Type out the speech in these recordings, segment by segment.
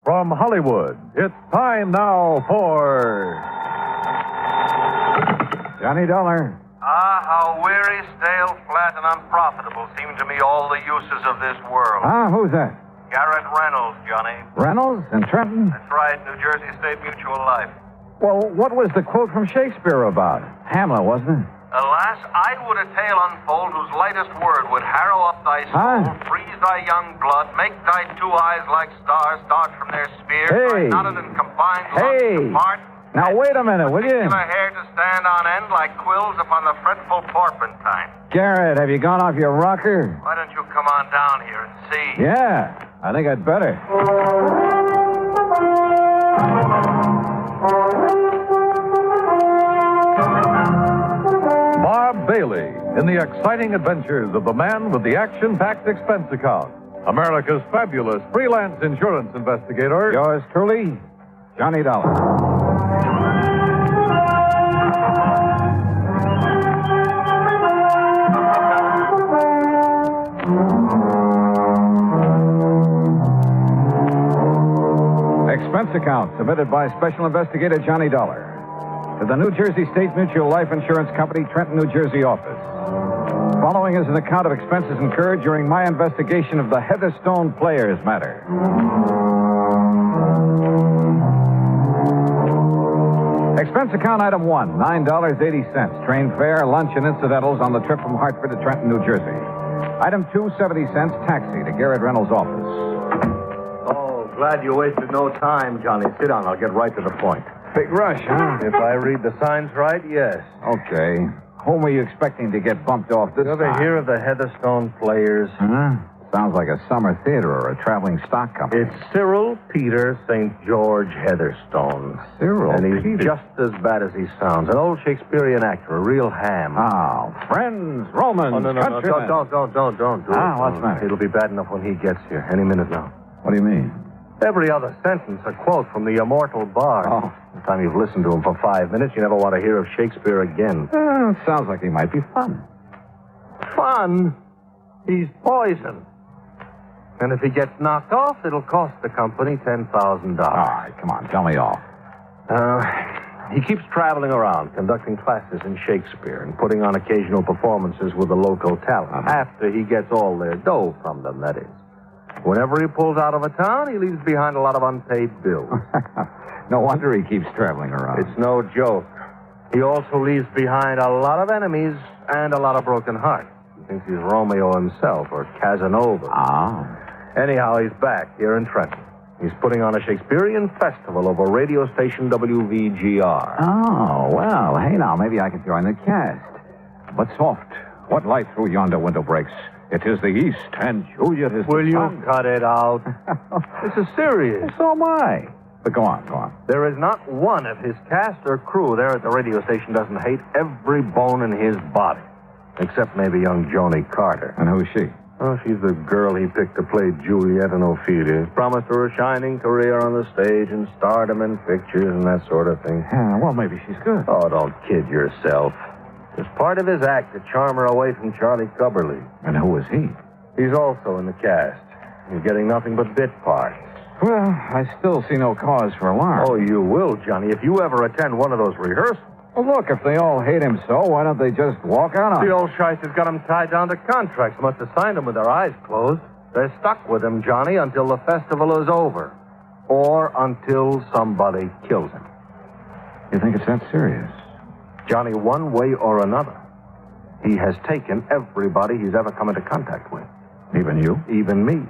from Hollywood, it's time now for... Johnny Dollar. Ah, how weary, stale, flat, and unprofitable seem to me all the uses of this world. Who's that? Garrett Reynolds, Johnny. Reynolds in Trenton? That's right, New Jersey State Mutual Life. Well, what was the quote from Shakespeare about? Hamlet, wasn't it? Alas, I would a tale unfold whose lightest word would harrow up thy soul, freeze thy young blood, make thy two eyes like stars start from their sphere, thy knotted and combined lungs apart. Now, wait a minute, will you? Particular hair to stand on end like quills upon the fretful porpentine. Garrett, have you gone off your rocker? Why don't you come on down here and see? Yeah, I think I'd better. Bob Bailey in the exciting adventures of the man with the action-packed expense account. America's fabulous freelance insurance investigator. Yours truly, Johnny Dollar. Expense account submitted by Special Investigator Johnny Dollar to the New Jersey State Mutual Life Insurance Company, Trenton, New Jersey office. Following is an account of expenses incurred during my investigation of the Heatherstone Players Matter. Expense account item 1, $9.80. Train fare, lunch, and incidentals on the trip from Hartford to Trenton, New Jersey. Item 2, 70 cents, taxi to Garrett Reynolds' office. Oh, glad you wasted no time, Johnny. Sit down. I'll get right to the point. Big rush, huh? If I read the signs right, yes. Okay. Whom are you expecting to get bumped off this You ever time? hear of the Heatherstone Players? Huh? Sounds like a summer theater or a traveling stock company. It's Cyril Peter St. George Heatherstone. Cyril And he's Peter. just as bad as he sounds. An old Shakespearean actor, a real ham. Oh, friends, Romans, Oh, no. Don't do it. What's the matter? It'll be bad enough when he gets here. Any minute now. What do you mean? Every other sentence, a quote from the immortal bard. Oh. By the time you've listened to him for 5 minutes, you never want to hear of Shakespeare again. Sounds like he might be fun. Fun? He's poison. And if he gets knocked off, it'll cost the company $10,000. All right, come on, tell me off. He keeps traveling around, conducting classes in Shakespeare and putting on occasional performances with the local talent. After he gets all their dough from them, that is. Whenever he pulls out of a town, he leaves behind a lot of unpaid bills. No wonder he keeps traveling around. It's no joke. He also leaves behind a lot of enemies and a lot of broken hearts. He thinks he's Romeo himself or Casanova. Anyhow, he's back here in Trenton. He's putting on a Shakespearean festival over radio station WVGR. Oh, well, hey now, maybe I can join the cast. But soft, what light through yonder window breaks? It is the east, and Juliet is Will the you sun. cut it out? This is serious. So am I. But go on. There is not one of his cast or crew there at the radio station doesn't hate every bone in his body. Except maybe young Joni Carter. And who's she? Oh, she's the girl he picked to play Juliet in Ophelia. Promised her a shining career on the stage and stardom in pictures and that sort of thing. Yeah, well, maybe she's good. Oh, don't kid yourself. It's part of his act to charm her away from Charlie Cubberly. And who is he? He's also in the cast. He's getting nothing but bit parts. Well, I still see no cause for alarm. Oh, you will, Johnny, if you ever attend one of those rehearsals. Well, look, if they all hate him so, why don't they just walk out on The him? old shice has got them tied down to contracts. Must have signed them with their eyes closed. They're stuck with him, Johnny, until the festival is over. Or until somebody kills him. You think it's that serious? Johnny, one way or another, he has taken everybody he's ever come into contact with. Even you? Even me.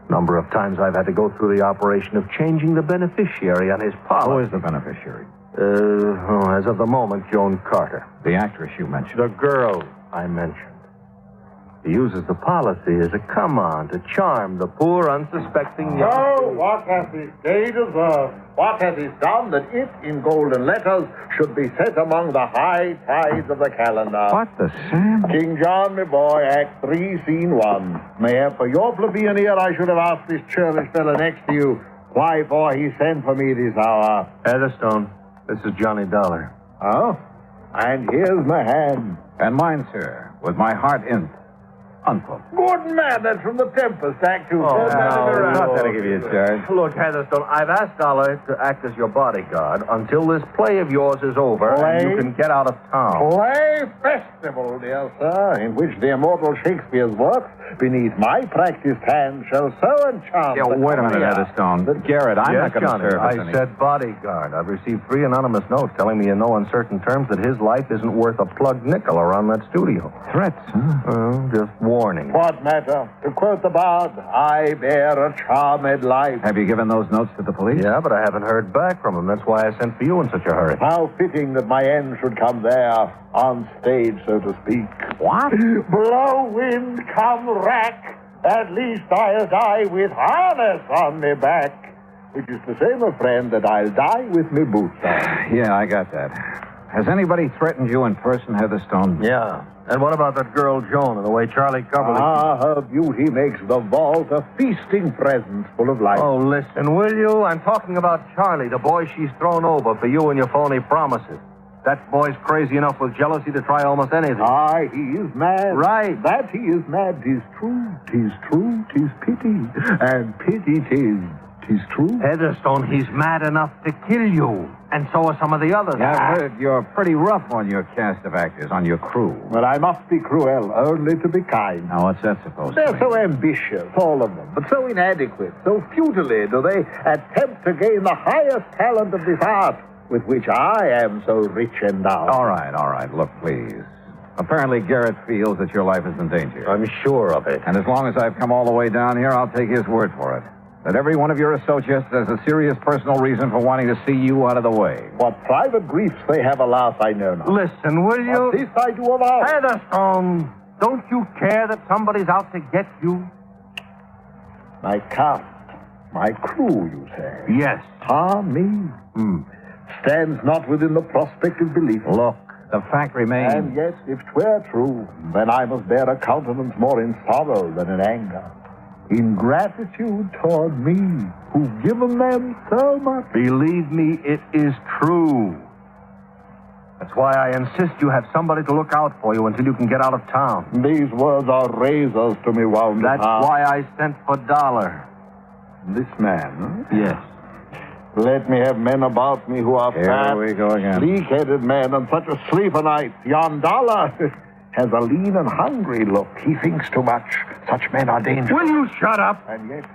Number of times I've had to go through the operation of changing the beneficiary on his policy. Who is the beneficiary? As of the moment, Joan Carter. The actress you mentioned. The girl I mentioned. He uses the policy as a come-on to charm the poor, unsuspecting young... So, what has he stated? What has he done that it, in golden letters, should be set among the high tides of the calendar? What the Sam? King John, my boy, Act 3, Scene 1. Mayor, for your plebeian ear, I should have asked this churlish fellow next to you why for he sent for me this hour. Heatherstone, this is Johnny Dollar. Oh? And here's my hand. And mine, sir, with my heart in it. unquote. Good man, that's from the Tempest Act. Oh, Not that I give you a charge. Look, Heatherstone, I've asked Dollar to act as your bodyguard until this play of yours is over and you can get out of town. Play festival, dear sir, in which the immortal Shakespeare's works, beneath my practiced hand, shall so enchant. Yeah, wait a minute, Heatherstone. Garrett, I'm not going to serve us I said bodyguard. I've received 3 anonymous notes telling me in no uncertain terms that his life isn't worth a plugged nickel around that studio. Threats, huh? Well, just warning. What matter? To quote the bard, I bear a charmed life. Have you given those notes to the police? Yeah, but I haven't heard back from him. That's why I sent for you in such a hurry. How fitting that my end should come there, on stage, so to speak. What? Blow wind, come rack. At least I'll die with harness on me back. Which is to say, my friend, that I'll die with me boots on. Yeah, I got that. Has anybody threatened you in person, Heatherstone? Yeah. And what about that girl, Joan, and the way Charlie Coverley... Ah, her beauty makes the vault a feasting presence full of life. Oh, listen, will you? I'm talking about Charlie, the boy she's thrown over for you and your phony promises. That boy's crazy enough with jealousy to try almost anything. Aye, he is mad. Right. That he is mad, 'tis true. 'Tis true, 'tis pity. And pity 'tis true. Heatherstone, he's mad enough to kill you. And so are some of the others. Yeah, I've heard you're pretty rough on your cast of actors, on your crew. Well, I must be cruel, only to be kind. Now, what's that supposed to They're mean? so ambitious, all of them, but so inadequate, so futilely do they attempt to gain the highest talent of this art, with which I am so rich endowed. All right. Look, please. Apparently, Garrett feels that your life is in danger. I'm sure of it. And as long as I've come all the way down here, I'll take his word for it. That every one of your associates has a serious personal reason for wanting to see you out of the way. What private griefs they have, alas, I know not. Listen, will you? But this I do avow. Heatherstone, don't you care that somebody's out to get you? My cast, my crew, you say? Yes. Me? Stands not within the prospect of belief. Look, the fact remains... And yet, if 'twere true, then I must bear a countenance more in sorrow than in anger. In gratitude toward me, who've given them so much. Believe me, it is true. That's why I insist you have somebody to look out for you until you can get out of town. These words are razors to me wound. That's why I sent for Dollar. This man, huh? Yes. Let me have men about me who are fat, Here we go again. sleek-headed men, and such a sleeper night. Yon Dollar has a lean and hungry look. He thinks too much. Such men are dangerous. Will you shut up? And yet,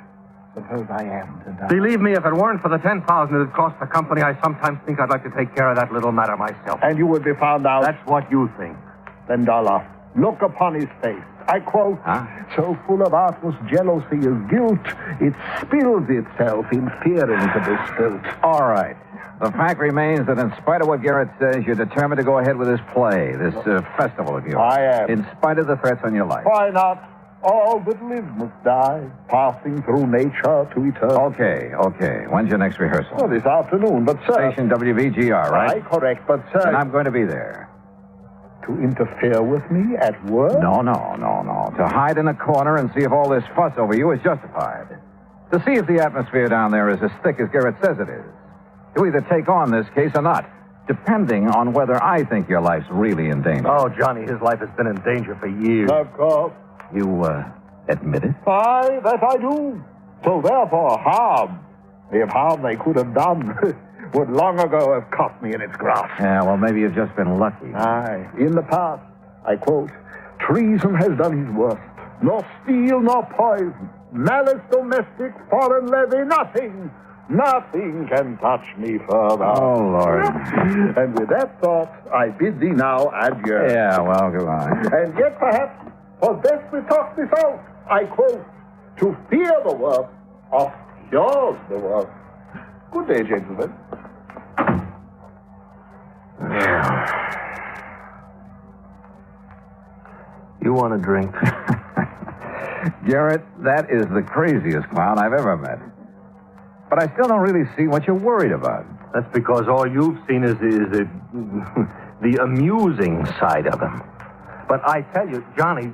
suppose I am to die. Believe me, if it weren't for the $10,000 it would cost the company, I sometimes think I'd like to take care of that little matter myself. And you would be found out. That's what you think. Then, Dollar, look upon his face. I quote, so full of artless jealousy as guilt, it spills itself in fearing to be spilt. All right. The fact remains that in spite of what Garrett says, you're determined to go ahead with this play, this festival of yours. I am. In spite of the threats on your life. Why not? All that live must die, passing through nature to eternity. Okay. When's your next rehearsal? Well, this afternoon, but sir... Station WVGR, right? Aye, correct, but sir... And I'm going to be there. To interfere with me at work? No. To hide in a corner and see if all this fuss over you is justified. To see if the atmosphere down there is as thick as Garrett says it is. To either take on this case or not, depending on whether I think your life's really in danger. Oh, Johnny, his life has been in danger for years. Of course. You, admit it? Aye, that I do. So therefore, harm, if harm they could have done, would long ago have caught me in its grasp. Yeah, well, maybe you've just been lucky. Aye, in the past, I quote, treason has done his worst. Nor steel nor poison, malice domestic, foreign levy, nothing can touch me further. Oh, Lord. And with that thought, I bid thee now adieu. Yeah, well, goodbye. And yet, perhaps, for best we talk this out, I quote, to fear the worst, of yours the worst. Good day, gentlemen. You want a drink? Garrett, that is the craziest clown I've ever met. But I still don't really see what you're worried about. That's because all you've seen is the amusing side of him. But I tell you, Johnny,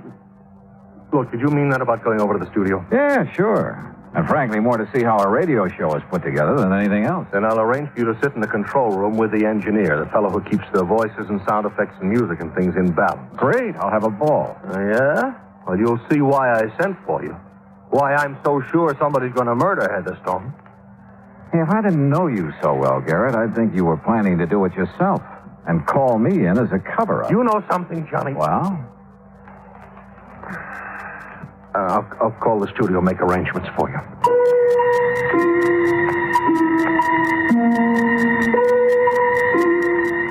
look, did you mean that about going over to the studio? Yeah, sure. And frankly, more to see how a radio show is put together than anything else. Then I'll arrange for you to sit in the control room with the engineer, the fellow who keeps the voices and sound effects and music and things in balance. Great, I'll have a ball. Yeah? Well, you'll see why I sent for you. Why I'm so sure somebody's going to murder Heatherstone. Hey, if I didn't know you so well, Garrett, I'd think you were planning to do it yourself and call me in as a cover-up. You know something, Johnny? Well? I'll call the studio, make arrangements for you.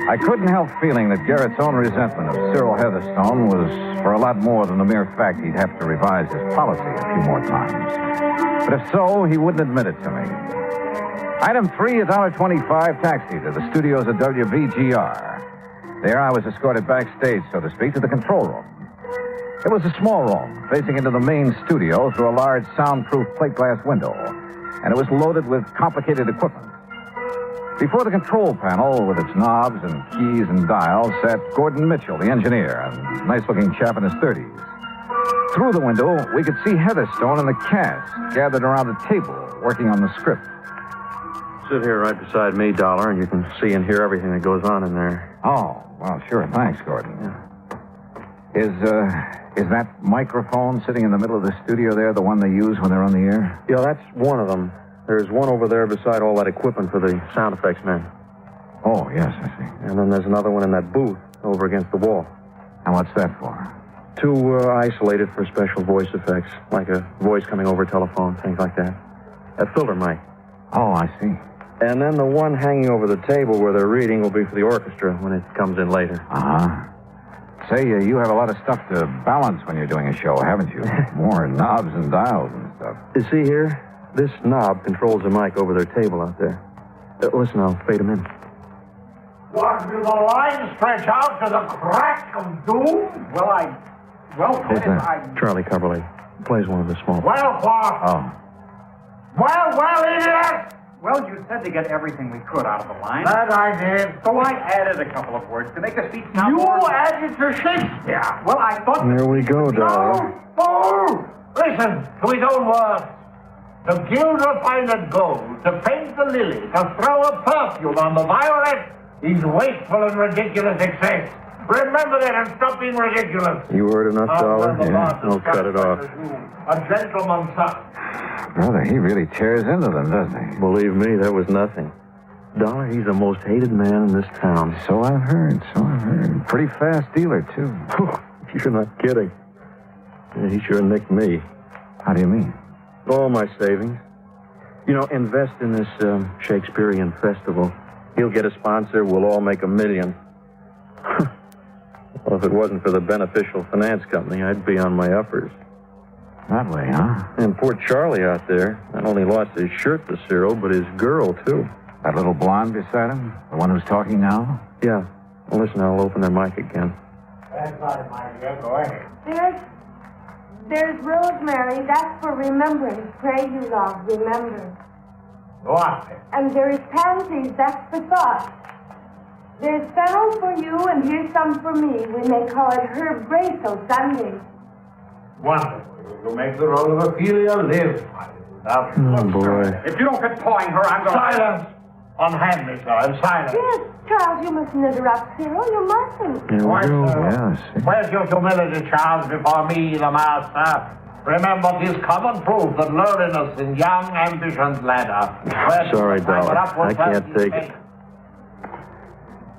I couldn't help feeling that Garrett's own resentment of Cyril Heatherstone was for a lot more than the mere fact he'd have to revise his policy a few more times. But if so, he wouldn't admit it to me. Item 3, $1.25 taxi to the studios at WVGR. There I was escorted backstage, so to speak, to the control room. It was a small room, facing into the main studio through a large soundproof plate glass window, and it was loaded with complicated equipment. Before the control panel, with its knobs and keys and dials, sat Gordon Mitchell, the engineer, a nice-looking chap in his 30s. Through the window, we could see Heatherstone and the cast gathered around a table, working on the script. Sit here right beside me, Dollar, and you can see and hear everything that goes on in there. Oh, well, sure. Thanks, Gordon. Is that microphone sitting in the middle of the studio there the one they use when they're on the air? Yeah, that's one of them. There's one over there beside all that equipment for the sound effects men. Oh, yes, I see. And then there's another one in that booth over against the wall. And what's that for? Two isolated for special voice effects, like a voice coming over telephone, things like that. A filter mic. Oh, I see. And then the one hanging over the table where they're reading will be for the orchestra when it comes in later. Uh-huh. Say, you have a lot of stuff to balance when you're doing a show, haven't you? More knobs and dials and stuff. You see here? This knob controls the mic over their table out there. Listen, I'll fade them in. What, will the line stretch out to the crack of doom? Who's that? Charlie Coverley. Plays one of the small... Well, what? Oh. Well, idiot! Well, you said to get everything we could out of the line. That I did. So I added a couple of words to make the speech sound You more... added to Shakespeare. Well, I thought... Here we go, Dollar. No! Listen to his own words. To gild refined gold, to paint the lily, to throw a perfume on the violet is wasteful and ridiculous excess. Remember that and stop being ridiculous. You heard enough, Dollar? Yeah, I'll cut it off. A gentleman's son. Brother, he really tears into them, doesn't he? Believe me, that was nothing. Dollar, he's the most hated man in this town. So I've heard. Pretty fast dealer, too. You're not kidding. Yeah, he sure nicked me. How do you mean? All my savings. You know, invest in this Shakespearean festival. He'll get a sponsor. We'll all make $1 million. Well, if it wasn't for the beneficial finance company, I'd be on my uppers. That way, huh? And poor Charlie out there not only lost his shirt to Cyril, but his girl, too. That little blonde beside him? The one who's talking now? Yeah. Well, listen, I'll open their mic again. That's right, my dear. Go ahead. There's rosemary, that's for remembrance. Pray you, love, remember. What? And there is pansies, that's for thought. There's fennel for you, and here's some for me. We may call it herb grace o' Sunday. Wonderful. You make the role of Ophelia live. Oh, boy. If you don't quit pawing her, I'm going to... Silence! Unhand me, sir. I'm silent. Yes, Charles, you mustn't interrupt Cyril. You mustn't. Here we Why, go. sir? Yes. Where's your humility, Charles, before me, the master? Remember, 'tis common proof that lowliness in young ambition's ladder. Sorry, Dollar. I can't take it.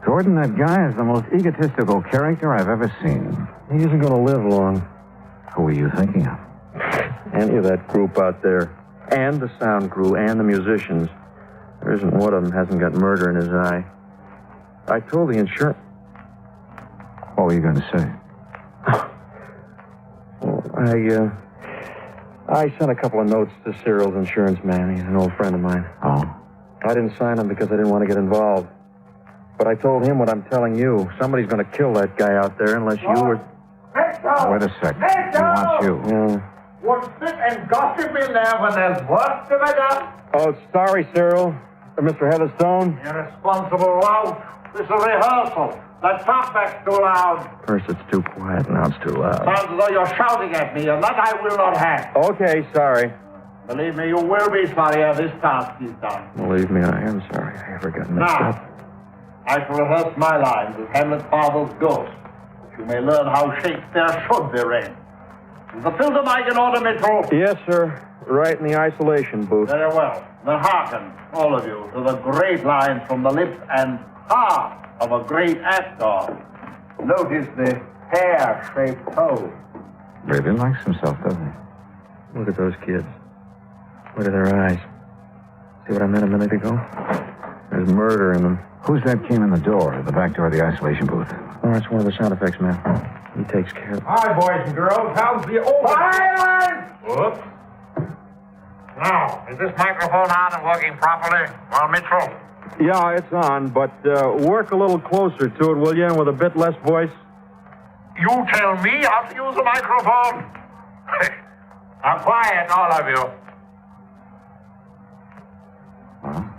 Gordon, that guy is the most egotistical character I've ever seen. He isn't going to live long. Who are you thinking of? Any of that group out there, and the sound crew, and the musicians. There isn't one of them hasn't got murder in his eye. I told the insurance... What were you going to say? Well, I sent a couple of notes to Cyril's insurance man. He's an old friend of mine. Oh? I didn't sign them because I didn't want to get involved. But I told him what I'm telling you. Somebody's going to kill that guy out there unless you were... Wait a sec. He wants you. Yeah. Won't sit and gossip in there when there's work to be done. Oh, sorry, Cyril. Mr. Heatherstone. Irresponsible lout. This is a rehearsal. That talkback's too loud. First it's too quiet, now it's too loud. Sounds as though you're shouting at me, and that I will not have. Okay, sorry. Believe me, you will be sorry ere this task is done. Believe me, I am sorry. I ever got mixed Now, up. I shall rehearse my lines as Hamlet's father's ghost, that you may learn how Shakespeare should be read. The filter mic in order, Mitchell. Yes, sir. Right in the isolation booth. Very well. Then hearken, all of you, to the great lines from the lips and heart of a great actor. Notice the hair-shaped toe. Really likes himself, doesn't he? Look at those kids. Look at their eyes. See what I meant a minute ago? There's murder in them. Who's that came in the door, the back door of the isolation booth? Oh, it's one of the sound effects men. He takes care of it. Hi, boys and girls. How's the old... Silence! Whoops. Now, is this microphone on and working properly? Well, Mitchell? Yeah, it's on, but work a little closer to it, will you, and with a bit less voice? You tell me how to use a microphone? Now, quiet, all of you. Well,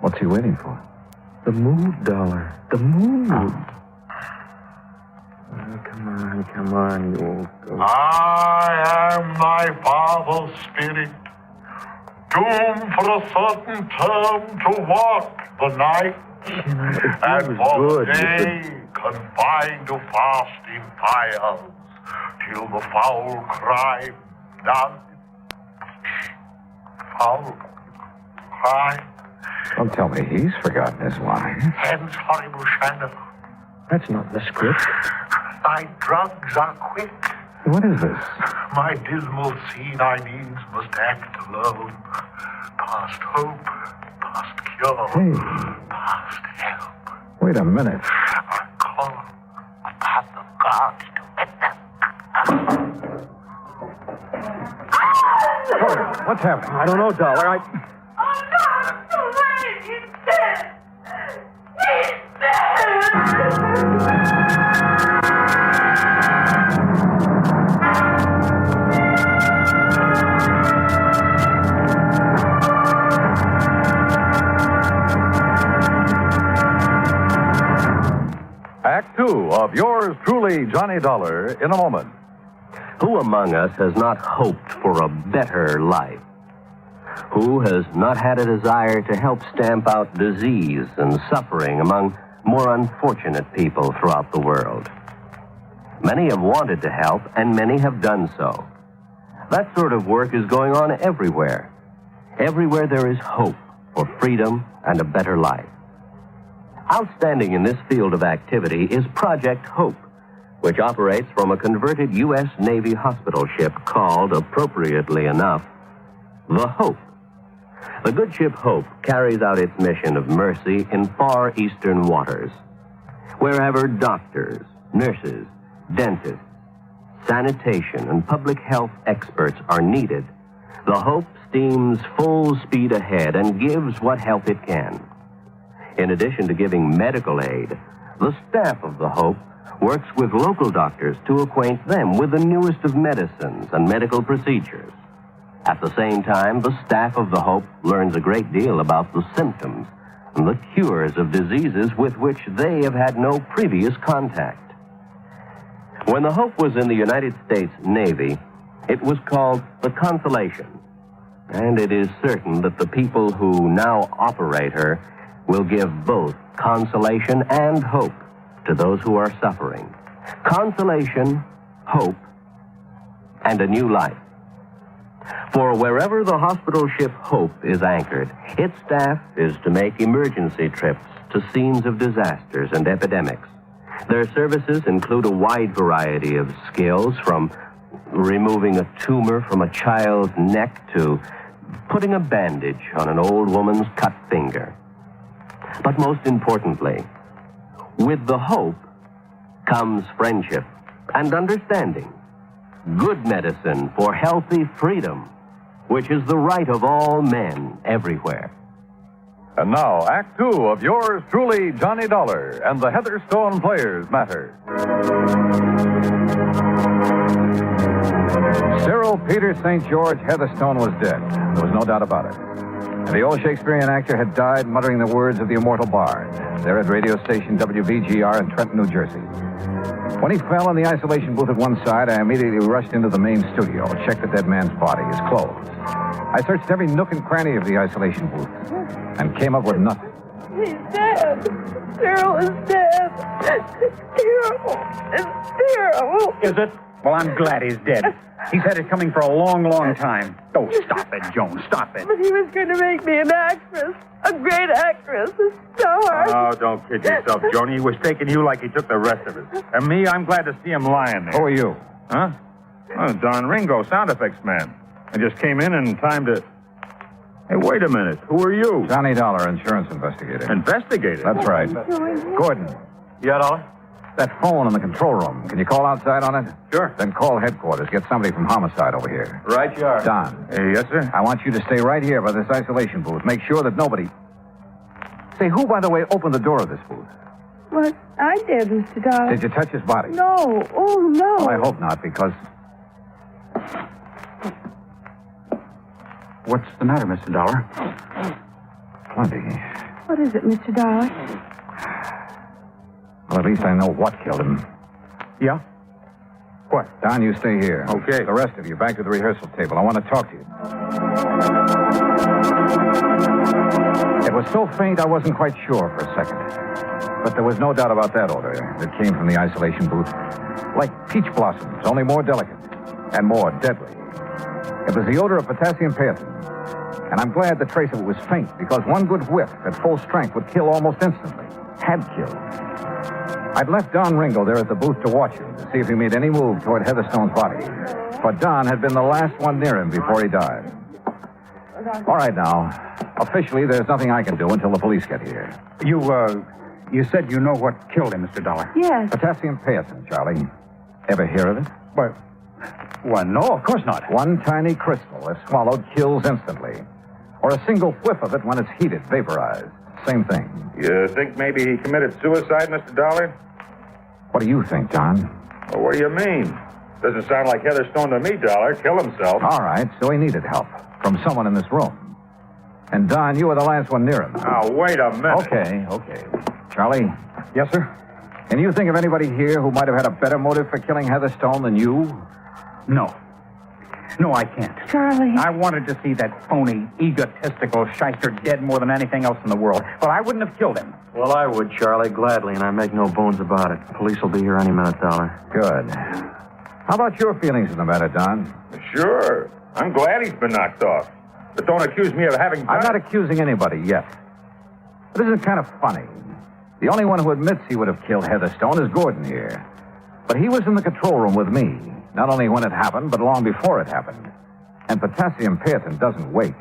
what's he waiting for? The mood, dollar. The mood. Oh, come on, you old ghost. I am my father's spirit, doomed for a certain term to walk the night, and for the day confined to fasting fires, till the foul crime done. Foul crime. Don't tell me he's forgotten his lines. Hence horrible shadow. That's not the script. My drugs are quick. What is this? My dismal scene I needs must act alone. Past hope, past cure, Hey. past help. Wait a minute. I call upon the gods to Porter, what's happening? I don't know, dollar. Oh, no, it's too late. He's dead. He's dead. Act two of yours truly, Johnny Dollar, in a moment. Who among us has not hoped for a better life? Who has not had a desire to help stamp out disease and suffering among more unfortunate people throughout the world? Many have wanted to help, and many have done so. That sort of work is going on everywhere. Everywhere there is hope for freedom and a better life. Outstanding in this field of activity is Project Hope, which operates from a converted U.S. Navy hospital ship called, appropriately enough, the Hope. The good ship Hope carries out its mission of mercy in far eastern waters. Wherever doctors, nurses, dentists, sanitation, and public health experts are needed, the Hope steams full speed ahead and gives what help it can. In addition to giving medical aid, the staff of the Hope works with local doctors to acquaint them with the newest of medicines and medical procedures. At the same time, the staff of the Hope learns a great deal about the symptoms and the cures of diseases with which they have had no previous contact. When the Hope was in the United States Navy, it was called the Consolation, and it is certain that the people who now operate her will give both consolation and hope to those who are suffering. Consolation, hope, and a new life. For wherever the hospital ship Hope is anchored, its staff is to make emergency trips to scenes of disasters and epidemics. Their services include a wide variety of skills, from removing a tumor from a child's neck to putting a bandage on an old woman's cut finger. But most importantly, with the Hope comes friendship and understanding. Good medicine for healthy freedom, which is the right of all men everywhere. And now, Act two of yours truly, Johnny Dollar, and the Heatherstone Players Matter. Cyril Peter St. George Heatherstone was dead. There was no doubt about it. And the old Shakespearean actor had died muttering the words of the immortal bard, there at radio station WVGR in Trenton, New Jersey. When he fell in the isolation booth at one side, I immediately rushed into the main studio, checked the dead man's body, his clothes. I searched every nook and cranny of the isolation booth and came up with nothing. He's dead. Cyril is dead. It's terrible. It's terrible. Is it? Well, I'm glad he's dead. He's had it coming for a long, long time. Oh, stop it, Joan. Stop it. But he was going to make me an actress. A great actress. A star. Oh, don't kid yourself, Joni. He was taking you like he took the rest of us. And me, I'm glad to see him lying there. Who are you? Huh? Oh, Don Ringo, sound effects man. I just came in time to... Hey, wait a minute. Who are you? Johnny Dollar, insurance investigator. Investigator? That's right. Gordon. Yeah, Dollar? That phone in the control room. Can you call outside on it? Sure. Then call headquarters. Get somebody from homicide over here. Right you are. Don. Yes, sir? I want you to stay right here by this isolation booth. Make sure that nobody... Say, who, by the way, opened the door of this booth? What? I did, Mr. Dollar. Did you touch his body? No. Oh, no. Well, I hope not, because... What's the matter, Mr. Dollar? Plenty. What is it, Mr. Dollar? Well, at least I know what killed him. Yeah? What? Don, you stay here. Okay. The rest of you, back to the rehearsal table. I want to talk to you. It was so faint, I wasn't quite sure for a second. But there was no doubt about that odor that came from the isolation booth. Like peach blossoms, only more delicate and more deadly. It was the odor of potassium paetin. And I'm glad the trace of it was faint, because one good whiff at full strength would kill almost instantly. Had killed. I'd left Don Ringo there at the booth to watch him, to see if he made any move toward Heatherstone's body. For Don had been the last one near him before he died. All right, now. Officially, there's nothing I can do until the police get here. You said you know what killed him, Mr. Dollar. Yes. Potassium paetin, Charlie. Ever hear of it? Well, no, of course not. One tiny crystal, if swallowed, kills instantly. Or a single whiff of it when it's heated, vaporized. Same thing. You think maybe he committed suicide, Mr. Dollar? What do you think, John? Well, what do you mean? Doesn't sound like Heatherstone to me, Dollar. Kill himself. All right, so he needed help from someone in this room. And, Don, you were the last one near him. Now, wait a minute. Okay. Charlie? Yes, sir? Can you think of anybody here who might have had a better motive for killing Heatherstone than you? No. No, I can't. Charlie. I wanted to see that phony, egotistical shyster dead more than anything else in the world. But I wouldn't have killed him. Well, I would, Charlie, gladly, and I make no bones about it. Police will be here any minute, Dollar. Good. How about your feelings in the matter, Don? Sure. I'm glad he's been knocked off. But don't accuse me of having... I'm not accusing anybody yet. But isn't it kind of funny? The only one who admits he would have killed Heatherstone is Gordon here. But he was in the control room with me, not only when it happened, but long before it happened. And potassium paetin doesn't wait.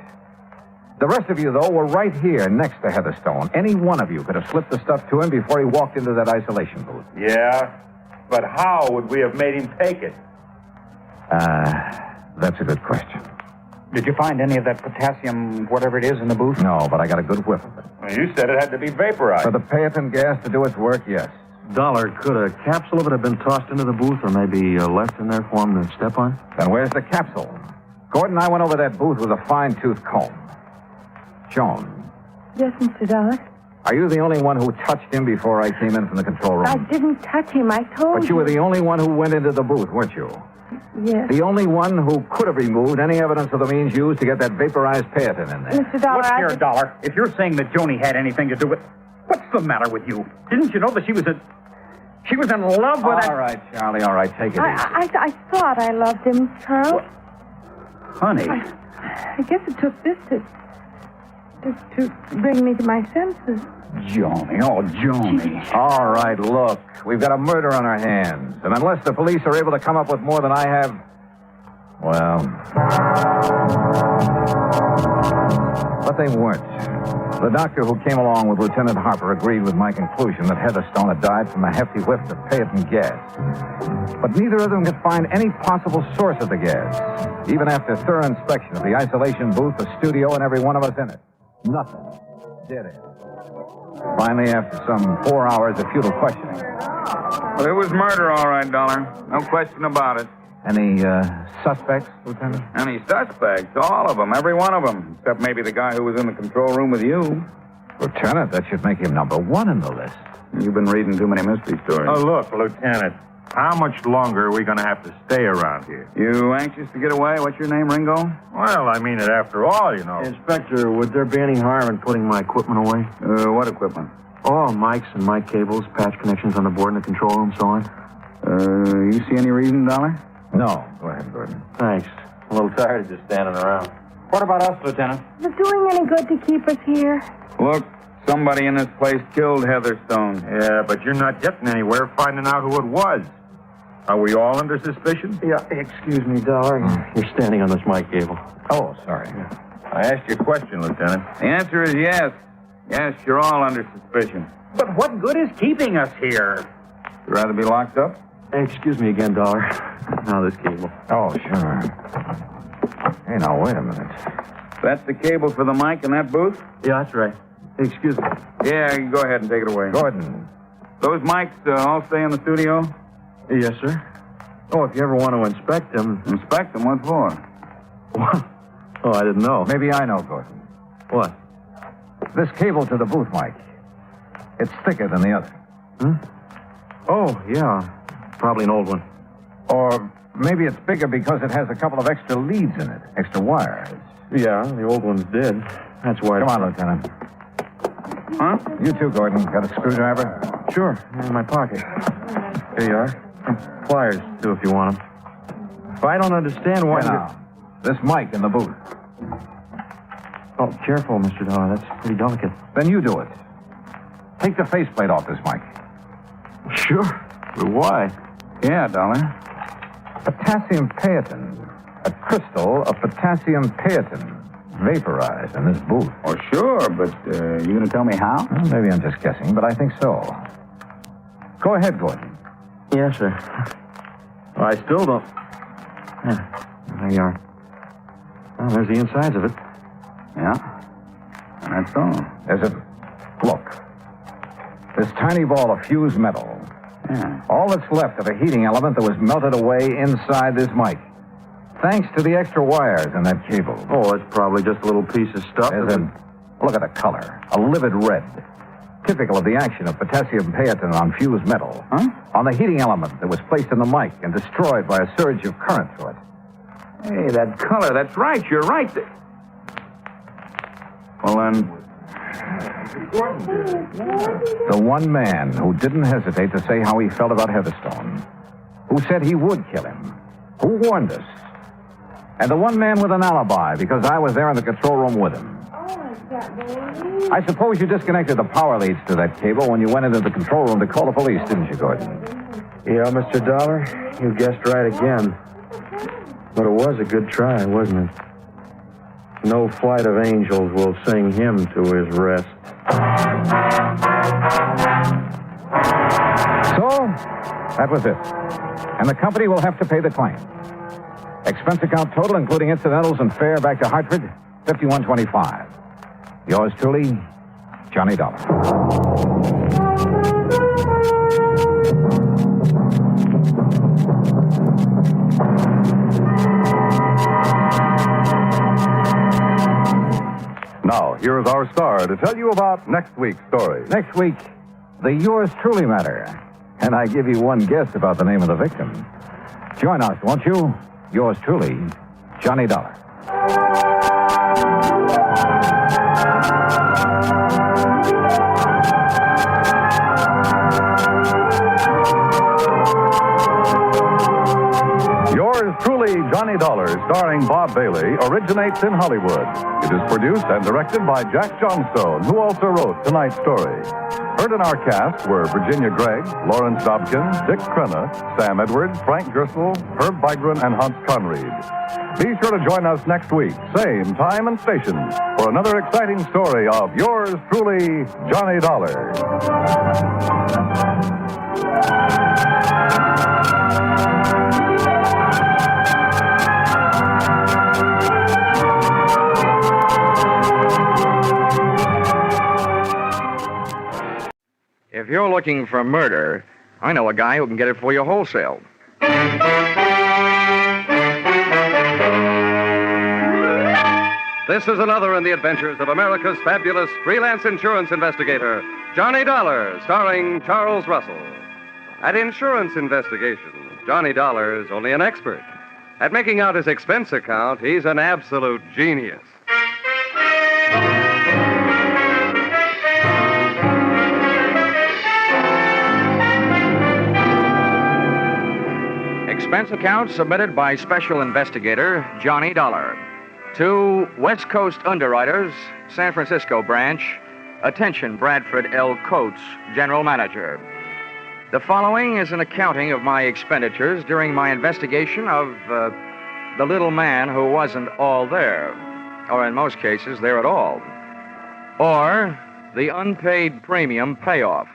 The rest of you, though, were right here next to Heatherstone. Any one of you could have slipped the stuff to him before he walked into that isolation booth. Yeah? But how would we have made him take it? That's a good question. Did you find any of that potassium, whatever it is, in the booth? No, but I got a good whiff of it. Well, you said it had to be vaporized. For the paetin gas to do its work, yes. Dollar, could a capsule of it have been tossed into the booth or maybe left in there for him to step on? Then where's the capsule? Gordon and I went over that booth with a fine-tooth comb. Joan. Yes, Mr. Dollar. Are you the only one who touched him before I came in from the control room? I didn't touch him. I told you. But you were the only one who went into the booth, weren't you? Yes. The only one who could have removed any evidence of the means used to get that vaporized paetin in there. Mr. Dollar, Look here, Dollar. If you're saying that Joni had anything to do with... What's the matter with you? Didn't you know that she was in love with All right, Charlie, all right, take it easy. I thought I loved him, Charles. Honey. I guess it took this to bring me to my senses. Joni, oh, Joni. All right, look, we've got a murder on our hands. And unless the police are able to come up with more than I have, well... But they weren't. The doctor who came along with Lieutenant Harper agreed with my conclusion that Heatherstone had died from a hefty whiff of paetin gas. But neither of them could find any possible source of the gas, even after thorough inspection of the isolation booth, the studio, and every one of us in it. Nothing. Dead end. Finally, after some 4 hours of futile questioning. Well, it was murder, all right, Dollar. No question about it. Any suspects, Lieutenant? Any suspects? All of them, every one of them. Except maybe the guy who was in the control room with you. Lieutenant, that should make him number one in the list. You've been reading too many mystery stories. Oh, look, Lieutenant. How much longer are we going to have to stay around here? You anxious to get away? What's your name, Ringo? Well, I mean it after all, you know. Inspector, would there be any harm in putting my equipment away? What equipment? Oh, mics and mic cables, patch connections on the board in the control room, so on. You see any reason, Dollar? No. Go ahead, Gordon. Thanks. A little tired of just standing around. What about us, Lieutenant? Is it doing any good to keep us here? Look, somebody in this place killed Heatherstone. Yeah, but you're not getting anywhere finding out who it was. Are we all under suspicion? Yeah, excuse me, Dollar. You're standing on this mic cable. Oh, sorry. I asked you a question, Lieutenant. The answer is yes. Yes, you're all under suspicion. But what good is keeping us here? You'd rather be locked up? Hey, excuse me again, Dollar. Now this cable. Oh, sure. Hey, now, wait a minute. That's the cable for the mic in that booth? Yeah, that's right. Hey, excuse me. Yeah, you go ahead and take it away. Gordon. Those mics all stay in the studio? Yes, sir. Oh, if you ever want to inspect them... Inspect them? What for? What? Oh, I didn't know. Maybe I know, Gordon. What? This cable to the booth mic. It's thicker than the other. Hmm? Oh, yeah. Probably an old one. Or maybe it's bigger because it has a couple of extra leads in it, extra wires. Yeah, the old ones did. That's why... Come on, Lieutenant. Huh? You too, Gordon. Got a screwdriver? Sure, in my pocket. Here you are. Pliers, too, if you want them. If I don't understand why... Now, this mic in the booth. Oh, careful, Mr. Dollar. That's pretty delicate. Then you do it. Take the faceplate off this mic. Sure. But why? Yeah, Dollar. Potassium paetin. A crystal of potassium paetin vaporized in this booth. Oh, sure, but you going to tell me how? Well, maybe I'm just guessing, but I think so. Go ahead, Gordon. Yes, sir. Well, I still don't... Yeah, there you are. Well, there's the insides of it. Yeah. And that's all. There's a... Look. This tiny ball of fused metal. Yeah. All that's left of a heating element that was melted away inside this mic. Thanks to the extra wires in that cable. Oh, it's probably just a little piece of stuff. Look at the color. A livid red. Typical of the action of potassium paetin on fused metal. Huh? On the heating element that was placed in the mic and destroyed by a surge of current through it. Hey, that color, that's right. You're right. Well, then... The one man who didn't hesitate to say how he felt about Heatherstone. Who said he would kill him. Who warned us. And the one man with an alibi because I was there in the control room with him. I suppose you disconnected the power leads to that cable when you went into the control room to call the police, didn't you, Gordon? Yeah, Mr. Dollar, you guessed right again. But it was a good try, wasn't it? No flight of angels will sing him to his rest. So, that was it. And the company will have to pay the claim. Expense account total, including incidentals and fare back to Hartford, $51.25. Yours truly, Johnny Dollar. Now, here's our star to tell you about next week's story. Next week, the Yours Truly Matter. And I give you one guess about the name of the victim. Join us, won't you? Yours truly, Johnny Dollar. Yours truly, Johnny Dollar, starring Bob Bailey, originates in Hollywood. It is produced and directed by Jack Johnstone, who also wrote tonight's story. Heard in our cast were Virginia Gregg, Lawrence Dobkin, Dick Crenna, Sam Edwards, Frank Gerstle, Herb Vigran, and Hans Conried. Be sure to join us next week, same time and station, for another exciting story of Yours truly, Johnny Dollar. If you're looking for murder, I know a guy who can get it for you wholesale. This is another in the adventures of America's fabulous freelance insurance investigator, Johnny Dollar, starring Charles Russell. At insurance investigations, Johnny Dollar is only an expert. At making out his expense account, he's an absolute genius. Expense account submitted by Special Investigator Johnny Dollar to West Coast Underwriters, San Francisco Branch. Attention, Bradford L. Coates, General Manager. The following is an accounting of my expenditures during my investigation of the little man who wasn't all there, or in most cases, there at all, or the unpaid premium payoff.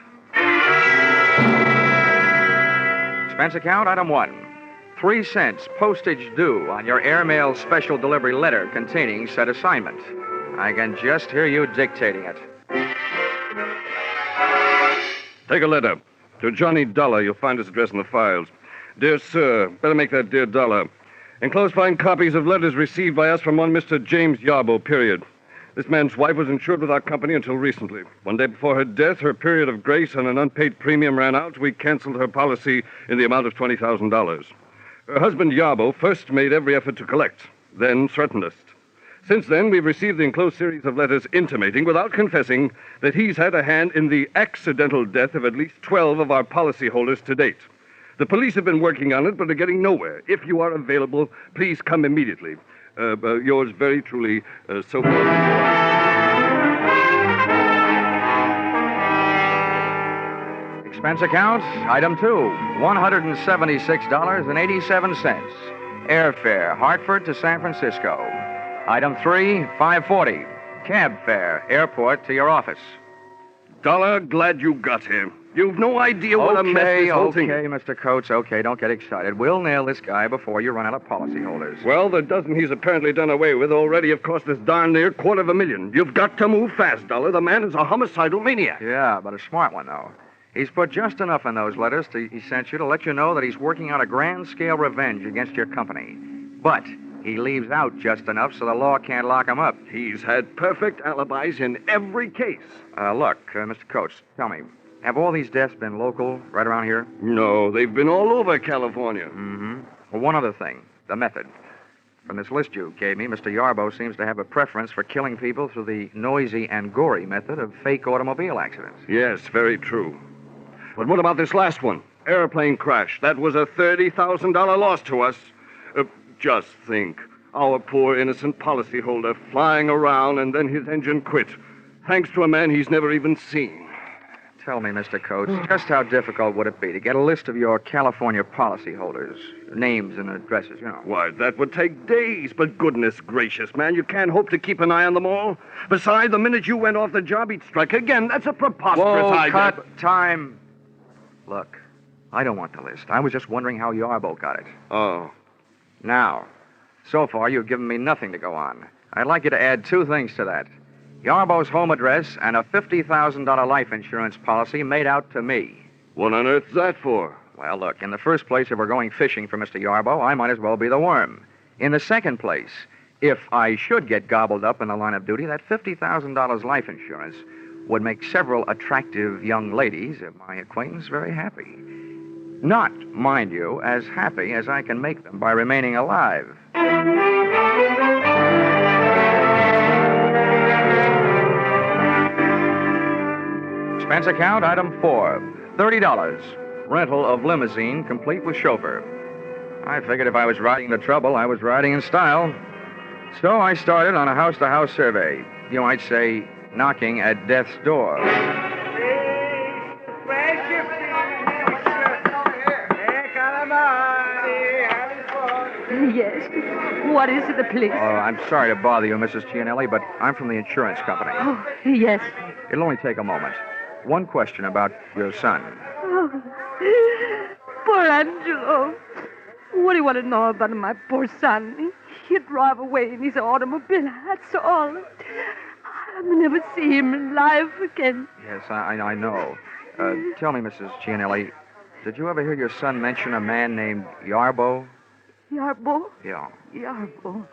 Expense account, item 1. 3 cents postage due on your airmail special delivery letter containing said assignment. I can just hear you dictating it. Take a letter. To Johnny Dollar, you'll find his address in the files. Dear Sir, better make that Dear Dollar. Enclosed find copies of letters received by us from one Mr. James Yarbo, period. This man's wife was insured with our company until recently. One day before her death, her period of grace on an unpaid premium ran out. We canceled her policy in the amount of $20,000. Her husband, Yarbo, first made every effort to collect, then threatened us. Since then, we've received the enclosed series of letters intimating, without confessing, that he's had a hand in the accidental death of at least 12 of our policyholders to date. The police have been working on it, but are getting nowhere. If you are available, please come immediately. Yours very truly, Expense account, item 2, $176.87. Airfare, Hartford to San Francisco. Item 3, $5.40. Cab fare, airport to your office. Dollar, glad you got here. You've no idea what a mess this whole thing... Okay, Mr. Coates, okay, don't get excited. We'll nail this guy before you run out of policyholders. Well, the dozen he's apparently done away with already have cost us darn near $250,000. You've got to move fast, Dollar. The man is a homicidal maniac. Yeah, but a smart one, though. He's put just enough in those letters he sent you to let you know that he's working on a grand-scale revenge against your company. But he leaves out just enough so the law can't lock him up. He's had perfect alibis in every case. Look, Mr. Coates, tell me, have all these deaths been local, right around here? No, they've been all over California. Mm-hmm. Well, one other thing, the method. From this list you gave me, Mr. Yarbo seems to have a preference for killing people through the noisy and gory method of fake automobile accidents. Yes, very true. But what about this last one? Airplane crash. That was a $30,000 loss to us. Just think. Our poor innocent policyholder flying around and then his engine quit. Thanks to a man he's never even seen. Tell me, Mr. Coates, just how difficult would it be to get a list of your California policyholders? Names and addresses, you know. Why, that would take days. But goodness gracious, man, you can't hope to keep an eye on them all. Besides, the minute you went off the job, he'd strike again. That's a preposterous idea. Cut. Time. Look, I don't want the list. I was just wondering how Yarbo got it. Oh. Now, so far you've given me nothing to go on. I'd like you to add 2 things to that. Yarbo's home address and a $50,000 life insurance policy made out to me. What on earth's that for? Well, look, in the first place, if we're going fishing for Mr. Yarbo, I might as well be the worm. In the second place, if I should get gobbled up in the line of duty, that $50,000 life insurance would make several attractive young ladies of my acquaintance very happy. Not, mind you, as happy as I can make them by remaining alive. Expense account, item 4, $30. Rental of limousine, complete with chauffeur. I figured if I was riding the trouble, I was riding in style. So I started on a house-to-house survey. You might say, knocking at death's door. Yes. What is it, please? I'm sorry to bother you, Mrs. Gianelli, but I'm from the insurance company. Oh, yes. It'll only take a moment. One question about your son. Oh, poor Angelo. What do you want to know about my poor son? He drove away in his automobile, that's all. I'll never see him alive again. Yes, I know. Tell me, Mrs. Gianelli, did you ever hear your son mention a man named Yarbo? Yarbo? Yeah. Yarbo.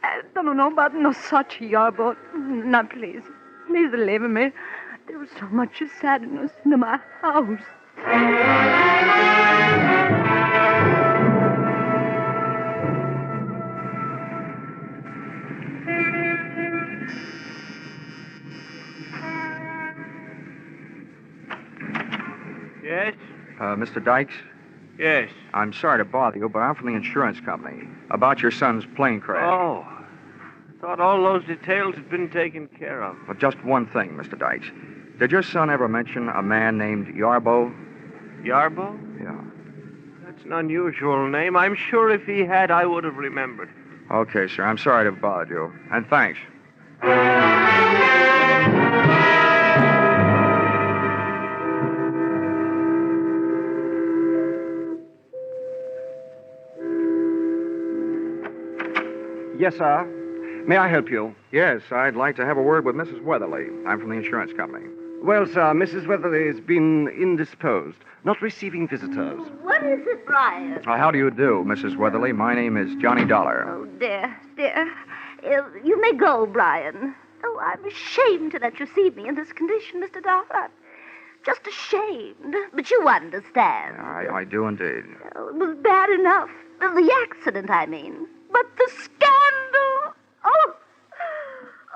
I don't know about no such Yarbo. Now, please. Please leave me. There was so much sadness in my house. Yes? Mr. Dykes, Yes. I'm sorry to bother you, but I'm from the insurance company. About your son's plane crash. Oh. I thought all those details had been taken care of. But just one thing, Mr. Dykes. Did your son ever mention a man named Yarbo? Yarbo? Yeah. That's an unusual name. I'm sure if he had, I would have remembered. Okay, sir. I'm sorry to have bothered you. And thanks. Yes, sir. May I help you? Yes, I'd like to have a word with Mrs. Weatherly. I'm from the insurance company. Well, sir, Mrs. Weatherly has been indisposed, not receiving visitors. What is it, Brian? How do you do, Mrs. Weatherly? My name is Johnny Dollar. Oh, dear. You may go, Brian. Oh, I'm ashamed to let you see me in this condition, Mr. Dollar. I'm just ashamed. But you understand. I do indeed. Oh, it was bad enough. The accident, I mean. But the scandal! Oh,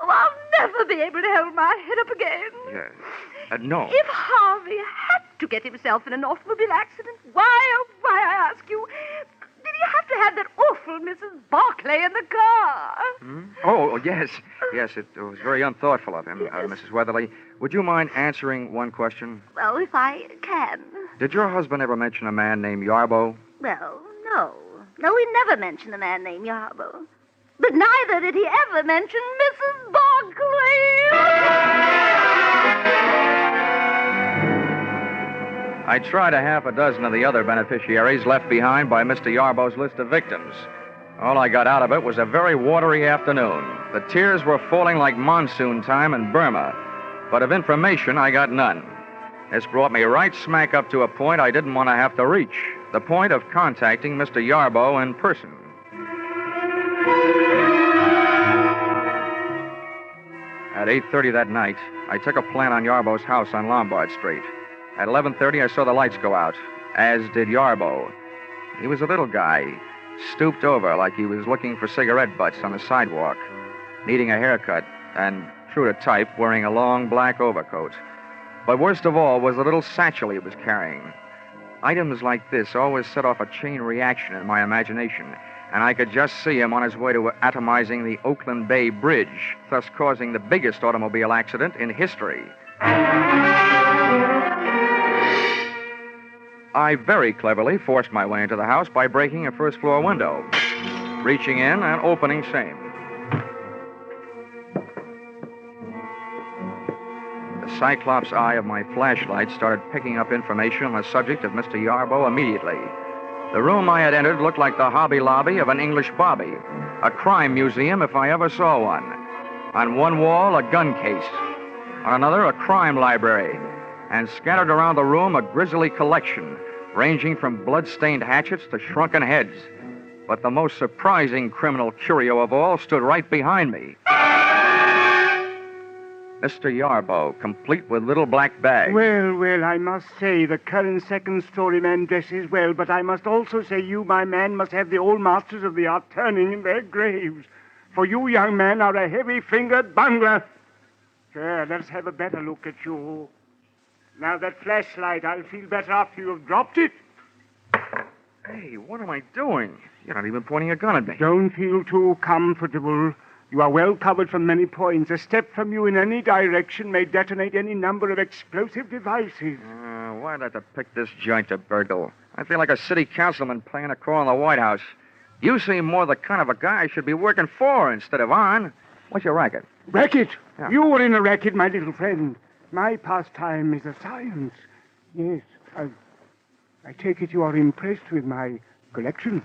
I'll never be able to hold my head up again. Yes. No. If Harvey had to get himself in an automobile accident, why, I ask you, did he have to have that awful Mrs. Barclay in the car? Oh, yes. Yes, it was very unthoughtful of him, Mrs. Weatherly. Would you mind answering one question? Well, if I can. Did your husband ever mention a man named Yarbo? Well, no. No, he never mentioned a man named Yarbo. But neither did he ever mention Mrs. Barclay. I tried a half a dozen of the other beneficiaries left behind by Mr. Yarbo's list of victims. All I got out of it was a very watery afternoon. The tears were falling like monsoon time in Burma. But of information, I got none. This brought me right smack up to a point I didn't want to have to reach. The point of contacting Mr. Yarbo in person. At 8:30 that night, I took a plant on Yarbo's house on Lombard Street. At 11:30, I saw the lights go out, as did Yarbo. He was a little guy, stooped over like he was looking for cigarette butts on the sidewalk, needing a haircut, and, true to type, wearing a long black overcoat. But worst of all was the little satchel he was carrying. Items like this always set off a chain reaction in my imagination, and I could just see him on his way to atomizing the Oakland Bay Bridge, thus causing the biggest automobile accident in history. I very cleverly forced my way into the house by breaking a first-floor window, reaching in and opening same. The cyclops eye of my flashlight started picking up information on the subject of Mr. Yarbo immediately. The room I had entered looked like the Hobby Lobby of an English bobby, a crime museum if I ever saw one. On one wall, a gun case. On another, a crime library. And scattered around the room, a grisly collection, ranging from blood-stained hatchets to shrunken heads. But the most surprising criminal curio of all stood right behind me. Mr. Yarbo, complete with little black bag. Well, I must say the current second-story man dresses well, but I must also say you, my man, must have the old masters of the art turning in their graves. For you, young man, are a heavy-fingered bungler. There, let's have a better look at you. Now, that flashlight, I'll feel better after you've dropped it. Hey, what am I doing? You're not even pointing a gun at me. Don't feel too comfortable. You are well covered from many points. A step from you in any direction may detonate any number of explosive devices. Why'd I have to pick this joint to burgle? I feel like a city councilman playing a call in the White House. You seem more the kind of a guy I should be working for instead of on. What's your racket? Racket? Yeah. You were in a racket, my little friend. My pastime is a science. Yes, I take it you are impressed with my collection.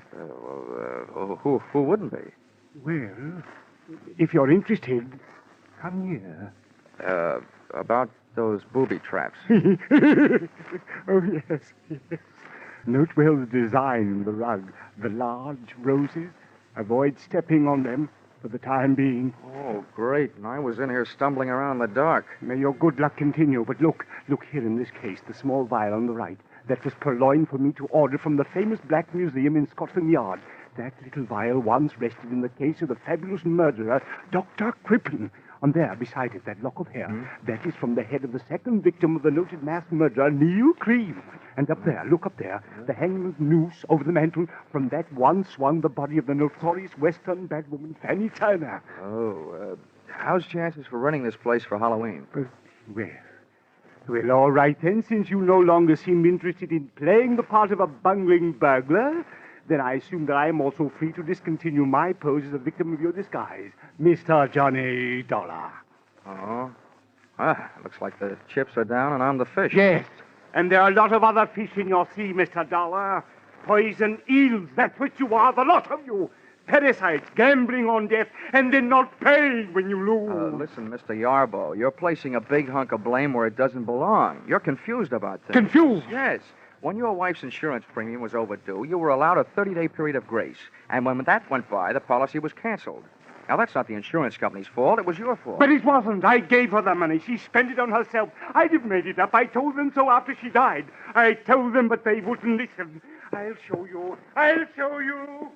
Who wouldn't be? Well, if you're interested, come here. About those booby traps. Oh, yes. Note well the design of the rug. The large roses. Avoid stepping on them for the time being. Oh, great. And I was in here stumbling around in the dark. May your good luck continue. But look here in this case, the small vial on the right. That was purloined for me to order from the famous Black Museum in Scotland Yard. That little vial once rested in the case of the fabulous murderer, Dr. Crippen. And there, beside it, that lock of hair, that is from the head of the second victim of the noted mass murderer, Neil Cream. And up there, look up there, the hangman's noose over the mantel. From that one swung the body of the notorious Western badwoman, Fanny Turner. Oh, how's chances for running this place for Halloween? Well, all right then, since you no longer seem interested in playing the part of a bungling burglar, then I assume that I am also free to discontinue my pose as a victim of your disguise, Mr. Johnny Dollar. Oh? Looks like the chips are down and I'm the fish. Yes, and there are a lot of other fish in your sea, Mr. Dollar. Poison eels, that's what you are, the lot of you. Parasites, gambling on death, and then not paying when you lose. Listen, Mr. Yarbo, you're placing a big hunk of blame where it doesn't belong. You're confused about things. Confused? Yes. When your wife's insurance premium was overdue, you were allowed a 30-day period of grace. And when that went by, the policy was canceled. Now, that's not the insurance company's fault. It was your fault. But it wasn't. I gave her the money. She spent it on herself. I'd have made it up. I told them so after she died. I told them, but they wouldn't listen. I'll show you. I'll show you.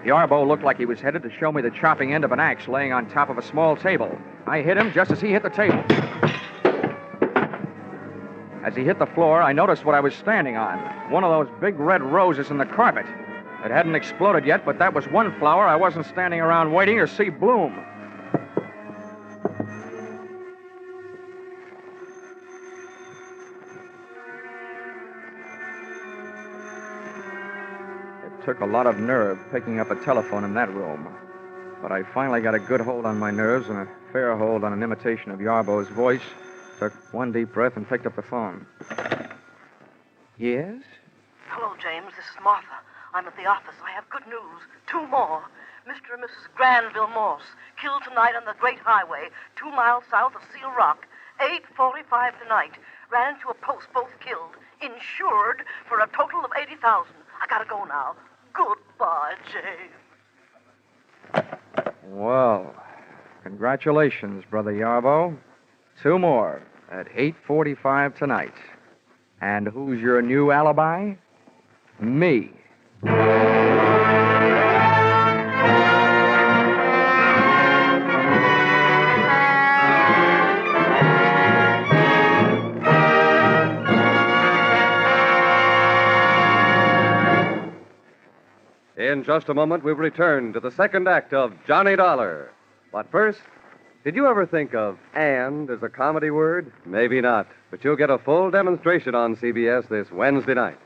Yarbo looked like he was headed to show me the chopping end of an axe laying on top of a small table. I hit him just as he hit the table. As he hit the floor, I noticed what I was standing on. One of those big red roses in the carpet. It hadn't exploded yet, but that was one flower I wasn't standing around waiting to see bloom. It took a lot of nerve picking up a telephone in that room. But I finally got a good hold on my nerves and a fair hold on an imitation of Yarbo's voice. Took one deep breath and picked up the phone. Yes? Hello, James. This is Martha. I'm at the office. I have good news. 2 more. Mr. and Mrs. Granville Morse, killed tonight on the Great Highway, 2 miles south of Seal Rock. 8:45 tonight. Ran into a post, both killed. Insured for a total of $80,000. I gotta go now. Goodbye, James. Well, congratulations, Brother Yarbo. 2 more at 8:45 tonight. And who's your new alibi? Me. In just a moment, we'll return to the second act of Johnny Dollar. But first, did you ever think of "and" as a comedy word? Maybe not, but you'll get a full demonstration on CBS this Wednesday night.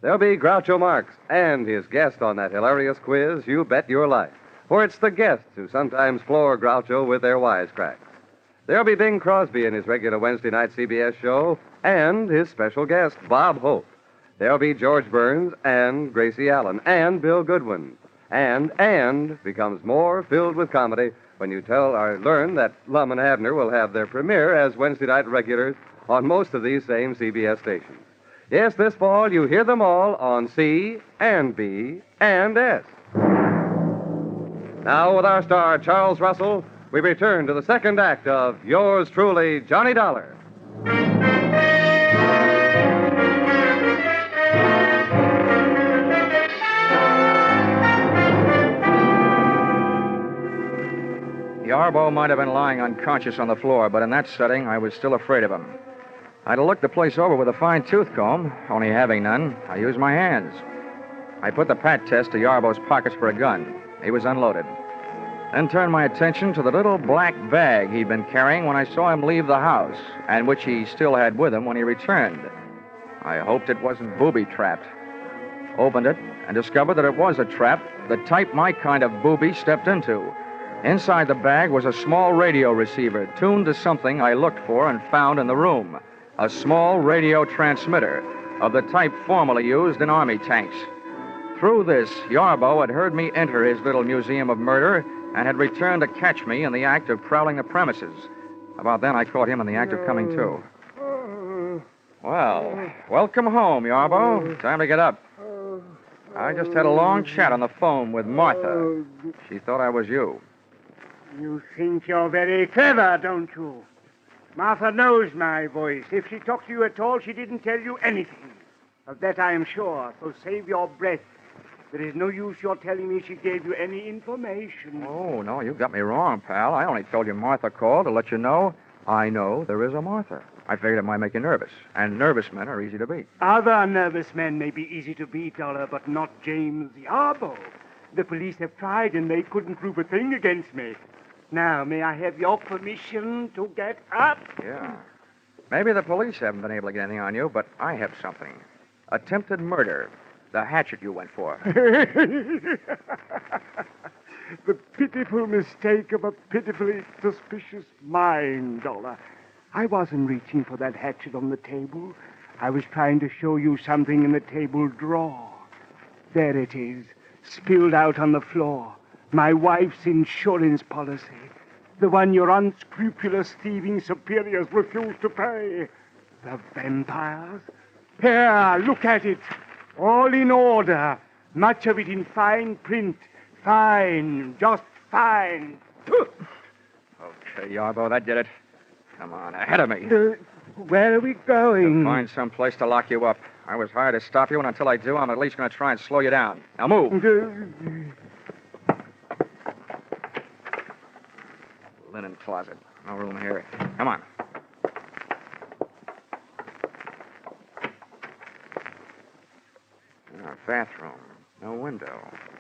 There'll be Groucho Marx and his guest on that hilarious quiz, You Bet Your Life. For it's the guests who sometimes floor Groucho with their wisecracks. There'll be Bing Crosby in his regular Wednesday night CBS show and his special guest, Bob Hope. There'll be George Burns and Gracie Allen and Bill Goodwin. And becomes more filled with comedy when you learn that Lum and Abner will have their premiere as Wednesday night regulars on most of these same CBS stations. Yes, this fall, you hear them all on C and B and S. Now, with our star, Charles Russell, we return to the second act of Yours Truly, Johnny Dollar. Yarbo might have been lying unconscious on the floor, but in that setting, I was still afraid of him. I'd have looked the place over with a fine tooth comb. Only having none, I used my hands. I put the pat test to Yarbo's pockets for a gun. He was unloaded. Then turned my attention to the little black bag he'd been carrying when I saw him leave the house, and which he still had with him when he returned. I hoped it wasn't booby-trapped. Opened it and discovered that it was a trap, the type my kind of booby stepped into. Inside the bag was a small radio receiver tuned to something I looked for and found in the room. A small radio transmitter of the type formerly used in army tanks. Through this, Yarbo had heard me enter his little museum of murder and had returned to catch me in the act of prowling the premises. About then, I caught him in the act of coming to. Well, welcome home, Yarbo. Time to get up. I just had a long chat on the phone with Martha. She thought I was you. You think you're very clever, don't you? Martha knows my voice. If she talked to you at all, she didn't tell you anything. Of that I am sure, so save your breath. There is no use your telling me she gave you any information. Oh, no, you got me wrong, pal. I only told you Martha called to let you know I know there is a Martha. I figured it might make you nervous, and nervous men are easy to beat. Other nervous men may be easy to beat, Dollar, but not James Yarbo. The police have tried, and they couldn't prove a thing against me. Now, may I have your permission to get up? Yeah. Maybe the police haven't been able to get anything on you, but I have something. Attempted murder. The hatchet you went for. The pitiful mistake of a pitifully suspicious mind, Dollar. I wasn't reaching for that hatchet on the table. I was trying to show you something in the table drawer. There it is, spilled out on the floor. My wife's insurance policy. The one your unscrupulous thieving superiors refused to pay. The vampires? Here, look at it. All in order. Much of it in fine print. Fine. Just fine. Okay, Yarbo, that did it. Come on, ahead of me. Where are we going? To find some place to lock you up. I was hired to stop you, and until I do, I'm at least going to try and slow you down. Now move. Linen closet. No room here. Come on. Bathroom. No window.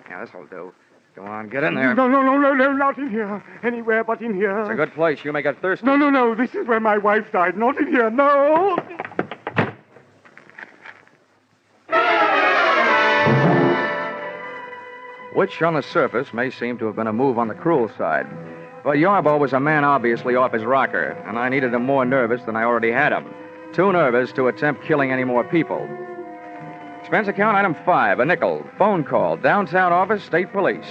Yeah, this'll do. Go on, get in there. No, not in here. Anywhere but in here. It's a good place. You may get thirsty. No. This is where my wife died. Not in here. No. Which, on the surface, may seem to have been a move on the cruel side. But Yarbo was a man obviously off his rocker, and I needed him more nervous than I already had him. Too nervous to attempt killing any more people. Expense account item 5, a nickel. Phone call, downtown office, state police.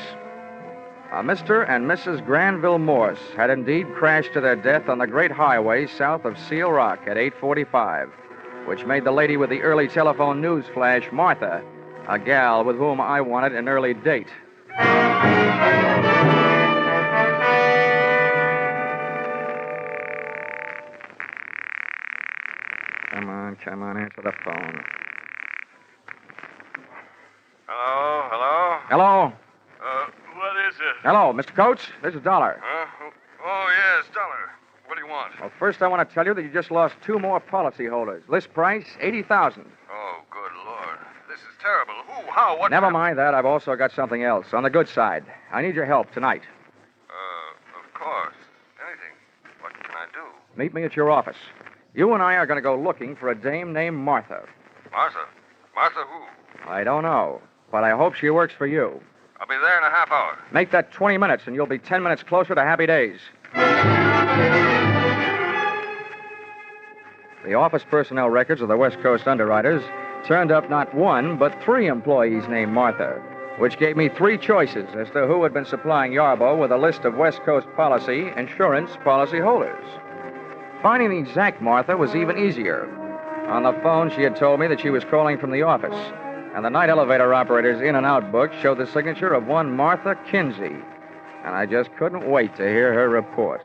Mr. and Mrs. Granville Morse had indeed crashed to their death on the great highway south of Seal Rock at 8:45, which made the lady with the early telephone news flash Martha, a gal with whom I wanted an early date. Come on, answer the phone. Hello? Hello? What is it? Hello, Mr. Coates? This is Dollar. Oh, yes, Dollar. What do you want? Well, first I want to tell you that you just lost 2 more policyholders. List price, $80,000. Oh, good Lord. This is terrible. Who? How? What? Never mind that. I've also got something else. On the good side. I need your help tonight. Of course. Anything. What can I do? Meet me at your office. You and I are going to go looking for a dame named Martha. Martha? Martha who? I don't know, but I hope she works for you. I'll be there in a half hour. Make that 20 minutes, and you'll be 10 minutes closer to happy days. The office personnel records of the West Coast underwriters turned up not 1, but 3 employees named Martha, which gave me 3 choices as to who had been supplying Yarbo with a list of West Coast insurance policy holders. Finding the exact Martha was even easier. On the phone, she had told me that she was calling from the office, and the night elevator operator's in and out book showed the signature of one Martha Kinsey, and I just couldn't wait to hear her report.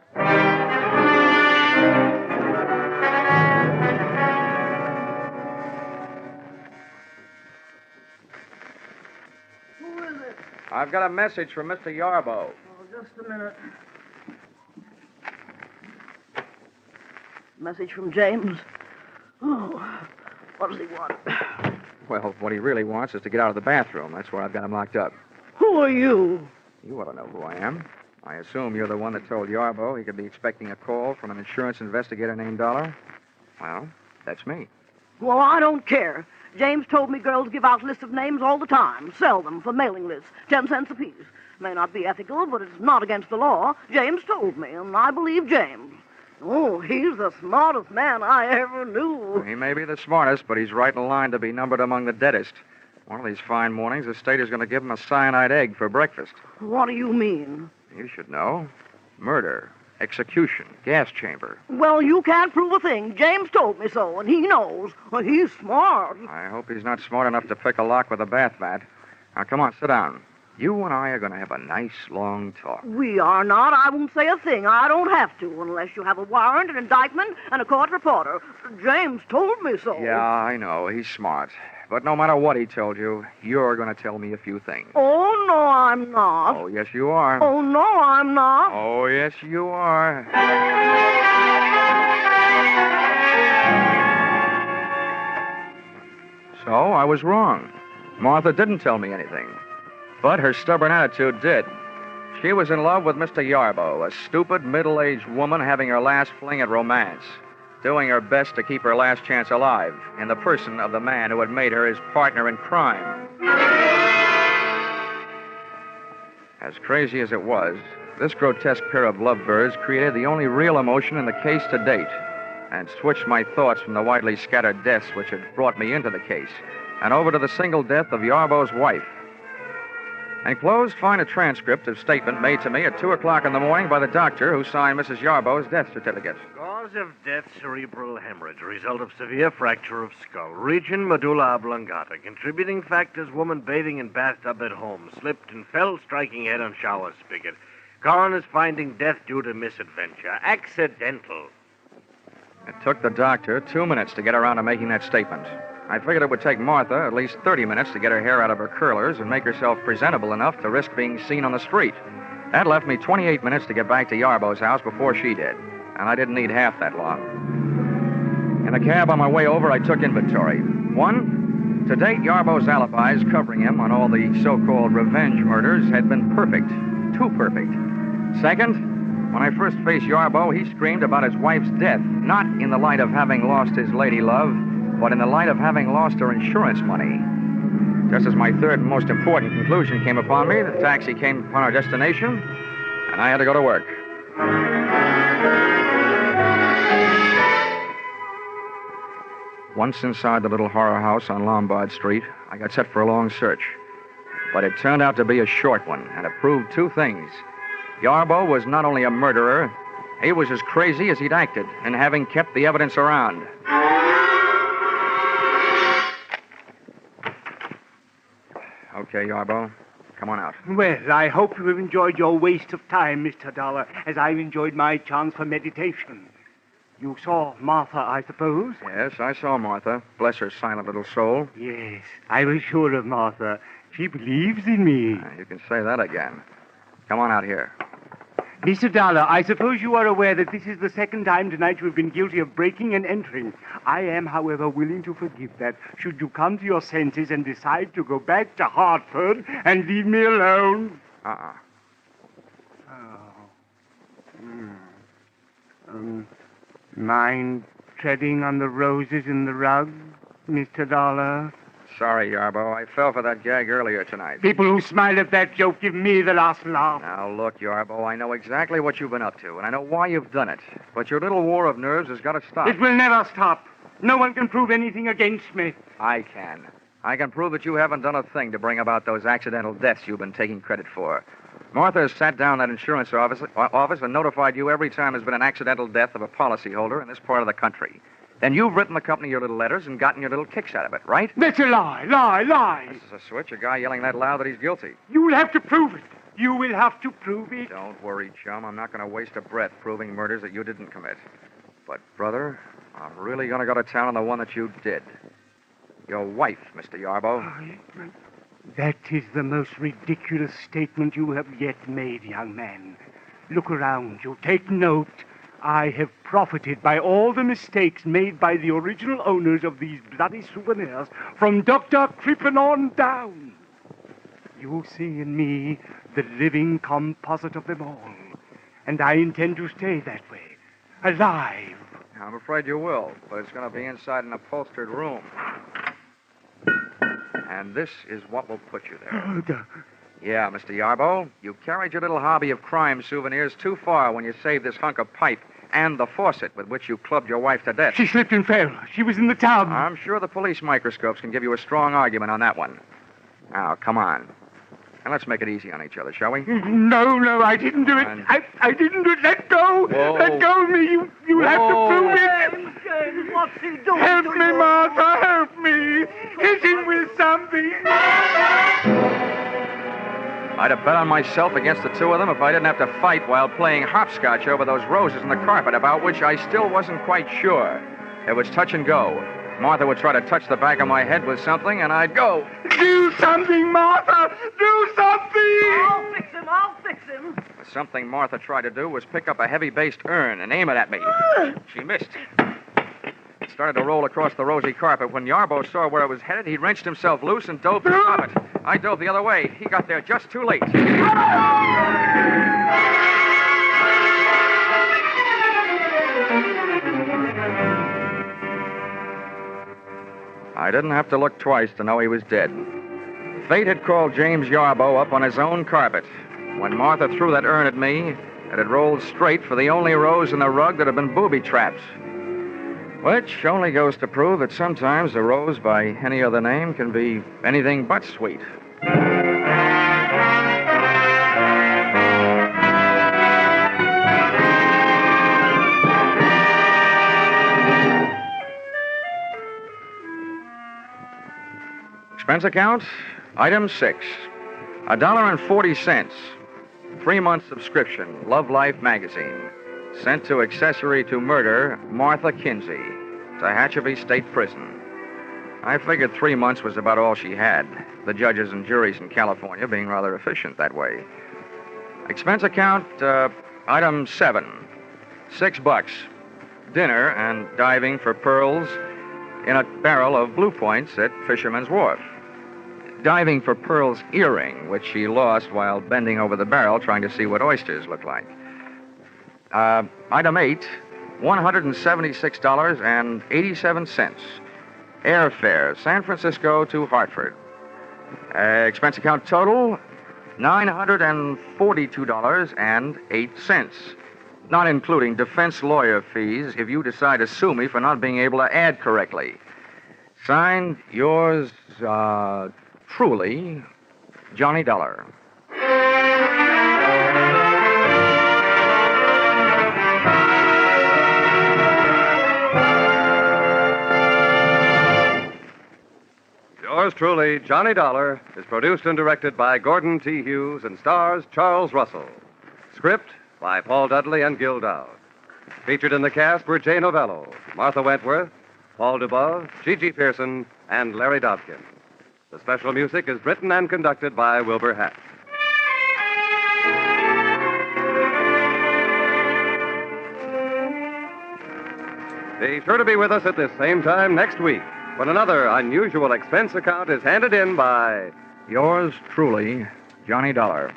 Who is it? I've got a message from Mr. Yarbo. Oh, just a minute. Message from James. Oh, what does he want? Well, what he really wants is to get out of the bathroom. That's where I've got him locked up. Who are you? You ought to know who I am. I assume you're the one that told Yarbo he could be expecting a call from an insurance investigator named Dollar. Well, that's me. Well, I don't care. James told me girls give out lists of names all the time. Sell them for mailing lists. 10 cents apiece. May not be ethical, but it's not against the law. James told me, and I believe James. Oh, he's the smartest man I ever knew. He may be the smartest, but he's right in line to be numbered among the deadest. One of these fine mornings, the state is going to give him a cyanide egg for breakfast. What do you mean? You should know. Murder, execution, gas chamber. Well, you can't prove a thing. James told me so, and he knows. Well, he's smart. I hope he's not smart enough to pick a lock with a bath mat. Now, come on, sit down. You and I are going to have a nice, long talk. We are not. I won't say a thing. I don't have to, unless you have a warrant, an indictment, and a court reporter. James told me so. Yeah, I know. He's smart. but no matter what he told you, you're going to tell me a few things. Oh, no, I'm not. Oh, yes, you are. Oh, no, I'm not. Oh, yes, you are. So, I was wrong. Martha didn't tell me anything. But her stubborn attitude did. She was in love with Mr. Yarbo, a stupid, middle-aged woman having her last fling at romance, doing her best to keep her last chance alive in the person of the man who had made her his partner in crime. As crazy as it was, this grotesque pair of lovebirds created the only real emotion in the case to date, and switched my thoughts from the widely scattered deaths which had brought me into the case, and over to the single death of Yarbo's wife. Enclosed, find a transcript of statement made to me at 2 o'clock in the morning by the doctor who signed Mrs. Yarbo's death certificate. Cause of death, cerebral hemorrhage. Result of severe fracture of skull. Region, medulla oblongata. Contributing factors, woman bathing in bathtub at home. Slipped and fell, striking head on shower spigot. Coroner's finding death due to misadventure. Accidental. It took the doctor 2 minutes to get around to making that statement. I figured it would take Martha at least 30 minutes to get her hair out of her curlers and make herself presentable enough to risk being seen on the street. That left me 28 minutes to get back to Yarbo's house before she did, and I didn't need half that long. In the cab on my way over, I took inventory. 1, to date, Yarbo's alibis covering him on all the so-called revenge murders had been perfect. Too perfect. 2nd, when I first faced Yarbo, he screamed about his wife's death, not in the light of having lost his lady love, but in the light of having lost her insurance money. Just as my third and most important conclusion came upon me, the taxi came upon our destination, and I had to go to work. Once inside the little horror house on Lombard Street, I got set for a long search. But it turned out to be a short one, and it proved 2 things. Yarbo was not only a murderer, he was as crazy as he'd acted in having kept the evidence around. Okay, Yarbo, come on out. Well, I hope you have enjoyed your waste of time, Mr. Dollar, as I've enjoyed my chance for meditation. You saw Martha, I suppose? Yes, I saw Martha. Bless her silent little soul. Yes, I was sure of Martha. She believes in me. You can say that again. Come on out here. Mr. Dollar, I suppose you are aware that this is the 2nd time tonight you have been guilty of breaking and entering. I am, however, willing to forgive that, should you come to your senses and decide to go back to Hartford and leave me alone. Mind treading on the roses in the rug, Mr. Dollar? Sorry, Yarbo. I fell for that gag earlier tonight. People who smile at that joke give me the last laugh. Now, look, Yarbo, I know exactly what you've been up to, and I know why you've done it. But your little war of nerves has got to stop. It will never stop. No one can prove anything against me. I can. I can prove that you haven't done a thing to bring about those accidental deaths you've been taking credit for. Martha has sat down that insurance office and notified you every time there's been an accidental death of a policyholder in this part of the country. Then you've written the company your little letters and gotten your little kicks out of it, right? That's a lie, lie. This is a switch, a guy yelling that loud that he's guilty. You'll have to prove it. You will have to prove it. Don't worry, chum. I'm not going to waste a breath proving murders that you didn't commit. But, brother, I'm really going to go to town on the one that you did. Your wife, Mr. Yarbo. That is the most ridiculous statement you have yet made, young man. Look around you. Take note. I have profited by all the mistakes made by the original owners of these bloody souvenirs from Dr. Crippen on down. You see in me the living composite of them all. And I intend to stay that way, alive. I'm afraid you will, but it's going to be inside an upholstered room. And this is what will put you there. Yeah, Mr. Yarbo, you carried your little hobby of crime souvenirs too far when you saved this hunk of pipe and the faucet with which you clubbed your wife to death. She slipped and fell. She was in the tub. I'm sure the police microscopes can give you a strong argument on that one. Now, come on. And let's make it easy on each other, shall we? No, I didn't do it. I didn't do it. Let go. Whoa. Let go of me. You have to prove it. James, what's he doing? Help me, Martha. Help me. Hit him with something. I'd have bet on myself against the two of them if I didn't have to fight while playing hopscotch over those roses in the carpet, about which I still wasn't quite sure. It was touch and go. Martha would try to touch the back of my head with something, and I'd go. Do something, Martha! Do something! I'll fix him. I'll fix him. The something Martha tried to do was pick up a heavy-based urn and aim it at me. She missed. It started to roll across the rosy carpet. When Yarbo saw where it was headed, he wrenched himself loose and dove to stop it. I dove the other way. He got there just too late. I didn't have to look twice to know he was dead. Fate had called James Yarbo up on his own carpet. When Martha threw that urn at me, it had rolled straight for the only rose in the rug that had been booby-trapped. Which only goes to prove that sometimes a rose by any other name can be anything but sweet. Expense account, item 6, $1.40. 3-month subscription, Love Life magazine. Sent to accessory to murder, Martha Kinsey, Tehachapi State Prison. I figured 3 months was about all she had, the judges and juries in California being rather efficient that way. Expense account, item 7, $6. Dinner and diving for pearls in a barrel of Blue Points at Fisherman's Wharf. Diving for Pearl's earring, which she lost while bending over the barrel trying to see what oysters look like. Item 8, $176.87. Airfare, San Francisco to Hartford. Expense account total, $942.08. Not including defense lawyer fees if you decide to sue me for not being able to add correctly. Signed, yours, truly, Johnny Dollar. Yours truly, Johnny Dollar, is produced and directed by Gordon T. Hughes and stars Charles Russell. Script by Paul Dudley and Gil Dowd. Featured in the cast were Jay Novello, Martha Wentworth, Paul DeBove, Gigi Pearson, and Larry Dobkin. The special music is written and conducted by Wilbur Hatch. Be sure to be with us at this same time next week when another unusual expense account is handed in by yours truly, Johnny Dollar.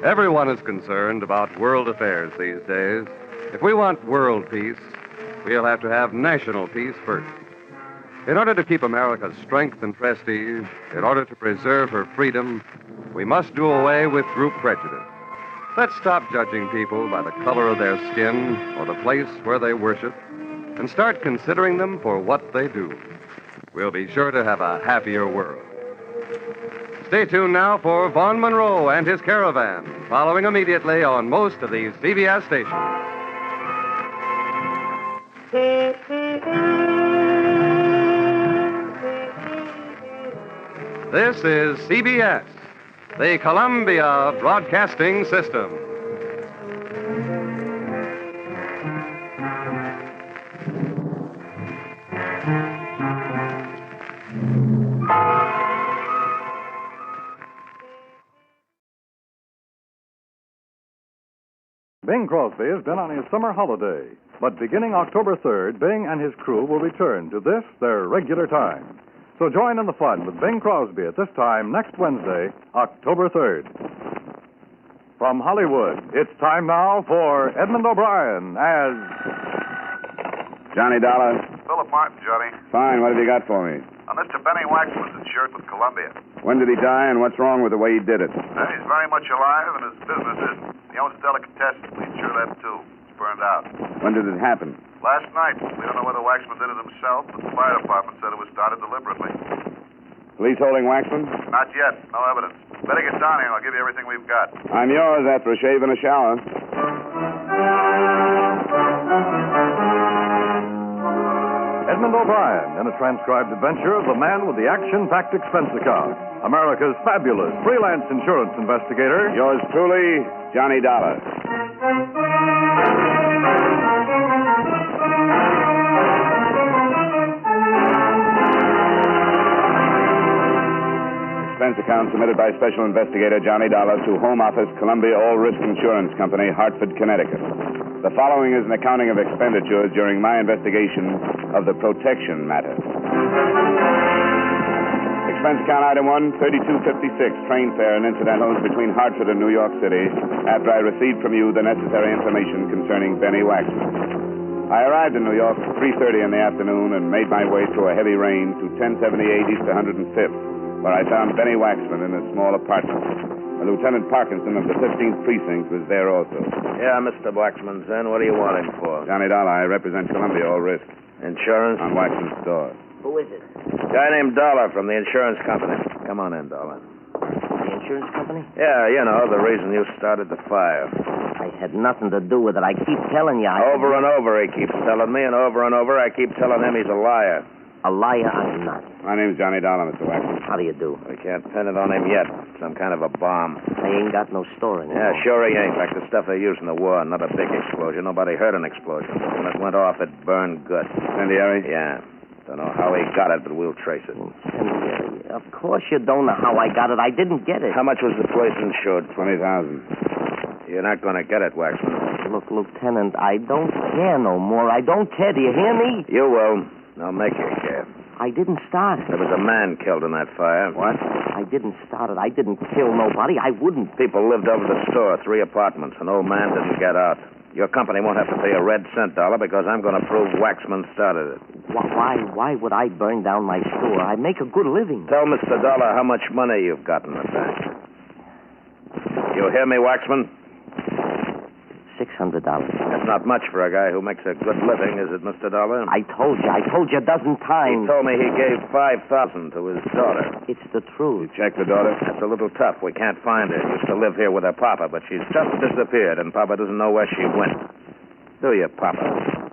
Everyone is concerned about world affairs these days. If we want world peace, we'll have to have national peace first. In order to keep America's strength and prestige, in order to preserve her freedom, we must do away with group prejudice. Let's stop judging people by the color of their skin or the place where they worship, and start considering them for what they do. We'll be sure to have a happier world. Stay tuned now for Vaughn Monroe and his caravan, following immediately on most of these CBS stations. This is CBS, the Columbia Broadcasting System. Bing Crosby has been on his summer holiday, but beginning October 3rd, Bing and his crew will return to this, their regular time. So join in the fun with Bing Crosby at this time next Wednesday, October 3rd. From Hollywood, it's time now for Edmund O'Brien as Johnny Dollar. Philip Martin, Johnny. Fine, what have you got for me? Mr. Benny Waxman's insured with Columbia. When did he die and what's wrong with the way he did it? He's very much alive and his business isn't. He owns delicatessen. We insure that too. It's burned out. When did it happen? Last night. We don't know whether Waxman did it himself, but the fire department said it was started deliberately. Police holding Waxman? Not yet. No evidence. Better get down here and I'll give you everything we've got. I'm yours after a shave and a shower. Edmund O'Brien in a transcribed adventure of the man with the action-packed expense account. America's fabulous freelance insurance investigator. Yours truly, Johnny Dollar. Expense account submitted by Special Investigator Johnny Dollar to Home Office, Columbia All Risk Insurance Company, Hartford, Connecticut. The following is an accounting of expenditures during my investigation of the protection matter. Expense account item 1, 3256, train fare and incidentals between Hartford and New York City after I received from you the necessary information concerning Benny Waxman. I arrived in New York at 3:30 in the afternoon and made my way through a heavy rain to 1078 East 105th, where I found Benny Waxman in a small apartment. Lieutenant Parkinson of the 15th Precinct was there also. Yeah, Mr. Waxman's in. What do you want him for? Johnny Dollar, I represent Columbia All Risk. Insurance? On Waxman's store. Who is it? Guy named Dollar from the insurance company. Come on in, Dollar. The insurance company? Yeah, you know, the reason you started the fire. I had nothing to do with it. I keep telling you. Over and over he keeps telling me, and over I keep telling him he's a liar. A liar? I'm not. My name's Johnny Dollar, Mr. Waxman. How do you do? We can't pin it on him yet. Some kind of a bomb. I ain't got no store anymore. Yeah, sure he ain't. Like the stuff they used in the war. Not a big explosion. Nobody heard an explosion. When it went off, it burned good. Incendiary? Yeah. Don't know how he got it, but we'll trace it. Incendiary? Of course you don't know how I got it. I didn't get it. How much was the place insured? $20,000. You're not going to get it, Waxman. Look, Lieutenant, I don't care no more. I don't care. Do you hear me? You will. I'll make you care. I didn't start it. There was a man killed in that fire. What? I didn't start it. I didn't kill nobody. I wouldn't. People lived over the store, 3 apartments. An old man didn't get out. Your company won't have to pay a red cent, Dollar, because I'm going to prove Waxman started it. Why would I burn down my store? I make a good living. Tell Mr. Dollar how much money you've got in the bank. You hear me, Waxman? $600. That's not much for a guy who makes a good living, is it, Mr. Dollar? I told you a dozen times. He told me he gave $5,000 to his daughter. It's the truth. You checked the daughter? That's a little tough. We can't find her. Used to live here with her papa, but she's just disappeared, and Papa doesn't know where she went. Do you, Papa?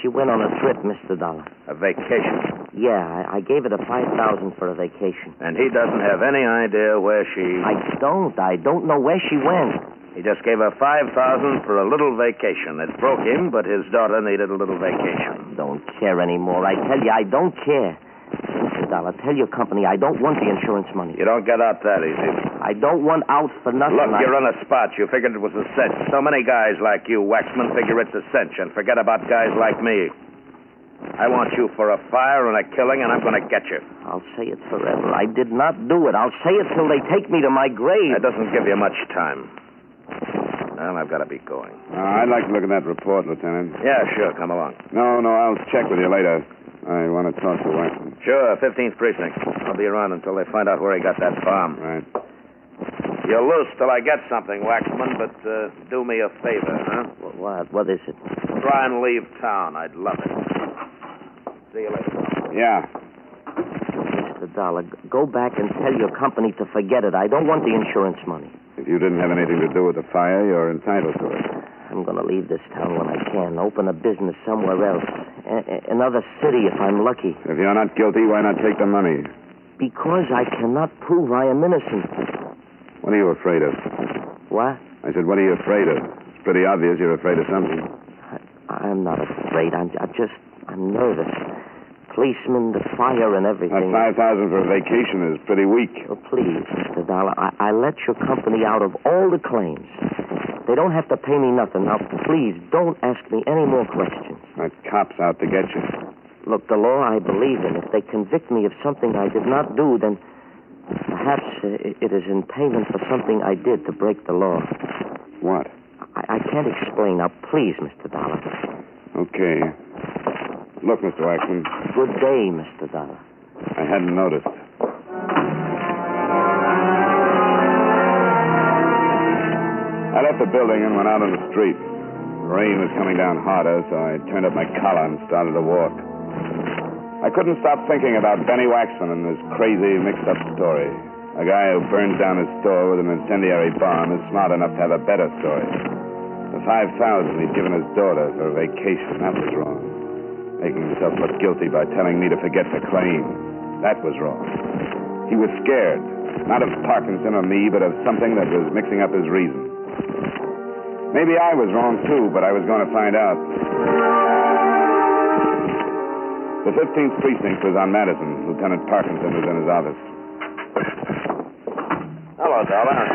She went on a trip, Mr. Dollar. A vacation? Yeah, I gave her the $5,000 for a vacation. And he doesn't have any idea where she... I don't know where she went. He just gave her $5,000 for a little vacation. It broke him, but his daughter needed a little vacation. I don't care anymore. I tell you, I don't care. Mr. Dollar, tell your company I don't want the insurance money. You don't get out that easy. I don't want out for nothing. Look, you're on a spot. You figured it was a cinch. So many guys like you, Waxman, figure it's a cinch and forget about guys like me. I want you for a fire and a killing, and I'm going to get you. I'll say it forever. I did not do it. I'll say it till they take me to my grave. That doesn't give you much time. Well, I've got to be going. I'd like to look at that report, Lieutenant. Yeah, sure. Come along. No, I'll check with you later. I want to talk to Waxman. Sure, 15th Precinct. I'll be around until they find out where he got that bomb. Right. You're loose till I get something, Waxman, but do me a favor, huh? What is it? Try and leave town. I'd love it. See you later. Yeah. Mr. Dollar, go back and tell your company to forget it. I don't want the insurance money. If you didn't have anything to do with the fire, you're entitled to it. I'm going to leave this town when I can. Open a business somewhere else. Another city if I'm lucky. If you're not guilty, why not take the money? Because I cannot prove I am innocent. What are you afraid of? What? I said, what are you afraid of? It's pretty obvious you're afraid of something. I'm not afraid. I'm nervous. Policemen, the fire, and everything. That $5,000 for a vacation is pretty weak. Oh, please, Mr. Dollar, I let your company out of all the claims. They don't have to pay me nothing. Now, please, don't ask me any more questions. That cop's out to get you. Look, the law I believe in. If they convict me of something I did not do, then perhaps it is in payment for something I did to break the law. What? I can't explain. Now, please, Mr. Dollar. Okay. Look, Mr. Waxman. Good day, Mr. Dollar. I hadn't noticed. I left the building and went out on the street. The rain was coming down harder, so I turned up my collar and started to walk. I couldn't stop thinking about Benny Waxman and this crazy, mixed-up story. A guy who burns down his store with an incendiary bomb is smart enough to have a better story. The $5,000 he'd given his daughter for a vacation, that was wrong. Making himself look guilty by telling me to forget the claim, that was wrong. He was scared, not of Parkinson or me, but of something that was mixing up his reason. Maybe I was wrong, too, but I was going to find out. The 15th Precinct was on Madison. Lieutenant Parkinson was in his office. Hello, Dollar.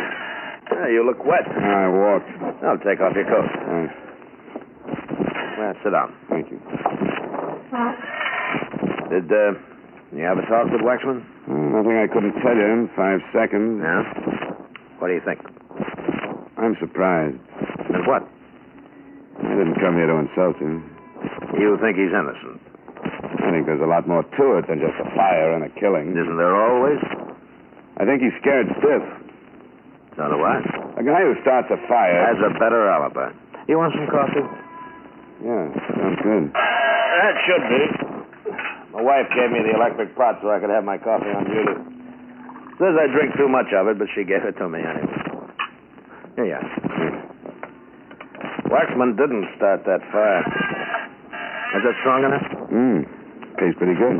You look wet. I walked. I'll take off your coat. Thanks. Well, sit down. Thank you. Did you have a talk with Waxman? Nothing I couldn't tell you in 5 seconds. Yeah? What do you think? I'm surprised. And what? I didn't come here to insult him. You think he's innocent? I think there's a lot more to it than just a fire and a killing. Isn't there always? I think he's scared stiff. So do I. A guy who starts a fire... Has a better alibi. You want some coffee? Yeah, sounds good. That should be. My wife gave me the electric pot so I could have my coffee on duty. Says I drink too much of it, but she gave it to me anyway. Here you are. Waxman didn't start that fire. Is that strong enough? Tastes pretty good.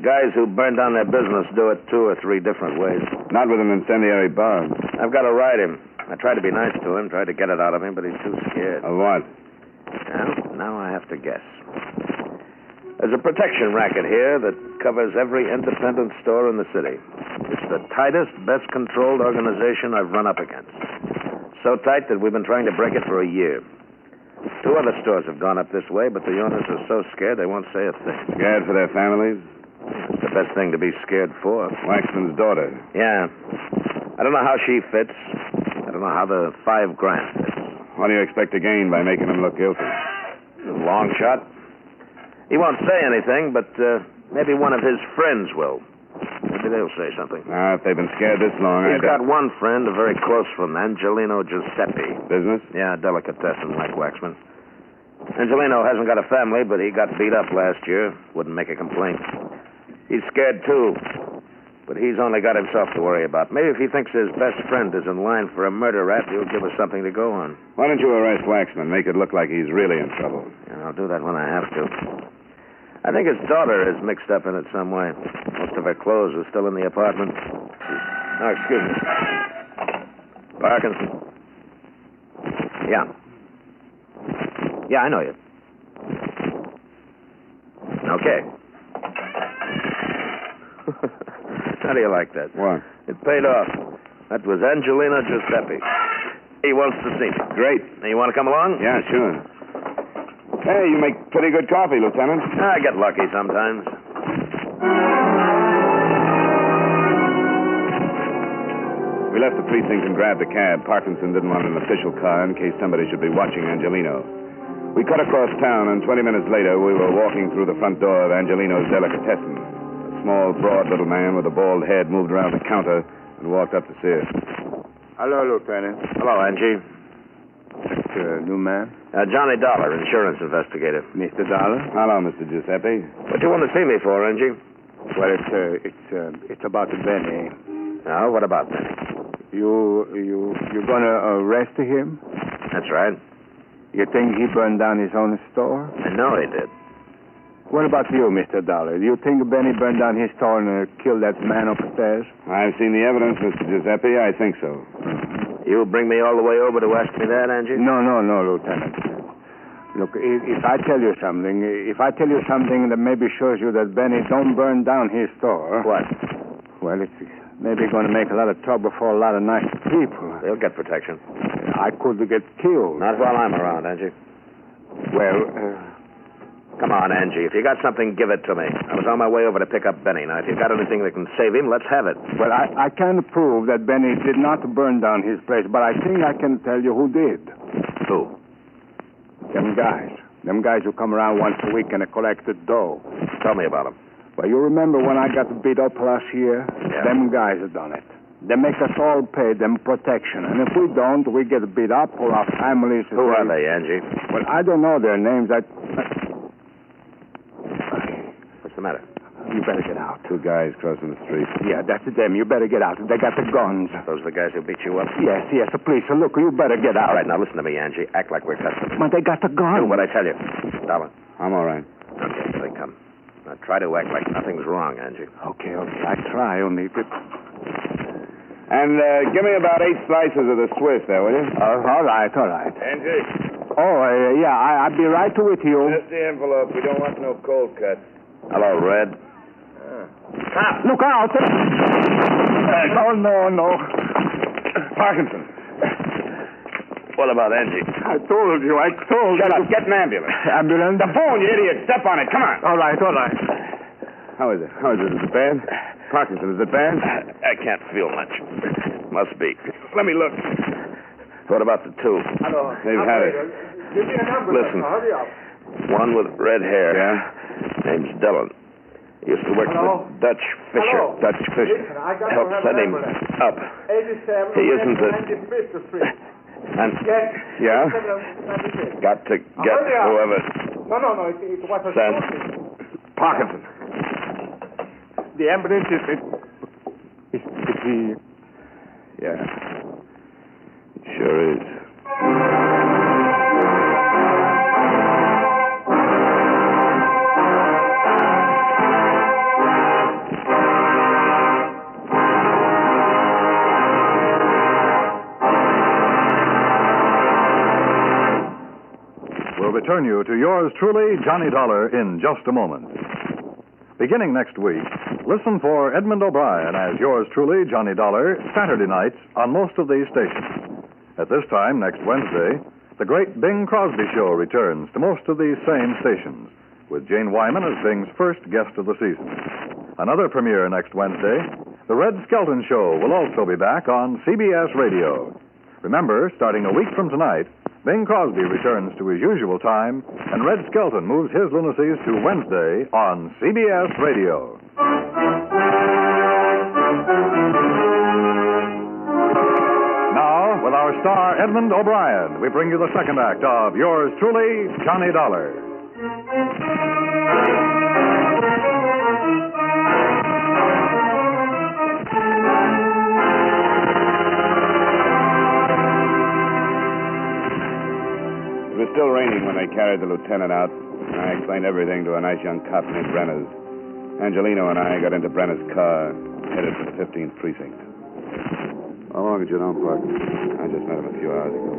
Guys who burn down their business do it 2 or 3 different ways. Not with an incendiary bomb. I've got to ride him. I tried to be nice to him, tried to get it out of him, but he's too scared. Of what? Well, now I have to guess. There's a protection racket here that covers every independent store in the city. It's the tightest, best controlled organization I've run up against. So tight that we've been trying to break it for a year. 2 other stores have gone up this way, but the owners are so scared they won't say a thing. Scared for their families? It's the best thing to be scared for. Waxman's daughter. Yeah. I don't know how she fits. I don't know how the $5,000 fits. What do you expect to gain by making him look guilty? Long shot. He won't say anything, but maybe one of his friends will. Maybe they'll say something. If they've been scared this long, He's got one friend, a very close friend, Angelino Giuseppe. Business? Yeah, delicatessen like Waxman. Angelino hasn't got a family, but he got beat up last year. Wouldn't make a complaint. He's scared, too. But he's only got himself to worry about. Maybe if he thinks his best friend is in line for a murder rap, he'll give us something to go on. Why don't you arrest Waxman? Make it look like he's really in trouble. Yeah, I'll do that when I have to. I think his daughter is mixed up in it some way. Most of her clothes are still in the apartment. Oh, excuse me. Parkinson. Yeah. Yeah, I know you. Okay. How do you like that? What? It paid off. That was Angelino Giuseppe. He wants to see me. Great. You want to come along? Yeah, sure. Hey, you make pretty good coffee, Lieutenant. I get lucky sometimes. We left the precinct and grabbed a cab. Parkinson didn't want an official car in case somebody should be watching Angelino. We cut across town, and 20 minutes later, we were walking through the front door of Angelino's delicatessen. A small, broad little man with a bald head moved around the counter and walked up to see us. Hello, Lieutenant. Hello, Angie. New man? Johnny Dollar, insurance investigator. Mr. Dollar? Hello, Mr. Giuseppe. What do you want to see me for, Angie? Well, it's about Benny. Now, what about Benny? You gonna arrest him? That's right. You think he burned down his own store? I know he did. What about you, Mr. Dollar? Do you think Benny burned down his store and killed that man upstairs? I've seen the evidence, Mr. Giuseppe. I think so. You'll bring me all the way over to ask me that, Angie? No, Lieutenant. Look, if I tell you something that maybe shows you that Benny don't burn down his store... What? Well, it's maybe going to make a lot of trouble for a lot of nice people. They'll get protection. I could get killed. Not while I'm around, Angie. Well, Come on, Angie. If you got something, give it to me. I was on my way over to pick up Benny. Now, if you've got anything that can save him, let's have it. Well, I can't prove that Benny did not burn down his place, but I think I can tell you who did. Who? Them guys. Them guys who come around once a week and collect the dough. Tell me about them. Well, you remember when I got beat up last year? Yeah. Them guys have done it. They make us all pay them protection. And if we don't, we get beat up or our families... Who are they, Angie? Well, I don't know their names. What's the matter? You better get out. Two guys crossing the street. Yeah, that's them. You better get out. They got the guns. Those are the guys who beat you up? Yes. Please, look, you better get out. All right, now listen to me, Angie. Act like we're customers. But they got the guns. Do what I tell you. Dollar. I'm all right. Okay, here they come. Now try to act like nothing's wrong, Angie. Okay. I try, only... And give me about 8 slices of the Swiss there, will you? All right. Angie. Oh, yeah, I'll be right with you. Just the envelope. We don't want no cold cuts. Hello, Red. Stop. Look out. No. Parkinson. What about Angie? I told you. Shut up. Get an ambulance. Ambulance? The phone, you idiot. Step on it. Come on. All right. How is it? Is it bad? Parkinson, is it bad? I can't feel much. Must be. Let me look. What about the two? Hello. They've had it. Give me an ambulance. Listen. Hurry up. One with red hair. Yeah? Name's Dillon. Used to work for Dutch Fisher. Hello. Dutch Fisher. Listen, I got Help to have send an him ambulance. up. 87 He isn't the... 95th Street. And Yeah? got to get hurry up. whoever No. It was a sent Parkinson. The ambulance is the... Yeah. It sure is. We'll return you to yours truly, Johnny Dollar, in just a moment. Beginning next week, listen for Edmund O'Brien as yours truly, Johnny Dollar, Saturday nights on most of these stations. At this time, next Wednesday, the great Bing Crosby Show returns to most of these same stations, with Jane Wyman as Bing's first guest of the season. Another premiere next Wednesday, the Red Skelton Show will also be back on CBS Radio. Remember, starting a week from tonight, Bing Crosby returns to his usual time, and Red Skelton moves his lunacies to Wednesday on CBS Radio. Now, with our star Edmund O'Brien, we bring you the second act of yours truly, Johnny Dollar. It was still raining when they carried the lieutenant out. I explained everything to a nice young cop named Brenner's. Angelino and I got into Brenner's car, headed for the 15th precinct. How long had you known Parkinson? I just met him a few hours ago.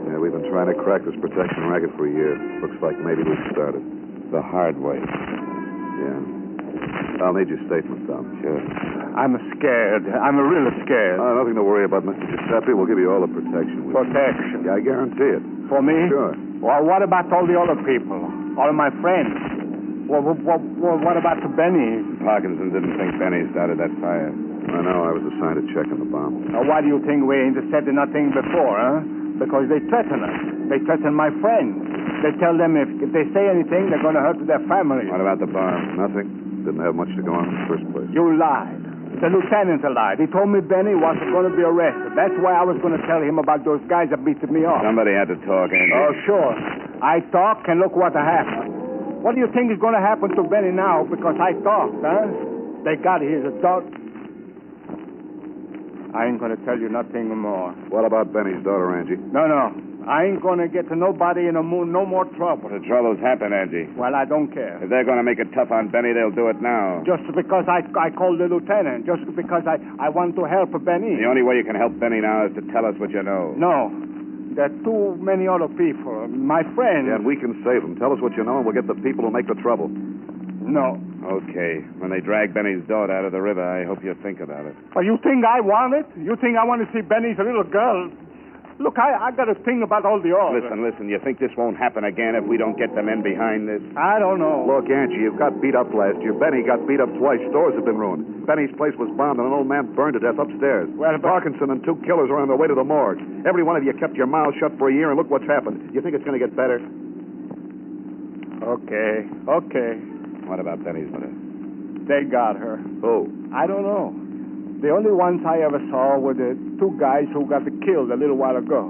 Yeah, we've been trying to crack this protection racket for a year. Looks like maybe we've started. The hard way. Yeah. I'll need your statement, Tom. Sure. I'm scared. I'm really scared. Nothing to worry about, Mr. Giuseppe. We'll give you all the protection. Protection? Yeah, I guarantee it. For me? Sure. Well, what about all the other people? All my friends? What about Benny? Parkinson didn't think Benny started that fire. I know. I was assigned to check on the bomb. Why do you think we ain't said nothing before, huh? Because they threaten us. They threaten my friends. They tell them if they say anything, they're going to hurt their families. What about the bomb? Nothing. Didn't have much to go on in the first place. You lied. The lieutenant lied. He told me Benny wasn't going to be arrested. That's why I was going to tell him about those guys that beat me up. Somebody had to talk, Andy. Oh, sure. I talk, and look what happened. What do you think is going to happen to Benny now because I talked, huh? They got his adult. I ain't going to tell you nothing more. What about Benny's daughter, Angie? No. I ain't going to get to nobody in no more trouble. The trouble's happened, Angie. Well, I don't care. If they're going to make it tough on Benny, they'll do it now. Just because I called the lieutenant. Just because I want to help Benny. The only way you can help Benny now is to tell us what you know. No. There are too many other people. My friends. Yeah, and we can save them. Tell us what you know, and we'll get the people who make the trouble. No. Okay. When they drag Benny's daughter out of the river, I hope you think about it. Well, you think I want it? You think I want to see Benny's little girl? Look, I got to think about all the others. Listen. You think this won't happen again if we don't get them in behind this? I don't know. Look, Angie, you got beat up last year. Benny got beat up twice. Stores have been ruined. Benny's place was bombed, and an old man burned to death upstairs. Well, Parkinson and 2 killers are on their way to the morgue. Every one of you kept your mouth shut for a year, and look what's happened. You think it's going to get better? Okay. What about Benny's mother? They got her. Who? I don't know. The only ones I ever saw were the 2 guys who got killed a little while ago.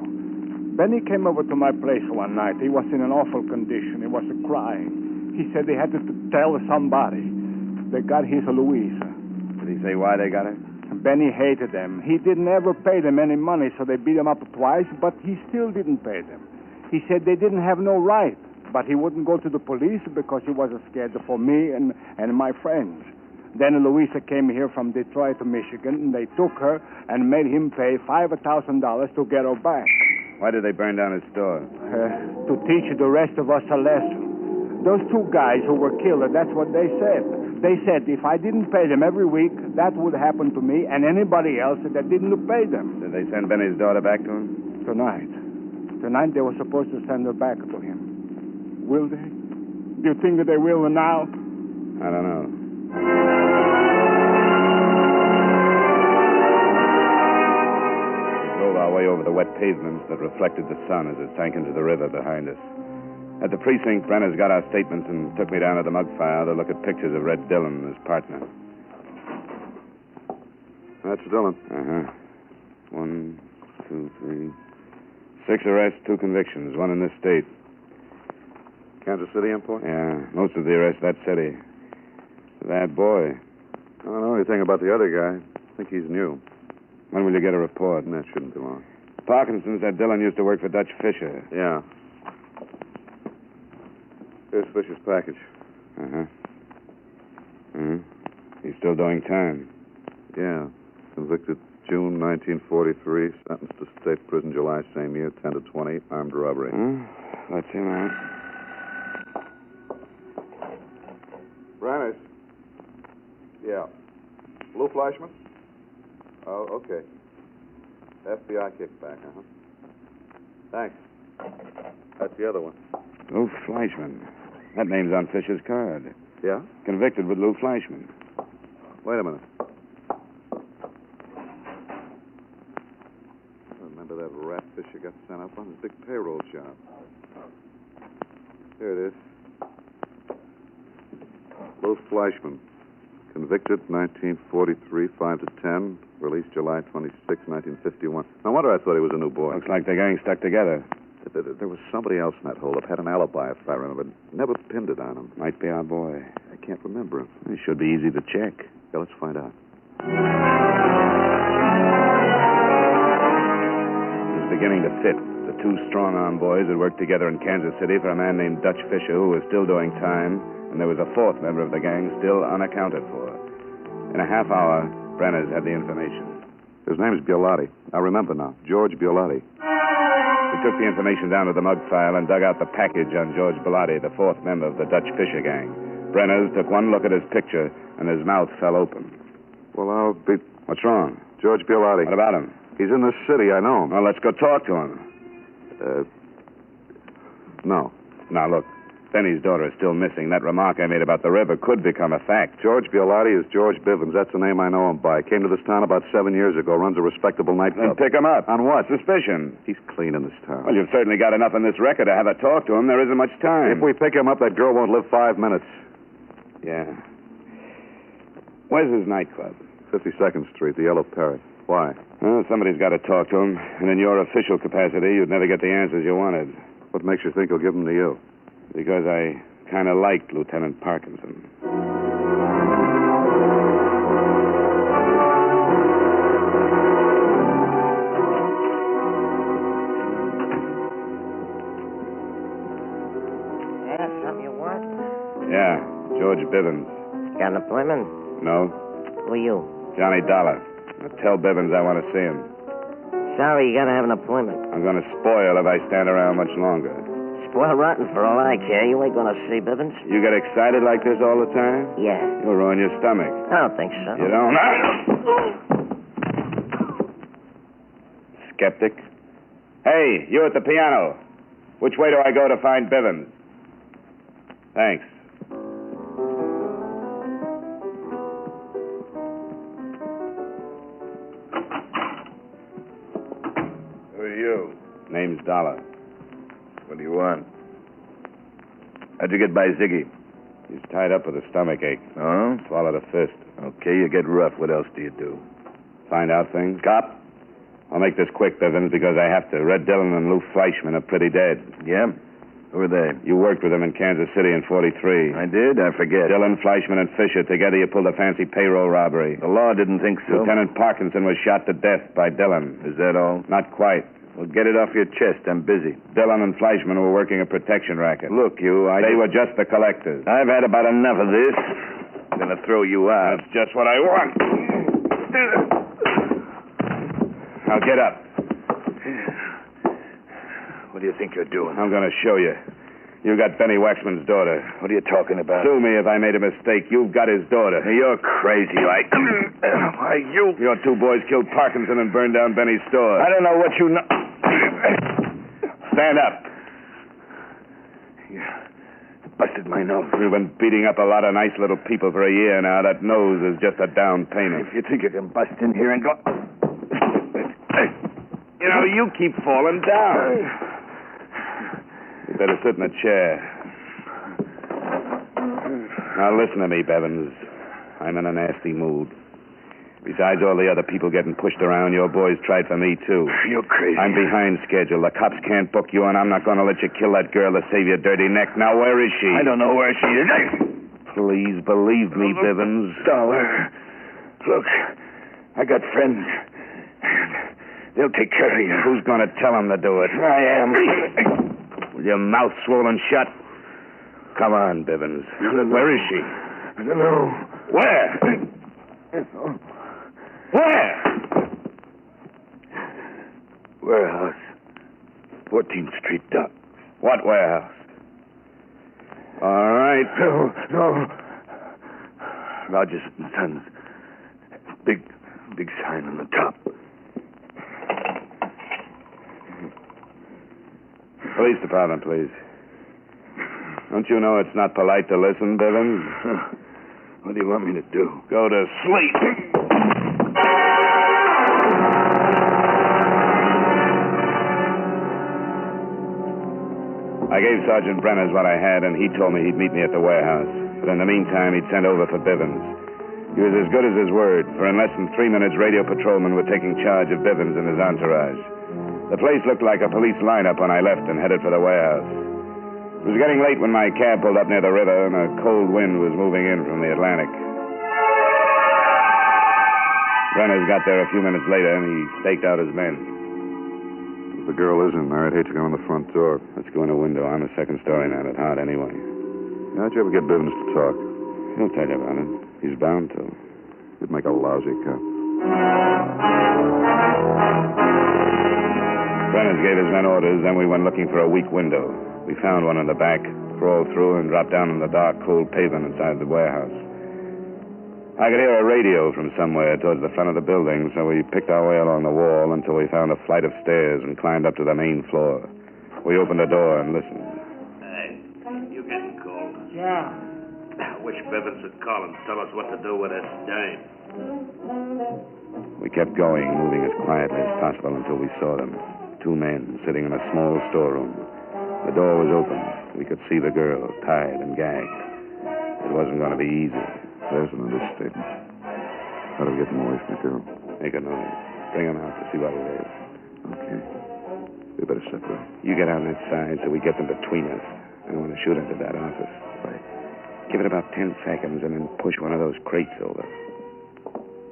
Benny came over to my place one night. He was in an awful condition. He was crying. He said he had to tell somebody. They got his Louisa. Did he say why they got her? Benny hated them. He didn't ever pay them any money, so they beat him up twice, but he still didn't pay them. He said they didn't have no right, but he wouldn't go to the police because he was scared for me and my friends. Then Louisa came here from Detroit to Michigan, and they took her and made him pay $5,000 to get her back. Why did they burn down his store? To teach the rest of us a lesson. Those two guys who were killed, that's what they said. They said if I didn't pay them every week, that would happen to me and anybody else that didn't pay them. Did they send Benny's daughter back to him? Tonight they were supposed to send her back to him. Will they? Do you think that they will now? I don't know. We drove our way over the wet pavements that reflected the sun as it sank into the river behind us. At the precinct, Brenner's got our statements and took me down to the mug file to look at pictures of Red Dillon and his partner. That's Dillon. Uh-huh. 1, 2, 3. 6 arrests, 2 convictions, 1 in this state. Kansas City import? Yeah, most of the arrests that city. That boy. I don't know anything about the other guy. I think he's new. When will you get a report? That shouldn't be long. Parkinson said Dillon used to work for Dutch Fisher. Yeah. Here's Fisher's package. Uh-huh. Mm-hmm. He's still doing time. Yeah. Convicted June 1943. Sentenced to state prison July same year, 10 to 20, armed robbery. That's him out. Branners. Yeah. Lou Fleischman? Oh, okay. FBI kickback, uh-huh. Thanks. That's the other one. Lou Fleischman. That name's on Fisher's card. Yeah? Convicted with Lou Fleischman. Wait a minute. Remember that rat Fisher got sent up on his big payroll job? Here it is. Lou Fleischman. Convicted 1943, 5 to 10. Released July 26, 1951. No wonder I thought he was a new boy. Looks like the gang stuck together. There was somebody else in that holdup. Had an alibi, if I remember. Never pinned it on him. Might be our boy. I can't remember him. It should be easy to check. Yeah, let's find out. It was beginning to fit. The 2 strong-arm boys had worked together in Kansas City for a man named Dutch Fisher, who was still doing time, and there was a 4th member of the gang still unaccounted for. In a half hour, Brenner's had the information. His name's Biolotti. I remember now. George Biolotti. We took the information down to the mug file and dug out the package on George Biolotti, the 4th member of the Dutch Fisher gang. Brenner's took one look at his picture, and his mouth fell open. Well, I'll be... What's wrong? George Biolotti. What about him? He's in this city. I know him. Well, let's go talk to him. No. Now, look. Benny's daughter is still missing. That remark I made about the river could become a fact. George Biolotti is George Bivens. That's the name I know him by. Came to this town about 7 years ago. Runs a respectable nightclub. Then pick him up. On what? Suspicion. He's clean in this town. Well, you've certainly got enough in this record to have a talk to him. There isn't much time. If we pick him up, that girl won't live 5 minutes. Yeah. Where's his nightclub? 52nd Street, the Yellow Parrot. Why? Well, somebody's got to talk to him. And in your official capacity, you'd never get the answers you wanted. What makes you think he'll give them to you? Because I kind of liked Lieutenant Parkinson. Yeah, something you want? Yeah, George Bivens. Got an appointment? No? Who are you? Johnny Dollar. Now tell Bivens I want to see him. Sorry, you gotta have an appointment. I'm going to spoil if I stand around much longer. Spoil rotten for all I care. You ain't gonna see Bivens. You get excited like this all the time? Yeah. You'll ruin your stomach. I don't think so. You don't? Skeptic. Hey, you at the piano. Which way do I go to find Bivens? Thanks. Who are you? Name's Dollar. What do you want? How'd you get by Ziggy? He's tied up with a stomach ache. Oh? Swallowed a fist. Okay, you get rough. What else do you do? Find out things? Cop? I'll make this quick, Bivens, because I have to. Red Dillon and Lou Fleischman are pretty dead. Yeah? Who are they? You worked with them in Kansas City in 43. I did? I forget. Dillon, Fleischman, and Fisher. Together you pulled a fancy payroll robbery. The law didn't think so. Lieutenant Parkinson was shot to death by Dillon. Is that all? Not quite. Well, get it off your chest. I'm busy. Dillon and Fleischman were working a protection racket. Look, They were just the collectors. I've had about enough of this. I'm going to throw you out. That's just what I want. Now get up. What do you think you're doing? I'm going to show you. You got Benny Waxman's daughter. What are you talking about? Sue me if I made a mistake. You've got his daughter. You're crazy. Why, you... Your two boys killed Parkinson and burned down Benny's store. I don't know what you know... Stand up. You busted my nose. You've been beating up a lot of nice little people for a year now. That nose is just a down payment. If you think you can bust in here and go... You know, you keep falling down. You better sit in a chair. Now listen to me, Bevins. I'm in a nasty mood. Besides all the other people getting pushed around, your boys tried for me, too. You're crazy. I'm behind schedule. The cops can't book you, and I'm not going to let you kill that girl to save your dirty neck. Now, where is she? I don't know where she is. Please believe me, Bivens. Dollar. Look, I got friends. They'll take care of you. Who's going to tell them to do it? I am. With your mouth swollen shut? Come on, Bivens. Where is she? I don't know. Where? Where? Warehouse. 14th Street Dock. What warehouse? All right. No. Rogers and Sons. Big sign on the top. Police department, please. Don't you know it's not polite to listen, Bivens? What do you want me to do? Go to sleep. I gave Sergeant Brenners what I had, and he told me he'd meet me at the warehouse. But in the meantime, he'd sent over for Bivens. He was as good as his word, for in less than 3 minutes, radio patrolmen were taking charge of Bivens and his entourage. The place looked like a police lineup when I left and headed for the warehouse. It was getting late when my cab pulled up near the river, and a cold wind was moving in from the Atlantic. Brenners got there a few minutes later, and he staked out his men. If the girl is in there, I'd hate to go in the front door. Let's go in a window. I'm a second-story man at heart, anyway. How'd you ever get Bivens to talk? He'll tell you about it. He's bound to. You'd make a lousy cop. Brenners gave his men orders, then we went looking for a weak window. We found one in the back, crawled through, and dropped down on the dark, cold pavement inside the warehouse. I could hear a radio from somewhere towards the front of the building, so we picked our way along the wall until we found a flight of stairs and climbed up to the main floor. We opened the door and listened. Hey, you getting cold? Yeah. I wish Bivens would call and tell us what to do with this dame. We kept going, moving as quietly as possible until we saw them. 2 men sitting in a small storeroom. The door was open. We could see the girl, tied and gagged. It wasn't going to be easy. There's an understatement. How do we get them away from the girl? Make a noise. Bring them out to see what it is. Okay. We better separate. You get on that side so we get them between us. I want to shoot into that office. Right. Give it about 10 seconds and then push one of those crates over.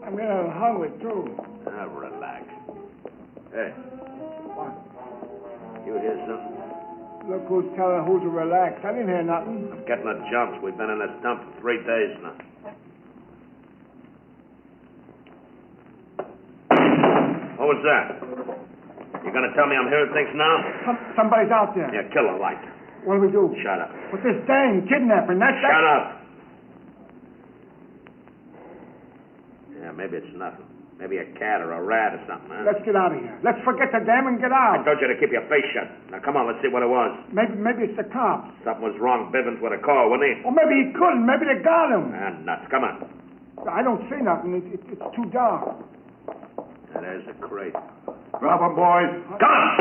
I'm getting hungry, too. Now, relax. Hey. What? You hear something? Look who's telling who to relax. I didn't hear nothing. I'm getting the jumps. We've been in this dump for 3 days now. What was that? You gonna tell me I'm hearing things now? Somebody's out there. Yeah, kill the light. What do we do? Shut up. What's this dang kidnapping? Shut up. Yeah, maybe it's nothing. Maybe a cat or a rat or something, huh? Let's get out of here. Let's forget the dam and get out. I told you to keep your face shut. Now, come on, let's see what it was. Maybe it's the cops. Something was wrong. Bivens would have called, wouldn't he? Or maybe he couldn't. Maybe they got him. Ah, nuts. Come on. I don't see nothing. It's too dark. Now, there's the crate. Drop 'em, boys. Guns!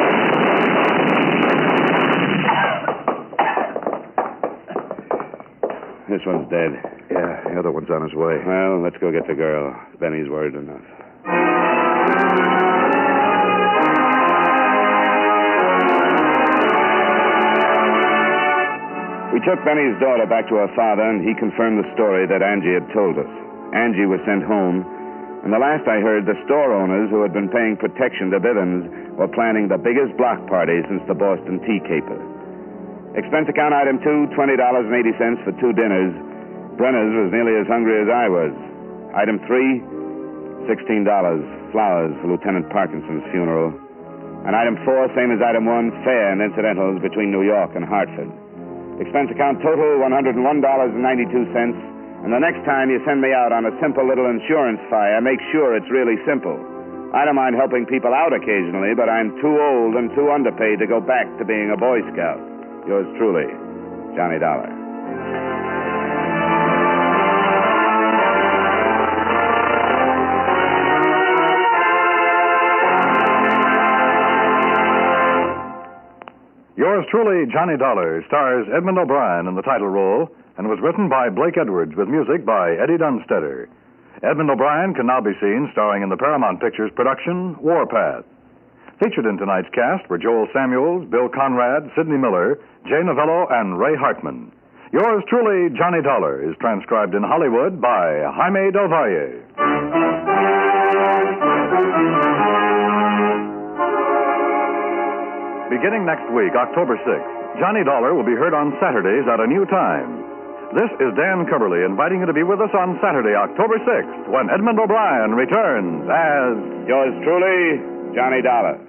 This one's dead. Yeah, the other one's on his way. Well, let's go get the girl. Benny's worried enough. We took Benny's daughter back to her father, and he confirmed the story that Angie had told us. Angie was sent home, and the last I heard, the store owners who had been paying protection to Bivens were planning the biggest block party since the Boston tea caper. Expense account item 2, $20.80 for 2 dinners. Brenner's was nearly as hungry as I was. Item 3, $16, flowers for Lieutenant Parkinson's funeral. And item 4, same as item 1, fare and incidentals between New York and Hartford. Expense account total, $101.92. And the next time you send me out on a simple little insurance fire, make sure it's really simple. I don't mind helping people out occasionally, but I'm too old and too underpaid to go back to being a Boy Scout. Yours truly, Johnny Dollar. Yours truly, Johnny Dollar, stars Edmund O'Brien in the title role and was written by Blake Edwards with music by Eddie Dunstetter. Edmund O'Brien can now be seen starring in the Paramount Pictures production Warpath. Featured in tonight's cast were Joel Samuels, Bill Conrad, Sidney Miller, Jay Novello, and Ray Hartman. Yours truly, Johnny Dollar, is transcribed in Hollywood by Jaime Del Valle. Beginning next week, October 6th, Johnny Dollar will be heard on Saturdays at a new time. This is Dan Coverly inviting you to be with us on Saturday, October 6th, when Edmund O'Brien returns as... Yours truly, Johnny Dollar.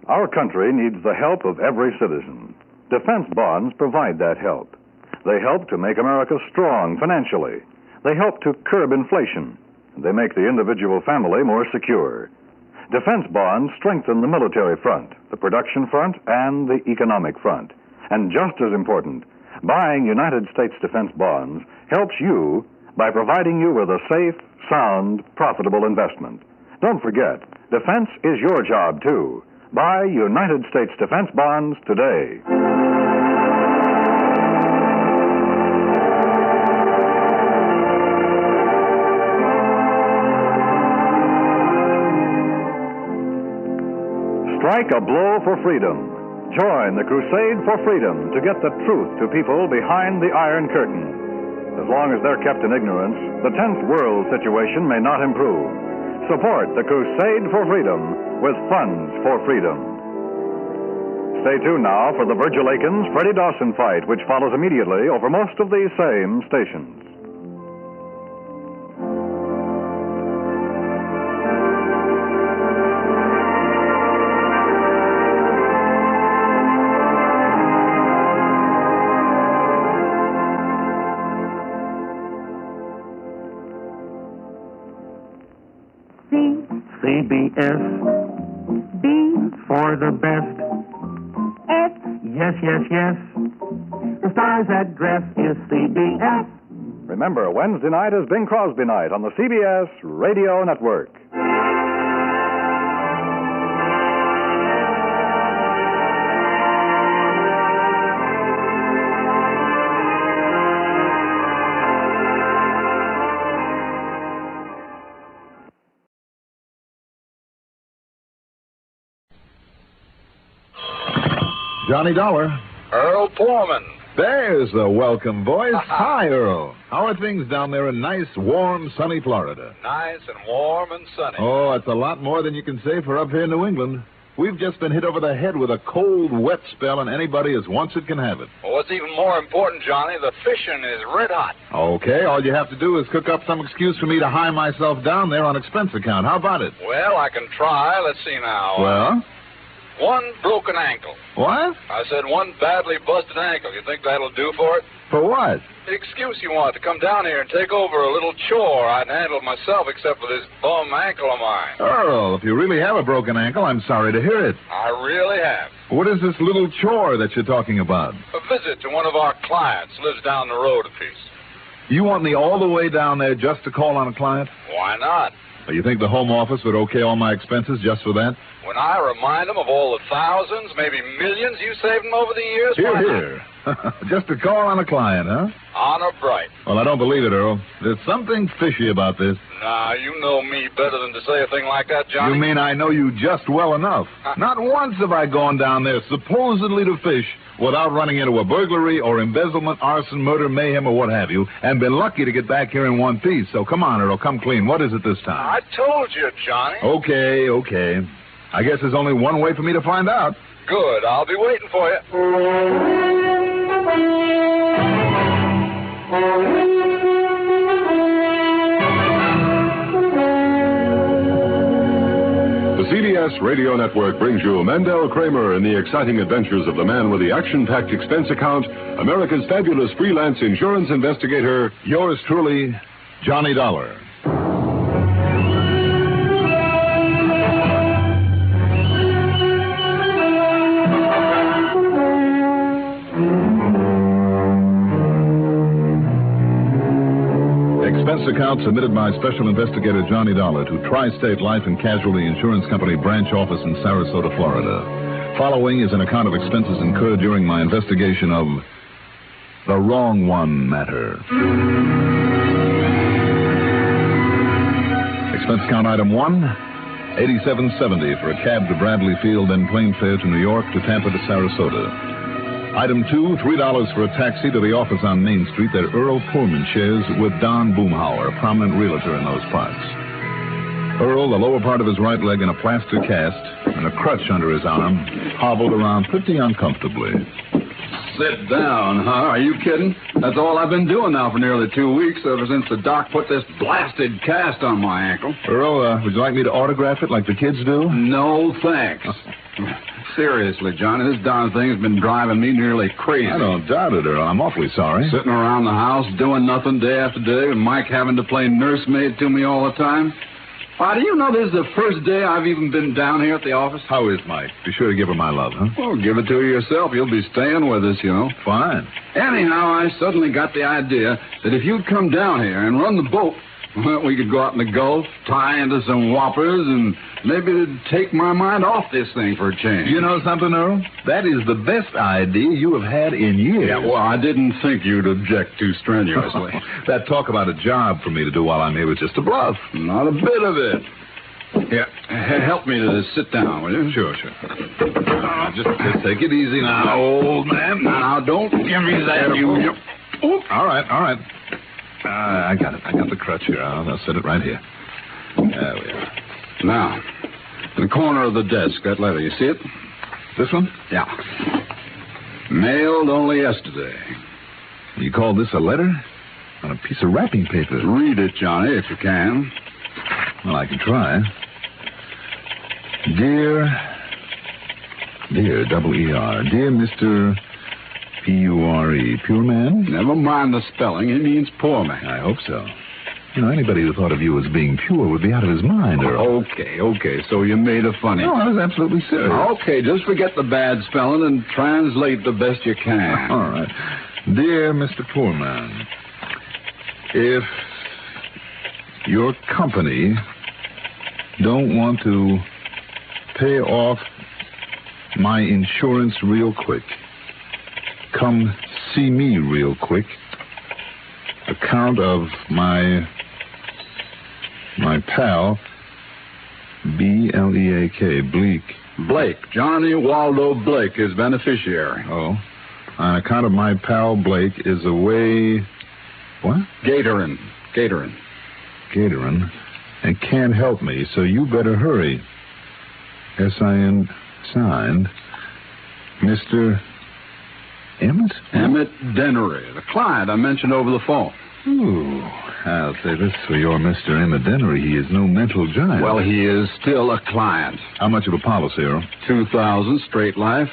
Our country needs the help of every citizen. Defense bonds provide that help. They help to make America strong financially. They help to curb inflation. They make the individual family more secure. Defense bonds strengthen the military front, the production front, and the economic front. And just as important, buying United States defense bonds helps you by providing you with a safe, sound, profitable investment. Don't forget, defense is your job, too. Buy United States defense bonds today. Strike a blow for freedom. Join the crusade for freedom to get the truth to people behind the Iron Curtain. As long as they're kept in ignorance, the 10th world situation may not improve. Support the crusade for freedom with funds for freedom. Stay tuned now for the Virgil Akins Freddie Dawson fight, which follows immediately over most of these same stations. CBS. B for the best. F. Yes, yes, yes. The star's address is CBS. Remember, Wednesday night is Bing Crosby night on the CBS Radio Network. Johnny Dollar. Earl Foreman. There's the welcome voice. Hi, Earl. How are things down there in nice, warm, sunny Florida? Nice and warm and sunny. Oh, it's a lot more than you can say for up here in New England. We've just been hit over the head with a cold, wet spell, and anybody as wants it can have it. Well, what's even more important, Johnny, the fishing is red hot. Okay, all you have to do is cook up some excuse for me to hire myself down there on expense account. How about it? Well, I can try. Let's see now. Well? One broken ankle. What? I said one badly busted ankle. You think that'll do for it? For what? The excuse you want to come down here and take over a little chore I'd handled myself except for this bum ankle of mine. Earl, if you really have a broken ankle, I'm sorry to hear it. I really have. What is this little chore that you're talking about? A visit to one of our clients. Lives down the road a piece. You want me all the way down there just to call on a client? Why not? You think the Home Office would okay all my expenses just for that? When I remind them of all the thousands, maybe millions you've saved them over the years, Here. Just to call on a client, huh? Honor bright. Well, I don't believe it, Earl. There's something fishy about this. Nah, you know me better than to say a thing like that, Johnny. You mean I know you just well enough? Not once have I gone down there supposedly to fish without running into a burglary or embezzlement, arson, murder, mayhem, or what have you, and been lucky to get back here in one piece. So come on, Earl, come clean. What is it this time? I told you, Johnny. Okay. I guess there's only one way for me to find out. Good. I'll be waiting for you. The CBS Radio Network brings you Mandel Kramer in the exciting adventures of the man with the action-packed expense account, America's fabulous freelance insurance investigator, yours truly, Johnny Dollar. Expense account submitted by Special Investigator Johnny Dollar to Tri-State Life and Casualty Insurance Company branch office in Sarasota, Florida. Following is an account of expenses incurred during my investigation of the Wrong One Matter. Expense account item 1, $87.70 for a cab to Bradley Field, then plane fare to New York to Tampa to Sarasota. Item 2, $3 for a taxi to the office on Main Street that Earl Pullman shares with Don Boomhauer, a prominent realtor in those parts. Earl, the lower part of his right leg in a plaster cast and a crutch under his arm, hobbled around pretty uncomfortably. Sit down, huh? Are you kidding? That's all I've been doing now for nearly 2 weeks, ever since the doc put this blasted cast on my ankle. Earl, would you like me to autograph it like the kids do? No, thanks. Seriously, Johnny, this darn thing has been driving me nearly crazy. I don't doubt it, Earl. I'm awfully sorry. Sitting around the house doing nothing day after day, and Mike having to play nursemaid to me all the time. Why, do you know this is the first day I've even been down here at the office? How is Mike? Be sure to give her my love, huh? Well, give it to her yourself. You'll be staying with us, you know. Fine. Anyhow, I suddenly got the idea that if you'd come down here and run the boat, well, we could go out in the Gulf, tie into some whoppers, and maybe it'd take my mind off this thing for a change. You know something, Earl? That is the best idea you have had in years. Yeah, well, I didn't think you'd object too strenuously. That talk about a job for me to do while I'm here was just a bluff. Not a bit of it. Here, help me to sit down, will you? Sure. Just take it easy now, old man. Now, don't give me that, you... All right. I got it. I got the crutch here. I'll set it right here. There we are. Now, in the corner of the desk, that letter, you see it? This one? Yeah. Mailed only yesterday. You call this a letter? On a piece of wrapping paper. Read it, Johnny, if you can. Well, I can try. Dear, W-E-R, dear Mr. P-U-R-E, Pure Man? Never mind the spelling. He means poor man. I hope so. You know, anybody who thought of you as being pure would be out of his mind, Earl. Okay. So you made a funny. No, I was absolutely serious. Okay, just forget the bad spelling and translate the best you can. All right. Dear Mr. Poor Man, if your company don't want to pay off my insurance real quick, come see me real quick. Account of my pal, B-L-E-A-K, Bleak. Blake. Johnny Waldo Blake is beneficiary. Oh. On account of my pal Blake is away... What? Gatorin. And can't help me, so you better hurry. S-I-N, signed, Mr. Emmett? Emmett Dennery, the client I mentioned over the phone. Ooh, I'll say this for your Mr. Emmett Dennery. He is no mental giant. Well, he is still a client. How much of a policy, Earl? $2,000 straight life.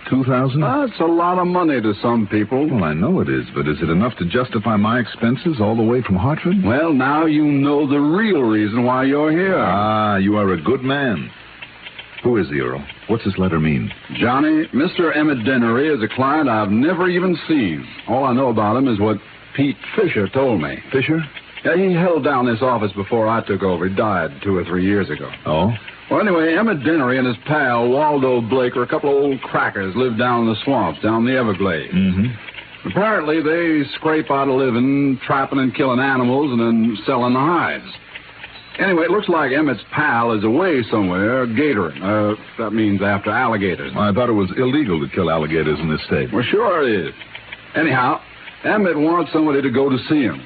$2,000? That's a lot of money to some people. Well, I know it is, but is it enough to justify my expenses all the way from Hartford? Well, now you know the real reason why you're here. Ah, you are a good man. Who is he, Earl? What's this letter mean? Johnny, Mr. Emmett Dennery is a client I've never even seen. All I know about him is what Pete Fisher told me. Fisher? Yeah, he held down this office before I took over. He died 2 or 3 years ago. Oh? Well, anyway, Emmett Dennery and his pal, Waldo Blake, are a couple of old crackers, live down in the swamps, down the Everglades. Mm-hmm. Apparently, they scrape out a living, trapping and killing animals, and then selling the hides. Anyway, it looks like Emmett's pal is away somewhere, gatoring. That means after alligators. I thought it was illegal to kill alligators in this state. Well, sure it is. Anyhow, Emmett wants somebody to go to see him.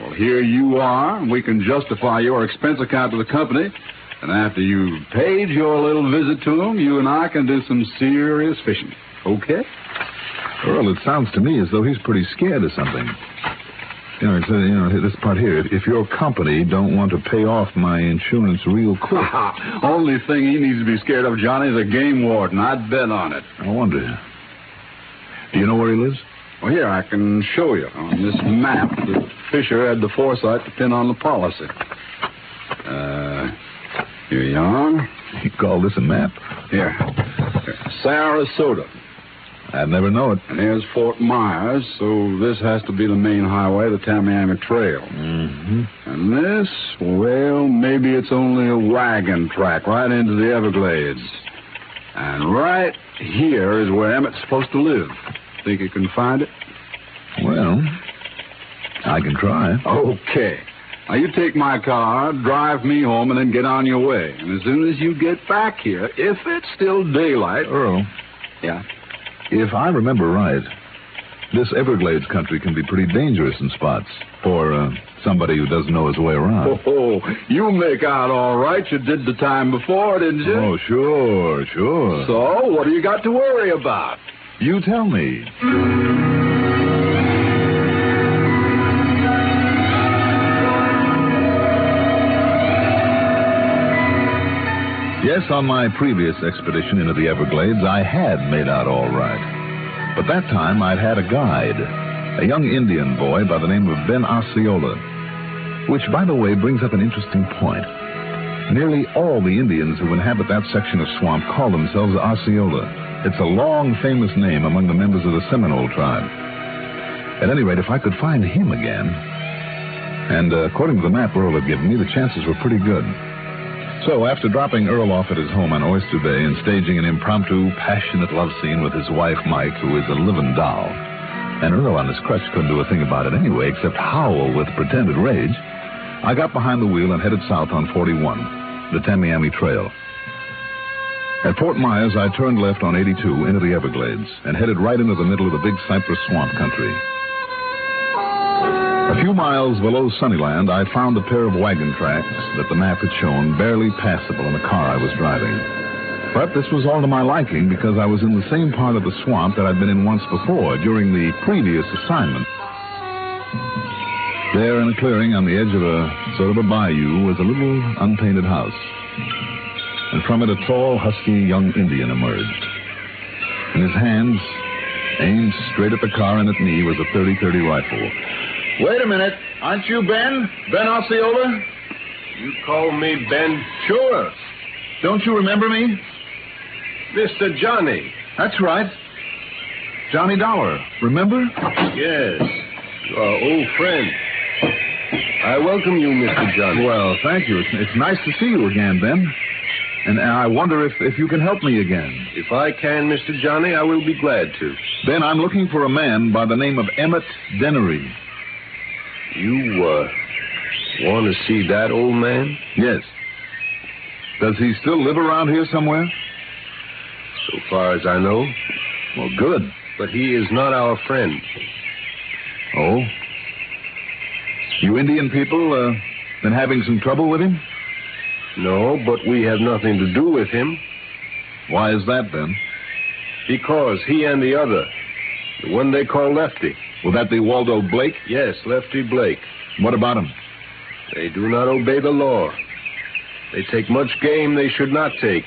Well, here you are. We can justify your expense account to the company. And after you've paid your little visit to him, you and I can do some serious fishing. Okay? Earl, it sounds to me as though he's pretty scared of something. This part here. If your company don't want to pay off my insurance real quick. Only thing he needs to be scared of, Johnny, is a game warden. I'd bet on it. I wonder. Do you know where he lives? Well, here, I can show you. On this map that Fisher had the foresight to pin on the policy. Here you are. You call this a map? Here. Sarasota. I'd never know it. And here's Fort Myers, so this has to be the main highway, the Tamiami Trail. Mm-hmm. And this, well, maybe it's only a wagon track right into the Everglades. And right here is where Emmett's supposed to live. Think you can find it? Well, I can try. Okay. Now, you take my car, drive me home, and then get on your way. And as soon as you get back here, if it's still daylight... Earl. Yeah? If I remember right, this Everglades country can be pretty dangerous in spots for somebody who doesn't know his way around. Oh, you make out all right. You did the time before, didn't you? Oh, sure. So, what do you got to worry about? You tell me. Yes, on my previous expedition into the Everglades, I had made out all right. But that time, I'd had a guide, a young Indian boy by the name of Ben Osceola. Which, by the way, brings up an interesting point. Nearly all the Indians who inhabit that section of swamp call themselves Osceola. It's a long, famous name among the members of the Seminole tribe. At any rate, if I could find him again, and according to the map Earl had given me, the chances were pretty good. So, after dropping Earl off at his home on Oyster Bay and staging an impromptu, passionate love scene with his wife, Mike, who is a living doll, and Earl on his crutch couldn't do a thing about it anyway except howl with pretended rage, I got behind the wheel and headed south on 41, the Tamiami Trail. At Fort Myers, I turned left on 82 into the Everglades and headed right into the middle of the big cypress swamp country. A few miles below Sunnyland, I found a pair of wagon tracks that the map had shown barely passable in the car I was driving. But this was all to my liking because I was in the same part of the swamp that I'd been in once before during the previous assignment. There in a clearing on the edge of a sort of a bayou was a little unpainted house. And from it a tall, husky young Indian emerged. In his hands, aimed straight at the car and at me, was a .30-30 rifle. Wait a minute. Aren't you Ben? Ben Osceola? You call me Ben? Sure. Don't you remember me? Mr. Johnny. That's right. Johnny Dollar. Remember? Yes. Our old friend. I welcome you, Mr. Johnny. Well, thank you. It's nice to see you again, Ben. And I wonder if you can help me again. If I can, Mr. Johnny, I will be glad to. Ben, I'm looking for a man by the name of Emmett Dennery. You, want to see that old man? Yes. Does he still live around here somewhere? So far as I know. Well, good. But he is not our friend. Oh? You Indian people, been having some trouble with him? No, but we have nothing to do with him. Why is that, Ben? Because he and the other, the one they call Lefty. Will that be Waldo Blake? Yes, Lefty Blake. What about him? They do not obey the law. They take much game they should not take.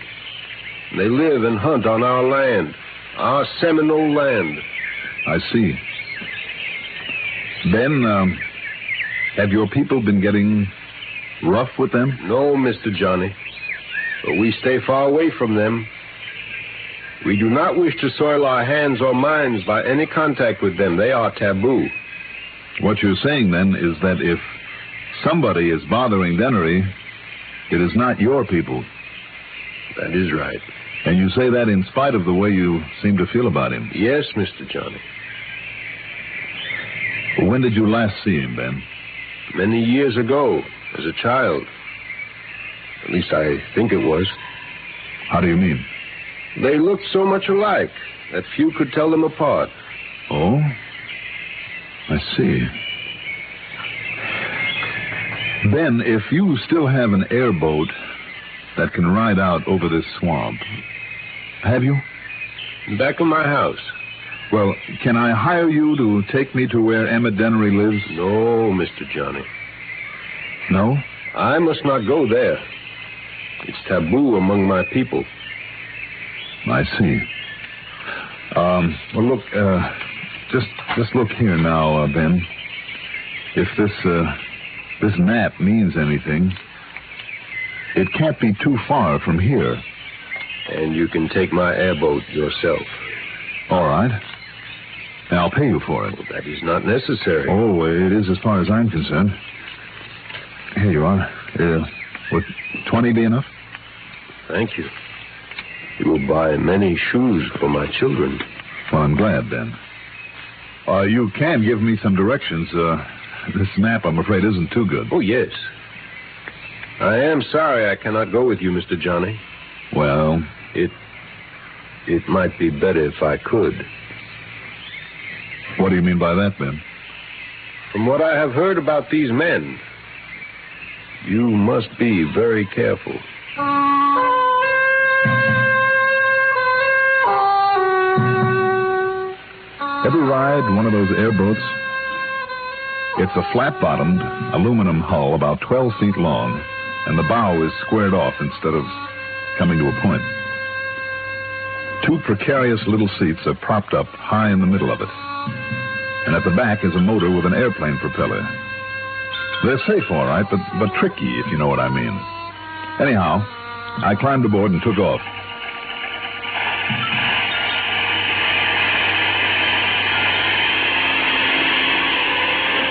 They live and hunt on our land, our Seminole land. I see. Ben, have your people been getting rough with them? No, Mr. Johnny. But we stay far away from them. We do not wish to soil our hands or minds by any contact with them. They are taboo. What you're saying, then, is that if somebody is bothering Dennery, it is not your people. That is right. And you say that in spite of the way you seem to feel about him? Yes, Mr. Johnny. When did you last see him, Ben? Many years ago, as a child. At least I think it was. How do you mean? They looked so much alike that few could tell them apart. Oh? I see. Ben, if you still have an airboat that can ride out over this swamp, have you? Back in my house. Well, can I hire you to take me to where Emmett Dennery lives? No, Mr. Johnny. No? I must not go there. It's taboo among my people. I see. Well, look, just look here now, Ben. If this map means anything, it can't be too far from here. And you can take my airboat yourself. All right. I'll pay you for it. Well, that is not necessary. Oh, it is as far as I'm concerned. Here you are. Would 20 be enough? Thank you. You will buy many shoes for my children. Well, I'm glad, then. You can give me some directions. This map, I'm afraid, isn't too good. Oh, yes. I am sorry I cannot go with you, Mr. Johnny. Well? It might be better if I could. What do you mean by that, Ben? From what I have heard about these men, you must be very careful. Ever ride one of those airboats? It's a flat-bottomed aluminum hull about 12 feet long, and the bow is squared off instead of coming to a point. Two precarious little seats are propped up high in the middle of it. And at the back is a motor with an airplane propeller. They're safe, all right, but tricky, if you know what I mean. Anyhow, I climbed aboard and took off.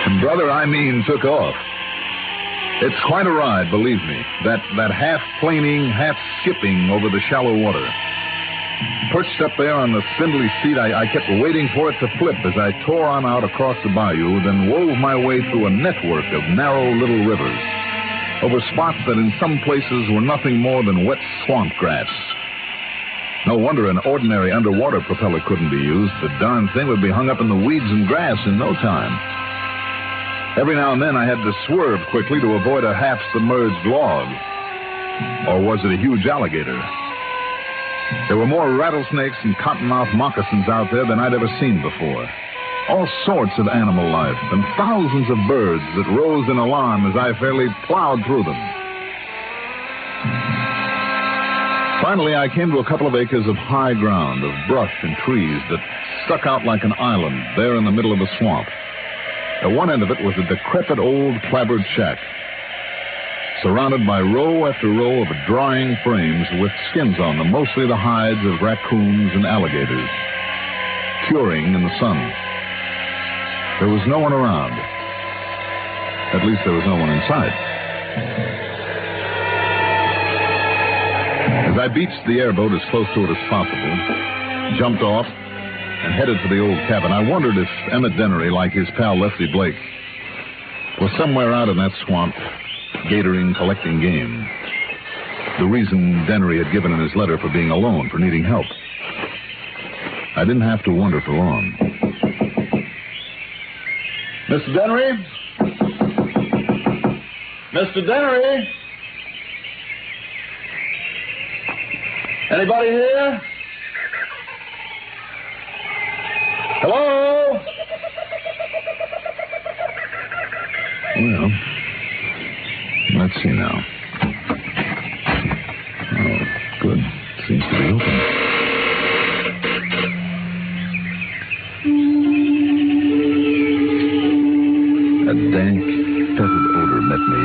And brother, I mean took off. It's quite a ride, believe me. That half-planing, half-skipping over the shallow water. Perched up there on the spindly seat, I kept waiting for it to flip as I tore on out across the bayou, then wove my way through a network of narrow little rivers, over spots that in some places were nothing more than wet swamp grass. No wonder an ordinary underwater propeller couldn't be used. The darn thing would be hung up in the weeds and grass in no time. Every now and then I had to swerve quickly to avoid a half-submerged log. Or was it a huge alligator? There were more rattlesnakes and cottonmouth moccasins out there than I'd ever seen before. All sorts of animal life, and thousands of birds that rose in alarm as I fairly plowed through them. Finally, I came to a couple of acres of high ground, of brush and trees that stuck out like an island there in the middle of a swamp. At one end of it was a decrepit old clapboard shack, surrounded by row after row of drying frames with skins on them, mostly the hides of raccoons and alligators, curing in the sun. There was no one around. At least there was no one inside. As I beached the airboat as close to it as possible, jumped off, and headed for the old cabin, I wondered if Emmett Dennery, like his pal Lefty Blake, was somewhere out in that swamp, gatoring, collecting game. The reason Dennery had given in his letter for being alone, for needing help. I didn't have to wonder for long. Mr. Dennery? Mr. Dennery? Anybody here? Hello? Well, let's see now. Oh, good. Seems to be open. A dank, fetid odor met me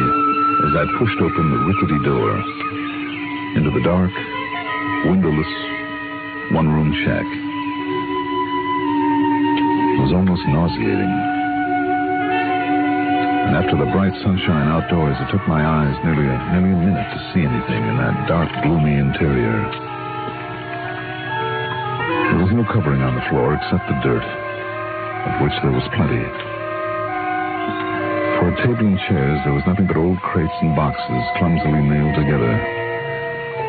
as I pushed open the rickety door into the dark, windowless, one-room shack. It was almost nauseating. And after the bright sunshine outdoors, it took my eyes nearly a minute to see anything in that dark, gloomy interior. There was no covering on the floor except the dirt, of which there was plenty. the table and chairs, there was nothing but old crates and boxes clumsily nailed together.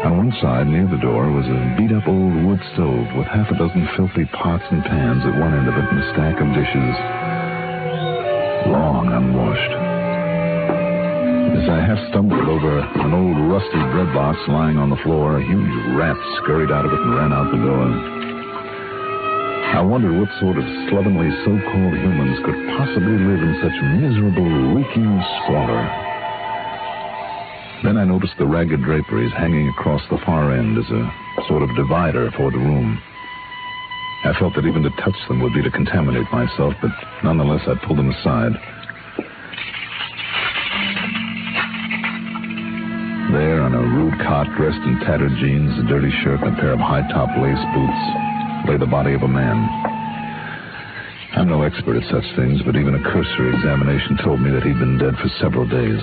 On one side, near the door, was a beat-up old wood stove with half a dozen filthy pots and pans at one end of it and a stack of dishes, long unwashed. As I half stumbled over an old rusty bread box lying on the floor, a huge rat scurried out of it and ran out the door. I wondered what sort of slovenly so-called humans could possibly live in such miserable, reeking squalor. Then I noticed the ragged draperies hanging across the far end as a sort of divider for the room. I felt that even to touch them would be to contaminate myself, but nonetheless I pulled them aside. There, on a rude cot, dressed in tattered jeans, a dirty shirt, and a pair of high-top lace boots, lay the body of a man. I'm no expert at such things, but even a cursory examination told me that he'd been dead for several days.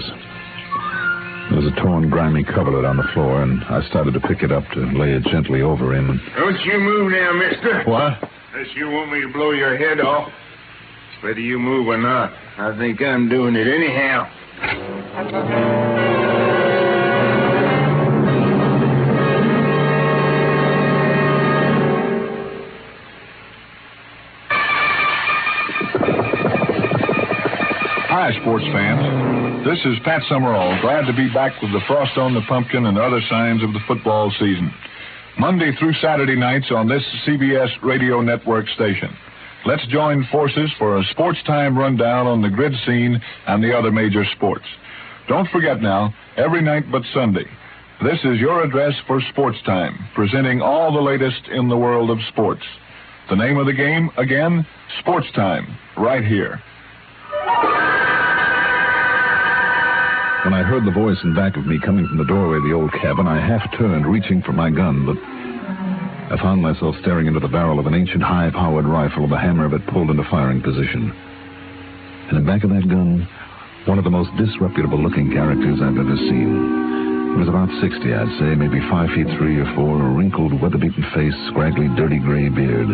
There was a torn, grimy coverlet on the floor, and I started to pick it up to lay it gently over him. Don't you move now, mister. What? Unless you want me to blow your head off. Whether you move or not, I think I'm doing it anyhow. Hi, sports fans. This is Pat Summerall, glad to be back with the Frost on the Pumpkin and other signs of the football season. Monday through Saturday nights on this CBS radio network station. Let's join forces for a sports time rundown on the grid scene and the other major sports. Don't forget now, every night but Sunday, this is your address for sports time, presenting all the latest in the world of sports. The name of the game, again, Sports Time, right here. When I heard the voice in back of me coming from the doorway of the old cabin, I half turned, reaching for my gun, but I found myself staring into the barrel of an ancient high-powered rifle with the hammer of it pulled into firing position. And in back of that gun, one of the most disreputable-looking characters I've ever seen. He was about 60, I'd say, maybe 5 feet 3 or 4, a wrinkled, weather-beaten face, scraggly, dirty gray beard.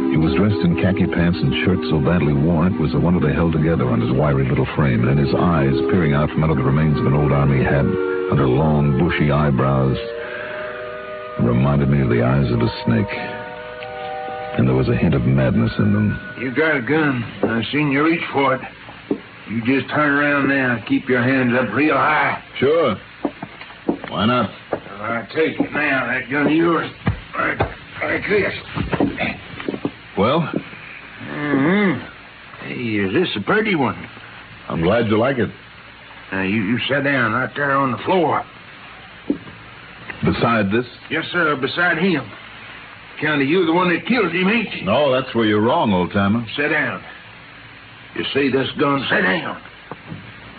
He was dressed in khaki pants and shirt so badly worn it was a wonder they held together on his wiry little frame, and his eyes, peering out from under the remains of an old army hat, under long, bushy eyebrows, reminded me of the eyes of a snake. And there was a hint of madness in them. You got a gun. I seen you reach for it. You just turn around now and keep your hands up real high. Sure. Why not? Well, I take it now, that gun of yours. Like this. Well? Mm-hmm. Hey, is this a pretty one? I'm glad you like it. Now, you sit down right there on the floor. Beside this? Yes, sir, beside him. Kind of you the one that killed him, ain't you? No, that's where you're wrong, old-timer. Sit down. You see this gun? Sit down.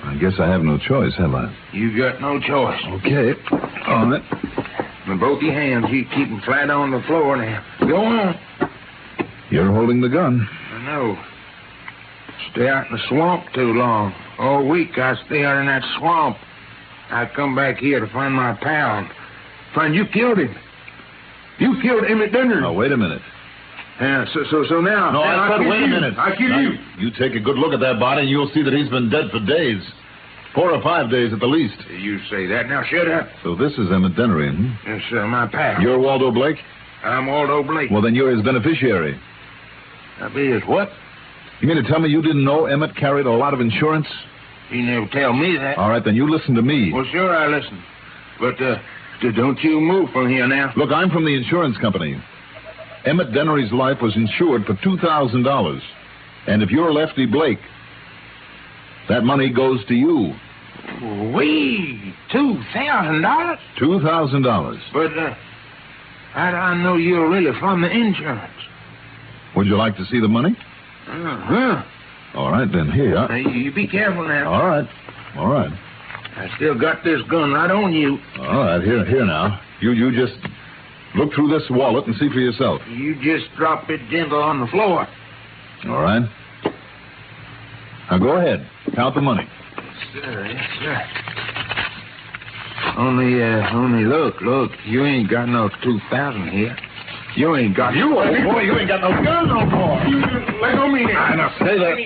I guess I have no choice, have I? You got no choice. Okay. On it. With both your hands, you keep them flat on the floor now. Go on. You're holding the gun. I know. Stay out in the swamp too long. All week I stay out in that swamp. I come back here to find my pal. Find you killed him. You killed him at dinner. Now, wait a minute. Yeah, so now... No, I said wait a minute. I kill you. You take a good look at that body and you'll see that he's been dead for days. 4 or 5 days at the least. You say that. Now shut up. So this is Emmett Dennery, Yes, sir, my pal. You're Waldo Blake? I'm Waldo Blake. Well, then you're his beneficiary. I'll be his what? You mean to tell me you didn't know Emmett carried a lot of insurance? He never tell me that. All right, then you listen to me. Well, sure, I listen. But, don't you move from here now. Look, I'm from the insurance company. Emmett Dennery's life was insured for $2,000. And if you're Lefty Blake, that money goes to you. Wee! $2,000? $2,000. But, I know you're really from the insurance. Would you like to see the money? Uh-huh. All right, then, here. Now, you be careful now. All right. All right. I still got this gun right on you. All right, here now. You just look through this wallet and see for yourself. You just drop it gentle on the floor. All right. Now, go ahead. Count the money. Yes, sir. Yes, sir. Only look. You ain't got no 2,000 here. You ain't got... You ain't got no gun no more. Let go of me now. Now, say that.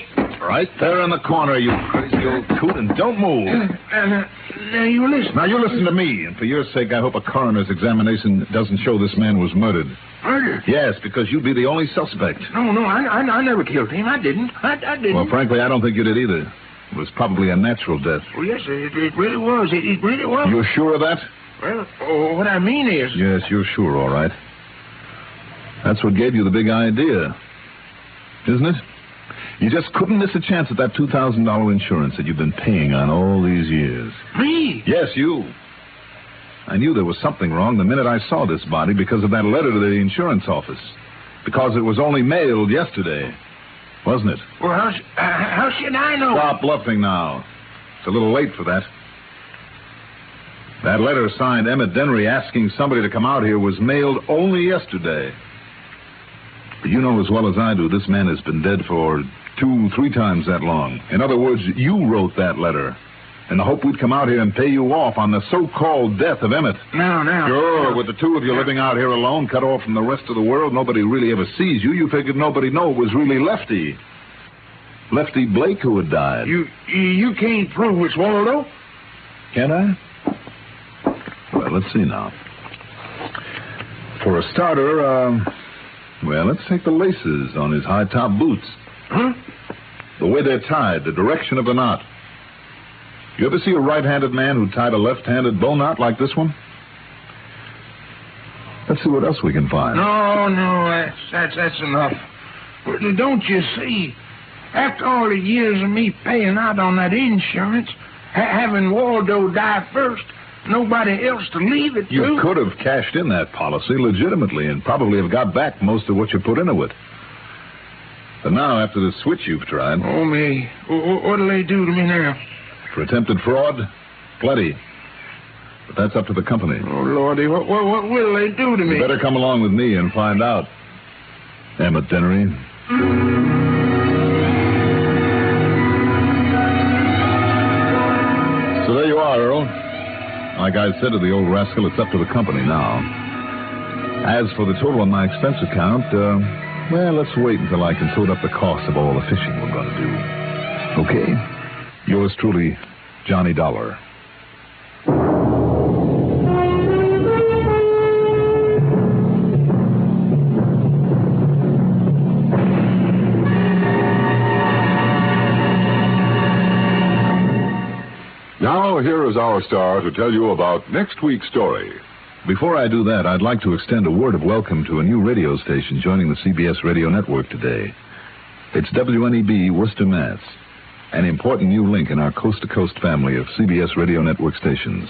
Right there in the corner, you crazy old coot, and don't move. Now, you listen. Now, you listen to me, and for your sake, I hope a coroner's examination doesn't show this man was murdered. Murdered? Yes, because you'd be the only suspect. No, I never killed him. I didn't. I didn't. Well, frankly, I don't think you did either. It was probably a natural death. Well, yes, it really was. It really was. You're sure of that? Well, what I mean is... Yes, you're sure, all right. That's what gave you the big idea, isn't it? You just couldn't miss a chance at that $2,000 insurance that you've been paying on all these years. Me? Yes, you. I knew there was something wrong the minute I saw this body because of that letter to the insurance office. Because it was only mailed yesterday, wasn't it? Well, how should I know? Stop bluffing now. It's a little late for that. That letter signed Emmett Dennery asking somebody to come out here was mailed only yesterday. But you know as well as I do, this man has been dead for 2-3 times that long. In other words, you wrote that letter in the hope we'd come out here and pay you off on the so-called death of Emmett. Now. Sure, with the two of you living out here alone, cut off from the rest of the world, nobody really ever sees you. You figured nobody'd know it was really Lefty. Lefty Blake who had died. You can't prove it's Waldo? Can't I? Well, let's see now. For a starter, well, let's take the laces on his high-top boots. Huh? The way they're tied, the direction of the knot. You ever see a right-handed man who tied a left-handed bow knot like this one? Let's see what else we can find. No, that's enough. Don't you see? After all the years of me paying out on that insurance, having Waldo die first, nobody else to leave it to. You could have cashed in that policy legitimately and probably have got back most of what you put into it. But now, after the switch you've tried... Oh, me. What'll they do to me now? For attempted fraud? Plenty. But that's up to the company. Oh, Lordy, what will they do to me? You better come along with me and find out. Emmett Dennery. So there you are, Earl. Like I said to the old rascal, it's up to the company now. As for the total on my expense account, well, let's wait until I can sort up the cost of all the fishing we're going to do. Okay? Yours truly, Johnny Dollar. Now, here is our star to tell you about next week's story. Before I do that, I'd like to extend a word of welcome to a new radio station joining the CBS radio network today. It's WNEB Worcester, Mass., an important new link in our coast-to-coast family of CBS radio network stations.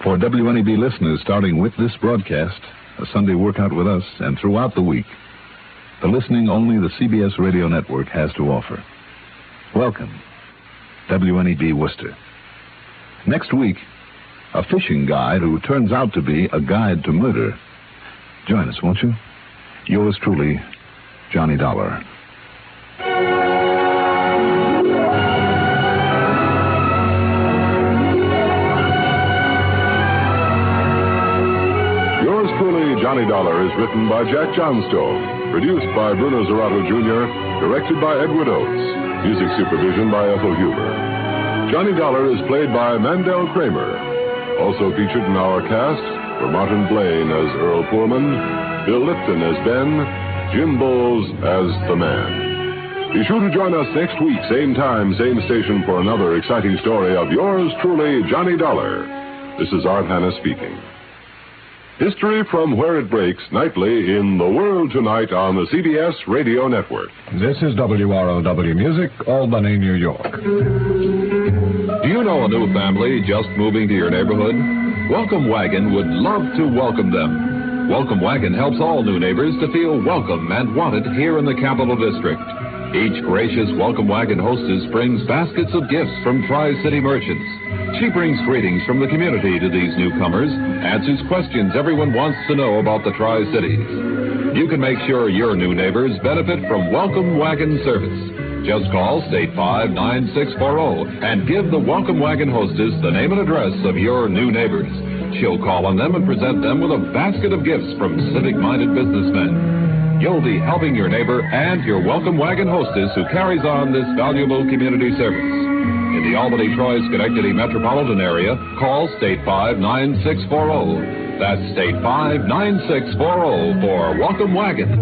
For WNEB listeners starting with this broadcast, a Sunday workout with us, and throughout the week, the listening only the CBS radio network has to offer. Welcome, WNEB Worcester. Next week, a fishing guide who turns out to be a guide to murder. Join us, won't you? Yours truly, Johnny Dollar. Yours truly, Johnny Dollar, is written by Jack Johnstone, produced by Bruno Zerato Jr., directed by Edward Oates, music supervision by Ethel Huber. Johnny Dollar is played by Mandel Kramer. Also featured in our cast were Martin Blaine as Earl Poorman, Bill Lipton as Ben, Jim Bowles as the Man. Be sure to join us next week, same time, same station, for another exciting story of yours truly, Johnny Dollar. This is Art Hanna speaking. History from where it breaks nightly in The World Tonight on the CBS Radio Network. This is WROW Music, Albany, New York. Do you know a new family just moving to your neighborhood? Welcome Wagon would love to welcome them. Welcome Wagon helps all new neighbors to feel welcome and wanted here in the Capital District. Each gracious Welcome Wagon hostess brings baskets of gifts from Tri-City merchants. She brings greetings from the community to these newcomers, answers questions everyone wants to know about the Tri-Cities. You can make sure your new neighbors benefit from Welcome Wagon service. Just call State 59640 and give the Welcome Wagon hostess the name and address of your new neighbors. She'll call on them and present them with a basket of gifts from civic-minded businessmen. you'll be helping your neighbor and your welcome wagon hostess who carries on this valuable community service. In the Albany, Troy, Schenectady metropolitan area, call State 5 9640. That's State 5 9640 for welcome wagon.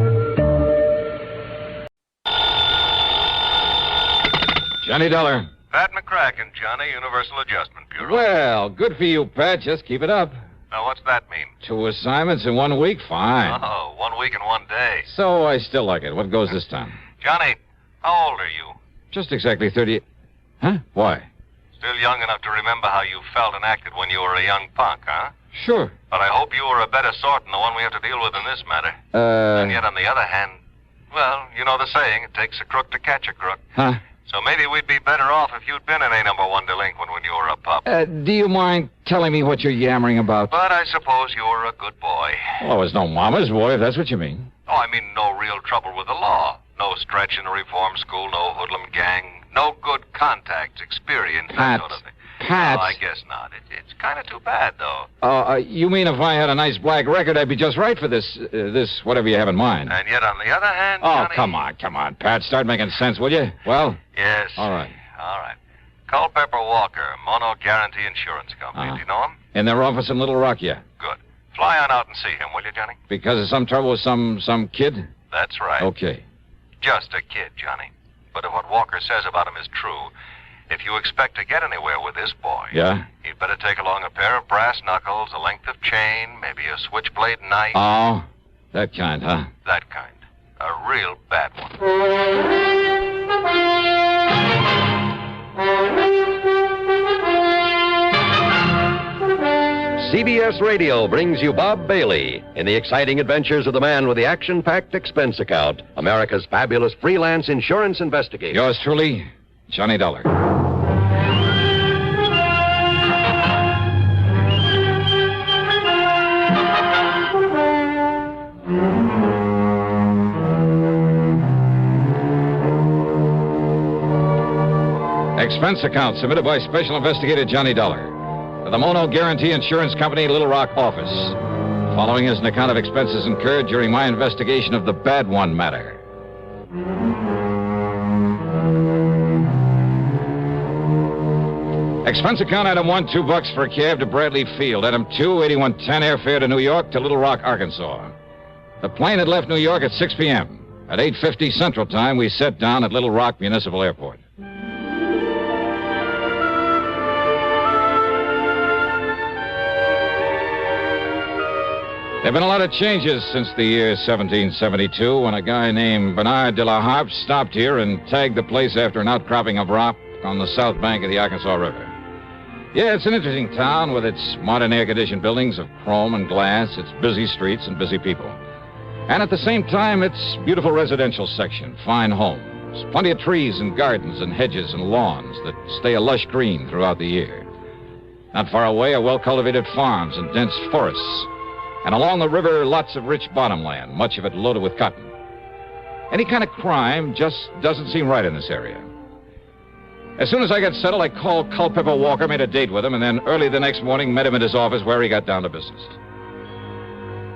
Johnny Dollar. Pat McCracken, Johnny, Universal Adjustment Bureau. Well, good for you, Pat. Just keep it up. Now, what's that mean? 2 assignments in 1 week? Fine. Oh, 1 week and 1 day. So I still like it. What goes this time? Johnny, how old are you? Just exactly 30... Huh? Why? Still young enough to remember how you felt and acted when you were a young punk, huh? Sure. But I hope you were a better sort than the one we have to deal with in this matter. And yet, on the other hand, well, you know the saying, it takes a crook to catch a crook. Huh? So maybe we'd be better off if you'd been an A-1 delinquent when you were a pup. Do you mind telling me what you're yammering about? But I suppose you were a good boy. Well, I was no mama's boy, if that's what you mean. Oh, I mean no real trouble with the law. No stretch in a reform school, no hoodlum gang, no good contacts, experience, that sort of thing. Pat. No, I guess not. It's kind of too bad, though. You mean if I had a nice black record, I'd be just right for this whatever you have in mind. And yet, on the other hand, Oh, Johnny... come on, Pat. Start making sense, will you? Well? Yes. All right. All right. Culpepper Walker, Mono Guarantee Insurance Company. Do you know him? In their office in Little Rock, yeah. Good. Fly on out and see him, will you, Johnny? Because of some trouble with some kid? That's right. Okay. Just a kid, Johnny. But if what Walker says about him is true, if you expect to get anywhere with this boy... Yeah? You'd better take along a pair of brass knuckles, a length of chain, maybe a switchblade knife. Oh, that kind, huh? That kind. A real bad one. CBS Radio brings you Bob Bailey in the exciting adventures of the man with the action-packed expense account, America's fabulous freelance insurance investigator. Yours truly, Johnny Dollar. Expense account submitted by Special Investigator Johnny Dollar to the Mono Guarantee Insurance Company, Little Rock office. Following is an account of expenses incurred during my investigation of the Bad One matter. Expense account item 1, $2 for a cab to Bradley Field. Item 2, 8110 airfare to New York to Little Rock, Arkansas. The plane had left New York at 6 p.m. At 8:50 Central Time, we set down at Little Rock Municipal Airport. There have been a lot of changes since the year 1772 when a guy named Bernard de la Harpe stopped here and tagged the place after an outcropping of rock on the south bank of the Arkansas River. Yeah, it's an interesting town with its modern air-conditioned buildings of chrome and glass, its busy streets and busy people. And at the same time, its beautiful residential section, fine homes, plenty of trees and gardens and hedges and lawns that stay a lush green throughout the year. Not far away are well-cultivated farms and dense forests. And along the river, lots of rich bottomland, much of it loaded with cotton. Any kind of crime just doesn't seem right in this area. As soon as I got settled, I called Culpepper Walker, made a date with him, and then early the next morning met him at his office where he got down to business.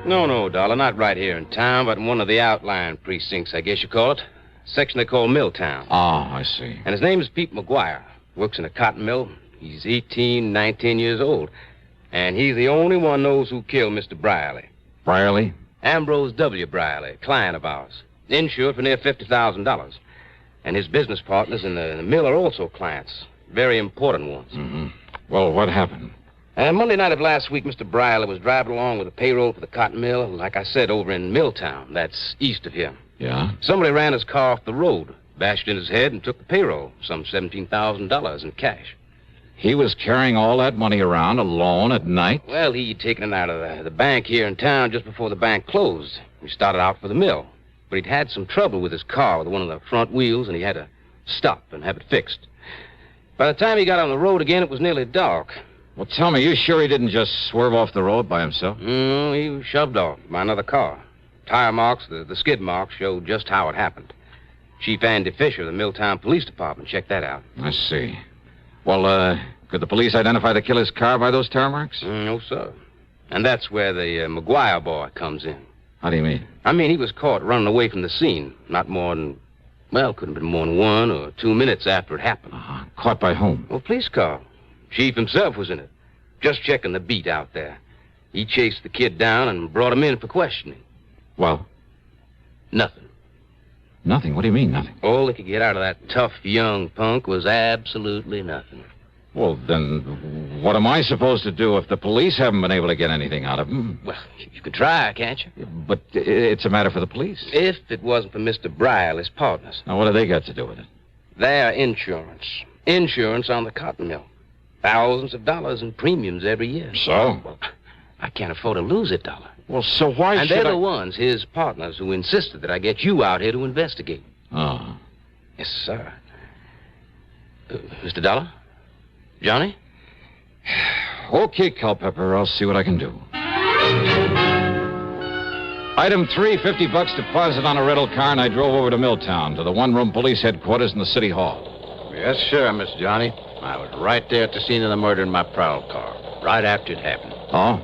No, Dollar, not right here in town, but in one of the outlying precincts, I guess you call it. Section they call Milltown. Oh, I see. And his name is Pete McGuire. Works in a cotton mill. He's 18, 19 years old. And he's the only one knows who killed Mr. Brierly. Brierly? Ambrose W. Brierly, client of ours. Insured for near $50,000. And his business partners in the mill are also clients. Very important ones. Mm-hmm. Well, what happened? Monday night of last week, Mr. Brierly was driving along with a payroll for the cotton mill, like I said, over in Milltown. That's east of here. Yeah? Somebody ran his car off the road, bashed in his head, and took the payroll, some $17,000 in cash. He was carrying all that money around alone at night? Well, he'd taken it out of the bank here in town just before the bank closed. He started out for the mill. But he'd had some trouble with his car, with one of the front wheels, and he had to stop and have it fixed. By the time he got on the road again, it was nearly dark. Well, tell me, you sure he didn't just swerve off the road by himself? No, he was shoved off by another car. Tire marks, the skid marks, showed just how it happened. Chief Andy Fisher of the Milltown Police Department checked that out. I see. Well, could the police identify the killer's car by those tire marks? No, sir. And that's where the McGuire boy comes in. How do you mean? I mean, he was caught running away from the scene. Not more than, well, couldn't have been more than 1 or 2 minutes after it happened. Caught by whom? Well, police car. Chief himself was in it. Just checking the beat out there. He chased the kid down and brought him in for questioning. Well? Nothing. Nothing? What do you mean, nothing? All they could get out of that tough young punk was absolutely nothing. Well, then, what am I supposed to do if the police haven't been able to get anything out of him? Well, you could try, can't you? But it's a matter for the police. If it wasn't for Mr. Bryle, his partners. Now, what do they got to do with it? Their insurance. Insurance on the cotton mill. Thousands of dollars in premiums every year. So? Well, I can't afford to lose it, Dollar. Well, so why and should they're the ones, his partners, who insisted that I get you out here to investigate. Oh. Yes, sir. Mr. Dollar? Johnny? Okay, Culpepper, I'll see what I can do. Item 3, $50 deposit on a rental car, and I drove over to Milltown, to the one-room police headquarters in the city hall. Yes, sir, Miss Johnny. I was right there at the scene of the murder in my prowl car, right after it happened. Oh?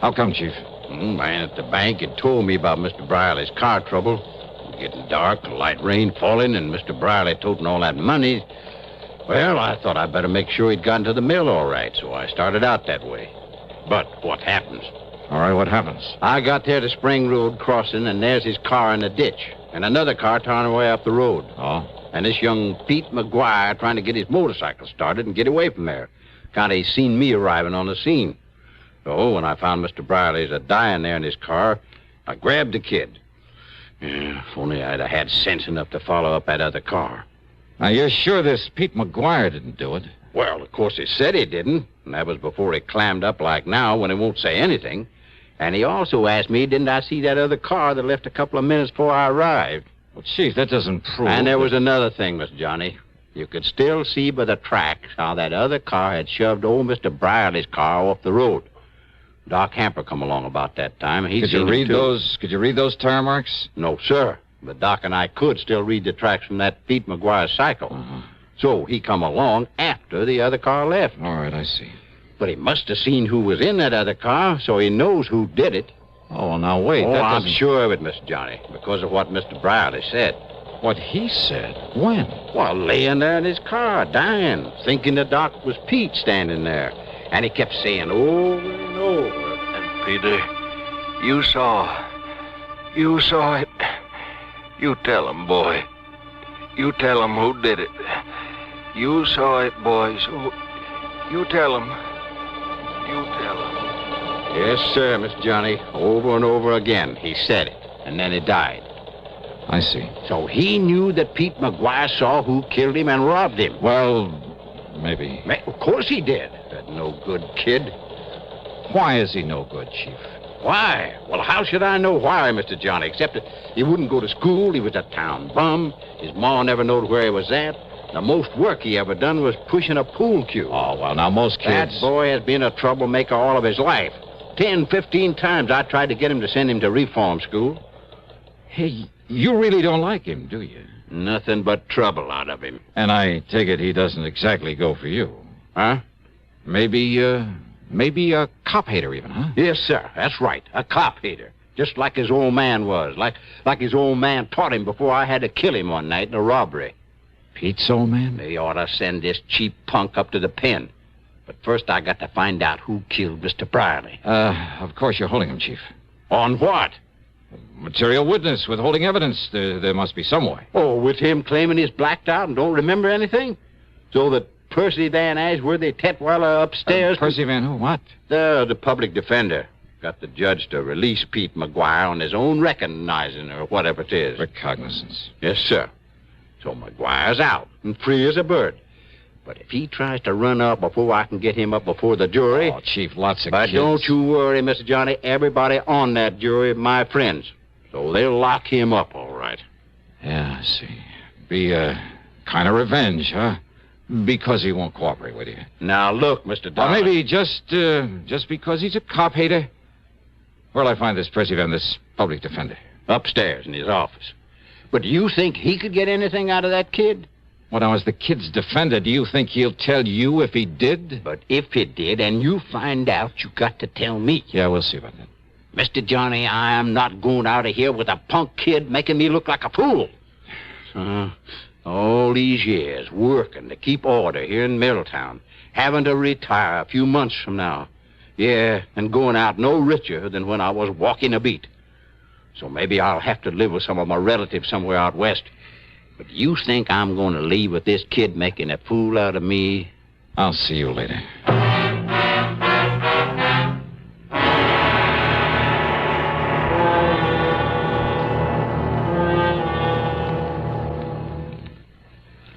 How come, Chief? Man at the bank had told me about Mr. Briley's car trouble. Getting dark, light rain falling, and Mr. Briley toting all that money. Well, I thought I'd better make sure he'd gotten to the mill all right, so I started out that way. But what happens? All right, what happens? I got there to Spring Road crossing, and there's his car in the ditch, and another car tarring away up the road. Oh? And this young Pete McGuire trying to get his motorcycle started and get away from there. Kind of he seen me arriving on the scene. So when I found Mr. Briley's dying there in his car, I grabbed the kid. Yeah, if only I'd have had sense enough to follow up that other car. Now, you're sure this Pete McGuire didn't do it? Well, of course he said he didn't, and that was before he clammed up like now when he won't say anything. And he also asked me, didn't I see that other car that left a couple of minutes before I arrived? Well, Chief, that doesn't prove... And there was another thing, Miss Johnny. You could still see by the tracks how that other car had shoved old Mr. Briley's car off the road. Doc Hamper come along about that time. Could you read those tire marks? No, sir. But Doc and I could still read the tracks from that Pete McGuire cycle. Uh-huh. So he come along after the other car left. All right, I see. But he must have seen who was in that other car, so he knows who did it. Oh, well, now, wait. I'm sure of it, Mr. Johnny, because of what Mr. Briley said. What he said? When? Well, laying there in his car, dying, thinking the Doc was Pete standing there. And he kept saying over and over. And, Peter, you saw it. You tell him, boy. You tell him who did it. You saw it, boy, so you tell him. You tell him. Yes, sir, Miss Johnny. Over and over again, he said it, and then he died. I see. So he knew that Pete McGuire saw who killed him and robbed him. Well, maybe. Of course he did. That no-good kid. Why is he no good, Chief? Why? Well, how should I know why, Mr. Johnny, except that he wouldn't go to school, he was a town bum, his ma never knowed where he was at. The most work he ever done was pushing a pool cue. Oh, well, now, most kids... That boy has been a troublemaker all of his life. 10, 15 times I tried to get him to send him to reform school. Hey, you really don't like him, do you? Nothing but trouble out of him. And I take it he doesn't exactly go for you. Huh? Maybe a cop hater even, huh? Yes, sir. That's right. A cop hater. Just like his old man was. Like his old man taught him before I had to kill him one night in a robbery. Pete's old man? They ought to send this cheap punk up to the pen. But first I got to find out who killed Mr. Briley. Of course you're holding him, Chief. On what? Material witness, withholding evidence. There must be some way. Oh, with him claiming he's blacked out and don't remember anything? So that Percy Van Ashworthy Tetweiler upstairs... Percy Van who? What? The public defender. Got the judge to release Pete McGuire on his own recognizing or whatever it is. Recognizance. Yes, sir. So McGuire's out and free as a bird. But if he tries to run up before I can get him up before the jury... Oh, Chief, lots of But kids. don't you worry, Mr. Johnny. Everybody on that jury are my friends. So they'll lock him up, all right. Yeah, I see. Be a kind of revenge, huh? Because he won't cooperate with you. Now, look, Mr. Dollar. Or maybe just because he's a cop hater. Where'll I find this Percy Van, this public defender? Upstairs in his office. But do you think he could get anything out of that kid? Well, now, as the kid's defender, do you think he'll tell you if he did? But if he did, and you find out, you got to tell me. Yeah, we'll see about that. Mr. Johnny, I am not going out of here with a punk kid making me look like a fool. All these years working to keep order here in Middletown, having to retire a few months from now. Yeah, and going out no richer than when I was walking a beat. So maybe I'll have to live with some of my relatives somewhere out west. But you think I'm going to leave with this kid making a fool out of me? I'll see you later.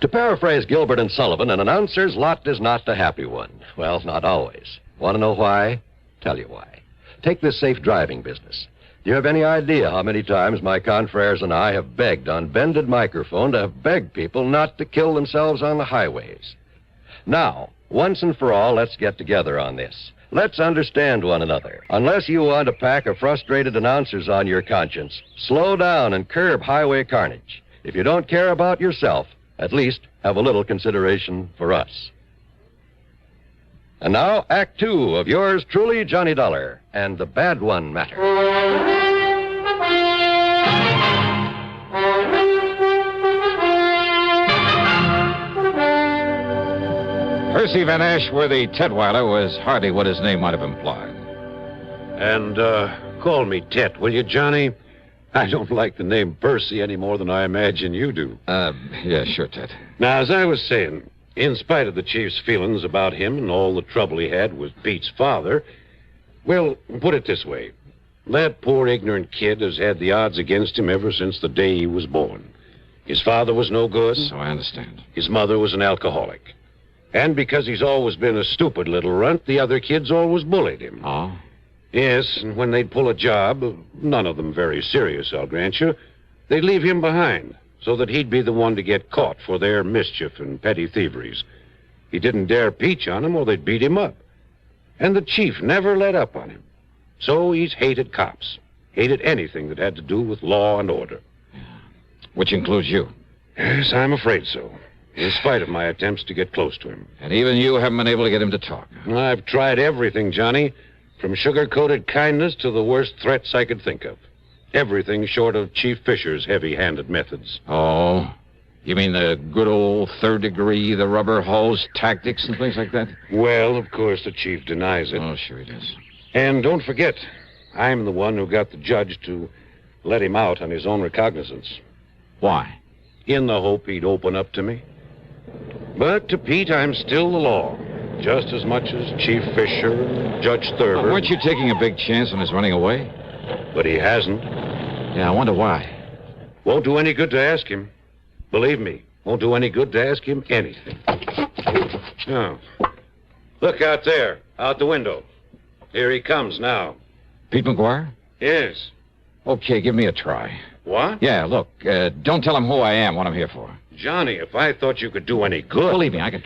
To paraphrase Gilbert and Sullivan, an announcer's lot is not a happy one. Well, not always. Want to know why? Tell you why. Take this safe driving business. Do you have any idea how many times my confreres and I have begged on bended microphone to have begged people not to kill themselves on the highways? Now, once and for all, let's get together on this. Let's understand one another. Unless you want a pack of frustrated announcers on your conscience, slow down and curb highway carnage. If you don't care about yourself, at least have a little consideration for us. And now, Act Two of yours truly, Johnny Dollar, and the Bad One Matter. Percy Van Ashworthy Tetweiler was hardly what his name might have implied. And, call me Tet, will you, Johnny? I don't like the name Percy any more than I imagine you do. Yeah, sure, Tet. Now, as I was saying, in spite of the chief's feelings about him and all the trouble he had with Pete's father, well, put it this way. That poor ignorant kid has had the odds against him ever since the day he was born. His father was no good. So I understand. His mother was an alcoholic. And because he's always been a stupid little runt, the other kids always bullied him. Oh? Yes, and when they'd pull a job, none of them very serious, I'll grant you, they'd leave him behind so that he'd be the one to get caught for their mischief and petty thieveries. He didn't dare peach on them or they'd beat him up. And the chief never let up on him. So he's hated cops, hated anything that had to do with law and order. Which includes you. Yes, I'm afraid so, in spite of my attempts to get close to him. And even you haven't been able to get him to talk. I've tried everything, Johnny, from sugar-coated kindness to the worst threats I could think of. Everything short of Chief Fisher's heavy-handed methods. Oh? You mean the good old third degree, the rubber hose tactics and things like that? Well, of course, the chief denies it. Oh, sure he does. And don't forget, I'm the one who got the judge to let him out on his own recognizance. Why? In the hope he'd open up to me. But to Pete, I'm still the law. Just as much as Chief Fisher and Judge Thurber. Well, weren't you taking a big chance on his running away? But he hasn't. Yeah, I wonder why. Won't do any good to ask him. Believe me, won't do any good to ask him anything. Oh. Look out there, out the window. Here he comes now. Pete McGuire? Yes. Okay, give me a try. What? Yeah, look, don't tell him who I am, what I'm here for. Johnny, if I thought you could do any good... Believe me, I can...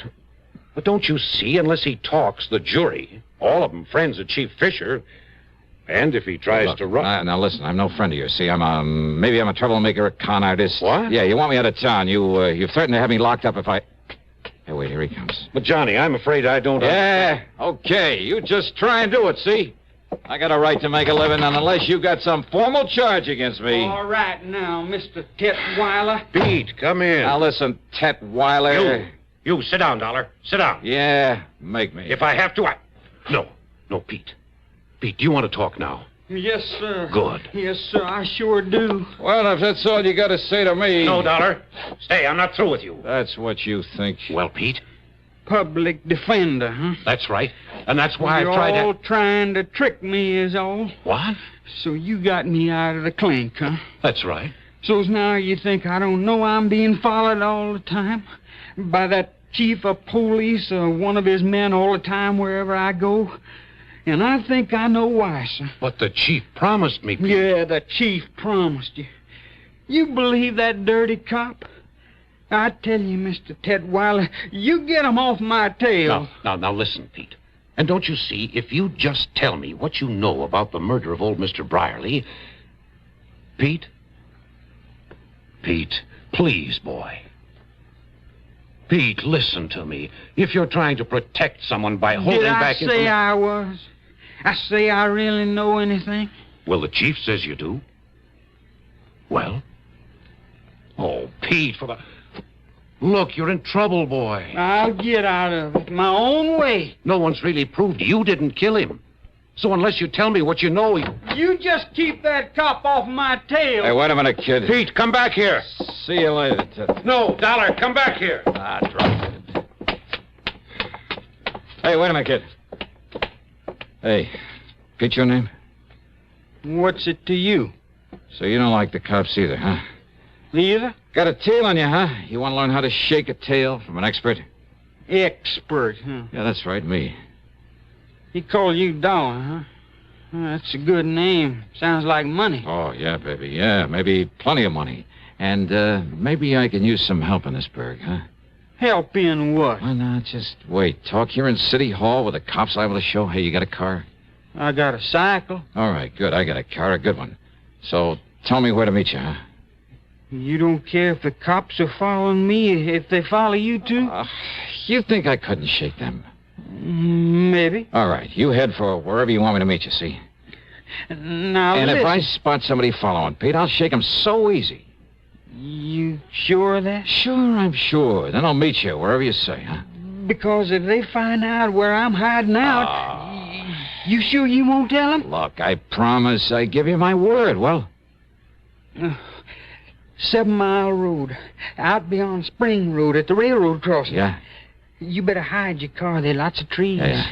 But don't you see, unless he talks, the jury, all of them friends of Chief Fisher, and if he tries to run... Now, listen, I'm no friend of yours, see? Maybe I'm a troublemaker, a con artist. What? Yeah, you want me out of town. You threatened to have me locked up if I... Hey, wait, here he comes. But, Johnny, I'm afraid I don't... Yeah, okay, you just try and do it, see? I got a right to make a living, and unless you got some formal charge against me... All right now, Mr. Tetweiler. Pete, come in. Now, listen, Tetweiler... You, sit down, Dollar. Sit down. Yeah, make me. If I have to, No, Pete. Pete, do you want to talk now? Yes, sir. Good. Yes, sir, I sure do. Well, if that's all you got to say to me... No, Dollar. Stay, I'm not through with you. That's what you think. Well, Pete? Public defender, huh? That's right. And that's why You're I tried to... all trying to trick me is all. What? So you got me out of the clink, huh? That's right. So's now you think I don't know I'm being followed all the time? By that chief of police or one of his men all the time wherever I go? And I think I know why, sir. But the chief promised me, Pete. Yeah, the chief promised you. You believe that dirty cop? I tell you, Mr. Tetweiler, you get him off my tail. Now, listen, Pete. And don't you see, if you just tell me what you know about the murder of old Mr. Brierly... Pete, please, boy. Pete, listen to me. If you're trying to protect someone by holding back... Did I say I was? I say I really know anything? Well, the chief says you do. Well? Oh, Pete, for the... Look, you're in trouble, boy. I'll get out of it my own way. No one's really proved you didn't kill him. So unless you tell me what you know... You just keep that cop off my tail. Hey, wait a minute, kid. Pete, come back here. See you later, Ted. No, Dollar, come back here. Ah, drop it. Hey, wait a minute, kid. Hey, Pete, your name? What's it to you? So you don't like the cops either, huh? Either? Got a tail on you, huh? You want to learn how to shake a tail from an expert? Expert, huh? Yeah, that's right, me. He called you Dollar, huh? Oh, that's a good name. Sounds like money. Oh, yeah, baby, yeah. Maybe plenty of money. And maybe I can use some help in this burg, huh? Help in what? Why not? Just wait. Talk here in City Hall with the cops liable to show. Hey, you got a car? I got a cycle. All right, good. I got a car, a good one. So tell me where to meet you, huh? You don't care if the cops are following me, if they follow you too? You think I couldn't shake them? Maybe. All right, you head for wherever you want me to meet you, see? Now, and listen. If I spot somebody following, Pete, I'll shake them so easy. You sure of that? Sure, I'm sure. Then I'll meet you wherever you say, huh? Because if they find out where I'm hiding out, you sure you won't tell them? Look, I promise I give you my word. Well? 7 Mile Road, out beyond Spring Road at the railroad crossing. Yeah? You better hide your car. There are lots of trees. Yeah.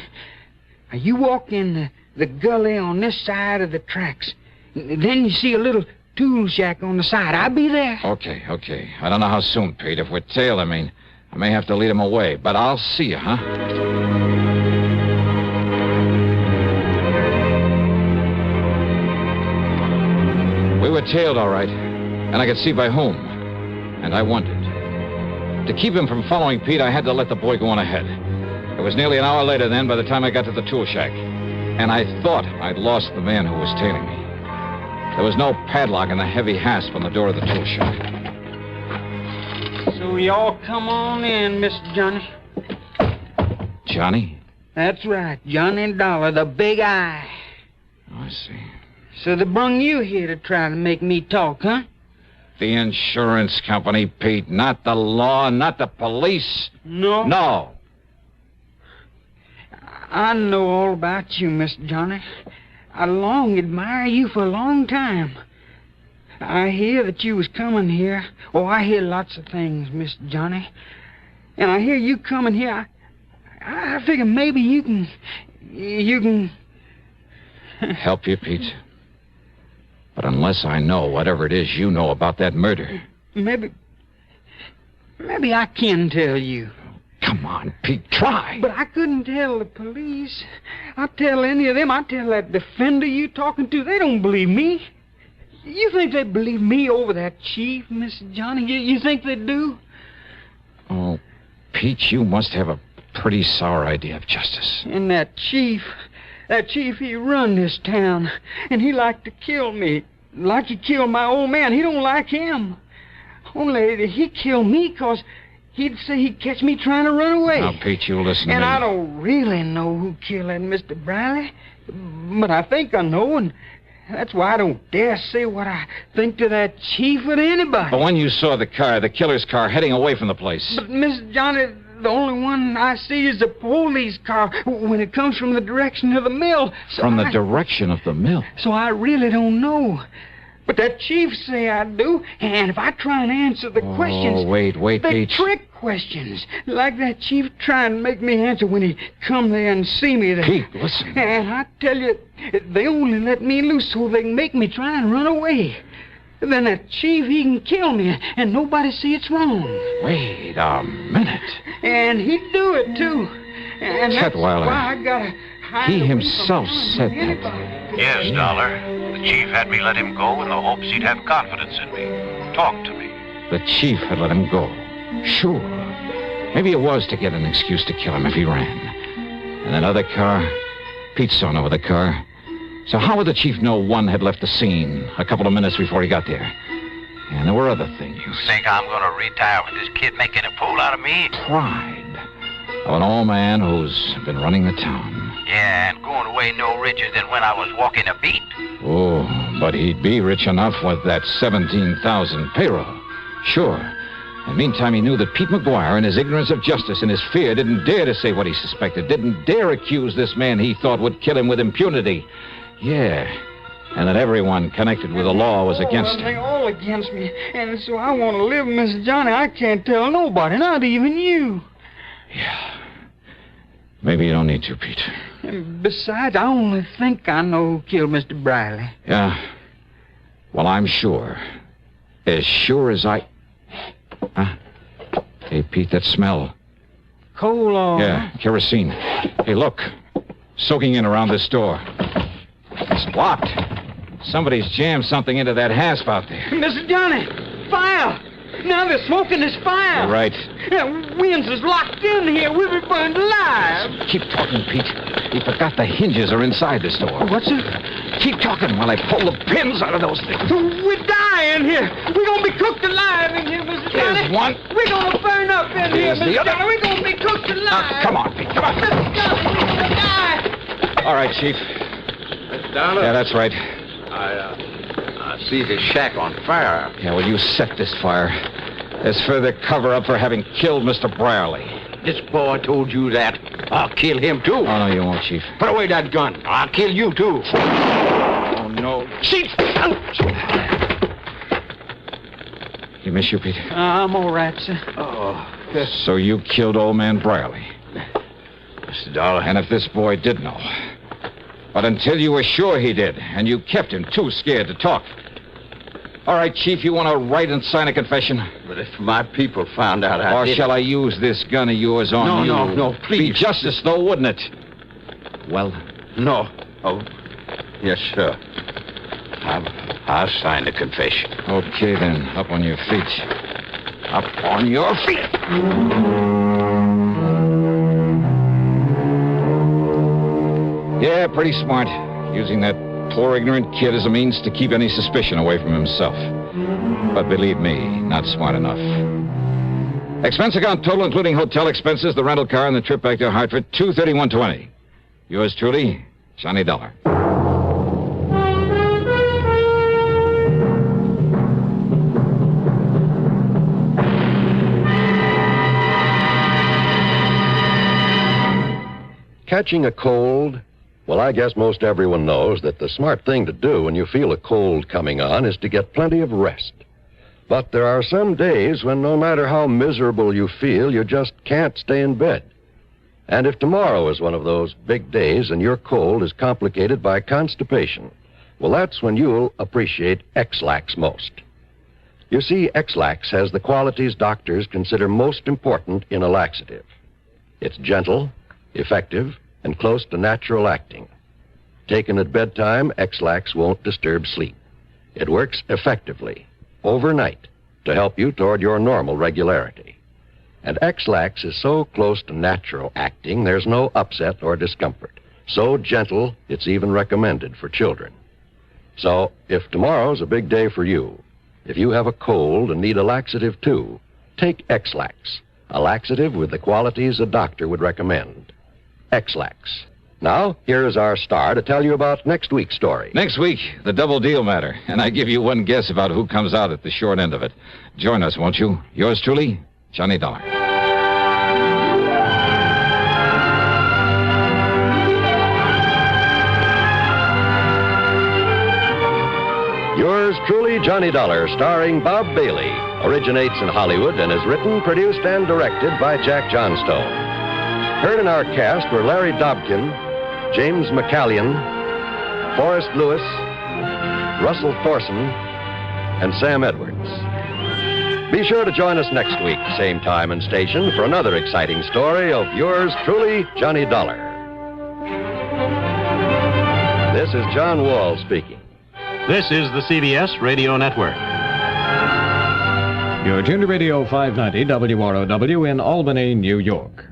Now, you walk in the gully on this side of the tracks. Then you see a little tool shack on the side. I'll be there. Okay. I don't know how soon, Pete. If we're tailed, I may have to lead him away. But I'll see you, huh? We were tailed, all right. And I could see by whom. And I wondered. To keep him from following Pete, I had to let the boy go on ahead. It was nearly an hour later then by the time I got to the tool shack. And I thought I'd lost the man who was tailing me. There was no padlock and a heavy hasp on the door of the tool shack. So y'all come on in, Mr. Johnny. Johnny? That's right, Johnny Dollar, the big eye. Oh, I see. So they brung you here to try to make me talk, huh? The insurance company, Pete, not the law, not the police. No? No. I know all about you, Mr. Johnny. I long admired you for a long time. I hear that you was coming here. Oh, I hear lots of things, Mr. Johnny. And I hear you coming here. I figure maybe you can... Help you, Pete? But unless I know whatever it is you know about that murder... Maybe I can tell you. Come on, Pete, try. But I couldn't tell the police. I'll tell any of them. I'll tell that defender you talking to. They don't believe me. You think they believe me over that chief, Mr. Johnny? You think they do? Oh, Pete, you must have a pretty sour idea of justice. And that chief, he run this town. And he like to kill me. Like he killed my old man. He don't like him. Only he killed me because... he'd say he'd catch me trying to run away. Now, Pete, you listen to me. And I don't really know who killed that Mr. Briley. But I think I know, and that's why I don't dare say what I think to that chief or to anybody. But when you saw the car, the killer's car, heading away from the place... But, Mr. Johnny, the only one I see is the police car when it comes from the direction of the mill. So from the direction of the mill? So I really don't know. But that chief say I do, and if I try and answer the questions... Oh, wait, they're Pete. Trick questions. Like that chief trying to make me answer when he come there and see me there. Pete, listen. And I tell you, they only let me loose so they can make me try and run away. Then that chief, he can kill me, and nobody see it's wrong. Wait a minute. And he'd do it, too. And that's Chetweiler. why I gotta hide He away himself from said anybody. that. Yes, Dollar. The chief had me let him go in the hopes he'd have confidence in me. Talk to me. The chief had let him go. Sure. Maybe it was to get an excuse to kill him if he ran. And another car? Pete saw no other car. So how would the chief know one had left the scene a couple of minutes before he got there? And there were other things. You think I'm going to retire with this kid making a fool out of me? Pride of an old man who's been running the town. Yeah, and going away no richer than when I was walking a beat. Oh, But he'd be rich enough with that 17,000 payroll. Sure. And meantime, he knew that Pete McGuire, in his ignorance of justice and his fear, didn't dare to say what he suspected, didn't dare accuse this man he thought would kill him with impunity. Yeah. And that everyone connected with the law was against him. They're all against me. And so I want to live, Mr. Johnny. I can't tell nobody, not even you. Yeah. Maybe you don't need to, Pete. And besides, I only think I know who killed Mr. Briley. Yeah. Well, I'm sure. As sure as I... Huh? Hey, Pete, that smell. Coal oil. Yeah, kerosene. Hey, look. Soaking in around this door. It's locked. Somebody's jammed something into that hasp out there. Mr. Johnny, fire! Now they're smoking this fire. You're right. Winds is locked in here. We'll be burned alive. Keep talking, Pete. He forgot the hinges are inside this door. What's it? Keep talking while I pull the pins out of those things. We're dying here. We're going to be cooked alive in here, Mr. Johnny. Here's one. We're going to burn up in here, Here's the Mr. other. Johnny. We're going to be cooked alive. Now, come on, Pete. Come on. Mr. Johnny, we're going to die. All right, Chief. Mr. Dollar? Yeah, that's right. I see this shack on fire. Yeah, well, you set this fire. There's further cover-up for having killed Mr. Brierly. This boy told you that. I'll kill him, too. Oh, no, you won't, Chief. Put away that gun. I'll kill you, too. Oh, no. Chief! You miss you, Pete? I'm all right, sir. Oh. So you killed old man Brierly. Mr. Dollar. And if this boy did know. But until you were sure he did, and you kept him too scared to talk. All right, Chief, you want to write and sign a confession? But if my people found out I Or did shall I use this gun of yours on you? No, please. Be justice, though, wouldn't it? Well? No. Oh, yes, sir. I'll sign the confession. Okay, then. Up on your feet. Up on your feet. Yeah, pretty smart. Using that poor ignorant kid as a means to keep any suspicion away from himself. But believe me, not smart enough. Expense account total, including hotel expenses, the rental car, and the trip back to Hartford, $231.20. Yours truly, Johnny Dollar. Catching a cold? Well, I guess most everyone knows that the smart thing to do when you feel a cold coming on is to get plenty of rest. But there are some days when no matter how miserable you feel, you just can't stay in bed. And if tomorrow is one of those big days and your cold is complicated by constipation, well, that's when you'll appreciate X-Lax most. You see, X-Lax has the qualities doctors consider most important in a laxative. It's gentle, effective, and close to natural acting. Taken at bedtime, X-Lax won't disturb sleep. It works effectively, overnight, to help you toward your normal regularity. And X-Lax is so close to natural acting, there's no upset or discomfort. So gentle, it's even recommended for children. So, if tomorrow's a big day for you, if you have a cold and need a laxative too, take X-Lax, a laxative with the qualities a doctor would recommend. X-Lax. Now, here is our star to tell you about next week's story. Next week, the double deal matter. And I give you one guess about who comes out at the short end of it. Join us, won't you? Yours truly, Johnny Dollar. Yours truly, Johnny Dollar, starring Bob Bailey, originates in Hollywood and is written, produced, and directed by Jack Johnstone. Heard in our cast were Larry Dobkin, James McCallion, Forrest Lewis, Russell Thorson, and Sam Edwards. Be sure to join us next week, same time and station, for another exciting story of yours truly, Johnny Dollar. This is John Wall speaking. This is the CBS Radio Network. You're tuned to Radio 590 WROW in Albany, New York.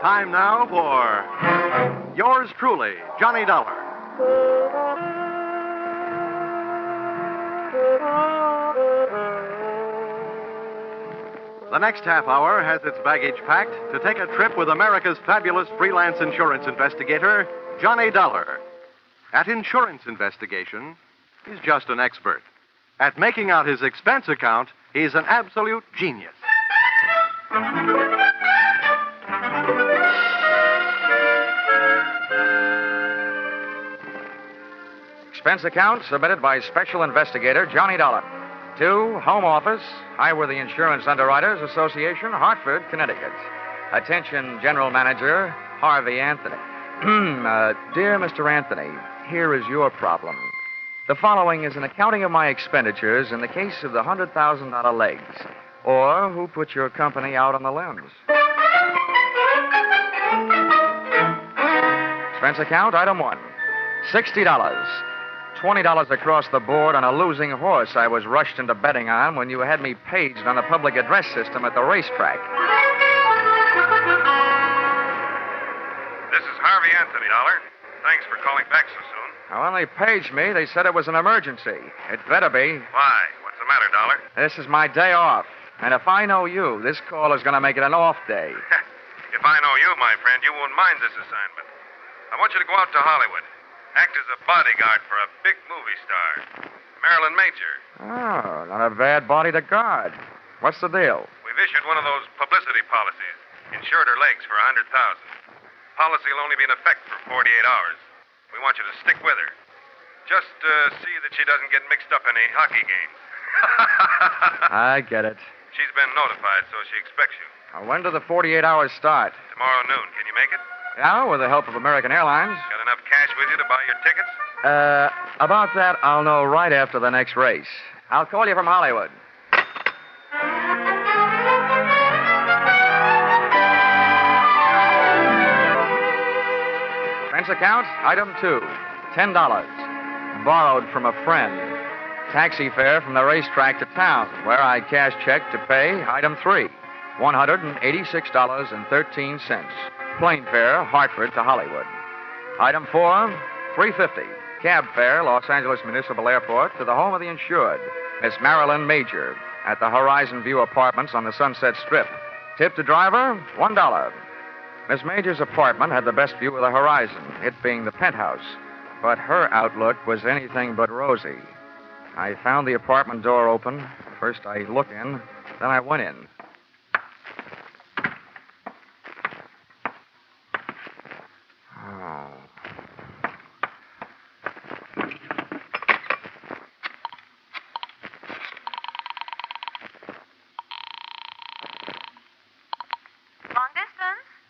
Time now for yours truly, Johnny Dollar. The next half hour has its baggage packed to take a trip with America's fabulous freelance insurance investigator, Johnny Dollar. At insurance investigation, he's just an expert. At making out his expense account, he's an absolute genius. Expense account submitted by Special Investigator Johnny Dollar to Home Office, Highworthy Insurance Underwriters Association, Hartford, Connecticut. Attention, General Manager Harvey Anthony. Dear Mr. Anthony, here is your problem. The following is an accounting of my expenditures in the case of the $100,000 legs, or who put your company out on the limbs. Expense account, item 1, $60. $20 across the board on a losing horse I was rushed into betting on when you had me paged on the public address system at the racetrack. This is Harvey Anthony, Dollar. Thanks for calling back so soon. Now, when they paged me, they said it was an emergency. It better be. Why? What's the matter, Dollar? This is my day off. And if I know you, this call is going to make it an off day. If I know you, my friend, you won't mind this assignment. I want you to go out to Hollywood. Act as a bodyguard for a big movie star, Marilyn Major. Oh, not a bad body to guard. What's the deal? We've issued one of those publicity policies. Insured her legs for $100,000. Policy will only be in effect for 48 hours. We want you to stick with her. Just see that she doesn't get mixed up in any hockey games. I get it. She's been notified, so she expects you. Now, when do the 48 hours start? Tomorrow noon. Can you make it? Yeah, with the help of American Airlines. Got enough cash with you to buy your tickets? About that, I'll know right after the next race. I'll call you from Hollywood. Expense account, item 2, $10. Borrowed from a friend. Taxi fare from the racetrack to town, where I cash check to pay, item 3, $186.13. Plane fare, Hartford to Hollywood. Item 4, $350. Cab fare, Los Angeles Municipal Airport to the home of the insured, Miss Marilyn Major, at the Horizon View Apartments on the Sunset Strip. Tip to driver, $1. Miss Major's apartment had the best view of the horizon, it being the penthouse. But her outlook was anything but rosy. I found the apartment door open. First I looked in, then I went in.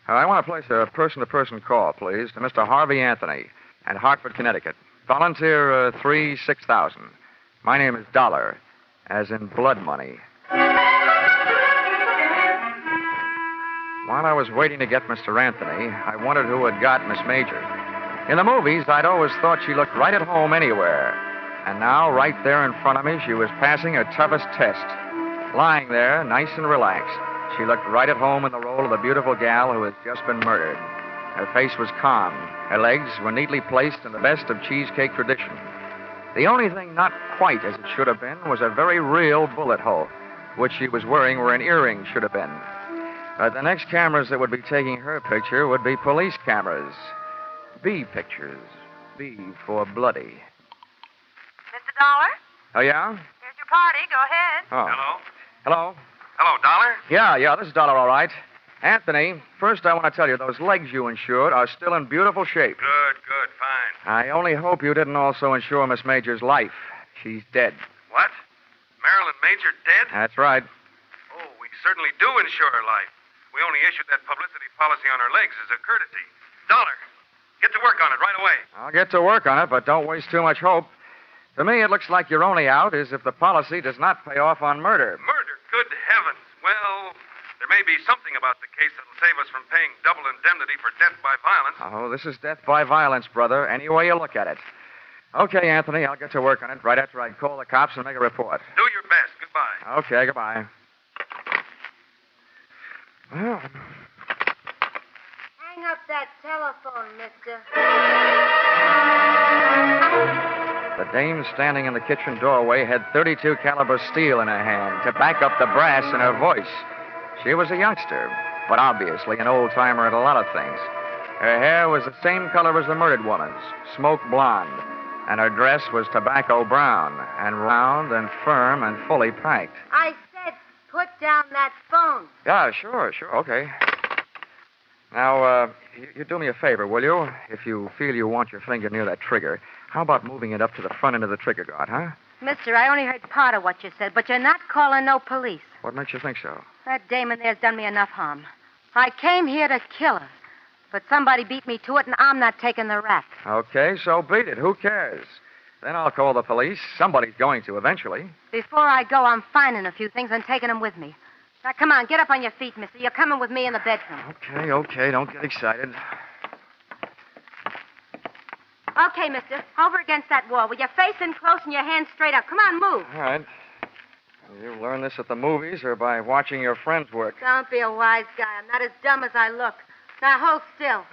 I want to place a person-to-person call, please, to Mr. Harvey Anthony and Hartford, Connecticut. Volunteer 3-6000. My name is Dollar, as in blood money. While I was waiting to get Mr. Anthony, I wondered who had got Miss Major. In the movies, I'd always thought she looked right at home anywhere. And now, right there in front of me, she was passing her toughest test. Lying there, nice and relaxed. She looked right at home in the role of the beautiful gal who had just been murdered. Her face was calm. Her legs were neatly placed in the best of cheesecake tradition. The only thing not quite as it should have been was a very real bullet hole, which she was wearing where an earring should have been. But the next cameras that would be taking her picture would be police cameras. B pictures. B for bloody. Mr. Dollar? Oh, yeah? Here's your party. Go ahead. Oh. Hello? Hello? Hello, Dollar? Yeah, this is Dollar, all right. Anthony, first I want to tell you, those legs you insured are still in beautiful shape. Good, fine. I only hope you didn't also insure Miss Major's life. She's dead. What? Marilyn Major dead? That's right. Oh, we certainly do insure her life. We only issued that publicity policy on her legs as a courtesy. Dollar, get to work on it right away. I'll get to work on it, but don't waste too much hope. To me, it looks like your only out is if the policy does not pay off on murder. Murder? Good heavens. Well, there may be something about the case that'll save us from paying double indemnity for death by violence. Oh, this is death by violence, brother, any way you look at it. Okay, Anthony, I'll get to work on it right after I call the cops and make a report. Do your best. Goodbye. Okay, goodbye. Well. Hang up that telephone, mister. The dame standing in the kitchen doorway had .32 caliber steel in her hand to back up the brass in her voice. She was a youngster, but obviously an old-timer at a lot of things. Her hair was the same color as the murdered woman's, smoke blonde, and her dress was tobacco brown, and round and firm and fully packed. I said put down that phone. Yeah, sure, okay. Now, you do me a favor, will you? If you feel you want your finger near that trigger, how about moving it up to the front end of the trigger guard, huh? Mister, I only heard part of what you said, but you're not calling no police. What makes you think so? That dame in there's done me enough harm. I came here to kill her, but somebody beat me to it, and I'm not taking the rap. Okay, so beat it. Who cares? Then I'll call the police. Somebody's going to eventually. Before I go, I'm finding a few things and taking them with me. Now, come on, get up on your feet, mister. You're coming with me in the bedroom. Okay, don't get excited. Okay, mister, over against that wall with your face in close and your hands straight up. Come on, move. All right. You learn this at the movies or by watching your friends work? Don't be a wise guy. I'm not as dumb as I look. Now, hold still.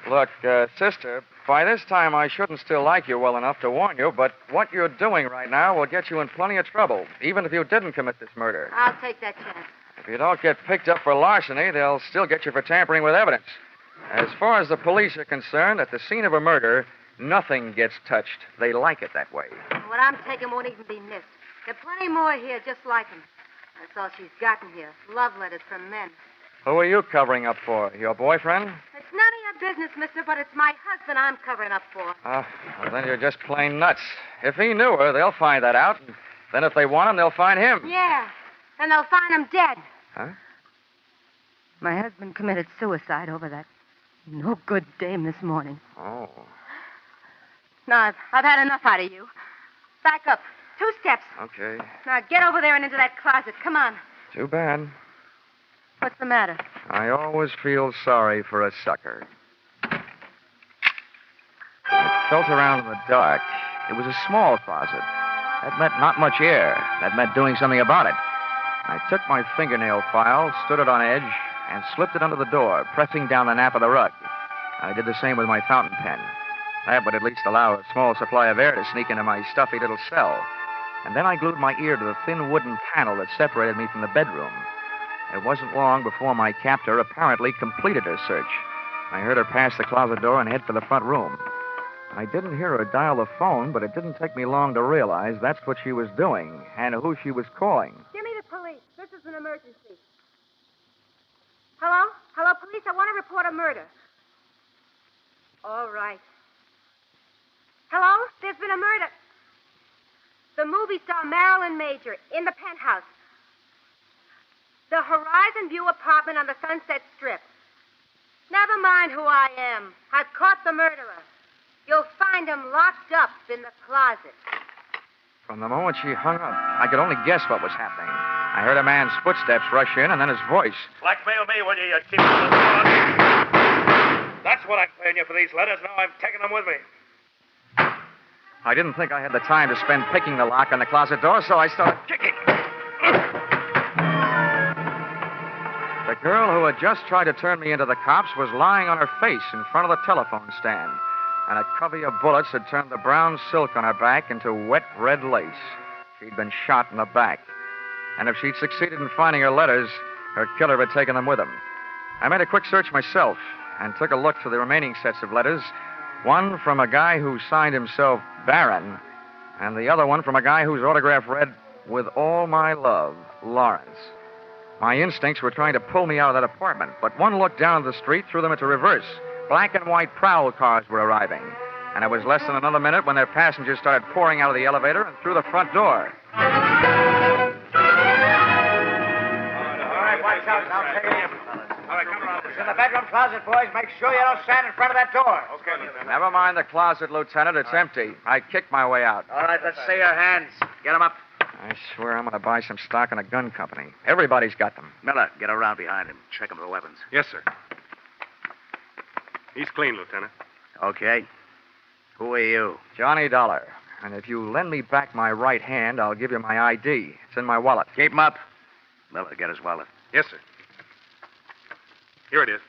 Look, sister, by this time I shouldn't still like you well enough to warn you, but what you're doing right now will get you in plenty of trouble, even if you didn't commit this murder. I'll take that chance. If you don't get picked up for larceny, they'll still get you for tampering with evidence. As far as the police are concerned, at the scene of a murder, nothing gets touched. They like it that way. What I'm taking won't even be missed. There are plenty more here just like him. That's all she's gotten here. Love letters from men. Who are you covering up for? Your boyfriend? It's none of your business, mister, but it's my husband I'm covering up for. Well, then you're just plain nuts. If he knew her, they'll find that out. And then if they want him, they'll find him. Yeah, and they'll find him dead. Huh? My husband committed suicide over that no good dame this morning. Oh. Now, I've had enough out of you. Back up. 2 steps. Okay. Now, get over there and into that closet. Come on. Too bad. What's the matter? I always feel sorry for a sucker. I felt around in the dark. It was a small closet. That meant not much air. That meant doing something about it. I took my fingernail file, stood it on edge, and slipped it under the door, pressing down the nap of the rug. I did the same with my fountain pen. That would at least allow a small supply of air to sneak into my stuffy little cell. And then I glued my ear to the thin wooden panel that separated me from the bedroom. It wasn't long before my captor apparently completed her search. I heard her pass the closet door and head for the front room. I didn't hear her dial the phone, but it didn't take me long to realize that's what she was doing and who she was calling. Give me the police. This is an emergency. Hello? Hello, police. I want to report a murder. All right. Hello? There's been a murder. The movie star Marilyn Major in the penthouse. The Horizon View apartment on the Sunset Strip. Never mind who I am. I've caught the murderer. You'll find him locked up in the closet. From the moment she hung up, I could only guess what was happening. I heard a man's footsteps rush in and then his voice. Blackmail me, will you cheap little dog? That's what I'm paying you for these letters. Now I'm taking them with me. I didn't think I had the time to spend picking the lock on the closet door, so I started kicking. The girl who had just tried to turn me into the cops was lying on her face in front of the telephone stand, and a covey of bullets had turned the brown silk on her back into wet red lace. She'd been shot in the back, and if she'd succeeded in finding her letters, her killer had taken them with him. I made a quick search myself and took a look through the remaining sets of letters, one from a guy who signed himself Baron, and the other one from a guy whose autograph read, "With all my love, Lawrence." My instincts were trying to pull me out of that apartment, but one look down the street threw them into reverse. Black and white prowl cars were arriving, and it was less than another minute when their passengers started pouring out of the elevator and through the front door. All right, watch out. I'll take you. All right, come around. It's in the bedroom closet, boys. Make sure you don't stand in front of that door. Okay, Lieutenant. Never mind the closet, Lieutenant. It's empty. I kicked my way out. All right, let's see your hands. Get them up. I swear I'm going to buy some stock in a gun company. Everybody's got them. Miller, get around behind him. Check him for weapons. Yes, sir. He's clean, Lieutenant. Okay. Who are you? Johnny Dollar. And if you lend me back my right hand, I'll give you my ID. It's in my wallet. Keep him up. Miller, get his wallet. Yes, sir. Here it is.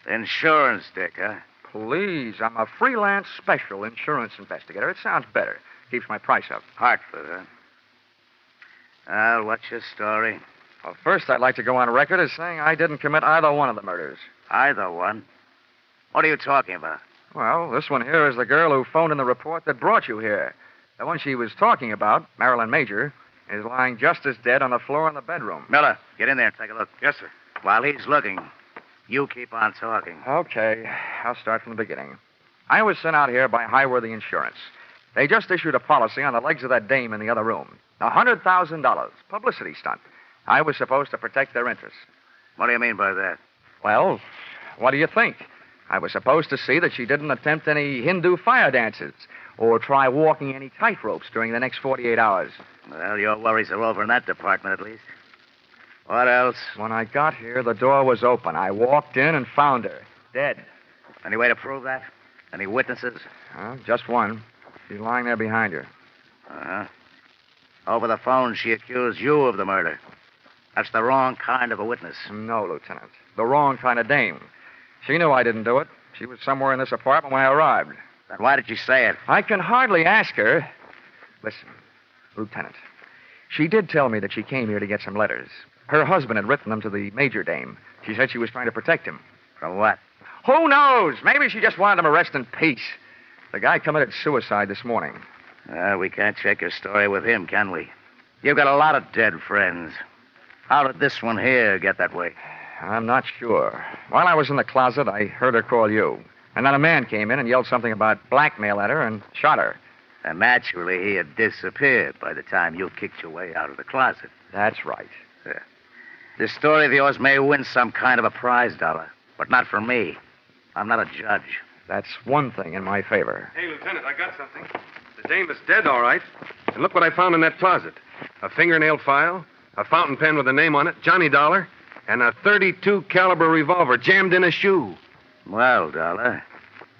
Insurance stick, huh? Please, I'm a freelance special insurance investigator. It sounds better. Keeps my price up. Hartford, huh? Well, what's your story? Well, first, I'd like to go on record as saying I didn't commit either one of the murders. Either one? What are you talking about? Well, this one here is the girl who phoned in the report that brought you here. The one she was talking about, Marilyn Major, is lying just as dead on the floor in the bedroom. Miller, get in there and take a look. Yes, sir. While he's looking, you keep on talking. Okay, I'll start from the beginning. I was sent out here by Highworthy Insurance. They just issued a policy on the legs of that dame in the other room. $100,000. Publicity stunt. I was supposed to protect their interests. What do you mean by that? Well, what do you think? I was supposed to see that she didn't attempt any Hindu fire dances or try walking any tightropes during the next 48 hours. Well, your worries are over in that department, at least. What else? When I got here, the door was open. I walked in and found her, dead. Any way to prove that? Any witnesses? Just one. She's lying there behind her. Uh-huh. Over the phone, she accused you of the murder. That's the wrong kind of a witness. No, Lieutenant. The wrong kind of dame. She knew I didn't do it. She was somewhere in this apartment when I arrived. Then why did you say it? I can hardly ask her. Listen, Lieutenant. She did tell me that she came here to get some letters. Her husband had written them to the major dame. She said she was trying to protect him. From what? Who knows? Maybe she just wanted him to rest in peace. The guy committed suicide this morning. We can't check your story with him, can we? You've got a lot of dead friends. How did this one here get that way? I'm not sure. While I was in the closet, I heard her call you. And then a man came in and yelled something about blackmail at her and shot her. And naturally, he had disappeared by the time you kicked your way out of the closet. That's right. This story of yours may win some kind of a prize dollar, but not for me. I'm not a judge. That's one thing in my favor. Hey, Lieutenant, I got something. The dame is dead, all right. And look what I found in that closet. A fingernail file, a fountain pen with a name on it, Johnny Dollar, and a .32 caliber revolver jammed in a shoe. Well, Dollar,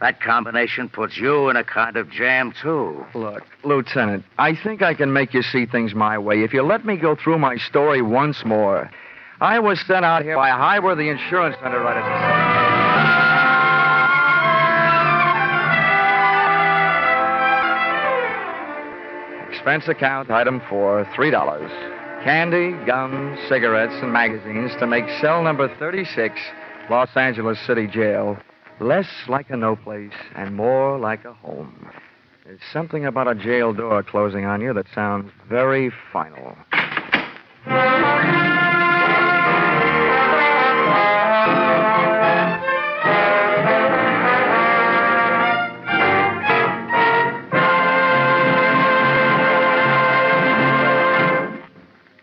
that combination puts you in a kind of jam, too. Look, Lieutenant, I think I can make you see things my way if you let me go through my story once more. I was sent out here by Highworthy Insurance underwriters. Expense account, item 4, $3. Candy, gum, cigarettes, and magazines to make cell number 36, Los Angeles City Jail, less like a no place and more like a home. There's something about a jail door closing on you that sounds very final.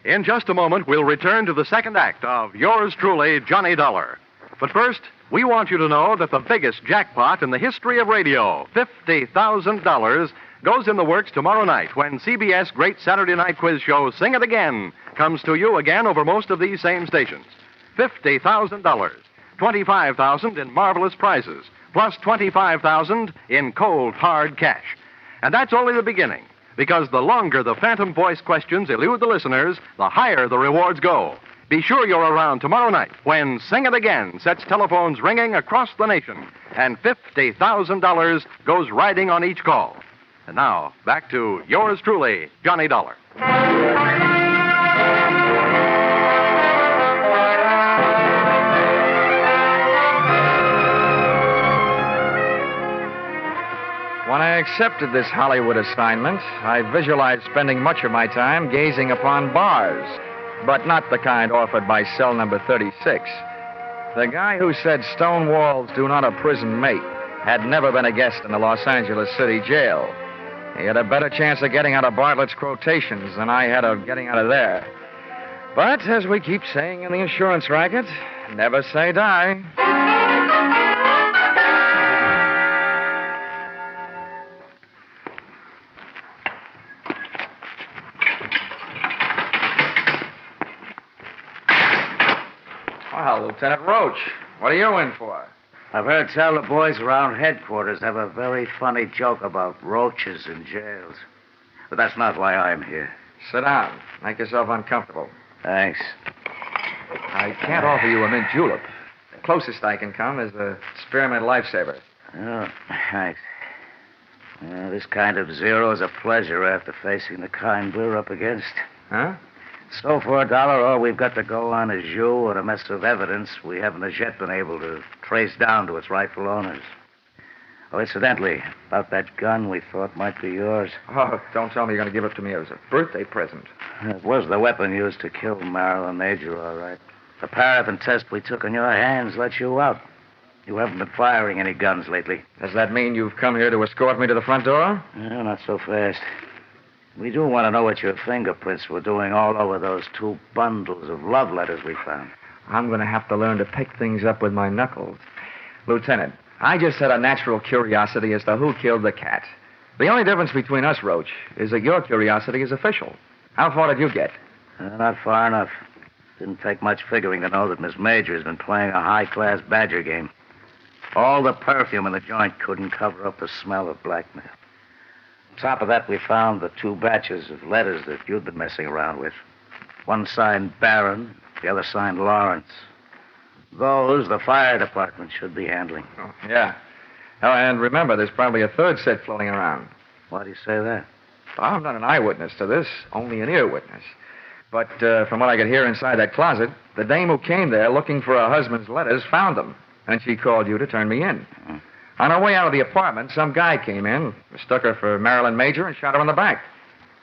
In just a moment, we'll return to the second act of Yours Truly, Johnny Dollar. But first, we want you to know that the biggest jackpot in the history of radio, $50,000, goes in the works tomorrow night when CBS Great Saturday Night Quiz Show Sing It Again comes to you again over most of these same stations. $50,000, $25,000 in marvelous prizes, plus $25,000 in cold, hard cash. And that's only the beginning. Because the longer the phantom voice questions elude the listeners, the higher the rewards go. Be sure you're around tomorrow night when Sing It Again sets telephones ringing across the nation and $50,000 goes riding on each call. And now, back to yours truly, Johnny Dollar. When I accepted this Hollywood assignment, I visualized spending much of my time gazing upon bars, but not the kind offered by cell number 36. The guy who said stone walls do not a prison make had never been a guest in the Los Angeles City Jail. He had a better chance of getting out of Bartlett's quotations than I had of getting out of there. But, as we keep saying in the insurance racket, never say die. Well, Lieutenant Roach, what are you in for? I've heard tell the boys around headquarters have a very funny joke about roaches in jails. But that's not why I'm here. Sit down. Make yourself uncomfortable. Thanks. I can't offer you a mint julep. The closest I can come is a spearmint lifesaver. Oh, thanks. This kind of zero is a pleasure after facing the kind we're up against. Huh? So for $1, all we've got to go on is you and a mess of evidence we haven't as yet been able to trace down to its rightful owners. Oh, incidentally, about that gun we thought might be yours. Oh, don't tell me you're going to give it to me as a birthday present. It was the weapon used to kill Marilyn Major, all right. The paraffin test we took on your hands let you out. You haven't been firing any guns lately. Does that mean you've come here to escort me to the front door? No, not so fast. We do want to know what your fingerprints were doing all over those 2 bundles of love letters we found. I'm going to have to learn to pick things up with my knuckles. Lieutenant, I just had a natural curiosity as to who killed the cat. The only difference between us, Roach, is that your curiosity is official. How far did you get? Not far enough. Didn't take much figuring to know that Miss Major has been playing a high-class badger game. All the perfume in the joint couldn't cover up the smell of blackmail. On top of that, we found the 2 batches of letters that you'd been messing around with. One signed Baron, the other signed Lawrence. Those, the fire department should be handling. Oh, yeah. Oh, and remember, there's probably a 3rd set floating around. Why do you say that? I'm not an eyewitness to this, only an ear witness. But from what I could hear inside that closet, the dame who came there looking for her husband's letters found them, and she called you to turn me in. Mm-hmm. On her way out of the apartment, some guy came in, mistook her for Marilyn Major, and shot her in the back.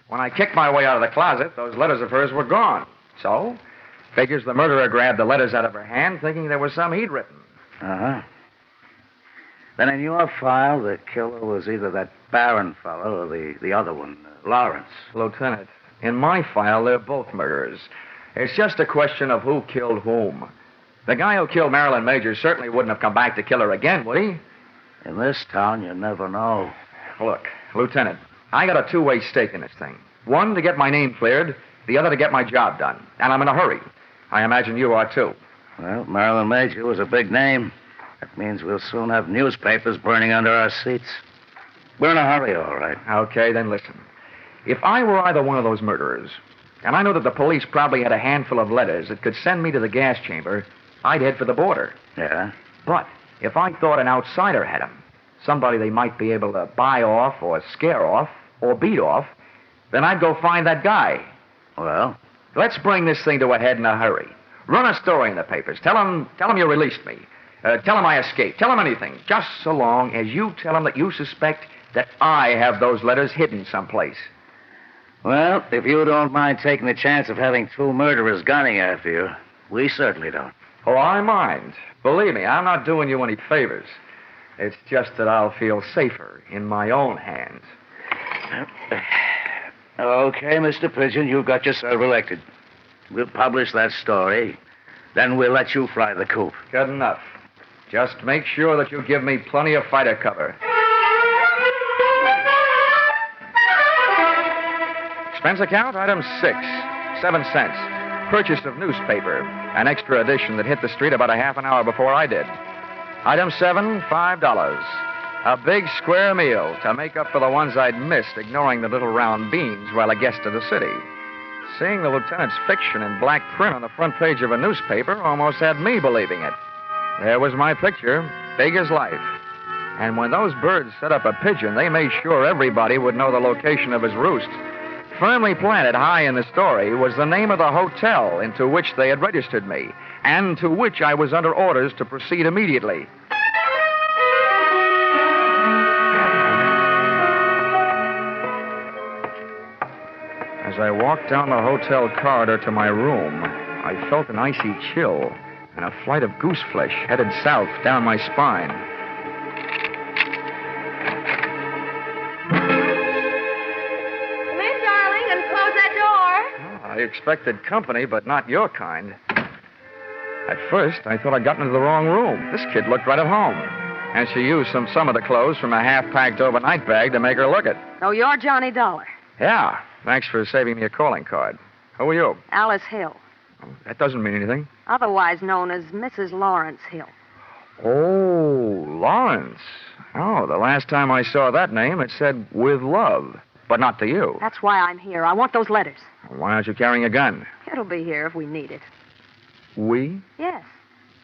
When I kicked my way out of the closet, those letters of hers were gone. So, figures the murderer grabbed the letters out of her hand, thinking there was some he'd written. Uh-huh. Then in your file, the killer was either that Baron fellow or the other one, Lawrence. Lieutenant, in my file, they're both murderers. It's just a question of who killed whom. The guy who killed Marilyn Major certainly wouldn't have come back to kill her again, would he? In this town, you never know. Look, Lieutenant, I got a 2-way stake in this thing. One, to get my name cleared. The other, to get my job done. And I'm in a hurry. I imagine you are, too. Well, Marilyn Major was a big name. That means we'll soon have newspapers burning under our seats. We're in a hurry, all right. Okay, then listen. If I were either one of those murderers, and I know that the police probably had a handful of letters that could send me to the gas chamber, I'd head for the border. Yeah? But if I thought an outsider had them, somebody they might be able to buy off or scare off or beat off, then I'd go find that guy. Well? Let's bring this thing to a head in a hurry. Run a story in the papers. Tell them you released me. Tell them I escaped. Tell them anything. Just so long as you tell them that you suspect that I have those letters hidden someplace. Well, if you don't mind taking the chance of having 2 murderers gunning after you, we certainly don't. Oh, I mind. Believe me, I'm not doing you any favors. It's just that I'll feel safer in my own hands. Okay, Mr. Pigeon, you've got yourself elected. We'll publish that story. Then we'll let you fly the coop. Good enough. Just make sure that you give me plenty of fighter cover. Expense account, item 6, 7 cents. Purchase of newspaper, an extra edition that hit the street about a half an hour before I did. Item 7, $5. A big square meal to make up for the ones I'd missed, ignoring the little round beans while a guest of the city. Seeing the lieutenant's fiction in black print on the front page of a newspaper almost had me believing it. There was my picture, big as life. And when those birds set up a pigeon, they made sure everybody would know the location of his roost. Firmly planted high in the story was the name of the hotel into which they had registered me, and to which I was under orders to proceed immediately. As I walked down the hotel corridor to my room, I felt an icy chill and a flight of goose flesh headed south down my spine. Come in, darling, and close that door. I expected company, but not your kind. At first, I thought I'd gotten into the wrong room. This kid looked right at home. And she used some of the clothes from a half-packed overnight bag to make her look it. So you're Johnny Dollar. Yeah. Thanks for saving me a calling card. Who are you? Alice Hill, That doesn't mean anything. otherwise known as Mrs. Lawrence Hill. Oh, Lawrence. Oh, the last time I saw that name, it said with love, but not to you. That's why I'm here. I want those letters. Why aren't you carrying a gun? It'll be here if we need it. We? Yes.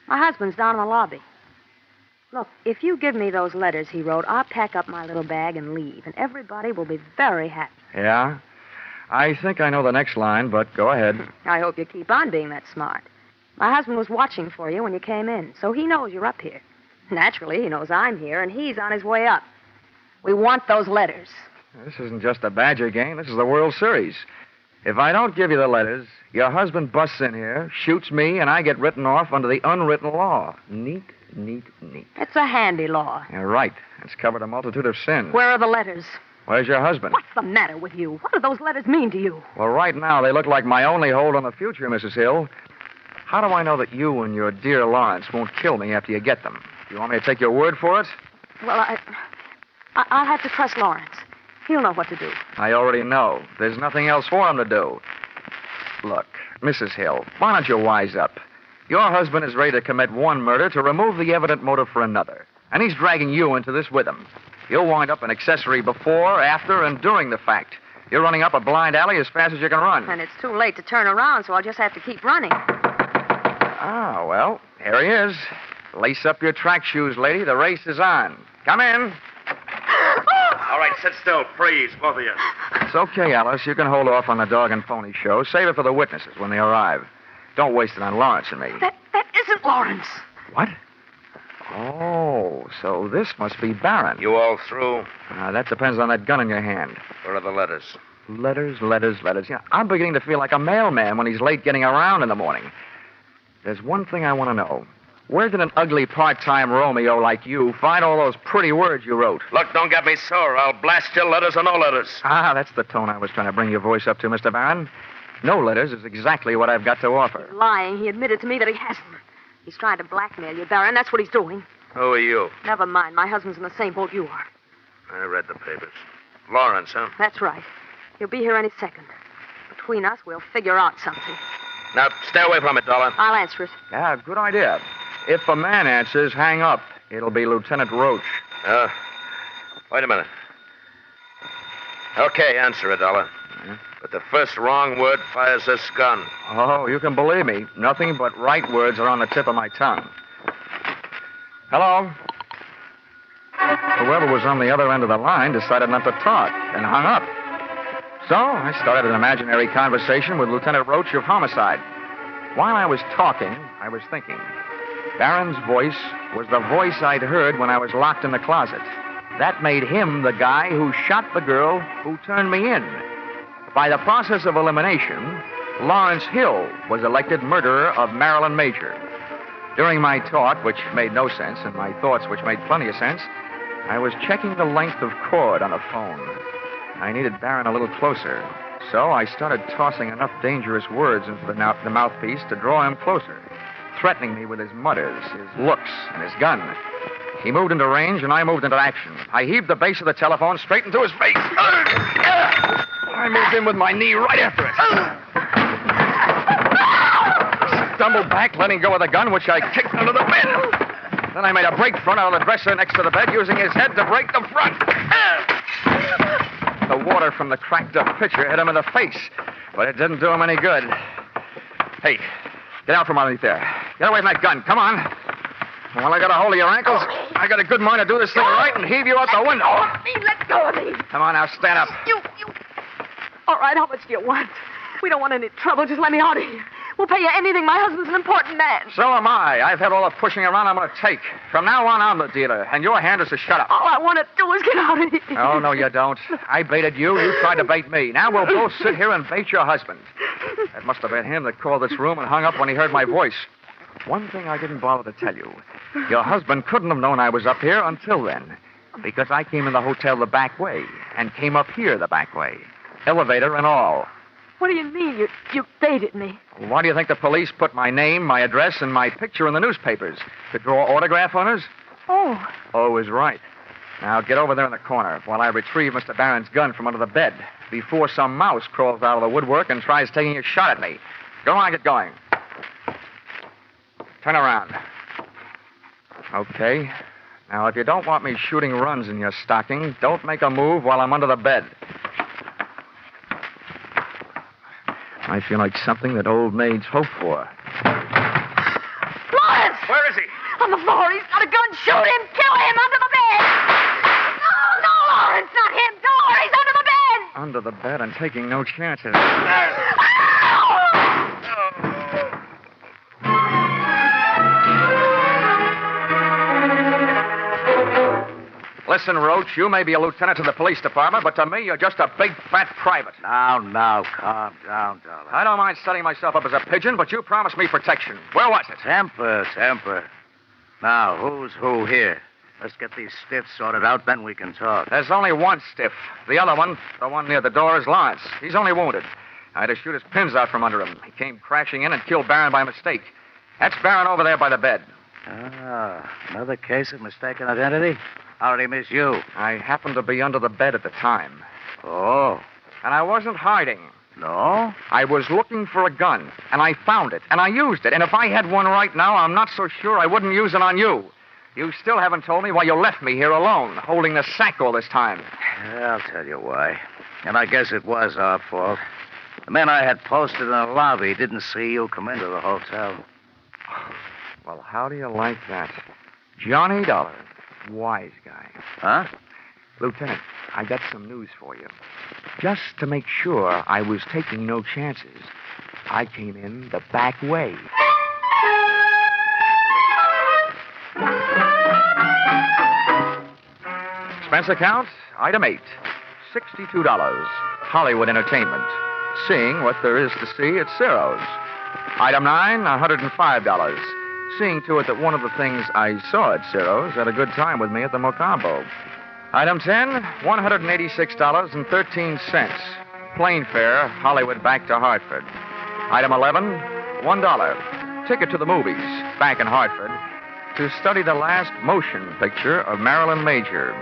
My husband's down in the lobby. Look, if you give me those letters he wrote, I'll pack up my little bag and leave, and everybody will be very happy. Yeah? I think I know the next line, but go ahead. I hope you keep on being that smart. My husband was watching for you when you came in, so he knows you're up here. Naturally, he knows I'm here, and he's on his way up. We want those letters. This isn't just a Badger game. This is the World Series. If I don't give you the letters, your husband busts in here, shoots me, and I get written off under the unwritten law. Neat, neat, neat. It's a handy law. You're right. It's covered a multitude of sins. Where are the letters? Where's your husband? What's the matter with you? What do those letters mean to you? Well, right now, they look like my only hold on the future, Mrs. Hill. How do I know that you and your dear Lawrence won't kill me after you get them? Do you want me to take your word for it? Well, I'll have to trust Lawrence. He'll know what to do. I already know. There's nothing else for him to do. Look, Mrs. Hill, why don't you wise up? Your husband is ready to commit one murder to remove the evident motive for another. And he's dragging you into this with him. You'll wind up an accessory before, after, and during the fact. You're running up a blind alley as fast as you can run. And it's too late to turn around, so I'll just have to keep running. Ah, well, here he is. Lace up your track shoes, lady. The race is on. Come in. All right, sit still, please, both of you. It's okay, Alice. You can hold off on the dog and pony show. Save it for the witnesses when they arrive. Don't waste it on Lawrence and me. That isn't Lawrence. What? Oh, so this must be Barron. You all through? That depends on that gun in your hand. Where are the letters? Letters. Yeah, I'm beginning to feel like a mailman when he's late getting around in the morning. There's one thing I want to know. Where did an ugly part-time Romeo like you find all those pretty words you wrote? Look, don't get me sore. I'll blast you, letters or no letters. That's the tone I was trying to bring your voice up to, Mr. Barron. No letters is exactly what I've got to offer. He's lying. He admitted to me that he hasn't. He's trying to blackmail you, Barron. That's what he's doing. Who are you? Never mind. My husband's in the same boat you are. I read the papers. Lawrence, huh? That's right. He'll be here any second. Between us, we'll figure out something. Now, stay away from it, Dollar. I'll answer it. Yeah, good idea. If a man answers, hang up. It'll be Lieutenant Roach. Wait a minute. Okay, answer it, Dollar. But the first wrong word fires this gun. Oh, you can believe me. Nothing but right words are on the tip of my tongue. Hello? Whoever was on the other end of the line decided not to talk and hung up. So I started an imaginary conversation with Lieutenant Roach of Homicide. While I was talking, I was thinking. Barron's voice was the voice I'd heard when I was locked in the closet. That made him the guy who shot the girl who turned me in. By the process of elimination, Lawrence Hill was elected murderer of Marilyn Major. During my talk, which made no sense, and my thoughts, which made plenty of sense, I was checking the length of cord on the phone. I needed Barron a little closer, so I started tossing enough dangerous words into the mouthpiece to draw him closer, threatening me with his mutters, his looks, and his gun. He moved into range, and I moved into action. I heaved the base of the telephone straight into his face. I moved in with my knee right after it. Stumbled back, letting go of the gun, which I kicked under the bed. Then I made a break front out of the dresser next to the bed, using his head to break the front. The water from the cracked-up pitcher hit him in the face, but it didn't do him any good. Hey, get out from underneath there. Get away from that gun. Come on. While I got a hold of your ankles, I got a good mind to do this thing right and heave you out the window. Let go of me. Come on now, stand up. You. All right, how much do you want? We don't want any trouble. Just let me out of here. We'll pay you anything. My husband's an important man. So am I. I've had all the pushing around I'm going to take. From now on, I'm the dealer, and your hand is to shut up. All I want to do is get out of here. Oh, no, you don't. I baited you. You tried to bait me. Now we'll both sit here and bait your husband. That must have been him that called this room and hung up when he heard my voice. One thing I didn't bother to tell you. Your husband couldn't have known I was up here until then, because I came in the hotel the back way and came up here the back way. Elevator and all. What do you mean? You baited me? Why do you think the police put my name, my address, and my picture in the newspapers? To draw autograph on us? Oh. Oh is right. Now get over there in the corner while I retrieve Mr. Barron's gun from under the bed before some mouse crawls out of the woodwork and tries taking a shot at me. Go on, get going. Turn around. Okay. Now, if you don't want me shooting runs in your stocking, don't make a move while I'm under the bed. I feel like something that old maids hope for. Lawrence! Where is he? On the floor. He's got a gun. Shoot him. Kill him under the bed. No, Lawrence, not him. Door. He's under the bed. under the bed and taking no chances. Listen, Roach, you may be a lieutenant to the police department, but to me, you're just a big, fat private. Now, calm down, darling. I don't mind setting myself up as a pigeon, but you promised me protection. Where was it? Temper. Now, who's who here? Let's get these stiffs sorted out, then we can talk. There's only one stiff. The other one, the one near the door, is Lawrence. He's only wounded. I had to shoot his pins out from under him. He came crashing in and killed Barron by mistake. That's Barron over there by the bed. Ah, another case of mistaken identity? How did he miss you? I happened to be under the bed at the time. Oh. And I wasn't hiding. No? I was looking for a gun, and I found it, and I used it. And if I had one right now, I'm not so sure I wouldn't use it on you. You still haven't told me why you left me here alone, holding the sack all this time. I'll tell you why. And I guess it was our fault. The men I had posted in the lobby didn't see you come into the hotel. Well, how do you like that? Johnny Dollar. Wise guy. Huh? Lieutenant, I got some news for you. Just to make sure I was taking no chances, I came in the back way. Expense account, item 8, $62. Hollywood Entertainment. Seeing what there is to see at Ciro's. Item 9, $105. Seeing to it that one of the things I saw at Ciro's had a good time with me at the Mocambo. Item 10, $186.13. Plane fare, Hollywood back to Hartford. Item 11, $1. Ticket to the movies, back in Hartford, to study the last motion picture of Marilyn Major,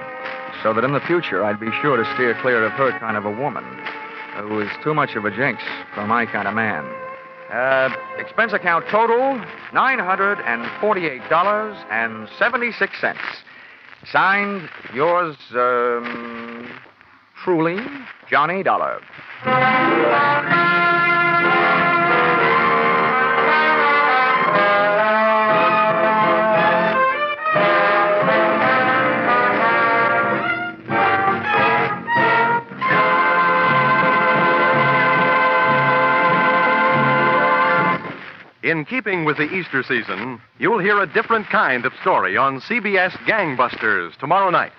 so that in the future I'd be sure to steer clear of her kind of a woman, who is too much of a jinx for my kind of man. Expense account total, $948.76. Signed, yours, truly, Johnny Dollar. In keeping with the Easter season, you'll hear a different kind of story on CBS Gangbusters tomorrow night.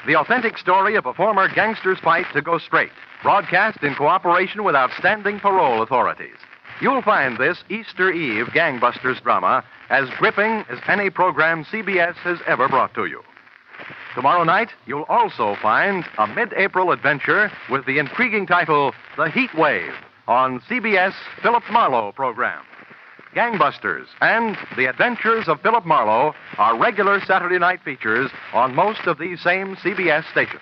The authentic story of a former gangster's fight to go straight, broadcast in cooperation with outstanding parole authorities. You'll find this Easter Eve Gangbusters drama as gripping as any program CBS has ever brought to you. Tomorrow night, you'll also find a mid-April adventure with the intriguing title, The Heat Wave, on CBS Philip Marlowe program. Gangbusters and The Adventures of Philip Marlowe are regular Saturday night features on most of these same CBS stations.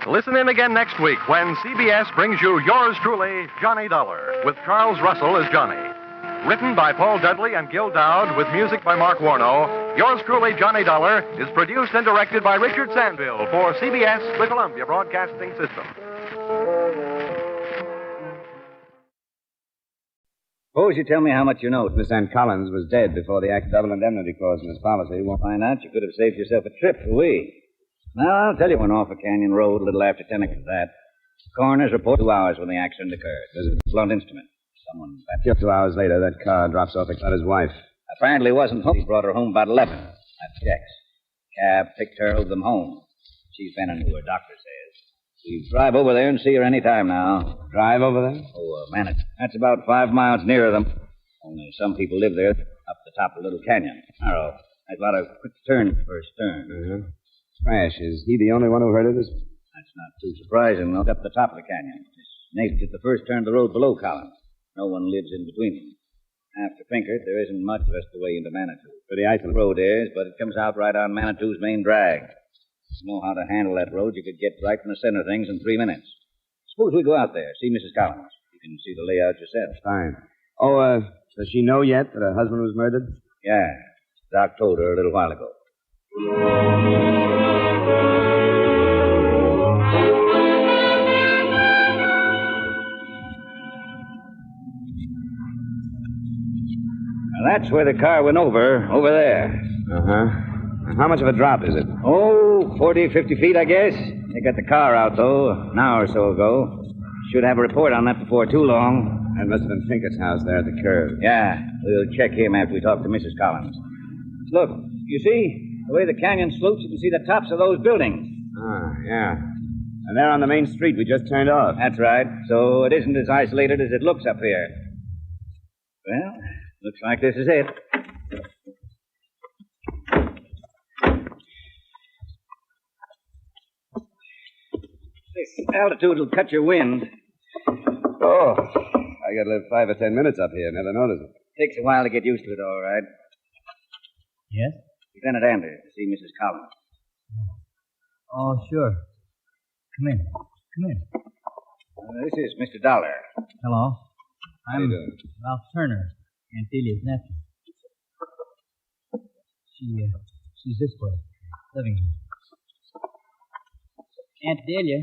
Listen in again next week when CBS brings you yours truly, Johnny Dollar, with Charles Russell as Johnny. Written by Paul Dudley and Gil Dowd with music by Mark Warno, yours truly, Johnny Dollar, is produced and directed by Richard Sandville for CBS, the Columbia Broadcasting System. Suppose you tell me how much you know. Miss Ann Collins was dead before the Act double indemnity clause in his policy. We'll find out. You could have saved yourself a trip for we. Now, I'll tell you when Norfolk Canyon Road, a little after 10 o'clock. The coroner's report 2 hours when the accident occurred. There's a blunt instrument. Someone back 2 hours later, that car drops off at his wife. Apparently wasn't home. He brought her home about 11. That's Jack's. Cab picked her, drove them home. She's been into her, doctor says. We drive over there and see her any time now. Drive over there? Oh, man, that's about 5 miles nearer them. Only some people live there, up the top of the little canyon. Narrow. There's a lot of quick turns first turn. Uh-huh. Crash, is he the only one who heard of this? That's not too surprising, though. Up the top of the canyon. Nate at the first turn of the road below Collins. No one lives in between them. After Pinkert, there isn't much the rest of the way into Manitou. Pretty isolated road is, but it comes out right on Manitou's main drag. If you know how to handle that road, you could get right in the center of things in 3 minutes. Suppose we go out there, see Mrs. Collins. You can see the layout yourself. Fine. Oh, does she know yet that her husband was murdered? Yeah. Doc told her a little while ago. Now, that's where the car went over there. Uh-huh. How much of a drop is it? Oh, 40, 50 feet, I guess. They got the car out, though, an hour or so ago. Should have a report on that before too long. That must have been Pinkett's house there at the curve. Yeah, we'll check him after we talk to Mrs. Collins. Look, you see? The way the canyon slopes, you can see the tops of those buildings. Ah, yeah. And they're on the main street we just turned off. That's right. So it isn't as isolated as it looks up here. Well, looks like this is it. This altitude will cut your wind. Oh, I got to live 5 or 10 minutes up here. Never noticed it. Takes a while to get used to it, all right. Yes? Lieutenant Anders, to see Mrs. Collins. Oh, sure. Come in. Come in. This is Mr. Dollar. Hello. How you doing? Ralph Turner, Aunt Delia's nephew. She's this way, living here. Aunt Delia,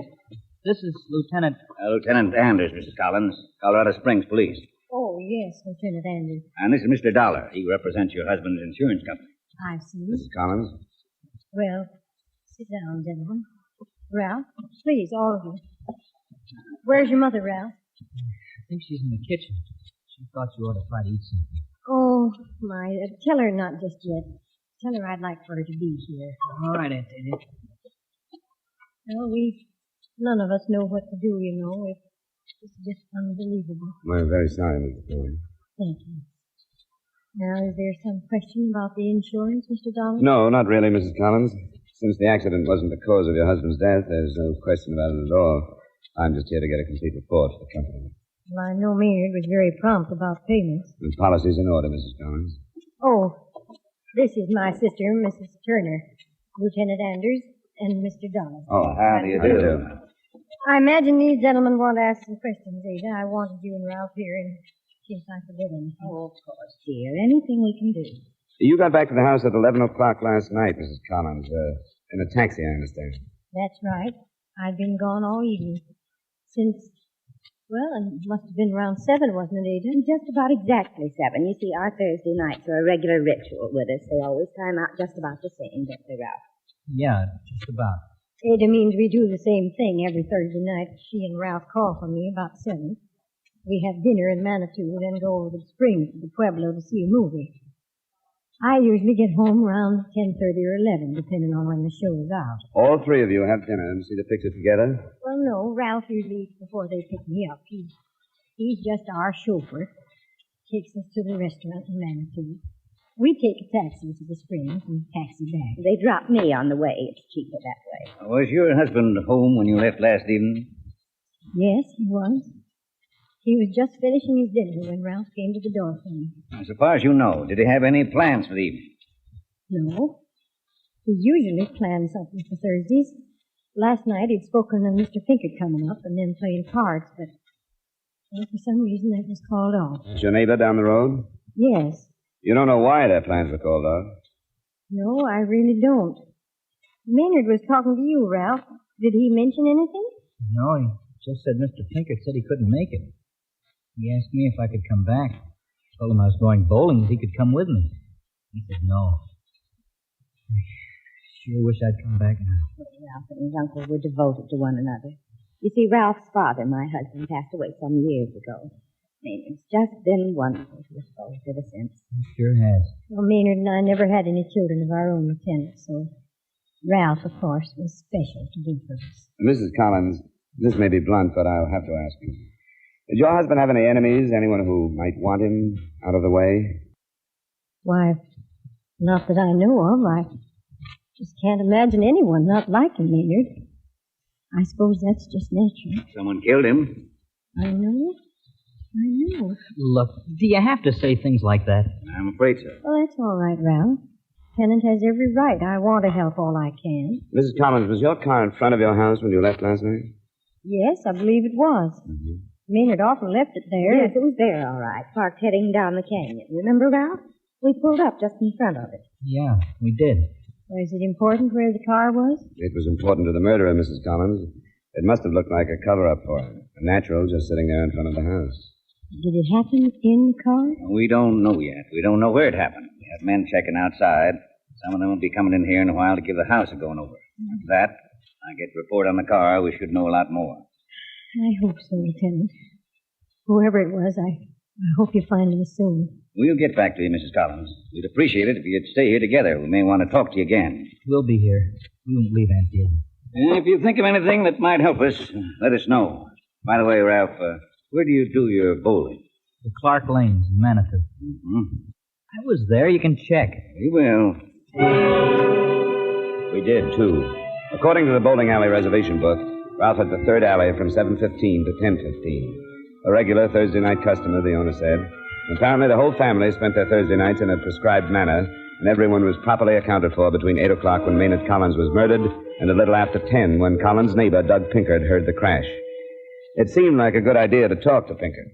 this is Lieutenant... Lieutenant Anders, Mrs. Collins, Colorado Springs Police. Oh, yes, Lieutenant Anders. And this is Mr. Dollar. He represents your husband's insurance company. I see. Mrs. Collins? Well, sit down, gentlemen. Ralph, please, all of you. Where's your mother, Ralph? I think she's in the kitchen. She thought you ought to try to eat something. Oh, my. Tell her not just yet. Tell her I'd like for her to be here. All right, Aunt Delia. Well, none of us know what to do, you know. It's just unbelievable. We're very sorry, Mrs. Collins. Thank you. Now, is there some question about the insurance, Mr. Dollar? No, not really, Mrs. Collins. Since the accident wasn't the cause of your husband's death, there's no question about it at all. I'm just here to get a complete report for the company. Well, I know Maynard was very prompt about payments. The policy's in order, Mrs. Collins. Oh, this is my sister, Mrs. Turner, Lieutenant Anders, and Mr. Dollar. Oh, how do you do? I imagine these gentlemen want to ask some questions, Ada. I wanted you and Ralph here in case I forget anything. Oh, of course, dear. Anything we can do. You got back to the house at 11 o'clock last night, Mrs. Collins. In a taxi, I understand. That's right. I've been gone all evening. It must have been around 7, wasn't it, Ada? Just about exactly 7. You see, our Thursday nights are a regular ritual with us. They always time out just about the same, don't they, Ralph? Yeah, just about. Ada means we do the same thing every Thursday night. She and Ralph call for me about 7. We have dinner in Manitou, then go over to the Springs to the Pueblo to see a movie. I usually get home around 10:30 or 11, depending on when the show is out. All three of you have dinner and see the picture together? Well, no. Ralph usually eats before they pick me up. He's just our chauffeur. Takes us to the restaurant in Manitou. We take a taxi to the Springs and taxi back. They drop me on the way. It's cheaper that way. Was your husband home when you left last evening? Yes, he was. He was just finishing his dinner when Ralph came to the door for me. So far as you know, did he have any plans for the evening? No. He usually plans something for Thursdays. Last night he'd spoken of Mr. Pinkett coming up and then playing cards, but for some reason that was called off. Is your neighbor down the road? Yes. You don't know why their plans were called off? No, I really don't. Maynard was talking to you, Ralph. Did he mention anything? No, he just said Mr. Pinkett said he couldn't make it. He asked me if I could come back. I told him I was going bowling, if he could come with me. He said no. I sure wish I'd come back now. Ralph and his uncle were devoted to one another. You see, Ralph's father, my husband, passed away some years ago. Maynard's just been wonderful to us both ever since. He sure has. Well, Maynard and I never had any children of our own, Lieutenant, so Ralph, of course, was special to both of us. Mrs. Collins, this may be blunt, but I'll have to ask you. Did your husband have any enemies? Anyone who might want him out of the way? Why, not that I know of. I just can't imagine anyone not liking Maynard. I suppose that's just natural. Someone killed him. I know. Look, do you have to say things like that? I'm afraid so. Well, that's all right, Ralph. Tenant has every right. I want to help all I can. Mrs. Collins, was your car in front of your house when you left last night? Yes, I believe it was. Mm-hmm. Maynard often left it there. Yes, it was there, all right. Parked heading down the canyon. Remember, Ralph? We pulled up just in front of it. Yeah, we did. Was it important where the car was? It was important to the murderer, Mrs. Collins. It must have looked like a cover-up for him. A natural just sitting there in front of the house. Did it happen in the car? We don't know yet. We don't know where it happened. We have men checking outside. Some of them will be coming in here in a while to give the house a going over. After that, I get a report on the car. We should know a lot more. I hope so, Lieutenant. Whoever it was, I hope you find him soon. We'll get back to you, Mrs. Collins. We'd appreciate it if you'd stay here together. We may want to talk to you again. We'll be here. We won't leave Aunt Deirdre. And if you think of anything that might help us, let us know. By the way, Ralph, where do you do your bowling? The Clark Lanes in Manitou. Mm-hmm. I was there. You can check. We will. We did, too. According to the bowling alley reservation book, Ralph had the third alley from 7:15 to 10:15. A regular Thursday night customer, the owner said. Apparently, the whole family spent their Thursday nights in a prescribed manner, and everyone was properly accounted for between 8 o'clock when Maynard Collins was murdered and a little after 10 when Collins' neighbor, Doug Pinkard, heard the crash. It seemed like a good idea to talk to Pinkard.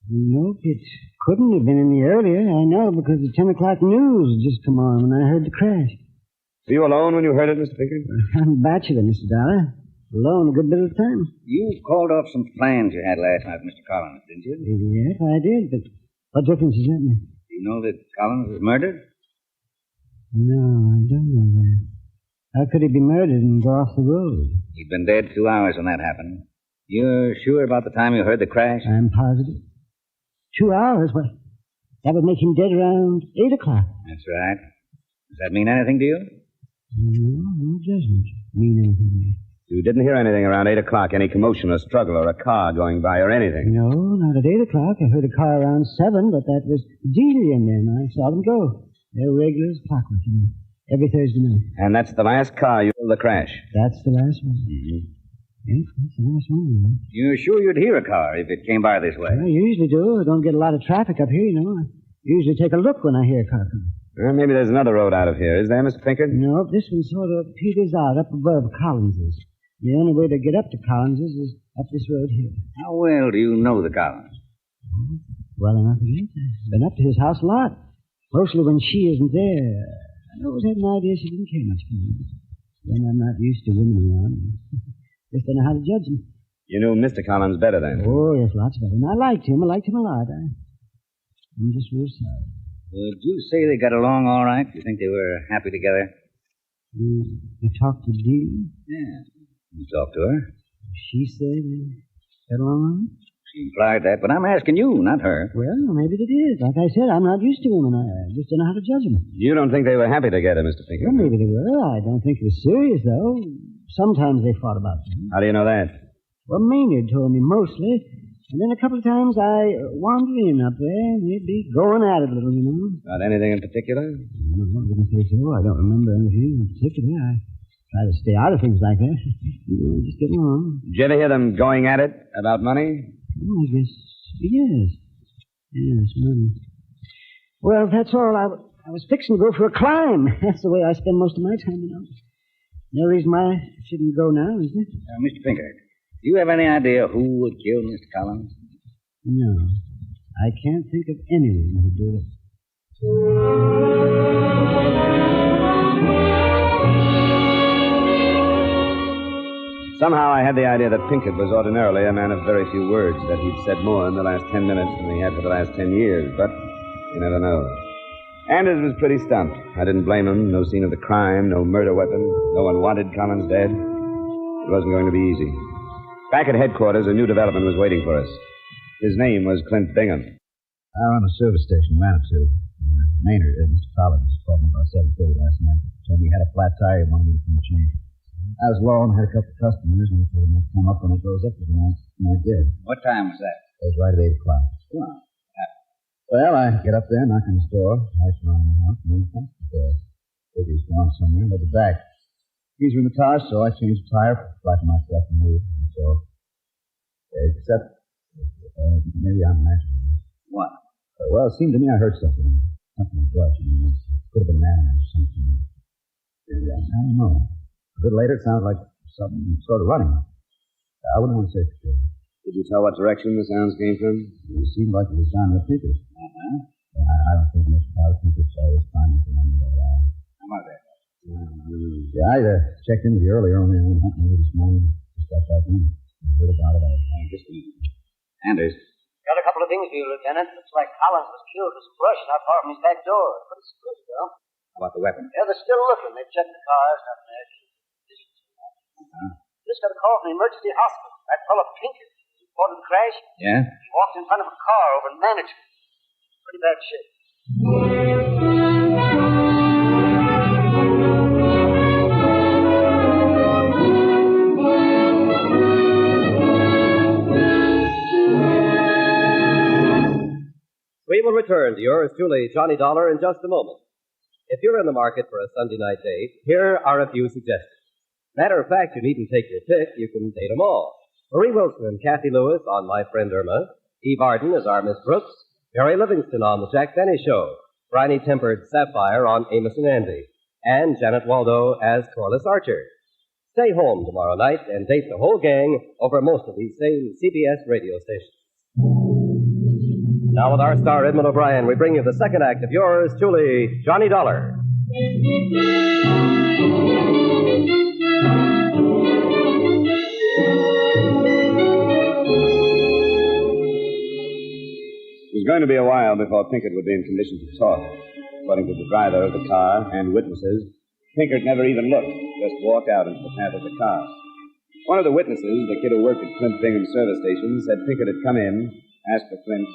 Nope, it couldn't have been any earlier. I know, because the 10 o'clock news had just come on when I heard the crash. Were you alone when you heard it, Mr. Pinkard? I'm a bachelor, Mr. Dollar. Alone a good bit of the time. You called off some plans you had last night, Mr. Collins, didn't you? Yes, I did, but what difference does that make? Do you know that Collins was murdered? No, I don't know that. How could he be murdered and go off the road? He'd been dead 2 hours when that happened. You're sure about the time you heard the crash? I'm positive. 2 hours? What? That would make him dead around 8 o'clock. That's right. Does that mean anything to you? No, it doesn't mean anything to me. You didn't hear anything around 8 o'clock, any commotion or struggle or a car going by or anything? No, not at 8 o'clock. I heard a car around 7, but that was Dealey and them. I saw them go. They're regular as clockwork, you know, every Thursday night. And that's the last car you heard the crash? That's the last one. Mm-hmm. Yes, that's the last one. You're sure you'd hear a car if it came by this way? I usually do. I don't get a lot of traffic up here, you know. I usually take a look when I hear a car coming. Well, maybe there's another road out of here. Is there, Mr. Pinkard? No, this one sort of peters out up above Collins's. The only way to get up to Collins's is up this road here. How well do you know the Collins? Well enough again. I've been up to his house a lot. Mostly when she isn't there. I always had an idea she didn't care much for me. Then I'm not used to women around. Just don't know how to judge them. You knew Mr. Collins better then? Oh, yes, lots better. And I liked him. I liked him a lot. I'm just real sorry. Would you say they got along all right? Do you think they were happy together? You talked to Dee? Yeah. You talked to her? She said they got along? She implied that, but I'm asking you, not her. Well, maybe they did. Like I said, I'm not used to women. I just don't know how to judge them. You don't think they were happy together, Mr. Pinkard? Well, maybe they were. I don't think they were serious, though. Sometimes they fought about things. How do you know that? Well, Maynard told me mostly. And then a couple of times I wandered in up there, and they'd be going at it a little, you know. About anything in particular? No, I wouldn't say so. I don't remember anything in particular. I try to stay out of things like that. Just get along. Did you ever hear them going at it about money? Oh, I guess, yes. Yes, money. Well, that's all. I was fixing to go for a climb. That's the way I spend most of my time, you know. No reason why I shouldn't go now, is there? Mr. Pinkard, do you have any idea who would kill Mr. Collins? No. I can't think of anyone who'd do it. Somehow I had the idea that Pinkard was ordinarily a man of very few words, that he'd said more in the last 10 minutes than he had for the last 10 years, but you never know. Anders was pretty stumped. I didn't blame him. No scene of the crime, no murder weapon. No one wanted Collins dead. It wasn't going to be easy. Back at headquarters, a new development was waiting for us. His name was Clint Bingham. I run a service station in Manitou. Maynard, Mr. Collins, called me about 7:30 last night. Told me he had a flat tire he wanted me to come change. I was low and had a couple of customers, and I thought it might come up when it goes up tonight, and I did. What time was that? It was right at 8 o'clock. Well, Well, I get up there, knock on his door, lights around the house, and then he comes to the door. Think he's gone somewhere, but the back. Keys were in the car, so I changed the tire, flattened myself, and moved. And so, except, maybe I'm imagining this. What? Well, it seemed to me I heard something. Something brushing. It could have been man or something. I don't know. A bit later, it sounded like something sort of running. I wouldn't want to say for sure. Did you tell what direction the sounds came from? It seemed like it was John Pinkard. Uh-huh. I don't think most of Pinkards always find the one that all. How about that? Yeah, I checked in with you earlier, only I went hunting with you this morning. Just got back in. I heard about it. Just a minute. Anders. Got a couple of things for you, Lieutenant. Looks like Collins was killed with some brush not far from his back door. Pretty spruce, though. How about the weapon? Yeah, they're still looking. They've checked the cars, nothing there. Just got a call from the emergency hospital. That fellow Pinker reported the crash. Yeah? He walked in front of a car over in Manager. Pretty bad shape. We will return to yours truly, Johnny Dollar, in just a moment. If you're in the market for a Sunday night date, here are a few suggestions. Matter of fact, you needn't take your pick. You can date them all. Marie Wilson and Kathy Lewis on My Friend Irma. Eve Arden as our Miss Brooks. Mary Livingston on The Jack Benny Show. Briny-tempered Sapphire on Amos and Andy. And Janet Waldo as Corliss Archer. Stay home tomorrow night and date the whole gang over most of these same CBS radio stations. Now with our star Edmund O'Brien, we bring you the second act of yours truly, Johnny Dollar. It was going to be a while before Pinkett would be in condition to talk. According to the driver of the car and witnesses, Pinkett never even looked, just walked out into the path of the car. One of the witnesses, the kid who worked at Flint Bingham's service station, said Pinkett had come in, asked for Flint,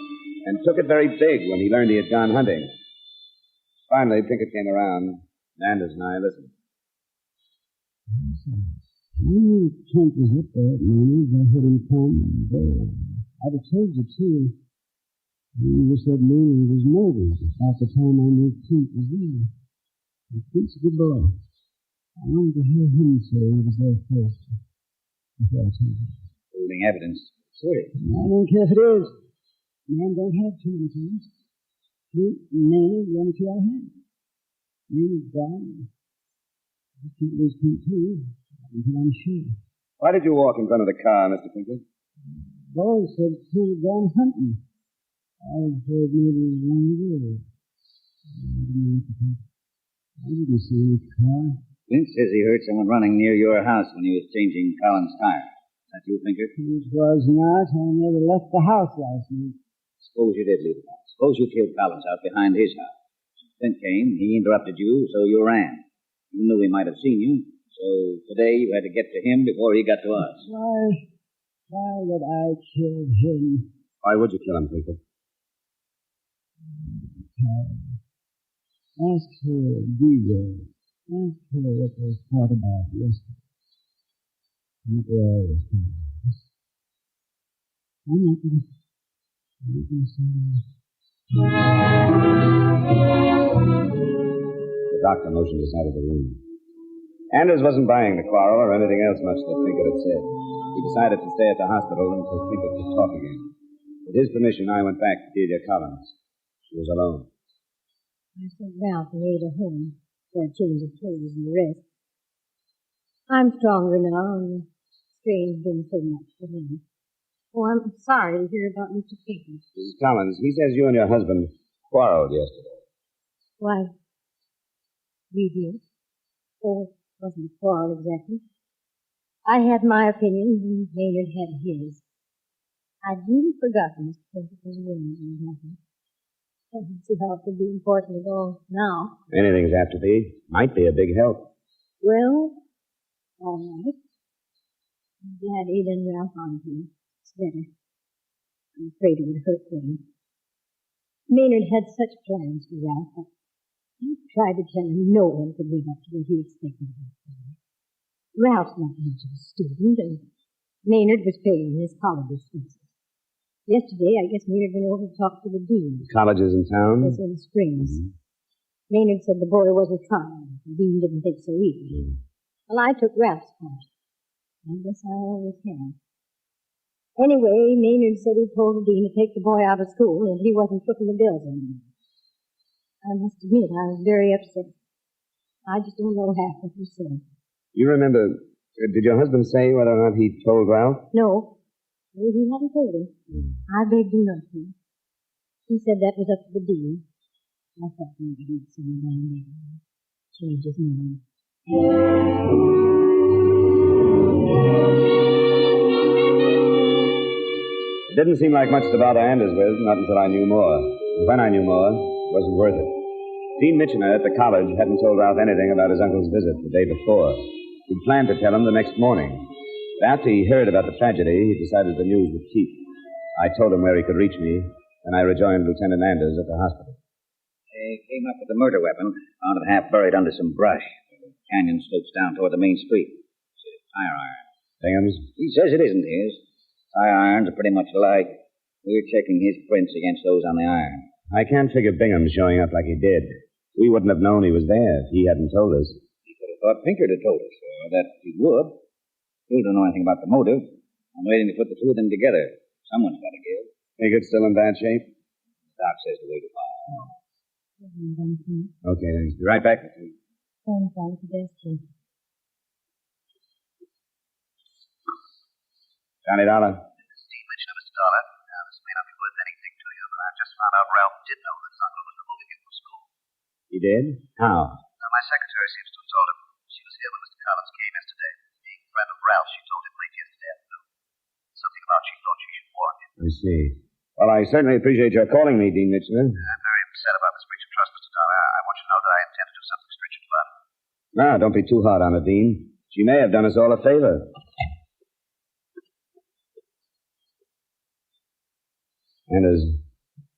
and took it very big when he learned he had gone hunting. Finally, Pinkett came around. Anders and I listened. I knew Kent was up there at Maynard's. I heard him come and go. I'd have told you, too. You just said Maynard was murdered about the time I knew Kent was there. And Kent's a good boy. I wanted to hear him say he was there first. Before I told you. Holding evidence. Sure. I don't care if it is. Man don't have too many things. Kent and Maynard, the only two I had. Maynard's gone. I can't lose Kent, too. Until I'm sure. Why did you walk in front of the car, Mr. Pinkett? Boy said Kent had gone hunting. I was afraid maybe he was on the road. I didn't see any car. Clint says he heard someone running near your house when he was changing Collins' tire. Is that you, Pinkett? It was not. I never left the house last night. Suppose you did leave the house. Suppose you killed Collins out behind his house. Clint came, he interrupted you, so you ran. You knew he might have seen you, so today you had to get to him before he got to us. Why would I kill him? Why would you kill him, Pinkett? Ask her, DJ. Ask her what they thought about yesterday. People always think about this. I'm not going to say that. The doctor motioned us out of the room. Anders wasn't buying the quarrel or anything else much that Pinkett had said. He decided to stay at the hospital until Pinkett could talk again. With his permission, I went back to Delia Collins. She was alone. I sent Ralph and Ada home for a change of clothes and the rest. I'm stronger now, and the strain's been so much for me. Oh, I'm sorry to hear about Mr. Pinkett. Mrs. Collins, he says you and your husband quarreled yesterday. Why, we did. Oh, it wasn't a quarrel exactly. I had my opinions, and Maynard had his. I'd really forgotten Mr. Pinkett was women and nothing. I don't see how it could be important at all now. Anything's apt to be. Might be a big help. Well, all right. I'm glad Ada and Ralph aren't here. It's better. I'm afraid it would hurt them. Maynard had such plans for Ralph. I tried to tell him no one could live up to what he expected of him. Ralph's not much of a student, and Maynard was paying his college expenses. Yesterday, I guess Maynard went over to talk to the dean. Colleges in town? Yes, in the Springs. Maynard said the boy wasn't trying. The dean didn't think so either. Well, I took Ralph's part. I guess I always have. Anyway, Maynard said he told the dean to take the boy out of school and he wasn't footing the bills anymore. I must admit, I was very upset. I just don't know half what he said. You remember, did your husband say whether or not he told Ralph? No. He hadn't told him. I begged him not to. He said that was up to the dean. I thought maybe he'd send him down there and change his mind. It didn't seem like much to bother Anders with, not until I knew more. And when I knew more, it wasn't worth it. Dean Mitchener at the college hadn't told Ralph anything about his uncle's visit the day before. He'd planned to tell him the next morning. But after he heard about the tragedy, he decided the news would keep. I told him where he could reach me, and I rejoined Lieutenant Anders at the hospital. They came up with the murder weapon, found it half buried under some brush. The canyon slopes down toward the main street. It's a tire iron. Bingham's? He says it isn't his. Tire irons are pretty much alike. We're checking his prints against those on the iron. I can't figure Bingham showing up like he did. We wouldn't have known he was there if he hadn't told us. He could have thought Pinkard had told us, or that he would. Still don't know anything about the motive. I'm waiting to put the two of them together. Someone's got to give. Pinkard's still in bad shape? Doc says to wait a while. Okay, thanks. Be right back. Johnny Dollar. This is Dean Mitchener, Mr. Dollar. Now, this may not be worth anything to you, but I've just found out Ralph did know that his uncle was removing him from school. He did? How? Now, my secretary seems to have told him. She was here when Mr. Collins came yesterday. Being a friend of Ralph, she told him late yesterday afternoon. Something about she thought she should warn him. I see. Well, I certainly appreciate your calling me, Dean Mitchener. I'm very upset about this breach of trust, Mr. Dollar. I want you to know that I intend to do something stringent about it. Now, don't be too hard on her, Dean. She may have done us all a favor. And as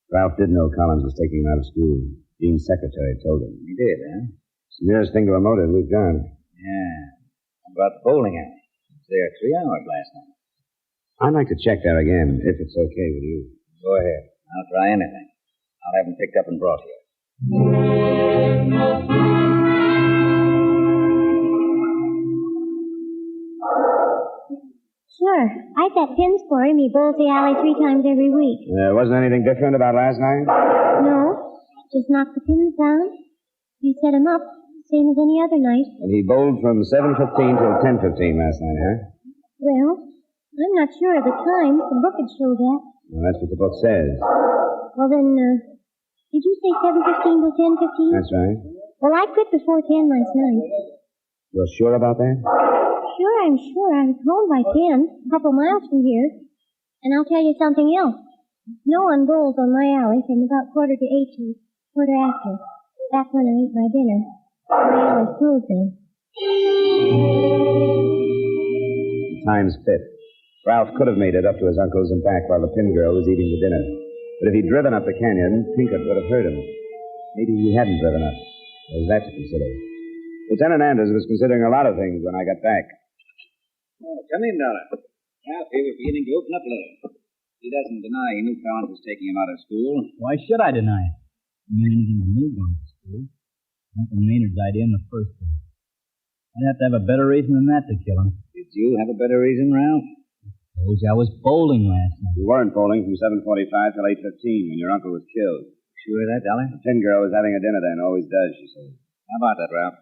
Ralph did know Collins was taking him out of school, Dean's secretary told him. He did, huh? It's the nearest thing to a motive we've got. Yeah. How about the bowling alley? I was there 3 hours last night. I'd like to check there again, if it's okay with you. Go ahead. I'll try anything. I'll have him picked up and brought here. Sure. I set pins for him. He bowls the alley 3 times every week. Wasn't anything different about last night? No. Just knock the pins down. I set him up, same as any other night. And he bowled from 7:15 till 10:15 last night, huh? Well, I'm not sure of the times. The book would show that. Well, that's what the book says. Well, then, did you say 7:15 till 10:15? That's right. Well, I quit before 10 last night. You're sure about that? Sure, I'm sure. I was home by 10, a couple miles from here. And I'll tell you something else. No one bowls on my alley from about 7:45 to 8:15. That's when I eat my dinner. My alley's closed then. The time's fit. Ralph could have made it up to his uncle's and back while the pin girl was eating the dinner. But if he'd driven up the canyon, Pinkard would have heard him. Maybe he hadn't driven up. There's that to consider. Lieutenant Anders was considering a lot of things when I got back. Oh, come in, Dollar. Ralph here was beginning to open up a little. He doesn't deny he knew Collins was taking him out of school. Why should I deny it? It meant anything to me going to school. Uncle Maynard's idea in the first place. I'd have to have a better reason than that to kill him. Did you have a better reason, Ralph? Suppose I was bowling last night. You weren't bowling from 7:45 till 8:15 when your uncle was killed. Sure of that, Dollar? The pin girl was having a dinner then, always does, she said. How about that, Ralph?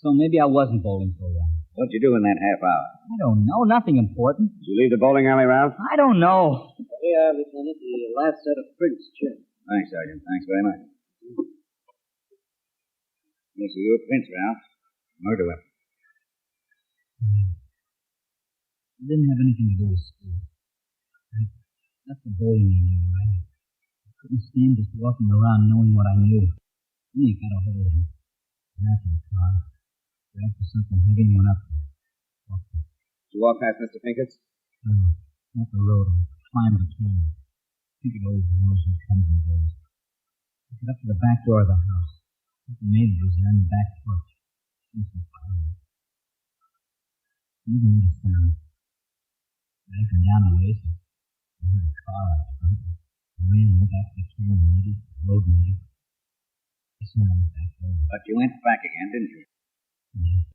So maybe I wasn't bowling so long. What'd you do in that half hour? I don't know. Nothing important. Did you leave the bowling alley, Ralph? I don't know. Yeah, Lieutenant, the last set of prints checked. Thanks, Sergeant. Thanks very much. Yes, your prints, Ralph. Murder weapon. It didn't have anything to do with school. I left the bowling alley, all right. I couldn't stand just walking around knowing what I knew. Then you got a hold of him. After the car. Grabbed for something heavy and went up there. Did you walk past Mr. Pinkett's? No. Up the road and climbed the canyon. Pinkett always knows who comes and goes. I got up to the back door of the house. The maid was there on the back porch. She was quiet. Never made a sound. I come down the waist and I heard a car out front. I ran and went back to the canyon, maybe, road maybe. I saw on the back door. But you went back again, didn't you? Yeah.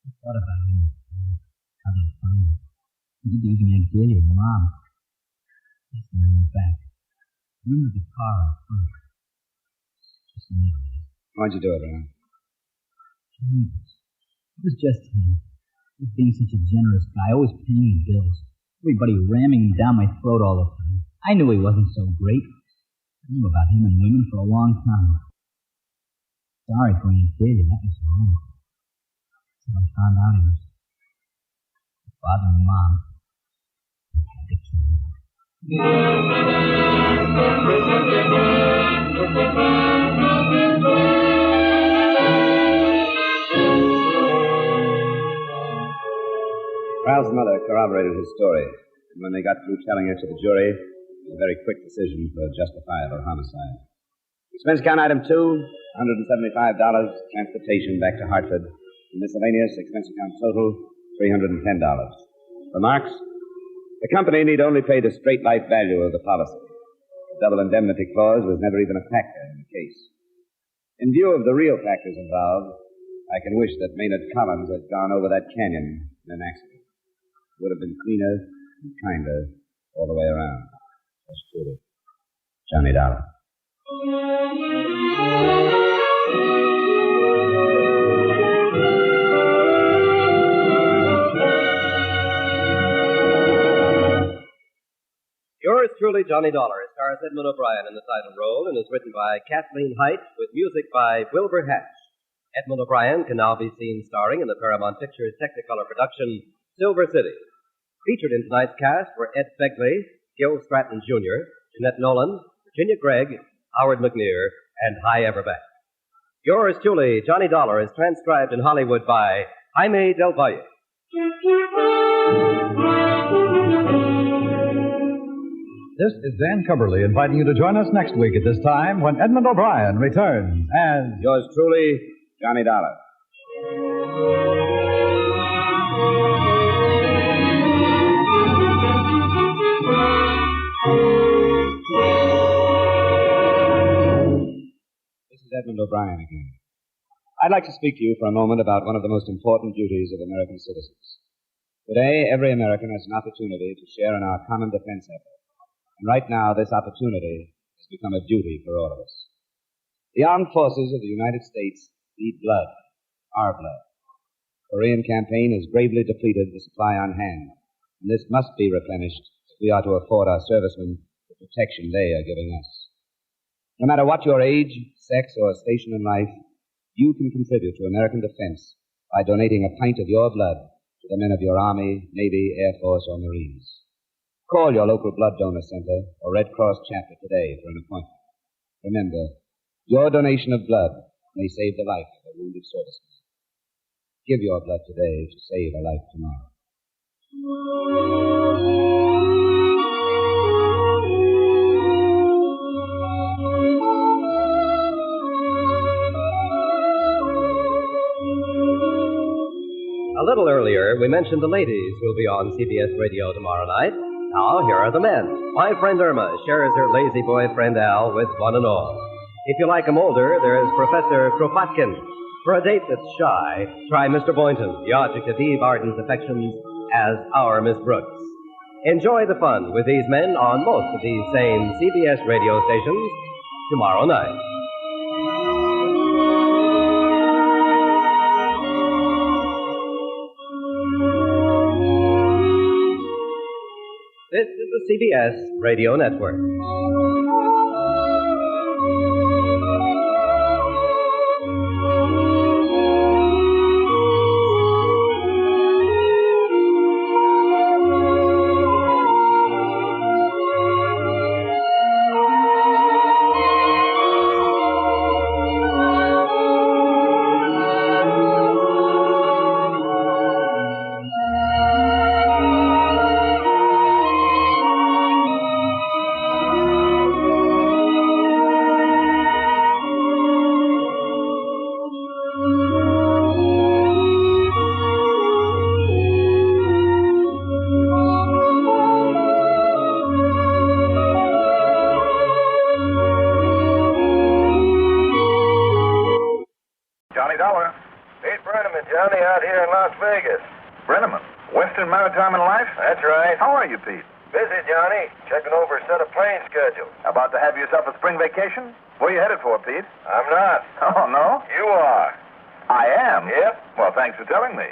I thought about him. How they find him. Maybe even Aunt Delia or Mom. Yes, and I went back. I remember the car out front. Just a minute. Why'd you do it, Ron? It was just him. He was being such a generous guy, always paying the bills. Everybody ramming him down my throat all the time. I knew he wasn't so great. I knew about him and women for a long time. Sorry for Aunt Delia, that was wrong. So I found out he was bothering Mom. I had to kill him. Ralph's mother corroborated his story, and when they got through telling it to the jury, it was a very quick decision for a justifiable homicide. Expense count item 2, $175, transportation back to Hartford. And miscellaneous expense account total, $310. Remarks? The company need only pay the straight life value of the policy. The double indemnity clause was never even a factor in the case. In view of the real factors involved, I can wish that Maynard Collins had gone over that canyon in an accident. It would have been cleaner and kinder all the way around. That's true. Johnny Dollar. Yours truly, Johnny Dollar, stars Edmund O'Brien in the title role and is written by Kathleen Height with music by Wilbur Hatch. Edmund O'Brien can now be seen starring in the Paramount Pictures Technicolor production Silver City. Featured in tonight's cast were Ed Begley, Gil Stratton Jr., Jeanette Nolan, Virginia Gregg, Howard McNear, and Hy Everback. Yours truly, Johnny Dollar, is transcribed in Hollywood by Jaime Del Valle. This is Dan Cumberly inviting you to join us next week at this time when Edmund O'Brien returns as... Yours truly, Johnny Dollar. This is Edmund O'Brien again. I'd like to speak to you for a moment about one of the most important duties of American citizens. Today, every American has an opportunity to share in our common defense effort. And right now, this opportunity has become a duty for all of us. The armed forces of the United States need blood, our blood. The Korean campaign has gravely depleted the supply on hand, and this must be replenished if we are to afford our servicemen the protection they are giving us. No matter what your age, sex, or station in life, you can contribute to American defense by donating a pint of your blood to the men of your Army, Navy, Air Force, or Marines. Call your local blood donor center or Red Cross chapter today for an appointment. Remember, your donation of blood may save the life of a wounded serviceman. Give your blood today to save a life tomorrow. A little earlier, we mentioned the ladies who'll be on CBS Radio tomorrow night. Now, here are the men. My friend Irma shares her lazy boyfriend Al with one and all. If you like 'em older, there is Professor Kropotkin. For a date that's shy, try Mr. Boynton, the object of Eve Arden's affections, as our Miss Brooks. Enjoy the fun with these men on most of these same CBS radio stations tomorrow night. This is the CBS Radio Network. Pete? Busy, Johnny. Checking over a set of plane schedules. About to have yourself a spring vacation? Where are you headed for, Pete? I'm not. Oh, no? You are. I am? Yep. Well, thanks for telling me.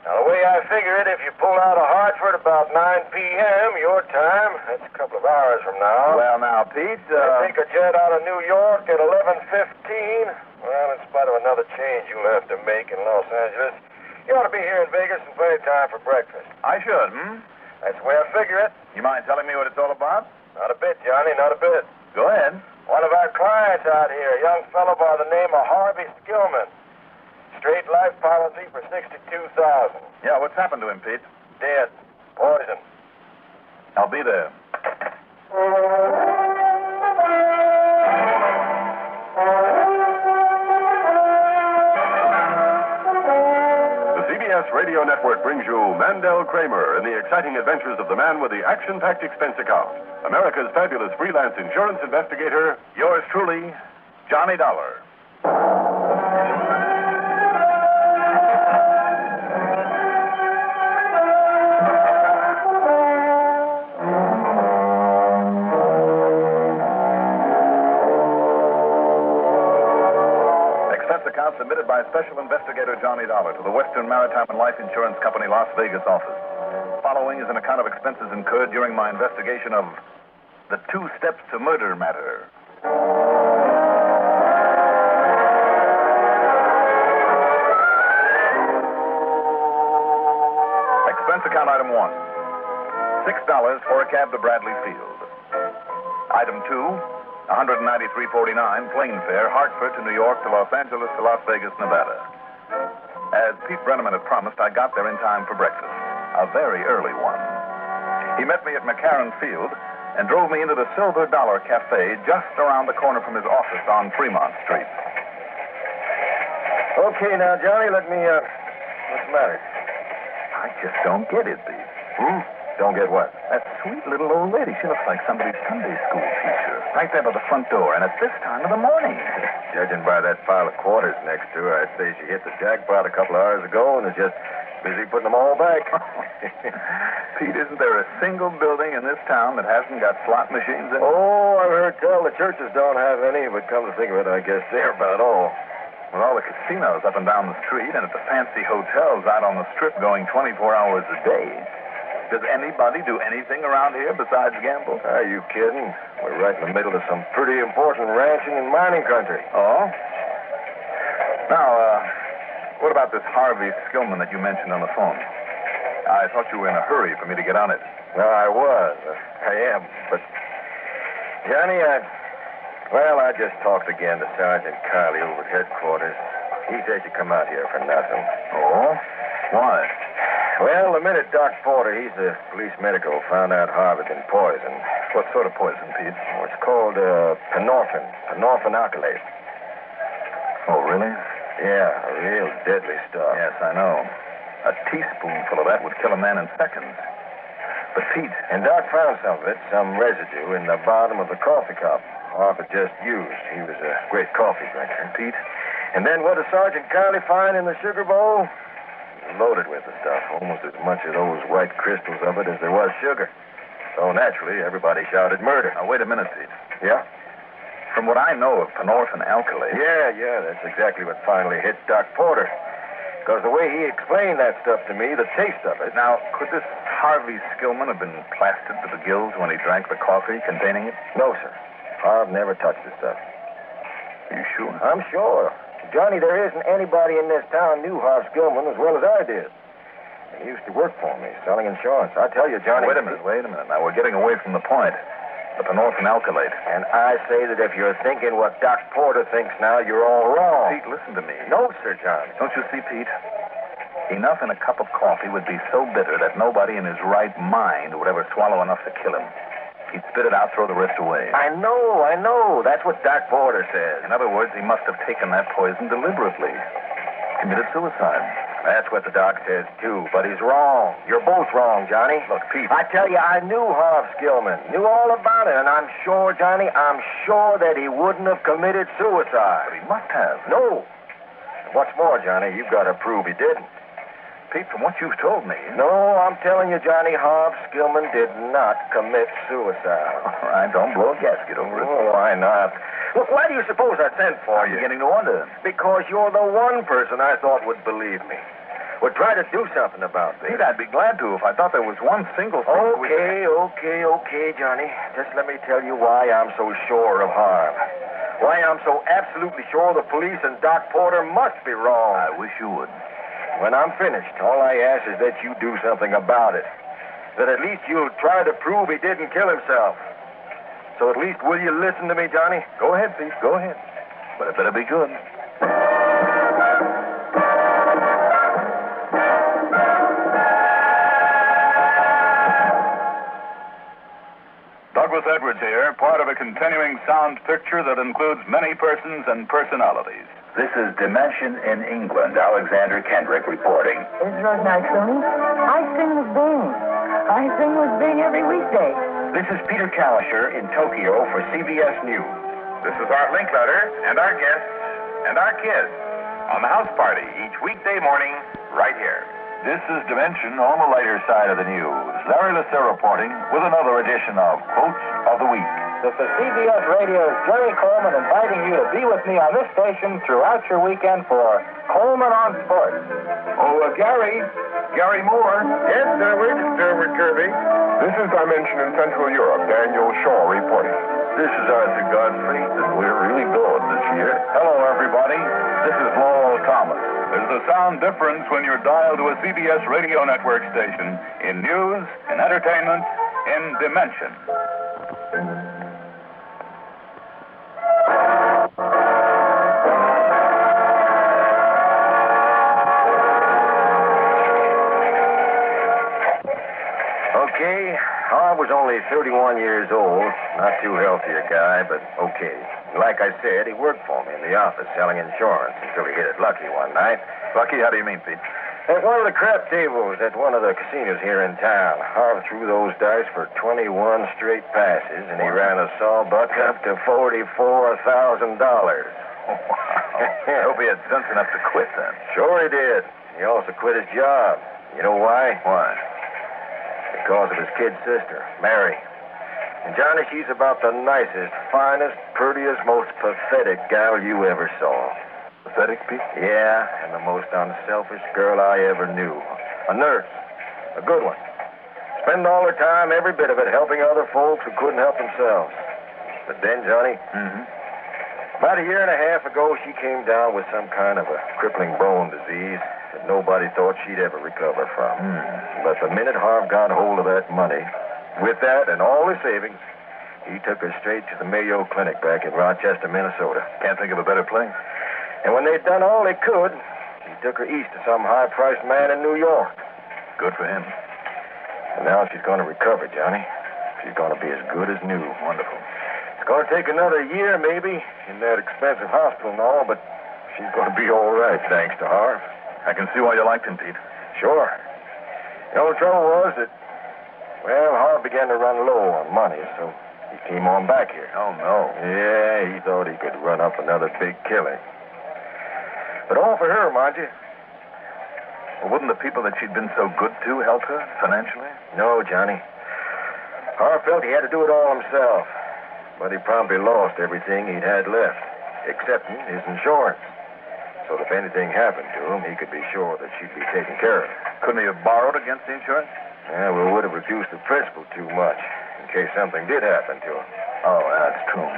Now, the way I figure it, if you pull out of Hartford about 9 p.m., your time, that's a couple of hours from now. Well, now, Pete, I take a jet out of New York at 11:15. Well, in spite of another change you'll have to make in Los Angeles, you ought to be here in Vegas in plenty of time for breakfast. I should, hmm? That's the way I figure it. You mind telling me what it's all about? Not a bit, Johnny, not a bit. Go ahead. One of our clients out here, a young fellow by the name of Harvey Skillman. Straight life policy for $62,000. Yeah, what's happened to him, Pete? Dead. Poison. I'll be there. The CBS Radio Network brings you Mandel Kramer in the exciting adventures of the man with the action-packed expense account. America's fabulous freelance insurance investigator, yours truly, Johnny Dollar. Account submitted by Special Investigator Johnny Dollar to the Western Maritime and Life Insurance Company, Las Vegas office. Following is an account of expenses incurred during my investigation of the 2 Steps to Murder Matter. Expense account item 1. $6 for a cab to Bradley Field. Item 2. $193.49 plane fare, Hartford to New York to Los Angeles to Las Vegas, Nevada. As Pete Brenneman had promised, I got there in time for breakfast, a very early one. He met me at McCarran Field and drove me into the Silver Dollar Cafe just around the corner from his office on Fremont Street. Okay, now, Johnny, what's the matter? I just don't get it, Pete. Don't get what? That sweet little old lady. She looks like somebody's Sunday school teacher. Right there by the front door, and at this time of the morning. Judging by that pile of quarters next to her, I'd say she hit the jackpot a couple of hours ago and is just busy putting them all back. Pete, isn't there a single building in this town that hasn't got slot machines in it? Oh, I've heard tell the churches don't have any, but come to think of it, I guess they're about all. With all the casinos up and down the street and at the fancy hotels out on the strip going 24 hours a day. Does anybody do anything around here besides gamble? Are you kidding? We're right in the middle of some pretty important ranching and mining country. Oh? Now, what about this Harvey Skillman that you mentioned on the phone? I thought you were in a hurry for me to get on it. No, I was. I am. But, Johnny, I just talked again to Sergeant Carley over at headquarters. He said you come out here for nothing. Oh? Why? Well, the minute Doc Porter, he's the police medical, found out Harvey'd been poisoned. What sort of poison, Pete? Oh, it's called penorphin alkylate. Oh, really? Yeah, a real deadly stuff. Yes, I know. A teaspoonful of that would kill a man in seconds. But, Pete... And Doc found some of it, some residue, in the bottom of the coffee cup Harvey just used. He was a great coffee drinker. And, Pete? And then what did Sergeant Carley find in the sugar bowl? Loaded with the stuff. Almost as much of those white crystals of it as there was sugar. So naturally, everybody shouted murder. Now, wait a minute, Pete. Yeah? From what I know of penorphin alkylate... Yeah, that's exactly what finally hit Doc Porter. Because the way he explained that stuff to me, the taste of it... Now, could this Harvey Skillman have been plastered to the gills when he drank the coffee containing it? No, sir. Harv never touched the stuff. Are you sure? I'm sure. Johnny, there isn't anybody in this town knew Harv Skillman as well as I did. And he used to work for me, selling insurance. I tell you, Johnny... Wait a minute. Now, we're getting away from the point. The penorphin alkylate. And I say that if you're thinking what Doc Porter thinks now, you're all wrong. Pete, listen to me. No, sir, Johnny. Don't you see, Pete? Enough in a cup of coffee would be so bitter that nobody in his right mind would ever swallow enough to kill him. He'd spit it out, throw the rest away. I know. That's what Doc Porter says. In other words, he must have taken that poison deliberately. Committed suicide. That's what the doc says, too. But he's wrong. You're both wrong, Johnny. Look, Pete. I tell you, I knew Harv Skillman. Knew all about it. And I'm sure, Johnny, that he wouldn't have committed suicide. But he must have. No. And what's more, Johnny, you've got to prove he didn't. Pete, from what you've told me... No, I'm telling you, Johnny, Harv Skillman did not commit suicide. All right, don't blow a gasket over it. Oh, why not? Look, why do you suppose I sent for you? I'm beginning to wonder. Because you're the one person I thought would believe me. Would try to do something about this. Pete, I'd be glad to if I thought there was one single thing... Okay, Johnny. Just let me tell you why I'm so sure of Harv. Why I'm so absolutely sure the police and Doc Porter must be wrong. I wish you would. When I'm finished, all I ask is that you do something about it. That at least you'll try to prove he didn't kill himself. So at least will you listen to me, Johnny? Go ahead, Pete. Go ahead. But it better be good. Douglas Edwards here, part of a continuing sound picture that includes many persons and personalities. This is Dimension in England. Alexander Kendrick reporting. It's real nice, Tony. I sing with Bing. I sing with Bing every weekday. This is Peter Kalisher in Tokyo for CBS News. This is Art Linkletter and our guests and our kids on the house party each weekday morning right here. This is Dimension on the lighter side of the news. Larry Lasser reporting with another edition of Quotes of the Week. This is CBS Radio's Jerry Coleman inviting you to be with me on this station throughout your weekend for Coleman on Sports. Oh, Gary Moore. Yes, Derwent Kirby. This is Dimension in Central Europe. Daniel Shaw reporting. This is Arthur Godfrey, and we're really going this year. Hello, everybody. This is Lowell Thomas. There's a sound difference when you're dialed to a CBS radio network station in news, in entertainment, in Dimension. Okay, I was only 31 years old. Not too healthy a guy, but okay. Like I said, he worked for me in the office selling insurance until he hit it lucky one night. Lucky? How do you mean, Pete? At one of the crap tables at one of the casinos here in town, Harv threw those dice for 21 straight passes, and he ran a sawbuck up to $44,000. Oh, wow. Hope he had sense enough to quit then. Sure he did. He also quit his job. You know why? Why? Because of his kid sister, Mary. And Johnny, she's about the nicest, finest, prettiest, most pathetic gal you ever saw. Pathetic, Pete? Yeah, and the most unselfish girl I ever knew. A nurse. A good one. Spend all her time, every bit of it, helping other folks who couldn't help themselves. But then, Johnny, about a year and a half ago, she came down with some kind of a crippling bone disease that nobody thought she'd ever recover from. But the minute Harv got hold of that money, with that and all his savings, he took her straight to the Mayo Clinic back in Rochester, Minnesota. Can't think of a better place. And when they'd done all they could, he took her east to some high-priced man in New York. Good for him. And now she's going to recover, Johnny. She's going to be as good as new. Wonderful. It's going to take another year, maybe, in that expensive hospital and all, but she's going to be all right, thanks to Harv. I can see why you liked him, Pete. Sure. The only trouble was that, well, Harv began to run low on money, so he came on back here. Oh, no. Yeah, he thought he could run up another big killing. But all for her, mind you. Well, wouldn't the people that she'd been so good to help her financially? No, Johnny. Harv felt he had to do it all himself. But he promptly lost everything he'd had left, excepting his insurance. So if anything happened to him, he could be sure that she'd be taken care of. Couldn't he have borrowed against the insurance? Yeah, we would have reduced the principal too much, in case something did happen to him. Oh, that's true.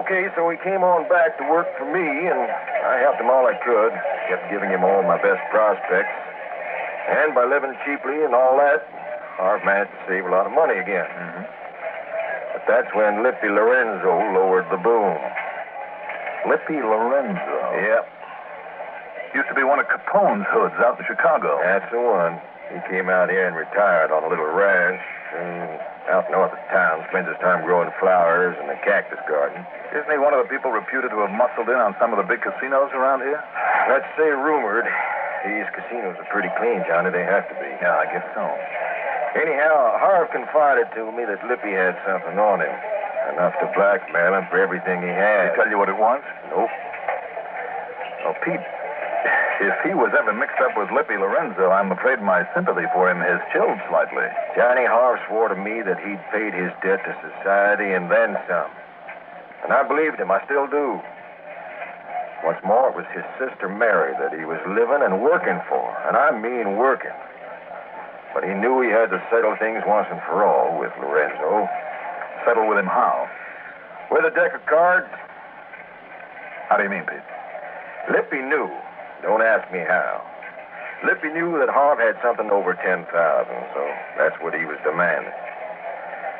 Okay, so he came on back to work for me, and I helped him all I could. Kept giving him all my best prospects. And by living cheaply and all that, Harv managed to save a lot of money again. But that's when Lippy Lorenzo lowered the boom. Lippy Lorenzo? Yep. Used to be one of Capone's hoods out in Chicago. That's the one. He came out here and retired on a little ranch out north of town. Spends his time growing flowers in a cactus garden. Isn't he one of the people reputed to have muscled in on some of the big casinos around here? Let's say rumored. These casinos are pretty clean, Johnny. They have to be. Yeah, I guess so. Anyhow, Harv confided to me that Lippy had something on him. Enough to blackmail him for everything he had. Did he tell you what it was? Nope. Oh, Pete, if he was ever mixed up with Lippy Lorenzo, I'm afraid my sympathy for him has chilled slightly. Johnny Harv swore to me that he'd paid his debt to society and then some. And I believed him. I still do. What's more, it was his sister Mary that he was living and working for. And I mean working. But he knew he had to settle things once and for all with Lorenzo. Settle with him how? With a deck of cards. How do you mean, Pete? Lippy knew. Don't ask me how. Lippy knew that Harv had something over $10,000, so that's what he was demanding.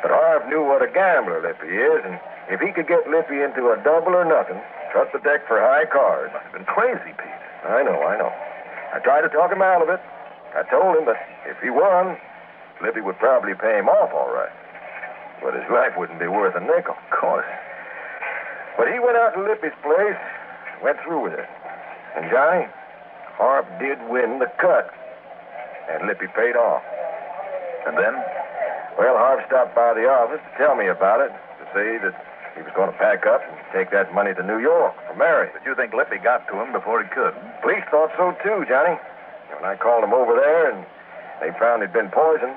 But Harv knew what a gambler Lippy is, and if he could get Lippy into a double or nothing, trust the deck for high cards. Must have been crazy, Pete. I know. I tried to talk him out of it. I told him that if he won, Lippy would probably pay him off all right. But his life wouldn't be worth a nickel. Of course. But he went out to Lippy's place, went through with it. And Johnny, Harv did win the cut. And Lippy paid off. And then? Well, Harv stopped by the office to tell me about it, to say that he was going to pack up and take that money to New York for Mary. But you think Lippy got to him before he could? Police thought so, too, Johnny. When I called him over there, and they found he'd been poisoned.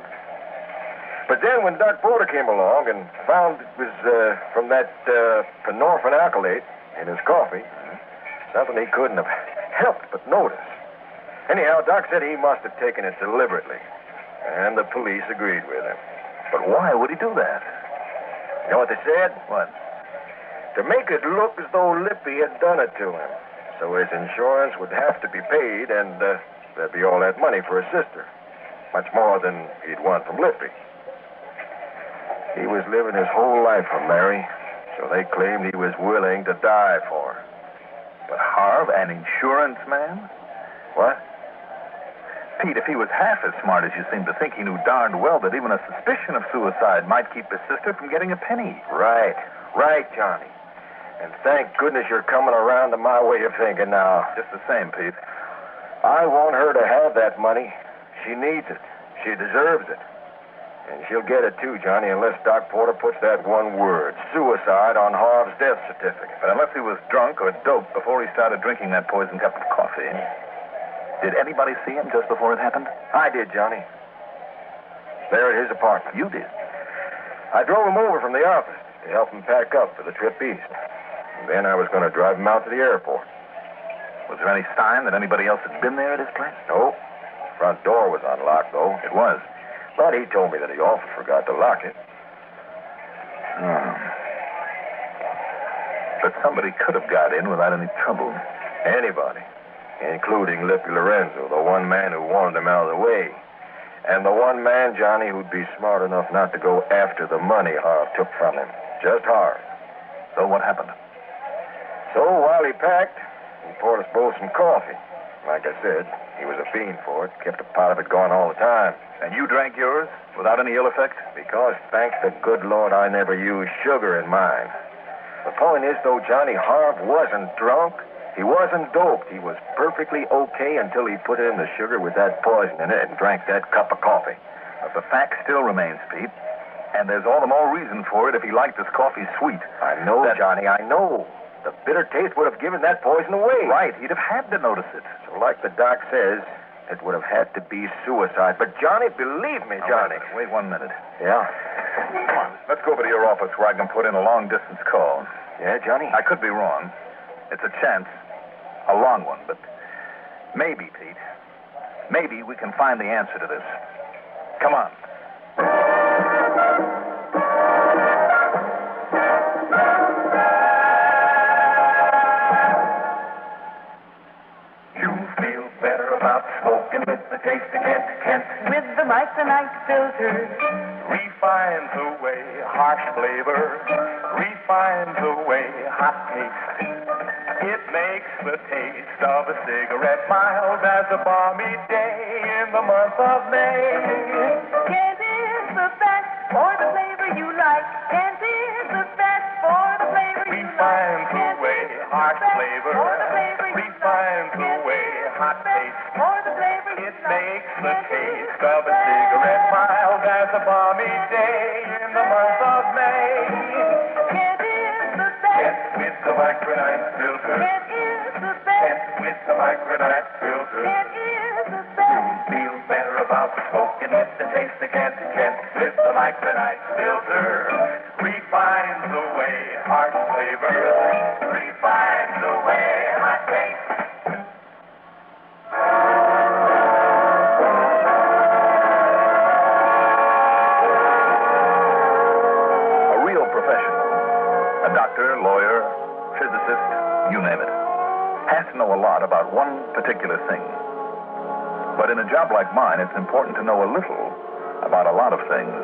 But then when Doc Porter came along and found it was from that Penorphin alkylate in his coffee, something he couldn't have helped but notice. Anyhow, Doc said he must have taken it deliberately, and the police agreed with him. But why would he do that? You know what they said? What? To make it look as though Lippy had done it to him. So his insurance would have to be paid, and there'd be all that money for his sister. Much more than he'd won from Lippy. He was living his whole life for Mary, so they claimed he was willing to die for her. But Harv, an insurance man? What? Pete, if he was half as smart as you seem to think, he knew darned well that even a suspicion of suicide might keep his sister from getting a penny. Right, Johnny. And thank goodness you're coming around to my way of thinking now. Just the same, Pete. I want her to have that money. She needs it. She deserves it. And she'll get it too, Johnny, unless Doc Porter puts that one word, suicide, on Harv's death certificate. But unless he was drunk or doped before he started drinking that poisoned cup of coffee. Did anybody see him just before it happened? I did, Johnny. There at his apartment. You did? I drove him over from the office to help him pack up for the trip east. And then I was going to drive him out to the airport. Was there any sign that anybody else had been there at his place? No. The front door was unlocked, though. It was? But he told me that he often forgot to lock it. But somebody could have got in without any trouble. Anybody. Including Lippy Lorenzo, the one man who wanted him out of the way. And the one man, Johnny, who'd be smart enough not to go after the money Harv took from him. Just Harv. So what happened? So while he packed, he poured us both some coffee. Like I said, he was a fiend for it. Kept a pot of it going all the time. And you drank yours without any ill effect? Because, thank the good Lord, I never used sugar in mine. The point is, though, Johnny, Harv wasn't drunk. He wasn't doped. He was perfectly okay until he put in the sugar with that poison in it and drank that cup of coffee. But the fact still remains, Pete. And there's all the more reason for it if he liked his coffee sweet. I know, Johnny, I know. The bitter taste would have given that poison away. Right, he'd have had to notice it. So like the doc says, it would have had to be suicide. But, Johnny, believe me, Johnny. Wait 1 minute. Yeah? Come on, let's go over to your office where I can put in a long-distance call. Yeah, Johnny? I could be wrong. It's a chance. A long one, but maybe, Pete. Maybe we can find the answer to this. Come on. You feel better about smoking with the taste of Kent. With the micronite filter. Refines away harsh flavor. Refines away hot taste. It makes the taste of a cigarette mild as a balmy day in the month of May. Kent is the best for the flavor you like. Kent is the best for the flavor you like. Refines away harsh flavor. Refines away hot taste. For the flavor you like. It makes the taste of a cigarette mild as a balmy day in the month of May. Kent is the best. Kent with the micronite filter. Kent is the best. Kent with the micronite filter. Kent is the best. You feel better about smoking with the taste of Kent. Kent with the micronite filter. Refines away harsh flavors. Refines away hot taste. A real professional. A doctor, lawyer, physicist, you name it. Has to know a lot about one particular thing. But in a job like mine, it's important to know a little about a lot of things.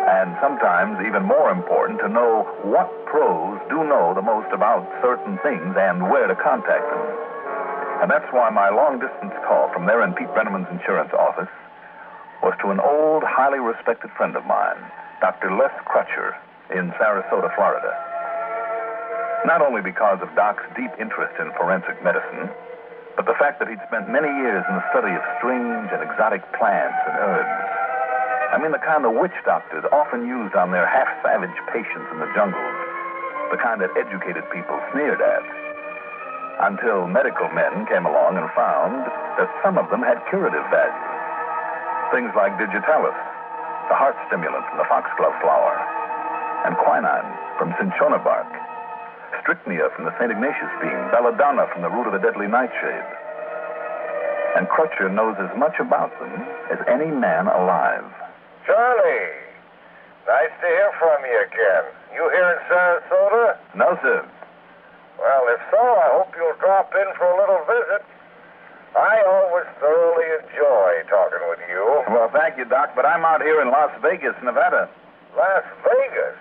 And sometimes even more important to know what pros do know the most about certain things and where to contact them. And that's why my long-distance call from there in Pete Brenneman's insurance office was to an old, highly respected friend of mine, Dr. Les Crutcher, in Sarasota, Florida. Not only because of Doc's deep interest in forensic medicine, but the fact that he'd spent many years in the study of strange and exotic plants and herbs. I mean, the kind the witch doctors often used on their half-savage patients in the jungles, the kind that educated people sneered at. Until medical men came along and found that some of them had curative value. Things like digitalis, the heart stimulant from the foxglove flower, and quinine from cinchona bark, strychnia from the St. Ignatius bean, belladonna from the root of the deadly nightshade. And Crutcher knows as much about them as any man alive. Charlie, nice to hear from you again. You here in Sarasota? No, sir. Well, if so, I hope you'll drop in for a little visit. I always thoroughly enjoy talking with you. Well, thank you, Doc, but I'm out here in Las Vegas, Nevada. Las Vegas?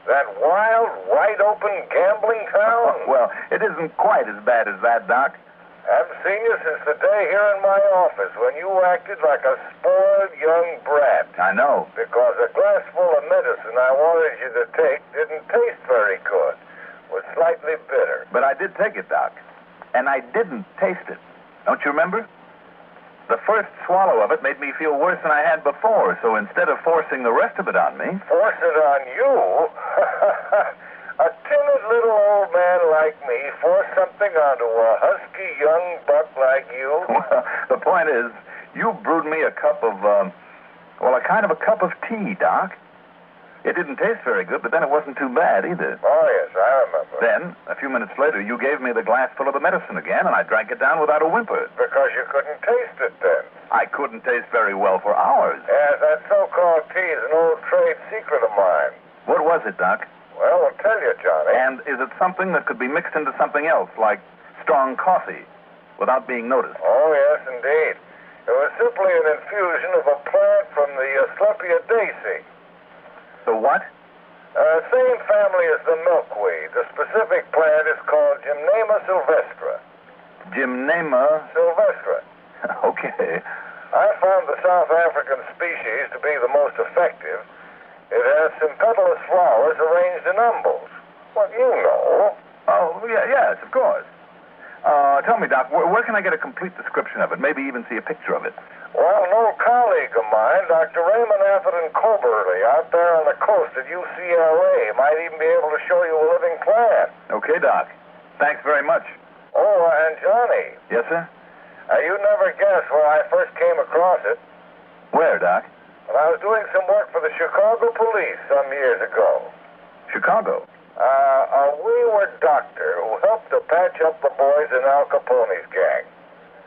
That wild, wide-open gambling town? Well, it isn't quite as bad as that, Doc. I've seen you since the day here in my office when you acted like a spoiled young brat. I know. Because a glass full of medicine I wanted you to take didn't taste very good. Was slightly bitter. But I did take it, Doc. And I didn't taste it. Don't you remember? The first swallow of it made me feel worse than I had before, so instead of forcing the rest of it on me... Force it on you? A timid little old man like me force something onto a husky young buck like you? Well, the point is, you brewed me a cup of, a kind of a cup of tea, Doc. It didn't taste very good, but then it wasn't too bad either. Oh, yes, I remember. Then, a few minutes later, you gave me the glass full of the medicine again, and I drank it down without a whimper. Because you couldn't taste it then. I couldn't taste very well for hours. Yes, that so-called tea is an old trade secret of mine. What was it, Doc? Well, I'll tell you, Johnny. And is it something that could be mixed into something else, like strong coffee, without being noticed? Oh, yes, indeed. It was simply an infusion of a plant from the Asclepia daisy. The what? Same family as the milkweed. The specific plant is called Gymnema sylvestra. Gymnema? Sylvestra. Okay. I found the South African species to be the most effective. It has sympetulous flowers arranged in umbels. Well, you know. Oh, yeah, yes, of course. Tell me, Doc, where can I get a complete description of it? Maybe even see a picture of it. Well, an old colleague of mine, Dr. Raymond Atherton Coburley, out there on the coast at UCLA, might even be able to show you a living plant. Okay, Doc. Thanks very much. Oh, and Johnny. Yes, sir? You'd never guess where I first came across it. Where, Doc? When I was doing some work for the Chicago police some years ago. Chicago? A wayward doctor who helped to patch up the boys in Al Capone's gang.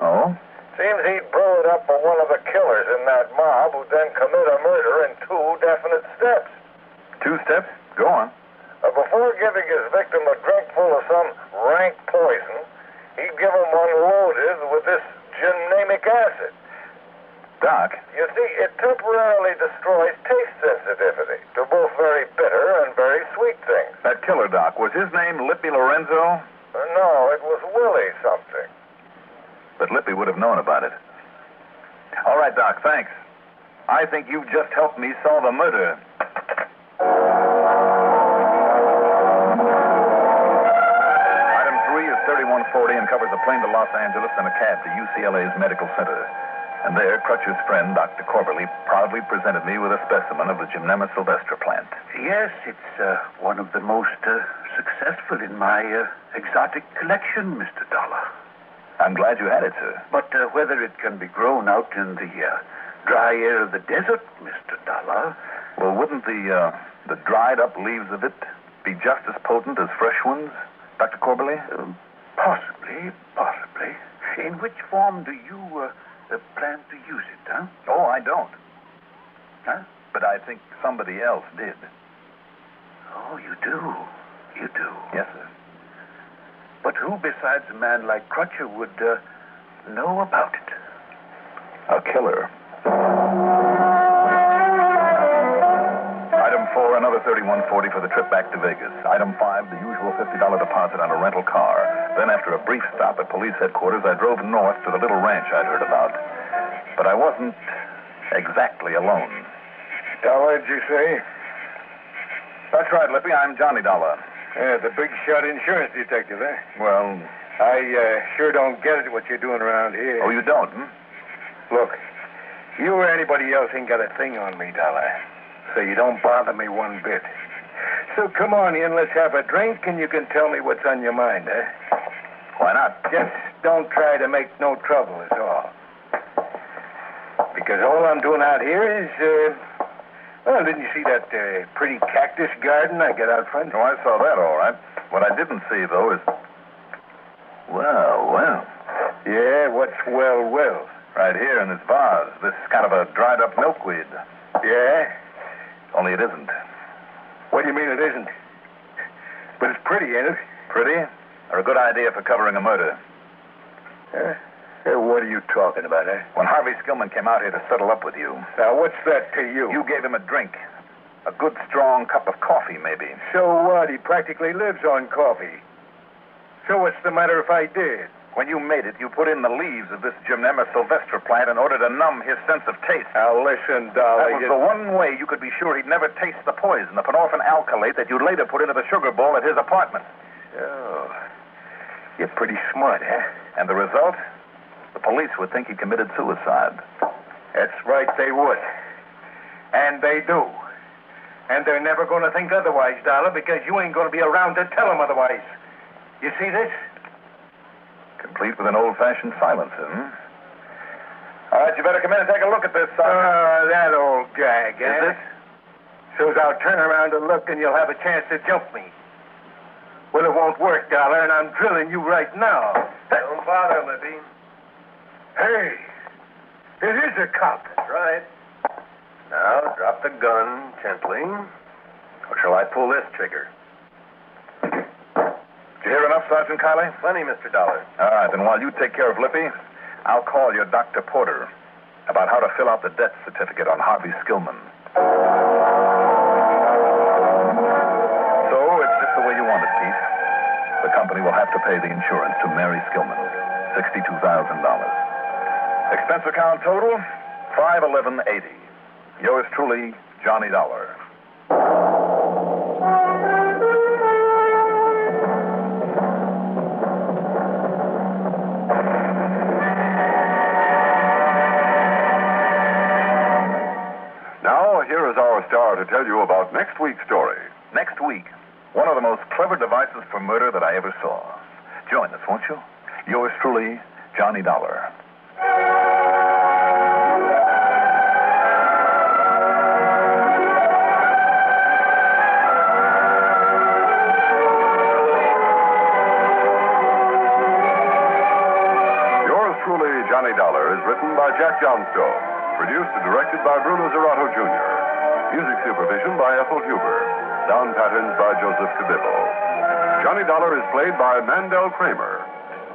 Oh? Seems he'd brew it up for one of the killers in that mob who'd then commit a murder in 2 definite steps. 2 steps? Go on. Before giving his victim a drink full of some rank poison, he'd give him one loaded with this gymnamic acid. Doc? You see, it temporarily destroys taste sensitivity to both very bitter and very sweet things. That killer, Doc, was his name Lippy Lorenzo? No, it was Willie something. But Lippy would have known about it. All right, Doc, thanks. I think you've just helped me solve a murder. Item 3 is 3140 and covers a plane to Los Angeles and a cab to UCLA's Medical Center. And there, Crutcher's friend, Dr. Corbally, proudly presented me with a specimen of the Gymnema sylvestra plant. Yes, it's one of the most successful in my exotic collection, Mr. Dollar. I'm glad you had it, sir. But whether it can be grown out in the dry air of the desert, Mr. Dollar... Well, wouldn't the dried-up leaves of it be just as potent as fresh ones, Dr. Corbally? Possibly. In which form do you plan to use it, huh? Oh, I don't. Huh? But I think somebody else did. Oh, you do? You do? Yes, sir. But who besides a man like Crutcher would know about it? A killer. 4, another $31.40 for the trip back to Vegas. Item 5, the usual $50 deposit on a rental car. Then, after a brief stop at police headquarters, I drove north to the little ranch I'd heard about. But I wasn't exactly alone. Dollar, did you say? That's right, Lippy. I'm Johnny Dollar. Yeah, the big shot insurance detective, eh? Well, I sure don't get it, what you're doing around here. Oh, you don't, hmm? Look, you or anybody else ain't got a thing on me, Dollar. So you don't bother me one bit. So come on in, let's have a drink, and you can tell me what's on your mind, eh? Why not? Just don't try to make no trouble, is all. Because all I'm doing out here is, well, didn't you see that pretty cactus garden I got out front? Oh, I saw that, all right. What I didn't see, though, is... Well. Yeah, what's well? Right here in this vase. This kind of a dried-up milkweed. Yeah? Only it isn't. What do you mean it isn't? But it's pretty, ain't it? Pretty? Or a good idea for covering a murder? What are you talking about, eh? When Harvey Skillman came out here to settle up with you... Now, what's that to you? You gave him a drink. A good, strong cup of coffee, maybe. So what? He practically lives on coffee. So what's the matter if I did? When you made it, you put in the leaves of this Gymnema sylvestre plant in order to numb his sense of taste. Now, listen, Dolly. That was the one way you could be sure he'd never taste the poison, the penorphin alkylate that you later put into the sugar bowl at his apartment. Oh. You're pretty smart, eh? And the result? The police would think he committed suicide. That's right, they would. And they do. And they're never going to think otherwise, Dollar, because you ain't going to be around to tell them otherwise. You see this? Complete with an old-fashioned silencer, hmm? All right, you better come in and take a look at this, Sergeant. That old gag, eh? Is it? So's I'll turn around and look, and you'll have a chance to jump me. Well, it won't work, Dollar, and I'm drilling you right now. Don't bother, Lippy. Hey, it is a cop. That's right. Now, drop the gun gently. Or shall I pull this trigger? Did you hear enough, Sergeant Kiley? Plenty, Mr. Dollar. All right, then while you take care of Lippy, I'll call your Dr. Porter about how to fill out the death certificate on Harvey Skillman. So, it's just the way you want it, Pete. The company will have to pay the insurance to Mary Skillman, $62,000. Expense account total, $511.80. Yours truly, Johnny Dollar. Now, here is our star to tell you about next week's story. Next week, one of the most clever devices for murder that I ever saw. Join us, won't you? Yours truly, Johnny Dollar. Johnny Dollar is written by Jack Johnstone, produced and directed by Bruno Zerato Jr., music supervision by Ethel Huber, sound patterns by Joseph Cabibbo. Johnny Dollar is played by Mandel Kramer.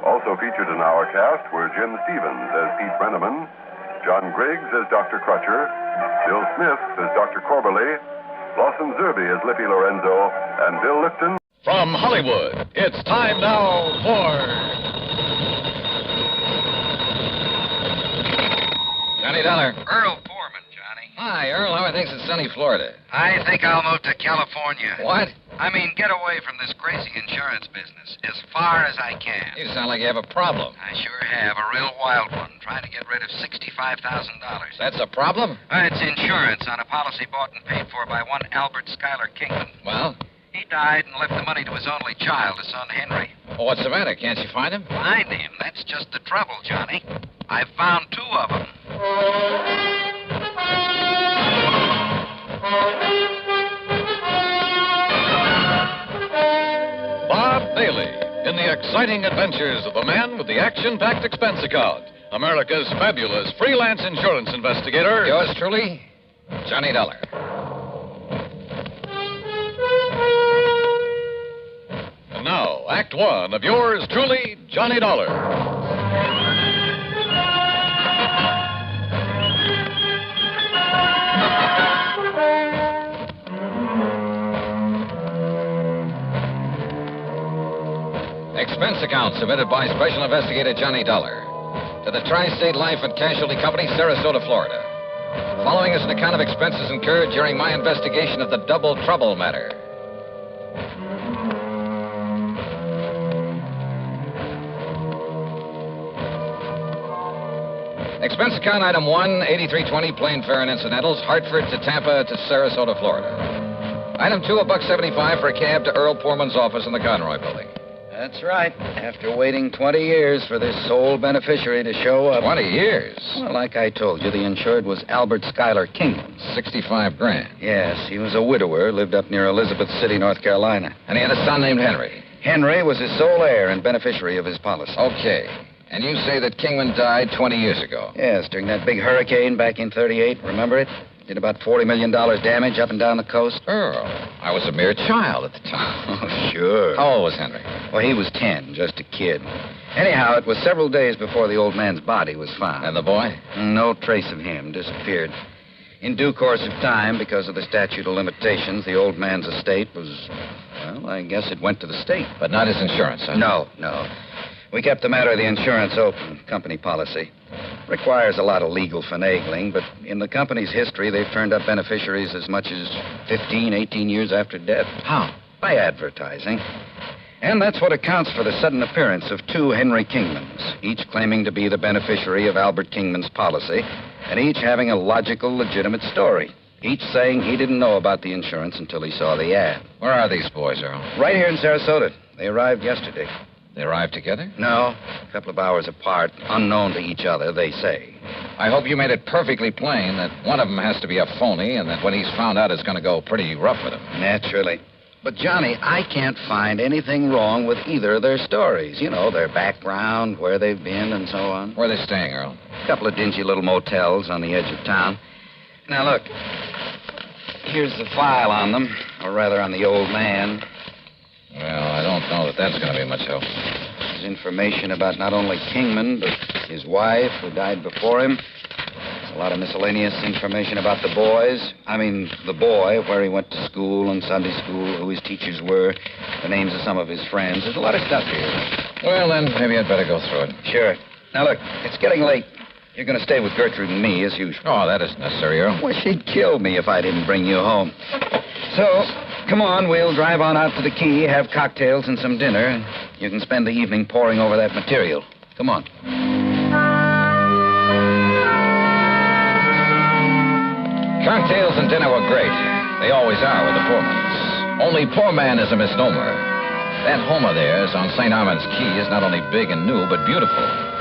Also featured in our cast were Jim Stevens as Pete Brenneman, John Griggs as Dr. Crutcher, Bill Smith as Dr. Corberly, Lawson Zerby as Lippy Lorenzo, and Bill Lipton. From Hollywood, it's time now for... Johnny Dollar. Earl Foreman, Johnny. Hi, Earl. How are things in sunny Florida? I think I'll move to California. What? I mean, get away from this crazy insurance business as far as I can. You sound like you have a problem. I sure have. A real wild one. Trying to get rid of $65,000. That's a problem? It's insurance on a policy bought and paid for by one Albert Schuyler Kingdom. Well? He died and left the money to his only child, his son Henry. Well, what's the matter? Can't you find him? Find him? That's just the trouble, Johnny. I've found two of them. Bob Bailey in the exciting adventures of the man with the action-packed expense account. America's fabulous freelance insurance investigator. Yours truly, Johnny Dollar. And now, Act One of yours truly, Johnny Dollar. expense account submitted by Special Investigator Johnny Dollar to the Tri-State Life and Casualty Company, Sarasota, Florida. Following is an account of expenses incurred during my investigation of the Double Trouble matter. Expense account item 1, 8320, plane fare and incidentals, Hartford to Tampa to Sarasota, Florida. Item 2, $1.75 for a cab to Earl Poorman's office in the Conroy building. That's right. After waiting 20 years for this sole beneficiary to show up. 20 years? Well, like I told you, the insured was Albert Schuyler Kingman. $65,000. Yes, he was a widower, lived up near Elizabeth City, North Carolina. And he had a son named Henry. Henry was his sole heir and beneficiary of his policy. Okay. And you say that Kingman died 20 years ago? Yes, during that big hurricane back in 38. Remember it? Did about $40 million damage up and down the coast. Earl, I was a mere child at the time. Oh, sure. How old was Henry? Well, he was 10, just a kid. Anyhow, it was several days before the old man's body was found. And the boy? No trace of him. Disappeared. In due course of time, because of the statute of limitations, the old man's estate was, well, I guess it went to the state. But not his insurance, huh? No. We kept the matter of the insurance open, company policy. Requires a lot of legal finagling, but in the company's history, they've turned up beneficiaries as much as 15, 18 years after death. How? By advertising. And that's what accounts for the sudden appearance of 2 Henry Kingmans, each claiming to be the beneficiary of Albert Kingman's policy, and each having a logical, legitimate story. Each saying he didn't know about the insurance until he saw the ad. Where are these boys, Earl? Right here in Sarasota. They arrived yesterday. They arrived together? No, a couple of hours apart, unknown to each other, they say. I hope you made it perfectly plain that one of them has to be a phony and that when he's found out it's going to go pretty rough with him. Naturally. But, Johnny, I can't find anything wrong with either of their stories. You know, their background, where they've been, and so on. Where are they staying, Earl? A couple of dingy little motels on the edge of town. Now, look. Here's the file on them, or rather on the old man. Well, I don't know that that's going to be much help. There's information about not only Kingman, but his wife, who died before him. There's a lot of miscellaneous information about the boys. The boy, where he went to school and Sunday school, who his teachers were, the names of some of his friends. There's a lot of stuff here. Well, then, maybe I'd better go through it. Sure. Now, look, it's getting late. You're going to stay with Gertrude and me, as usual. Oh, that isn't necessary, Earl. Well, she'd kill me if I didn't bring you home. So, come on, we'll drive on out to the quay, have cocktails and some dinner, and you can spend the evening poring over that material. Come on. Cocktails and dinner were great. They always are with the Poormans. Only poor man is a misnomer. That home of theirs on St. Armand's Key is not only big and new, but beautiful.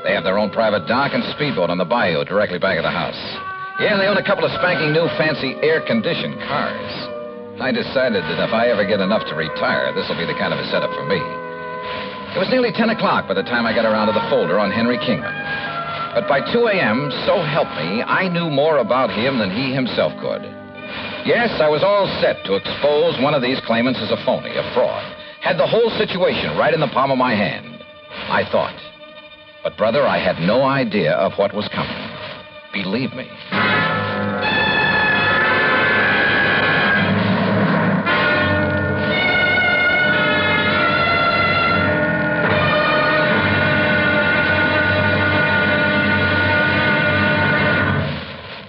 They have their own private dock and speedboat on the bayou directly back of the house. Yeah, they own a couple of spanking new fancy air-conditioned cars. I decided that if I ever get enough to retire, this will be the kind of a setup for me. It was nearly 10 o'clock by the time I got around to the folder on Henry Kingman. But by 2 a.m., so help me, I knew more about him than he himself could. Yes, I was all set to expose one of these claimants as a phony, a fraud. Had the whole situation right in the palm of my hand, I thought. But, brother, I had no idea of what was coming. Believe me.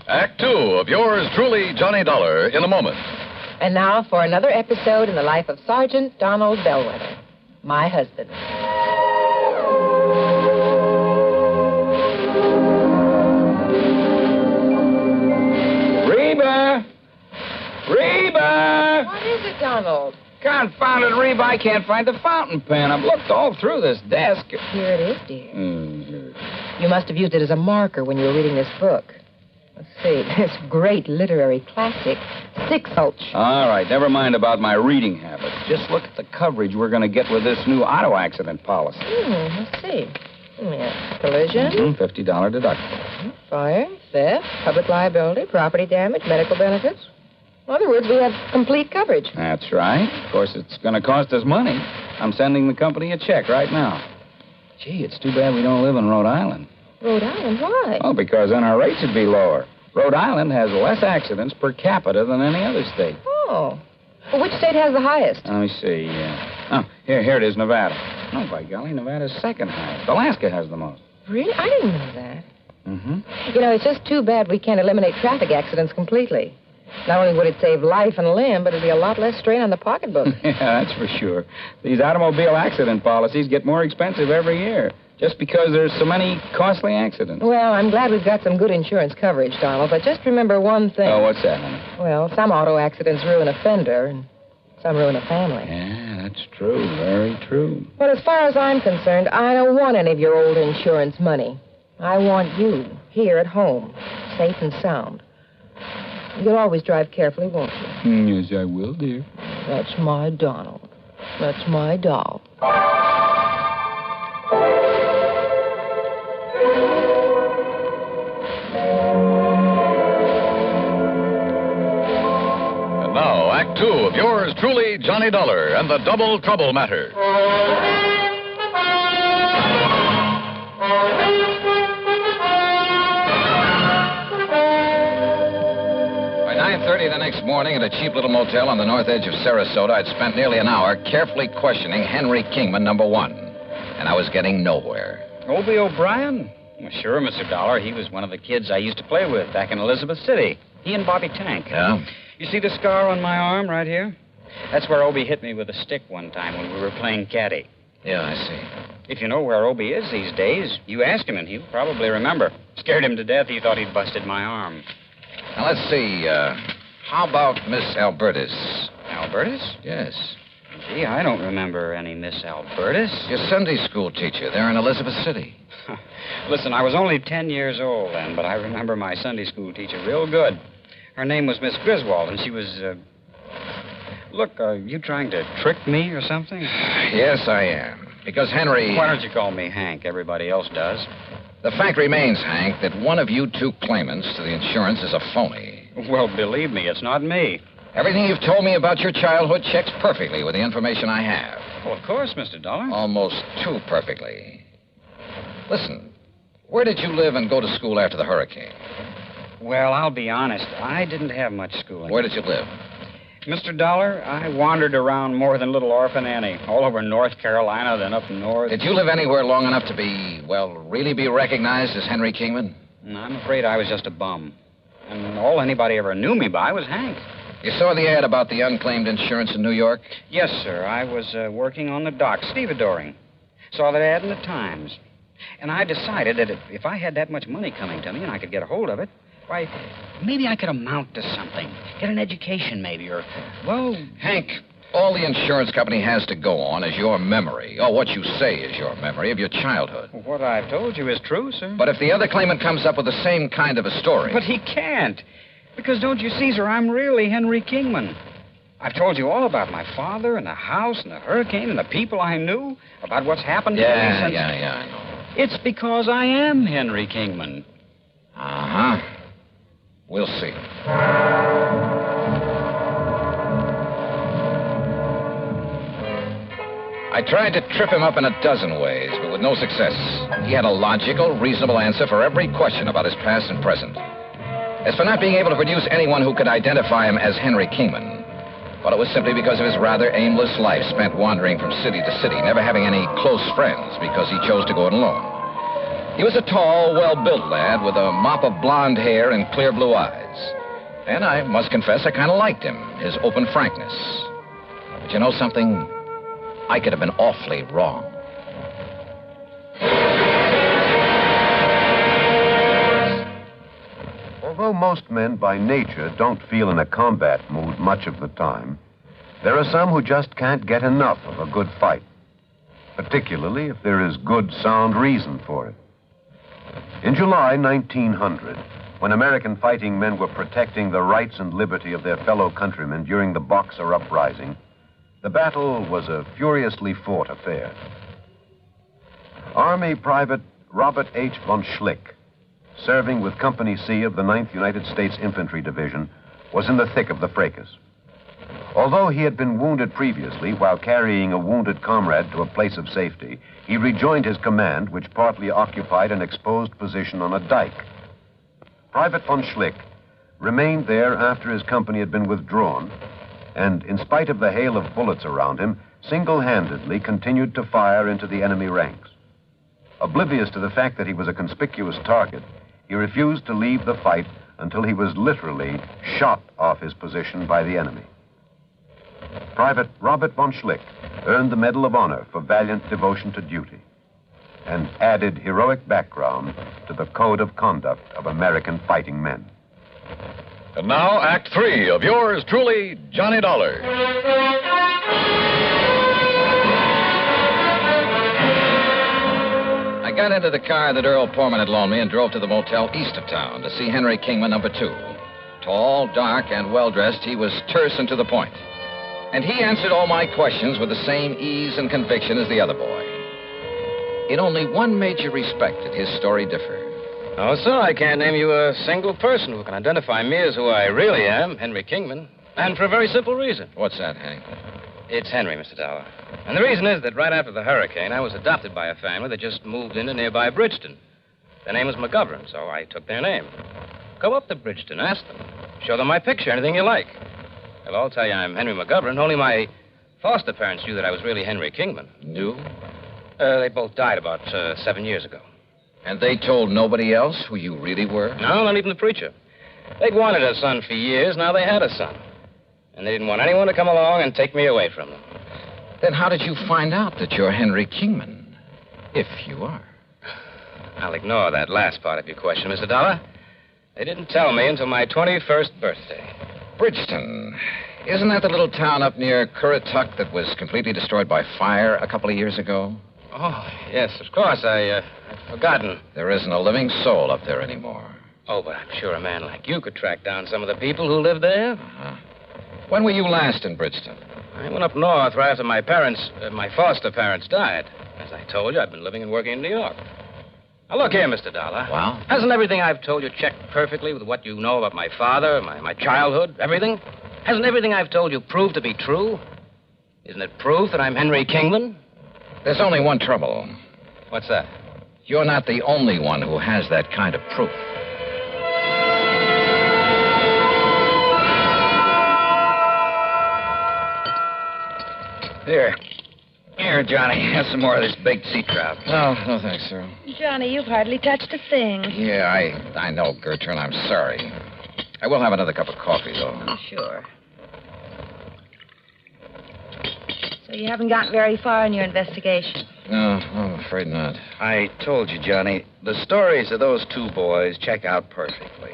Act 2 of yours truly, Johnny Dollar, in a moment. And now for another episode in the life of Sergeant Donald Bellwether, my husband. Reba! What is it, Donald? Confounded Reba, I can't find the fountain pen. I've looked all through this desk. Here it is, dear. You must have used it as a marker when you were reading this book. Let's see, this great literary classic, Six Gulch. All right, never mind about my reading habits. Just look at the coverage we're going to get with this new auto accident policy. Let's see. Yeah. Collision. $50 deductible. Fire, theft, public liability, property damage, medical benefits. In other words, we have complete coverage. That's right. Of course, it's going to cost us money. I'm sending the company a check right now. Gee, it's too bad we don't live in Rhode Island. Rhode Island? Why? Oh, because then our rates would be lower. Rhode Island has less accidents per capita than any other state. Oh. Well, which state has the highest? Let me see. Here it is, Nevada. Oh, by golly, Nevada's second highest. Alaska has the most. Really? I didn't know that. Mm-hmm. You know, it's just too bad we can't eliminate traffic accidents completely. Not only would it save life and limb, but it'd be a lot less strain on the pocketbook. Yeah, that's for sure. These automobile accident policies get more expensive every year, just because there's so many costly accidents. Well, I'm glad we've got some good insurance coverage, Donald, but just remember one thing. Oh, what's that, honey? Well, some auto accidents ruin a fender, and some ruin a family. Yeah, that's true. Very true. But as far as I'm concerned, I don't want any of your old insurance money. I want you here at home, safe and sound. You'll always drive carefully, won't you? Yes, I will, dear. That's my Donald. That's my doll. And now, Act Two of yours truly, Johnny Dollar and the Double Trouble Matter. By 9:30 the next morning at a cheap little motel on the north edge of Sarasota, I'd spent nearly an hour carefully questioning Henry Kingman, number one. And I was getting nowhere. Obie O'Brien? Well, sure, Mr. Dollar. He was one of the kids I used to play with back in Elizabeth City. He and Bobby Tank. Yeah? You see the scar on my arm right here? That's where Obie hit me with a stick one time when we were playing caddy. Yeah, I see. If you know where Obie is these days, you ask him and he'll probably remember. Scared him to death. He thought he'd busted my arm. Now, let's see. How about Miss Albertus? Albertus? Yes. Gee, I don't remember any Miss Albertus. Your Sunday school teacher there in Elizabeth City. Listen, I was only 10 years old then, but I remember my Sunday school teacher real good. Her name was Miss Griswold, and she was, Look, are you trying to trick me or something? Yes, I am. Because Henry... Why don't you call me Hank? Everybody else does. The fact remains, Hank, that one of you two claimants to the insurance is a phony. Well, believe me, it's not me. Everything you've told me about your childhood checks perfectly with the information I have. Well, of course, Mr. Dollar. Almost too perfectly. Listen, where did you live and go to school after the hurricane? Well, I'll be honest. I didn't have much schooling. Where did you live? Mr. Dollar, I wandered around more than little Orphan Annie. All over North Carolina, then up north. Did you live anywhere long enough to be, well, really be recognized as Henry Kingman? No, I'm afraid I was just a bum. And all anybody ever knew me by was Hank. You saw the ad about the unclaimed insurance in New York? Yes, sir. I was working on the dock, stevedoring. Saw that ad in the Times. And I decided that if I had that much money coming to me and I could get a hold of it, why, maybe I could amount to something. Get an education, maybe, or, well... Hank, all the insurance company has to go on is your memory, or what you say is your memory of your childhood. What I've told you is true, sir. But if the other claimant comes up with the same kind of a story... But he can't. Because, don't you see, sir, I'm really Henry Kingman. I've told you all about my father and the house and the hurricane and the people I knew, about what's happened to me since... Yeah, I know. It's because I am Henry Kingman. Uh-huh. We'll see. I tried to trip him up in a dozen ways, but with no success. He had a logical, reasonable answer for every question about his past and present. As for not being able to produce anyone who could identify him as Henry Kingman, well, it was simply because of his rather aimless life spent wandering from city to city, never having any close friends because he chose to go it alone. He was a tall, well-built lad with a mop of blonde hair and clear blue eyes. And I must confess I kind of liked him, his open frankness. But you know something? I could have been awfully wrong. Although most men by nature don't feel in a combat mood much of the time, there are some who just can't get enough of a good fight, particularly if there is good, sound reason for it. In July 1900, when American fighting men were protecting the rights and liberty of their fellow countrymen during the Boxer Uprising, the battle was a furiously fought affair. Army Private Robert H. von Schlick, serving with Company C of the 9th United States Infantry Division, was in the thick of the fracas. Although he had been wounded previously while carrying a wounded comrade to a place of safety, he rejoined his command, which partly occupied an exposed position on a dike. Private von Schlick remained there after his company had been withdrawn, and in spite of the hail of bullets around him, single-handedly continued to fire into the enemy ranks. Oblivious to the fact that he was a conspicuous target, he refused to leave the fight until he was literally shot off his position by the enemy. Private Robert von Schlick earned the Medal of Honor for valiant devotion to duty and added heroic background to the code of conduct of American fighting men. And now, Act 3 of yours truly, Johnny Dollar. I got into the car that Earl Portman had loaned me and drove to the motel east of town to see Henry Kingman, number 2. Tall, dark, and well-dressed, he was terse and to the point. And he answered all my questions with the same ease and conviction as the other boy. In only one major respect did his story differ. Oh, sir, I can't name you a single person who can identify me as who I really am, Henry Kingman. And for a very simple reason. What's that, Hank? It's Henry, Mr. Dollar. And the reason is that right after the hurricane, I was adopted by a family that just moved into nearby Bridgeton. Their name was McGovern, so I took their name. Go up to Bridgeton, ask them. Show them my picture, anything you like. They'll all tell you I'm Henry McGovern. Only my foster parents knew that I was really Henry Kingman. Knew? They both died about 7 years ago. And they told nobody else who you really were? No, not even the preacher. They'd wanted a son for years. Now they had a son. And they didn't want anyone to come along and take me away from them. Then how did you find out that you're Henry Kingman? If you are. I'll ignore that last part of your question, Mr. Dollar. They didn't tell me until my 21st birthday. Bridgeton. Isn't that the little town up near Currituck that was completely destroyed by fire a couple of years ago? Oh, yes, of course. I'd forgotten. There isn't a living soul up there anymore. Oh, but I'm sure a man like you could track down some of the people who live there. Uh-huh. When were you last in Bridgeton? I went up north right after my foster parents died. As I told you, I've been living and working in New York. Now, look here, Mr. Dollar. Well? Hasn't everything I've told you checked perfectly with what you know about my father, my childhood, everything? Hasn't everything I've told you proved to be true? Isn't it proof that I'm Henry Kingman? There's only one trouble. What's that? You're not the only one who has that kind of proof. Here, Johnny. Have some more of this baked sea trout. No thanks, sir. Johnny, you've hardly touched a thing. Yeah, I know, Gertrude. I'm sorry. I will have another cup of coffee, though. Oh, sure. So you haven't gotten very far in your investigation? No, I'm afraid not. I told you, Johnny, the stories of those two boys check out perfectly.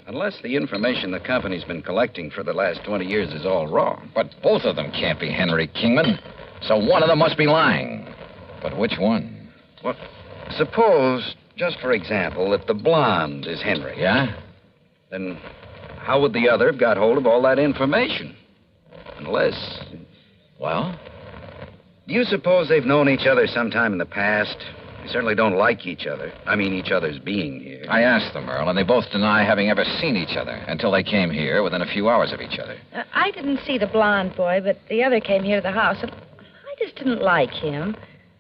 Unless the information the company's been collecting for the last 20 years is all wrong. But both of them can't be Henry Kingman, so one of them must be lying. But which one? Well, suppose, just for example, that the blonde is Henry. Yeah? Then how would the other have got hold of all that information? Unless... Well? Do you suppose they've known each other sometime in the past? They certainly don't like each other. I mean, each other's being here. I asked them, Earl, and they both deny having ever seen each other until they came here within a few hours of each other. I didn't see the blonde boy, but the other came here to the house, and I just didn't like him.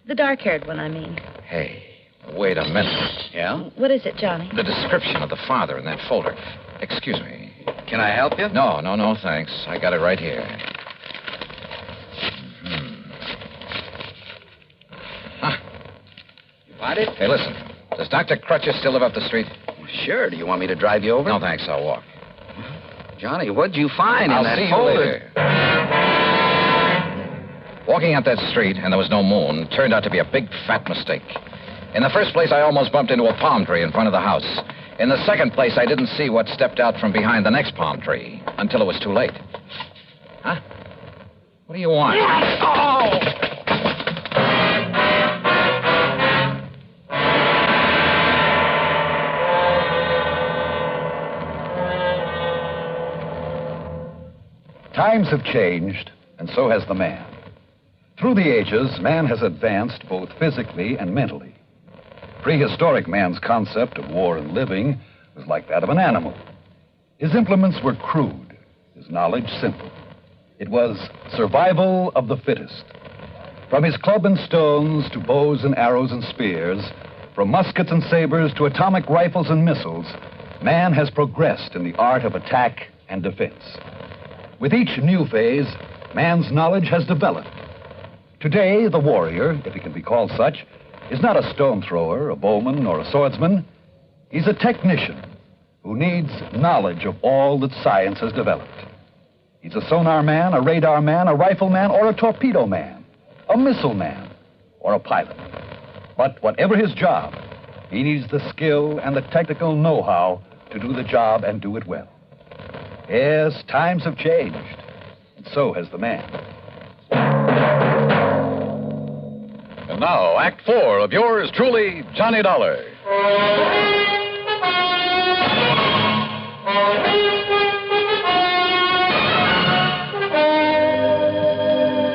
The dark-haired one, I mean. Hey, wait a minute. Yeah? What is it, Johnny? The description of the father in that folder. Excuse me. Can I help you? No, thanks. I got it right here. Find it? Hey, listen. Does Dr. Crutcher still live up the street? Sure. Do you want me to drive you over? No, thanks. I'll walk. Johnny, what'd you find in that see folder? you later. Walking up that street, and there was no moon, turned out to be a big, fat mistake. In the first place, I almost bumped into a palm tree in front of the house. In the second place, I didn't see what stepped out from behind the next palm tree until it was too late. Huh? What do you want? Oh! Times have changed, and so has the man. Through the ages, man has advanced both physically and mentally. Prehistoric man's concept of war and living was like that of an animal. His implements were crude, his knowledge simple. It was survival of the fittest. From his club and stones to bows and arrows and spears, from muskets and sabers to atomic rifles and missiles, man has progressed in the art of attack and defense. With each new phase, man's knowledge has developed, Today, the warrior, if he can be called such, is not a stone thrower, a bowman, or a swordsman. He's a technician who needs knowledge of all that science has developed. He's a sonar man, a radar man, a rifle man, or a torpedo man, a missile man, or a pilot. But whatever his job, he needs the skill and the technical know-how to do the job and do it well. Yes, times have changed, and so has the man. And now, Act 4 of yours truly, Johnny Dollar.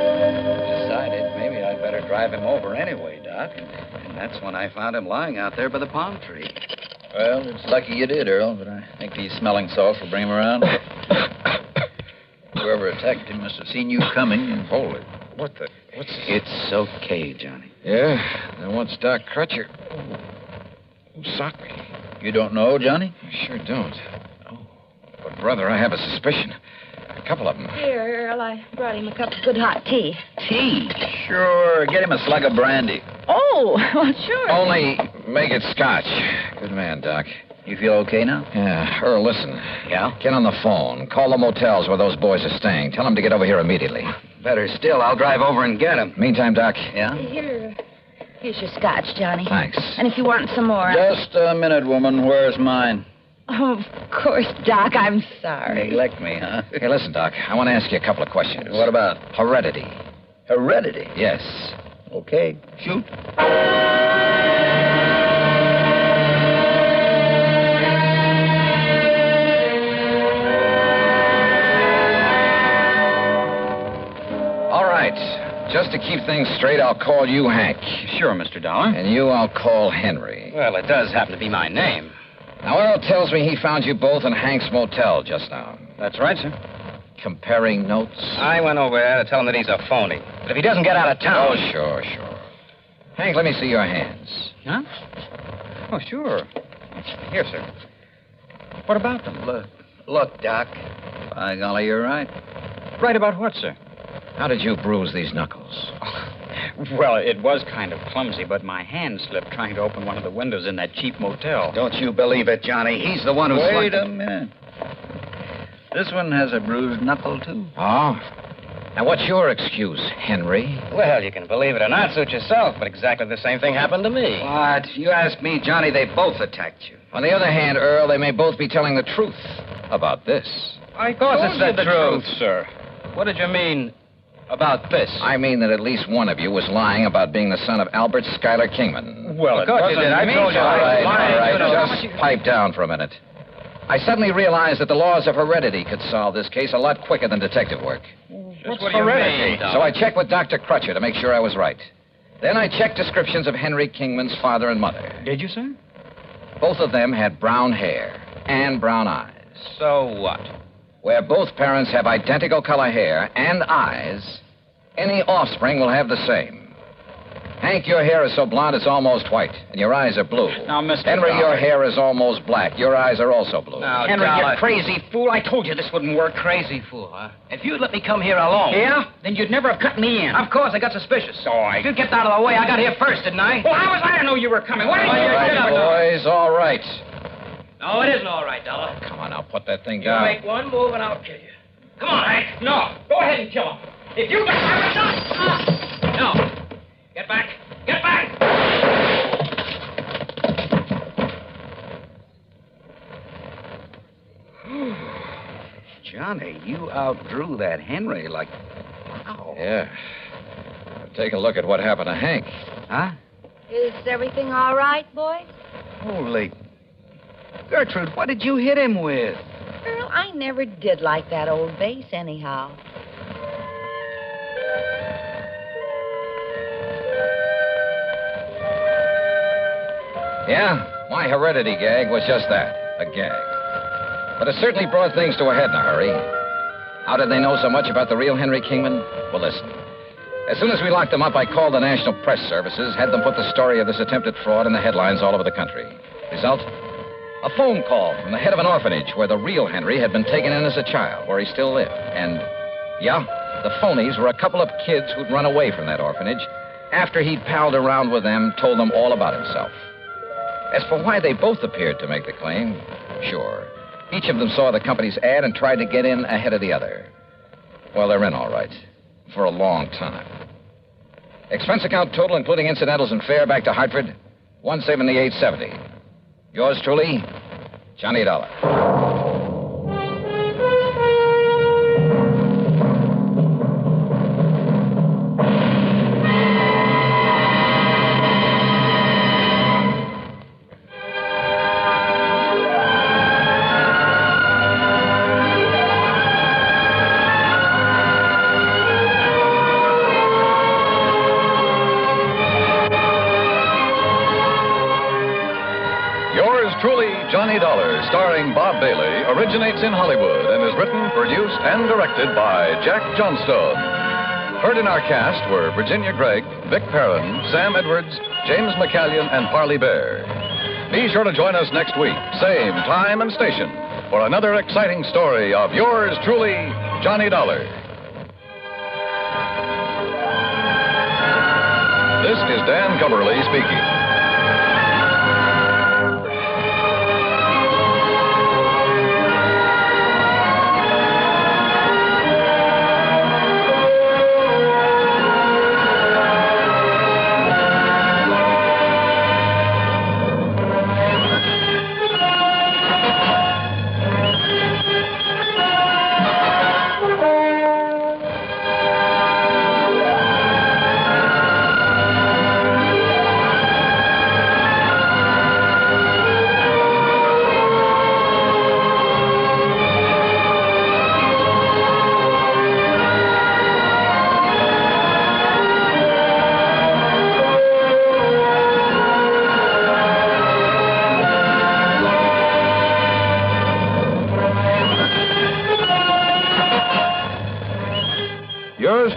Decided maybe I'd better drive him over anyway, Doc. And that's when I found him lying out there by the palm tree. Well, it's lucky you did, Earl, but I think these smelling salts will bring him around. Whoever attacked him must have seen you coming and hold it. What's It's okay, Johnny. Yeah, then what's Doc Crutcher? Who socked me? You don't know, Johnny? I sure don't. Oh, but, brother, I have a suspicion. A couple of them. Here, Earl, I brought him a cup of good hot tea. Tea? Sure. Get him a slug of brandy. Oh, well, sure. Only make it scotch. Good man, Doc. You feel okay now? Yeah. Earl, listen. Yeah? Get on the phone. Call the motels where those boys are staying. Tell them to get over here immediately. Better still, I'll drive over and get him. Meantime, Doc. Yeah? Here's your scotch, Johnny. Thanks. And if you want some more... Just a minute, woman. Where's mine? Oh, of course, Doc. I'm sorry. Neglect me, huh? Hey, listen, Doc. I want to ask you a couple of questions. What about? Heredity. Heredity? Yes. Okay. Shoot. All right. Just to keep things straight, I'll call you Hank. Sure, Mr. Dollar. And you I'll call Henry. Well, it does happen to be my name. Now, Earl tells me he found you both in Hank's motel just now. That's right, sir. Comparing notes? I went over there to tell him that he's a phony. But if he doesn't get out of town... Oh, sure. Hank, let me see your hands. Huh? Oh, sure. Here, sir. What about them? Look, Doc. By golly, you're right. Right about what, sir? How did you bruise these knuckles? Well, it was kind of clumsy, but my hand slipped trying to open one of the windows in that cheap motel. Don't you believe it, Johnny. He's the one who... Wait a minute. This one has a bruised knuckle, too. Oh? Now, what's your excuse, Henry? Well, you can believe it or not, suit yourself, but exactly the same thing happened to me. What? You ask me, Johnny, they both attacked you. On the other hand, Earl, they may both be telling the truth about this. Of course it's the truth, sir. What did you mean about this? I mean that at least one of you was lying about being the son of Albert Schuyler Kingman. Well, of course you did. I told you. All right. Just pipe down for a minute. I suddenly realized that the laws of heredity could solve this case a lot quicker than detective work. What's heredity? So I checked with Dr. Crutcher to make sure I was right. Then I checked descriptions of Henry Kingman's father and mother. Did you, sir? Both of them had brown hair and brown eyes. So what? Where both parents have identical color hair and eyes, any offspring will have the same. Hank, your hair is so blonde it's almost white, and your eyes are blue. Now, Mr. Henry, Dollar. your hair is almost black. Your eyes are also blue. Now, Henry, Dollar. you crazy fool. I told you this wouldn't work. Crazy fool, huh? If you'd let me come here alone... Yeah? Then you'd never have cut me in. Of course, I got suspicious. If you kept out of the way, I got here first, didn't I? Well, how was I to know you were coming? Why didn't All you right, get up? boys, all right. No, it isn't all right, Dollar. Come on, now, put that thing You down. make one move and I'll kill you. Come on, Hank. No. Go ahead and kill him. If you... No. Get back. Get back! Johnny, you outdrew that Henry like... Wow. Yeah. Take a look at what happened to Hank. Huh? Is everything all right, boys? Holy... Gertrude, what did you hit him with? Earl, I never did like that old vase anyhow. Yeah, my heredity gag was just that, a gag. But it certainly brought things to a head in a hurry. How did they know so much about the real Henry Kingman? Well, listen. As soon as we locked them up, I called the National Press Services, had them put the story of this attempted fraud in the headlines all over the country. Result? A phone call from the head of an orphanage where the real Henry had been taken in as a child, where he still lived. And, yeah, The phonies were a couple of kids who'd run away from that orphanage after he'd palled around with them, told them all about himself. As for why they both appeared to make the claim, sure. Each of them saw the company's ad and tried to get in ahead of the other. Well, they're in all right. For a long time. Expense account total, including incidentals and fare back to Hartford, $178.70. Yours truly, Johnny Dollar. Johnny Dollar, starring Bob Bailey, originates in Hollywood and is written, produced, and directed by Jack Johnstone. Heard in our cast were Virginia Gregg, Vic Perrin, Sam Edwards, James McCallion, and Parley Bear. Be sure to join us next week, same time and station, for another exciting story of yours truly, Johnny Dollar. This is Dan Cumberly speaking.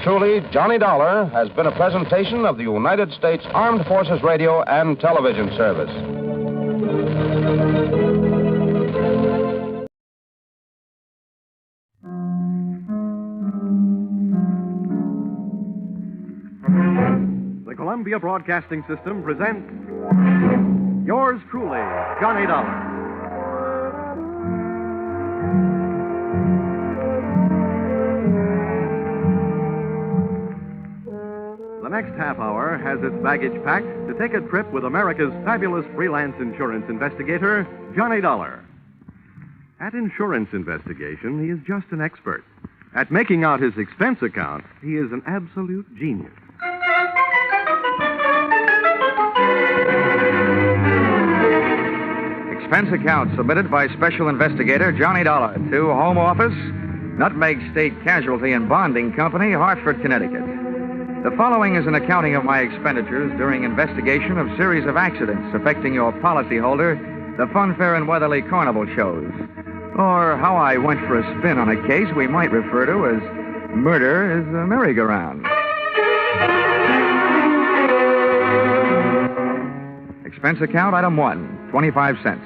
Truly, Johnny Dollar has been a presentation of the United States Armed Forces Radio and Television Service. The Columbia Broadcasting System presents yours truly, Johnny Dollar. The next half hour has its baggage packed to take a trip with America's fabulous freelance insurance investigator, Johnny Dollar. At insurance investigation, he is just an expert. At making out his expense account, he is an absolute genius. Expense account submitted by Special Investigator Johnny Dollar to Home Office, Nutmeg State Casualty and Bonding Company, Hartford, Connecticut. The following is an accounting of my expenditures during investigation of series of accidents affecting your policyholder, the Funfair and Weatherly Carnival shows, or how I went for a spin on a case we might refer to as murder is a merry-go-round. Expense account item 1, 25 cents.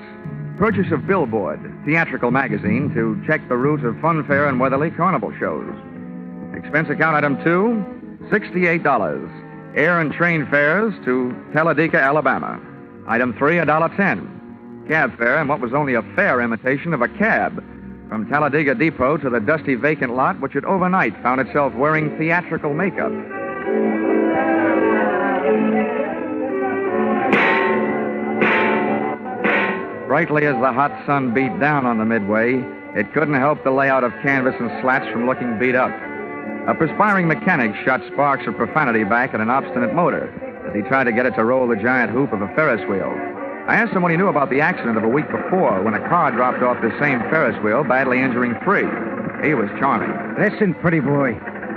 Purchase of billboard, theatrical magazine to check the route of Funfair and Weatherly Carnival shows. Expense account item 2, $68. Air and train fares to Talladega, Alabama. Item 3, $1.10. Cab fare and what was only a fair imitation of a cab from Talladega Depot to the dusty vacant lot which had overnight found itself wearing theatrical makeup. Brightly as the hot sun beat down on the Midway, it couldn't help the layout of canvas and slats from looking beat up. A perspiring mechanic shot sparks of profanity back at an obstinate motor as he tried to get it to roll the giant hoop of a Ferris wheel. I asked him what he knew about the accident of a week before when a car dropped off the same Ferris wheel, badly injuring 3. He was charming. Listen, pretty boy.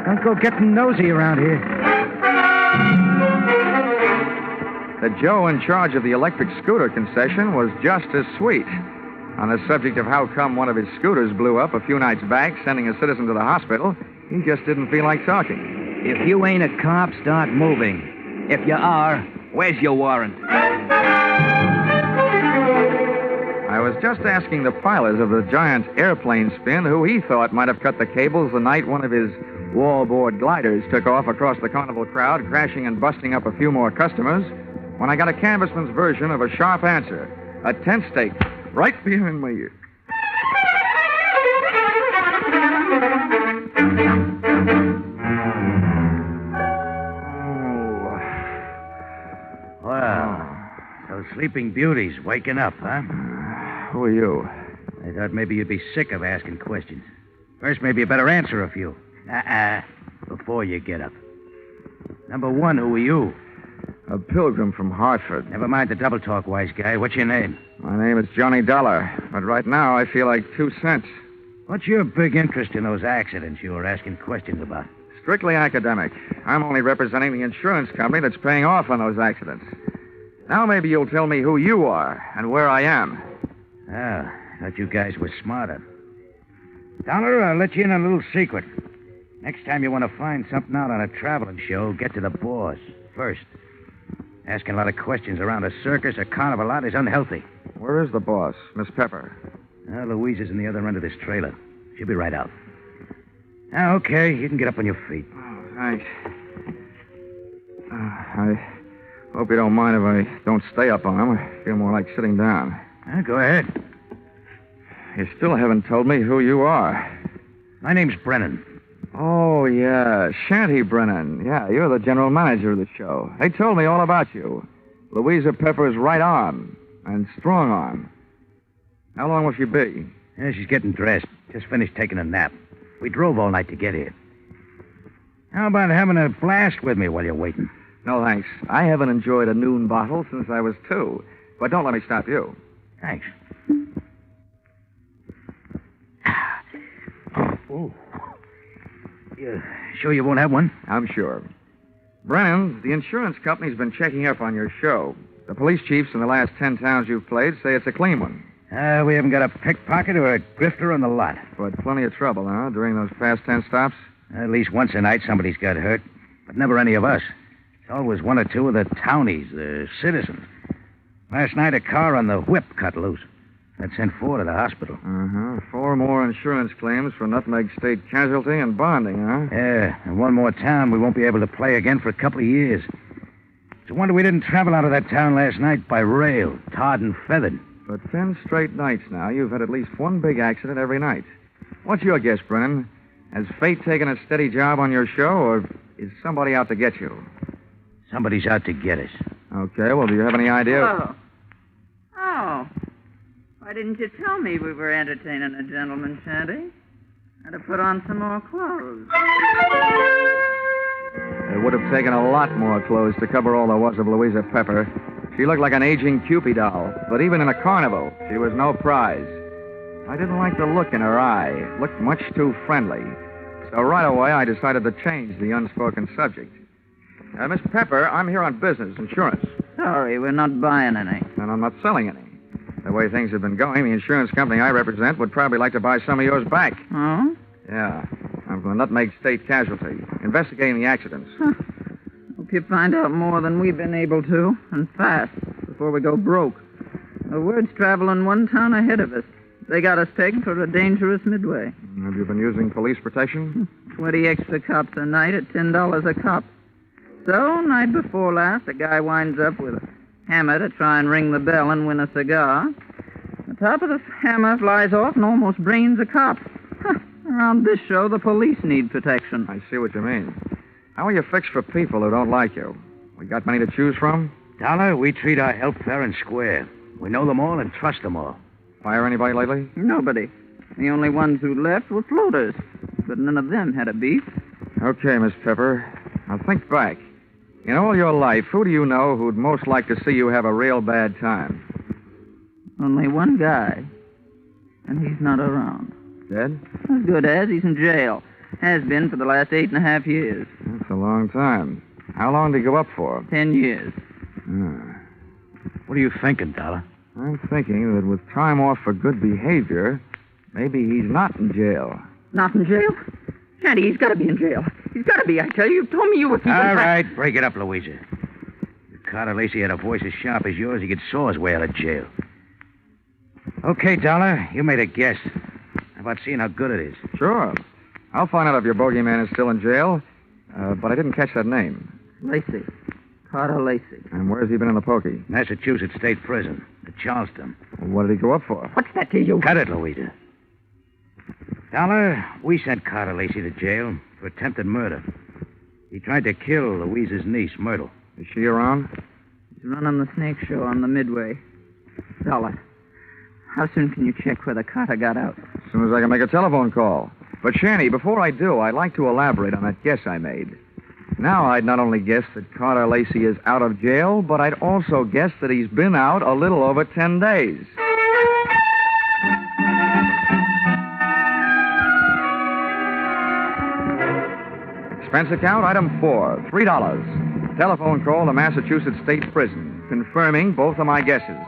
Don't go getting nosy around here. The Joe in charge of the electric scooter concession was just as sweet. On the subject of how come one of his scooters blew up a few nights back, sending a citizen to the hospital, he just didn't feel like talking. If you ain't a cop, start moving. If you are, where's your warrant? I was just asking the pilot of the giant airplane spin who he thought might have cut the cables the night one of his Wallboard gliders took off across the carnival crowd, crashing and busting up a few more customers, when I got a canvasman's version of a sharp answer. A tent stake right behind my ear. Well, those sleeping beauties waking up, huh? Who are you? I thought maybe you'd be sick of asking questions. First, maybe you better answer a few. Before you get up. Number one, who are you? A pilgrim from Hartford. Never mind the double talk, wise guy. What's your name? My name is Johnny Dollar, but right now I feel like 2 cents. What's your big interest in those accidents you were asking questions about? Strictly academic. I'm only representing the insurance company that's paying off on those accidents. Now maybe you'll tell me who you are and where I am. Ah, thought you guys were smarter. Dollar, I'll let you in on a little secret. Next time you want to find something out on a traveling show, get to the boss first. Asking a lot of questions around a circus or carnival lot is unhealthy. Where is the boss, Miss Pepper? Louise is in the other end of this trailer. She'll be right out. Now, okay, you can get up on your feet. Oh, thanks. I hope you don't mind if I don't stay up on him. I feel more like sitting down. Go ahead. You still haven't told me who you are. My name's Brennan. Oh, yeah, Shanty Brennan. Yeah, you're the general manager of the show. They told me all about you. Louisa Pepper's right arm and strong arm. How long will she be? Yeah, she's getting dressed. Just finished taking a nap. We drove all night to get here. How about having a blast with me while you're waiting? No, thanks. I haven't enjoyed a noon bottle since I was 2. But don't let me stop you. Thanks. Oh. You sure you won't have one? I'm sure. Brennan, the insurance company's been checking up on your show. The police chiefs in the last 10 towns you've played say it's a clean one. We haven't got a pickpocket or a grifter on the lot. But plenty of trouble, huh, during those past 10 stops? At least once a night somebody's got hurt. But never any of us. It's always one or two of the townies, the citizens. Last night a car on the whip cut loose. That sent 4 to the hospital. 4 more insurance claims for nutmeg state casualty and bonding, huh? Yeah, and one more town we won't be able to play again for a couple of years. It's a wonder we didn't travel out of that town last night by rail, tarred and feathered. For 10 straight nights now, you've had at least one big accident every night. What's your guess, Brennan? Has fate taken a steady job on your show, or is somebody out to get you? Somebody's out to get us. Okay, well, do you have any idea? Oh. Why didn't you tell me we were entertaining a gentleman, Shanty? I'd have put on some more clothes. It would have taken a lot more clothes to cover all there was of Louisa Pepper. She looked like an aging Cupid doll, but even in a carnival, she was no prize. I didn't like the look in her eye. It looked much too friendly. So right away, I decided to change the unspoken subject. Miss Pepper, I'm here on business, insurance. Sorry, we're not buying any. And I'm not selling any. The way things have been going, the insurance company I represent would probably like to buy some of yours back. Oh? Yeah. I'm from the Nutmeg State Casualty, investigating the accidents. Hope you find out more than we've been able to, and fast, before we go broke. The word's traveling one town ahead of us. They got us pegged for a dangerous midway. Have you been using police protection? 20 extra cops a night at $10 a cop. So, night before last, a guy winds up with a hammer to try and ring the bell and win a cigar. The top of the hammer flies off and almost brains a cop. Around this show, the police need protection. I see what you mean. How are you fixed for people who don't like you? We got many to choose from? Dollar, we treat our help fair and square. We know them all and trust them all. Fire anybody lately? Nobody. The only ones who left were floaters. But none of them had a beef. Okay, Miss Pepper. Now think back. In all your life, who do you know who'd most like to see you have a real bad time? Only one guy. And he's not around. Dead? As good as. He's in jail. Has been for the last 8.5 years. That's a long time. How long did he go up for? 10 years. What are you thinking, Dollar? I'm thinking that with time off for good behavior, maybe he's not in jail. Not in jail? Shanty, he's got to be in jail. He's got to be, I tell you. You told me you were keeping... All right, break it up, Louisa. If Carter Lacey had a voice as sharp as yours, he could saw his way out of jail. Okay, Dollar, you made a guess. How about seeing how good it is? Sure. I'll find out if your bogeyman is still in jail, but I didn't catch that name. Lacey. Carter Lacey. And where's he been in the pokey? Massachusetts State Prison. At Charleston. Well, what did he go up for? What's that to you? Cut it, Louisa. Dollar, we sent Carter Lacey to jail for attempted murder. He tried to kill Louisa's niece, Myrtle. Is she around? He's running the snake show on the Midway. Dollar, how soon can you check whether Carter got out? As soon as I can make a telephone call. But, Shanny, before I do, I'd like to elaborate on that guess I made. Now I'd not only guess that Carter Lacey is out of jail, but I'd also guess that he's been out a little over 10 days. Expense account, item 4, $3. Telephone call to Massachusetts State Prison, confirming both of my guesses.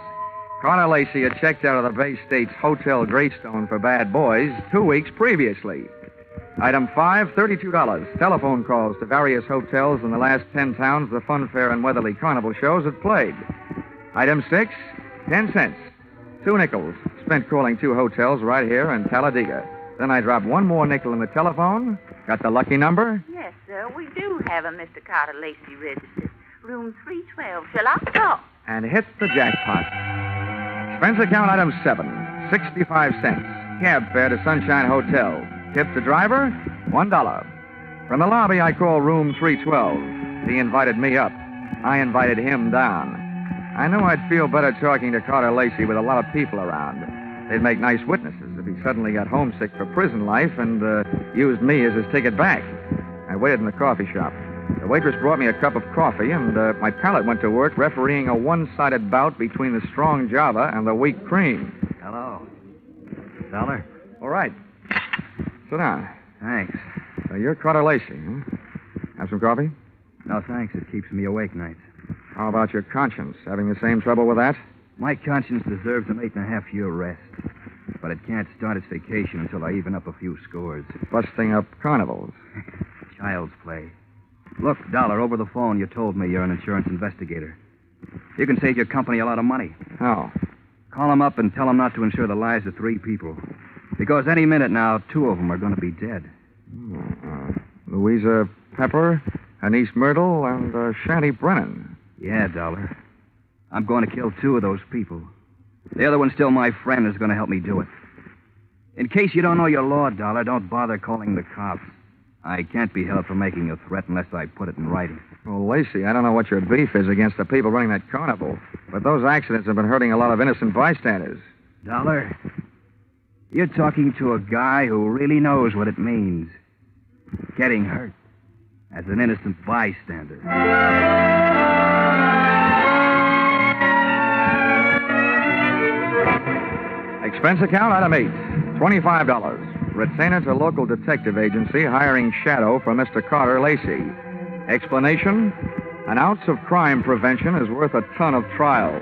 Carter Lacey had checked out of the Bay State's Hotel Greystone for bad boys 2 weeks previously. Item 5, $32. Telephone calls to various hotels in the last 10 towns the Fun Fair and Weatherly Carnival shows had played. Item 6, 10 cents. 2 nickels spent calling 2 hotels right here in Talladega. Then I dropped 1 more nickel in the telephone. Got the lucky number? Yes, sir. We do have a Mr. Carter Lacey registered. Room 312. Shall I call? And hit the jackpot. Expense account item 7, 65 cents. Cab fare to Sunshine Hotel. Tip the driver, $1. From the lobby, I call room 312. He invited me up. I invited him down. I knew I'd feel better talking to Carter Lacey with a lot of people around. They'd make nice witnesses if he suddenly got homesick for prison life and used me as his ticket back. I waited in the coffee shop. The waitress brought me a cup of coffee, and my palate went to work refereeing a one-sided bout between the strong Java and the weak cream. Hello. Dollar? All right. Sit down. Thanks. So you're Carter Lacey, huh? Have some coffee? No, thanks. It keeps me awake nights. How about your conscience? Having the same trouble with that? My conscience deserves an 8.5-year rest. But it can't start its vacation until I even up a few scores. Busting up carnivals. Child's play. Look, Dollar, over the phone, you told me you're an insurance investigator. You can save your company a lot of money. How? Call them up and tell them not to insure the lives of 3 people. Because any minute now, 2 of them are going to be dead. Louisa Pepper, Anise Myrtle, and Shanty Brennan. Yeah, Dollar. I'm going to kill 2 of those people. The other one's still my friend who's going to help me do it. In case you don't know your law, Dollar, don't bother calling the cops. I can't be held for making a threat unless I put it in writing. Well, Lacey, I don't know what your beef is against the people running that carnival, but those accidents have been hurting a lot of innocent bystanders. Dollar, you're talking to a guy who really knows what it means. Getting hurt as an innocent bystander. Expense account, item 8, $25. Retainer to local detective agency hiring shadow for Mr. Carter Lacey. Explanation, an ounce of crime prevention is worth a ton of trials.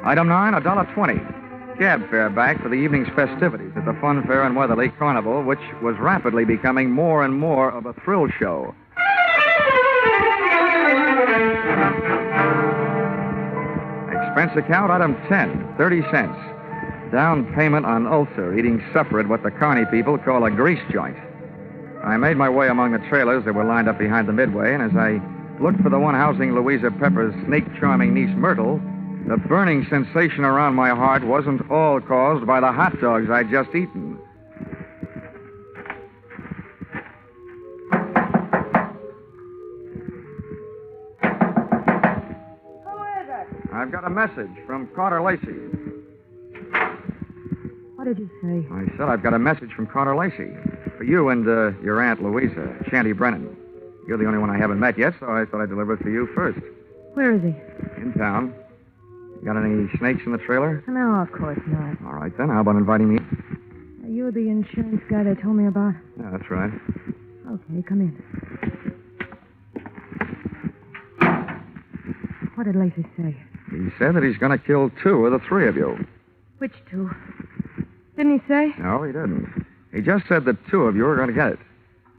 Item 9, $1.20. Cab fare back for the evening's festivities at the Fun Fair and Weatherly Carnival, which was rapidly becoming more and more of a thrill show. Expense account, item 10, 30 cents. Down payment on ulcer, eating supper at what the Carney people call a grease joint. I made my way among the trailers that were lined up behind the Midway, and as I looked for the one housing Louisa Pepper's snake-charming niece Myrtle, the burning sensation around my heart wasn't all caused by the hot dogs I'd just eaten. Who is it? I've got a message from Carter Lacey. What did you say? I said I've got a message from Carter Lacey. For you and your Aunt Louisa, Shanty Brennan. You're the only one I haven't met yet, so I thought I'd deliver it to you first. Where is he? In town. You got any snakes in the trailer? No, of course not. All right, then. How about inviting me? Are you the insurance guy they told me about? Yeah, that's right. Okay, come in. What did Lacey say? He said that he's going to kill 2 of the 3 of you. Which 2? Didn't he say? No, he didn't. He just said that 2 of you are going to get it.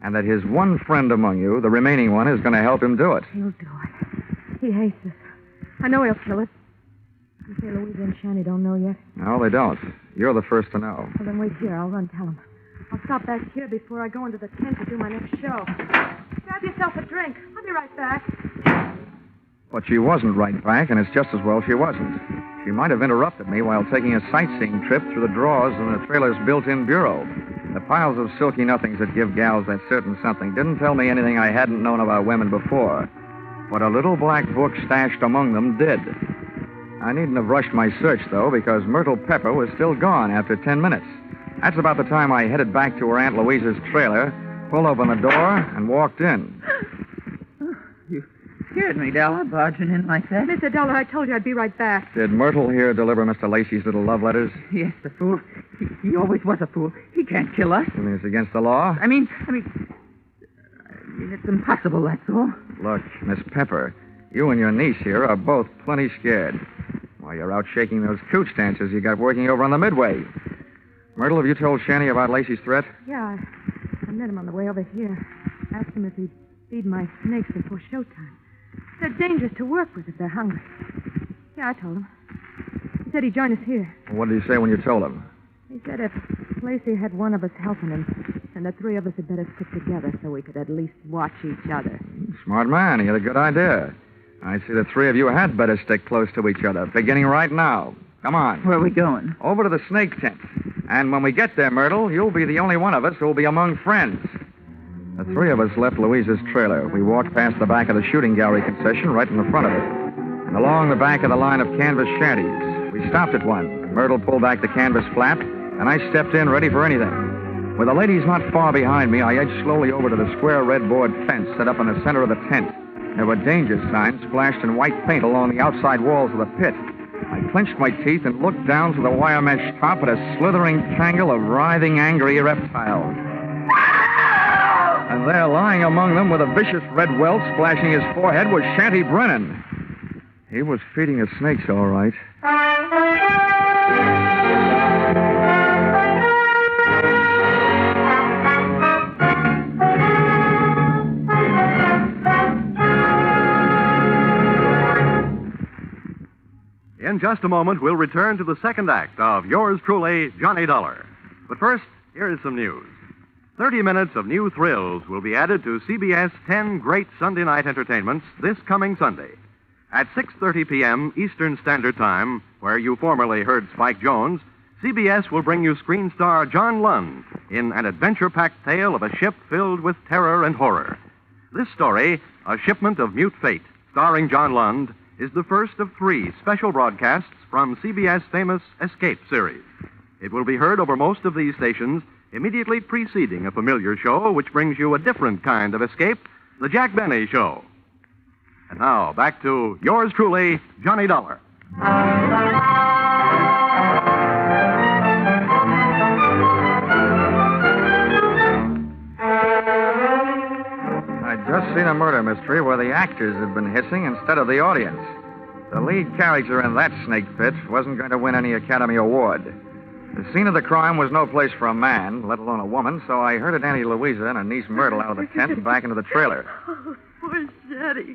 And that his one friend among you, the remaining one, is going to help him do it. He'll do it. He hates us. I know he'll kill it. You say Louisa and Shanty don't know yet? No, they don't. You're the first to know. Well, then wait here. I'll run tell him. I'll stop back here before I go into the tent to do my next show. Grab yourself a drink. I'll be right back. But she wasn't right back, and it's just as well she wasn't. She might have interrupted me while taking a sightseeing trip through the drawers in the trailer's built-in bureau. The piles of silky nothings that give gals that certain something didn't tell me anything I hadn't known about women before. But a little black book stashed among them did. I needn't have rushed my search, though, because Myrtle Pepper was still gone after 10 minutes. That's about the time I headed back to her Aunt Louisa's trailer, pulled open the door, and walked in. You scared me, Dollar, barging in like that. Mr. Dollar, I told you I'd be right back. Did Myrtle here deliver Mr. Lacey's little love letters? Yes, the fool. He always was a fool. He can't kill us. You mean it's against the law? I mean, it's impossible, that's all. Look, Miss Pepper, you and your niece here are both plenty scared. While you're out shaking those cooch dancers you got working over on the Midway. Myrtle, have you told Shanny about Lacey's threat? Yeah, I met him on the way over here. Asked him if he'd feed my snakes before showtime. They're dangerous to work with if they're hungry. Yeah, I told him. He said he'd join us here. What did he say when you told him? He said if Lacey had one of us helping him, then the three of us had better stick together so we could at least watch each other. Smart man. He had a good idea. I see the three of you had better stick close to each other, beginning right now. Come on. Where are we going? Over to the snake tent. And when we get there, Myrtle, you'll be the only one of us who'll be among friends. The three of us left Louisa's trailer. We walked past the back of the shooting gallery concession right in the front of it, and along the back of the line of canvas shanties. We stopped at one. Myrtle pulled back the canvas flap, and I stepped in ready for anything. With the ladies not far behind me, I edged slowly over to the square red board fence set up in the center of the tent. There were danger signs splashed in white paint along the outside walls of the pit. I clenched my teeth and looked down through the wire mesh top at a slithering tangle of writhing, angry reptiles. And there, lying among them with a vicious red welt splashing his forehead, was Shanty Brennan. He was feeding the snakes, all right. In just a moment, we'll return to the second act of Yours Truly, Johnny Dollar. But first, here is some news. 30 minutes of new thrills will be added to CBS 10 Great Sunday Night Entertainments this coming Sunday. At 6:30 p.m. Eastern Standard Time, where you formerly heard Spike Jones, CBS will bring you screen star John Lund in an adventure-packed tale of a ship filled with terror and horror. This story, A Shipment of Mute Fate, starring John Lund, is the first of 3 special broadcasts from CBS' famous Escape series. It will be heard over most of these stations immediately preceding a familiar show which brings you a different kind of escape, The Jack Benny Show. And now, back to yours truly, Johnny Dollar. I'd just seen a murder mystery where the actors had been hissing instead of the audience. The lead character in that snake pit wasn't going to win any Academy Award. The scene of the crime was no place for a man, let alone a woman, so I herded Auntie Louisa and her niece Myrtle out of the tent and back into the trailer. Oh, poor Shetty.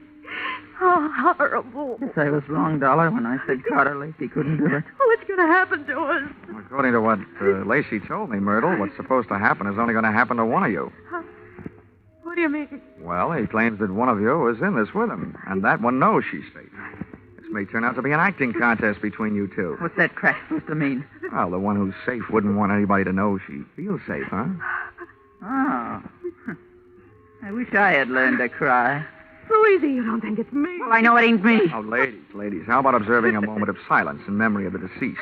How horrible. Yes, I was wrong, Dollar, when I said Carter Lacey couldn't do it. What's going to happen to us? According to what Lacey told me, Myrtle, what's supposed to happen is only going to happen to one of you. What do you mean? Well, he claims that one of you was in this with him, and that one knows she's safe. This may turn out to be an acting contest between you two. What's that crack supposed to mean? Well, the one who's safe wouldn't want anybody to know she feels safe, huh? Oh. I wish I had learned to cry. Louisa, you don't think it's me? Well, I know it ain't me. Oh, ladies, how about observing a moment of silence in memory of the deceased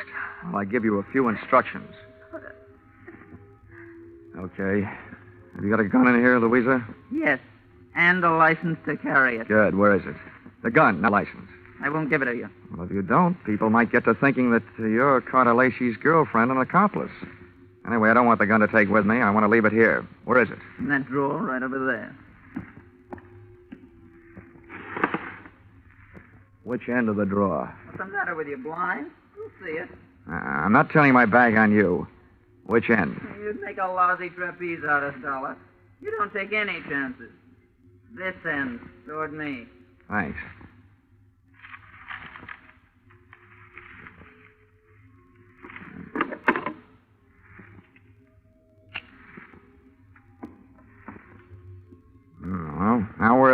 while I give you a few instructions? Okay. Have you got a gun in here, Louisa? Yes, and a license to carry it. Good. Where is it? The gun, not license. I won't give it to you. Well, if you don't, people might get to thinking that you're Carter Lacey's girlfriend and accomplice. Anyway, I don't want the gun to take with me. I want to leave it here. Where is it? In that drawer right over there. Which end of the drawer? What's the matter with you, blind? You'll see it. I'm not turning my back on you. Which end? You'd make a lousy trapeze out of Dollar. You don't take any chances. This end, toward me. Thanks.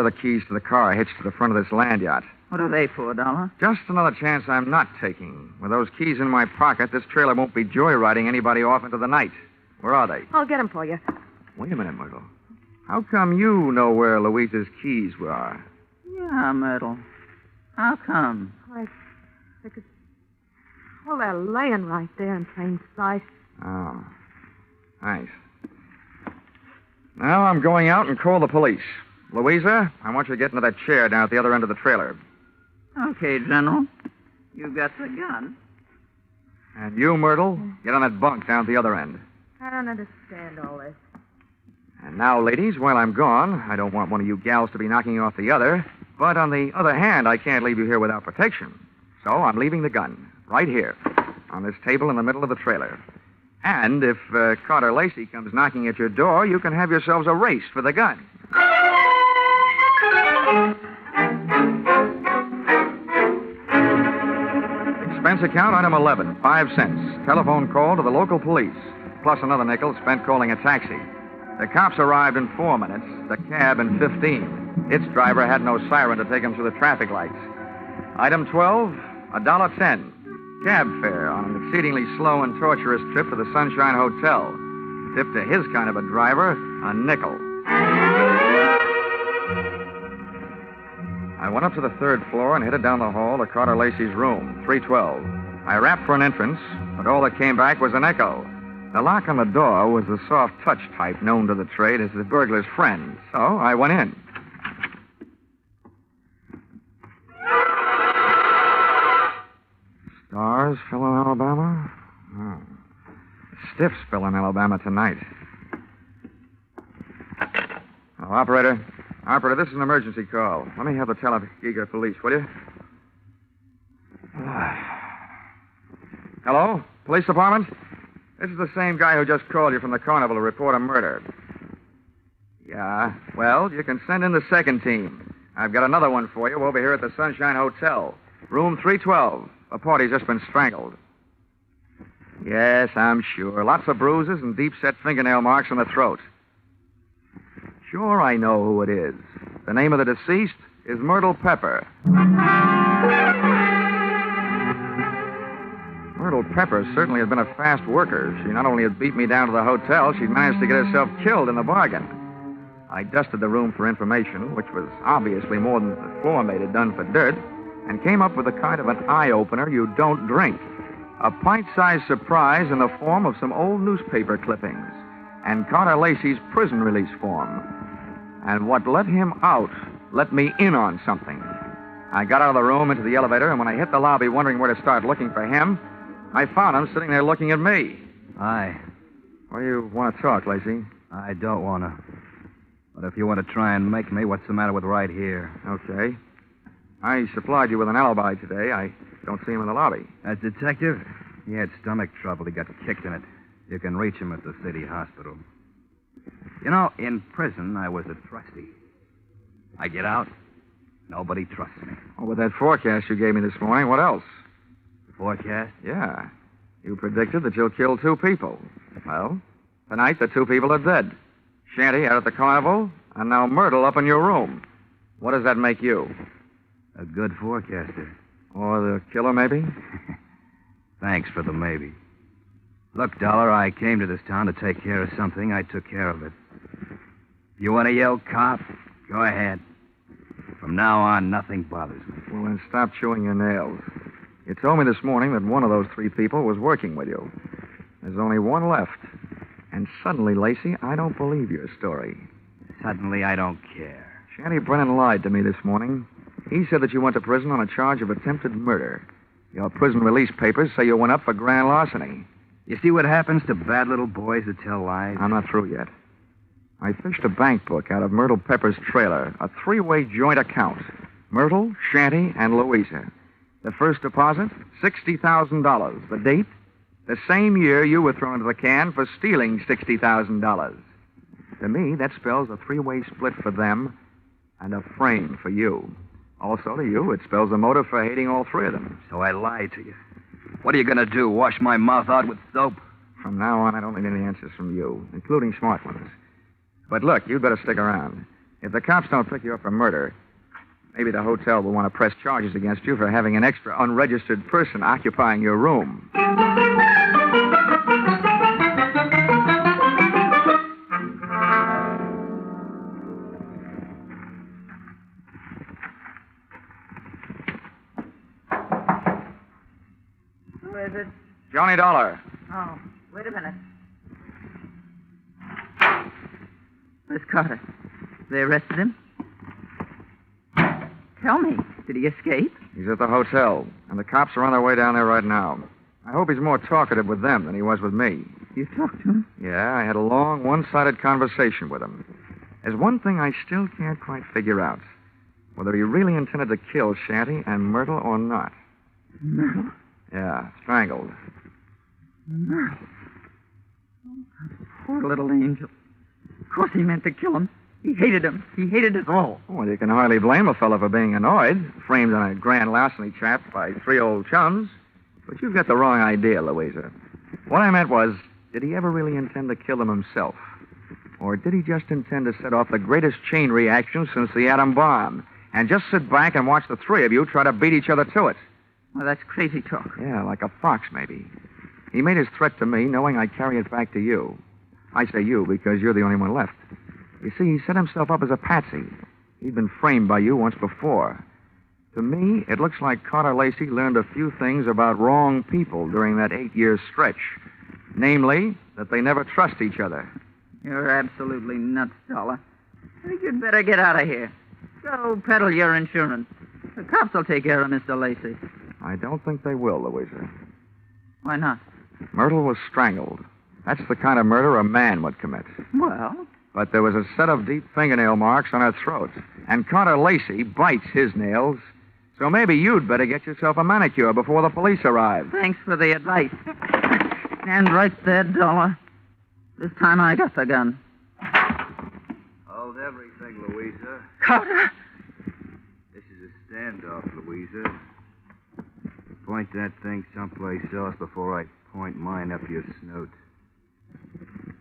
are the keys to the car I hitched to the front of this land yacht. What are they for, Dollar? Just another chance I'm not taking. With those keys in my pocket, this trailer won't be joyriding anybody off into the night. Where are they? I'll get them for you. Wait a minute, Myrtle. How come you know where Louisa's keys were? Yeah, Myrtle. How come? Because... Well, they're laying right there in plain sight. Oh. Thanks. Now I'm going out and call the police. Louisa, I want you to get into that chair down at the other end of the trailer. Okay, General. You got the gun. And you, Myrtle, get on that bunk down at the other end. I don't understand all this. And now, ladies, while I'm gone, I don't want one of you gals to be knocking off the other. But on the other hand, I can't leave you here without protection. So I'm leaving the gun right here on this table in the middle of the trailer. And if Carter Lacey comes knocking at your door, you can have yourselves a race for the gun. Expense account, item 11, 5 cents. Telephone call to the local police, plus another nickel spent calling a taxi. The cops arrived in 4 minutes, the cab in 15. Its driver had no siren to take him through the traffic lights. Item 12, $1.10. Cab fare on an exceedingly slow and torturous trip to the Sunshine Hotel. Tip to his kind of a driver, a nickel. I went up to the 3rd floor and headed down the hall to Carter Lacey's room, 312. I rapped for an entrance, but all that came back was an echo. The lock on the door was the soft touch type known to the trade as the burglar's friend, so I went in. Stars fell in Alabama? Oh. Stiffs fell in Alabama tonight. Oh, Operator, this is an emergency call. Let me have the Talladega police, will you? Hello? Police department? This is the same guy who just called you from the carnival to report a murder. Yeah, well, you can send in the 2nd team. I've got another one for you over here at the Sunshine Hotel. Room 312. The party's just been strangled. Yes, I'm sure. Lots of bruises and deep-set fingernail marks on the throat. Sure, I know who it is. The name of the deceased is Myrtle Pepper. Myrtle Pepper certainly had been a fast worker. She not only had beat me down to the hotel, she'd managed to get herself killed in the bargain. I dusted the room for information, which was obviously more than the floor mate had done for dirt, and came up with a kind of an eye-opener you don't drink. A pint-sized surprise in the form of some old newspaper clippings and Carter Lacey's prison release form. And what let him out let me in on something. I got out of the room into the elevator, and when I hit the lobby wondering where to start looking for him, I found him sitting there looking at me. Hi. Well, you want to talk, Lacey? I don't want to. But if you want to try and make me, what's the matter with right here? Okay. I supplied you with an alibi today. I don't see him in the lobby. That detective? He had stomach trouble. He got kicked in it. You can reach him at the city hospital. You know, in prison, I was a trustee. I get out, nobody trusts me. Oh, with that forecast you gave me this morning, what else? Forecast? Yeah. You predicted that you'll kill 2 people. Well, tonight the 2 people are dead. Shanty out at the carnival, and now Myrtle up in your room. What does that make you? A good forecaster. Or the killer, maybe? Thanks for the maybe. Look, Dollar, I came to this town to take care of something. I took care of it. If you want to yell cop, go ahead. From now on, nothing bothers me. Well, then stop chewing your nails. You told me this morning that one of those 3 people was working with you. There's only one left. And suddenly, Lacey, I don't believe your story. Suddenly, I don't care. Shanty Brennan lied to me this morning. He said that you went to prison on a charge of attempted murder. Your prison release papers say you went up for grand larceny. You see what happens to bad little boys that tell lies? I'm not through yet. I fished a bank book out of Myrtle Pepper's trailer, a 3-way joint account. Myrtle, Shanty, and Louisa. The first deposit, $60,000. The date, the same year you were thrown into the can for stealing $60,000. To me, that spells a 3-way split for them and a frame for you. Also to you, it spells a motive for hating all 3 of them. So I lied to you. What are you going to do, wash my mouth out with soap? From now on, I don't need any answers from you, including smart ones. But look, you'd better stick around. If the cops don't pick you up for murder, maybe the hotel will want to press charges against you for having an extra unregistered person occupying your room. Who is it? Johnny Dollar. Oh, wait a minute. Where's Carter? They arrested him? Tell me, did he escape? He's at the hotel, and the cops are on their way down there right now. I hope he's more talkative with them than he was with me. You talked to him? Yeah, I had a long, one-sided conversation with him. There's one thing I still can't quite figure out. Whether he really intended to kill Shanty and Myrtle or not. Myrtle? Yeah, strangled. Myrtle? Poor little angel. Of course he meant to kill him. He hated him. He hated us all. Well, you can hardly blame a fellow for being annoyed, framed on a grand larceny trap by three old chums. But you've got the wrong idea, Louisa. What I meant was, did he ever really intend to kill them himself? Or did he just intend to set off the greatest chain reaction since the atom bomb, and just sit back and watch the three of you try to beat each other to it? Well, that's crazy talk. Yeah, like a fox, maybe. He made his threat to me knowing I'd carry it back to you. I say you because you're the only one left. You see, he set himself up as a patsy. He'd been framed by you once before. To me, it looks like Carter Lacey learned a few things about wrong people during that 8-year stretch. Namely, that they never trust each other. You're absolutely nuts, Dollar. I think you'd better get out of here. Go peddle your insurance. The cops will take care of Mr. Lacey. I don't think they will, Louisa. Why not? Myrtle was strangled. That's the kind of murder a man would commit. Well? But there was a set of deep fingernail marks on her throat. And Carter Lacey bites his nails. So maybe you'd better get yourself a manicure before the police arrive. Thanks for the advice. Stand right there, Dollar. This time I got the gun. Hold everything, Louisa. Carter! This is a standoff, Louisa. Point that thing someplace else before I point mine up your snoot.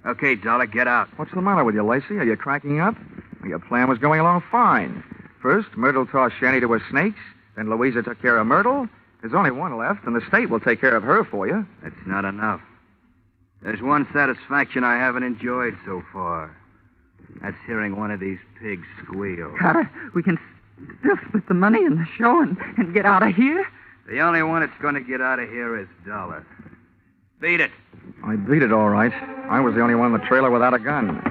Okay, Dollar, get out. What's the matter with you, Lacey? Are you cracking up? Well, your plan was going along fine. First, Myrtle tossed Shanty to her snakes. Then Louisa took care of Myrtle. There's only one left, and the state will take care of her for you. That's not enough. There's one satisfaction I haven't enjoyed so far. That's hearing one of these pigs squeal. Carter, we can still split the money in the show and get out of here? The only one that's going to get out of here is Dollar. Beat it. I beat it all right. I was the only one in the trailer without a gun.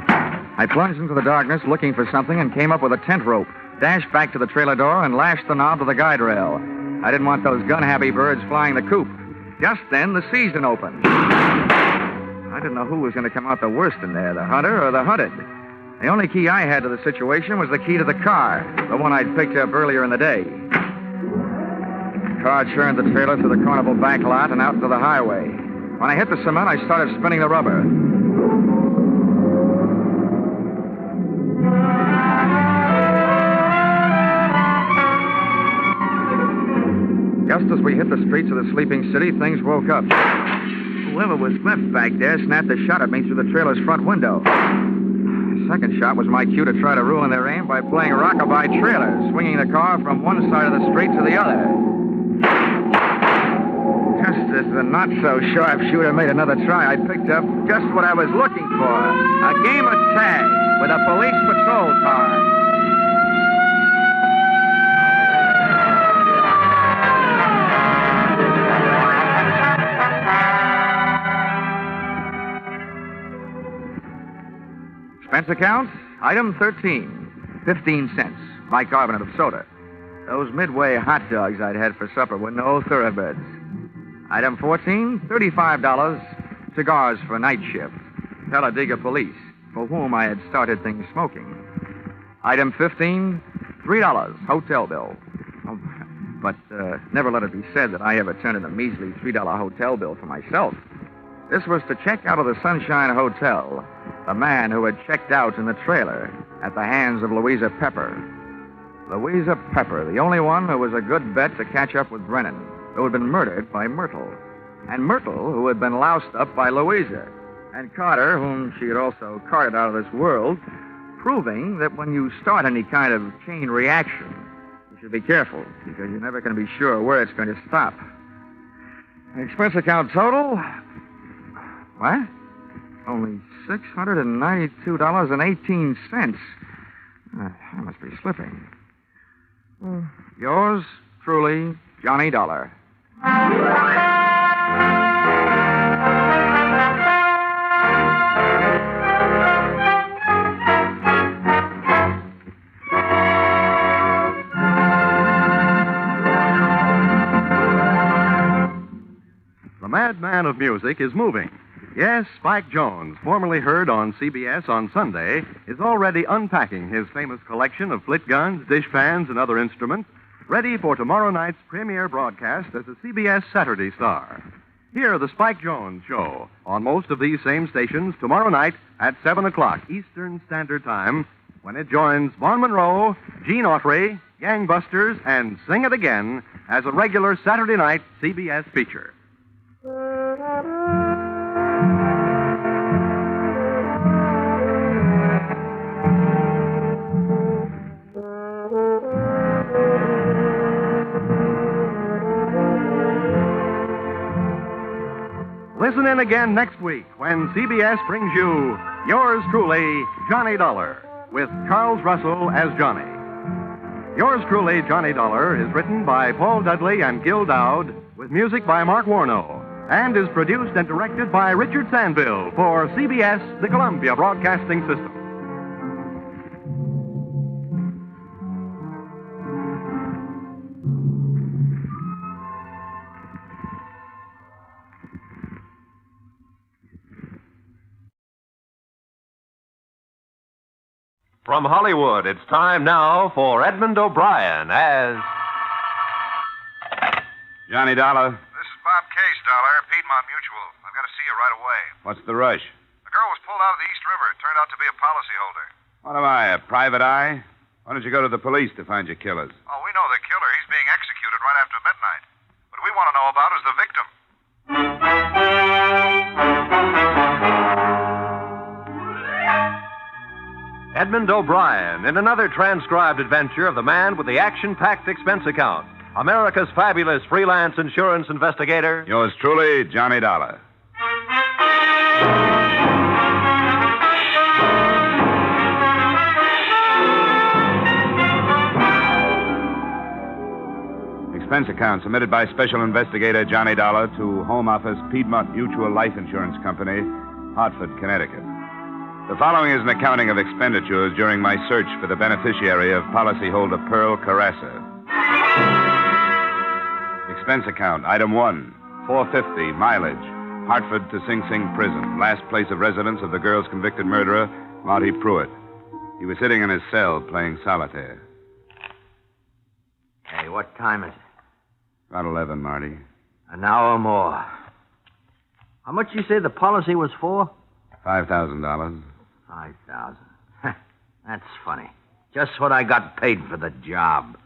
I plunged into the darkness looking for something and came up with a tent rope, dashed back to the trailer door, and lashed the knob to the guide rail. I didn't want those gun-happy birds flying the coop. Just then, the season opened. I didn't know who was going to come out the worst in there, the hunter or the hunted. The only key I had to the situation was the key to the car, the one I'd picked up earlier in the day. The car churned the trailer through the carnival back lot and out into the highway. When I hit the cement, I started spinning the rubber. Just as we hit the streets of the sleeping city, things woke up. Whoever was left back there snapped a shot at me through the trailer's front window. The second shot was my cue to try to ruin their aim by playing rockabye trailer, swinging the car from one side of the street to the other. Just as the not-so-sharp shooter made another try, I picked up just what I was looking for, a game of tag with a police patrol car. Expense account, item 13, 15 cents, bicarbonate of soda. Those Midway hot dogs I'd had for supper were no thoroughbreds. Item 14, $35, cigars for night shift. Talladega police, for whom I had started things smoking. Item 15, $3, hotel bill. Oh, but never let it be said that I ever turned in a measly $3 hotel bill for myself. This was to check out of the Sunshine Hotel, the man who had checked out in the trailer at the hands of Louisa Pepper. Louisa Pepper, the only one who was a good bet to catch up with Brennan, who had been murdered by Myrtle. And Myrtle, who had been loused up by Louisa. And Carter, whom she had also carted out of this world, proving that when you start any kind of chain reaction, you should be careful, because you're never going to be sure where it's going to stop. Expense account total? What? Only $692.18. I must be slipping. Yours truly, Johnny Dollar. The madman of music is moving. Yes, Spike Jones, formerly heard on CBS on Sunday, is already unpacking his famous collection of flit guns, dishpans, and other instruments, ready for tomorrow night's premiere broadcast as a CBS Saturday star. Hear the Spike Jones Show on most of these same stations tomorrow night at 7 o'clock Eastern Standard Time, when it joins Vaughn Monroe, Gene Autry, Gangbusters, and Sing It Again as a regular Saturday night CBS feature. Listen in again next week when CBS brings you yours truly, Johnny Dollar, with Charles Russell as Johnny. Yours truly, Johnny Dollar, is written by Paul Dudley and Gil Dowd, with music by Mark Warnow, and is produced and directed by Richard Sandville for CBS, the Columbia Broadcasting System. From Hollywood, it's time now for Edmund O'Brien as Johnny Dollar. This is Bob Case, Dollar, Piedmont Mutual. I've got to see you right away. What's the rush? The girl was pulled out of the East River. Turned out to be a policyholder. What am I, a private eye? Why don't you go to the police to find your killers? Oh, we know the killer. He's being executed right after midnight. What we want to know about is the victim. Edmund O'Brien in another transcribed adventure of the man with the action-packed expense account, America's fabulous freelance insurance investigator. Yours truly, Johnny Dollar. Expense account submitted by Special Investigator Johnny Dollar to Home Office Piedmont Mutual Life Insurance Company, Hartford, Connecticut. The following is an accounting of expenditures during my search for the beneficiary of policyholder Pearl Carrasa. Expense account, item 1, $4.50, mileage, Hartford to Sing Sing Prison, last place of residence of the girl's convicted murderer, Monty Pruitt. He was sitting in his cell playing solitaire. Hey, what time is it? About 11, Marty. An hour more. How much you say the policy was for? $5,000. 5,000. That's funny. Just what I got paid for the job.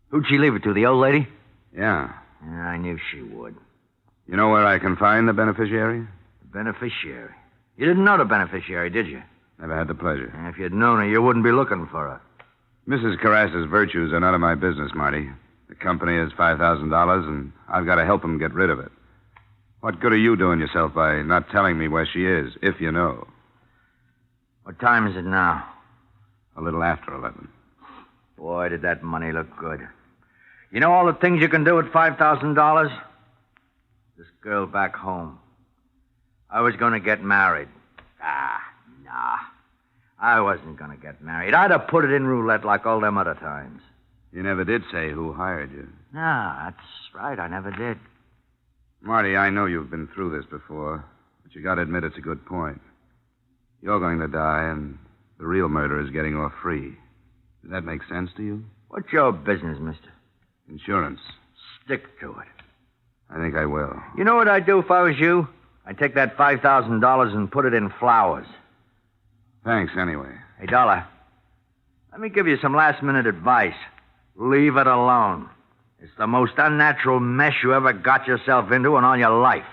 Who'd she leave it to, the old lady? Yeah. Yeah, I knew she would. You know where I can find the beneficiary? The beneficiary? You didn't know the beneficiary, did you? Never had the pleasure. If you'd known her, you wouldn't be looking for her. Mrs. Carrassa's virtues are none of my business, Marty. The company has $5,000, and I've got to help them get rid of it. What good are you doing yourself by not telling me where she is, if you know? What time is it now? A little after 11. Boy, did that money look good. You know all the things you can do with $5,000? This girl back home. I was going to get married. Nah. I wasn't going to get married. I'd have put it in roulette like all them other times. You never did say who hired you. Nah, that's right. I never did. Marty, I know you've been through this before, but you got to admit it's a good point. You're going to die, and the real murderer is getting off free. Does that make sense to you? What's your business, mister? Insurance. Stick to it. I think I will. You know what I'd do if I was you? I'd take that $5,000 and put it in flowers. Thanks, anyway. Hey, Dollar, let me give you some last-minute advice. Leave it alone. It's the most unnatural mess you ever got yourself into in all your life.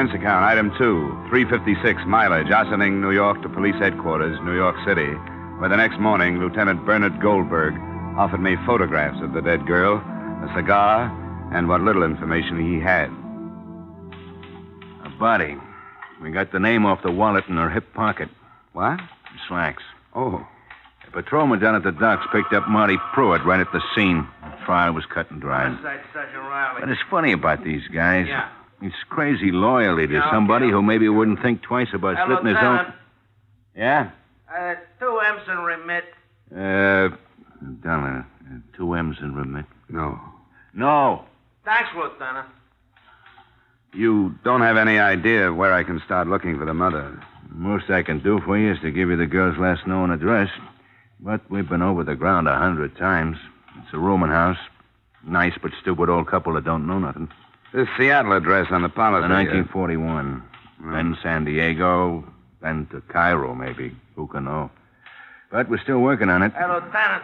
Expense account, item 2, 356 mileage, Ossining, New York to police headquarters, New York City, where the next morning Lieutenant Bernard Goldberg offered me photographs of the dead girl, a cigar, and what little information he had. Buddy, we got the name off the wallet in her hip pocket. What? Slacks. Oh. The patrolman down at the docks picked up Marty Pruitt right at the scene. The trial was cut and dried. But it's funny about these guys. Yeah. It's crazy loyalty to somebody who maybe wouldn't think twice about slitting his own. Yeah? 2 M's and remit. Dollar. 2 M's and remit. No. No. Thanks, Lieutenant. You don't have any idea where I can start looking for the mother. Most I can do for you is to give you the girl's last known address. But we've been over the ground 100 times. It's a rooming house. Nice but stupid old couple that don't know nothing. This Seattle address on the policy. 1941. Then San Diego, then to Cairo, maybe. Who can know? But we're still working on it. Hey, Lieutenant,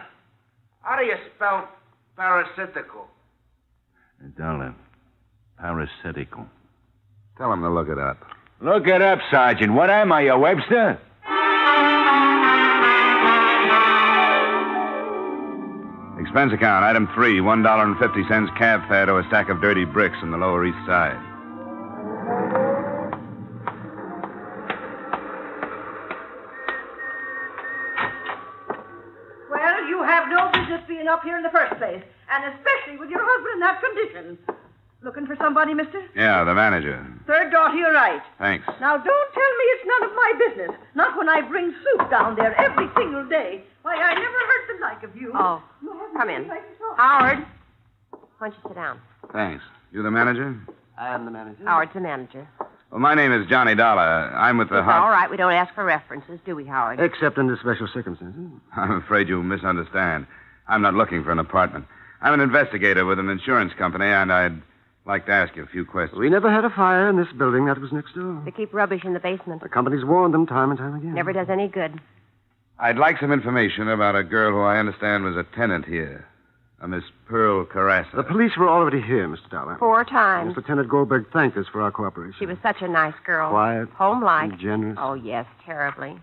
how do you spell parasitical? Dollar. Parasitical. Tell him to look it up. Look it up, Sergeant. What am I, a Webster? Expense account, item 3, $1.50 cab fare to a stack of dirty bricks on the Lower East Side. Well, you have no business being up here in the first place, and especially with your husband in that condition. Looking for somebody, mister? Yeah, the manager. Third door to your right. Thanks. Now, don't tell me it's none of my business. Not when I bring soup down there every single day. Why, I never heard the like of you. Oh, You haven't come any in. place to talk. Howard, why don't you sit down? Thanks. You the manager? I am the manager. Howard's the manager. Well, my name is Johnny Dollar. I'm with the It's all right. We don't ask for references, do we, Howard? Except under special circumstances. I'm afraid you misunderstand. I'm not looking for an apartment. I'm an investigator with an insurance company, and I'd like to ask you a few questions. We never had a fire in this building that was next door. They keep rubbish in the basement. The company's warned them time and time again. Never does any good. I'd like some information about a girl who I understand was a tenant here, a Miss Pearl Carrasa. The police were already here, Mr. Dollar. 4 times. Lieutenant Goldberg thanked us for our cooperation. She was such a nice girl. Quiet. Homelike. And generous. Oh, yes, terribly.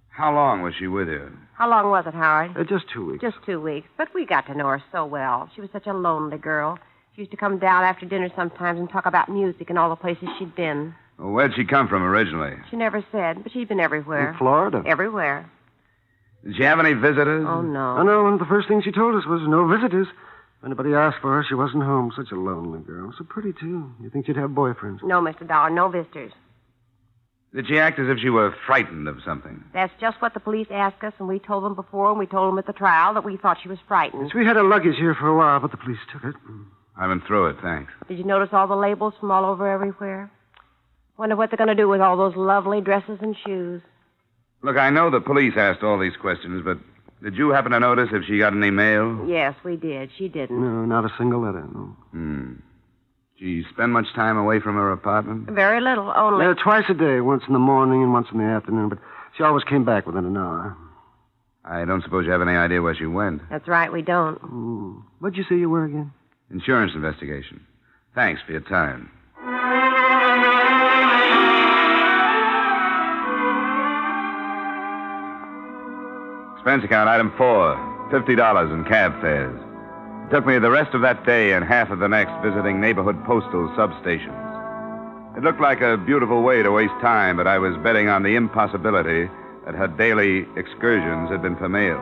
How long was she with you? How long was it, Howard? Just 2 weeks. Just 2 weeks. But we got to know her so well. She was such a lonely girl. She used to come down after dinner sometimes and talk about music and all the places she'd been. Well, where'd she come from originally? She never said, but she'd been everywhere. In Florida? Everywhere. Did she have any visitors? Oh, no. Oh, no, and the first thing she told us was no visitors. If anybody asked for her, she wasn't home. Such a lonely girl. So pretty, too. You think she'd have boyfriends? No, Mr. Dollar, no visitors. Did she act as if she were frightened of something? That's just what the police asked us, and we told them before, and we told them at the trial that we thought she was frightened. Yes, we had her luggage here for a while, but the police took it. I've been through it, thanks. Did you notice all the labels from all over everywhere? Wonder what they're going to do with all those lovely dresses and shoes. Look, I know the police asked all these questions, but did you happen to notice if she got any mail? Yes, we did. She didn't. No, not a single letter, no. Did she spend much time away from her apartment? Very little, only. Twice a day, once in the morning and once in the afternoon, but she always came back within an hour. I don't suppose you have any idea where she went. That's right, we don't. What'd you say you were again? Insurance investigation. Thanks for your time. Expense account, item 4, $50 in cab fares. It took me the rest of that day and half of the next visiting neighborhood postal substations. It looked like a beautiful way to waste time, but I was betting on the impossibility that her daily excursions had been for mail.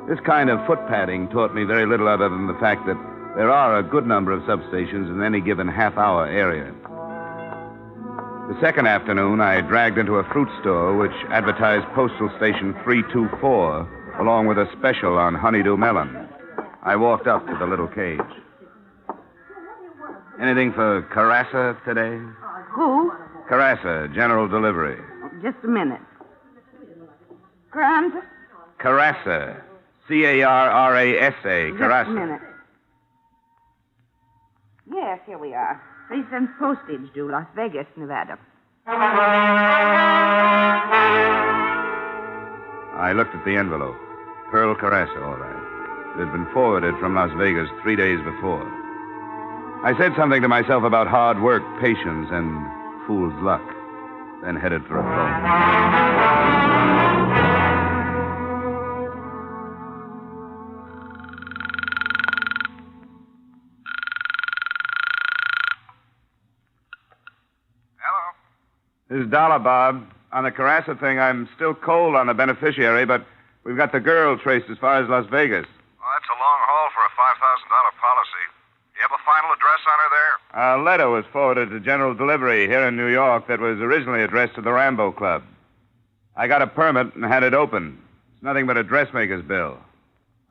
This kind of foot padding taught me very little other than the fact that there are a good number of substations in any given half-hour area. The second afternoon, I dragged into a fruit store which advertised Postal Station 324, along with a special on honeydew melon. I walked up to the little cage. Anything for Carrasa today? Who? Carrasa, general delivery. Just a minute. Grant? Carrasa. C-A-R-R-A-S-A. Just Carrasa. a minute. Yes, here we are. 3 cents postage due, Las Vegas, Nevada. I looked at the envelope. Pearl Carrasa, all right. It had been forwarded from Las Vegas 3 days before. I said something to myself about hard work, patience, and fool's luck, then headed for a phone. This is Dollar, Bob. On the Carrasa thing, I'm still cold on the beneficiary, but we've got the girl traced as far as Las Vegas. Well, that's a long haul for a $5,000 policy. Do you have a final address on her there? A letter was forwarded to General Delivery here in New York that was originally addressed to the Rambo Club. I got a permit and had it opened. It's nothing but a dressmaker's bill.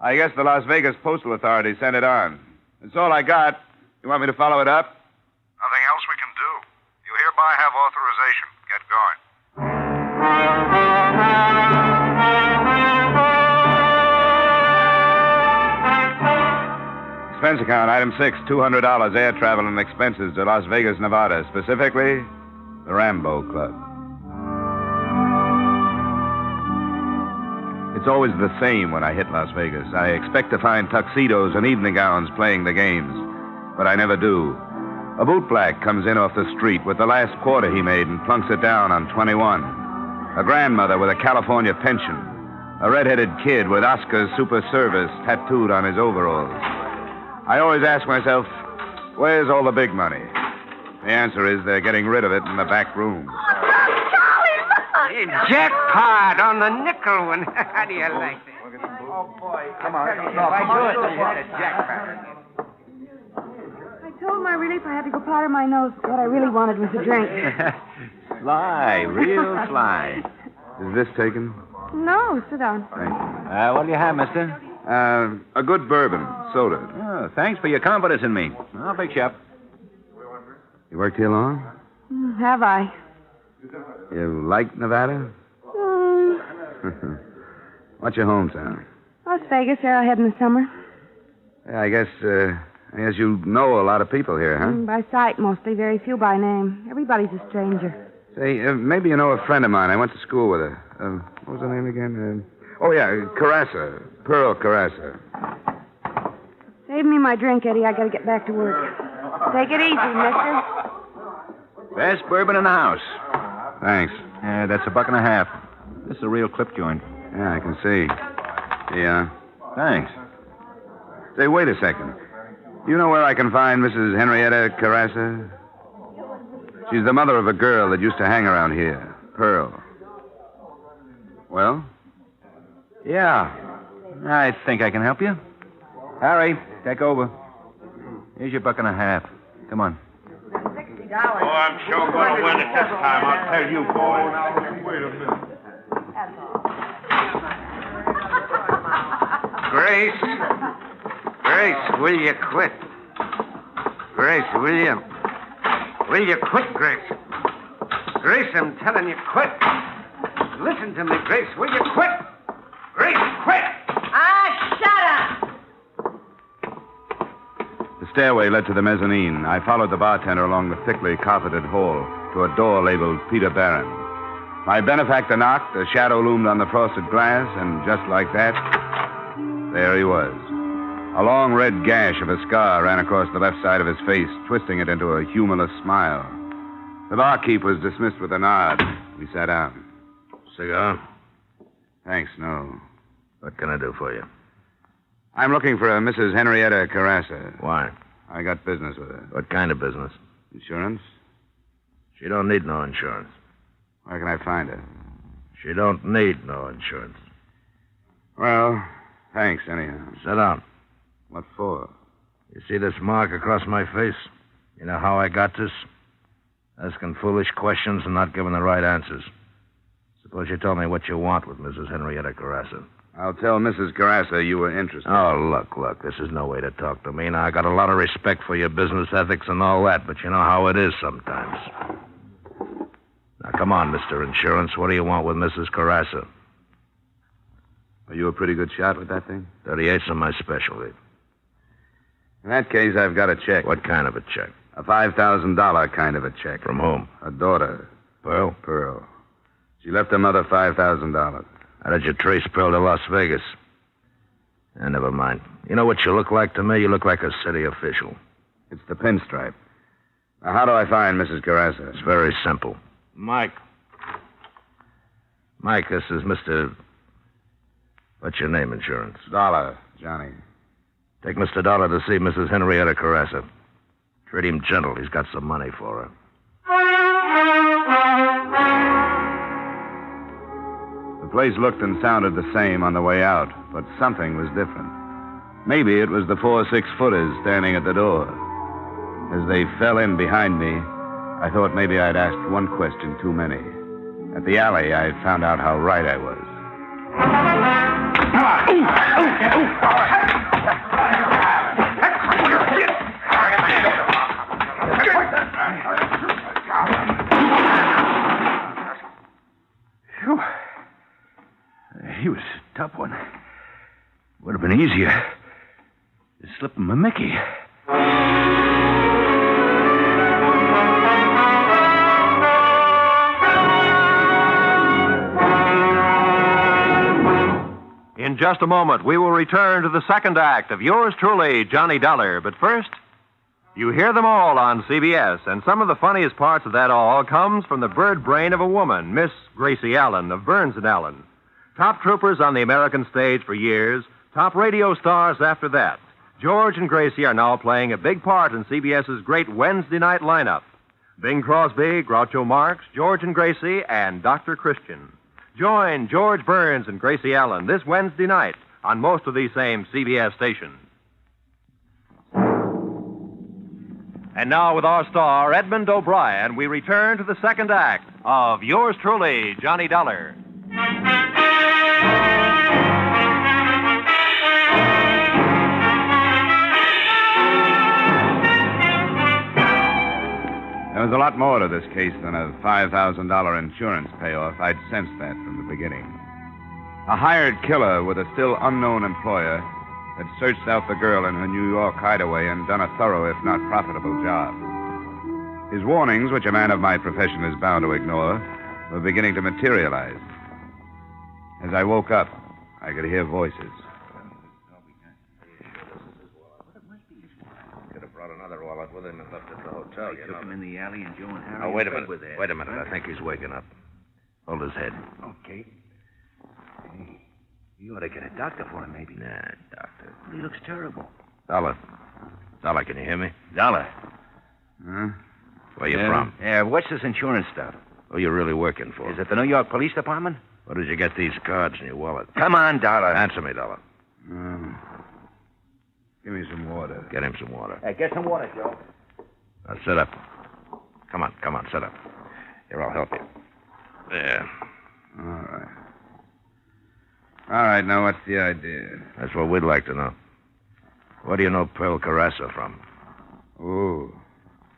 I guess the Las Vegas Postal Authority sent it on. That's all I got. You want me to follow it up? Nothing else we can do. You hereby have authorization. Get going. Expense account, item 6, $200 air travel and expenses to Las Vegas, Nevada. Specifically, the Rambo Club. It's always the same when I hit Las Vegas. I expect to find tuxedos and evening gowns playing the games, but I never do. A bootblack comes in off the street with the last quarter he made and plunks it down on 21. A grandmother with a California pension. A red-headed kid with Oscar's Super Service tattooed on his overalls. I always ask myself, where's all the big money? The answer is they're getting rid of it in the back room. Hey, jackpot on the nickel one. How do you like that? Oh, boy. Come on. I told my relief I had to go powder my nose. What I really wanted was a drink. Fly, real fly. Is this taken? No, sit down. Thanks. What do you have, mister? A good bourbon, soda. Oh, thanks for your confidence in me. I'll fix you up. You worked here long? Have I? You like Nevada? What's your hometown? Las Vegas, Arrowhead in the summer. Yeah, I guess you know a lot of people here, huh? By sight, mostly. Very few by name. Everybody's a stranger. Say, maybe you know a friend of mine. I went to school with her. What was her name again? Carrasa. Pearl Carrasa. Save me my drink, Eddie. I gotta get back to work. Take it easy, mister. Best bourbon in the house. Thanks. Yeah, that's $1.50. This is a real clip joint. Yeah, I can see. Yeah. Thanks. Say, wait a second. You know where I can find Mrs. Henrietta Carrasa? She's the mother of a girl that used to hang around here, Pearl. Well? Yeah. I think I can help you. Harry, take over. Here's your $1.50. Come on. Oh, I'm sure going to win it this time. I'll tell you, boys. Wait a minute. Grace, will you quit? Grace, will you? Will you quit, Grace? Grace, I'm telling you, quit. Listen to me, Grace. Will you quit? Grace, quit! Shut up! The stairway led to the mezzanine. I followed the bartender along the thickly carpeted hall to a door labeled Peter Barron. My benefactor knocked, a shadow loomed on the frosted glass, and just like that, there he was. A long red gash of a scar ran across the left side of his face, twisting it into a humorless smile. The barkeep was dismissed with a nod. We sat down. Cigar? Thanks, no. What can I do for you? I'm looking for a Mrs. Henrietta Carrasa. Why? I got business with her. What kind of business? Insurance? She don't need no insurance. Where can I find her? She don't need no insurance. Well, thanks anyhow. Sit down. What for? You see this mark across my face? You know how I got this? Asking foolish questions and not giving the right answers. Suppose you tell me what you want with Mrs. Henrietta Carrasa. I'll tell Mrs. Carrasa you were interested. Oh, look. This is no way to talk to me. Now, I got a lot of respect for your business ethics and all that, but you know how it is sometimes. Now, come on, Mr. Insurance. What do you want with Mrs. Carrasa? Are you a pretty good shot with that thing? 38's my specialty. In that case, I've got a check. What kind of a check? A $5,000 kind of a check. From whom? A daughter. Pearl? Pearl. She left her mother $5,000. How did you trace Pearl to Las Vegas? Never mind. You know what you look like to me? You look like a city official. It's the pinstripe. How do I find Mrs. Carrasa? It's very simple. Mike, this is Mr. What's your name, insurance? Dollar, Johnny. Take Mr. Dollar to see Mrs. Henrietta Carrasa. Treat him gentle. He's got some money for her. The place looked and sounded the same on the way out, but something was different. Maybe it was the 4 6-footers standing at the door. As they fell in behind me, I thought maybe I'd asked one question too many. At the alley, I found out how right I was. He was a tough one. Would have been easier to slip him a Mickey. In just a moment, we will return to the second act of yours truly, Johnny Dollar. But first, you hear them all on CBS, and some of the funniest parts of that all comes from the bird brain of a woman, Miss Gracie Allen of Burns and Allen. Top troopers on the American stage for years, top radio stars after that. George and Gracie are now playing a big part in CBS's great Wednesday night lineup. Bing Crosby, Groucho Marx, George and Gracie, and Dr. Christian. Join George Burns and Gracie Allen this Wednesday night on most of these same CBS stations. And now, with our star, Edmund O'Brien, we return to the second act of yours truly, Johnny Dollar. There was a lot more to this case than a $5,000 insurance payoff. I'd sensed that from the beginning. A hired killer with a still unknown employer had searched out the girl in her New York hideaway and done a thorough, if not profitable, job. His warnings, which a man of my profession is bound to ignore, were beginning to materialize. As I woke up, I could hear voices. Could have brought another wallet with him and left it at the hotel, Took him in the alley and Joe and Harry. Oh, wait a minute. were there. Wait a minute. I think he's waking up. Hold his head. Okay. Hey, you ought to get a doctor for him, maybe. Nah, doctor. He looks terrible. Dollar, can you hear me? Dollar. Huh? Where you from? Yeah, what's this insurance stuff? Who you really working for? Is it the New York Police Department? Where did you get these cards in your wallet? Come on, Dollar. Answer me, Dollar. Give me some water. Get him some water. Hey, get some water, Joe. Now, sit up. Come on, sit up. Here, I'll help you. There. All right, now what's the idea? That's what we'd like to know. Where do you know Pearl Carrasa from? Oh,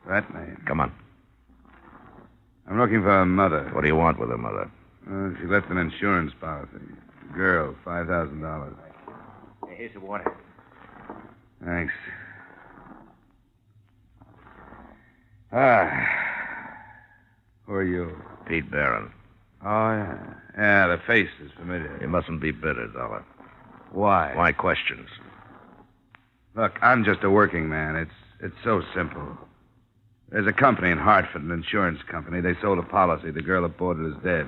that name. Come on. I'm looking for her mother. What do you want with her mother? She left an insurance policy. Girl, $5,000. Hey, here's the water. Thanks. Who are you? Pete Barron. Oh, yeah. Yeah, the face is familiar. You mustn't be bitter, Dollar. Why? Why questions? Look, I'm just a working man. It's so simple. There's a company in Hartford, an insurance company. They sold a policy. The girl aboard it is dead.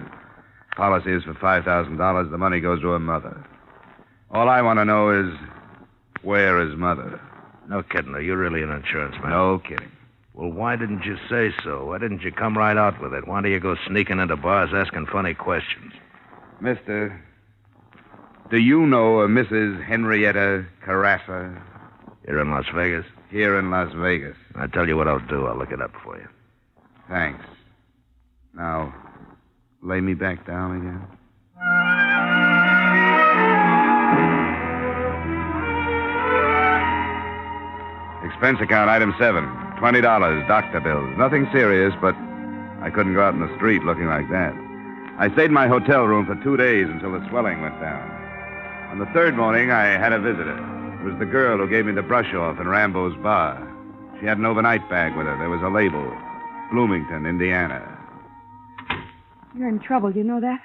Policy is for $5,000. The money goes to her mother. All I want to know is, where is mother? No kidding. Are you really an insurance man? No kidding. Well, why didn't you say so? Why didn't you come right out with it? Why do you go sneaking into bars asking funny questions? Mister, do you know a Mrs. Henrietta Carrasa? Here in Las Vegas? Here in Las Vegas. I'll tell you what I'll do. I'll look it up for you. Thanks. Now, lay me back down again. Expense account, item 7. $20, doctor bills. Nothing serious, but I couldn't go out in the street looking like that. I stayed in my hotel room for 2 days until the swelling went down. On the third morning, I had a visitor. It was the girl who gave me the brush off in Rambo's bar. She had an overnight bag with her. There was a label. Bloomington, Indiana. You're in trouble, you know that?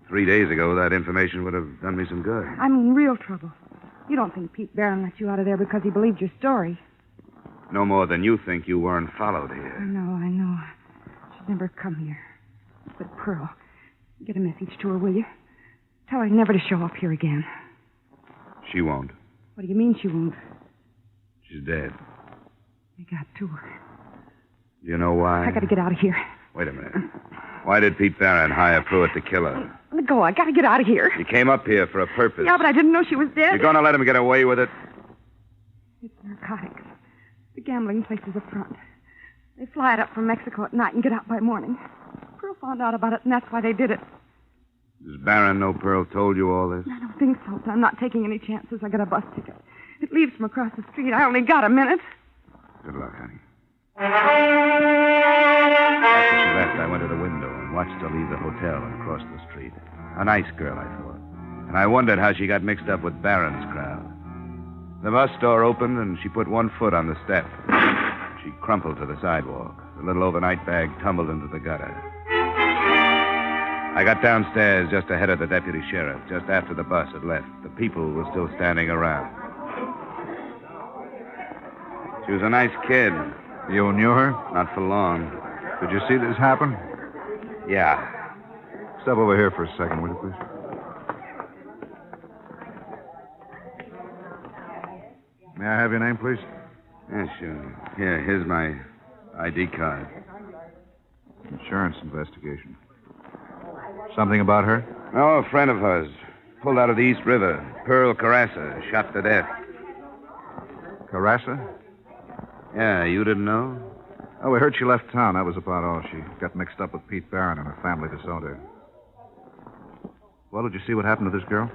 3 days ago, that information would have done me some good. I mean, real trouble. You don't think Pete Barron let you out of there because he believed your story. No more than you think you weren't followed I here. know. She'd never come here. But Pearl, get a message to her, will you? Tell her never to show up here again. She won't. What do you mean she won't? She's dead. They got to her. Do you know why? I gotta get out of here. Wait a minute. Why did Pete Barron hire Pruitt to kill her? Let go. I gotta get out of here. He came up here for a purpose. Yeah, but I didn't know she was dead. You're going to let him get away with it? It's narcotics. The gambling places up front. They fly it up from Mexico at night and get out by morning. Pearl found out about it, and that's why they did it. Does Barron know Pearl told you all this? I don't think so. I'm not taking any chances. I got a bus ticket. It leaves from across the street. I only got a minute. Good luck, honey. After she left, I went to the window and watched her leave the hotel and cross the street. A nice girl, I thought. And I wondered how she got mixed up with Barron's crowd. The bus door opened, and she put one foot on the step. She crumpled to the sidewalk. The little overnight bag tumbled into the gutter. I got downstairs just ahead of the deputy sheriff, just after the bus had left. The people were still standing around. She was a nice kid. You knew her? Not for long. Did you see this happen? Yeah. Step over here for a second, will you, please? May I have your name, please? Yeah, sure. Here, here's my ID card. Insurance investigation. Something about her? No, a friend of hers. Pulled out of the East River. Pearl Carrasa, shot to death. Carrasa? Yeah, you didn't know? Oh, we heard she left town. That was about all. She got mixed up with Pete Barron and her family disowned her. Well, did you see what happened to this girl?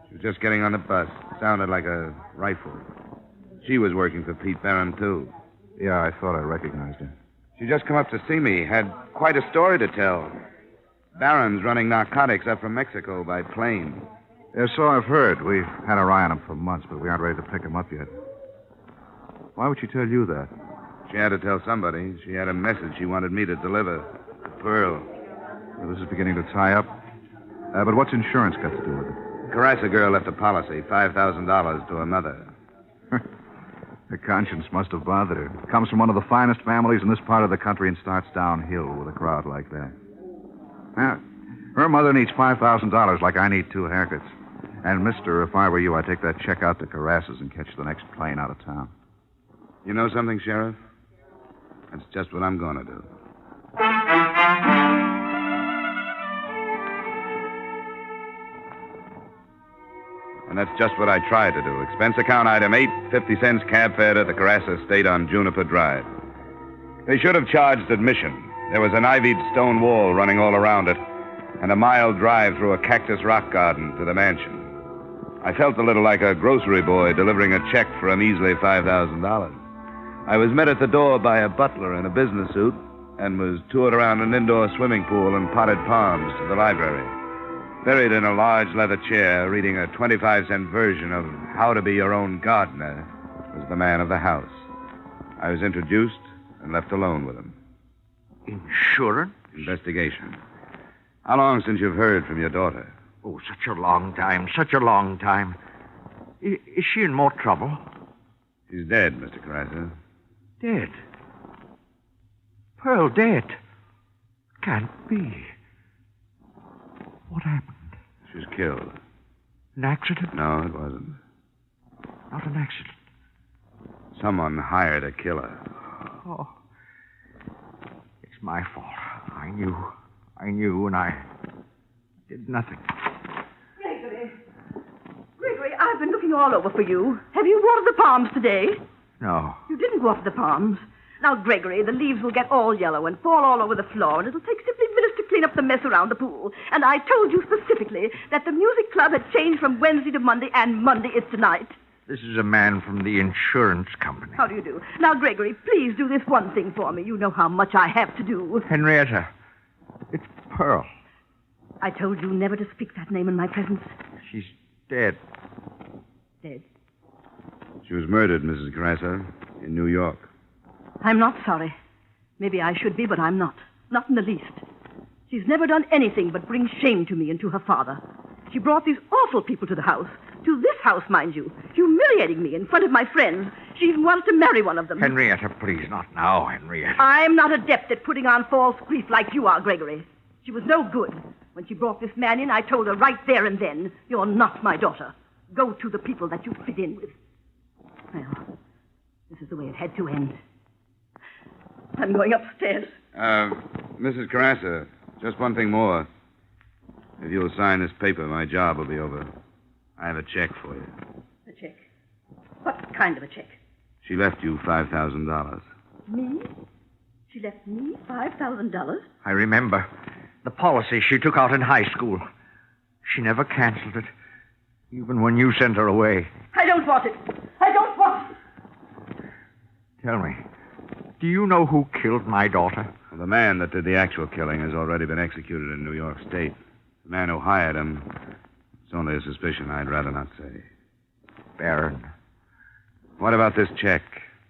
She was just getting on the bus. Sounded like a rifle. She was working for Pete Barron, too. Yeah, I thought I recognized her. She just come up to see me. Had quite a story to tell. Barron's running narcotics up from Mexico by plane. Yeah, so I've heard. We've had our eye on him for months, but we aren't ready to pick him up yet. Why would she tell you that? She had to tell somebody. She had a message she wanted me to deliver. To Pearl. Well, this is beginning to tie up. But what's insurance got to do with it? Carrasa girl left a policy, $5,000 to her mother. Her conscience must have bothered her. Comes from one of the finest families in this part of the country and starts downhill with a crowd like that. Now, her mother needs $5,000 like I need 2 haircuts. And, mister, if I were you, I'd take that check out to Carrassa's and catch the next plane out of town. You know something, Sheriff? That's just what I'm going to do. And that's just what I tried to do. Expense account item 8, 50 cents cab fare to the Carrasa estate on Juniper Drive. They should have charged admission. There was an ivied stone wall running all around it, and a mile drive through a cactus rock garden to the mansion. I felt a little like a grocery boy delivering a check for a measly $5,000. I was met at the door by a butler in a business suit and was toured around an indoor swimming pool and potted palms to the library. Buried in a large leather chair, reading a 25-cent version of How to Be Your Own Gardener, was the man of the house. I was introduced and left alone with him. Insurance? Investigation. How long since you've heard from your daughter? Oh, such a long time, such a long time. Is she in more trouble? She's dead, Mr. Carrasa. Dead? Pearl dead? Can't be. What happened? She was killed. An accident? No, it wasn't. Not an accident. Someone hired a killer. Oh. It's my fault. I knew, and I did nothing. Gregory, I've been looking all over for you. Have you watered the palms today? No. You didn't water the palms. Now, Gregory, the leaves will get all yellow and fall all over the floor, and it'll take simply minutes to clean up the mess around the pool. And I told you specifically that the music club had changed from Wednesday to Monday, and Monday is tonight. This is a man from the insurance company. How do you do? Now, Gregory, please do this one thing for me. You know how much I have to do. Henrietta, it's Pearl. I told you never to speak that name in my presence. She's dead. Dead? She was murdered, Mrs. Carrasa, in New York. I'm not sorry. Maybe I should be, but I'm not. Not in the least. She's never done anything but bring shame to me and to her father. She brought these awful people to the house. To this house, mind you. Humiliating me in front of my friends. She even wanted to marry one of them. Henrietta, please, not now, Henrietta. I'm not adept at putting on false grief like you are, Gregory. She was no good. When she brought this man in, I told her right there and then, you're not my daughter. Go to the people that you fit in with. Well, this is the way it had to end. I'm going upstairs. Mrs. Carrasa, just one thing more. If you'll sign this paper, my job will be over. I have a check for you. A check? What kind of a check? She left you $5,000. Me? She left me $5,000? I remember. The policy she took out in high school. She never canceled it, even when you sent her away. I don't want it. I don't want it. Tell me, do you know who killed my daughter? Well, the man that did the actual killing has already been executed in New York State. The man who hired him, it's only a suspicion. I'd rather not say. Baron. What about this check?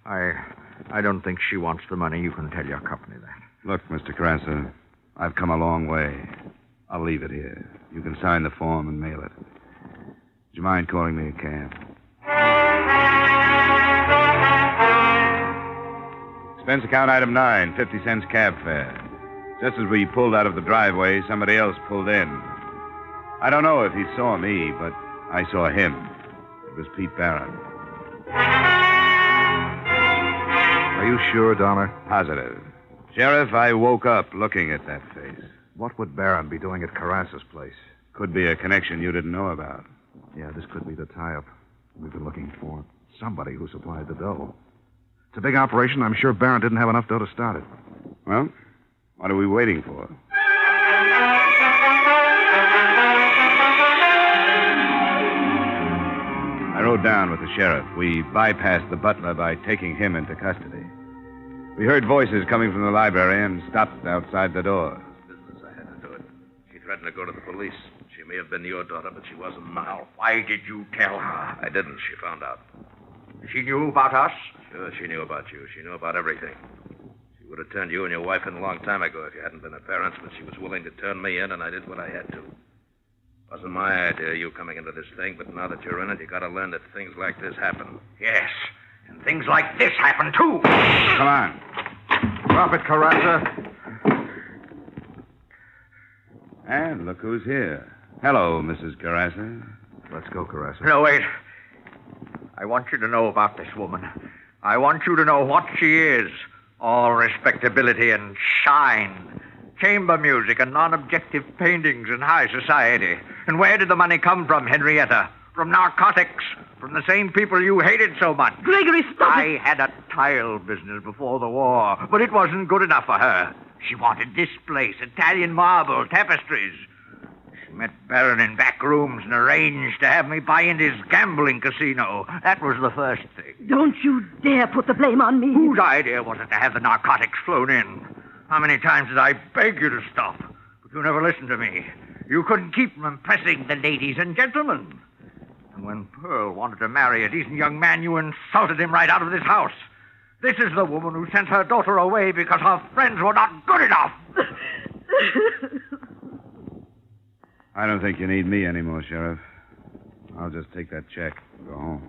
I don't think she wants the money. You can tell your company that. Look, Mr. Carrasa, I've come a long way. I'll leave it here. You can sign the form and mail it. Would you mind calling me a cab? Expense account item 9, 50 cents cab fare. Just as we pulled out of the driveway, somebody else pulled in. I don't know if he saw me, but I saw him. It was Pete Barron. Are you sure, Dollar? Positive. Sheriff, I woke up looking at that face. What would Barron be doing at Carrassa's place? Could be a connection you didn't know about. Yeah, this could be the tie-up we've been looking for. Somebody who supplied the dough. It's a big operation. I'm sure Barron didn't have enough dough to start it. Well, what are we waiting for? I rode down with the sheriff. We bypassed the butler by taking him into custody. We heard voices coming from the library and stopped outside the door. Business, I had to do it. She threatened to go to the police. She may have been your daughter, but she wasn't mine. Why did you tell her? I didn't. She found out. She knew about us? Sure, she knew about you. She knew about everything. She would have turned you and your wife in a long time ago if you hadn't been her parents, but she was willing to turn me in, and I did what I had to. Wasn't my idea, you coming into this thing, but now that you're in it, you gotta learn that things like this happen. Yes, and things like this happen, too. Come on. Drop it, Carrasa. And look who's here. Hello, Mrs. Carrasa. Let's go, Carrasa. No, wait. I want you to know about this woman. I want you to know what she is. All respectability and shine. Chamber music and non-objective paintings in high society. And where did the money come from, Henrietta? From narcotics. From the same people you hated so much. Gregory, stop it. I had a tile business before the war, but it wasn't good enough for her. She wanted this place, Italian marble, tapestries. She met Barron in back rooms and arranged to have me buy into his gambling casino. That was the first thing. Don't you dare put the blame on me. Whose idea was it to have the narcotics flown in? How many times did I beg you to stop? But you never listened to me. You couldn't keep from impressing the ladies and gentlemen. And when Pearl wanted to marry a decent young man, you insulted him right out of this house. This is the woman who sent her daughter away because her friends were not good enough. I don't think you need me anymore, Sheriff. I'll just take that check and go home.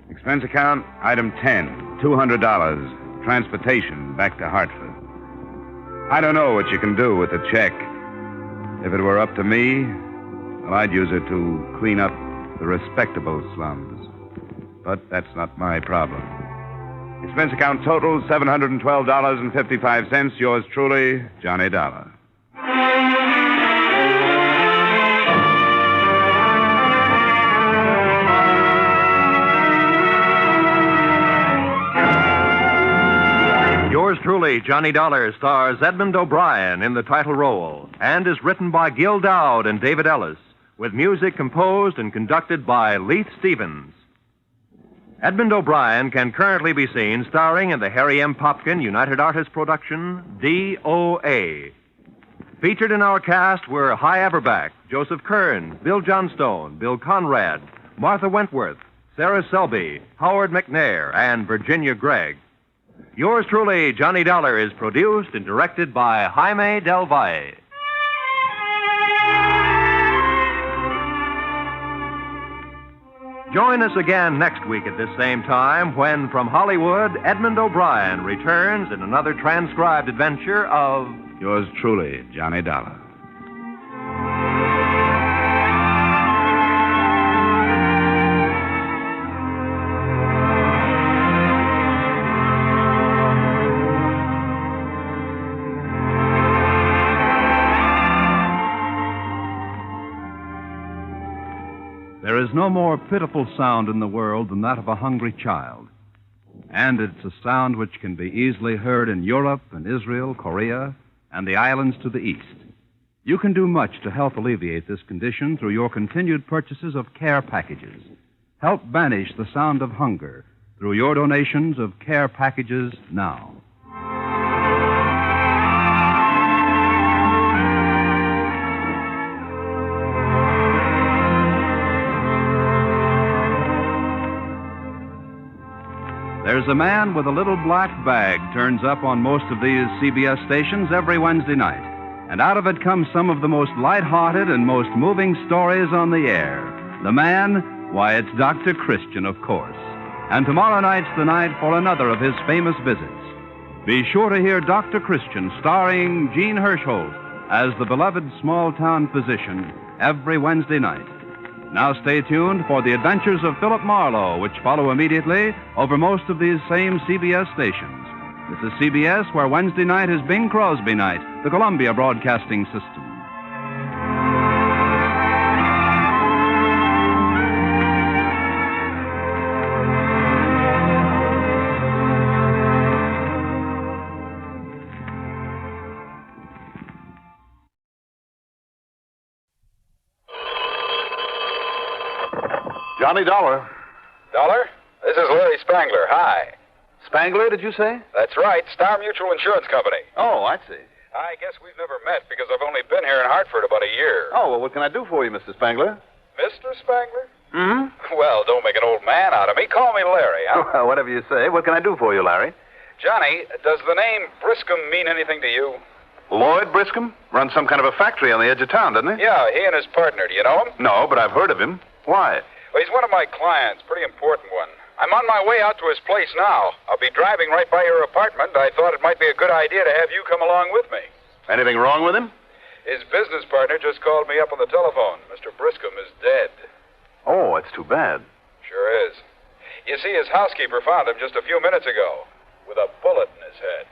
Expense account, item 10, $200, transportation back to Hartford. I don't know what you can do with the check. If it were up to me, well, I'd use it to clean up the respectable slums. But that's not my problem. Expense account total, $712.55. Yours truly, Johnny Dollar. Yours truly, Johnny Dollar, stars Edmund O'Brien in the title role and is written by Gil Dowd and David Ellis, with music composed and conducted by Leith Stevens. Edmund O'Brien can currently be seen starring in the Harry M. Popkin United Artists production, D.O.A. Featured in our cast were Hy Averback, Joseph Kearns, Bill Johnstone, Bill Conrad, Martha Wentworth, Sarah Selby, Howard McNair, and Virginia Gregg. Yours truly, Johnny Dollar, is produced and directed by Jaime Del Valle. Join us again next week at this same time when, from Hollywood, Edmund O'Brien returns in another transcribed adventure of... Yours truly, Johnny Dollar. There is no more pitiful sound in the world than that of a hungry child. And it's a sound which can be easily heard in Europe and Israel, Korea, and the islands to the east. You can do much to help alleviate this condition through your continued purchases of care packages. Help banish the sound of hunger through your donations of care packages now. There's a man with a little black bag turns up on most of these CBS stations every Wednesday night. And out of it comes some of the most light-hearted and most moving stories on the air. The man, why, it's Dr. Christian, of course. And tomorrow night's the night for another of his famous visits. Be sure to hear Dr. Christian starring Gene Hirschholt as the beloved small-town physician every Wednesday night. Now stay tuned for the adventures of Philip Marlowe, which follow immediately over most of these same CBS stations. This is CBS, where Wednesday night is Bing Crosby night, the Columbia Broadcasting System. Johnny Dollar. Dollar? This is Larry Spangler. Hi. Spangler, did you say? That's right. Star Mutual Insurance Company. Oh, I see. I guess we've never met because I've only been here in Hartford about a year. Oh, well, what can I do for you, Mr. Spangler? Mr. Spangler? Hmm? Well, don't make an old man out of me. Call me Larry, huh? Well, whatever you say. What can I do for you, Larry? Johnny, does the name Briscom mean anything to you? Lloyd Briscom? Runs some kind of a factory on the edge of town, doesn't he? Yeah, he and his partner. Do you know him? No, but I've heard of him. Why? Well, he's one of my clients. Pretty important one. I'm on my way out to his place now. I'll be driving right by your apartment. I thought it might be a good idea to have you come along with me. Anything wrong with him? His business partner just called me up on the telephone. Mr. Briscom is dead. Oh, it's too bad. Sure is. You see, his housekeeper found him just a few minutes ago with a bullet in his head.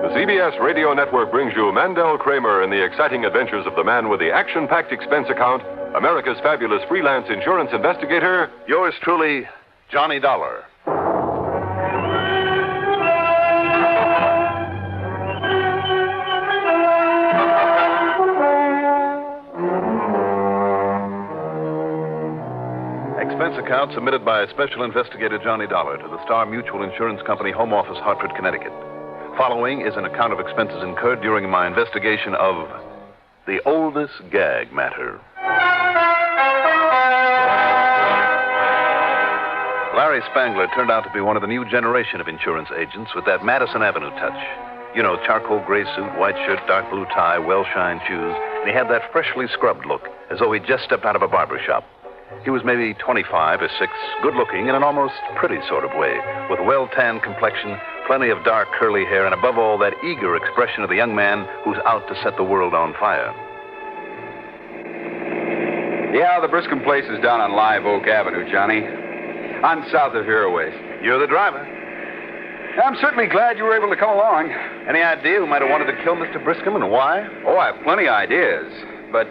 The CBS Radio Network brings you Mandel Kramer in the exciting adventures of the man with the action-packed expense account, America's fabulous freelance insurance investigator, yours truly, Johnny Dollar. Expense account submitted by Special Investigator Johnny Dollar to the Star Mutual Insurance Company, Home Office, Hartford, Connecticut. Following is an account of expenses incurred during my investigation of the Oldest Gag Matter. Larry Spangler turned out to be one of the new generation of insurance agents with that Madison Avenue touch. You know, charcoal gray suit, white shirt, dark blue tie, well-shined shoes, and he had that freshly scrubbed look, as though he'd just stepped out of a barber shop. He was maybe 25 or 6, good-looking in an almost pretty sort of way, with a well-tanned complexion, plenty of dark curly hair, and above all, that eager expression of the young man who's out to set the world on fire. Yeah, the Briscom place is down on Live Oak Avenue, Johnny. On south of Hero Waste. You're the driver. I'm certainly glad you were able to come along. Any idea who might have wanted to kill Mr. Briscom and why? Oh, I have plenty of ideas. But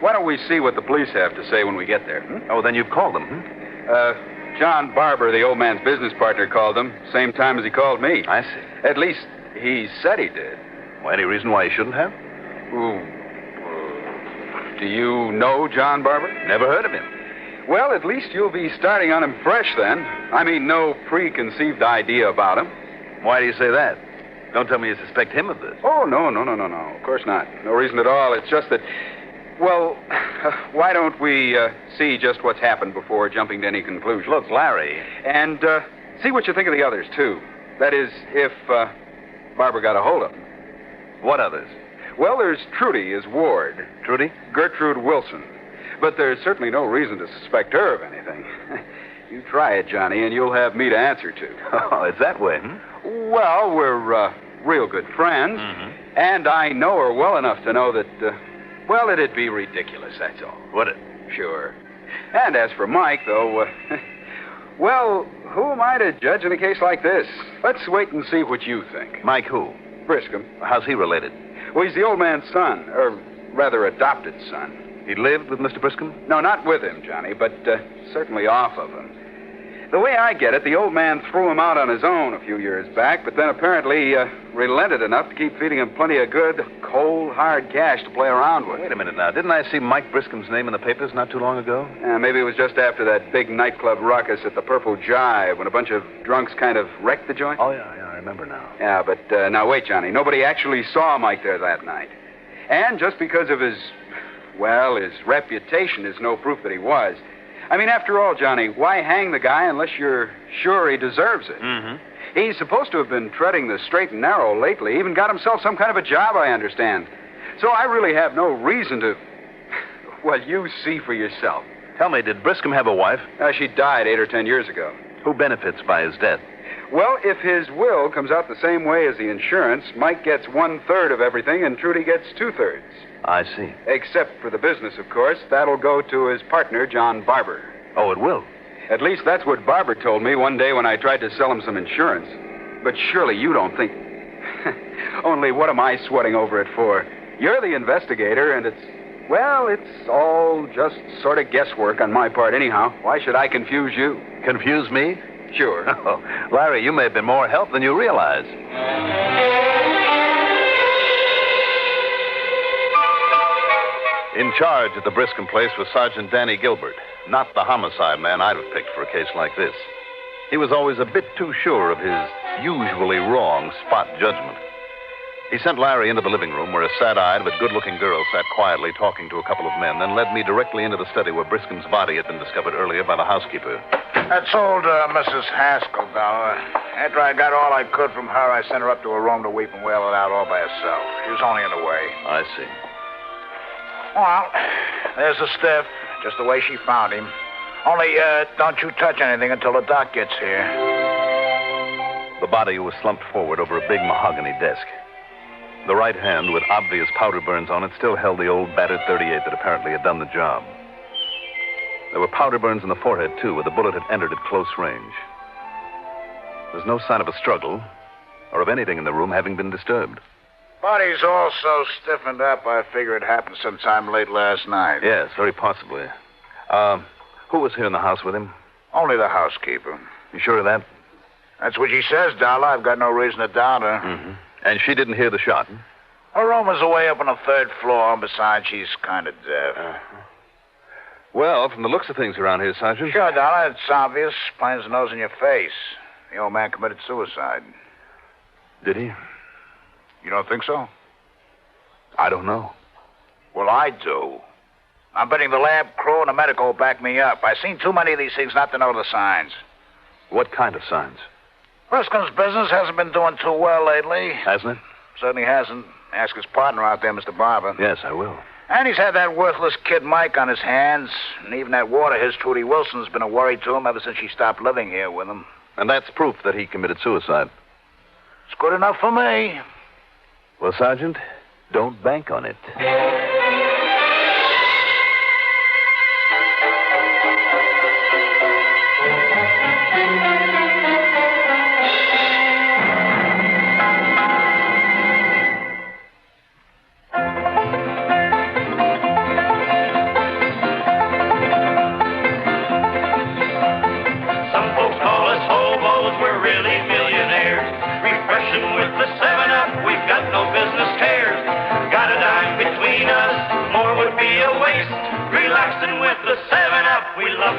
why don't we see what the police have to say when we get there? Oh, then you've called them, John Barber, the old man's business partner, called them. Same time as he called me. I see. At least he said he did. Well, any reason why he shouldn't have? Do you know John Barber? Never heard of him. Well, at least you'll be starting on him fresh then. I mean, no preconceived idea about him. Why do you say that? Don't tell me you suspect him of this. Oh, no. Of course not. No reason at all. It's just that, well, why don't we see just what's happened before jumping to any conclusions? Look, Larry. And see what you think of the others, too. That is, if Barbara got a hold of them. What others? Well, there's Trudy, his ward. Trudy? Gertrude Wilson. But there's certainly no reason to suspect her of anything. You try it, Johnny, and you'll have me to answer to. Oh, it's that way, Well, we're real good friends. And I know her well enough to know that, well, it'd be ridiculous, that's all. Would it? Sure. And as for Mike, though, well, who am I to judge in a case like this? Let's wait and see what you think. Mike who? Briscom. How's he related? Well, he's the old man's son, or rather adopted son. He lived with Mr. Briscom? No, not with him, Johnny, but certainly off of him. The way I get it, the old man threw him out on his own a few years back, but then apparently relented enough to keep feeding him plenty of good, cold, hard cash to play around with. Wait a minute now. Didn't I see Mike Briscom's name in the papers not too long ago? Maybe it was just after that big nightclub ruckus at the Purple Jive when a bunch of drunks kind of wrecked the joint. Oh, yeah, I remember now. Yeah, but now wait, Johnny. Nobody actually saw Mike there that night. And just because of his reputation is no proof that he was. I mean, after all, Johnny, why hang the guy unless you're sure he deserves it? He's supposed to have been treading the straight and narrow lately. Even got himself some kind of a job, I understand. So I really have no reason to... Well, you see for yourself. Tell me, did Briscom have a wife? She died 8 or 10 years ago. Who benefits by his death? Well, if his will comes out the same way as the insurance, Mike gets 1/3 of everything and Trudy gets 2/3. I see. Except for the business, of course. That'll go to his partner, John Barber. Oh, it will? At least that's what Barber told me one day when I tried to sell him some insurance. But surely you don't think... Only what am I sweating over it for? You're the investigator, and it's all just sort of guesswork on my part anyhow. Why should I confuse you? Confuse me? Sure. Oh, Larry, you may have been more help than you realize. In charge at the Briscom place was Sergeant Danny Gilbert, not the homicide man I'd have picked for a case like this. He was always a bit too sure of his usually wrong spot judgment. He sent Larry into the living room where a sad-eyed but good-looking girl sat quietly talking to a couple of men, then led me directly into the study where Briscom's body had been discovered earlier by the housekeeper. That's old Mrs. Haskell, Dollar. After I got all I could from her, I sent her up to her room to weep and wail it out all by herself. She was only in the way. I see. Well, there's the stiff, just the way she found him. Only, don't you touch anything until the doc gets here. The body was slumped forward over a big mahogany desk. The right hand, with obvious powder burns on it, still held the old battered .38 that apparently had done the job. There were powder burns in the forehead, too, where the bullet had entered at close range. There's no sign of a struggle or of anything in the room having been disturbed. Body's all so stiffened up, I figure it happened sometime late last night. Yes, very possibly. Who was here in the house with him? Only the housekeeper. You sure of that? That's what she says, Dollar. I've got no reason to doubt her. Mm-hmm. And she didn't hear the shot? Her room is away up on the 3rd floor, and besides, she's kind of deaf. Well, from the looks of things around here, Sergeant... Sure, Dollar, it's obvious. Plain as the nose in your face. The old man committed suicide. Did he? You don't think so? I don't know. Well, I do. I'm betting the lab crew and the medical will back me up. I've seen too many of these things not to know the signs. What kind of signs? Briscom's business hasn't been doing too well lately. Hasn't it? Certainly hasn't. Ask his partner out there, Mr. Barber. Yes, I will. And he's had that worthless kid Mike on his hands. And even that ward of his, Trudy Wilson's been a worry to him ever since she stopped living here with him. And that's proof that he committed suicide. It's good enough for me. Well, Sergeant, don't bank on it.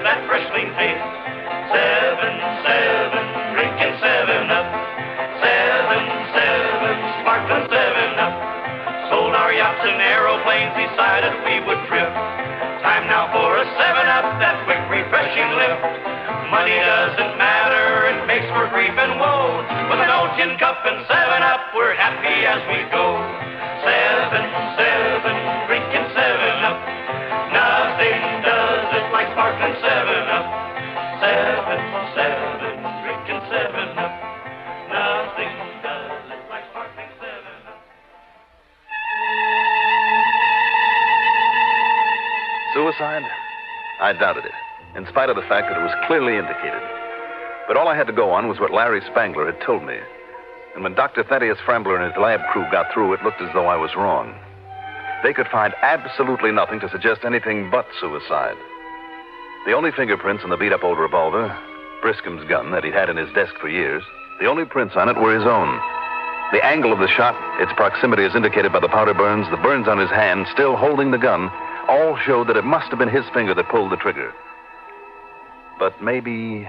That fresh lean taste. 7-7, drinking 7 up. 7-7, Money doesn't matter, it makes for grief and woe. With an old tin cup and 7-Up, we're happy as we go. 7, drinking 7-Up. Nothing does it like sparkling 7-Up. 7, drinking 7-Up. Nothing does it like sparkling 7-Up. Suicide? I doubted it, in spite of the fact that it was clearly indicated. But all I had to go on was what Larry Spangler had told me. And when Dr. Thaddeus Frambler and his lab crew got through, it looked as though I was wrong. They could find absolutely nothing to suggest anything but suicide. The only fingerprints on the beat-up old revolver, Briscoe's gun that he'd had in his desk for years, the only prints on it were his own. The angle of the shot, its proximity as indicated by the powder burns, the burns on his hand, still holding the gun, all showed that it must have been his finger that pulled the trigger. But maybe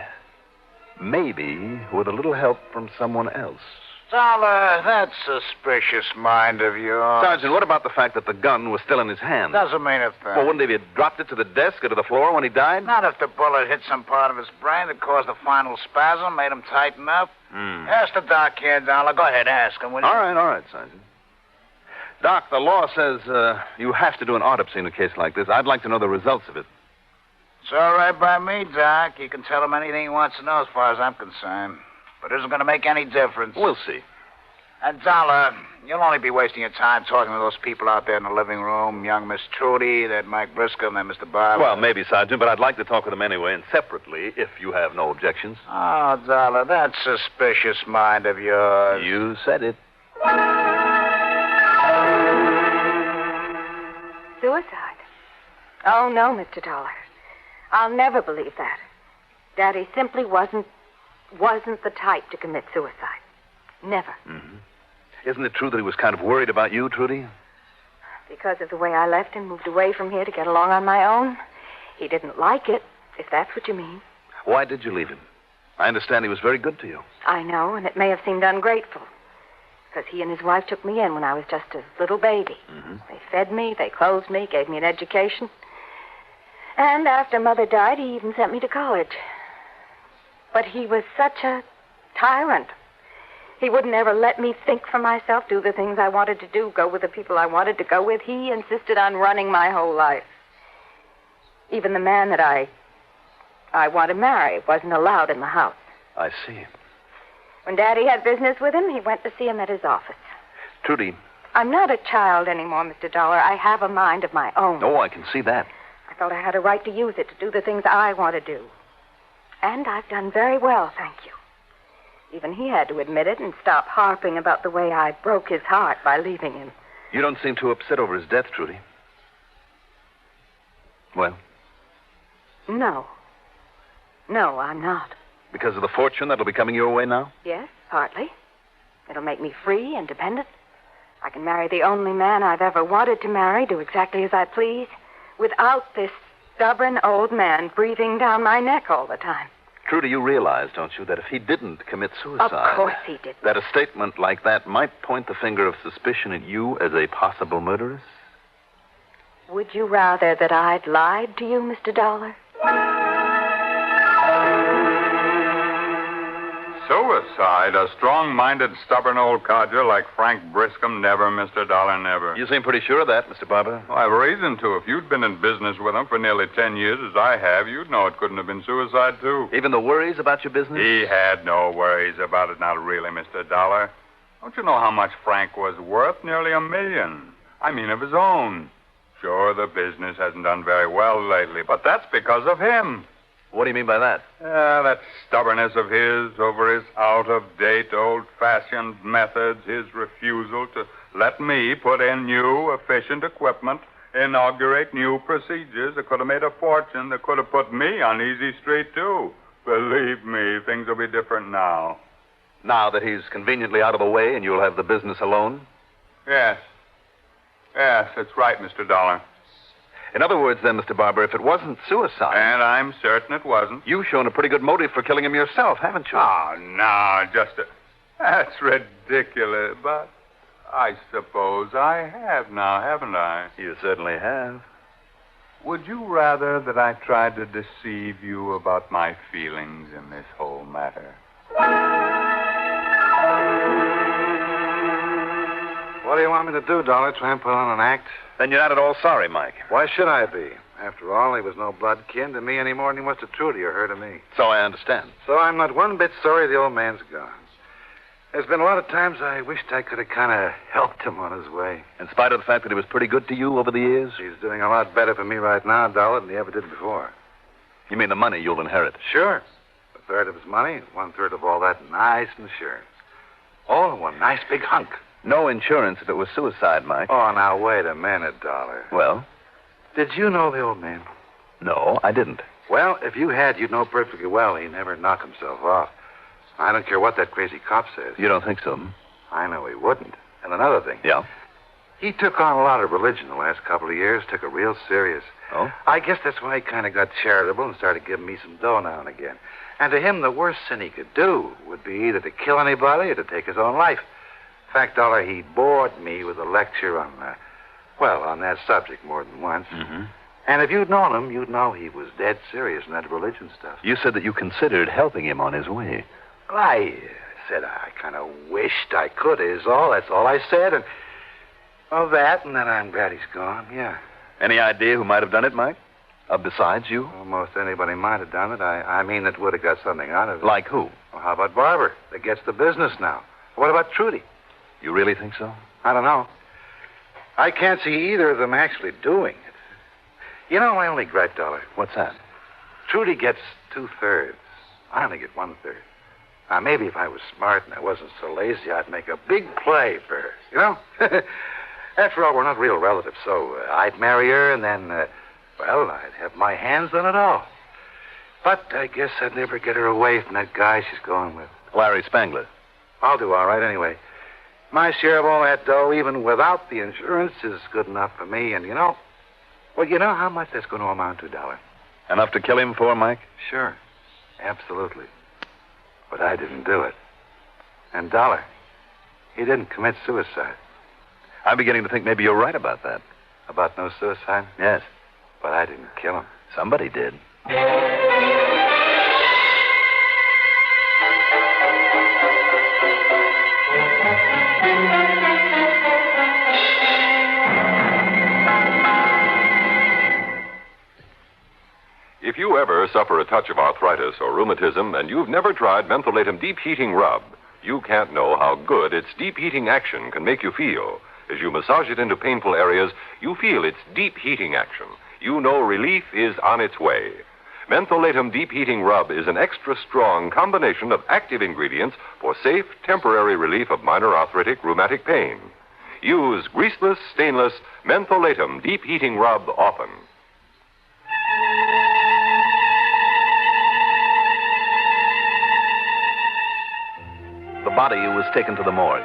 with a little help from someone else. Dollar, that suspicious mind of yours. Sergeant, what about the fact that the gun was still in his hand? Doesn't mean a thing. Well, wouldn't he have dropped it to the desk or to the floor when he died? Not if the bullet hit some part of his brain that caused a final spasm, made him tighten up. Ask the doc here, Dollar. Go ahead, ask him, will you? All right, Sergeant. Doc, the law says you have to do an autopsy in a case like this. I'd like to know the results of it. It's all right by me, Doc. You can tell him anything he wants to know as far as I'm concerned. But it isn't going to make any difference. We'll see. And, Dollar, you'll only be wasting your time talking to those people out there in the living room. Young Miss Trudy, that Mike Briscoe, and that Mr. Barber. Well, maybe, Sergeant, but I'd like to talk with them anyway, and separately, if you have no objections. Oh, Dollar, that suspicious mind of yours. You said it. Suicide? Oh, no, Mr. Dollar. I'll never believe that. Daddy simply wasn't the type to commit suicide. Never. Mm-hmm. Isn't it true that he was kind of worried about you, Trudy? Because of the way I left and moved away from here to get along on my own. He didn't like it, if that's what you mean. Why did you leave him? I understand he was very good to you. I know, and it may have seemed ungrateful. Because he and his wife took me in when I was just a little baby. Mm-hmm. They fed me, they clothed me, gave me an education. And after Mother died, he even sent me to college. But he was such a tyrant. He wouldn't ever let me think for myself, do the things I wanted to do, go with the people I wanted to go with. He insisted on running my whole life. Even the man that I want to marry wasn't allowed in the house. I see. When Daddy had business with him, he went to see him at his office. Trudy. I'm not a child anymore, Mr. Dollar. I have a mind of my own. Oh, I can see that. I felt I had a right to use it to do the things I want to do. And I've done very well, thank you. Even he had to admit it and stop harping about the way I broke his heart by leaving him. You don't seem too upset over his death, Trudy. Well? No. No, I'm not. Because of the fortune that'll be coming your way now? Yes, partly. It'll make me free, independent. I can marry the only man I've ever wanted to marry, do exactly as I please, without this stubborn old man breathing down my neck all the time. Trudy, you realize, don't you, that if he didn't commit suicide... Of course he did. That a statement like that might point the finger of suspicion at you as a possible murderess? Would you rather that I'd lied to you, Mr. Dollar? Suicide? A strong-minded, stubborn old codger like Frank Briscoe? Never, Mr. Dollar, never. You seem pretty sure of that, Mr. Barber. Well, I've reason to. If you'd been in business with him for nearly 10 years, as I have, you'd know it couldn't have been suicide, too. Even the worries about your business? He had no worries about it, not really, Mr. Dollar. Don't you know how much Frank was worth? Nearly $1 million. I mean, of his own. Sure, the business hasn't done very well lately, but that's because of him. What do you mean by that? That stubbornness of his over his out-of-date, old-fashioned methods, his refusal to let me put in new, efficient equipment, inaugurate new procedures that could have made a fortune, that could have put me on easy street, too. Believe me, things will be different now. Now that he's conveniently out of the way and you'll have the business alone? Yes. Yes, that's right, Mr. Dollar. In other words, then, Mr. Barber, if it wasn't suicide... And I'm certain it wasn't. You've shown a pretty good motive for killing him yourself, haven't you? Oh, no, just a... That's ridiculous, but I suppose I have now, haven't I? You certainly have. Would you rather that I tried to deceive you about my feelings in this whole matter? What do you want me to do, Dollar? Try and put on an act? Then you're not at all sorry, Mike. Why should I be? After all, he was no blood kin to me any more than he was to Trudy or her to me. So I understand. So I'm not one bit sorry the old man's gone. There's been a lot of times I wished I could have kind of helped him on his way. In spite of the fact that he was pretty good to you over the years? He's doing a lot better for me right now, Dollar, than he ever did before. You mean the money you'll inherit? Sure. A third of his money, 1/3 of all that nice insurance. All in one nice big hunk. No insurance if it was suicide, Mike. Oh, now, wait a minute, Dollar. Well? Did you know the old man? No, I didn't. Well, if you had, you'd know perfectly well he never knocked himself off. I don't care what that crazy cop says. You don't think so? I know he wouldn't. And another thing. Yeah? He took on a lot of religion the last couple of years, took it real serious. Oh? I guess that's why he kind of got charitable and started giving me some dough now and again. And to him, the worst sin he could do would be either to kill anybody or to take his own life. In fact, Dollar, he bored me with a lecture on, on that subject more than once. Mm-hmm. And if you'd known him, you'd know he was dead serious in that religion stuff. You said that you considered helping him on his way. I said I kind of wished I could, is all. That's all I said. And, well, that, and then I'm glad he's gone, yeah. Any idea who might have done it, Mike? Besides you? Almost anybody might have done it. I mean that would have got something out of it. Like who? Well, how about Barber? That gets the business now. What about Trudy? You really think so? I don't know. I can't see either of them actually doing it. You know, my only gripe, Dollar. What's that? Trudy gets 2/3. I only get 1/3. Now, maybe if I was smart and I wasn't so lazy, I'd make a big play for her. You know? After all, we're not real relatives, so I'd marry her and then, I'd have my hands on it all. But I guess I'd never get her away from that guy she's going with. Larry Spangler. I'll do all right anyway. My share of all that dough, even without the insurance, is good enough for me. And you know how much that's going to amount to, Dollar? Enough to kill him for, Mike? Sure. Absolutely. But I didn't do it. And Dollar, he didn't commit suicide. I'm beginning to think maybe you're right about that. About no suicide? Yes. But I didn't kill him. Somebody did. If you ever suffer a touch of arthritis or rheumatism and you've never tried Mentholatum Deep Heating Rub, you can't know how good its deep heating action can make you feel. As you massage it into painful areas, you feel its deep heating action. You know relief is on its way. Mentholatum Deep Heating Rub is an extra strong combination of active ingredients for safe, temporary relief of minor arthritic rheumatic pain. Use greaseless, stainless Mentholatum Deep Heating Rub often. The body was taken to the morgue.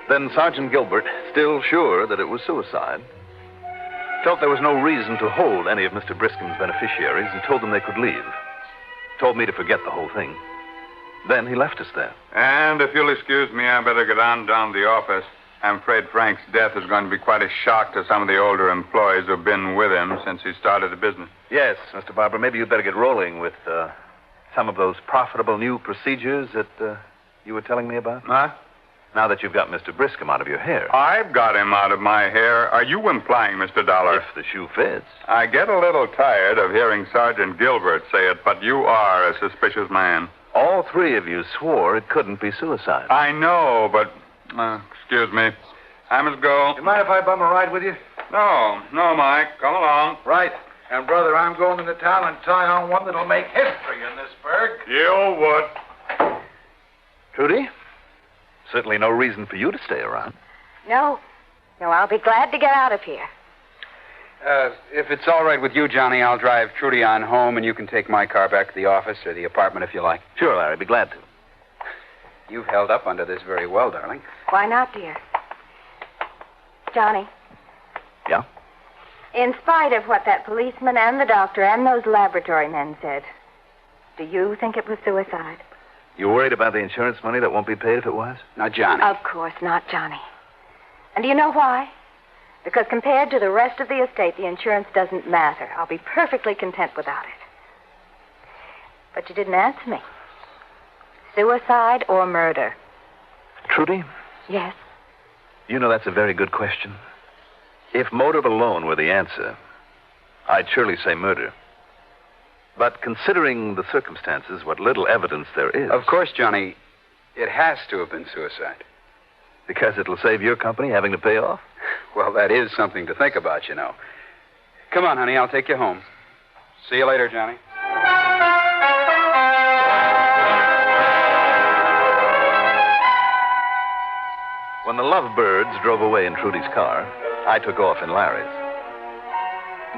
Then Sergeant Gilbert, still sure that it was suicide, felt there was no reason to hold any of Mr. Briskin's beneficiaries and told them they could leave. Told me to forget the whole thing. Then he left us there. And if you'll excuse me, I better get on down to the office. I'm afraid Frank's death is going to be quite a shock to some of the older employees who've been with him since he started the business. Yes, Mr. Barber, maybe you'd better get rolling with some of those profitable new procedures that you were telling me about. Huh? Now that you've got Mr. Briskham out of your hair. I've got him out of my hair. Are you implying, Mr. Dollar? If the shoe fits. I get a little tired of hearing Sergeant Gilbert say it, but you are a suspicious man. All three of you swore it couldn't be suicide. I know, but... excuse me. I must go. You mind if I bum a ride with you? No, Mike. Come along. Right. And, brother, I'm going into town and tie on one that'll make history in this burg. You would. Trudy? Certainly no reason for you to stay around. No, I'll be glad to get out of here. If it's all right with you, Johnny, I'll drive Trudy on home, and you can take my car back to the office or the apartment if you like. Sure, Larry. Be glad to. You've held up under this very well, darling. Why not, dear? Johnny. Yeah? In spite of what that policeman and the doctor and those laboratory men said, do you think it was suicide? You worried about the insurance money that won't be paid if it was? Now, Johnny. Of course not, Johnny. And do you know why? Because compared to the rest of the estate, the insurance doesn't matter. I'll be perfectly content without it. But you didn't answer me. Suicide or murder? Trudy, Yes. you know that's a very good question. If motive alone were the answer, I'd surely say murder. But considering the circumstances, what little evidence there is... Of course, Johnny, it has to have been suicide. Because it'll save your company having to pay off? Well, that is something to think about, you know. Come on, honey, I'll take you home. See you later, Johnny. When the lovebirds drove away in Trudy's car, I took off in Larry's.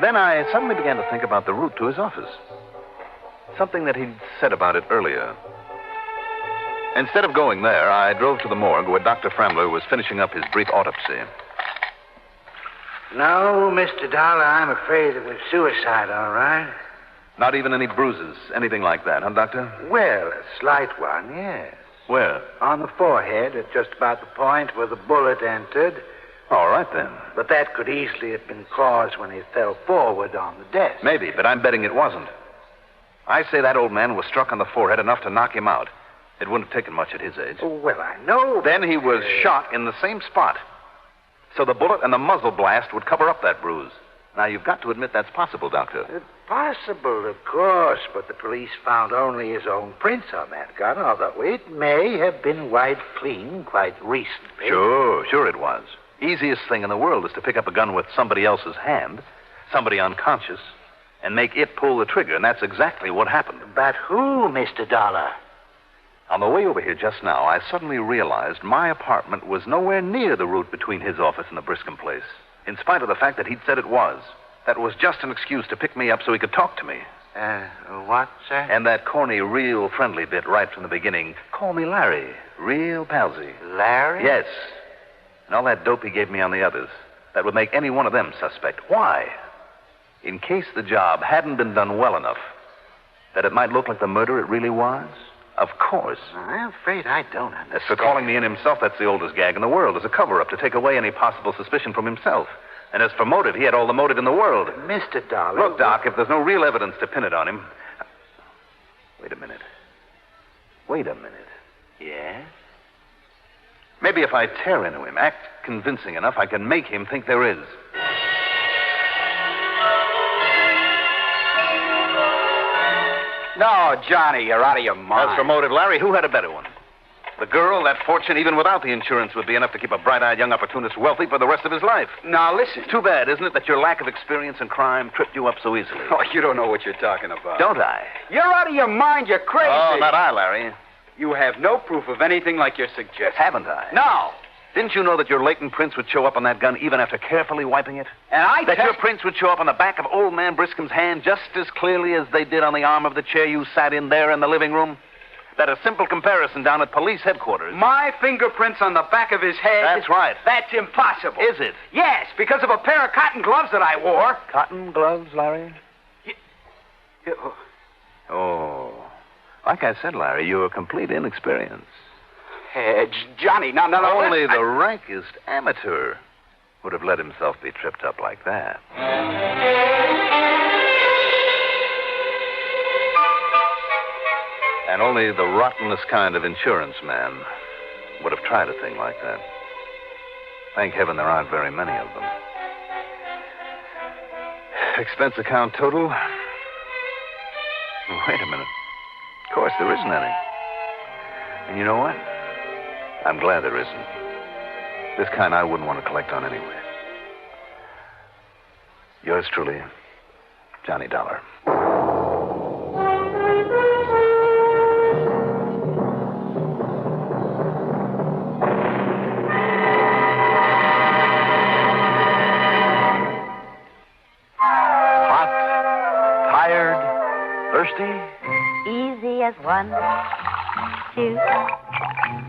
Then I suddenly began to think about the route to his office. Something that he'd said about it earlier. Instead of going there, I drove to the morgue where Dr. Fremler was finishing up his brief autopsy. No, Mr. Dollar, I'm afraid it was suicide, all right. Not even any bruises, anything like that, huh, Doctor? Well, a slight one, yes. Where? On the forehead, at just about the point where the bullet entered. All right, then. But that could easily have been caused when he fell forward on the desk. Maybe, but I'm betting it wasn't. I say that old man was struck on the forehead enough to knock him out. It wouldn't have taken much at his age. Oh, well, I know. Then he was shot in the same spot. So the bullet and the muzzle blast would cover up that bruise. Now, you've got to admit that's possible, Doctor. Possible, of course, but the police found only his own prints on that gun, although it may have been wiped clean quite recently. Sure it was. Easiest thing in the world is to pick up a gun with somebody else's hand, somebody unconscious, and make it pull the trigger, and that's exactly what happened. But who, Mr. Dollar? On the way over here just now, I suddenly realized my apartment was nowhere near the route between his office and the Briscom place, in spite of the fact that he'd said it was. That was just an excuse to pick me up so he could talk to me. What, sir? And that corny, real friendly bit right from the beginning. Call me Larry. Real palsy. Larry? Yes. And all that dope he gave me on the others. That would make any one of them suspect. Why? In case the job hadn't been done well enough, that it might look like the murder it really was? Of course. I'm afraid I don't understand. As for calling me in himself, that's the oldest gag in the world, as a cover-up to take away any possible suspicion from himself. And as for motive, he had all the motive in the world. Mr. Dollar... Look, Doc, if there's no real evidence to pin it on him... Wait a minute. Yes? Maybe if I tear into him, act convincing enough, I can make him think there is. No, Johnny, you're out of your mind. As for motive, Larry, who had a better one? The girl, that fortune, even without the insurance, would be enough to keep a bright-eyed young opportunist wealthy for the rest of his life. Now, listen. It's too bad, isn't it, that your lack of experience in crime tripped you up so easily? Oh, you don't know what you're talking about. Don't I? You're out of your mind. You're crazy. Oh, not I, Larry. You have no proof of anything like you're suggesting. Haven't I? No. Didn't you know that your latent prints would show up on that gun even after carefully wiping it? And That your prints would show up on the back of old man Briscom's hand just as clearly as they did on the arm of the chair you sat in there in the living room? That a simple comparison down at police headquarters. My fingerprints on the back of his head. That's right. That's impossible. Is it? Yes, because of a pair of cotton gloves that I wore. Cotton gloves, Larry? Oh. Like I said, Larry, you're a complete inexperience. Johnny, no. Only the rankest amateur would have let himself be tripped up like that. And only the rottenest kind of insurance man would have tried a thing like that. Thank heaven there aren't very many of them. Expense account total? Wait a minute. Of course, there isn't any. And you know what? I'm glad there isn't. This kind I wouldn't want to collect on anyway. Yours truly, Johnny Dollar. Hot, tired, thirsty? Easy as 1, 2,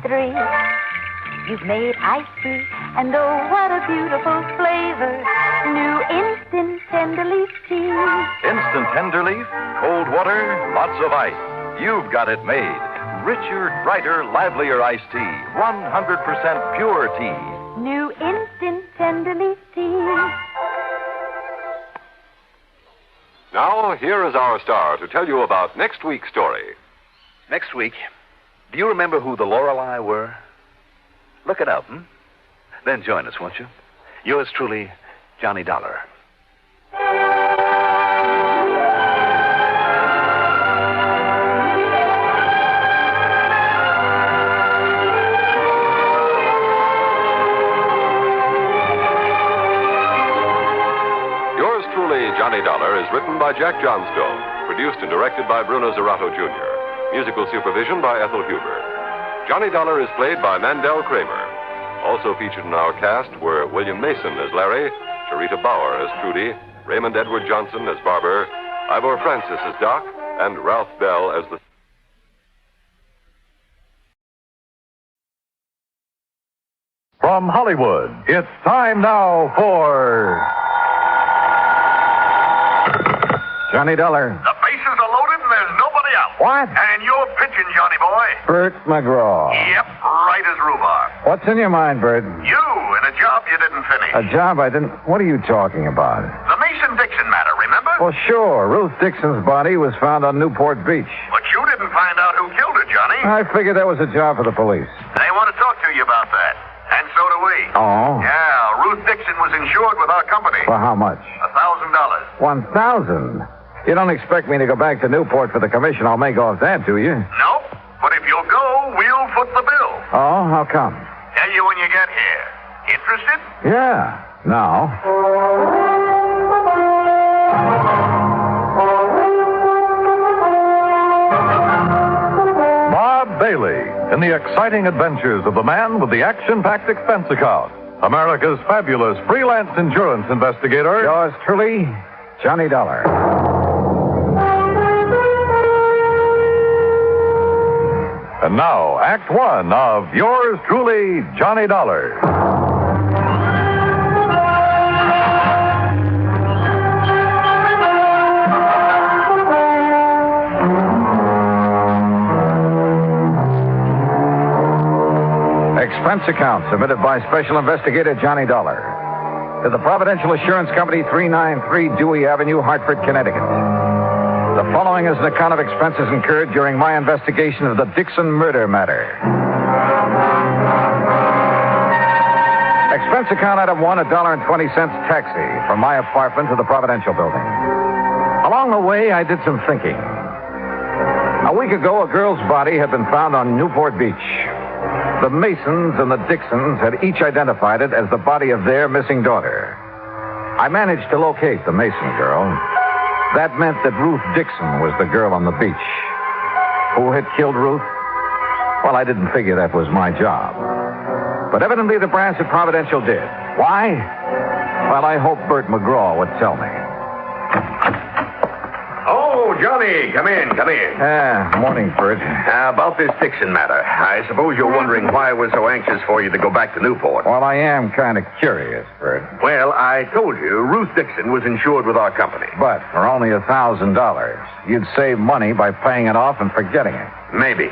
3. You've made iced tea, and oh, what a beautiful flavor. New instant tender leaf tea. Instant tender leaf, cold water, lots of ice. You've got it made. Richer, brighter, livelier iced tea. 100% pure tea. New instant tenderly tea. Now, here is our star to tell you about next week's story. Next week, do you remember who the Lorelei were? Look it up, Then join us, won't you? Yours truly, Johnny Dollar. Yours truly, Johnny Dollar, is written by Jack Johnstone, produced and directed by Bruno Zerato, Jr., musical supervision by Ethel Huber. Johnny Dollar is played by Mandel Kramer. Also featured in our cast were William Mason as Larry, Charita Bauer as Trudy, Raymond Edward Johnson as Barber, Ivor Francis as Doc, and Ralph Bell as the... From Hollywood, it's time now for... Johnny Dollar. The bases are loaded and there's nobody out. What? And you're pitching, Johnny boy. Bert McGraw. Yep, right as rhubarb. What's in your mind, Bert? You in a job you didn't finish. A job I didn't... What are you talking about? The Mason-Dixon matter, remember? Well, sure. Ruth Dixon's body was found on Newport Beach. But you didn't find out who killed her, Johnny. I figured that was a job for the police. They want to talk to you about that. And so do we. Oh? Yeah, Ruth Dixon was insured with our company. For how much? $1,000. 1,000? You don't expect me to go back to Newport for the commission I'll make off that, do you? Nope. But if you'll go, we'll foot the bill. Oh, how come? Tell you when you get here. Interested? Yeah. Now. Bob Bailey in the exciting adventures of the man with the action-packed expense account. America's fabulous freelance insurance investigator. Yours truly, Johnny Dollar. And now, Act One of Yours Truly, Johnny Dollar. Expense account submitted by Special Investigator Johnny Dollar to the Providential Assurance Company, 393 Dewey Avenue, Hartford, Connecticut. The following is an account of expenses incurred during my investigation of the Dixon Murder Matter. Expense account item 1, $1.20 taxi from my apartment to the Providential building. Along the way, I did some thinking. A week ago, a girl's body had been found on Newport Beach. The Masons and the Dixons had each identified it as the body of their missing daughter. I managed to locate the Mason girl. That meant that Ruth Dixon was the girl on the beach. Who had killed Ruth? Well, I didn't figure that was my job. But evidently the brass at Providential did. Why? Well, I hope Bert McGraw would tell me. Oh, Johnny, come in. Morning, Bert. About this Dixon matter. I suppose you're wondering why I was so anxious for you to go back to Newport. Well, I am kind of curious, Bert. Well, I told you Ruth Dixon was insured with our company. But for only $1,000, you'd save money by paying it off and forgetting it. Maybe.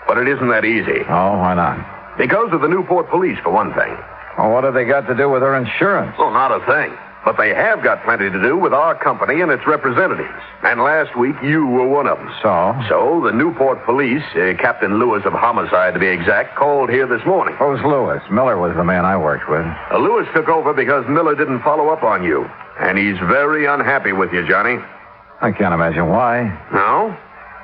But it isn't that easy. Oh, why not? Because of the Newport police, for one thing. Well, what have they got to do with her insurance? Oh, not a thing. But they have got plenty to do with our company and its representatives. And last week, you were one of them. So the Newport police, Captain Lewis of Homicide to be exact, called here this morning. Who's Lewis? Miller was the man I worked with. Lewis took over because Miller didn't follow up on you. And he's very unhappy with you, Johnny. I can't imagine why. No?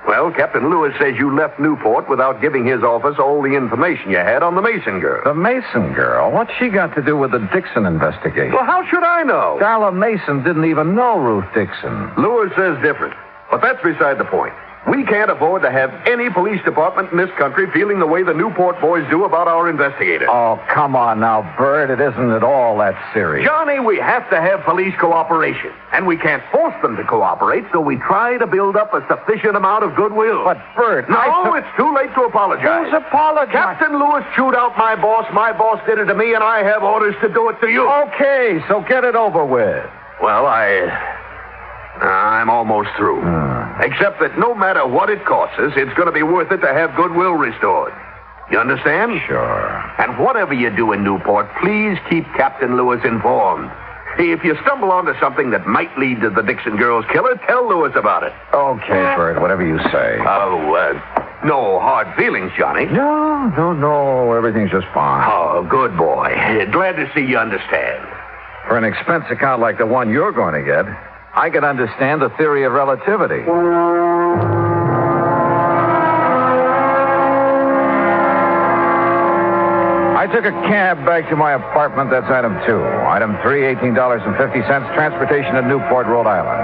Well, Captain Lewis says you left Newport without giving his office all the information you had on the Mason girl. The Mason girl? What's she got to do with the Dixon investigation? Well, how should I know? Darla Mason didn't even know Ruth Dixon. Lewis says different. But that's beside the point. We can't afford to have any police department in this country feeling the way the Newport boys do about our investigator. Oh, come on now, Bert. It isn't at all that serious. Johnny, we have to have police cooperation. And we can't force them to cooperate, so we try to build up a sufficient amount of goodwill. But, Bert... No, it's too late to apologize. Who's apologizing? Captain Lewis chewed out my boss. My boss did it to me, and I have orders to do it to you. Okay, so get it over with. Well, I'm almost through. Except that no matter what it costs us, it's going to be worth it to have goodwill restored. You understand? Sure. And whatever you do in Newport, please keep Captain Lewis informed. If you stumble onto something that might lead to the Dixon girl's killer, tell Lewis about it. Okay, Bert, whatever you say. Oh, no hard feelings, Johnny. No. Everything's just fine. Oh, good boy. Glad to see you understand. For an expense account like the one you're going to get, I can understand the theory of relativity. I took a cab back to my apartment. That's item 2. Item 3, $18.50, transportation to Newport, Rhode Island.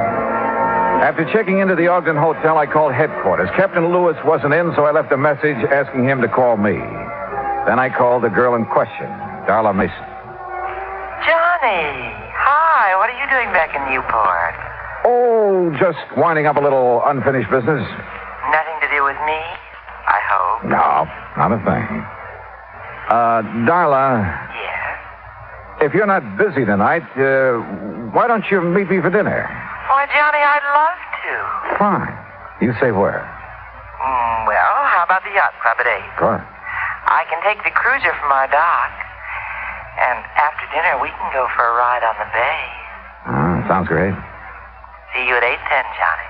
After checking into the Ogden Hotel, I called headquarters. Captain Lewis wasn't in, so I left a message asking him to call me. Then I called the girl in question, Darla Mason. Johnny, hi. What are you doing back in Newport? Oh, just winding up a little unfinished business. Nothing to do with me, I hope. No, not a thing. Darla. Yes? If you're not busy tonight, why don't you meet me for dinner? Why, Johnny, I'd love to. Fine. You say where? Well, how about the yacht club at 8? Good. I can take the cruiser from our dock. And after dinner, we can go for a ride on the bay. Sounds great. See you at 8:10, Johnny.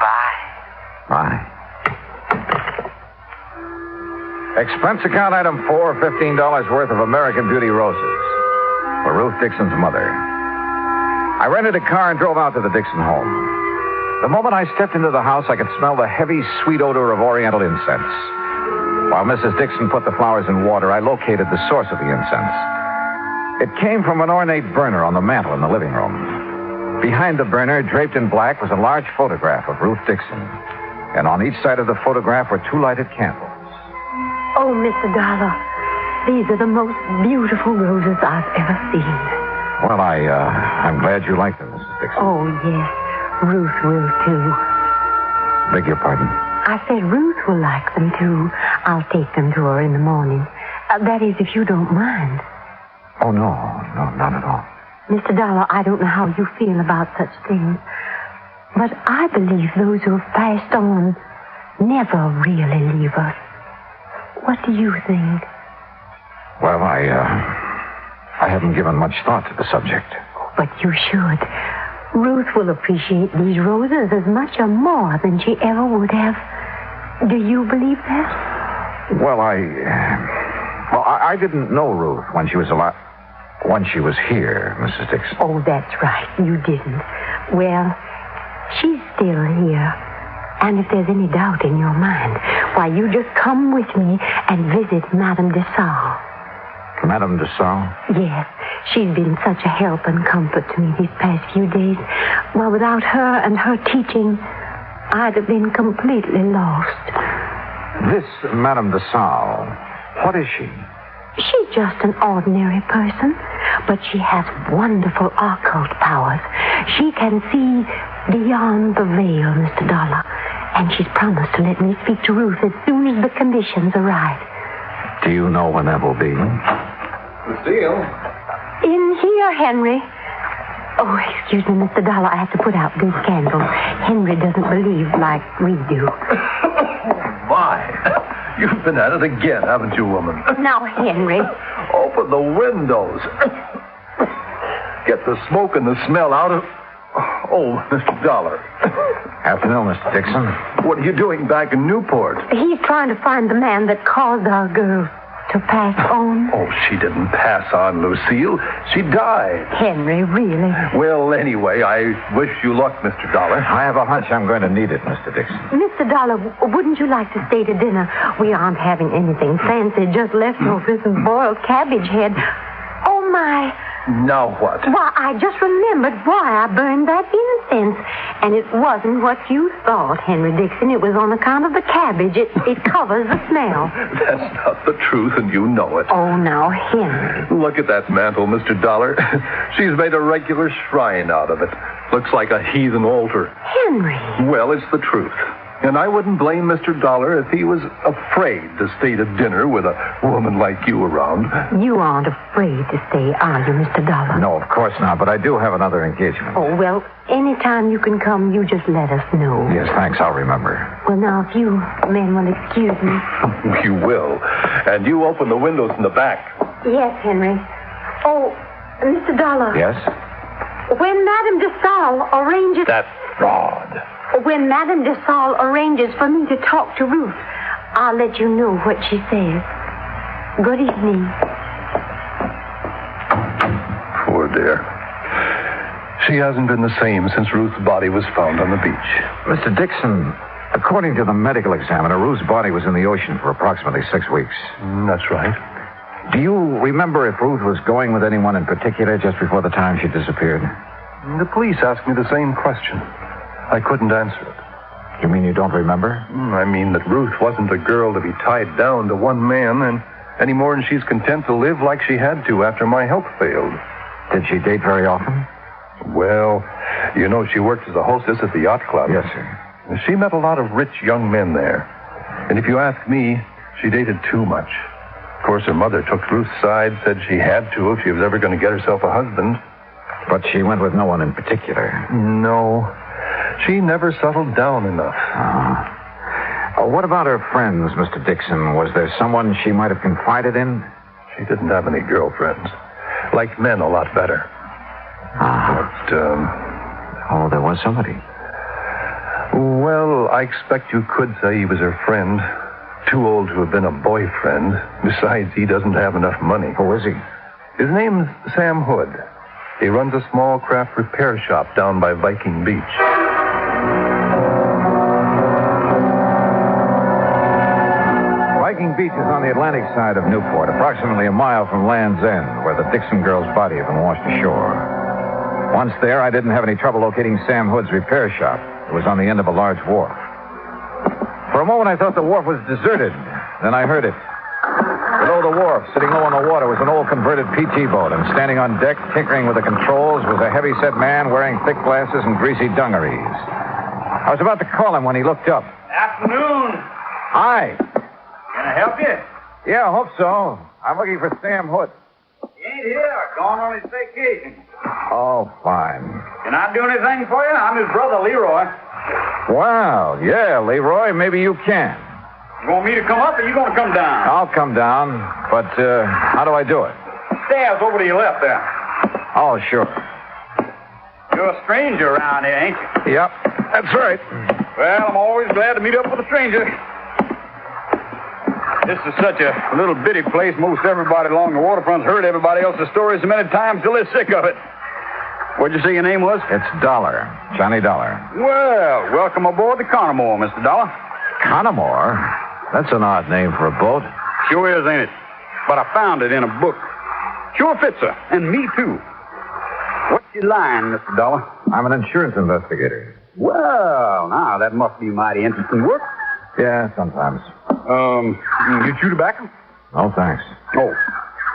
Bye. Bye. Expense account item 4, $15 worth of American Beauty roses for Ruth Dixon's mother. I rented a car and drove out to the Dixon home. The moment I stepped into the house, I could smell the heavy, sweet odor of oriental incense. While Mrs. Dixon put the flowers in water, I located the source of the incense. It came from an ornate burner on the mantel in the living room. Behind the burner, draped in black, was a large photograph of Ruth Dixon. And on each side of the photograph were 2 lighted candles. Oh, Mr. Dollar, these are the most beautiful roses I've ever seen. Well, I'm glad you like them, Mrs. Dixon. Oh, yes. Ruth will, too. Beg your pardon? I said Ruth will like them, too. I'll take them to her in the morning. That is, if you don't mind. Oh, no, not at all. Mr. Dollar, I don't know how you feel about such things, but I believe those who have passed on never really leave us. What do you think? Well, I haven't given much thought to the subject. But you should. Ruth will appreciate these roses as much or more than she ever would have. Do you believe that? Well, I didn't know Ruth when she was alive. When she was here, Mrs. Dixon. Oh, that's right. You didn't. Well, she's still here. And if there's any doubt in your mind, why, you just come with me and visit Madame de Salle. Madame de Salle? Yes. She's been such a help and comfort to me these past few days. Well, without her and her teaching, I'd have been completely lost. This Madame de Salle, what is she? She's just an ordinary person, but she has wonderful occult powers. She can see beyond the veil, Mr. Dollar, and she's promised to let me speak to Ruth as soon as the conditions are right. Do you know when that will be? Lucille? In here, Henry. Oh, excuse me, Mr. Dollar, I have to put out these candles. Henry doesn't believe like we do. My, you've been at it again, haven't you, woman? Now, Henry. Open the windows. Get the smoke and the smell out of... Oh, Mr. Dollar. Afternoon, Mr. Dixon. What are you doing back in Newport? He's trying to find the man that caused our girl to pass on. Oh, she didn't pass on, Lucille. She died. Henry, really? Well, anyway, I wish you luck, Mr. Dollar. I have a hunch I'm going to need it, Mr. Dixon. Mr. Dollar, wouldn't you like to stay to dinner? We aren't having anything fancy, just leftovers and boiled cabbage head. Oh, my. Now what? Why, I just remembered why I burned that incense. And it wasn't what you thought, Henry Dixon. It was on account of the cabbage. It covers the smell. That's not the truth, and you know it. Oh, now, Henry. Look at that mantle, Mr. Dollar. She's made a regular shrine out of it. Looks like a heathen altar. Henry. Well, it's the truth. And I wouldn't blame Mr. Dollar if he was afraid to stay to dinner with a woman like you around. You aren't afraid to stay, are you, Mr. Dollar? No, of course not, but I do have another engagement. Oh, well, anytime you can come, you just let us know. Yes, thanks. I'll remember. Well, now, if you men will excuse me. You will. And you open the windows in the back. Yes, Henry. Oh, Mr. Dollar. Yes? When Madame de Salle arranges... That fraud. When Madame de Salle arranges for me to talk to Ruth, I'll let you know what she says. Good evening. Poor dear. She hasn't been the same since Ruth's body was found on the beach. Mr. Dixon, according to the medical examiner, Ruth's body was in the ocean for approximately 6 weeks. That's right. Do you remember if Ruth was going with anyone in particular just before the time she disappeared? The police asked me the same question. I couldn't answer it. You mean you don't remember? I mean that Ruth wasn't a girl to be tied down to one man and any more than she's content to live like she had to after my health failed. Did she date very often? Well, you know, she worked as a hostess at the yacht club. Yes, sir. She met a lot of rich young men there. And if you ask me, she dated too much. Of course, her mother took Ruth's side, said she had to if she was ever going to get herself a husband. But she went with no one in particular? No. She never settled down enough. What about her friends, Mr. Dixon? Was there someone she might have confided in? She didn't have any girlfriends. Liked men a lot better. But, Oh, there was somebody. Well, I expect you could say he was her friend. Too old to have been a boyfriend. Besides, he doesn't have enough money. Who is he? His name's Sam Hood. He runs a small craft repair shop down by Viking Beach. Viking Beach is on the Atlantic side of Newport, approximately a mile from Land's End, where the Dixon girl's body had been washed ashore. Once there, I didn't have any trouble locating Sam Hood's repair shop. It was on the end of a large wharf. For a moment, I thought the wharf was deserted. Then I heard it. Below the wharf, sitting low on the water, was an old converted PT boat, and standing on deck, tinkering with the controls, was a heavy-set man wearing thick glasses and greasy dungarees. I was about to call him when he looked up. Afternoon. Hi. Can I help you? Yeah, I hope so. I'm looking for Sam Hood. He ain't here. Gone on his vacation. Oh, fine. Can I do anything for you? I'm his brother, Leroy. Well, yeah, Leroy, maybe you can. You want me to come up or you going to come down? I'll come down, but how do I do it? Stairs over to your left there. Oh, sure. You're a stranger around here, ain't you? Yep, that's right. Well, I'm always glad to meet up with a stranger. This is such a little bitty place. Most everybody along the waterfront's heard everybody else's stories so many times till they're sick of it. What'd you say your name was? It's Dollar. Johnny Dollar. Well, welcome aboard the Connemore, Mr. Dollar. Connemore? That's an odd name for a boat. Sure is, ain't it? But I found it in a book. Sure fits her, and me too. What's your line, Mr. Dollar? I'm an insurance investigator. Well, now, that must be mighty interesting work. Yeah, sometimes. You chew tobacco? No, thanks. Oh.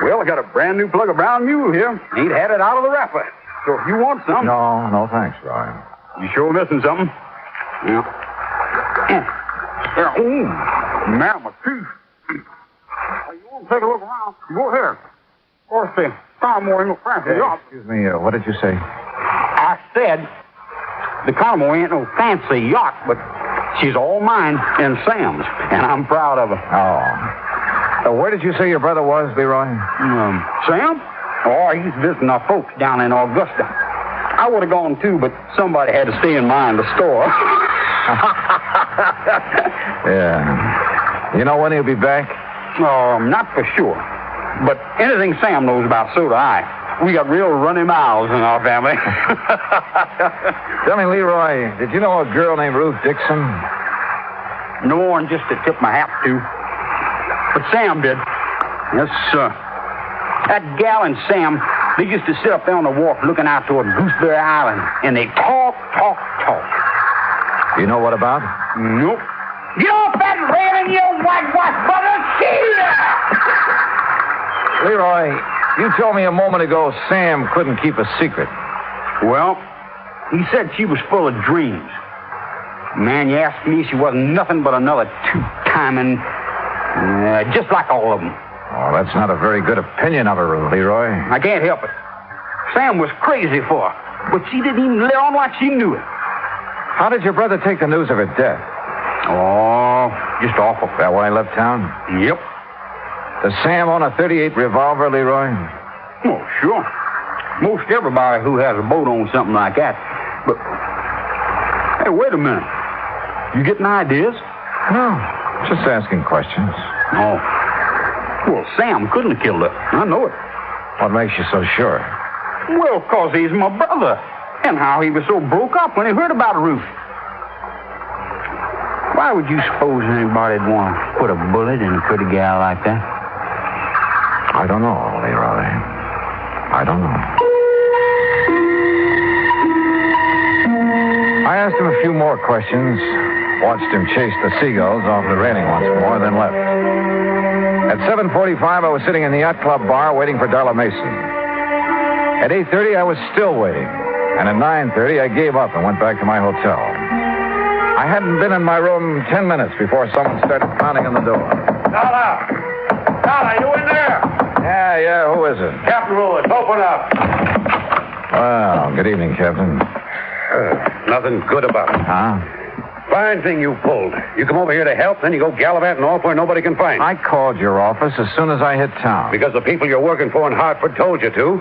Well, I got a brand new plug of brown mule here. Ain't had it out of the wrapper. So if you want some... No, thanks, Roy. You sure missing something? Yeah. Yeah. Ooh. Man, my teeth. You want to take a look around? Go ahead. Of course, the Connemore ain't no fancy yacht. Excuse me, what did you say? I said the Connemore ain't no fancy yacht, but she's all mine and Sam's, and I'm proud of her. Oh. Where did you say your brother was, Leroy? Sam? Oh, he's visiting our folks down in Augusta. I would have gone too, but somebody had to stay in mind the store. Yeah. You know when he'll be back? Not for sure. But anything Sam knows about, so do I. We got real runny mouths in our family. Tell me, Leroy, did you know a girl named Ruth Dixon? No more than just to tip my hat to. But Sam did. Yes, sir. That gal and Sam, they used to sit up there on the wharf looking out toward Gooseberry Island, and they talk. You know what about? Nope. Get off that railing, you whitewash brother! Leroy, you told me a moment ago Sam couldn't keep a secret. Well, he said she was full of dreams. Man, you asked me, she wasn't nothing but another two-timing, just like all of them. Oh, that's not a very good opinion of her, Leroy. I can't help it. Sam was crazy for her, but she didn't even let on like she knew it. How did your brother take the news of her death? Oh, just awful. That why he left town? Yep. Does Sam own a .38 revolver, Leroy? Oh, sure. Most everybody who has a boat owns something like that. But, hey, wait a minute. You getting ideas? No, just asking questions. Oh. Well, Sam couldn't have killed her. I know it. What makes you so sure? Well, 'cause he's my brother. And how he was so broke up when he heard about Ruth. Why would you suppose anybody'd want to put a bullet in a pretty gal like that? I don't know, Leroy. I don't know. I asked him a few more questions, watched him chase the seagulls off the railing once more, then left. At 7:45, I was sitting in the yacht club bar waiting for Darla Mason. At 8:30, I was still waiting. And at 9:30, I gave up and went back to my hotel. I hadn't been in my room 10 minutes before someone started pounding on the door. Dollar! Dollar, you in there? Yeah, who is it? Captain Lewis, open up. Well, good evening, Captain. Nothing good about it. Huh? Fine thing you pulled. You come over here to help, then you go gallivanting off where nobody can find you. I called your office as soon as I hit town. Because the people you're working for in Hartford told you to.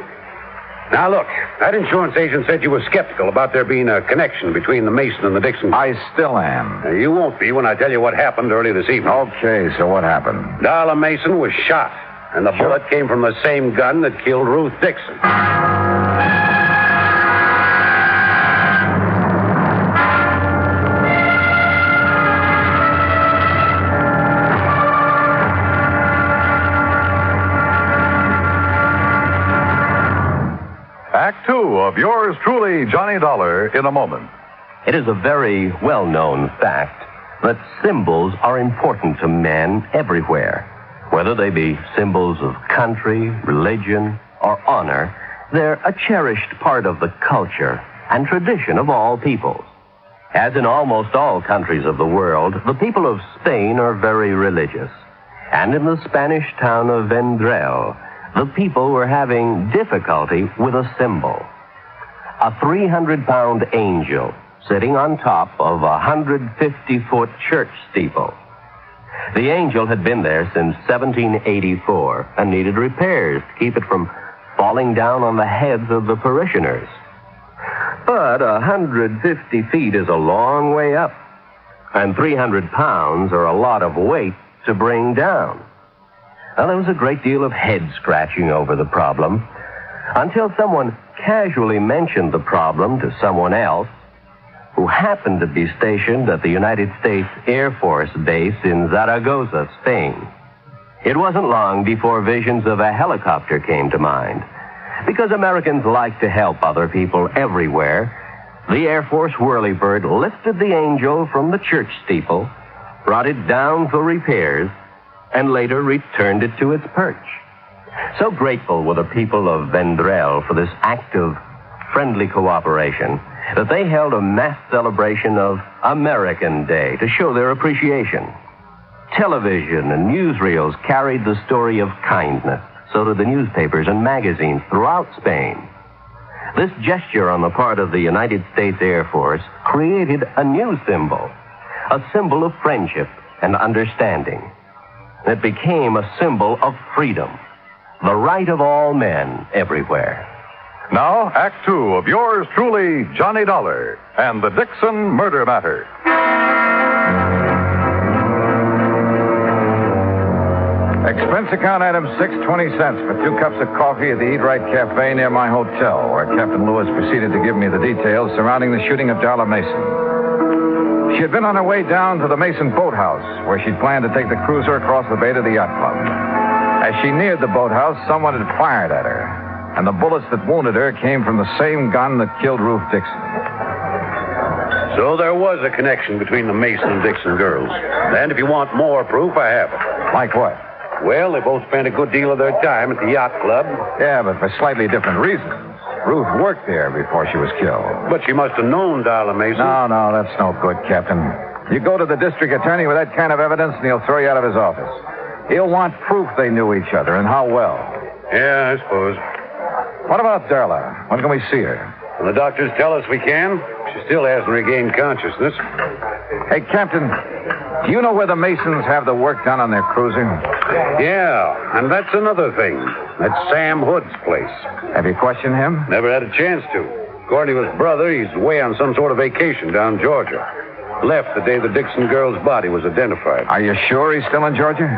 Now, look, that insurance agent said you were skeptical about there being a connection between the Mason and the Dixon. I still am. Now, you won't be when I tell you what happened early this evening. Okay, so what happened? Darla Mason was shot, and the bullet came from the same gun that killed Ruth Dixon. Act two of yours truly, Johnny Dollar, in a moment. It is a very well-known fact that symbols are important to men everywhere. Whether they be symbols of country, religion, or honor, they're a cherished part of the culture and tradition of all peoples. As in almost all countries of the world, the people of Spain are very religious. And in the Spanish town of Vendrell, the people were having difficulty with a symbol. A 300-pound angel sitting on top of a 150-foot church steeple. The angel had been there since 1784 and needed repairs to keep it from falling down on the heads of the parishioners. But 150 feet is a long way up, and 300 pounds are a lot of weight to bring down. Now, there was a great deal of head-scratching over the problem until someone casually mentioned the problem to someone else who happened to be stationed at the United States Air Force Base in Zaragoza, Spain. It wasn't long before visions of a helicopter came to mind. Because Americans like to help other people everywhere, the Air Force whirlybird lifted the angel from the church steeple, brought it down for repairs, and later returned it to its perch. So grateful were the people of Vendrell for this act of friendly cooperation that they held a mass celebration of American Day to show their appreciation. Television and newsreels carried the story of kindness. So did the newspapers and magazines throughout Spain. This gesture on the part of the United States Air Force created a new symbol, a symbol of friendship and understanding. It became a symbol of freedom, the right of all men everywhere. Now, Act two of yours truly, Johnny Dollar, and the Dixon Murder Matter. Expense account item 6.20 for 2 cups of coffee at the Eat Right Cafe near my hotel, where Captain Lewis proceeded to give me the details surrounding the shooting of Darla Mason. She had been on her way down to the Mason boathouse, where she'd planned to take the cruiser across the bay to the yacht club. As she neared the boathouse, someone had fired at her, and the bullets that wounded her came from the same gun that killed Ruth Dixon. So there was a connection between the Mason and Dixon girls. And if you want more proof, I have it. Like what? Well, they both spent a good deal of their time at the yacht club. Yeah, but for slightly different reasons. Ruth worked there before she was killed. But she must have known Darla Mason. No, that's no good, Captain. You go to the district attorney with that kind of evidence, and he'll throw you out of his office. He'll want proof they knew each other, and how well. Yeah, I suppose. What about Darla? When can we see her? When the doctors tell us we can. She still hasn't regained consciousness. Hey, Captain, do you know where the Masons have the work done on their cruiser? Yeah, and that's another thing. That's Sam Hood's place. Have you questioned him? Never had a chance to. According to his brother, he's away on some sort of vacation down Georgia. Left the day the Dixon girl's body was identified. Are you sure he's still in Georgia?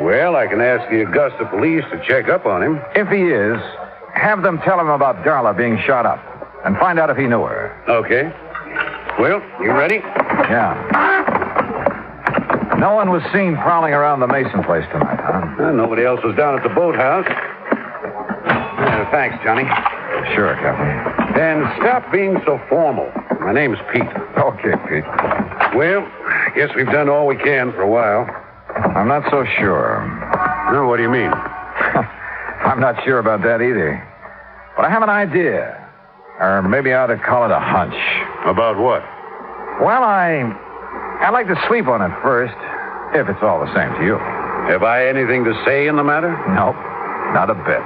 Well, I can ask the Augusta police to check up on him. If he is, have them tell him about Darla being shot up and find out if he knew her. Okay. Well, you ready? Yeah. No one was seen prowling around the Mason place tonight, huh? Nobody else was down at the boathouse. Thanks, Johnny. Sure, Captain. And stop being so formal. My name's Pete. Okay, Pete. Well, I guess we've done all we can for a while. I'm not so sure. No, what do you mean? I'm not sure about that either. But I have an idea. Or maybe I ought to call it a hunch. About what? Well, I'd like to sleep on it first, if it's all the same to you. Have I anything to say in the matter? Nope, not a bit.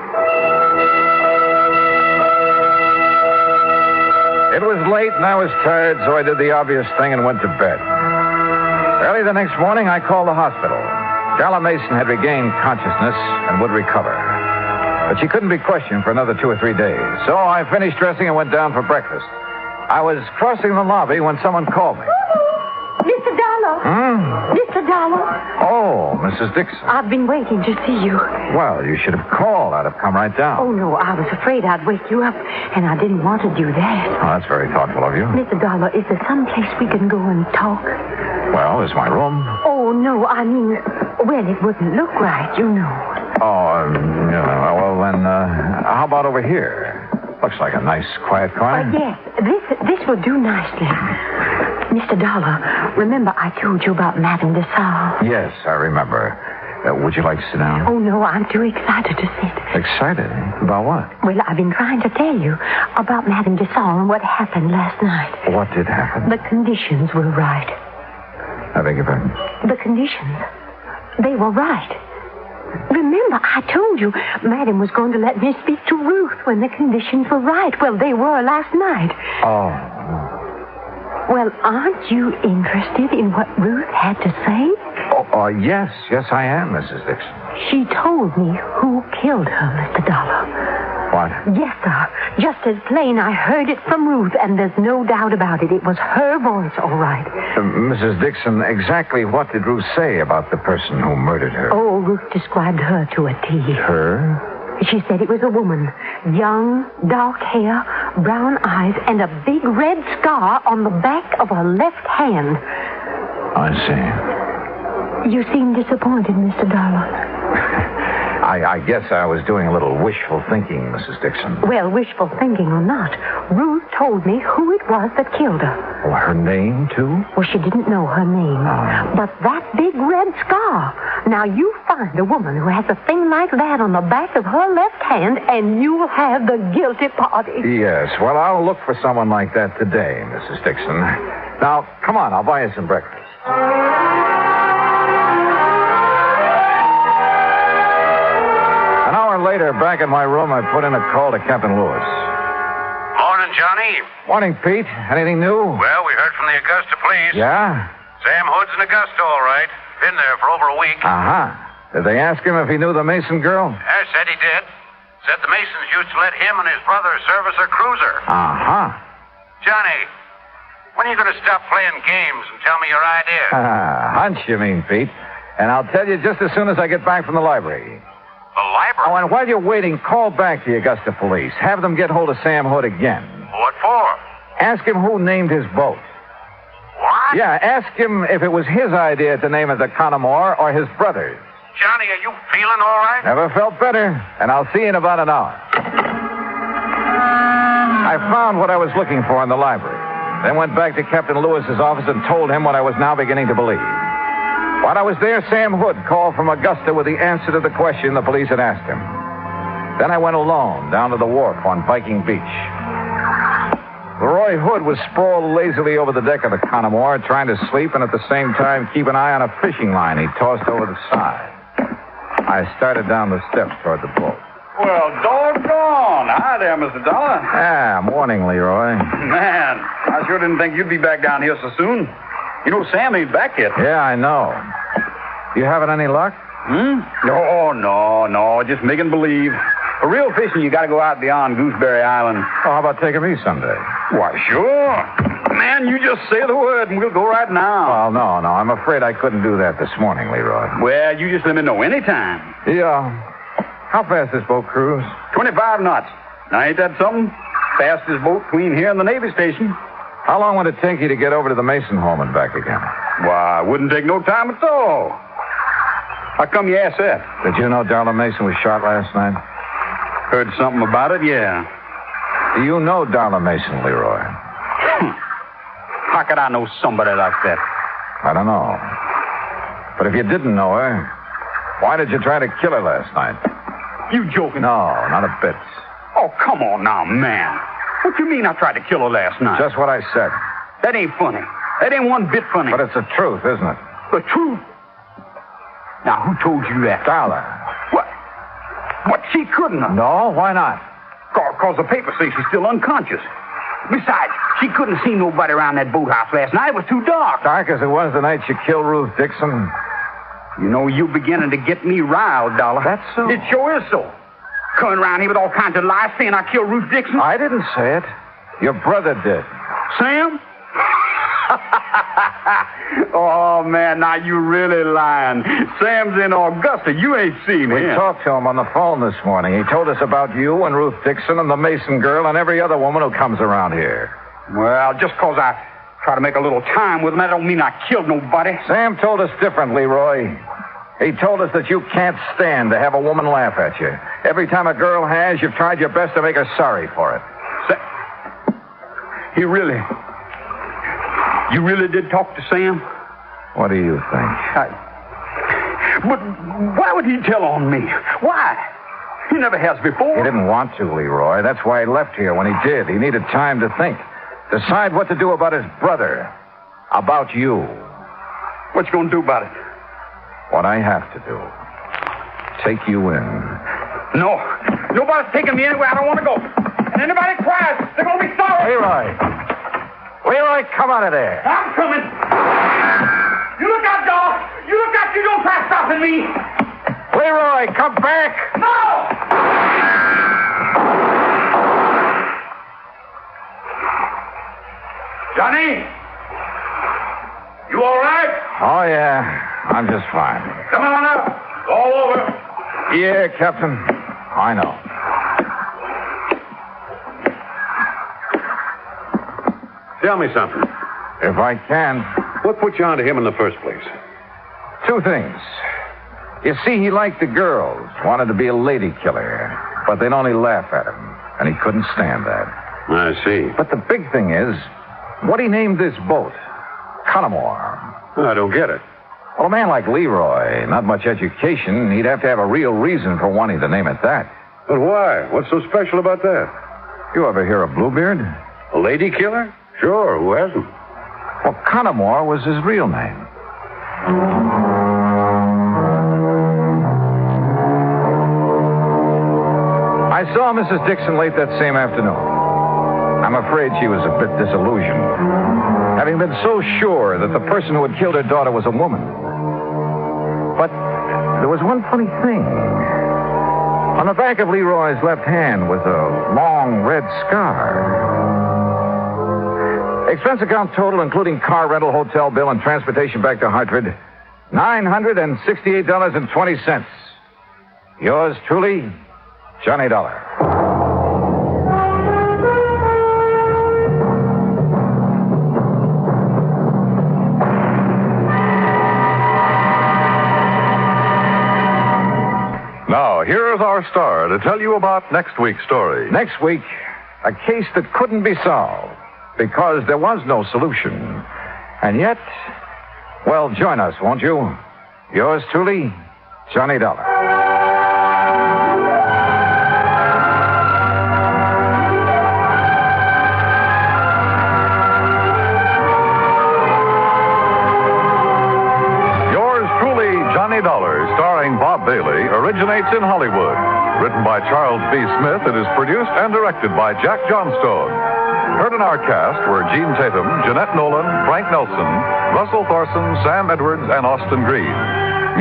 It was late and I was tired, so I did the obvious thing and went to bed. Early the next morning, I called the hospital. Darla Mason had regained consciousness and would recover. But she couldn't be questioned for another 2 or 3 days. So I finished dressing and went down for breakfast. I was crossing the lobby when someone called me. Mr. Dollar. Mr. Dollar. Oh, Mrs. Dixon. I've been waiting to see you. Well, you should have called. I'd have come right down. Oh, no, I was afraid I'd wake you up, and I didn't want to do that. Oh, that's very thoughtful of you. Mr. Dollar, is there some place we can go and talk? Well, there's my room. Oh, no, I mean, well, it wouldn't look right, you know. Oh, well, then, how about over here? Looks like a nice, quiet corner. Yes, this will do nicely. Mr. Dollar, remember I told you about Madame de Salle? Yes, I remember. Would you like to sit down? Oh, no, I'm too excited to sit. Excited? About what? Well, I've been trying to tell you about Madame de Salle and what happened last night. What did happen? The conditions were right. I beg your pardon? The conditions. They were right. Remember, I told you Madame was going to let me speak to Ruth when the conditions were right. Well, they were last night. Oh. Well, aren't you interested in what Ruth had to say? Oh, yes, I am, Mrs. Dixon. She told me who killed her, Mr. Dollar. What? Yes, sir. Just as plain, I heard it from Ruth, and there's no doubt about it. It was her voice, all right. Mrs. Dixon, exactly what did Ruth say about the person who murdered her? Oh, Ruth described her to a T. Her? She said it was a woman. Young, dark hair, brown eyes, and a big red scar on the back of her left hand. I see. You seem disappointed, Mr. Dollar. I guess I was doing a little wishful thinking, Mrs. Dixon. Well, wishful thinking or not, Ruth told me who it was that killed her. Oh, her name, too? Well, she didn't know her name. But that big red scar. Now, you find a woman who has a thing like that on the back of her left hand, and you'll have the guilty party. Yes, well, I'll look for someone like that today, Mrs. Dixon. Now, come on, I'll buy you some breakfast. Later, back in my room, I put in a call to Captain Lewis. Morning, Johnny. Morning, Pete. Anything new? Well, we heard from the Augusta police. Yeah? Sam Hood's in Augusta, all right. Been there for over a week. Uh-huh. Did they ask him if he knew the Mason girl? Said he did. Said the Masons used to let him and his brother service a cruiser. Uh-huh. Johnny, when are you going to stop playing games and tell me your idea? Hunch, you mean, Pete. And I'll tell you just as soon as I get back from the library. The library? Oh, and while you're waiting, call back the Augusta police. Have them get hold of Sam Hood again. What for? Ask him who named his boat. What? Yeah, ask him if it was his idea to name it the Connemore or his brother's. Johnny, are you feeling all right? Never felt better, and I'll see you in about an hour. I found what I was looking for in the library. Then went back to Captain Lewis's office and told him what I was now beginning to believe. While I was there, Sam Hood called from Augusta with the answer to the question the police had asked him. Then I went alone down to the wharf on Viking Beach. Leroy Hood was sprawled lazily over the deck of the Connemore, trying to sleep and at the same time keep an eye on a fishing line he tossed over the side. I started down the steps toward the boat. Well, doggone. Hi there, Mr. Dollar. Ah, morning, Leroy. Man, I sure didn't think you'd be back down here so soon. You know, Sam ain't back yet. Yeah, I know. You having any luck? No, just making believe. For real fishing, you got to go out beyond Gooseberry Island. Oh, how about taking me someday? Why, sure. Man, you just say the word and we'll go right now. Well, no. I'm afraid I couldn't do that this morning, Leroy. Well, you just let me know anytime. Yeah. How fast this boat cruise? 25 knots. Now, ain't that something? Fastest boat between here and the Navy station. How long would it take you to get over to the Mason home and back again? Why, it wouldn't take no time at all. How come you asked that? Did you know Darla Mason was shot last night? Heard something about it, yeah. Do you know Darla Mason, Leroy? How could I know somebody like that? I don't know. But if you didn't know her, why did you try to kill her last night? You joking? No, not a bit. Oh, come on now, man. What you mean I tried to kill her last night? Just what I said. That ain't funny. That ain't one bit funny. But it's the truth, isn't it? The truth? Now, who told you that? Darla. What? She couldn't have. No, why not? Because the papers say she's still unconscious. Besides, she couldn't see nobody around that boathouse last night. It was too dark. Dark as it was the night you killed Ruth Dixon. You know, you're beginning to get me riled, Dollar. That's so. It sure is so. Coming around here with all kinds of lies saying I killed Ruth Dixon. I didn't say it. Your brother did. Sam? Oh, man, now you really lying. Sam's in Augusta. You ain't seen him. We talked to him on the phone this morning. He told us about you and Ruth Dixon and the Mason girl and every other woman who comes around here. Well, just because I try to make a little time with him, that don't mean I killed nobody. Sam told us different, Leroy. He told us that you can't stand to have a woman laugh at you. Every time a girl has, you've tried your best to make her sorry for it. You really did talk to Sam? What do you think? But why would he tell on me? Why? He never has before. He didn't want to, Leroy. That's why he left here when he did. He needed time to think. Decide what to do about his brother. About you. What you gonna do about it? What I have to do. Take you in. No. Nobody's taking me anywhere I don't want to go. And anybody cries, they're gonna be sorry. Leroy, come out of there. I'm coming. You look out, dog. You look out. You don't try stopping me. Leroy, come back. No! Johnny? You all right? Oh, yeah. I'm just fine. Come on up. All over. Yeah, Captain. I know. Tell me something. If I can. What put you onto him in the first place? Two things. You see, he liked the girls, wanted to be a lady killer, but they'd only laugh at him, and he couldn't stand that. I see. But the big thing is, what he named this boat, Connemore. I don't get it. Well, a man like Leroy, not much education, he'd have to have a real reason for wanting to name it that. But why? What's so special about that? You ever hear of Bluebeard? A lady killer? Sure, who hasn't? Well, Connemore was his real name. I saw Mrs. Dixon late that same afternoon. I'm afraid she was a bit disillusioned, having been so sure that the person who had killed her daughter was a woman. But there was one funny thing. On the back of Leroy's left hand was a long red scar. Expense account total, including car rental, hotel bill, and transportation back to Hartford, $968.20. Yours truly, Johnny Dollar. Now, here's our star to tell you about next week's story. Next week, a case that couldn't be solved because there was no solution. And yet, well, join us, won't you? Yours truly, Johnny Dollar. Johnny Dollar, starring Bob Bailey, originates in Hollywood. Written by Charles B. Smith, it is produced and directed by Jack Johnstone. Heard in our cast were Gene Tatum, Jeanette Nolan, Frank Nelson, Russell Thorson, Sam Edwards, and Austin Green.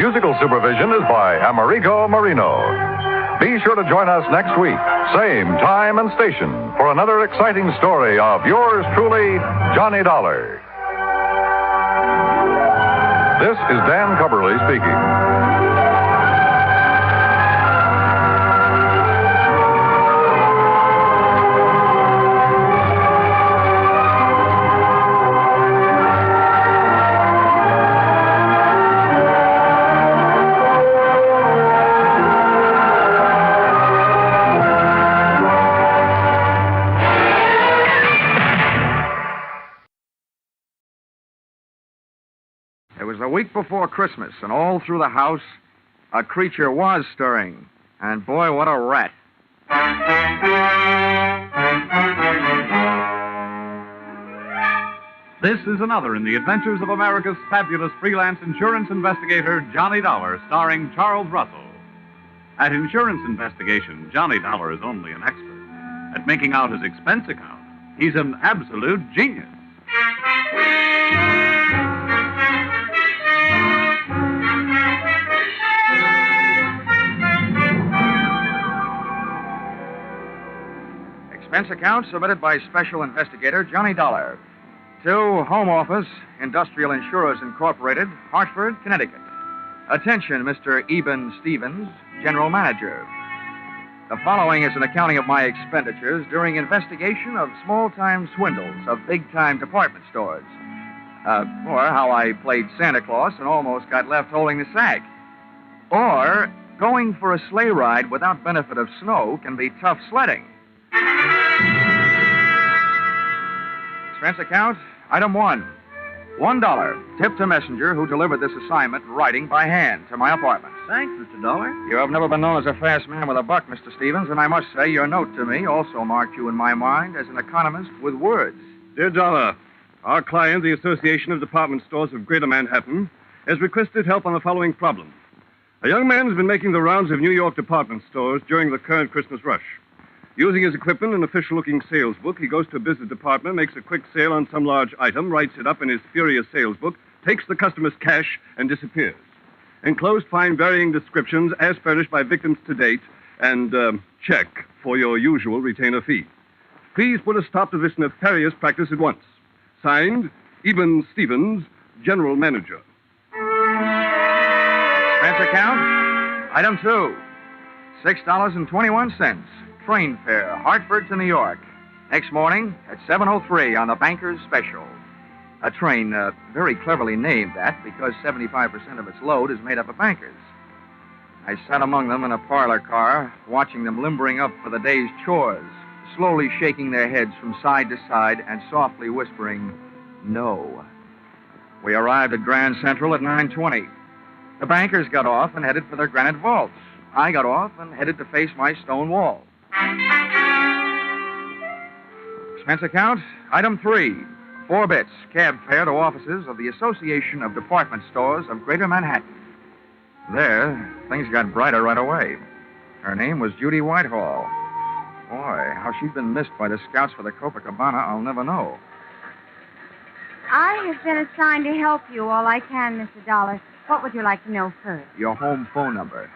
Musical supervision is by Amerigo Marino. Be sure to join us next week, same time and station, for another exciting story of yours truly, Johnny Dollar. This is Dan Cubberly speaking. It was the week before Christmas, and all through the house, a creature was stirring. And boy, what a rat. This is another in the adventures of America's fabulous freelance insurance investigator, Johnny Dollar, starring Charles Russell. At insurance investigation, Johnny Dollar is only an expert. At making out his expense account, he's an absolute genius. Expense account submitted by Special Investigator Johnny Dollar to Home Office, Industrial Insurers Incorporated, Hartford, Connecticut. Attention, Mr. Eben Stevens, General Manager. The following is an accounting of my expenditures during investigation of small-time swindles of big-time department stores. Or how I played Santa Claus and almost got left holding the sack. Or going for a sleigh ride without benefit of snow can be tough sledding. Expense account, item 1. $1. Tip to messenger who delivered this assignment writing by hand to my apartment. Thanks, Mr. Dollar. You have never been known as a fast man with a buck, Mr. Stevens, and I must say your note to me also marked you in my mind as an economist with words. Dear Dollar, our client, the Association of Department Stores of Greater Manhattan, has requested help on the following problem. A young man has been making the rounds of New York department stores during the current Christmas rush. Using his equipment and official-looking sales book, he goes to a business department, makes a quick sale on some large item, writes it up in his furious sales book, takes the customer's cash, and disappears. Enclosed find varying descriptions as furnished by victims to date, and check for your usual retainer fee. Please put a stop to this nefarious practice at once. Signed, Eben Stevens, General Manager. Expense account, item 2. $6.21. Train fare, Hartford to New York. Next morning at 7:03 on the Banker's Special. A train very cleverly named that because 75% of its load is made up of bankers. I sat among them in a parlor car, watching them limbering up for the day's chores, slowly shaking their heads from side to side and softly whispering, no. We arrived at Grand Central at 9:20. The bankers got off and headed for their granite vaults. I got off and headed to face my stone wall. Expense account, item 3. 4 bits, cab fare to offices of the Association of Department Stores of Greater Manhattan. There, things got brighter right away. Her name was Judy Whitehall. Boy, how she'd been missed by the scouts for the Copacabana, I'll never know. I have been assigned to help you all I can, Mr. Dollar. What would you like to know first? Your home phone number.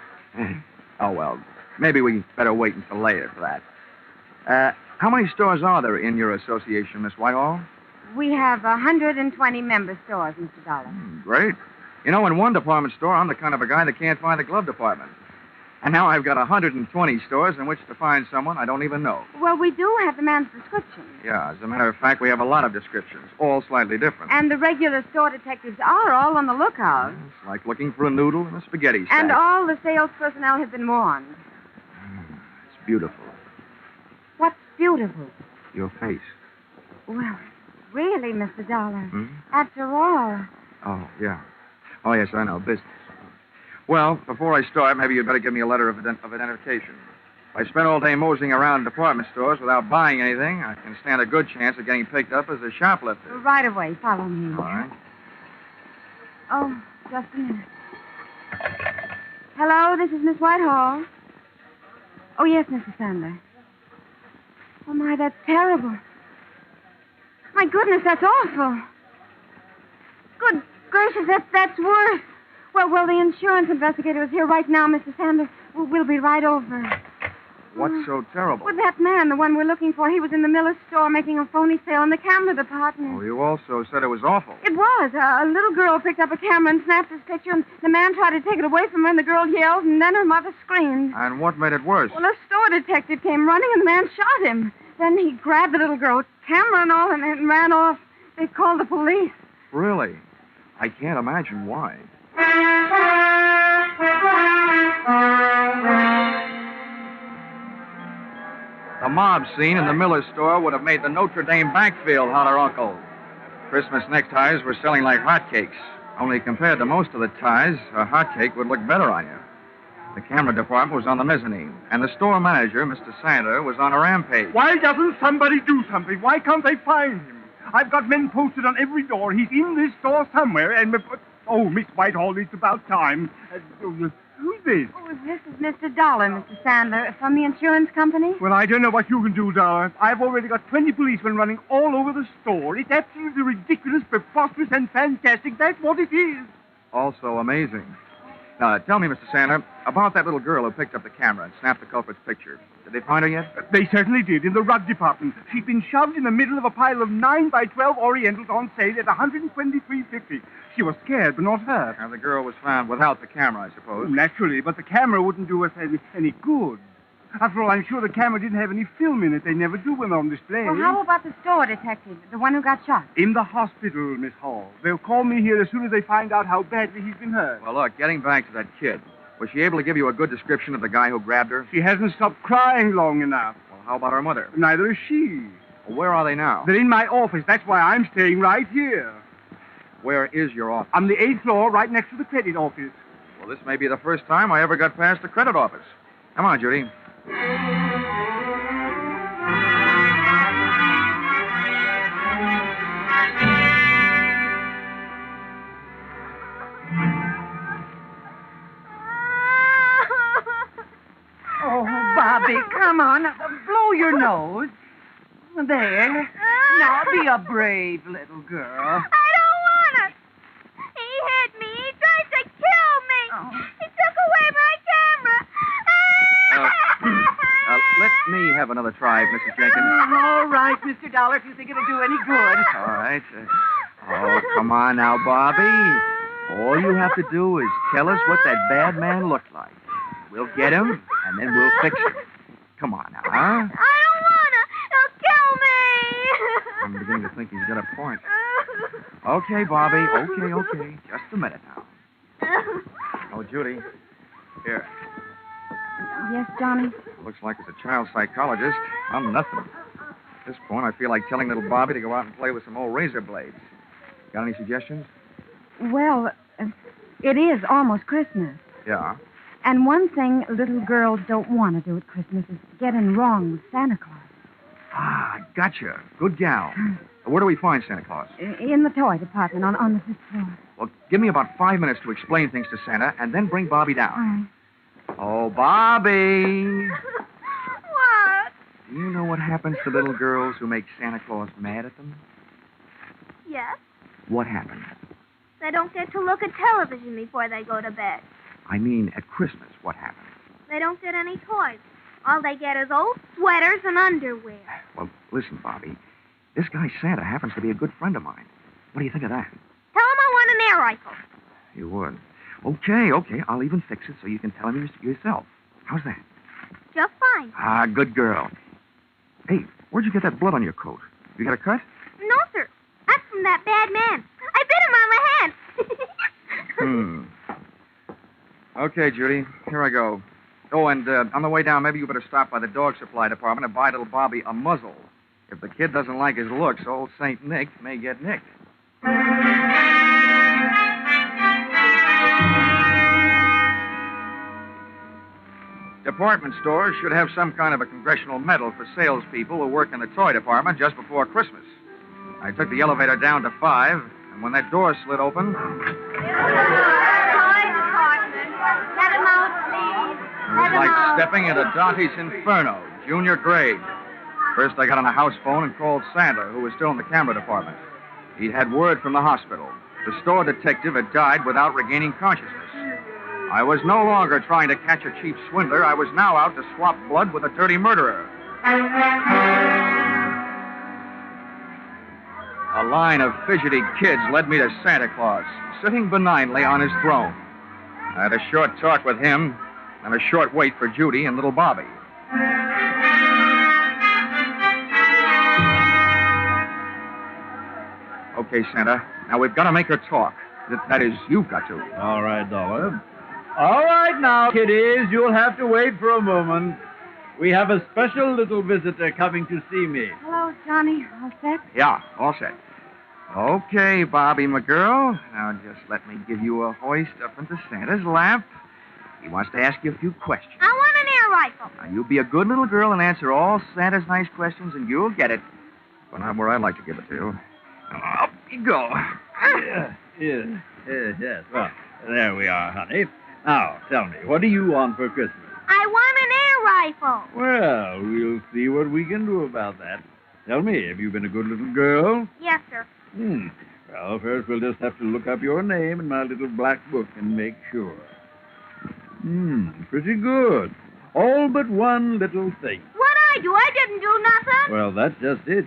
Oh, well, maybe we better wait until later for that. How many stores are there in your association, Miss Whitehall? We have 120 member stores, Mr. Dollar. Great. You know, in one department store, I'm the kind of a guy that can't find the glove department. And now I've got 120 stores in which to find someone I don't even know. Well, we do have the man's description. Yeah, as a matter of fact, we have a lot of descriptions, all slightly different. And the regular store detectives are all on the lookout. It's like looking for a noodle in a spaghetti sack. And all the sales personnel have been warned. It's beautiful. What's beautiful? Your face. Well, really, Mr. Dollar. Hmm? After all. Oh, yeah. Oh, yes, I know. Business. Well, before I start, maybe you'd better give me a letter of identification. If I spend all day moseying around department stores without buying anything, I can stand a good chance of getting picked up as a shoplifter. Right away. Follow me. All right. Oh, just a minute. Hello, this is Miss Whitehall. Oh, yes, Mr. Sandler. Oh, my, that's terrible. My goodness, that's awful. Good gracious, that's worse. Well, the insurance investigator is here right now, Mr. Sandler. We'll be right over. What's so terrible? Well, that man, the one we're looking for, he was in the Miller's store making a phony sale in the camera department. Oh, you also said it was awful. It was. A little girl picked up a camera and snapped his picture, and the man tried to take it away from her, and the girl yelled, and then her mother screamed. And what made it worse? Well, a store detective came running, and the man shot him. Then he grabbed the little girl, camera and all, and ran off. They called the police. Really? I can't imagine why. The mob scene in the Miller store would have made the Notre Dame backfield holler uncle. Christmas neckties were selling like hotcakes. Only compared to most of the ties, a hotcake would look better on you. The camera department was on the mezzanine, and the store manager, Mr. Sander, was on a rampage. Why doesn't somebody do something? Why can't they find him? I've got men posted on every door. He's in this store somewhere, and... Oh, Miss Whitehall, it's about time. Who's this? Oh, this is Mr. Dollar, Mr. Sandler, from the insurance company. Well, I don't know what you can do, Dollar. I've already got 20 policemen running all over the store. It's absolutely ridiculous, preposterous, and fantastic. That's what it is. Also amazing. Now, tell me, Mr. Sandler, about that little girl who picked up the camera and snapped the culprit's picture. Did they find her yet? They certainly did, in the rug department. She'd been shoved in the middle of a pile of 9 by 12 Orientals on sale at $123.50. She was scared, but not hurt. And the girl was found without the camera, I suppose. Naturally, but the camera wouldn't do us any good. After all, I'm sure the camera didn't have any film in it. They never do when they're on display. Well, how about the store detective, the one who got shot? In the hospital, Miss Hall. They'll call me here as soon as they find out how badly he's been hurt. Well, look, getting back to that kid, was she able to give you a good description of the guy who grabbed her? She hasn't stopped crying long enough. Well, how about her mother? Neither is she. Well, where are they now? They're in my office. That's why I'm staying right here. Where is your office? On the 8th floor, right next to the credit office. Well, this may be the first time I ever got past the credit office. Come on, Judy. Oh, Bobby, come on. Blow your nose. There. Now be a brave little girl. I don't want to. He hit me. He tried to kill me. Oh. He took away my camera. Let me have another try, Mrs. Jenkins. All right, Mr. Dollar, if you think it'll do any good. All right. Oh, come on now, Bobby. All you have to do is tell us what that bad man looked like. We'll get him, and then we'll fix him. Come on now, huh? I don't want to. He'll kill me. I'm beginning to think he's got a point. Okay, Bobby. Okay. Just a minute now. Oh, Judy. Here. Yes, Johnny? Looks like as a child psychologist, I'm nothing. At this point, I feel like telling little Bobby to go out and play with some old razor blades. Got any suggestions? Well, it is almost Christmas. Yeah. And one thing little girls don't want to do at Christmas is getting wrong with Santa Claus. Ah, gotcha. Good gal. Where do we find Santa Claus? In the toy department on the 5th floor. Well, give me about 5 minutes to explain things to Santa, and then bring Bobby down. All right. Oh, Bobby. What? Do you know what happens to little girls who make Santa Claus mad at them? Yes. What happens? They don't get to look at television before they go to bed. I mean, at Christmas, what happens? They don't get any toys. All they get is old sweaters and underwear. Well, listen, Bobby. This guy Santa happens to be a good friend of mine. What do you think of that? Tell him I want an air rifle. You would. Okay. I'll even fix it so you can tell him yourself. How's that? Just fine. Ah, good girl. Hey, where'd you get that blood on your coat? You got a cut? No, sir. That's from that bad man. I bit him on the hand. Okay, Judy. Here I go. Oh, and on the way down, maybe you better stop by the dog supply department and buy little Bobby a muzzle. If the kid doesn't like his looks, old St. Nick may get nicked. Department stores should have some kind of a congressional medal for salespeople who work in the toy department just before Christmas. I took the elevator down to 5, and when that door slid open... Toy department. Let him out, stepping into Dante's Inferno, junior grade. First, I got on a house phone and called Sandler, who was still in the camera department. He'd had word from the hospital. The store detective had died without regaining consciousness. I was no longer trying to catch a cheap swindler. I was now out to swap blood with a dirty murderer. A line of fidgety kids led me to Santa Claus, sitting benignly on his throne. I had a short talk with him and a short wait for Judy and little Bobby. Okay, Santa. Now we've got to make her talk. That is, you've got to. All right, Dollar. All right now, kiddies, you'll have to wait for a moment. We have a special little visitor coming to see me. Hello, Johnny. All set? Yeah, all set. Okay, Bobby, my girl. Now just let me give you a hoist up into Santa's lap. He wants to ask you a few questions. I want an air rifle. Now, you be a good little girl and answer all Santa's nice questions, and you'll get it. But not where I'd like to give it to you. Now, up you go. Yes. Well, there we are, honey. Now, tell me, what do you want for Christmas? I want an air rifle. Well, we'll see what we can do about that. Tell me, have you been a good little girl? Yes, sir. Well, first we'll just have to look up your name in my little black book and make sure. Pretty good. All but one little thing. What'd I do? I didn't do nothing. Well, that's just it.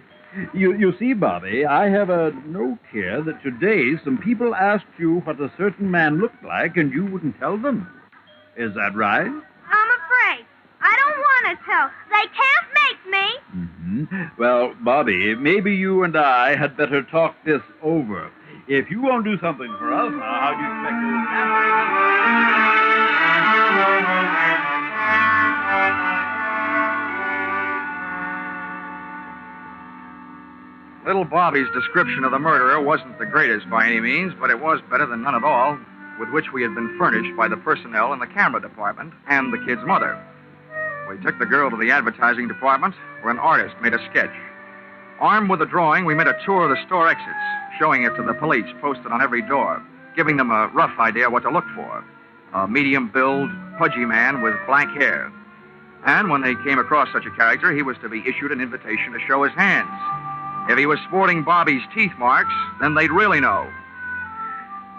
You see, Bobby, I have a note here that today some people asked you what a certain man looked like and you wouldn't tell them. Is that right? I'm afraid. I don't want to tell. They can't make me. Well, Bobby, maybe you and I had better talk this over. If you won't do something for us, now, how do you expect to happen? Little Bobby's description of the murderer wasn't the greatest by any means, but it was better than none at all, with which we had been furnished by the personnel in the camera department and the kid's mother. We took the girl to the advertising department, where an artist made a sketch. Armed with a drawing, we made a tour of the store exits, showing it to the police posted on every door, giving them a rough idea what to look for. A medium-build, pudgy man with black hair. And when they came across such a character, he was to be issued an invitation to show his hands. If he was sporting Bobby's teeth marks, then they'd really know.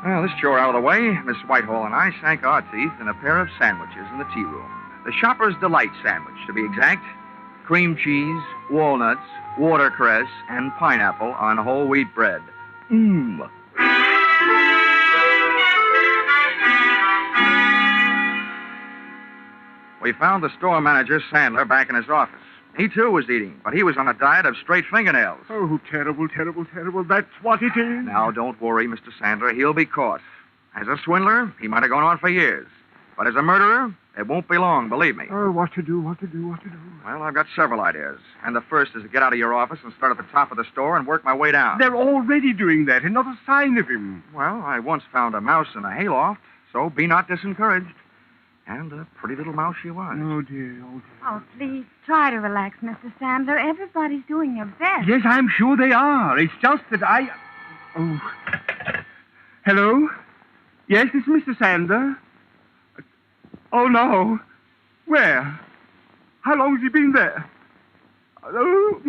Well, this chore out of the way, Miss Whitehall and I sank our teeth in a pair of sandwiches in the tea room. The Shopper's Delight sandwich, to be exact. Cream cheese, walnuts, watercress, and pineapple on whole wheat bread. We found the store manager, Sandler, back in his office. He, too, was eating, but he was on a diet of straight fingernails. Oh, terrible, terrible, terrible. That's what it is. Now, don't worry, Mr. Sandler. He'll be caught. As a swindler, he might have gone on for years. But as a murderer, it won't be long, believe me. Oh, what to do? Well, I've got several ideas. And the first is to get out of your office and start at the top of the store and work my way down. They're already doing that, and not a sign of him. Well, I once found a mouse in a hayloft, so be not disencouraged. And a pretty little mouse she was. Oh, dear. Oh, please, try to relax, Mr. Sandler. Everybody's doing their best. Yes, I'm sure they are. It's just that Oh. Hello? Yes, this is Mr. Sandler. Oh, no. Where? How long has he been there? Oh,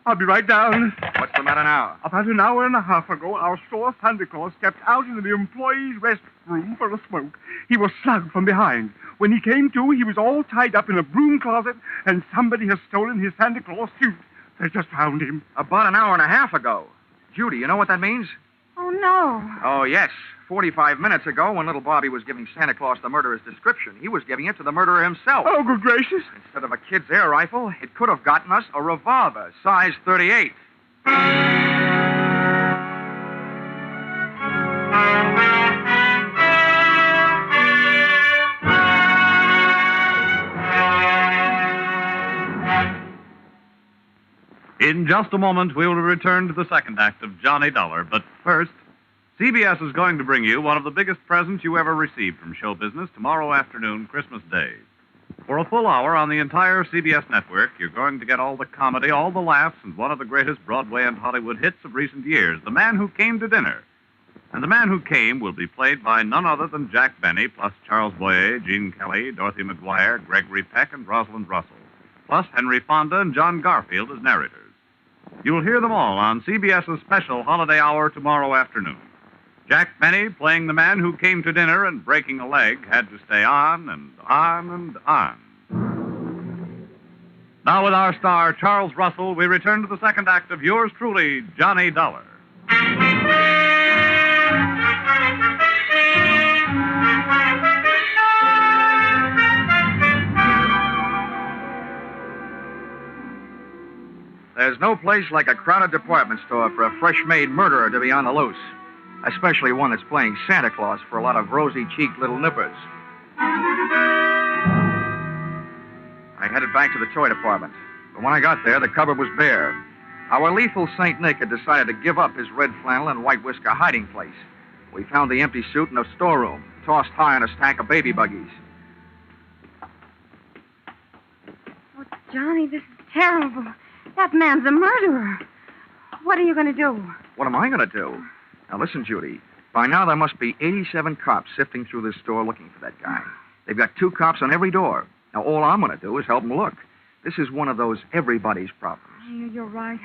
I'll be right down. What's the matter now? About an hour and a half ago, our store Santa Claus stepped out into the employees' restroom for a smoke. He was slugged from behind. When he came to, he was all tied up in a broom closet, and somebody has stolen his Santa Claus suit. They just found him. About an hour and a half ago. Judy, you know what that means? Oh, no. Oh, yes. 45 minutes ago, when little Bobby was giving Santa Claus the murderer's description, he was giving it to the murderer himself. Oh, good gracious. Instead of a kid's air rifle, it could have gotten us a revolver, size 38. In just a moment, we will return to the second act of Johnny Dollar. But first, CBS is going to bring you one of the biggest presents you ever received from show business tomorrow afternoon, Christmas Day. For a full hour on the entire CBS network, you're going to get all the comedy, all the laughs, and one of the greatest Broadway and Hollywood hits of recent years, The Man Who Came to Dinner. And the man who came will be played by none other than Jack Benny, plus Charles Boyer, Gene Kelly, Dorothy McGuire, Gregory Peck, and Rosalind Russell, plus Henry Fonda and John Garfield as narrators. You'll hear them all on CBS's special holiday hour tomorrow afternoon. Jack Benny, playing the man who came to dinner and breaking a leg, had to stay on and on and on. Now with our star, Charles Russell, we return to the second act of yours truly, Johnny Dollar. There's no place like a crowded department store for a fresh-made murderer to be on the loose, especially one that's playing Santa Claus for a lot of rosy-cheeked little nippers. I headed back to the toy department, but when I got there, the cupboard was bare. Our lethal St. Nick had decided to give up his red flannel and white whisker hiding place. We found the empty suit in a storeroom, tossed high on a stack of baby buggies. Oh, Johnny, this is terrible. That man's a murderer. What are you going to do? What am I going to do? Now, listen, Judy. By now, there must be 87 cops sifting through this store looking for that guy. They've got 2 cops on every door. Now, all I'm going to do is help them look. This is one of those everybody's problems. You're right.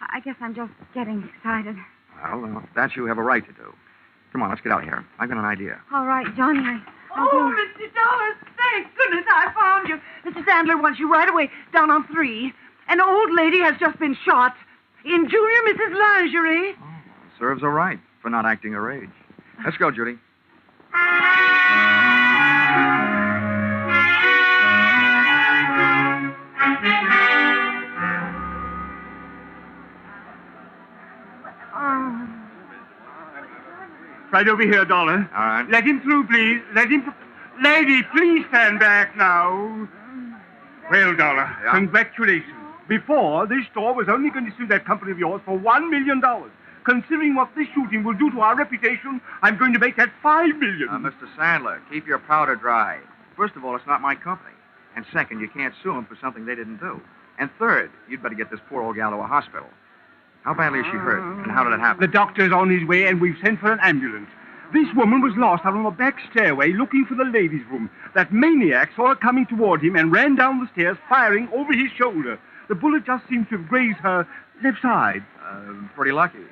I guess I'm just getting excited. Well, that you have a right to do. Come on, let's get out of here. I've got an idea. All right, Johnny, I'll Oh, Mr. Dollar, thank goodness I found you. Mr. Sandler wants you right away down on 3. An old lady has just been shot in Junior Mrs. Lingerie. Serves her right for not acting her age. Let's go, Judy. Right over here, Dollar. All right. Let him through, please. Let him... Lady, please stand back now. Well, Dollar, congratulations. Before, this store was only going to sue that company of yours for $1 million. Considering what this shooting will do to our reputation, I'm going to make that $5 million. Mr. Sandler, keep your powder dry. First of all, it's not my company. And second, you can't sue them for something they didn't do. And third, you'd better get this poor old gal to a hospital. How badly is she hurt? And how did it happen? The doctor's on his way, and we've sent for an ambulance. This woman was lost out on the back stairway looking for the ladies' room. That maniac saw her coming toward him and ran down the stairs, firing over his shoulder. The bullet just seemed to have grazed her left side. Pretty lucky.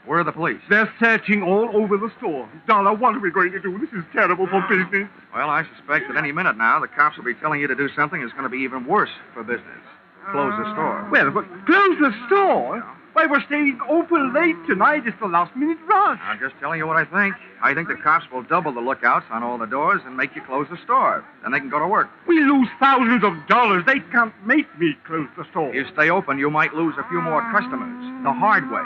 Where are the police? They're searching all over the store. Dollar, what are we going to do? This is terrible for business. Well, I suspect that any minute now, the cops will be telling you to do something that's going to be even worse for business. Close the store. Well, but close the store? Why, we're staying open late tonight. It's the last-minute rush. I'm just telling you what I think. I think the cops will double the lookouts on all the doors and make you close the store. Then they can go to work. We lose thousands of dollars. They can't make me close the store. If you stay open, you might lose a few more customers. The hard way.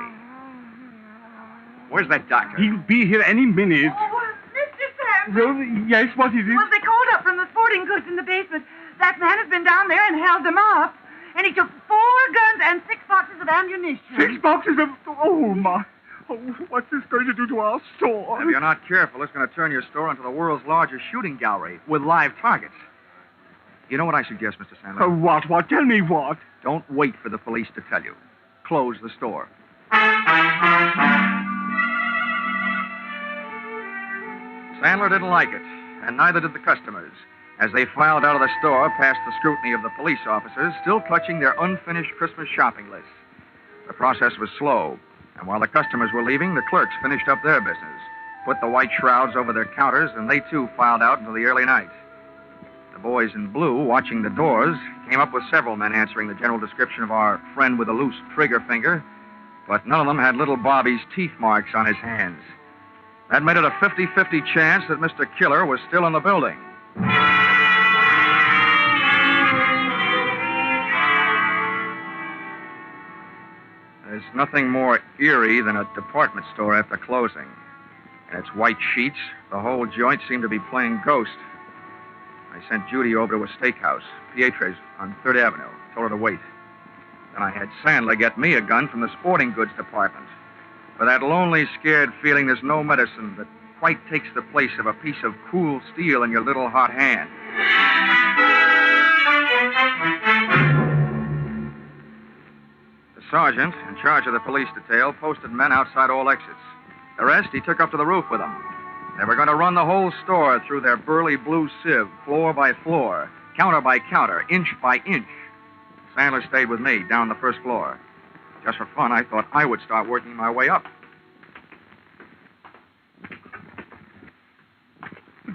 Where's that doctor? He'll be here any minute. Oh, Mr. Sandler. Well, yes, what is it? Well, they called up from the sporting goods in the basement. That man has been down there and held them up. And he took 4 guns and 6 boxes of ammunition. 6 boxes of... Oh, my... Oh, what's this going to do to our store? If you're not careful, it's going to turn your store into the world's largest shooting gallery with live targets. You know what I suggest, Mr. Sandler? What? Tell me what? Don't wait for the police to tell you. Close the store. Sandler didn't like it, and neither did the customers, as they filed out of the store past the scrutiny of the police officers, still clutching their unfinished Christmas shopping lists. The process was slow, and while the customers were leaving, the clerks finished up their business, put the white shrouds over their counters, and they too filed out into the early night. The boys in blue, watching the doors, came up with several men answering the general description of our friend with a loose trigger finger, but none of them had little Bobby's teeth marks on his hands. That made it a 50-50 chance that Mr. Killer was still in the building. There's nothing more eerie than a department store after closing. In its white sheets, the whole joint seemed to be playing ghost. I sent Judy over to a steakhouse, Pietre's on 3rd Avenue, told her to wait. Then I had Sandler get me a gun from the sporting goods department. For that lonely, scared feeling, there's no medicine that quite takes the place of a piece of cool steel in your little hot hand. The sergeant, in charge of the police detail, posted men outside all exits. The rest he took up to the roof with him. They were going to run the whole store through their burly blue sieve, floor by floor, counter by counter, inch by inch. Sandler stayed with me down the first floor. Just for fun, I thought I would start working my way up.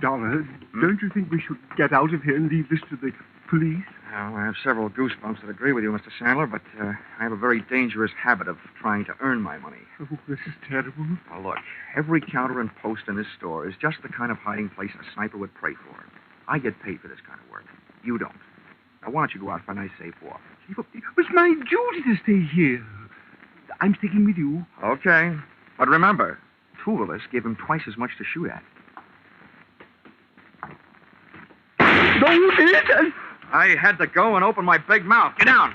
Dollar, don't you think we should get out of here and leave this to the police? Well, I have several goosebumps that agree with you, Mr. Sandler, but I have a very dangerous habit of trying to earn my money. Oh, this is terrible. Now, look, every counter and post in this store is just the kind of hiding place a sniper would pray for. I get paid for this kind of work. You don't. Now, why don't you go out for a nice safe walk? It's my duty to stay here. I'm sticking with you. Okay. But remember, two of us gave him twice as much to shoot at. Don't it! I had to go and open my big mouth. Get down.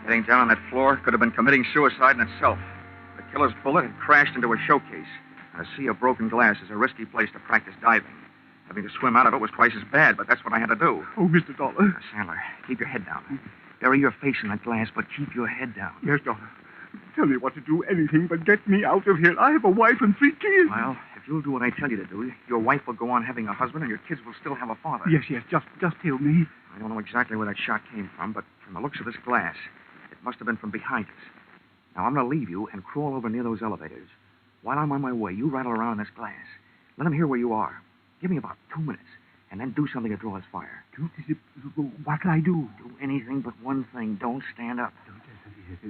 Getting down on that floor could have been committing suicide in itself. The killer's bullet had crashed into a showcase. A sea of broken glass is a risky place to practice diving. Having to swim out of it was twice as bad, but that's what I had to do. Oh, Mr. Dollar. Now, Sandler, keep your head down. Bury your face in that glass, but keep your head down. Yes, Dollar. Tell me what to do, anything but get me out of here. I have a wife and 3 kids. Well, if you'll do what I tell you to do, your wife will go on having a husband and your kids will still have a father. Yes, just tell me. I don't know exactly where that shot came from, but from the looks of this glass, it must have been from behind us. Now, I'm going to leave you and crawl over near those elevators. While I'm on my way, you rattle around in this glass. Let them hear where you are. Give me about 2 minutes, and then do something to draw his fire. What'll I do? Do anything but one thing. Don't stand up.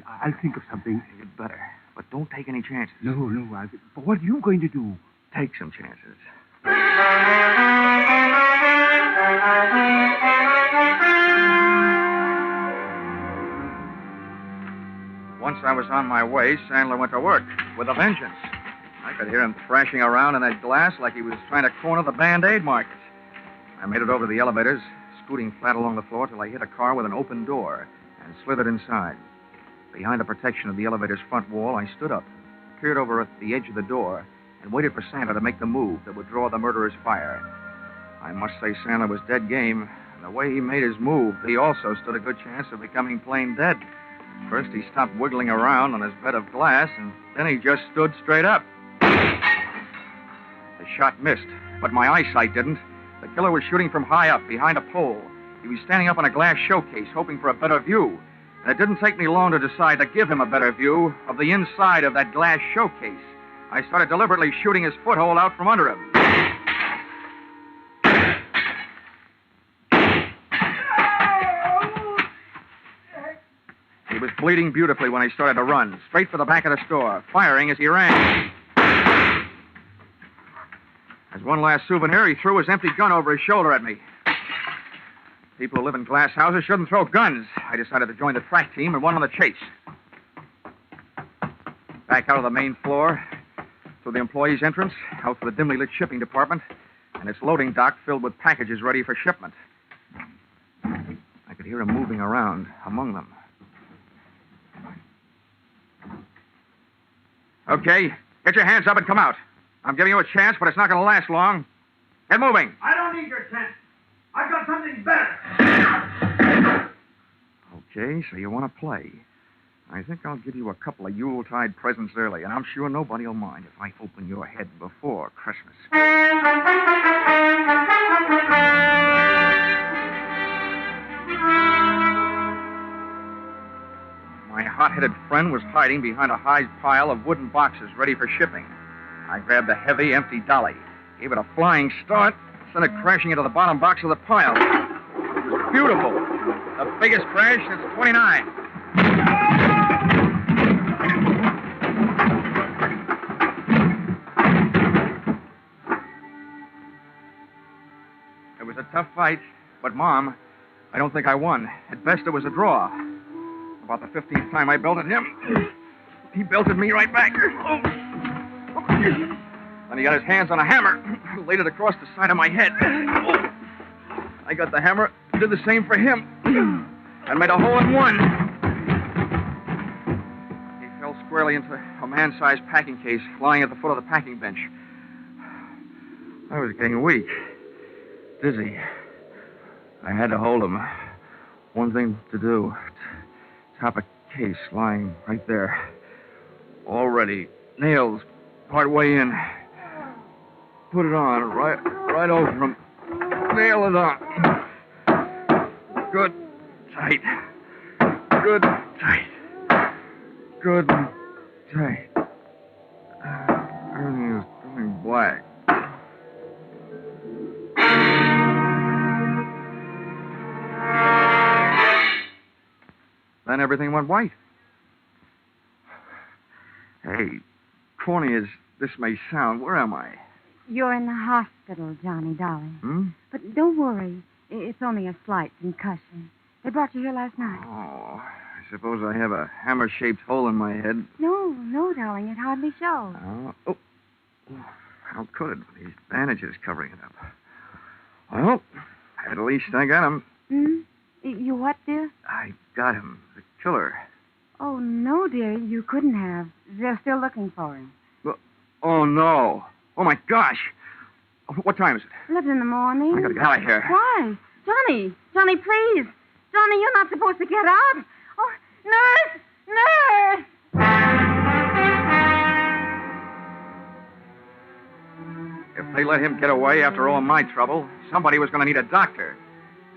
I'll think of something. You'd better. But don't take any chances. No. But what are you going to do? Take some chances. Once I was on my way, Sandler went to work with a vengeance. I could hear him thrashing around in that glass like he was trying to corner the Band-Aid market. I made it over to the elevators, scooting flat along the floor till I hit a car with an open door and slithered inside. Behind the protection of the elevator's front wall, I stood up, peered over at the edge of the door, and waited for Sandler to make the move that would draw the murderer's fire. I must say Sandler was dead game, and the way he made his move, he also stood a good chance of becoming plain dead. First, he stopped wiggling around on his bed of glass, and then he just stood straight up. The shot missed, but my eyesight didn't. The killer was shooting from high up, behind a pole. He was standing up on a glass showcase, hoping for a better view. And it didn't take me long to decide to give him a better view of the inside of that glass showcase. I started deliberately shooting his foothold out from under him. He was bleeding beautifully when I started to run, straight for the back of the store, firing as he ran. As one last souvenir, he threw his empty gun over his shoulder at me. People who live in glass houses shouldn't throw guns. I decided to join the track team and went on the chase. Back out of the main floor, through the employees' entrance, out to the dimly lit shipping department, and its loading dock filled with packages ready for shipment. I could hear him moving around among them. Okay, get your hands up and come out. I'm giving you a chance, but it's not going to last long. Get moving. I don't need your chance. I've got something better. Okay, so you want to play. I think I'll give you a couple of Yuletide presents early, and I'm sure nobody will mind if I open your head before Christmas. My hot-headed friend was hiding behind a high pile of wooden boxes ready for shipping. I grabbed the heavy, empty dolly, gave it a flying start, sent it crashing into the bottom box of the pile. It was beautiful. The biggest crash since 29. It was a tough fight, but, Mom, I don't think I won. At best, it was a draw. About the 15th time I belted him, he belted me right back. Then he got his hands on a hammer, laid it across the side of my head. I got the hammer, did the same for him, and made a hole in one. He fell squarely into a man-sized packing case lying at the foot of the packing bench. I was getting weak, dizzy. I had to hold him. One thing to do. Top a case lying right there. All ready. Nails part way in. Put it on right over him. Nail it on. Good, tight. Good, tight. Good and tight. Everything is going black. Then everything went white. Hey, corny as this may sound, where am I? You're in the hospital, Johnny, darling. Hmm? But don't worry. It's only a slight concussion. They brought you here last night. Oh, I suppose I have a hammer-shaped hole in my head. No, darling. It hardly shows. Oh. How could it with these bandages covering it up? Well, at least I got him. Hmm? You what, dear? I got him. The killer. Oh, no, dear. You couldn't have. They're still looking for him. Oh, no. Oh, my gosh. What time is it? 11 in the morning. I gotta get out of here. Why? Johnny, please. Johnny, you're not supposed to get out. Oh, nurse! If they let him get away after all my trouble, somebody was going to need a doctor.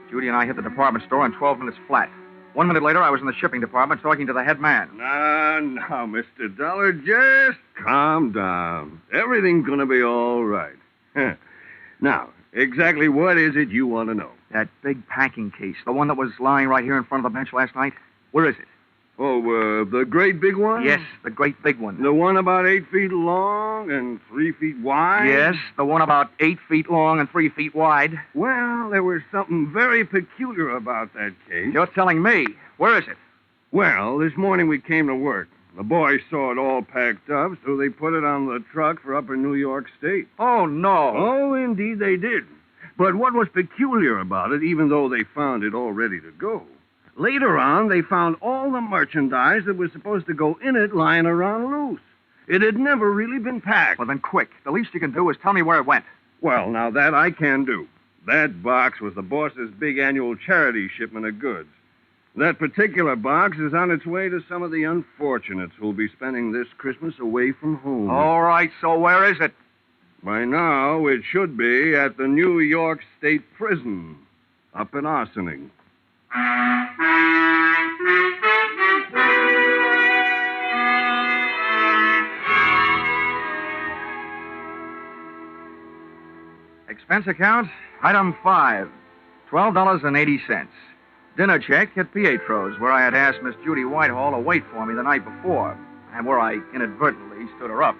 Judy and I hit the department store in 12 minutes flat. 1 minute later, I was in the shipping department talking to the head man. Now, Mr. Dollar, just calm down. Everything's going to be all right. Now, exactly what is it you want to know? That big packing case, the one that was lying right here in front of the bench last night. Where is it? Oh, the great big one? Yes, the great big one. The one about 8 feet long and 3 feet wide? Yes, the one about 8 feet long and 3 feet wide. Well, there was something very peculiar about that case. You're telling me. Where is it? Well, this morning we came to work. The boys saw it all packed up, so they put it on the truck for upper New York State. Oh, no. Oh, indeed they did. But what was peculiar about it, even though they found it all ready to go, later on they found all the merchandise that was supposed to go in it lying around loose. It had never really been packed. Well, then quick. The least you can do is tell me where it went. Well, now that I can do. That box was the boss's big annual charity shipment of goods. That particular box is on its way to some of the unfortunates who'll be spending this Christmas away from home. All right, so where is it? By now, it should be at the New York State Prison, up in Ossining. Expense account, item 5, $12.80. Dinner check at Pietro's, where I had asked Miss Judy Whitehall to wait for me the night before, and where I inadvertently stood her up.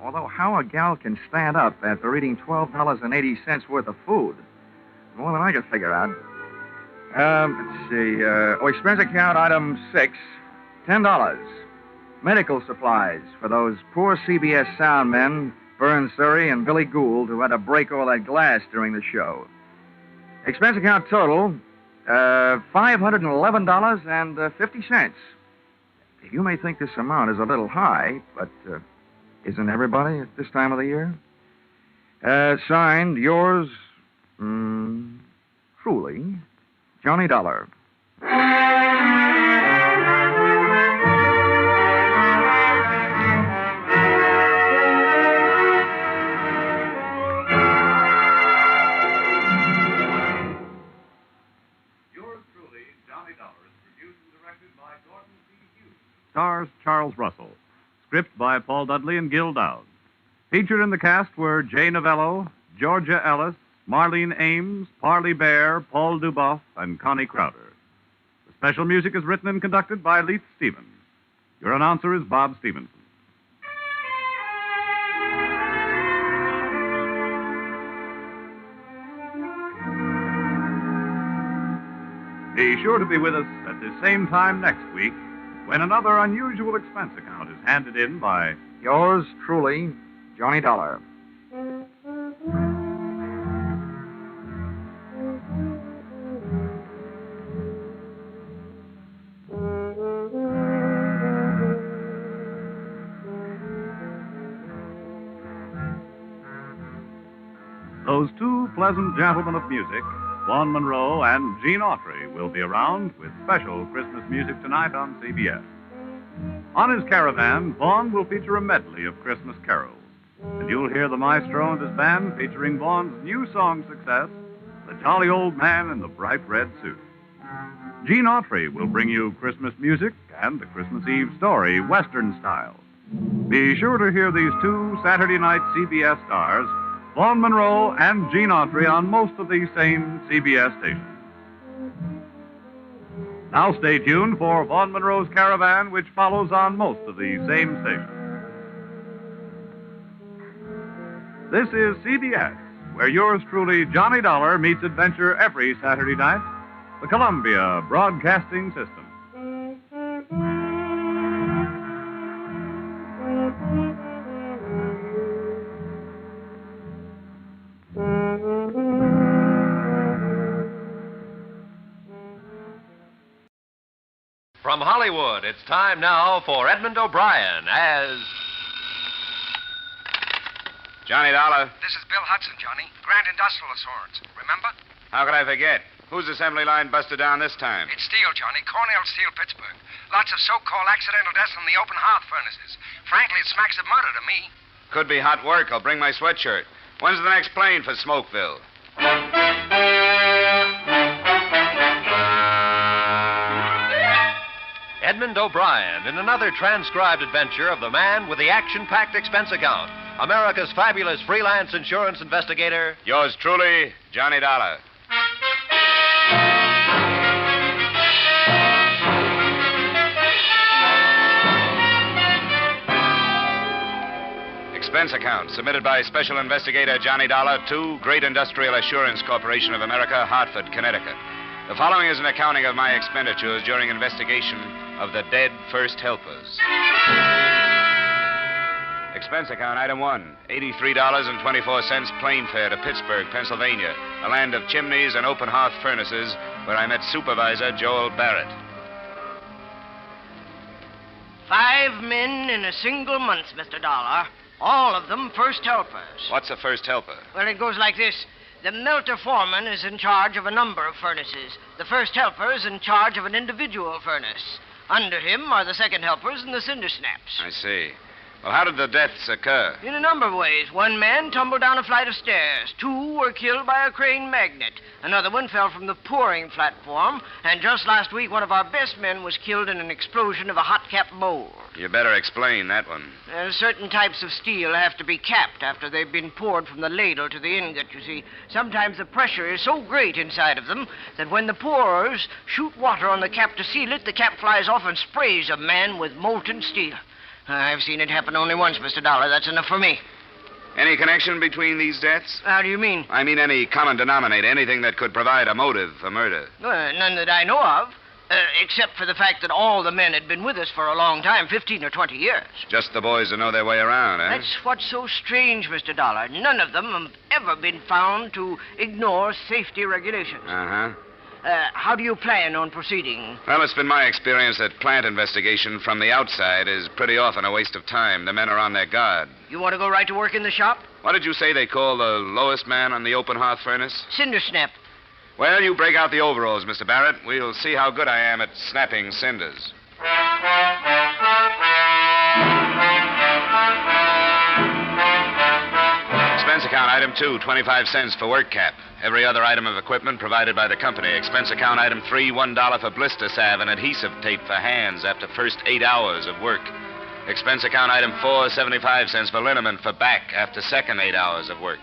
Although how a gal can stand up after eating $12.80 worth of food, more than I can figure out. Let's see. Expense account, item 6, $10. Medical supplies for those poor CBS sound men, Vern Surrey and Billy Gould, who had to break all that glass during the show. Expense account total, $511.50. You may think this amount is a little high, but isn't everybody at this time of the year? Signed, yours, truly, Johnny Dollar. Stars Charles Russell. Script by Paul Dudley and Gil Dowd. Featured in the cast were Jay Novello, Georgia Ellis, Marlene Ames, Parley Bear, Paul Duboff, and Connie Crowder. The special music is written and conducted by Leith Stevens. Your announcer is Bob Stevenson. Be sure to be with us at the same time next week when another unusual expense account is handed in by yours truly, Johnny Dollar. Those two pleasant gentlemen of music Vaughn Monroe and Gene Autry will be around with special Christmas music tonight on CBS. On his caravan, Vaughn will feature a medley of Christmas carols. And you'll hear the maestro and his band featuring Vaughn's new song success, The Jolly Old Man in the Bright Red Suit. Gene Autry will bring you Christmas music and the Christmas Eve story, Western style. Be sure to hear these two Saturday night CBS stars, Vaughn Monroe and Gene Autry, on most of these same CBS stations. Now stay tuned for Vaughn Monroe's Caravan, which follows on most of these same stations. This is CBS, where yours truly, Johnny Dollar, meets adventure every Saturday night. The Columbia Broadcasting System. From Hollywood, it's time now for Edmund O'Brien as... Johnny Dollar. This is Bill Hudson, Johnny. Grand Industrial Assurance. Remember? How could I forget? Whose assembly line busted down this time? It's steel, Johnny. Cornell Steel, Pittsburgh. Lots of so-called accidental deaths from the open hearth furnaces. Frankly, it smacks of murder to me. Could be hot work. I'll bring my sweatshirt. When's the next plane for Smokeville? Edmund O'Brien in another transcribed adventure of the man with the action-packed expense account, America's fabulous freelance insurance investigator. Yours truly, Johnny Dollar. Expense account submitted by Special Investigator Johnny Dollar to Great Industrial Assurance Corporation of America, Hartford, Connecticut. The following is an accounting of my expenditures during investigation of the dead first helpers. Expense account, item 1, $83.24 plane fare to Pittsburgh, Pennsylvania, a land of chimneys and open hearth furnaces where I met Supervisor Joel Barrett. 5 men in a single month, Mr. Dollar. All of them first helpers. What's a first helper? Well, it goes like this. The melter foreman is in charge of a number of furnaces. The first helper is in charge of an individual furnace. Under him are the second helpers and the cinder snaps. I see. Well, how did the deaths occur? In a number of ways. One man tumbled down a flight of stairs. 2 were killed by a crane magnet. Another one fell from the pouring platform. And just last week, one of our best men was killed in an explosion of a hot-cap mold. You better explain that one. Certain types of steel have to be capped after they've been poured from the ladle to the ingot, you see. Sometimes the pressure is so great inside of them that when the pourers shoot water on the cap to seal it, the cap flies off and sprays a man with molten steel. I've seen it happen only once, Mr. Dollar. That's enough for me. Any connection between these deaths? How do you mean? I mean any common denominator, anything that could provide a motive for murder. None that I know of, except for the fact that all the men had been with us for a long time, 15 or 20 years. Just the boys who know their way around, eh? That's what's so strange, Mr. Dollar. None of them have ever been found to ignore safety regulations. Uh-huh. How do you plan on proceeding? Well, it's been my experience that plant investigation from the outside is pretty often a waste of time. The men are on their guard. You want to go right to work in the shop? What did you say they call the lowest man on the open hearth furnace? Cinder snap. Well, you break out the overalls, Mr. Barrett. We'll see how good I am at snapping cinders. Expense account, item 2, 25 cents for work cap. Every other item of equipment provided by the company. Expense account, item 3, $1 for blister salve and adhesive tape for hands after first 8 hours of work. Expense account, item 4, 75 cents for liniment for back after second 8 hours of work.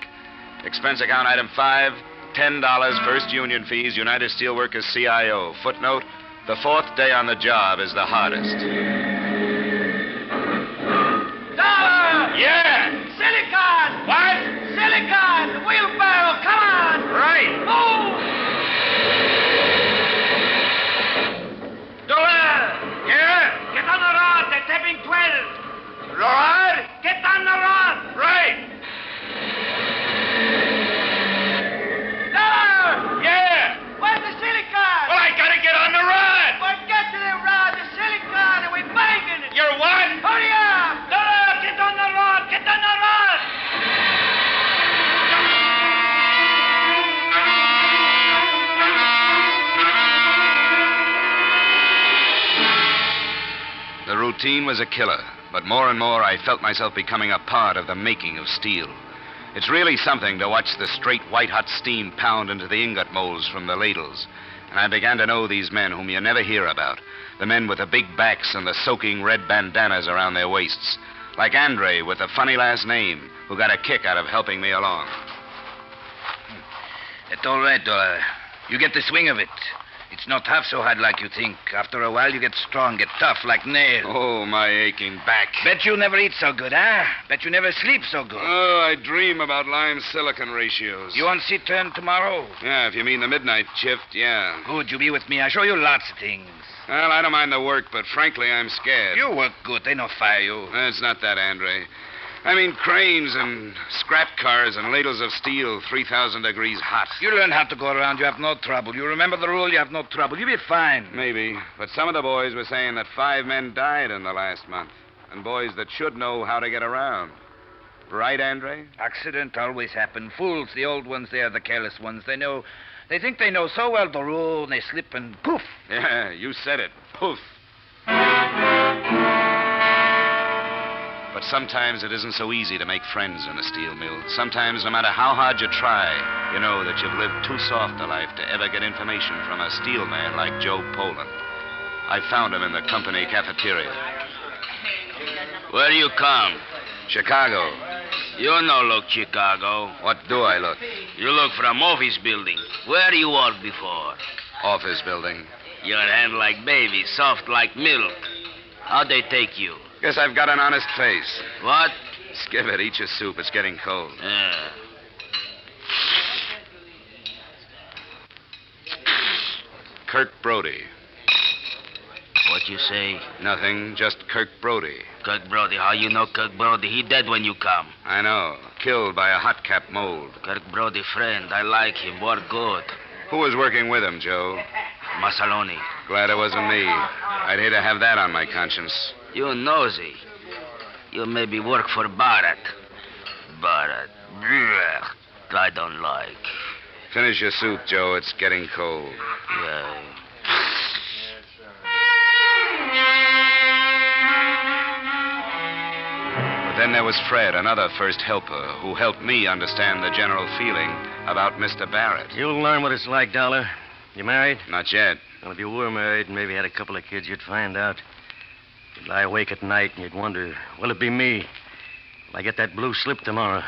Expense account, item 5, $10 first union fees, United Steelworkers CIO. Footnote, the 4th day on the job is the hardest. Dollar! Yeah! Silicon! What? Silicon! Wheelbarrow, come on! Right! Move! Dollar! Yeah? Get on the rod, they're tapping 12. Rod? Get on the rod! Right! Dollar! Yeah! Where's the silicon? Well, I gotta get on the rod! Well, get to the rod, the silicon, and we burn 15 was a killer, but more and more I felt myself becoming a part of the making of steel. It's really something to watch the straight white-hot steam pound into the ingot molds from the ladles. And I began to know these men whom you never hear about, the men with the big backs and the soaking red bandanas around their waists, like Andre with the funny last name, who got a kick out of helping me along. It's all right, Dollar. You get the swing of it. It's not half so hard like you think. After a while, you get strong, get tough like nails. Oh, my aching back. Bet you never eat so good, huh? Bet you never sleep so good. Oh, I dream about lime-silicon ratios. You on seat turn tomorrow? Yeah, if you mean the midnight shift, yeah. Good, you be with me. I show you lots of things. Well, I don't mind the work, but frankly, I'm scared. You work good. They no fire you. It's not that, Andre. I mean cranes and scrap cars and ladles of steel 3,000 degrees hot. You learn how to go around. You have no trouble. You remember the rule. You have no trouble. You'll be fine. Maybe. But some of the boys were saying that 5 men died in the last month. And boys that should know how to get around. Right, Andre? Accident always happen. Fools, the old ones, they are the careless ones. They think they know so well the rule, and they slip and poof. Yeah, you said it. Poof. But sometimes it isn't so easy to make friends in a steel mill. Sometimes, no matter how hard you try, you know that you've lived too soft a life to ever get information from a steel man like Joe Poland. I found him in the company cafeteria. Where do you come? Chicago. You no look Chicago. What do I look? You look from office building. Where you work before? Office building. Your hand like baby, soft like milk. How'd they take you? Guess I've got an honest face. What? Skip it. Eat your soup. It's getting cold. Yeah. Kirk Brody. What you say? Nothing. Just Kirk Brody. Kirk Brody. How you know Kirk Brody? He dead when you come. I know. Killed by a hot cap mold. Kirk Brody friend. I like him. Work good. Who was working with him, Joe? Massaloni. Glad it wasn't me. I'd hate to have that on my conscience. You nosy. You maybe work for Barrett. Barrett. I don't like. Finish your soup, Joe. It's getting cold. Yeah. But then there was Fred, another first helper, who helped me understand the general feeling about Mr. Barrett. You'll learn what it's like, Dollar. You married? Not yet. Well, if you were married and maybe had a couple of kids, you'd find out. You'd lie awake at night and you'd wonder, will it be me? Will I get that blue slip tomorrow?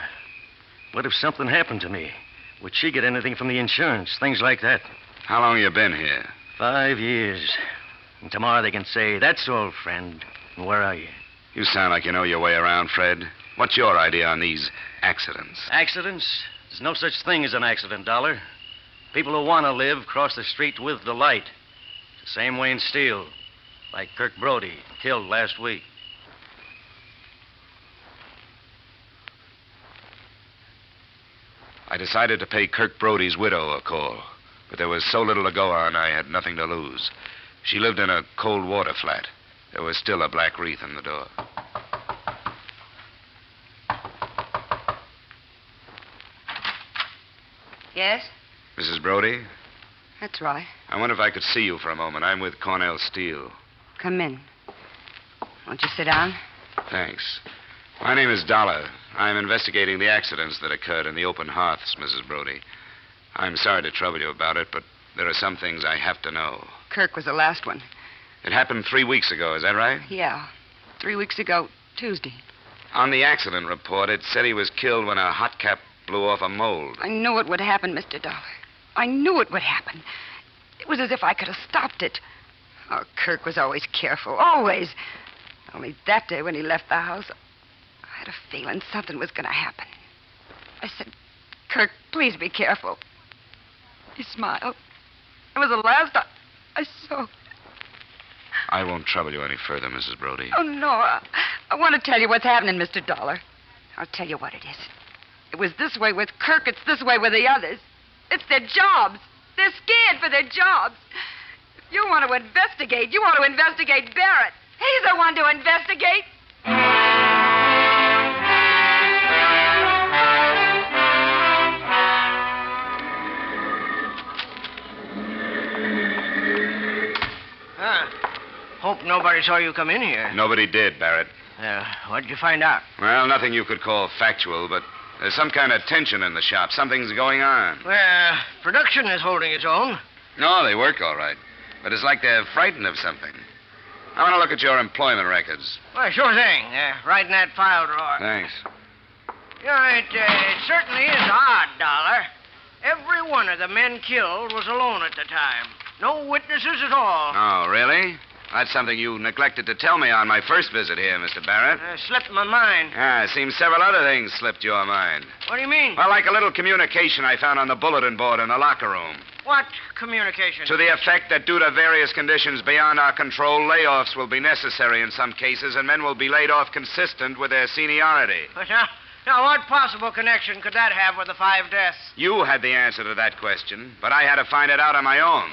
What if something happened to me? Would she get anything from the insurance? Things like that. How long you been here? 5 years. And tomorrow they can say, that's all, friend. And where are you? You sound like you know your way around, Fred. What's your idea on these accidents? Accidents? There's no such thing as an accident, Dollar. People who want to live cross the street with delight. It's the same way in steel. Like Kirk Brody, killed last week. I decided to pay Kirk Brody's widow a call, but there was so little to go on, I had nothing to lose. She lived in a cold water flat. There was still a black wreath in the door. Yes? Mrs. Brody? That's right. I wonder if I could see you for a moment. I'm with Cornell Steel. Come in. Won't you sit down? Thanks. My name is Dollar. I'm investigating the accidents that occurred in the open hearths, Mrs. Brody. I'm sorry to trouble you about it, but there are some things I have to know. Kirk was the last one. It happened 3 weeks ago, is that right? Yeah. 3 weeks ago, Tuesday. On the accident report, it said he was killed when a hot cap blew off a mold. I knew it would happen, Mr. Dollar. I knew it would happen. It was as if I could have stopped it. Oh, Kirk was always careful, always. Only that day when he left the house, I had a feeling something was going to happen. I said, Kirk, please be careful. He smiled. It was the last I saw. I won't trouble you any further, Mrs. Brody. Oh, no. I want to tell you what's happening, Mr. Dollar. I'll tell you what it is. It was this way with Kirk. It's this way with the others. It's their jobs. They're scared for their jobs. If you want to investigate, you want to investigate Barrett. He's the one to investigate. Hope nobody saw you come in here. Nobody did, Barrett. What'd you find out? Well, nothing you could call factual, but there's some kind of tension in the shop. Something's going on. Well, production is holding its own. No, they work all right. But it's like they're frightened of something. I want to look at your employment records. Well, sure thing. Right in that file drawer. Thanks. It certainly is odd, Dollar. Every one of the men killed was alone at the time. No witnesses at all. Oh, really? That's something you neglected to tell me on my first visit here, Mr. Barrett. Slipped my mind. It seems several other things slipped your mind. What do you mean? Well, like a little communication I found on the bulletin board in the locker room. What communication? To the effect that due to various conditions beyond our control, layoffs will be necessary in some cases, and men will be laid off consistent with their seniority. But now, what possible connection could that have with the 5 deaths? You had the answer to that question, but I had to find it out on my own.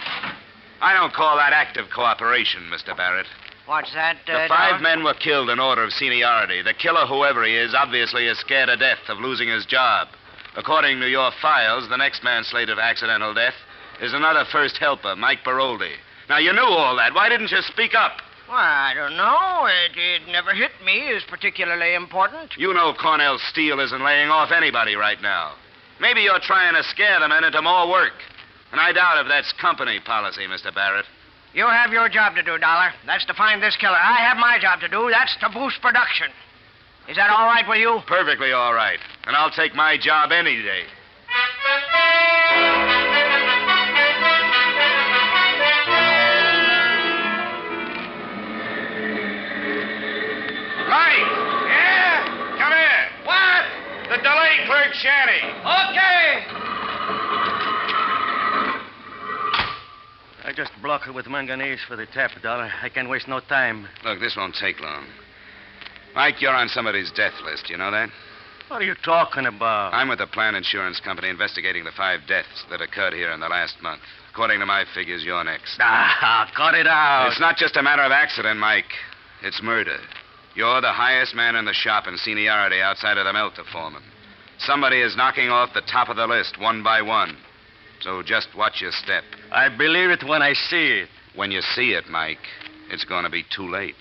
I don't call that active cooperation, Mr. Barrett. What's that, The 5 men were killed in order of seniority. The killer, whoever he is, obviously is scared to death of losing his job. According to your files, the next man slated for accidental death is another first helper, Mike Baroldi. Now, you knew all that. Why didn't you speak up? Well, I don't know. It never hit me as particularly important. You know Cornell Steel isn't laying off anybody right now. Maybe you're trying to scare the men into more work. And I doubt if that's company policy, Mr. Barrett. You have your job to do, Dollar. That's to find this killer. I have my job to do. That's to boost production. Is that all right with you? Perfectly all right. And I'll take my job any day. Mike! Yeah? Come here. What? The delay clerk shanty. Okay. I just block her with manganese for the tap, Dollar. I can't waste no time. Look, this won't take long. Mike, you're on somebody's death list. You know that? What are you talking about? I'm with the Plan Insurance Company investigating the 5 deaths that occurred here in the last month. According to my figures, you're next. Cut it out. It's not just a matter of accident, Mike. It's murder. You're the highest man in the shop in seniority outside of the melter foreman. Somebody is knocking off the top of the list one by one. So just watch your step. I believe it when I see it. When you see it, Mike, it's going to be too late.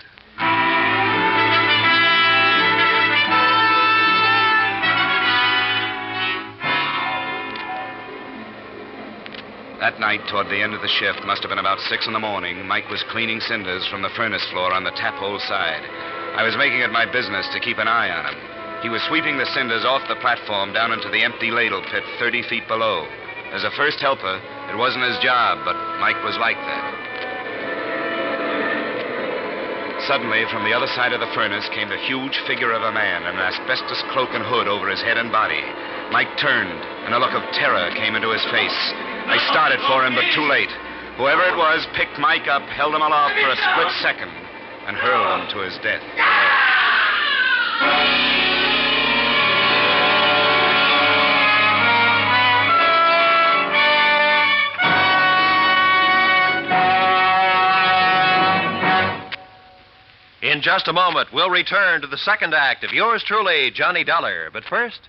That night, toward the end of the shift, must have been about 6 in the morning, Mike was cleaning cinders from the furnace floor on the tap hole side. I was making it my business to keep an eye on him. He was sweeping the cinders off the platform down into the empty ladle pit 30 feet below. As a first helper, it wasn't his job, but Mike was like that. Suddenly, from the other side of the furnace came the huge figure of a man in an asbestos cloak and hood over his head and body. Mike turned, and a look of terror came into his face. I started for him, but too late. Whoever it was picked Mike up, held him aloft for a split second, and hurled him to his death. In just a moment, we'll return to the second act of yours truly, Johnny Dollar. But first,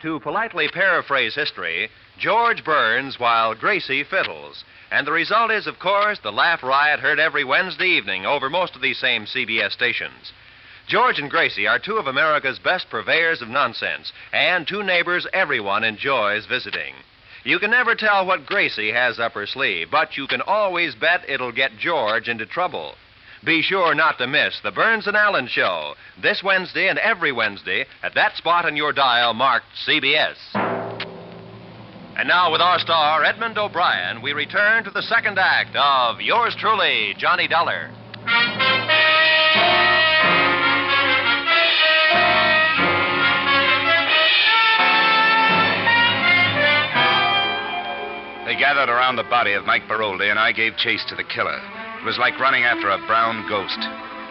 to politely paraphrase history, George burns while Gracie fiddles. And the result is, of course, the laugh riot heard every Wednesday evening over most of these same CBS stations. George and Gracie are 2 of America's best purveyors of nonsense, and 2 neighbors everyone enjoys visiting. You can never tell what Gracie has up her sleeve, but you can always bet it'll get George into trouble. Be sure not to miss the Burns and Allen Show this Wednesday and every Wednesday at that spot on your dial marked CBS. And now with our star, Edmund O'Brien, we return to the second act of yours truly, Johnny Dollar. They gathered around the body of Mike Baroldi, and I gave chase to the killer. It was like running after a brown ghost.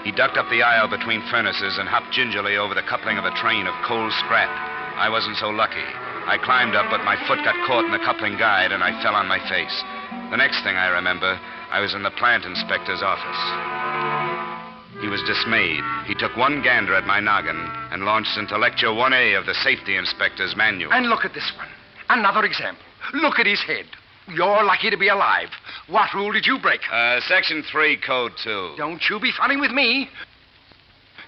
He ducked up the aisle between furnaces and hopped gingerly over the coupling of a train of coal scrap. I wasn't so lucky. I climbed up, but my foot got caught in the coupling guide, and I fell on my face. The next thing I remember, I was in the plant inspector's office. He was dismayed. He took one gander at my noggin and launched into Lecture 1A of the Safety Inspector's Manual. And look at this one. Another example. Look at his head. You're lucky to be alive. What rule did you break? Section 3, Code 2. Don't you be funning with me.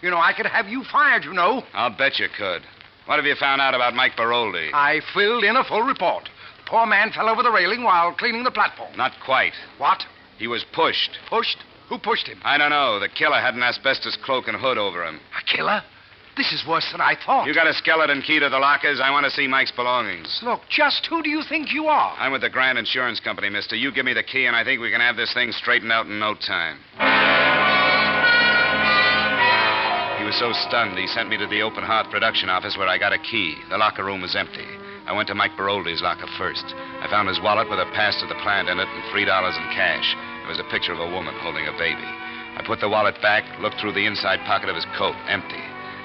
You know, I could have you fired, you know. I'll bet you could. What have you found out about Mike Baroldi? I filled in a full report. The poor man fell over the railing while cleaning the platform. Not quite. What? He was pushed. Pushed? Who pushed him? I don't know. The killer had an asbestos cloak and hood over him. A killer? This is worse than I thought. You got a skeleton key to the lockers? I want to see Mike's belongings. Look, just who do you think you are? I'm with the Grand Insurance Company, mister. You give me the key, and I think we can have this thing straightened out in no time. He was so stunned, he sent me to the Open Hearth production office where I got a key. The locker room was empty. I went to Mike Baroldi's locker first. I found his wallet with a pass to the plant in it and $3 in cash. There was a picture of a woman holding a baby. I put the wallet back, looked through the inside pocket of his coat, empty.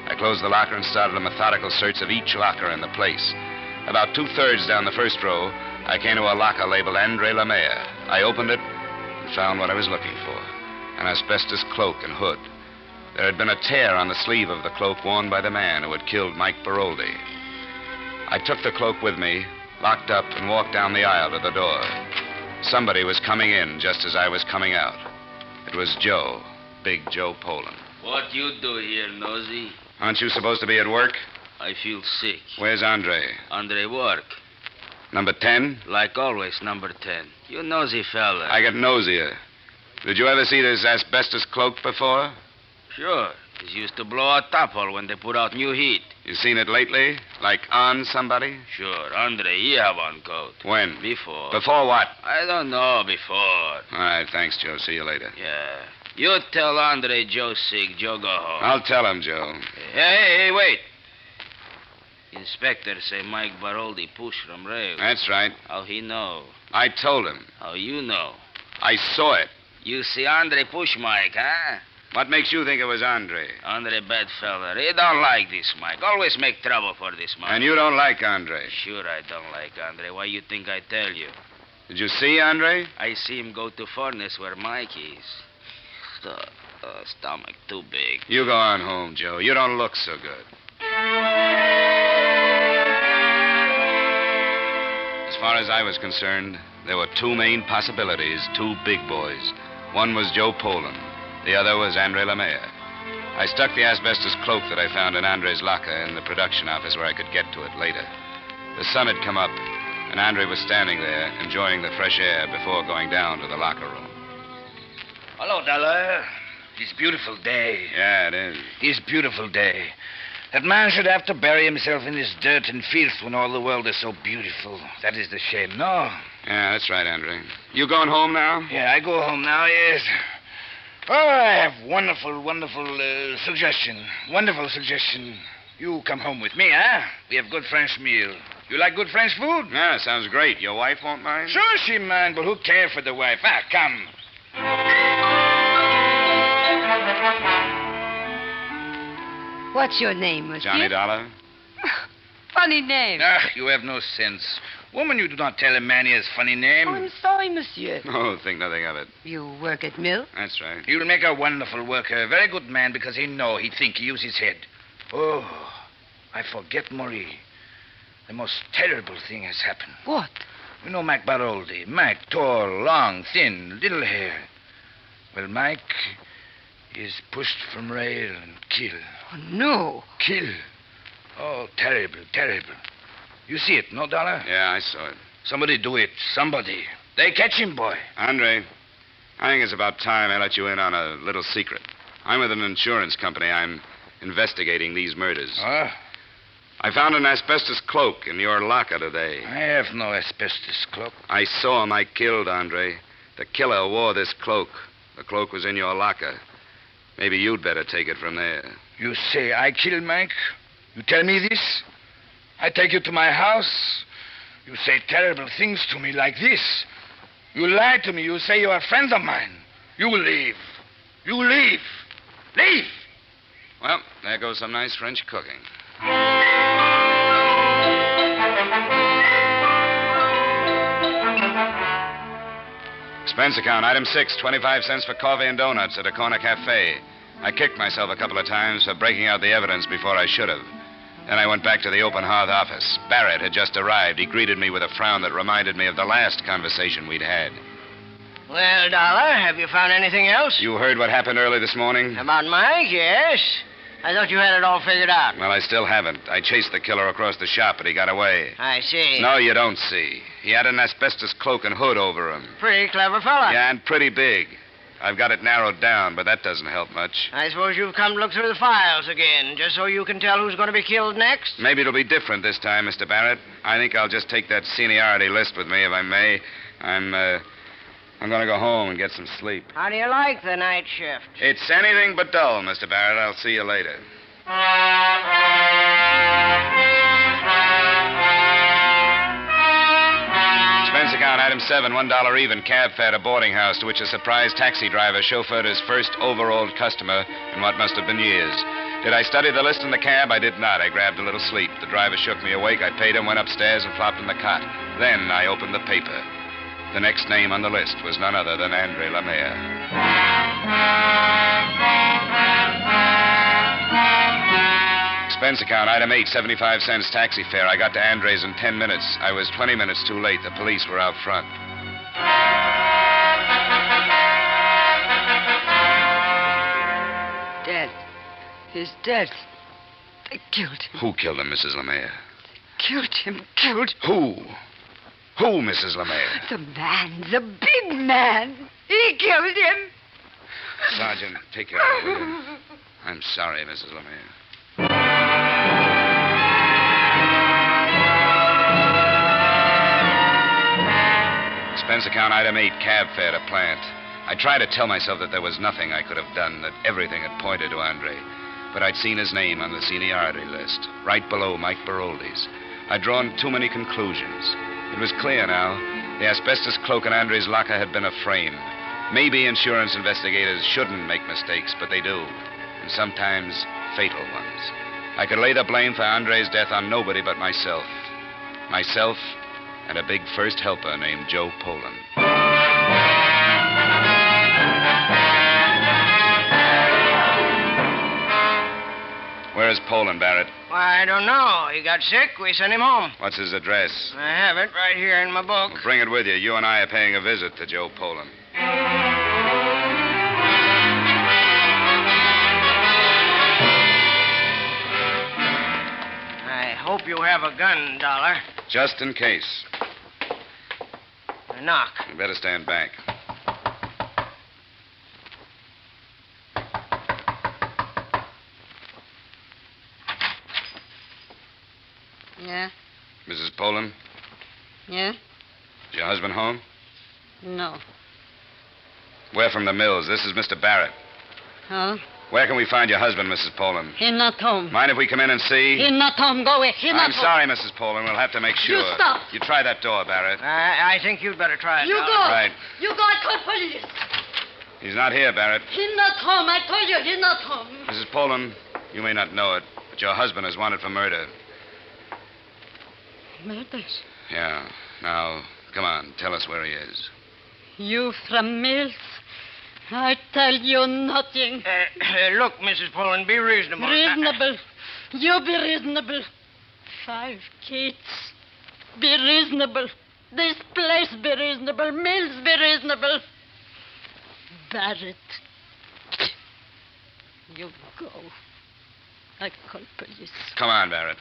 I closed the locker and started a methodical search of each locker in the place. About 2/3 down the first row, I came to a locker labeled Andre Lemire. I opened it and found what I was looking for, an asbestos cloak and hood. There had been a tear on the sleeve of the cloak worn by the man who had killed Mike Baroldi. I took the cloak with me, locked up, and walked down the aisle to the door. Somebody was coming in just as I was coming out. It was Joe, Big Joe Poland. What you do here, nosy? Aren't you supposed to be at work? I feel sick. Where's Andre? Andre work. Number 10? Like always, number 10. You nosy fella. I get nosier. Did you ever see this asbestos cloak before? Sure. It used to blow a topple when they put out new heat. You seen it lately? Like on somebody? Sure. Andre, he have on coat. When? Before. Before what? I don't know. Before. All right, thanks, Joe. See you later. Yeah. You tell Andre Joe's sick. Joe go home. I'll tell him, Joe. Hey, wait. Inspector say Mike Baroldi pushed from rail. That's right. How he know? I told him. How you know? I saw it. You see Andre push Mike, huh? What makes you think it was Andre? Andre bad fella. He don't like this Mike. Always make trouble for this man. And you don't like Andre? Sure I don't like Andre. Why you think I tell you? Did you see Andre? I see him go to furnace where Mike is. Stomach too big. You go on home, Joe. You don't look so good. As far as I was concerned, there were two main possibilities, two big boys. One was Joe Poland. The other was Andre Lemire. I stuck the asbestos cloak that I found in Andre's locker in the production office where I could get to it later. The sun had come up, and Andre was standing there, enjoying the fresh air before going down to the locker room. Hello, Dollar. It's a beautiful day. Yeah, it is. It's a beautiful day. That man should have to bury himself in this dirt and filth when all the world is so beautiful. That is the shame, no? Yeah, that's right, Andre. You going home now? Yeah, I go home now, yes. Oh, I have wonderful suggestion. Wonderful suggestion. You come home with me, huh? We have good French meal. You like good French food? Yeah, sounds great. Your wife won't mind? Sure she mind, but who cares for the wife? Ah, come. What's your name, monsieur? Johnny Dollar. Funny name. Ah, you have no sense. Woman, you do not tell a man he has funny name. Oh, I'm sorry, monsieur. Oh, think nothing of it. You work at mill? That's right. He'll make a wonderful worker. A very good man because he use his head. Oh, I forget, Marie. The most terrible thing has happened. What? You know Mike Baroldi. Mike, tall, long, thin, little hair. Well, Mike is pushed from rail and killed. Oh, no. Kill. Oh, terrible, terrible. You see it, no, Dollar? Yeah, I saw it. Somebody do it. Somebody. They catch him, boy. Andre, I think it's about time I let you in on a little secret. I'm with an insurance company. I'm investigating these murders. Huh? I found an asbestos cloak in your locker today. I have no asbestos cloak. I saw Mike killed, Andre. The killer wore this cloak. The cloak was in your locker. Maybe you'd better take it from there. You say I killed Mike? You tell me this? I take you to my house. You say terrible things to me like this. You lie to me. You say you are friends of mine. You leave. You leave. Leave. Well, there goes some nice French cooking. Expense account, item 6, 25 cents for coffee and donuts at a corner cafe. I kicked myself a couple of times for breaking out the evidence before I should have. Then I went back to the open hearth office. Barrett had just arrived. He greeted me with a frown that reminded me of the last conversation we'd had. Well, Dollar, have you found anything else? You heard what happened early this morning? About Mike, yes. I thought you had it all figured out. Well, I still haven't. I chased the killer across the shop, but he got away. I see. No, you don't see. He had an asbestos cloak and hood over him. Pretty clever fella. Yeah, and pretty big. I've got it narrowed down, but that doesn't help much. I suppose you've come to look through the files again, just so you can tell who's going to be killed next? Maybe it'll be different this time, Mr. Barrett. I think I'll just take that seniority list with me, if I may. I'm going to go home and get some sleep. How do you like the night shift? It's anything but dull, Mr. Barrett. I'll see you later. Expense account, item 7, $1 even, cab fare to boarding house, to which a surprised taxi driver chauffeured his first overalled customer in what must have been years. Did I study the list in the cab? I did not. I grabbed a little sleep. The driver shook me awake. I paid him, went upstairs, and flopped in the cot. Then I opened the paper. The next name on the list was none other than Andre Lemire. Expense account, item 8, 75 cents taxi fare. I got to Andre's in 10 minutes. I was 20 minutes too late. The police were out front. Dead. He's dead. They killed him. Who killed him, Mrs. Lemire? Killed him. Killed. Who? Who, Mrs. Lemire? The man. The big man. He killed him. Sergeant, take care of him. I'm sorry, Mrs. Lemire. Expense account, item 8, cab fare to plant. I tried to tell myself that there was nothing I could have done, that everything had pointed to Andre. But I'd seen his name on the seniority list, right below Mike Baroldi's. I'd drawn too many conclusions. It was clear now. The asbestos cloak in Andre's locker had been a frame. Maybe insurance investigators shouldn't make mistakes, but they do. And sometimes fatal ones. I could lay the blame for Andre's death on nobody but myself. Myself and a big first helper named Joe Poland. Where's Poland, Barrett? Why, I don't know. He got sick. We sent him home. What's his address? I have it right here in my book. Well, bring it with you. You and I are paying a visit to Joe Poland. I hope you have a gun, Dollar. Just in case. A knock. You better stand back. Yeah? Mrs. Poland? Yeah? Is your husband home? No. We're from the mills. This is Mr. Barrett. Huh? Where can we find your husband, Mrs. Poland? He's not home. Mind if we come in and see? He's not home. Go away. He's not I'm home. sorry, Mrs. Poland. We'll have to make sure. You stop. You try that door, Barrett. I think you'd better try it, You Dollar. go. Right. You go. I call police. He's not here, Barrett. He's not home. I told you he's not home. Mrs. Poland, you may not know it, but your husband is wanted for murder. Murders? Yeah. Now, come on. Tell us where he is. You from Mills? I tell you nothing. Look, Mrs. Poland, be reasonable. Reasonable. You be reasonable. 5 kids. Be reasonable. This place be reasonable. Mills be reasonable. Barrett. You go. I call police. Come on, Barrett.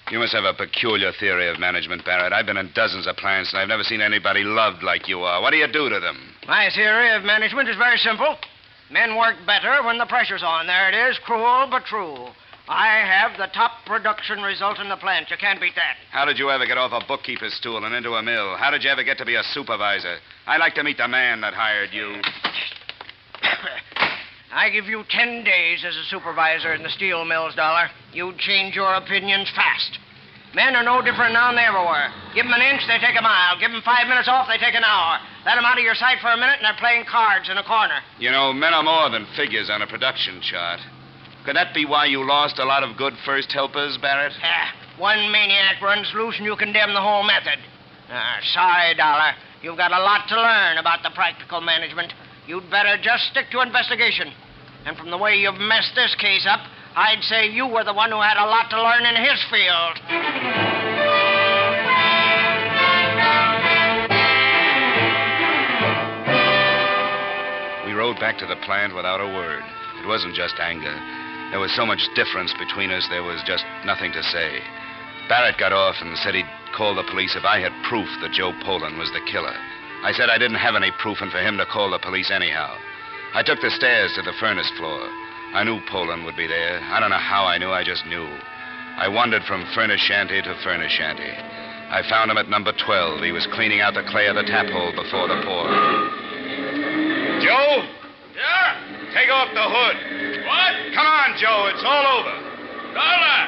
You must have a peculiar theory of management, Barrett. I've been in dozens of plants, and I've never seen anybody loved like you are. What do you do to them? My theory of management is very simple. Men work better when the pressure's on. There it is, cruel but true. I have the top production result in the plant. You can't beat that. How did you ever get off a bookkeeper's stool and into a mill? How did you ever get to be a supervisor? I'd like to meet the man that hired you. I give you 10 days as a supervisor in the steel mills, Dollar. You'd change your opinions fast. Men are no different now than they ever were. Give them an inch, they take a mile. Give them 5 minutes off, they take an hour. Let them out of your sight for a minute, and they're playing cards in a corner. You know, men are more than figures on a production chart. Could that be why you lost a lot of good first helpers, Barrett? One maniac runs loose, and you condemn the whole method. Sorry, Dollar. You've got a lot to learn about the practical management. You'd better just stick to investigation. And from the way you've messed this case up, I'd say you were the one who had a lot to learn in his field. We rode back to the plant without a word. It wasn't just anger. There was so much difference between us, there was just nothing to say. Barrett got off and said he'd call the police if I had proof that Joe Poland was the killer. I said I didn't have any proof and for him to call the police anyhow. I took the stairs to the furnace floor. I knew Poland would be there. I don't know how I knew, I just knew. I wandered from furnace shanty to furnace shanty. I found him at number 12. He was cleaning out the clay of the tap hole before the pour. Joe? Yeah? Take off the hood. What? Come on, Joe. It's all over. Dollar!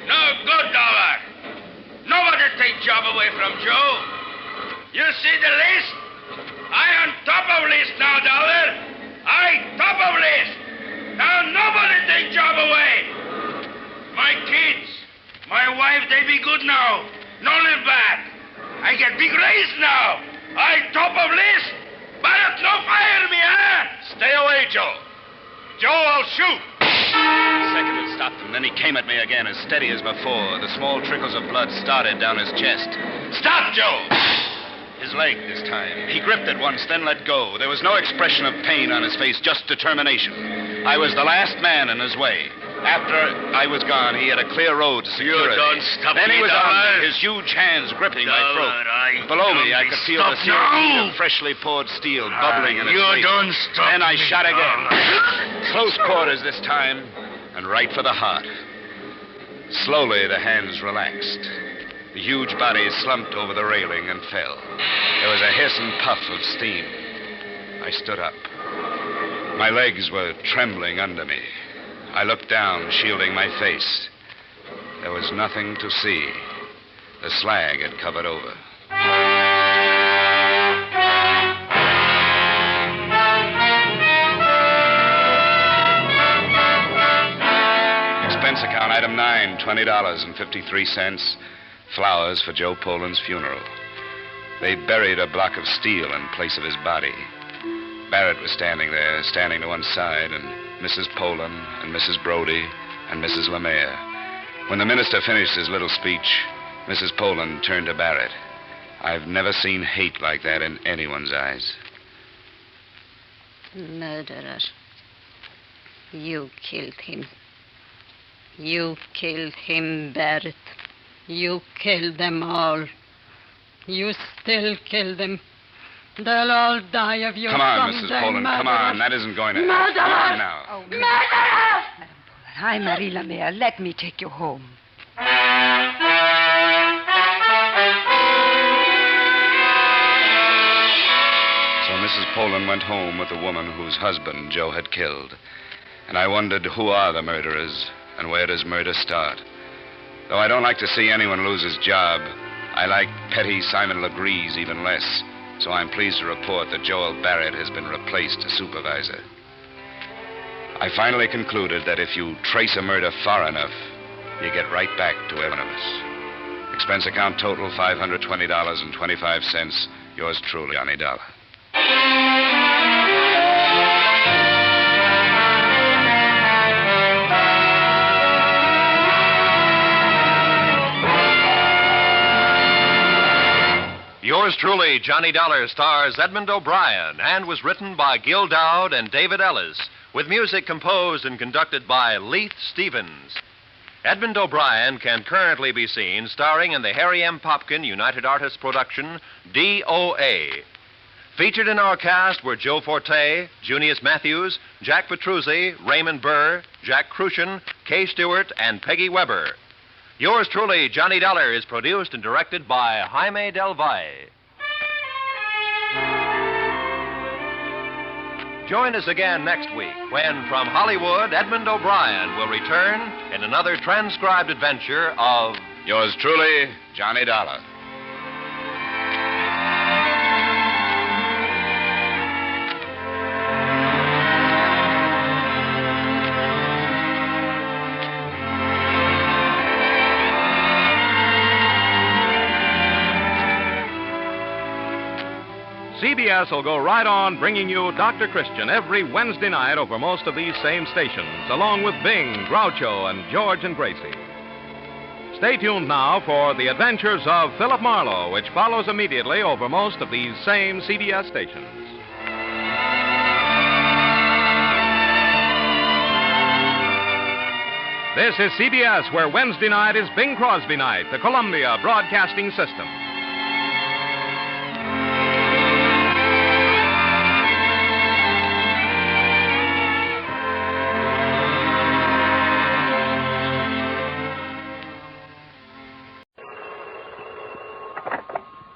No good, Dollar. Nobody take job away from Joe. You see the list? I on top of list now, Dollar. I top of list. Now nobody take job away. My kids, my wife, they be good now. No live bad. I get big raise now. I top of list. But no fire me, huh? Stay away, Joe. Joe, I'll shoot. The second had stopped him. Then he came at me again, as steady as before. The small trickles of blood started down his chest. Stop, Joe! His leg this time. He gripped it once, then let go. There was no expression of pain on his face, just determination. I was the last man in his way. After I was gone, he had a clear road to security. You don't stop then me, he was Dollar. on me, his huge hands gripping my throat. Below me, I could feel the seared heat of freshly poured steel bubbling in his You face. don't stop Then I me, shot again. Dollar. Close quarters this time, and right for the heart. Slowly, the hands relaxed. The huge body slumped over the railing and fell. There was a hiss and puff of steam. I stood up. My legs were trembling under me. I looked down, shielding my face. There was nothing to see. The slag had covered over. Expense account, item 9, $20.53. Flowers for Joe Poland's funeral. They buried a block of steel in place of his body. Barrett was standing there, standing to one side, and Mrs. Poland and Mrs. Brody and Mrs. Lemaire. When the minister finished his little speech, Mrs. Poland turned to Barrett. I've never seen hate like that in anyone's eyes. Murderer. You killed him. You killed him, Barrett. You killed them all. You still kill them. They'll all die of you. Come on, someday, Mrs. Poland, come murderer. on. That isn't going to Murderer! Come on now. Oh, murderer! Hi, Marie Lemare. Let me take you home. So Mrs. Poland went home with the woman whose husband Joe had killed. And I wondered, who are the murderers, and where does murder start? Though I don't like to see anyone lose his job, I like petty Simon Legree's even less. So I'm pleased to report that Joel Barrett has been replaced as supervisor. I finally concluded that if you trace a murder far enough, you get right back to every one of us. Expense account total, $520.25. Yours truly, Johnny Dollar. Yours truly, Johnny Dollar, stars Edmund O'Brien and was written by Gil Dowd and David Ellis, with music composed and conducted by Leith Stevens. Edmund O'Brien can currently be seen starring in the Harry M. Popkin United Artists production, DOA. Featured in our cast were Joe Forte, Junius Matthews, Jack Petruzzi, Raymond Burr, Jack Crucian, Kay Stewart, and Peggy Weber. Yours truly, Johnny Dollar, is produced and directed by Jaime Del Valle. Join us again next week when, from Hollywood, Edmund O'Brien will return in another transcribed adventure of... Yours truly, Johnny Dollar. CBS will go right on bringing you Dr. Christian every Wednesday night over most of these same stations, along with Bing, Groucho, and George and Gracie. Stay tuned now for The Adventures of Philip Marlowe, which follows immediately over most of these same CBS stations. This is CBS, where Wednesday night is Bing Crosby night, the Columbia Broadcasting System.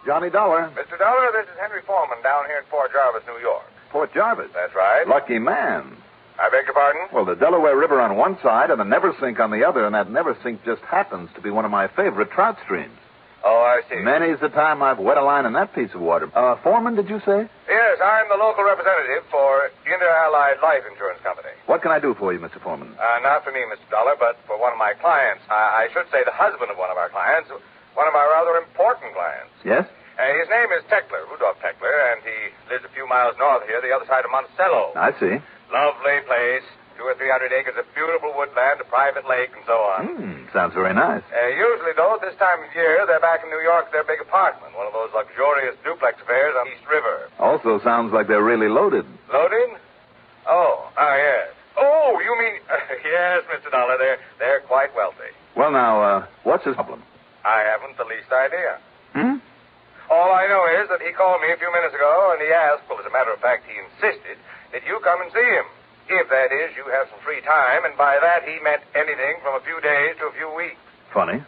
Johnny Dollar. Mr. Dollar, this is Henry Foreman down here in Port Jarvis, New York. Port Jarvis. That's right. Lucky man. I beg your pardon? Well, the Delaware River on one side and the Neversink on the other, and that Neversink just happens to be one of my favorite trout streams. Oh, I see. Many's the time I've wet a line in that piece of water. Foreman, did you say? Yes, I'm the local representative for Inter-Allied Life Insurance Company. What can I do for you, Mr. Foreman? Not for me, Mr. Dollar, but for one of my clients. I should say the husband of one of our clients, one of our rather important clients. Yes? His name is Teckler, Rudolph Teckler, and he lives a few miles north here, the other side of Monticello. I see. Lovely place. 200 or 300 acres of beautiful woodland, a private lake, and so on. Sounds very nice. Usually, though, at this time of year, they're back in New York at their big apartment, one of those luxurious duplex affairs on East River. Also sounds like they're really loaded. Loaded? Oh, yes. Oh, you mean... yes, Mr. Dollar, they're quite wealthy. Well, now, what's his problem? I haven't the least idea. All I know is that he called me a few minutes ago, and he asked, well, as a matter of fact, he insisted that you come and see him. If, that is, you have some free time, and by that he meant anything from a few days to a few weeks. Funny.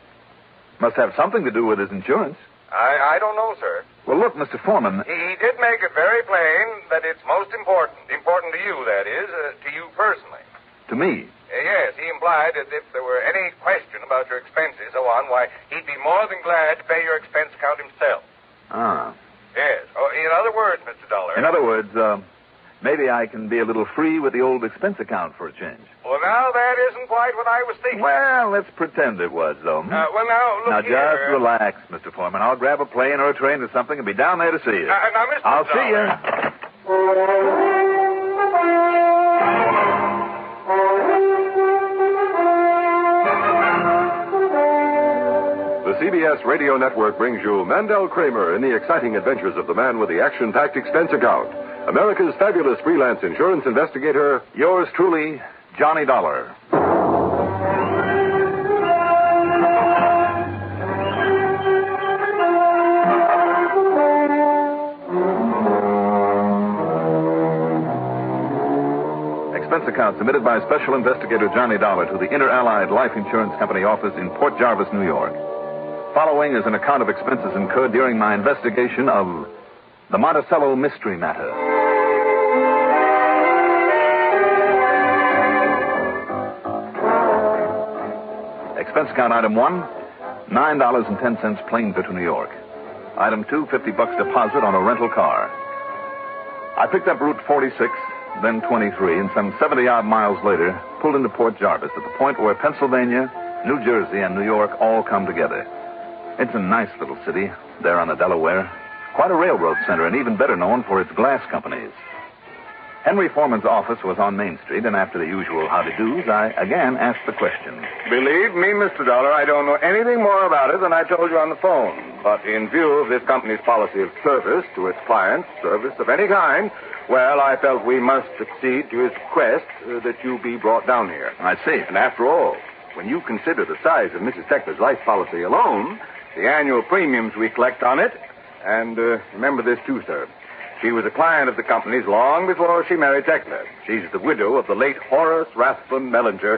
Must have something to do with his insurance. I don't know, sir. Well, look, Mr. Foreman. He did make it very plain that it's most important. Important to you, that is, to you personally. To me? Yes, he implied that if there were any question about your expenses, so on, why, he'd be more than glad to pay your expense account himself. Ah. Yes. Oh, in other words, Mr. Dollar. In other words, maybe I can be a little free with the old expense account for a change. Well, now, that isn't quite what I was thinking. Well, let's pretend it was, though. Well, now, look now, here. just relax, Mr. Foreman. I'll grab a plane or a train or something and be down there to see you. Now, Mr. I'll Dollar. see you. The CBS Radio Network brings you Mandel Kramer in the exciting adventures of the man with the action-packed expense account. America's fabulous freelance insurance investigator, Yours truly, Johnny Dollar. Expense account submitted by Special Investigator Johnny Dollar to the Inter-Allied Life Insurance Company office in Port Jarvis, New York. Following is an account of expenses incurred during my investigation of the Monticello Mystery Matter. Expense account item 1, $9.10 plane fare to New York. Item 2, $50 deposit on a rental car. I picked up Route 46, then 23, and some 70-odd miles later, pulled into Port Jarvis at the point where Pennsylvania, New Jersey, and New York all come together. It's a nice little city, there on the Delaware. Quite a railroad center, and even better known for its glass companies. Henry Foreman's office was on Main Street, and after the usual howdy-do's, I again asked the question. Believe me, Mr. Dollar, I don't know anything more about it than I told you on the phone. But in view of this company's policy of service to its clients, service of any kind, well, I felt we must accede to his request that you be brought down here. I see. And after all, when you consider the size of Mrs. Teckler's life policy alone, the annual premiums we collect on it, and remember this too, sir. She was a client of the company's long before she married Teckler. She's the widow of the late Horace Rathbun Mellinger.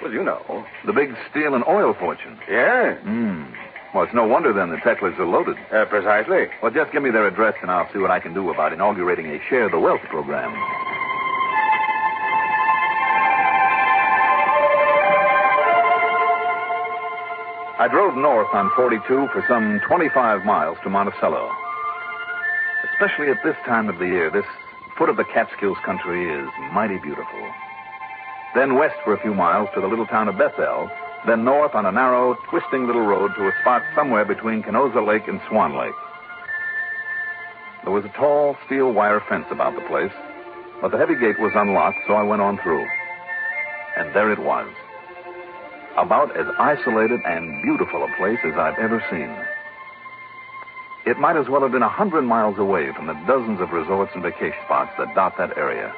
Well, you know. The big steel and oil fortune. Yeah. Well, it's no wonder then the Tecklers are loaded. Precisely. Well, just give me their address and I'll see what I can do about inaugurating a Share the Wealth program. I drove north on 42 for some 25 miles to Monticello. Especially at this time of the year, this foot of the Catskills country is mighty beautiful. Then west for a few miles to the little town of Bethel, then north on a narrow, twisting little road to a spot somewhere between Canosa Lake and Swan Lake. There was a tall steel wire fence about the place, but the heavy gate was unlocked, so I went on through. And there it was. About as isolated and beautiful a place as I've ever seen. It might as well have been 100 miles away from the dozens of resorts and vacation spots that dot that area.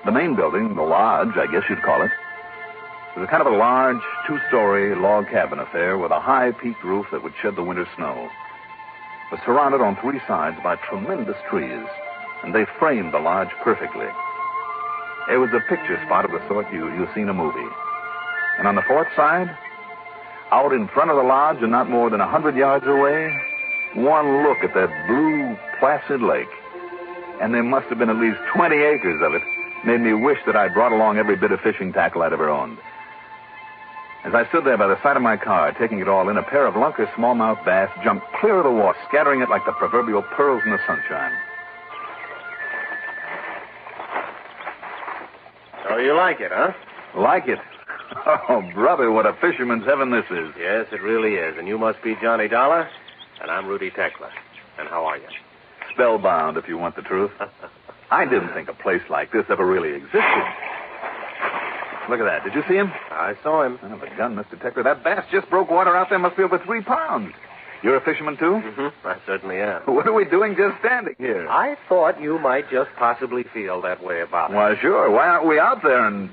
The main building, the lodge, I guess you'd call it, was a kind of a large, two-story log cabin affair with a high peaked roof that would shed the winter snow. It was surrounded on three sides by tremendous trees, and they framed the lodge perfectly. It was a picture spot of the sort you see in a movie. And on the fourth side, out in front of the lodge and not more than 100 yards away, one look at that blue, placid lake. And there must have been at least 20 acres of it. Made me wish that I'd brought along every bit of fishing tackle I'd ever owned. As I stood there by the side of my car, taking it all in, a pair of lunker smallmouth bass jumped clear of the water, scattering it like the proverbial pearls in the sunshine. So you like it, huh? Like it? Oh, brother, what a fisherman's heaven this is. Yes, it really is. And you must be Johnny Dollar, and I'm Rudy Tekla. And how are you? Spellbound, if you want the truth. I didn't think a place like this ever really existed. Look at that. Did you see him? I saw him. Son of a gun, Mr. Tekla. That bass just broke water out there. Must be over 3 pounds. You're a fisherman, too? Mm-hmm. I certainly am. What are we doing just standing here? I thought you might just possibly feel that way about it. Why, sure. Why aren't we out there and...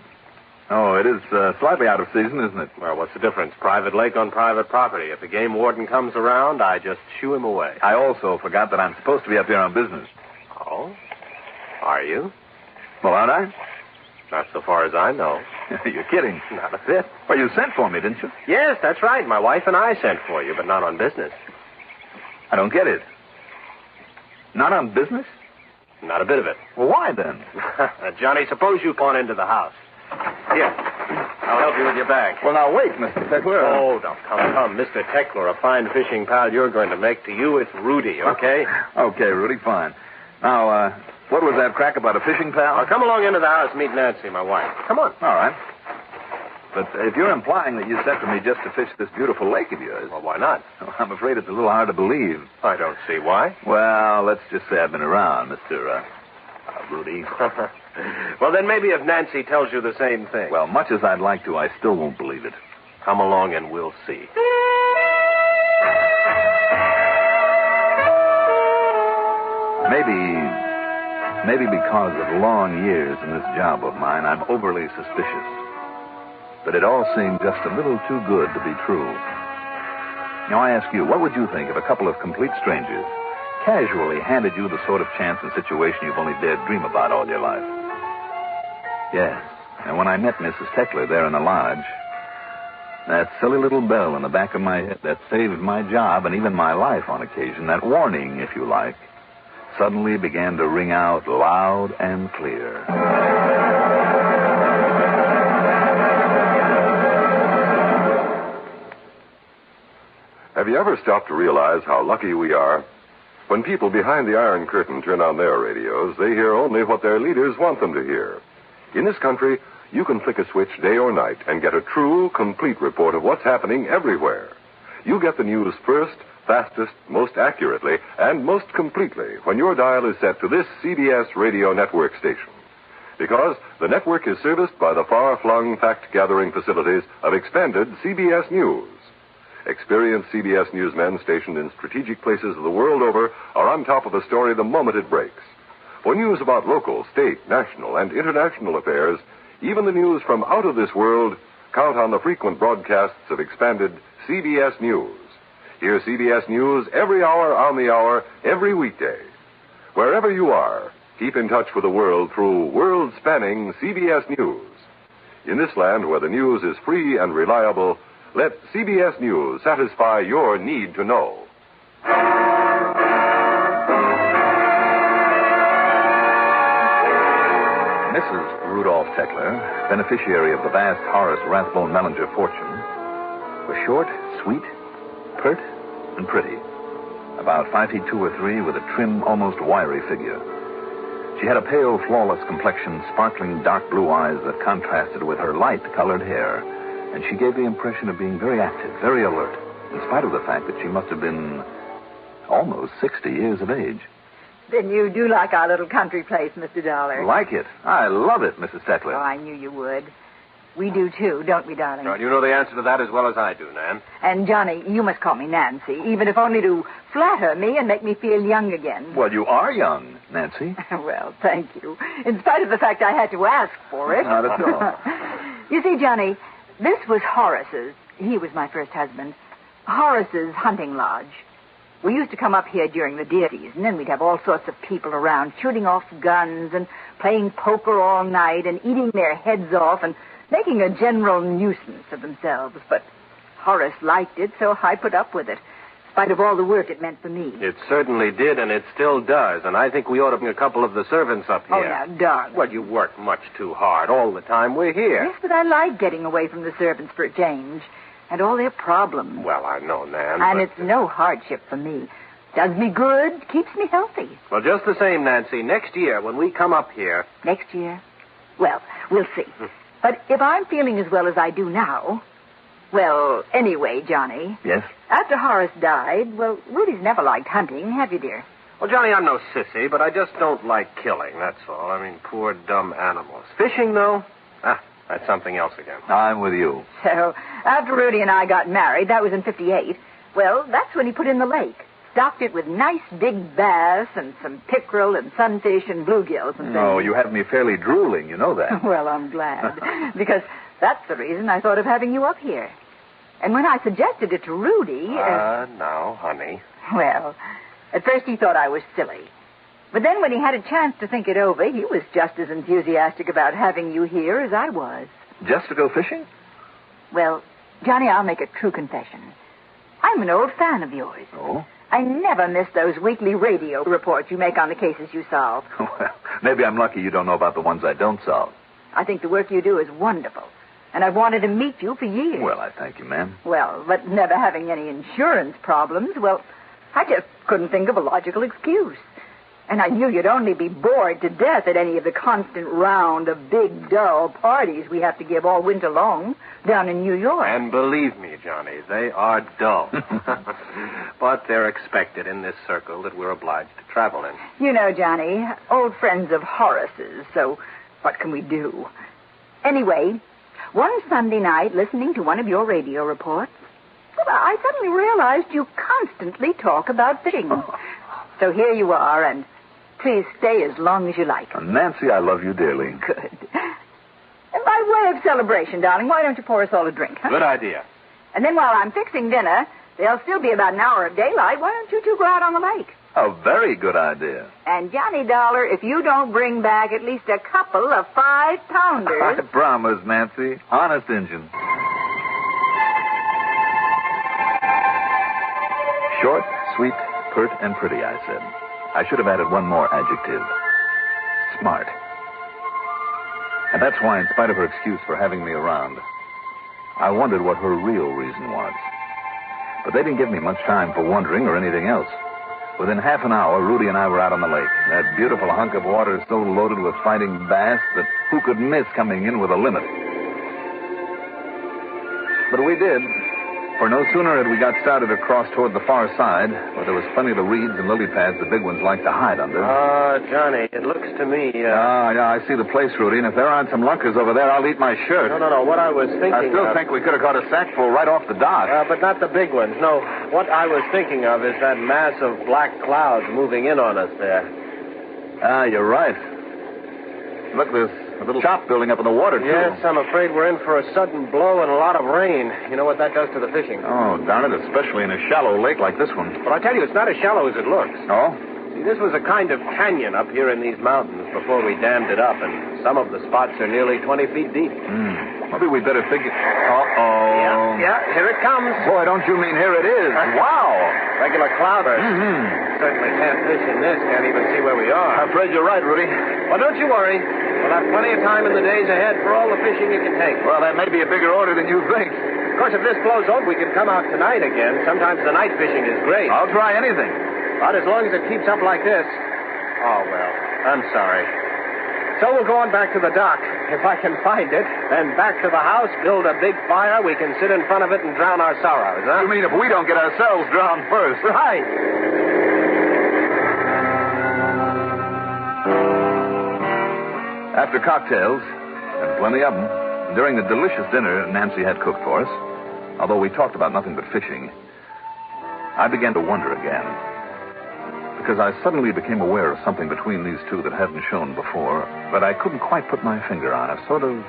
Oh, it is slightly out of season, isn't it? Well, what's the difference? Private lake on private property. If the game warden comes around, I just shoo him away. I also forgot that I'm supposed to be up here on business. Oh? Are you? Well, aren't I? Not so far as I know. You're kidding. Not a bit. Well, you sent for me, didn't you? Yes, that's right. My wife and I sent for you, but not on business. I don't get it. Not on business? Not a bit of it. Well, why then? Johnny, suppose you pawn into the house. Here, I'll help you with your bag. Well, now, wait, Mr. Tekla. Oh, now, come. Mr. Tekla, a fine fishing pal you're going to make. To you, it's Rudy, okay? Okay, Rudy, fine. Now, what was that crack about a fishing pal? Now, come along into the house, meet Nancy, my wife. Come on. All right. But if you're implying that you sent for me just to fish this beautiful lake of yours... Well, why not? Well, I'm afraid it's a little hard to believe. I don't see why. Well, let's just say I've been around, Mr. Rudy. Well, then maybe if Nancy tells you the same thing. Well, much as I'd like to, I still won't believe it. Come along and we'll see. Maybe because of long years in this job of mine, I'm overly suspicious. But it all seemed just a little too good to be true. Now, I ask you, what would you think if a couple of complete strangers casually handed you the sort of chance and situation you've only dared dream about all your life? Yes, and when I met Mrs. Tekla there in the lodge, that silly little bell in the back of my head that saved my job and even my life on occasion, that warning, if you like, suddenly began to ring out loud and clear. Have you ever stopped to realize how lucky we are? When people behind the Iron Curtain turn on their radios, they hear only what their leaders want them to hear. In this country, you can flick a switch day or night and get a true, complete report of what's happening everywhere. You get the news first, fastest, most accurately, and most completely when your dial is set to this CBS radio network station. Because the network is serviced by the far-flung fact-gathering facilities of expanded CBS News. Experienced CBS newsmen stationed in strategic places of the world over are on top of a story the moment it breaks. For news about local, state, national, and international affairs, even the news from out of this world, count on the frequent broadcasts of expanded CBS News. Hear CBS News every hour on the hour, every weekday. Wherever you are, keep in touch with the world through world-spanning CBS News. In this land where the news is free and reliable, let CBS News satisfy your need to know. Mrs. Rudolph Tekla, beneficiary of the vast Horace Rathbone Mellinger fortune, was short, sweet, pert, and pretty. About 5 feet 2 or 3 with a trim, almost wiry figure. She had a pale, flawless complexion, sparkling dark blue eyes that contrasted with her light-colored hair, and she gave the impression of being very active, very alert, in spite of the fact that she must have been almost 60 years of age. Then you do like our little country place, Mr. Dollar. Like it? I love it, Mrs. Oh, Steckler. I knew you would. We do, too, don't we, darling? Well, you know the answer to that as well as I do, Nan. And, Johnny, you must call me Nancy, even if only to flatter me and make me feel young again. Well, you are young, Nancy. Well, thank you. In spite of the fact I had to ask for it. Not at all. You see, Johnny, this was Horace's. He was my first husband. Horace's hunting lodge. We used to come up here during the deer season, and we'd have all sorts of people around shooting off guns and playing poker all night and eating their heads off and making a general nuisance of themselves. But Horace liked it, so I put up with it, in spite of all the work it meant for me. It certainly did, and it still does. And I think we ought to bring a couple of the servants up here. Oh, now, darling. Well, you work much too hard all the time we're here. Yes, but I like getting away from the servants for a change. And all their problems. Well, I know, Nan. And but... it's no hardship for me. Does me good, keeps me healthy. Well, just the same, Nancy, next year when we come up here... Next year? Well, we'll see. But if I'm feeling as well as I do now... Well, anyway, Johnny... Yes? After Horace died, well, Rudy's never liked hunting, have you, dear? Well, Johnny, I'm no sissy, but I just don't like killing, that's all. I mean, poor, dumb animals. Fishing, though? That's something else again. I'm with you. So, after Rudy and I got married, that was in 58, well, that's when he put in the lake. Stocked it with nice big bass and some pickerel and sunfish and bluegills and things. Oh, you have me fairly drooling, you know that. Well, I'm glad, because that's the reason I thought of having you up here. And when I suggested it to Rudy... Now, honey. Well, at first he thought I was silly. But then when he had a chance to think it over, he was just as enthusiastic about having you here as I was. Just to go fishing? Well, Johnny, I'll make a true confession. I'm an old fan of yours. Oh? I never miss those weekly radio reports you make on the cases you solve. Well, maybe I'm lucky you don't know about the ones I don't solve. I think the work you do is wonderful. And I've wanted to meet you for years. Well, I thank you, ma'am. Well, but never having any insurance problems, well, I just couldn't think of a logical excuse. And I knew you'd only be bored to death at any of the constant round of big, dull parties we have to give all winter long down in New York. And believe me, Johnny, they are dull. But they're expected in this circle that we're obliged to travel in. You know, Johnny, old friends of Horace's, so what can we do? Anyway, one Sunday night, listening to one of your radio reports, well, I suddenly realized you constantly talk about fishing. So here you are, and please stay as long as you like. Nancy, I love you dearly. Good. And by way of celebration, darling, why don't you pour us all a drink, huh? Good idea. And then while I'm fixing dinner, there'll still be about an hour of daylight. Why don't you two go out on the lake? A very good idea. And, Johnny Dollar, if you don't bring back at least a couple of 5-pounders... I promise, Nancy. Honest Injun. Short, sweet, pert, and pretty, I said. I should have added one more adjective. Smart. And that's why, in spite of her excuse for having me around, I wondered what her real reason was. But they didn't give me much time for wondering or anything else. Within half an hour, Rudy and I were out on the lake. That beautiful hunk of water so loaded with fighting bass that who could miss coming in with a limit? But we did. For no sooner had we got started across toward the far side, where there was plenty of the reeds and lily pads the big ones like to hide under. Johnny, it looks to me... Yeah, I see the place, Rudy, and if there aren't some lunkers over there, I'll eat my shirt. No, what I was thinking I still think we could have got a sackful right off the dock. But not the big ones. No, what I was thinking of is that mass of black clouds moving in on us there. You're right. Look, there's a little shop building up in the water, too. Yes, I'm afraid we're in for a sudden blow and a lot of rain. You know what that does to the fishing? Oh, darn it, especially in a shallow lake like this one. But I tell you, it's not as shallow as it looks. Oh? See, this was a kind of canyon up here in these mountains before we dammed it up, and some of the spots are nearly 20 feet deep. Maybe we'd better figure... Uh-oh. Yeah, here it comes. Boy, don't you mean here it is. Wow. Regular cloudburst. Certainly can't fish in this, can't even see where we are. I'm afraid you're right, Rudy. Well, don't you worry. We'll have plenty of time in the days ahead for all the fishing you can take. Well, that may be a bigger order than you think. Of course, if this blows over, we can come out tonight again. Sometimes the night fishing is great. I'll try anything. But as long as it keeps up like this... Oh, well, I'm sorry. So we'll go on back to the dock, if I can find it, then back to the house, build a big fire. We can sit in front of it and drown our sorrows, huh? You mean if we don't get ourselves drowned first? Right. After cocktails, and plenty of them, during the delicious dinner Nancy had cooked for us, although we talked about nothing but fishing, I began to wonder again. Because I suddenly became aware of something between these two that hadn't shown before, but I couldn't quite put my finger on. A sort of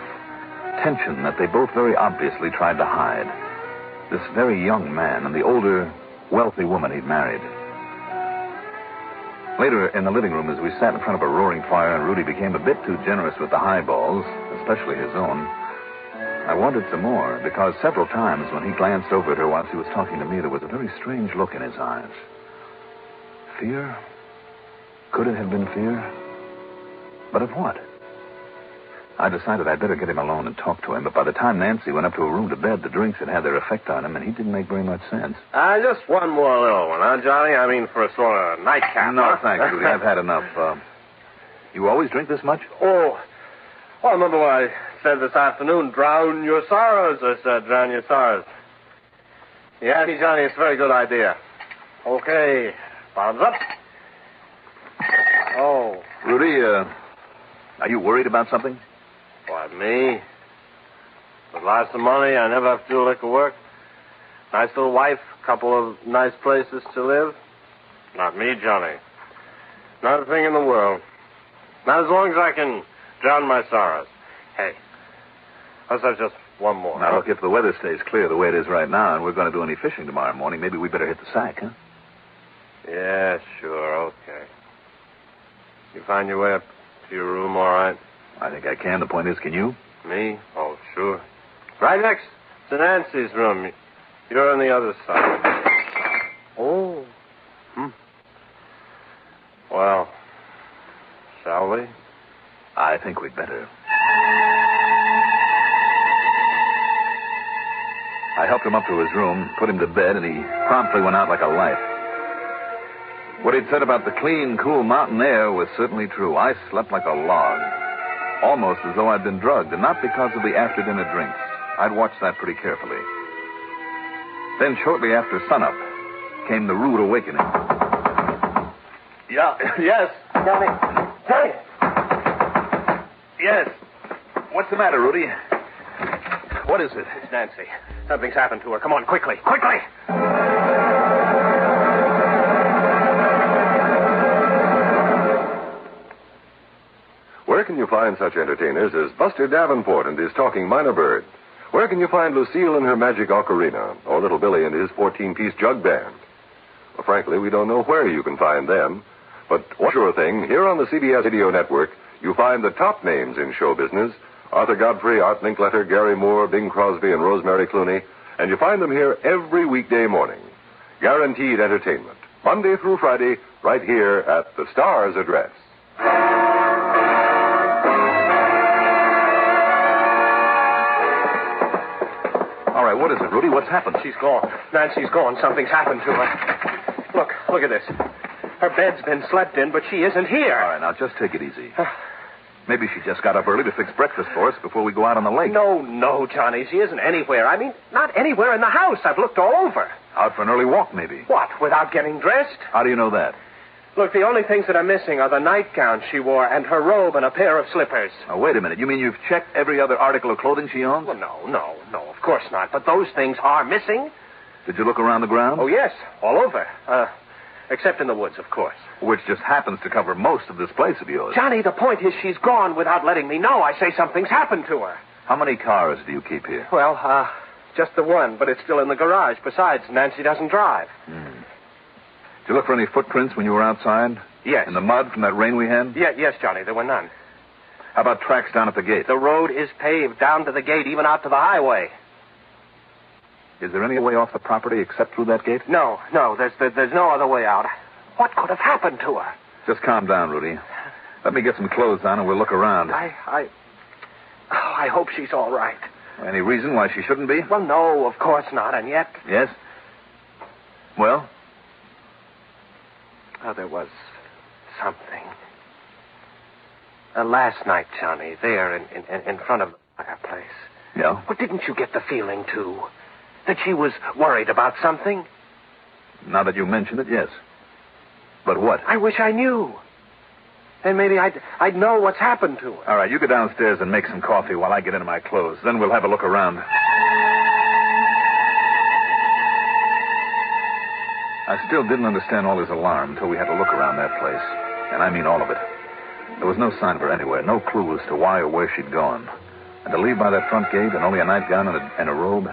tension that they both very obviously tried to hide. This very young man and the older, wealthy woman he'd married. Later, in the living room, as we sat in front of a roaring fire and Rudy became a bit too generous with the highballs, especially his own, I wondered some more, because several times when he glanced over at her while she was talking to me, there was a very strange look in his eyes. Fear? Could it have been fear? But of what? I decided I'd better get him alone and talk to him, but by the time Nancy went up to her room to bed, the drinks had had their effect on him, and he didn't make very much sense. Just one more little one, huh, Johnny? I mean, for a sort of nightcap. No, huh? thanks, Rudy. I've had enough. You always drink this much? Oh, remember what I said this afternoon? Drown your sorrows. I said, drown your sorrows. Yeah, Johnny, it's a very good idea. Okay, bottoms up. Oh. Rudy, are you worried about something? Why, me? With lots of money, I never have to do liquor work. Nice little wife, couple of nice places to live. Not me, Johnny. Not a thing in the world. Not as long as I can drown my sorrows. Hey, let's have just one more. Now, look, if the weather stays clear the way it is right now and we're going to do any fishing tomorrow morning, maybe we better hit the sack, huh? Yeah, sure, okay. You find your way up to your room all right? I think I can. The point is, can you? Me? Oh, sure. Right next to Nancy's room. You're on the other side. Oh. Well, shall we? I think we'd better. I helped him up to his room, put him to bed, and he promptly went out like a light. What he'd said about the clean, cool mountain air was certainly true. I slept like a log, almost as though I'd been drugged, and not because of the after-dinner drinks. I'd watched that pretty carefully. Then, shortly after sunup, came the rude awakening. Yeah, yes, Johnny. Johnny! Yes. What's the matter, Rudy? What is it? It's Nancy. Something's happened to her. Come on, quickly, quickly! Where can you find such entertainers as Buster Davenport and his talking minor bird? Where can you find Lucille and her magic ocarina, or Little Billy and his 14-piece jug band? Well, frankly, we don't know where you can find them. But one sure thing, here on the CBS Radio Network, you find the top names in show business: Arthur Godfrey, Art Linkletter, Gary Moore, Bing Crosby, and Rosemary Clooney. And you find them here every weekday morning. Guaranteed entertainment, Monday through Friday, right here at the Star's address. All right, what is it, Rudy? What's happened? She's gone. Nancy's gone. Something's happened to her. Look at this. Her bed's been slept in, but she isn't here. All right, now, just take it easy. Maybe she just got up early to fix breakfast for us before we go out on the lake. No, Johnny. She isn't anywhere. I mean, not anywhere in the house. I've looked all over. Out for an early walk, maybe. What, without getting dressed? How do you know that? Look, the only things that are missing are the nightgown she wore and her robe and a pair of slippers. Now, wait a minute. You mean you've checked every other article of clothing she owns? Well, no, of course not. But those things are missing. Did you look around the ground? Oh, yes, all over. Except in the woods, of course. Which just happens to cover most of this place of yours. Johnny, the point is she's gone without letting me know. I say something's happened to her. How many cars do you keep here? Well, just the one, but it's still in the garage. Besides, Nancy doesn't drive. Did you look for any footprints when you were outside? Yes. In the mud from that rain we had? Yes, Johnny, there were none. How about tracks down at the gate? The road is paved down to the gate, even out to the highway. Is there any way off the property except through that gate? No, there's no other way out. What could have happened to her? Just calm down, Rudy. Let me get some clothes on and we'll look around. I hope she's all right. Any reason why she shouldn't be? Well, no, of course not, and yet... Yes? Well? Oh, there was something. Last night, Johnny, there in front of the fireplace. Yeah? Well, didn't you get the feeling, too, that she was worried about something? Now that you mention it, yes. But what? I wish I knew. Then maybe I'd know what's happened to her. All right, you go downstairs and make some coffee while I get into my clothes. Then we'll have a look around. I still didn't understand all his alarm until we had a look around that place. And I mean all of it. There was no sign of her anywhere, no clue as to why or where she'd gone. And to leave by that front gate in only a nightgown and a robe,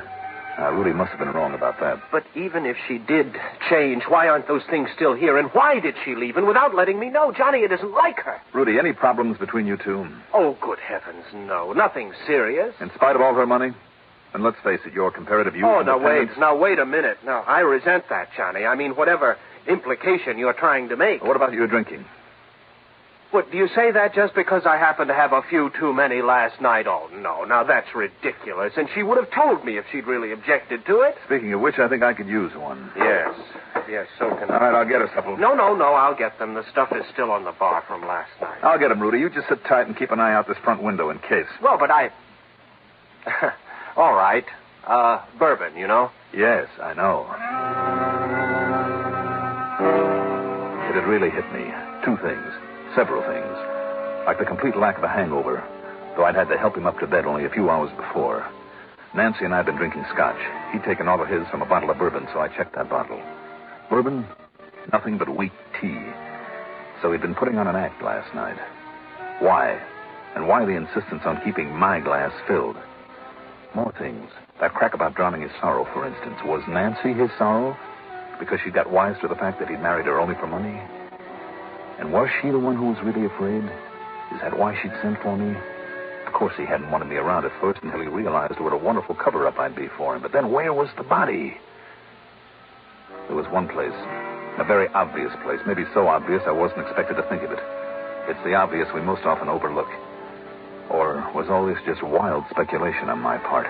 Rudy must have been wrong about that. But even if she did change, why aren't those things still here? And why did she leave? And without letting me know, Johnny, it isn't like her. Rudy, any problems between you two? Oh, good heavens, no. Nothing serious. In spite of all her money? And let's face it, your comparative youth... Oh, now wait a minute. Now, I resent that, Johnny. I mean, whatever implication you're trying to make. What about your drinking? What, do you say that just because I happened to have a few too many last night? Oh, no. Now, that's ridiculous. And she would have told me if she'd really objected to it. Speaking of which, I think I could use one. Yes, so can I. All right, I'll get her something. No, I'll get them. The stuff is still on the bar from last night. I'll get them, Rudy. You just sit tight and keep an eye out this front window in case. Well, but I... All right. Bourbon, you know? Yes, I know. It had really hit me. Two things. Several things. Like the complete lack of a hangover, though I'd had to help him up to bed only a few hours before. Nancy and I had been drinking scotch. He'd taken all of his from a bottle of bourbon, so I checked that bottle. Bourbon? Nothing but weak tea. So he'd been putting on an act last night. Why? And why the insistence on keeping my glass filled? More things. That crack about drowning his sorrow, for instance. Was Nancy his sorrow? Because she got wise to the fact that he'd married her only for money? And was she the one who was really afraid? Is that why she'd sent for me? Of course, he hadn't wanted me around at first until he realized what a wonderful cover-up I'd be for him. But then where was the body? There was one place, a very obvious place, maybe so obvious I wasn't expected to think of it. It's the obvious we most often overlook. Or was all this just wild speculation on my part?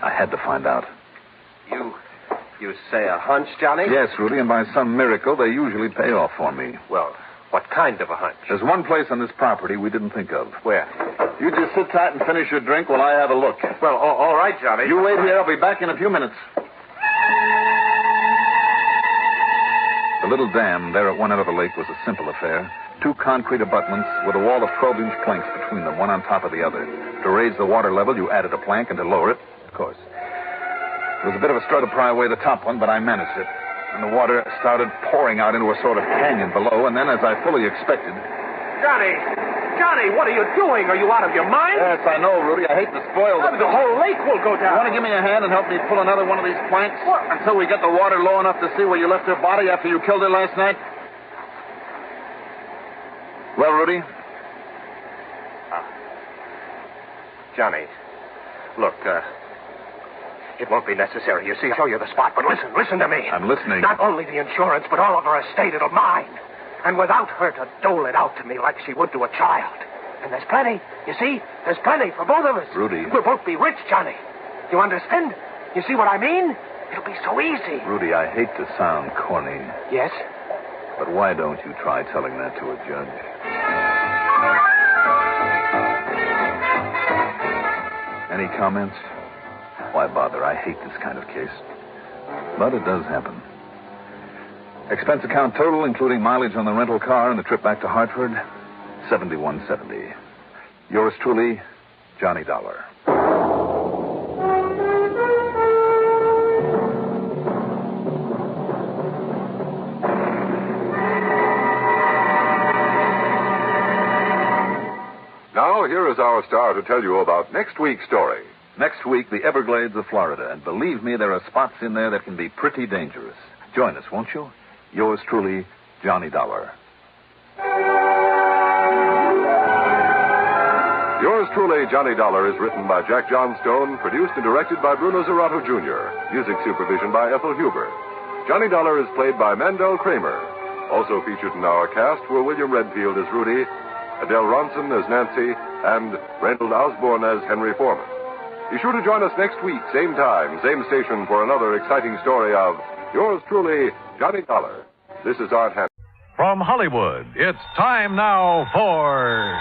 I had to find out. You say a hunch, Johnny? Yes, Rudy, and by some miracle, they usually pay off for me. Well, what kind of a hunch? There's one place on this property we didn't think of. Where? You just sit tight and finish your drink while I have a look. Well, all right, Johnny. You wait here. I'll be back in a few minutes. The little dam there at one end of the lake was a simple affair. 2 concrete abutments with a wall of 12-inch planks between them, one on top of the other. To raise the water level, you added a plank, and to lower it, of course. It was a bit of a struggle to pry away the top one, but I managed it. And the water started pouring out into a sort of canyon below, and then, as I fully expected... Johnny, what are you doing? Are you out of your mind? Yes, I know, Rudy. I hate to spoil the whole lake will go down. You want to give me a hand and help me pull another one of these planks? What? Until we get the water low enough to see where you left her body after you killed her last night? Well, Rudy? Johnny, look, it won't be necessary. You see, I'll show you the spot. But listen to me. I'm listening. Not only the insurance, but all of her estate, it'll mine. And without her to dole it out to me like she would to a child. And there's plenty. You see? There's plenty for both of us. Rudy. We'll both be rich, Johnny. You understand? You see what I mean? It'll be so easy. Rudy, I hate to sound corny. Yes? But why don't you try telling that to a judge? Any comments? Why bother? I hate this kind of case. But it does happen. Expense account total, including mileage on the rental car and the trip back to Hartford, $71.70. Yours truly, Johnny Dollar. Now, here is our star to tell you about next week's story. Next week, the Everglades of Florida. And believe me, there are spots in there that can be pretty dangerous. Join us, won't you? Yours truly, Johnny Dollar. Yours truly, Johnny Dollar, is written by Jack Johnstone, produced and directed by Bruno Zerato Jr., music supervision by Ethel Huber. Johnny Dollar is played by Mandel Kramer. Also featured in our cast were William Redfield as Rudy, Adele Ronson as Nancy, and Reynold Osborne as Henry Foreman. Be sure to join us next week, same time, same station, for another exciting story of yours truly, Johnny Dollar. This is Art Hanson. From Hollywood, it's time now for...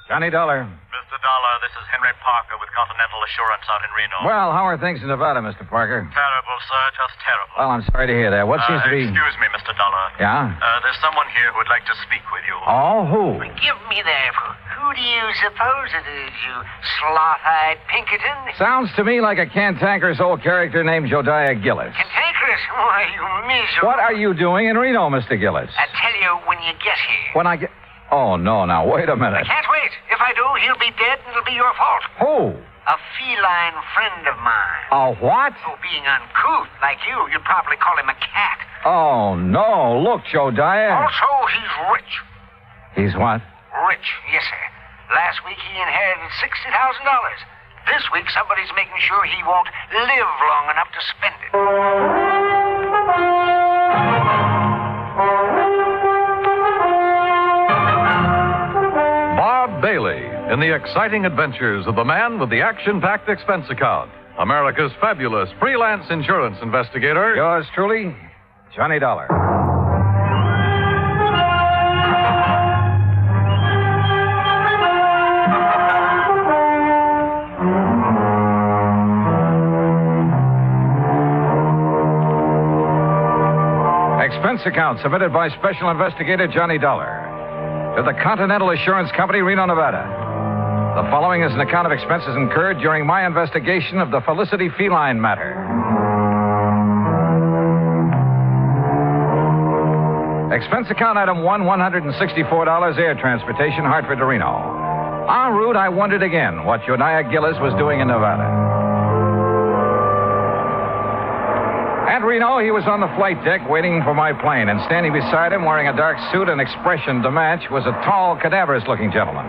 Johnny Dollar. Mr. Dollar. This is Henry Parker with Continental Assurance out in Reno. Well, how are things in Nevada, Mr. Parker? Terrible, sir. Just terrible. Well, I'm sorry to hear that. What seems to be... Excuse me, Mr. Dollar. Yeah? There's someone here who would like to speak with you. Oh, who? Give me that. Who do you suppose it is, you sloth-eyed Pinkerton? Sounds to me like a cantankerous old character named Jodiah Gillis. Cantankerous? Why, you miserable... What are you doing in Reno, Mr. Gillis? I'll tell you when you get here. When I get... Oh, no, now, wait a minute. I can't wait. If I do, he'll be dead and it'll be your fault. Who? A feline friend of mine. A what? Oh, being uncouth like you'd probably call him a cat. Oh, no. Look, Jodiah. Also, he's rich. He's what? Rich, yes, sir. Last week he inherited $60,000. This week somebody's making sure he won't live long enough to spend it. Bob Bailey in the exciting adventures of the man with the action-packed expense account. America's fabulous freelance insurance investigator. Yours truly, Johnny Dollar. Expense account submitted by Special Investigator Johnny Dollar to the Continental Assurance Company, Reno, Nevada. The following is an account of expenses incurred during my investigation of the Felicity Feline Matter. Expense account item 1, $164 air transportation, Hartford to Reno. En route, I wondered again what Jodiah Gillis was doing in Nevada. At Reno, he was on the flight deck waiting for my plane, and standing beside him, wearing a dark suit and expression to match, was a tall, cadaverous-looking gentleman.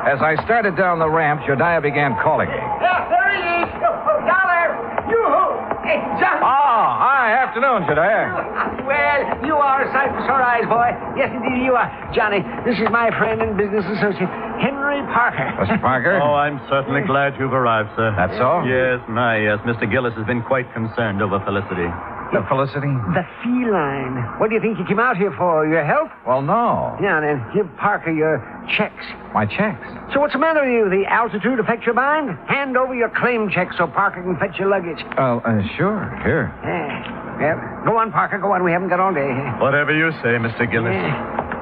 As I started down the ramp, Jodiah began calling me. Yeah, there he is. Dollar. Yoo-hoo. Hey, Johnny. Oh, hi. Afternoon, Jodiah. Well, you are a sight for sore eyes, boy. Yes, indeed, you are. Johnny, this is my friend and business associate, Henry Parker. Mr. Parker? Oh, I'm certainly glad you've arrived, sir. That's so? Yes, yes. Mr. Gillis has been quite concerned over Felicity. The Felicity? The feline. What do you think you came out here for? Your health? Well, no. Yeah, then give Parker your checks. My checks? So what's the matter with you? The altitude affect your mind? Hand over your claim check so Parker can fetch your luggage. Sure. Here. Yeah. Go on, Parker. Go on. We haven't got all day. Whatever you say, Mr. Gillis.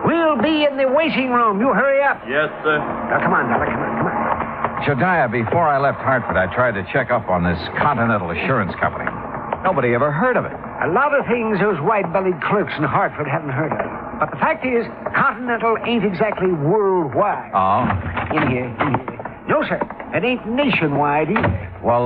We'll be in the waiting room. You hurry up. Yes, sir. Now, come on, Dollar. Come on. Jodiah, before I left Hartford, I tried to check up on this Continental Assurance Company. Nobody ever heard of it. A lot of things those white-bellied clerks in Hartford haven't heard of. But the fact is, Continental ain't exactly worldwide. Oh? In here. No, sir. It ain't nationwide either. Well,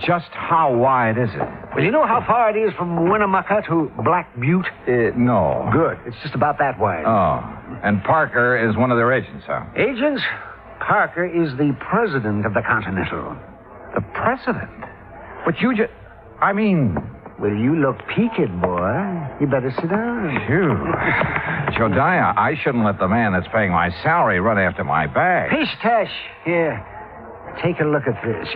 just how wide is it? Well, you know how far it is from Winnemucca to Black Butte? No. Good. It's just about that wide. Oh. And Parker is one of their agents, huh? Agents? Parker is the president of the Continental. The president? But you just... Well, you look peaked, boy. You better sit down. Phew. Jodiah, I shouldn't let the man that's paying my salary run after my bag. Pish-tash. Here, take a look at this.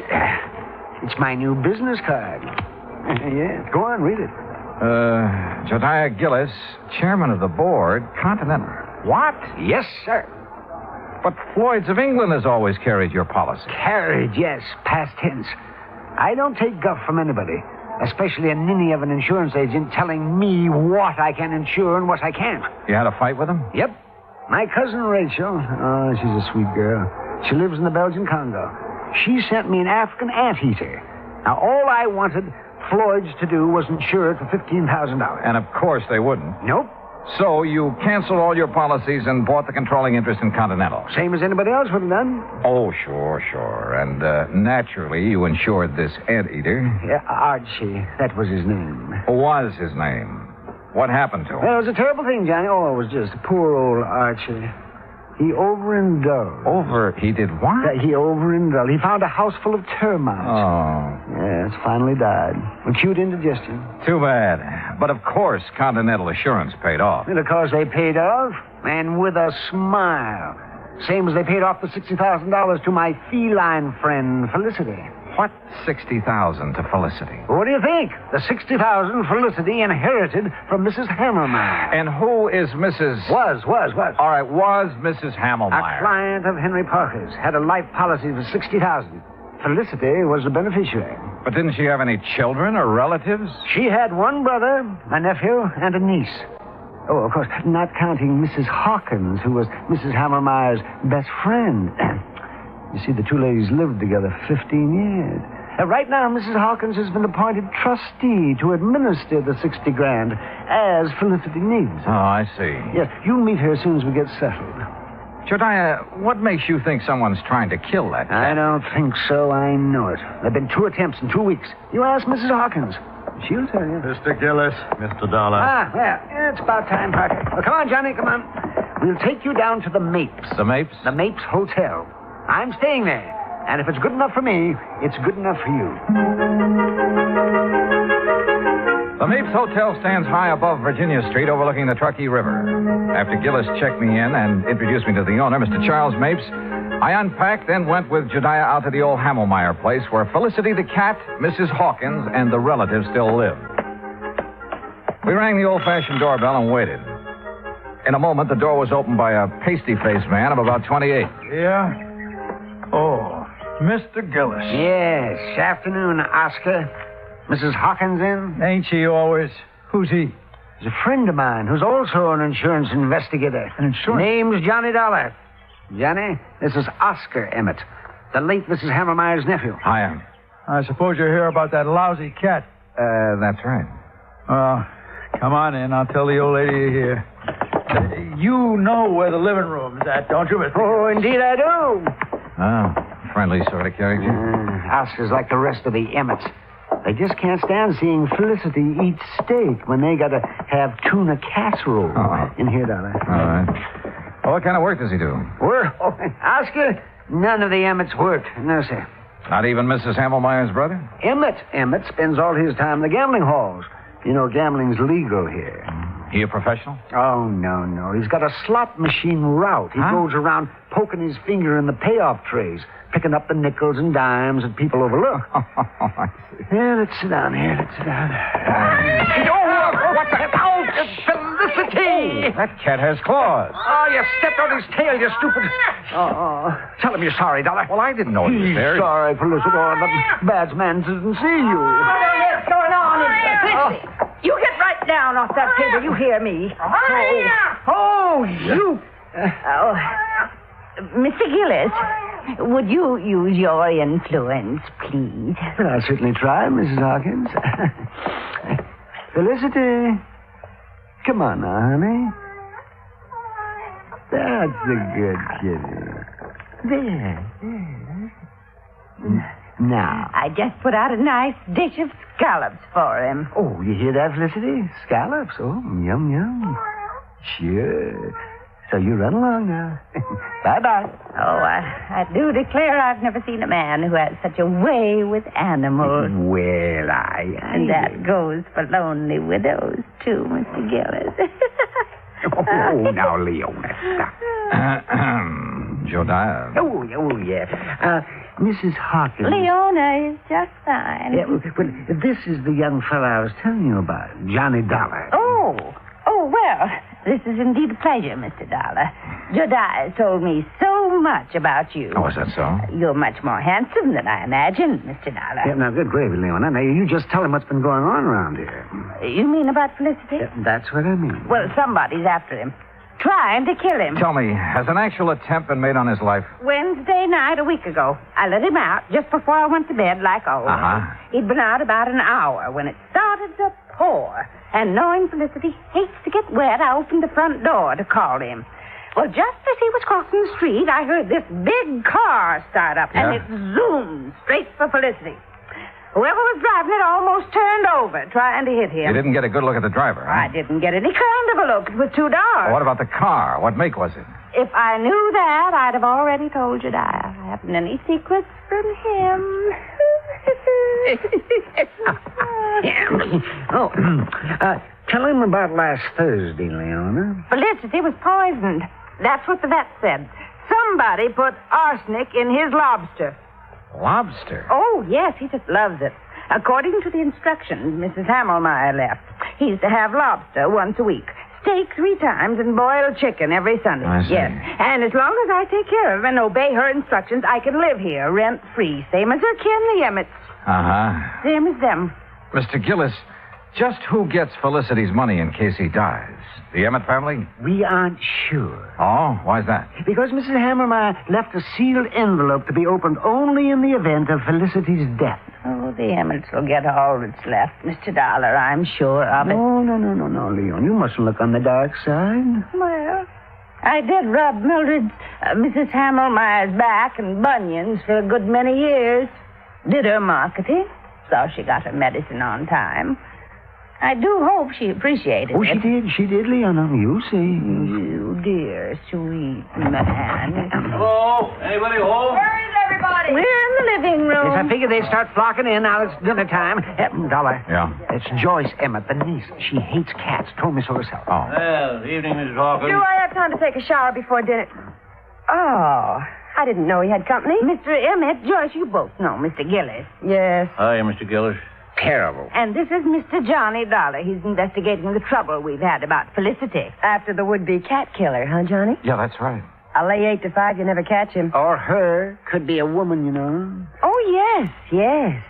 It's my new business card. Yeah, go on, read it. Jodiah Gillis, chairman of the board, Continental. What? Yes, sir. But Floyd's of England has always carried your policy. Carried, yes, past tense. I don't take guff from anybody, especially a ninny of an insurance agent telling me what I can insure and what I can't. You had a fight with him? Yep. My cousin Rachel, she's a sweet girl. She lives in the Belgian Congo. She sent me an African anteater. Now, all I wanted Floyd's to do was insure it for $15,000. And of course they wouldn't. Nope. So you canceled all your policies and bought the controlling interest in Continental? Same as anybody else would have done. Oh, sure. And naturally, you insured this anteater. Yeah, Archie. That was his name. Was his name. What happened to him? Well, it was a terrible thing, Johnny. Oh, it was just poor old Archie. He overindulged. He did what? Yeah, he overindulged. He found a house full of termites. Oh. Yes, finally died. Acute indigestion. Too bad. But of course, Continental Assurance paid off. And of course they paid off, and with a smile. Same as they paid off the $60,000 to my feline friend, Felicity. What 60,000 to Felicity? What do you think? The 60,000 Felicity inherited from Mrs. Hammermeyer. And who is Mrs. Was. All right, was Mrs. Hammermeyer. A client of Henry Parker's. Had a life policy for 60,000. Felicity was the beneficiary. But didn't she have any children or relatives? She had one brother, a nephew, and a niece. Oh, of course, not counting Mrs. Hawkins, who was Mrs. Hammermeyer's best friend. You see, the two ladies lived together 15 years. Right now, Mrs. Hawkins has been appointed trustee to administer the 60 grand as Felicity needs. Oh, I see. Yes, you'll meet her as soon as we get settled. Jediah, what makes you think someone's trying to kill that cat? I don't think so. I know it. There have been 2 attempts in 2 weeks. You ask Mrs. Hawkins. She'll tell you. Mr. Gillis, Mr. Dollar. Well, it's about time, Parker. Well, come on, Johnny, come on. We'll take you down to the Mapes. The Mapes? The Mapes Hotel. I'm staying there. And if it's good enough for me, it's good enough for you. The Mapes Hotel stands high above Virginia Street overlooking the Truckee River. After Gillis checked me in and introduced me to the owner, Mr. Charles Mapes, I unpacked, then went with Jediah out to the old Hammelmeyer place where Felicity the cat, Mrs. Hawkins, and the relatives still lived. We rang the old-fashioned doorbell and waited. In a moment, the door was opened by a pasty-faced man of about 28. Yeah? Oh, Mr. Gillis. Yes. Afternoon, Oscar. Mrs. Hawkins in? Ain't she always? Who's he? He's a friend of mine who's also an insurance investigator. An insurance? Name's Johnny Dollar. Johnny, this is Oscar Emmett, the late Mrs. Hammermeyer's nephew. Hi. I suppose you're here about that lousy cat. That's right. Come on in. I'll tell the old lady you're here. You know where the living room's at, don't you, Mr. Oh, indeed I do. Oh, friendly sort of character. Oscar's like the rest of the Emmets. They just can't stand seeing Felicity eat steak when they got to have tuna casserole. In here, Dollar. All right. Well, what kind of work does he do? Work? Oh, Oscar, none of the Emmets worked. No, sir. Not even Mrs. Hammelmeyer's brother? Emmett spends all his time in the gambling halls. You know, gambling's legal here. He a professional? Oh, no. He's got a slot machine route. He goes around poking his finger in the payoff trays, picking up the nickels and dimes that people overlook. I see. Yeah, let's sit down here. What the hell? Oh, Felicity! That cat has claws. Oh, you stepped on his tail, you stupid. Tell him you're sorry, Dollar. Well, I didn't know he was there. Sorry, Felicity. The bad man didn't see you. What's going on in here? Felicity, you get right down off that table. You hear me. You. Mr. Gillis, would you use your influence, please? Well, I'll certainly try, Mrs. Hawkins. Felicity, come on now, honey. That's a good kitty. There. Now. I just put out a nice dish of scallops for him. Oh, you hear that, Felicity? Scallops. Oh, yum. Sure. So you run along now. Bye-bye. Oh, I do declare I've never seen a man who has such a way with animals. Well, And that goes for lonely widows, too, Mr. Gillis. Oh, now, Leona, stop. Jediah. Oh, yeah. Mrs. Hawkins. Leona is just fine. Yeah, well, this is the young fellow I was telling you about, Johnny Dollar. Oh, well, this is indeed a pleasure, Mr. Dollar. Jediah told me so much about you. Oh, is that so? You're much more handsome than I imagined, Mr. Dollar. Yeah, now, good gravy, Leona. Now, you just tell him what's been going on around here. You mean about Felicity? That's what I mean. Well, somebody's after him. Trying to kill him. Tell me, has an actual attempt been made on his life? Wednesday night a week ago. I let him out just before I went to bed like always. He'd been out about an hour when it started to pour. And knowing Felicity hates to get wet, I opened the front door to call him. Well, just as he was crossing the street, I heard this big car start up, and it zoomed straight for Felicity. Whoever was driving it almost turned over, trying to hit him. You didn't get a good look at the driver, huh? I didn't get any kind of a look. It was too dark. Well, what about the car? What make was it? If I knew that, I'd have already told you that. I haven't any secrets from him. Tell him about last Thursday, Leona. Felicity was poisoned. That's what the vet said. Somebody put arsenic in his lobster. Lobster? Oh, yes, he just loves it. According to the instructions Mrs. Hammelmeyer left, he's to have lobster once a week, steak 3 times, and boiled chicken every Sunday. I see. Yes, and as long as I take care of him and obey her instructions, I can live here rent-free, same as her kin, the Emmets. Uh-huh. Same as them. Mr. Gillis, just who gets Felicity's money in case he dies? The Emmett family? We aren't sure. Oh, why's that? Because Mrs. Hammermeyer left a sealed envelope to be opened only in the event of Felicity's death. Oh, the Emmets will get all that's left, Mr. Dollar, I'm sure of it. No, Leon. You mustn't look on the dark side. Well, I did rub Mildred's, Mrs. Hammelmeyer's back and bunions for a good many years. Did her marketing, so she got her medicine on time. I do hope she appreciated it. Oh, she did, Leon. You see. You dear, sweet man. Hello? Anybody home? Where is everybody? We're in the living room. Yes, I figured they'd start flocking in now it's dinner time. Dollar. Yeah? It's Joyce Emmett, the niece. She hates cats. Told me so herself. Oh. Well, evening, Mrs. Hawkins. Do I have time to take a shower before dinner? Oh, I didn't know he had company. Mr. Emmett, Joyce, you both know Mr. Gillis. Yes. Hi, Mr. Gillis. Terrible. And this is Mr. Johnny Dollar. He's investigating the trouble we've had about Felicity. After the would-be cat killer, huh, Johnny? Yeah, that's right. I'll lay 8 to 5 you never catch him. Or her. Could be a woman, you know. Oh, yes.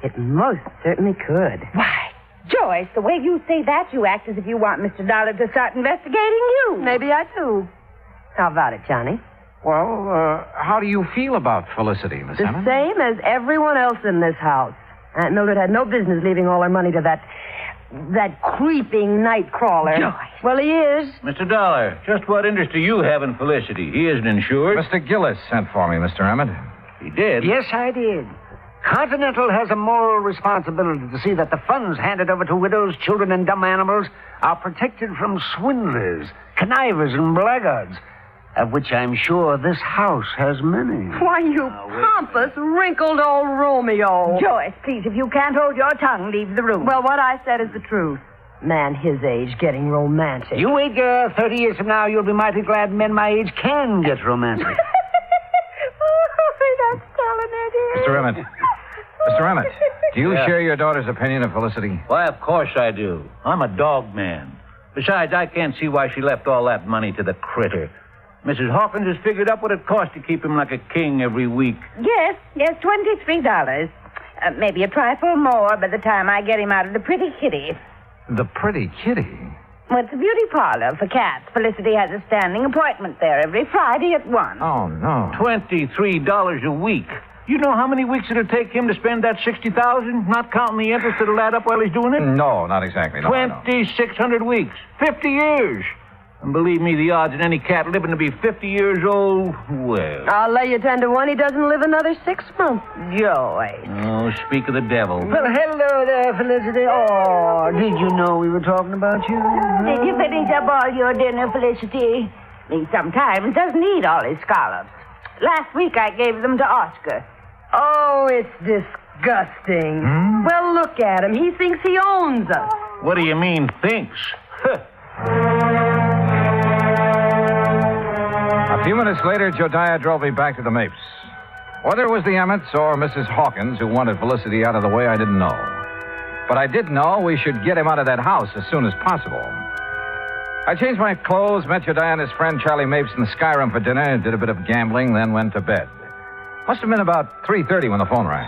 It most certainly could. Why, Joyce, the way you say that, you act as if you want Mr. Dollar to start investigating you. Maybe I do. How about it, Johnny? Well, how do you feel about Felicity, Miss The Emmett? same as everyone else in this house. Aunt Mildred had no business leaving all her money to that creeping night crawler. Joyce. Well, he is. Mr. Dollar, just what interest do you have in Felicity? He isn't insured. Mr. Gillis sent for me, Mr. Emmett. He did? Yes, I did. Continental has a moral responsibility to see that the funds handed over to widows, children, and dumb animals are protected from swindlers, connivers, and blackguards, of which I'm sure this house has many. Why, you pompous, wrinkled old Romeo. Joyce, please, if you can't hold your tongue, leave the room. Well, what I said is the truth. Man his age getting romantic. You wait, girl. 30 years from now, you'll be mighty glad men my age can get romantic. That's telling it. Mr. Emmett. Mr. Emmett, do you share your daughter's opinion of Felicity? Why, of course I do. I'm a dog man. Besides, I can't see why she left all that money to the critter. Mrs. Hawkins has figured up what it costs to keep him like a king every week. Yes, $23. Maybe a trifle more by the time I get him out of the pretty kitty. The pretty kitty? Well, it's a beauty parlor for cats. Felicity has a standing appointment there every Friday at 1. Oh, no. $23 a week. You know how many weeks it'll take him to spend that $60,000, not counting the interest that'll add up while he's doing it? No, not exactly. No, 2,600 weeks. 50 years. And believe me, the odds of any cat living to be 50 years old, well... I'll lay you 10 to 1 he doesn't live another 6 months. Joyce. Oh, speak of the devil. Well, hello there, Felicity. Oh, did you know we were talking about you? Did you finish up all your dinner, Felicity? He sometimes doesn't eat all his scallops. Last week I gave them to Oscar. Oh, it's disgusting. Well, look at him. He thinks he owns us. What do you mean, thinks? A few minutes later, Josiah drove me back to the Mapes. Whether it was the Emmets or Mrs. Hawkins who wanted Felicity out of the way, I didn't know. But I did know we should get him out of that house as soon as possible. I changed my clothes, met Josiah and his friend Charlie Mapes in the Skyroom for dinner, did a bit of gambling, then went to bed. Must have been about 3:30 when the phone rang.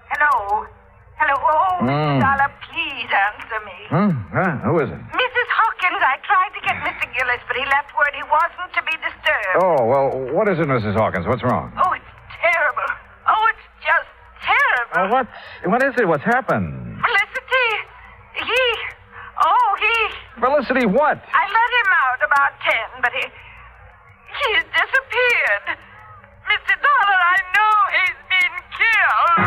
Hello? Oh, Dollar, please answer me. Who is it? Mrs. Hawkins, I tried to get Mr. Gillis, but he left word he wasn't to be disturbed. Oh, well, what is it, Mrs. Hawkins? What's wrong? Oh, it's terrible. Oh, it's just terrible. What is it? What's happened? Felicity, he... Felicity, what? I let him out about 10, but he's disappeared. Mr. Dollar, I know he's been killed.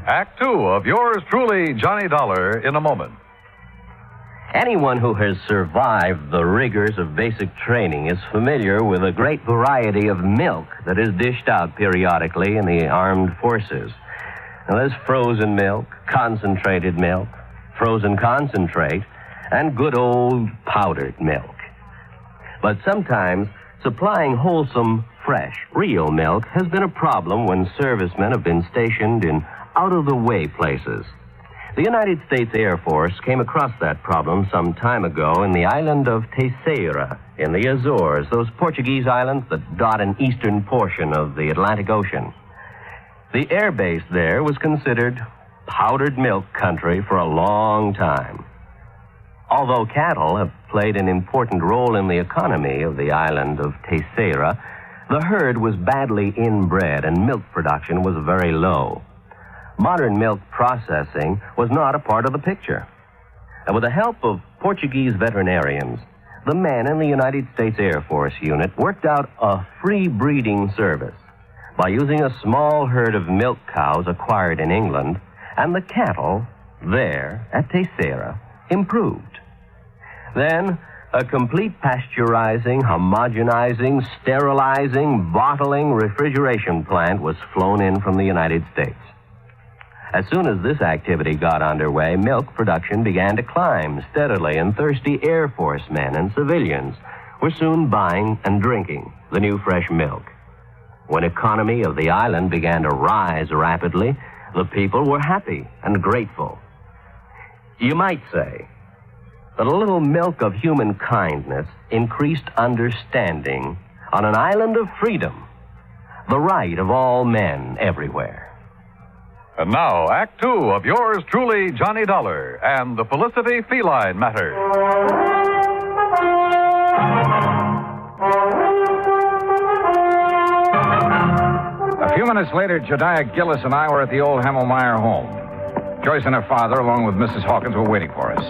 Act 2 of yours truly, Johnny Dollar, in a moment. Anyone who has survived the rigors of basic training is familiar with a great variety of milk that is dished out periodically in the armed forces. Now, there's frozen milk, concentrated milk, frozen concentrate, and good old powdered milk. But sometimes supplying wholesome, fresh, real milk has been a problem when servicemen have been stationed in out-of-the-way places. The United States Air Force came across that problem some time ago in the island of Terceira in the Azores, those Portuguese islands that dot an eastern portion of the Atlantic Ocean. The air base there was considered powdered milk country for a long time. Although cattle have played an important role in the economy of the island of Terceira, the herd was badly inbred and milk production was very low. Modern milk processing was not a part of the picture. And with the help of Portuguese veterinarians, the men in the United States Air Force unit worked out a free breeding service by using a small herd of milk cows acquired in England, and the cattle there at Terceira improved. Then, a complete pasteurizing, homogenizing, sterilizing, bottling, refrigeration plant was flown in from the United States. As soon as this activity got underway, milk production began to climb steadily, and thirsty Air Force men and civilians were soon buying and drinking the new fresh milk. When economy of the island began to rise rapidly, the people were happy and grateful. You might say that a little milk of human kindness increased understanding on an island of freedom, the right of all men everywhere. And now, Act Two of yours truly, Johnny Dollar, and the Felicity Feline Matter. A few minutes later, Jediah Gillis and I were at the old Hammelmeyer home. Joyce and her father, along with Mrs. Hawkins, were waiting for us.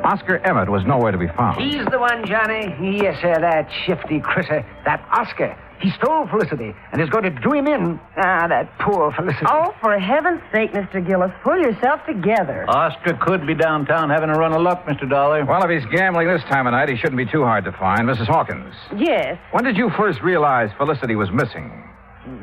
Oscar Emmett was nowhere to be found. He's the one, Johnny. Yes, sir, that shifty critter, that Oscar. He stole Felicity and is going to do him in. Ah, that poor Felicity. Oh, for heaven's sake, Mr. Gillis, pull yourself together. Oscar could be downtown having a run of luck, Mr. Dollar. Well, if he's gambling this time of night, he shouldn't be too hard to find. Mrs. Hawkins. Yes. When did you first realize Felicity was missing?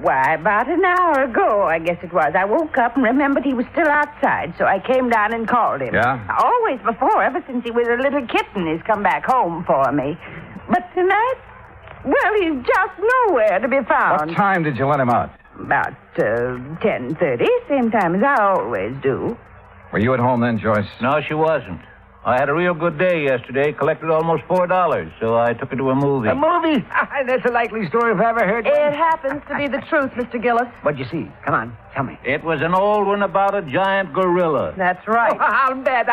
Why, about an hour ago, I guess it was. I woke up and remembered he was still outside, so I came down and called him. Yeah? Always before, ever since he was a little kitten, he's come back home for me. But tonight, well, he's just nowhere to be found. What time did you let him out? About 10:30, same time as I always do. Were you at home then, Joyce? No, she wasn't. I had a real good day yesterday, collected almost $4, so I took her to a movie. A movie? That's a likely story if I ever heard one. It happens to be the truth, Mr. Gillis. What'd you see? Come on, tell me. It was an old one about a giant gorilla. That's right. Oh, I'll bet.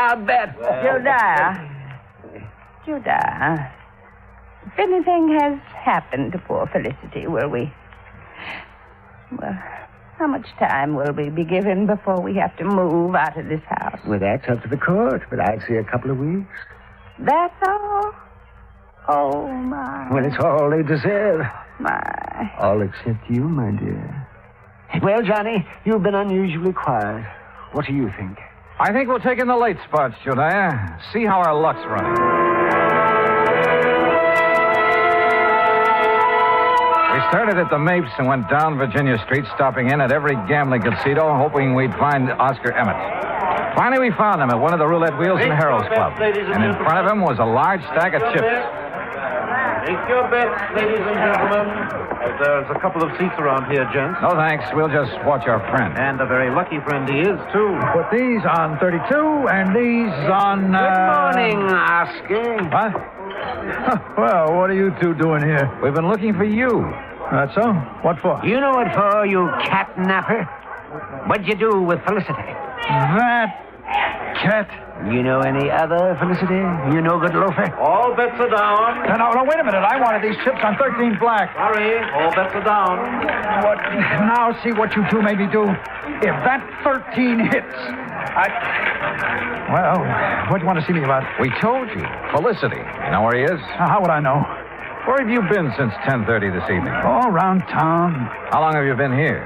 Jediah, if anything has happened to poor Felicity, will we... Well, how much time will we be given before we have to move out of this house? Well, that's up to the court, but I'd say a couple of weeks. That's all? Oh, my. Well, it's all they deserve. My. All except you, my dear. Well, Johnny, you've been unusually quiet. What do you think? I think we'll take in the late spots, Jediah. See how our luck's running. We started at the Mapes and went down Virginia Street, stopping in at every gambling casino, hoping we'd find Oscar Emmett. Finally, we found him at one of the roulette wheels in Harold's Club. And in front of him was a large stack of chips. Take your bets, ladies and gentlemen. There's a couple of seats around here, gents. No, thanks. We'll just watch our friend. And a very lucky friend he is, too. Put these on 32 and these on... Good morning, Oscar. What? Well, what are you two doing here? We've been looking for you. That's so? What for? You know what for, you catnapper? What'd you do with Felicity? That cat. You know any other Felicity? You no good loafer? All bets are down. No, wait a minute. I wanted these chips on 13 black. Sorry, all bets are down. What? Now see what you two made me do. If that 13 hits, Well, what do you want to see me about? We told you. Felicity. You know where he is? How would I know? Where have you been since 10:30 this evening? All around town. How long have you been here?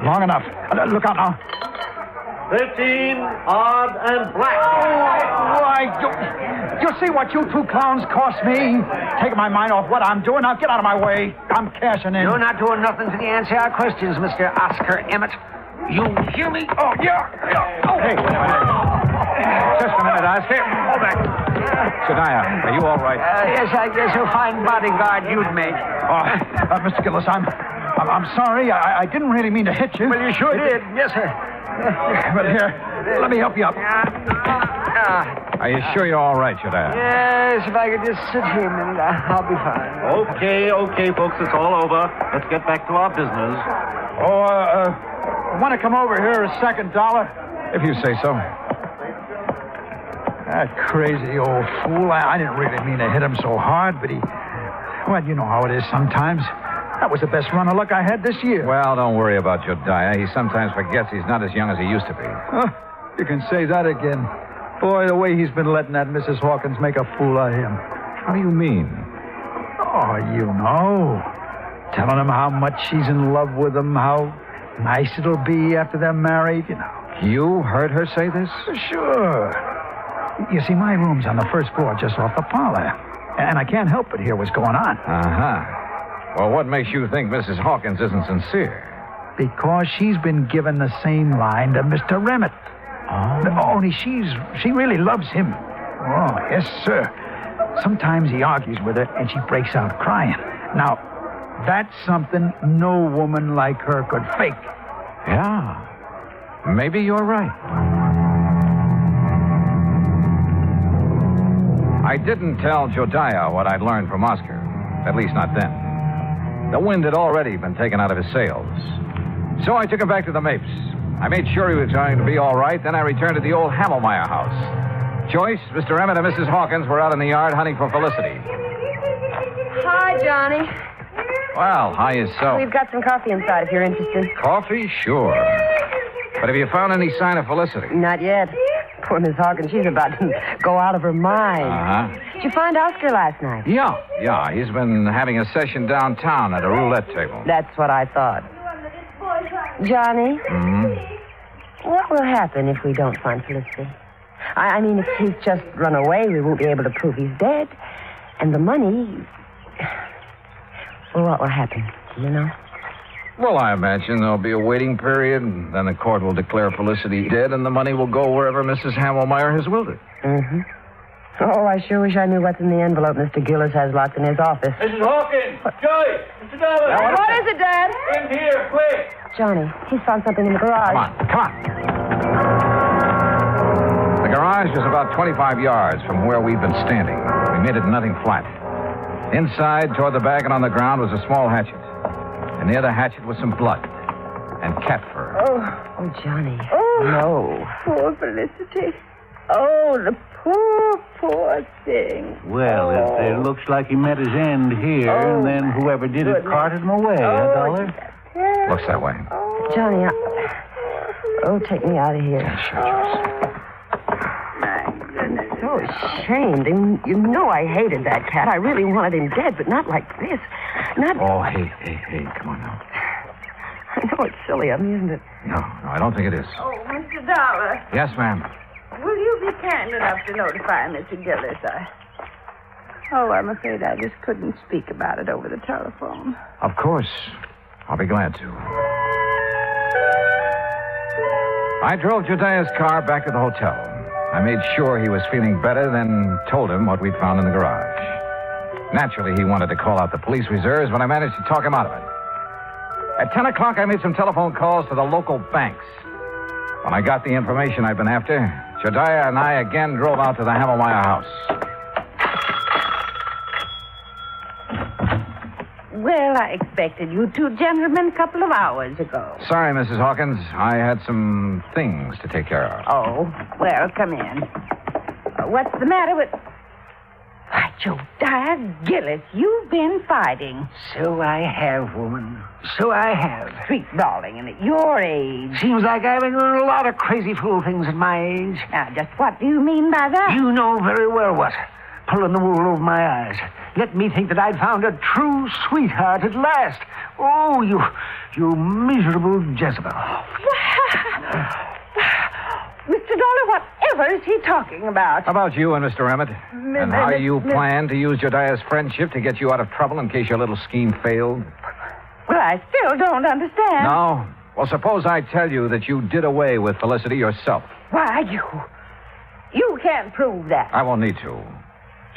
Long enough. Look out now. 13, odd, and black. Why, you see what you two clowns cost me? Taking my mind off what I'm doing. Now get out of my way. I'm cashing in. You're not doing nothing to answer our questions, Mr. Oscar Emmett. You hear me? Oh, yeah. Oh, hey. Just a minute, Oscar. Hold back. Jediah, are you all right? Yes, I guess a fine bodyguard you'd make. Mr. Gillis, I'm sorry. I didn't really mean to hit you. Well, you sure did. Yes, sir. But here, let me help you up. Are you sure you're all right, Jediah? Yes, if I could just sit here a minute, I'll be fine. Okay, folks, it's all over. Let's get back to our business. Want to come over here a second, Dollar? If you say so. That crazy old fool. I didn't really mean to hit him so hard, but well, you know how it is sometimes. That was the best run of luck I had this year. Well, don't worry about Jediah. He sometimes forgets he's not as young as he used to be. You can say that again. Boy, the way he's been letting that Mrs. Hawkins make a fool of him. How do you mean? Oh, you know. Telling him how much she's in love with him, how nice it'll be after they're married, you know. You heard her say this? Sure. You see, my room's on the first floor just off the parlor. And I can't help but hear what's going on. Uh-huh. Well, what makes you think Mrs. Hawkins isn't sincere? Because she's been given the same line to Mr. Emmett. Oh. Only she really loves him. Oh, yes, sir. Sometimes he argues with her and she breaks out crying. Now, that's something no woman like her could fake. Yeah. Maybe you're right. I didn't tell Jediah what I'd learned from Oscar. At least not then. The wind had already been taken out of his sails. So I took him back to the Mapes. I made sure he was going to be all right. Then I returned to the old Hamelmeyer house. Joyce, Mr. Emmett, and Mrs. Hawkins were out in the yard hunting for Felicity. Hi, Johnny. Well, how is so? We've got some coffee inside if you're interested. Coffee? Sure. But have you found any sign of Felicity? Not yet. Poor Miss Hawkins, she's about to go out of her mind. Uh-huh. Did you find Oscar last night? Yeah. He's been having a session downtown at a roulette table. That's what I thought. Johnny? Mm-hmm. What will happen if we don't find Felicity? I mean, if he's just run away, we won't be able to prove he's dead. And the money... Well, what will happen? Do you know? Well, I imagine there'll be a waiting period, and then the court will declare Felicity dead, and the money will go wherever Mrs. Hamelmeyer has willed it. Mm-hmm. Oh, I sure wish I knew what's in the envelope Mr. Gillis has locked in his office. Mrs. Hawkins! Joyce! Mr. Dollar! What is it, Dad? In here, quick! Johnny, he's found something in the garage. Come on. The garage was about 25 yards from where we'd been standing. We made it nothing flat. Inside, toward the back and on the ground, was a small hatchet. And near the hatchet was some blood and cat fur. Oh, Johnny. Oh, no. Poor Felicity. Oh, the poor thing. Well, it looks like he met his end here, and then whoever did it carted him away, Dollar? Looks that way. Johnny, take me out of here. Yeah, sure, Joyce. So ashamed. And you know I hated that cat. I really wanted him dead, but not like this. Not... Oh, hey, come on now. I know it's silly of me, isn't it? No, I don't think it is. Oh, Mr. Dollar. Yes, ma'am. Will you be kind enough to notify Mr. Gillis? I'm afraid I just couldn't speak about it over the telephone. Of course. I'll be glad to. I drove Jediah's car back to the hotel. I made sure he was feeling better, then told him what we'd found in the garage. Naturally, he wanted to call out the police reserves, but I managed to talk him out of it. At 10 o'clock, I made some telephone calls to the local banks. When I got the information I'd been after, Jediah and I again drove out to the Hamelmeyer house. Well, I expected you two gentlemen a couple of hours ago. Sorry, Mrs. Hawkins. I had some things to take care of. Oh, well, come in. What's the matter with... Why, Jediah Gillis, you've been fighting. So I have, woman. So I have. Sweet darling, and at your age... Seems like I've been doing a lot of crazy fool things at my age. Now, just what do you mean by that? You know very well what. Pulling the wool over my eyes. Let me think that I'd found a true sweetheart at last. Oh, you miserable Jezebel. Mr. Dollar, whatever is he talking about? How about you and Mr. Emmett? And how you plan to use Jediah's friendship to get you out of trouble in case your little scheme failed? Well, I still don't understand. No? Well, suppose I tell you that you did away with Felicity yourself. Why, you can't prove that. I won't need to.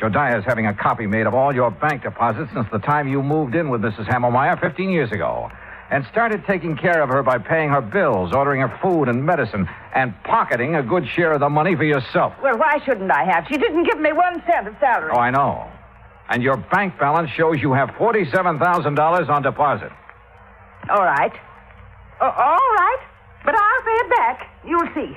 Jediah's having a copy made of all your bank deposits since the time you moved in with Mrs. Hammelmeyer 15 years ago. And started taking care of her by paying her bills, ordering her food and medicine, and pocketing a good share of the money for yourself. Well, why shouldn't I have? She didn't give me 1 cent of salary. Oh, I know. And your bank balance shows you have $47,000 on deposit. All right. All right. But I'll pay it back. You'll see.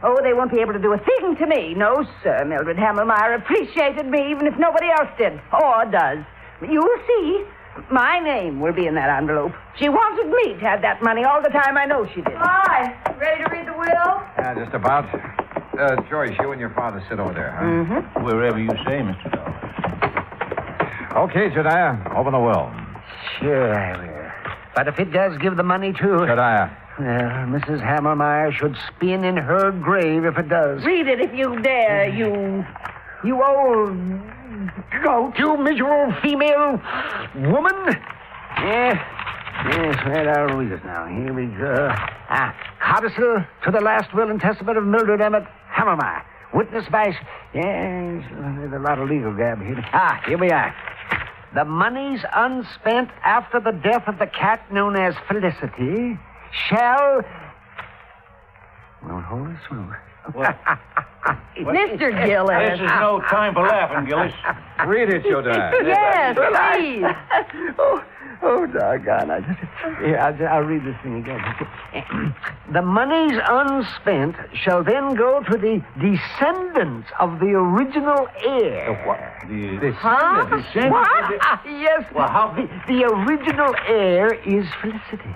Oh, they won't be able to do a thing to me. No, sir. Mildred Hammelmeyer appreciated me even if nobody else did. Or does. You'll see. My name will be in that envelope. She wanted me to have that money all the time. I know she did. Hi. Ready to read the will? Yeah, just about. Joyce, you and your father sit over there, huh? Mm-hmm. Wherever you say, Mr. Dollar. Okay, Jediah, open the will. Sure, I will. But if it does give the money to... Jediah. Well, Mrs. Hammelmeyer should spin in her grave if it does. Read it if you dare, you old goat. You miserable female woman. Yes, well, I'll read it now. Here we go. Codicil to the last will and testament of Mildred Emmett Hammelmeyer. Witnessed by... Yes, there's a lot of legal gab here. Here we are. The monies unspent after the death of the cat known as Felicity shall... Well, hold it smooth. Mr. Gillis. This is no time for laughing, Gillis. Read it, Jediah. Yes, please. Oh, doggone. I'll read this thing again. The monies unspent shall then go to the descendants of the original heir. What? The descendants? What? Yes. Well, how? The original heir is Felicity.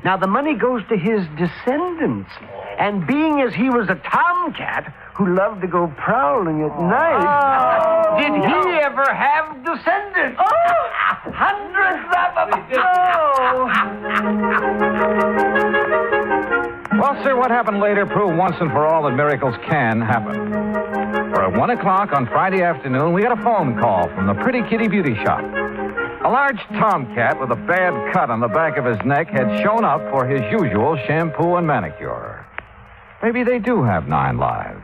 Now, the money goes to his descendants. And being as he was a tomcat who loved to go prowling at night, did he ever have descendants? Oh, hundreds of them. Well, sir, what happened later proved once and for all that miracles can happen. For at 1 o'clock on Friday afternoon, we got a phone call from the Pretty Kitty Beauty Shop. A large tomcat with a bad cut on the back of his neck had shown up for his usual shampoo and manicure. Maybe they do have 9 lives.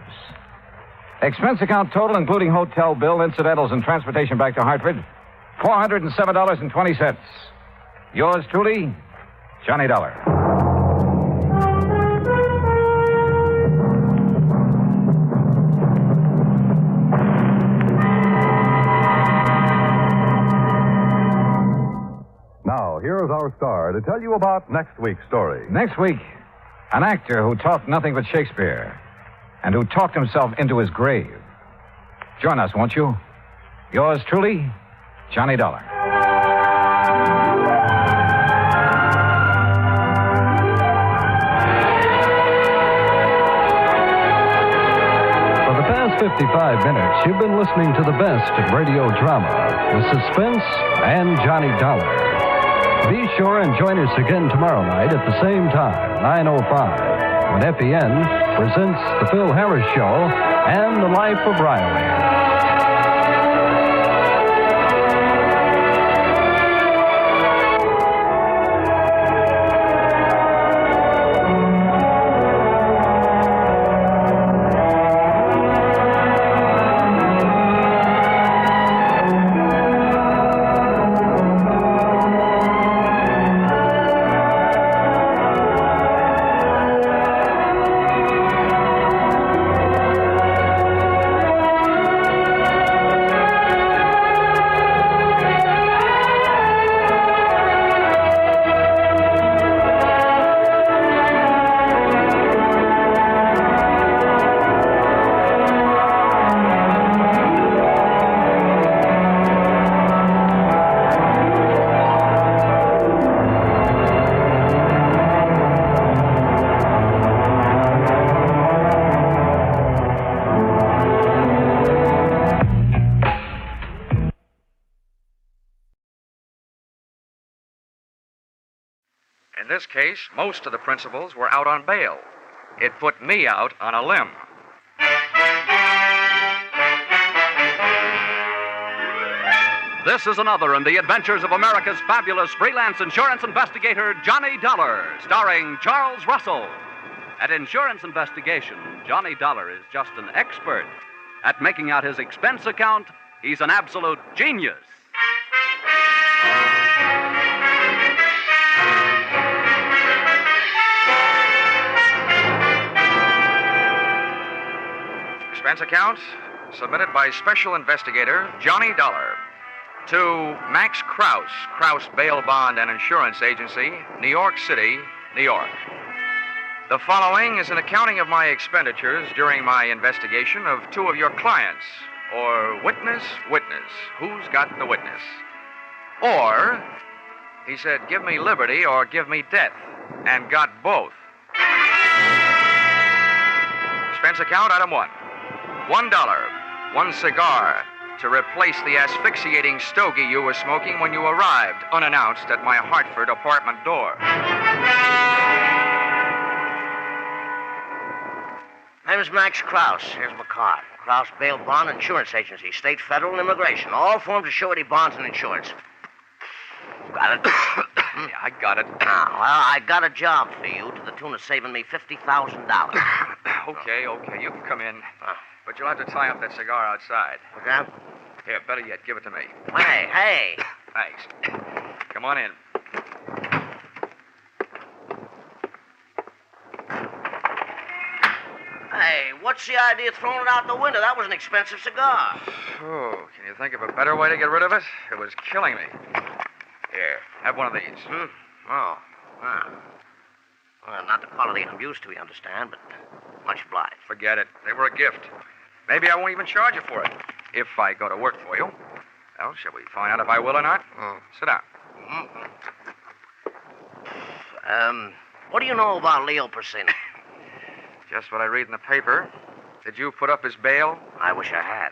Expense account total, including hotel bill, incidentals, and transportation back to Hartford, $407.20. Yours truly, Johnny Dollar. Now, here is our star to tell you about next week's story. Next week, an actor who talked nothing but Shakespeare and who talked himself into his grave. Join us, won't you? Yours truly, Johnny Dollar. For the past 55 minutes, you've been listening to the best of radio drama with Suspense and Johnny Dollar. Be sure and join us again tomorrow night at the same time, 9:05, when FEN presents The Phil Harris Show and The Life of Riley. In this case, most of the principals were out on bail. It put me out on a limb. This is another in the adventures of America's fabulous freelance insurance investigator, Johnny Dollar, starring Charles Russell. At insurance investigation, Johnny Dollar is just an expert. At making out his expense account, he's an absolute genius. Expense account submitted by Special Investigator Johnny Dollar to Max Krause, Krause Bail Bond and Insurance Agency, New York City, New York. The following is an accounting of my expenditures during my investigation of two of your clients, or witness, who's got the witness? Or, he said, give me liberty or give me death, and got both. Expense account, item 1. $1, 1 cigar, to replace the asphyxiating stogie you were smoking when you arrived, unannounced, at my Hartford apartment door. Name's Max Krause. Here's my card. Krause Bail Bond Insurance Agency, State, Federal, and Immigration. All forms of surety bonds and insurance. Got it? Yeah, I got it. Well, I got a job for you to the tune of saving me $50,000. Okay, you can come in. But you'll have to tie up that cigar outside. Okay? Here, better yet, give it to me. Hey. Thanks. Come on in. Hey, what's the idea of throwing it out the window? That was an expensive cigar. Oh, can you think of a better way to get rid of it? It was killing me. Here, have one of these. Oh. Well, not the quality I'm used to, you understand, but much obliged. Forget it. They were a gift. Maybe I won't even charge you for it, if I go to work for you. Well, shall we find out if I will or not? Sit down. What do you know about Leo Persino? Just what I read in the paper. Did you put up his bail? I wish I had.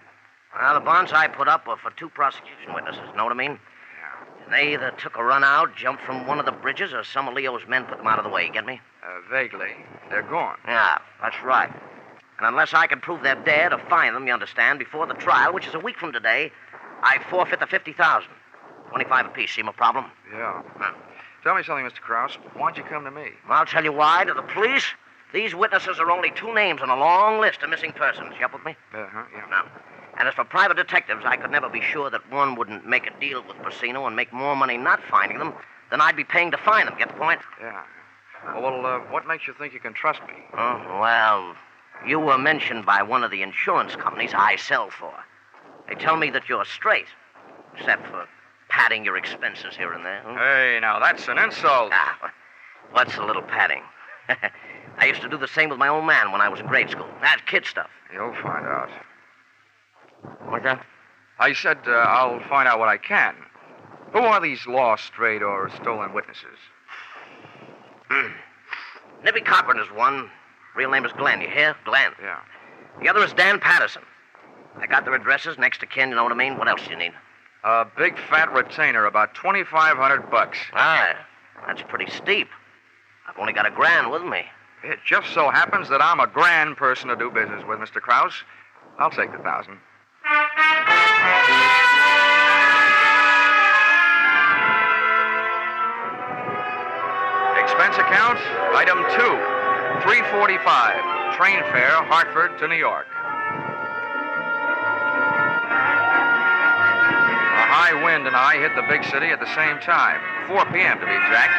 Well, the bonds I put up were for 2 prosecution witnesses, know what I mean? Yeah. And they either took a run out, jumped from one of the bridges, or some of Leo's men put them out of the way, get me? Vaguely. They're gone. Yeah, that's right. And unless I can prove they're dead or find them, you understand, before the trial, which is a week from today, I forfeit the $50,000. 25 apiece. Seem a problem? Yeah. Tell me something, Mr. Krause. Why'd you come to me? I'll tell you why. To the police, these witnesses are only 2 names on a long list of missing persons. You up with me? Yeah. Now, and as for private detectives, I could never be sure that one wouldn't make a deal with Persino and make more money not finding them than I'd be paying to find them. Get the point? Yeah. Well, what makes you think you can trust me? Oh, well, you were mentioned by one of the insurance companies I sell for. They tell me that you're straight, except for padding your expenses here and there. Hey, now that's an insult. What's a little padding? I used to do the same with my old man when I was in grade school. That's kid stuff. You'll find out. What's that? I said I'll find out what I can. Who are these lost, strayed, or stolen witnesses? Nippy Cochran is one. Real name is Glenn. You hear? Glenn. Yeah. The other is Dan Patterson. I got their addresses, next to kin, you know what I mean? What else do you need? A big fat retainer, about $2,500. That's pretty steep. I've only got $1,000 with me. It just so happens that I'm a grand person to do business with, Mr. Krause. I'll take the 1,000. Expense account, item 2, $3.45. Train fare, Hartford to New York. A high wind and I hit the big city at the same time, 4 p.m. to be exact.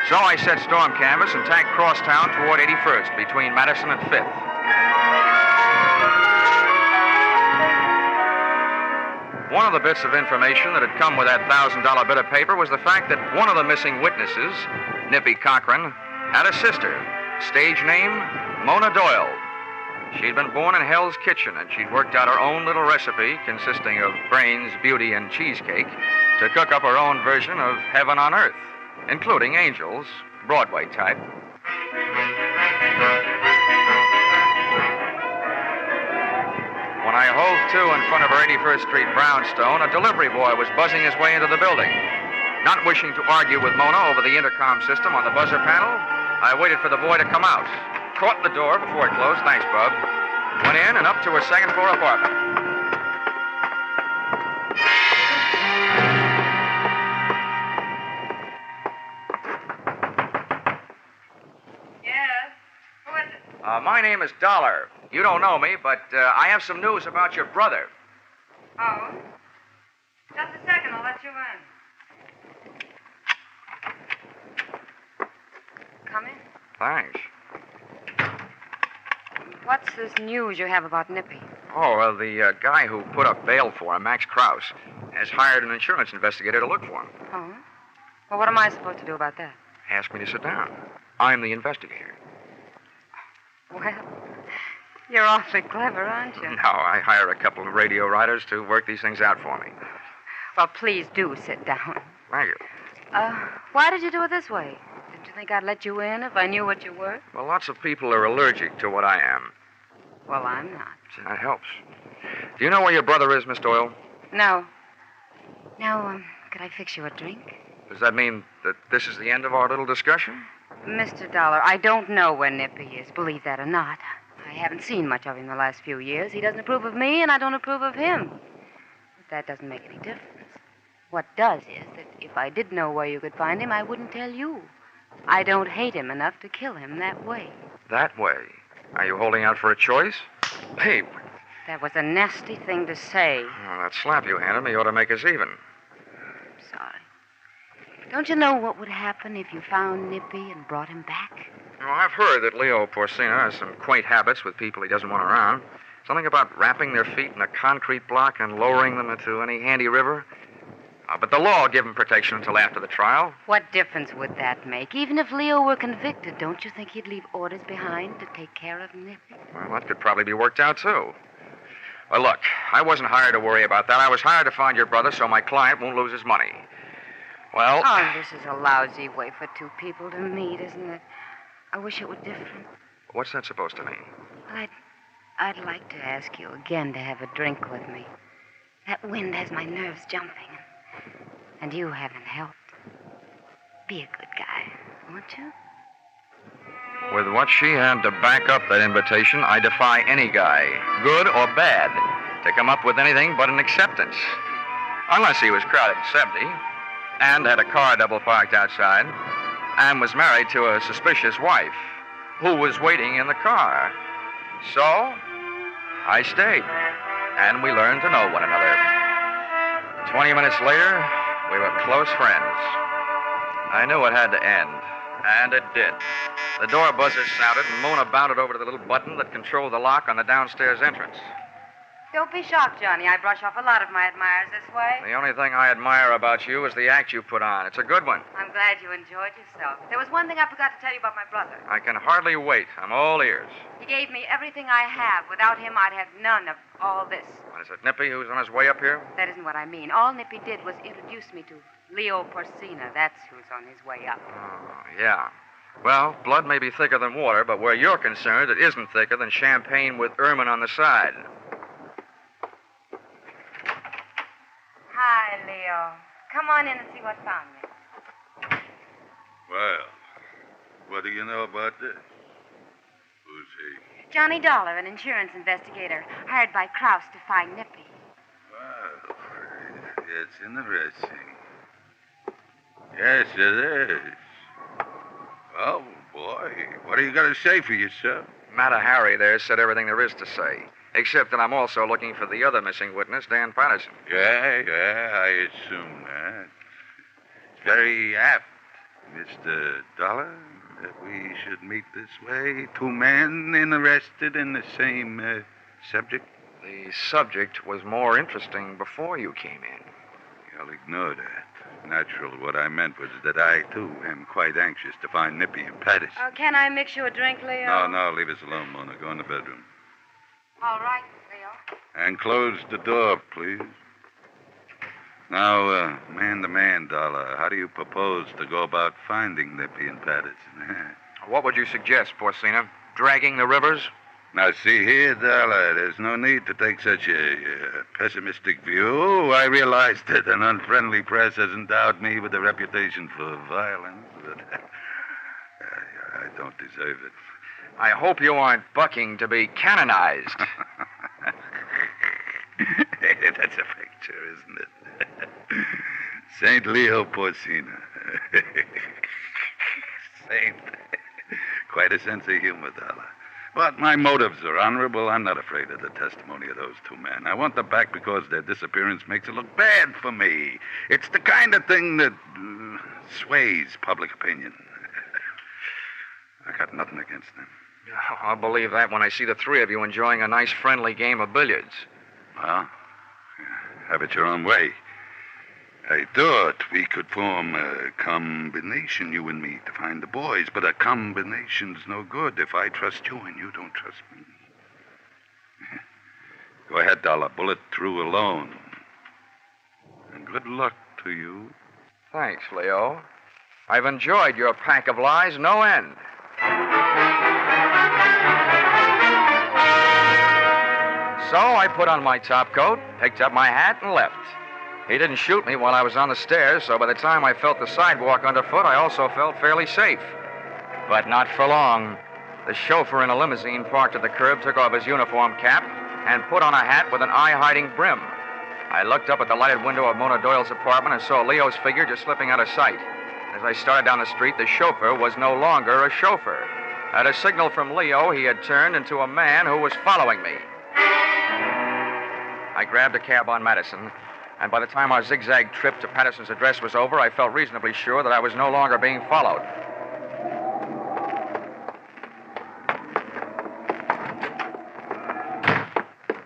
So I set storm canvas and tacked crosstown toward 81st between Madison and 5th. One of the bits of information that had come with that $1,000 bit of paper was the fact that one of the missing witnesses, Nippy Cochran, had a sister, stage name Mona Doyle. She'd been born in Hell's Kitchen, and she'd worked out her own little recipe consisting of brains, beauty, and cheesecake to cook up her own version of heaven on earth, including angels, Broadway type. When I hove to in front of her 81st Street brownstone, a delivery boy was buzzing his way into the building. Not wishing to argue with Mona over the intercom system on the buzzer panel, I waited for the boy to come out. caught the door before it closed. Thanks, Bub. Went in and up to a second-floor apartment. Yes? Who is it? My name is Dollar. You don't know me, but I have some news about your brother. Oh? Just a second, I'll let you in. Come in. Thanks. What's this news you have about Nippy? Oh, well, the guy who put up bail for him, Max Krause, has hired an insurance investigator to look for him. Oh? Well, what am I supposed to do about that? Asked me to sit down. I'm the investigator. Well, you're awfully clever, aren't you? No, I hire a couple of radio writers to work these things out for me. Well, please do sit down. Thank you. Why did you do it this way? Didn't you think I'd let you in if I knew what you were? Well, lots of people are allergic to what I am. Well, I'm not. That helps. Do you know where your brother is, Miss Doyle? No. Now, could I fix you a drink? Does that mean that this is the end of our little discussion? Mr. Dollar, I don't know where Nippy is, believe that or not. I haven't seen much of him the last few years. He doesn't approve of me, and I don't approve of him. But that doesn't make any difference. What does is that if I did know where you could find him, I wouldn't tell you. I don't hate him enough to kill him that way. That way? Are you holding out for a choice? Hey. That was a nasty thing to say. Oh, that slap you handed me ought to make us even. Sorry. Don't you know what would happen if you found Nippy and brought him back? Well, I've heard that Leo Porcina has some quaint habits with people he doesn't want around. Something about wrapping their feet in a concrete block and lowering them into any handy river. But the law will give him protection until after the trial. What difference would that make? Even if Leo were convicted, don't you think he'd leave orders behind to take care of Nippy? Well, that could probably be worked out, too. Well, look, I wasn't hired to worry about that. I was hired to find your brother so my client won't lose his money. Well... Oh, this is a lousy way for two people to meet, isn't it? I wish it were different. What's that supposed to mean? I'd like to ask you again to have a drink with me. That wind has my nerves jumping. And you haven't helped. Be a good guy, won't you? With what she had to back up that invitation, I defy any guy, good or bad, to come up with anything but an acceptance. Unless he was crowded 70, and had a car double parked outside, and was married to a suspicious wife who was waiting in the car. So, I stayed, and we learned to know one another. 20 minutes later, we were close friends. I knew it had to end, and it did. The door buzzer sounded, and Mona bounded over to the little button that controlled the lock on the downstairs entrance. Don't be shocked, Johnny. I brush off a lot of my admirers this way. The only thing I admire about you is the act you put on. It's a good one. I'm glad you enjoyed yourself. There was one thing I forgot to tell you about my brother. I can hardly wait. I'm all ears. He gave me everything I have. Without him, I'd have none of all this. What is it, Nippy, who's on his way up here? That isn't what I mean. All Nippy did was introduce me to Leo Porcina. That's who's on his way up. Oh, yeah. Well, blood may be thicker than water, but where you're concerned, it isn't thicker than champagne with ermine on the side. Hi, Leo. Come on in and see what found me. Well, what do you know about this? Who's he? Johnny Dollar, an insurance investigator, hired by Krause to find Nippy. Well, it's interesting. Yes, it is. Oh, boy. What are you going to say for yourself? Matter Harry there said everything there is to say. Except that I'm also looking for the other missing witness, Dan Patterson. Yeah, I assume that. It's very apt, Mr. Dollar, that we should meet this way. Two men interested in the same subject. The subject was more interesting before you came in. I'll ignore that. Natural, what I meant was that I, too, am quite anxious to find Nippy and Patterson. Can I mix you a drink, Leo? No, leave us alone, Mona. Go in the bedroom. All right, Leo. And close the door, please. Now, man-to-man, Dollar, how do you propose to go about finding Nippy and Patterson? What would you suggest, Porcina? Dragging the rivers? Now, see here, Dollar, there's no need to take such a pessimistic view. I realize that an unfriendly press has endowed me with a reputation for violence, but I don't deserve it. I hope you aren't bucking to be canonized. That's a picture, isn't it? Saint Leo Porcina. Saint. Quite a sense of humor, Dollar. But my motives are honorable. I'm not afraid of the testimony of those two men. I want them back because their disappearance makes it look bad for me. It's the kind of thing that sways public opinion. I got nothing against them. I'll believe that when I see the three of you enjoying a nice, friendly game of billiards. Well, have it your own way. I thought we could form a combination, you and me, to find the boys, but a combination's no good if I trust you and you don't trust me. Go ahead, Dollar. Bullet through alone. And good luck to you. Thanks, Leo. I've enjoyed your pack of lies no end. So I put on my top coat, picked up my hat, and left. He didn't shoot me while I was on the stairs, so by the time I felt the sidewalk underfoot, I also felt fairly safe. But not for long. The chauffeur in a limousine parked at the curb took off his uniform cap and put on a hat with an eye-hiding brim. I looked up at the lighted window of Mona Doyle's apartment and saw Leo's figure just slipping out of sight. As I started down the street, the chauffeur was no longer a chauffeur. At a signal from Leo, he had turned into a man who was following me. I grabbed a cab on Madison, and by the time our zigzag trip to Patterson's address was over, I felt reasonably sure that I was no longer being followed.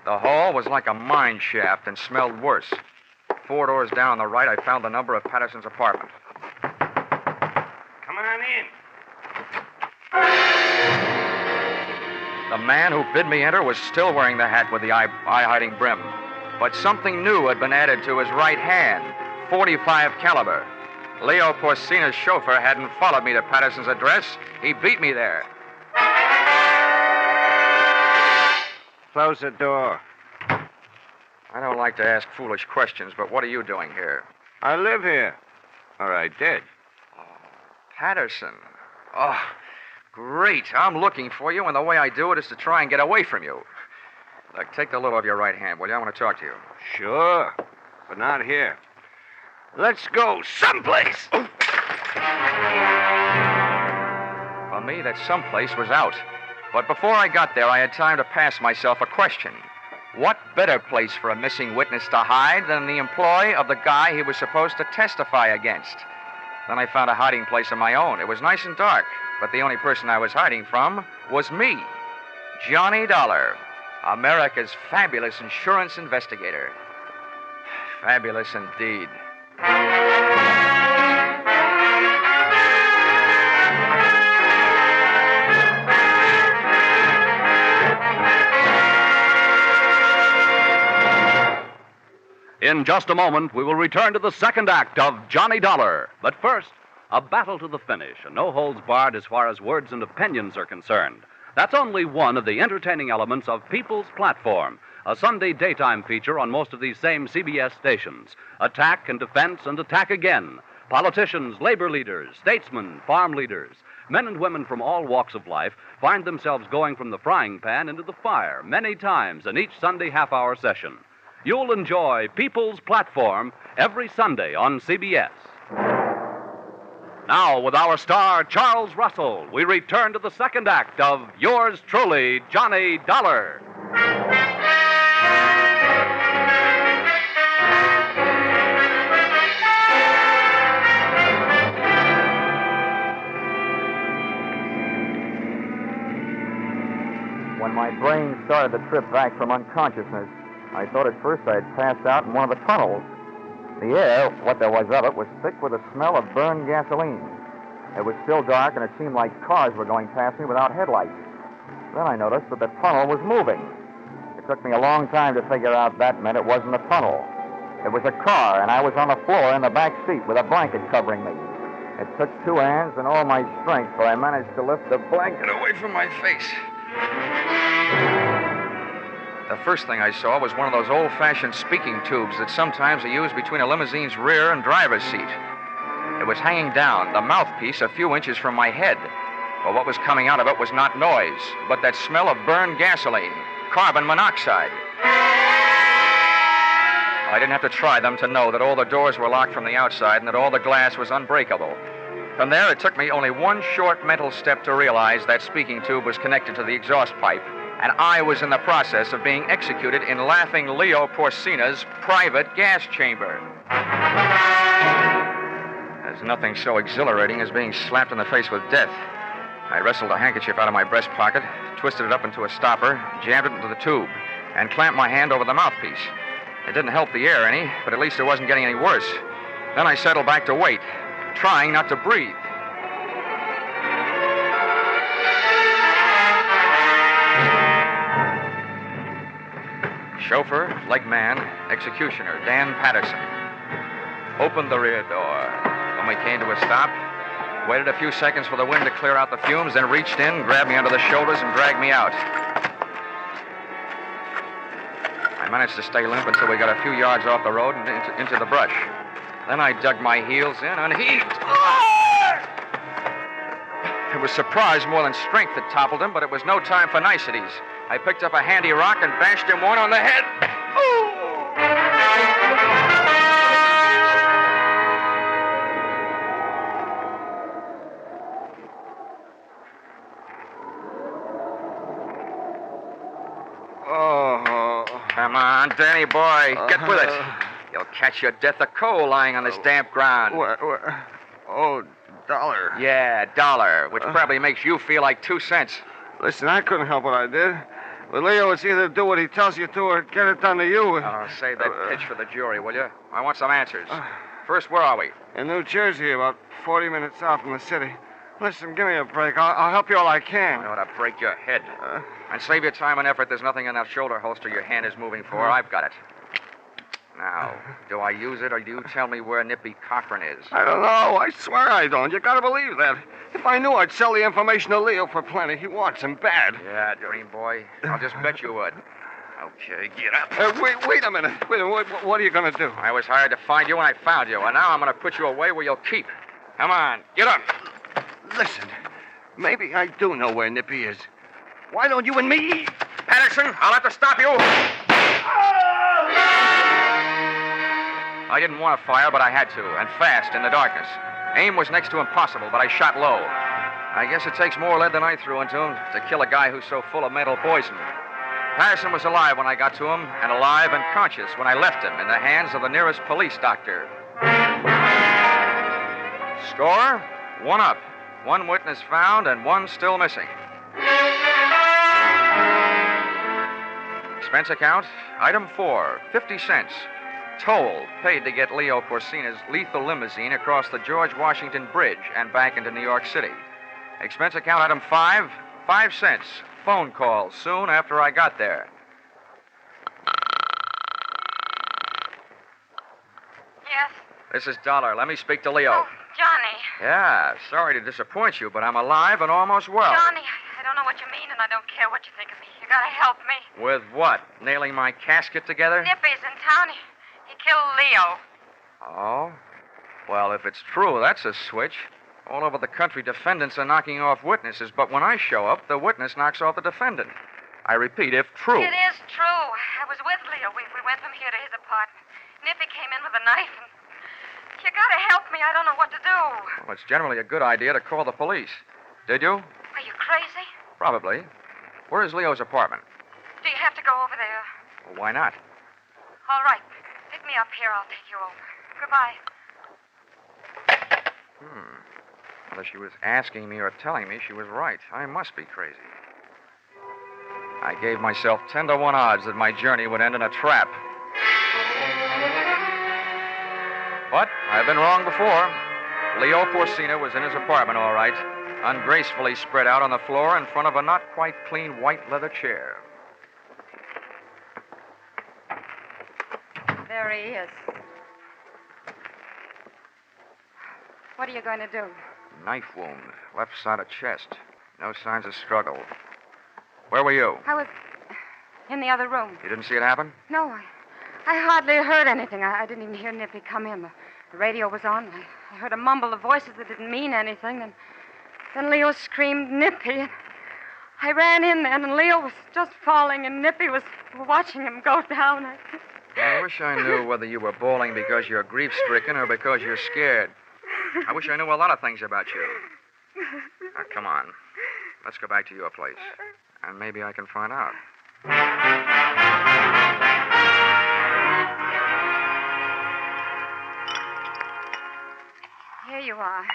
The hall was like a mine shaft and smelled worse. 4 doors down on the right, I found the number of Patterson's apartment. Come on in. The man who bid me enter was still wearing the hat with the eye-hiding brim. But something new had been added to his right hand, .45 caliber. Leo Porcina's chauffeur hadn't followed me to Patterson's address. He beat me there. Close the door. I don't like to ask foolish questions, but what are you doing here? I live here. Or I did. Patterson. Oh, great. I'm looking for you, and the way I do it is to try and get away from you. Look, take the lid off your right hand, will you? I want to talk to you. Sure, but not here. Let's go someplace. For me, that someplace was out. But before I got there, I had time to pass myself a question. What better place for a missing witness to hide than the employ of the guy he was supposed to testify against? Then I found a hiding place of my own. It was nice and dark, but the only person I was hiding from was me, Johnny Dollar, America's fabulous insurance investigator. Fabulous indeed. In just a moment, we will return to the second act of Johnny Dollar. But first, a battle to the finish, and no holds barred as far as words and opinions are concerned. That's only one of the entertaining elements of People's Platform, a Sunday daytime feature on most of these same CBS stations. Attack and defense and attack again. Politicians, labor leaders, statesmen, farm leaders, men and women from all walks of life find themselves going from the frying pan into the fire many times in each Sunday half-hour session. You'll enjoy People's Platform every Sunday on CBS. Now, with our star, Charles Russell, we return to the second act of yours truly, Johnny Dollar. When my brain started the trip back from unconsciousness, I thought at first I had passed out in one of the tunnels. The air, what there was of it, was thick with the smell of burned gasoline. It was still dark, and it seemed like cars were going past me without headlights. Then I noticed that the tunnel was moving. It took me a long time to figure out that meant it wasn't a tunnel. It was a car, and I was on the floor in the back seat with a blanket covering me. It took 2 hands and all my strength, but I managed to lift the blanket away from my face. The first thing I saw was one of those old-fashioned speaking tubes that sometimes are used between a limousine's rear and driver's seat. It was hanging down, the mouthpiece a few inches from my head. Well, what was coming out of it was not noise, but that smell of burned gasoline, carbon monoxide. I didn't have to try them to know that all the doors were locked from the outside and that all the glass was unbreakable. From there, it took me only one short mental step to realize that speaking tube was connected to the exhaust pipe, and I was in the process of being executed in Laughing Leo Porcina's private gas chamber. There's nothing so exhilarating as being slapped in the face with death. I wrestled a handkerchief out of my breast pocket, twisted it up into a stopper, jammed it into the tube, and clamped my hand over the mouthpiece. It didn't help the air any, but at least it wasn't getting any worse. Then I settled back to wait, trying not to breathe. Chauffeur, leg man, executioner, Dan Patterson. Opened the rear door. When we came to a stop, waited a few seconds for the wind to clear out the fumes, then reached in, grabbed me under the shoulders, and dragged me out. I managed to stay limp until we got a few yards off the road and into the brush. Then I dug my heels in and heaved. It was surprise more than strength that toppled him, but it was no time for niceties. I picked up a handy rock and bashed him one on the head. Come on, Danny boy, get with it. You'll catch your death of cold lying on this damp ground. Oh, dollar. Yeah, dollar, which probably makes you feel like 2 cents. Listen, I couldn't help what I did. But Leo, it's either do what he tells you to or get it done to you. Oh, save that pitch for the jury, will you? I want some answers. First, where are we? In New Jersey, about 40 minutes out from the city. Listen, give me a break. I'll help you all I can. I ought to break your head. And save your time and effort. There's nothing in that shoulder holster your hand is moving for. I've got it. Now, do I use it or do you tell me where Nippy Cochran is? I don't know. I swear I don't. You gotta believe that. If I knew, I'd sell the information to Leo for plenty. He wants him bad. Yeah, dream boy. I'll just bet you would. Okay, get up. Wait a minute. What are you gonna do? I was hired to find you and I found you, and now I'm gonna put you away where you'll keep. Come on, get up. Listen, maybe I do know where Nippy is. Why don't you and me? Patterson, I'll have to stop you. I didn't want to fire, but I had to, and fast, in the darkness. Aim was next to impossible, but I shot low. I guess it takes more lead than I threw into him to kill a guy who's so full of mental poison. Patterson was alive when I got to him, and alive and conscious when I left him in the hands of the nearest police doctor. Score, 1 up. 1 witness found and 1 still missing. Expense account, item 4, 50 cents. Toll paid to get Leo Porcina's lethal limousine across the George Washington Bridge and back into New York City. Expense account, item 5, 5 cents. Phone call soon after I got there. Yes? This is Dollar. Let me speak to Leo. Oh, Johnny. Yeah, sorry to disappoint you, but I'm alive and almost well. Johnny, I don't know what you mean, and I don't care what you think of me. You gotta help me. With what? Nailing my casket together? Nippy's in town. He killed Leo. Oh? Well, if it's true, that's a switch. All over the country, defendants are knocking off witnesses, but when I show up, the witness knocks off the defendant. I repeat, if true. It is true. I was with Leo. We went from here to his apartment. Nippy came in with a knife, and you gotta help me. I don't know what to do. Well, it's generally a good idea to call the police. Did you? Are you crazy? Probably. Where is Leo's apartment? Do you have to go over there? Well, why not? All right. Pick me up here. I'll take you over. Goodbye. Whether she was asking me or telling me, she was right. I must be crazy. I gave myself 10 to 1 odds that my journey would end in a trap. But I've been wrong before. Leo Porcina was in his apartment, all right, ungracefully spread out on the floor in front of a not quite clean white leather chair. There he is. What are you going to do? Knife wound, left side of chest. No signs of struggle. Where were you? I was in the other room. You didn't see it happen? No, I hardly heard anything. I didn't even hear Nippy come in. The radio was on. I heard a mumble of voices that didn't mean anything, and Then Leo screamed, Nippy. I ran in then, and Leo was just falling, and Nippy was watching him go down. I wish I knew whether you were bawling because you're grief-stricken or because you're scared. I wish I knew a lot of things about you. Now, come on. Let's go back to your place, and maybe I can find out. Here you are.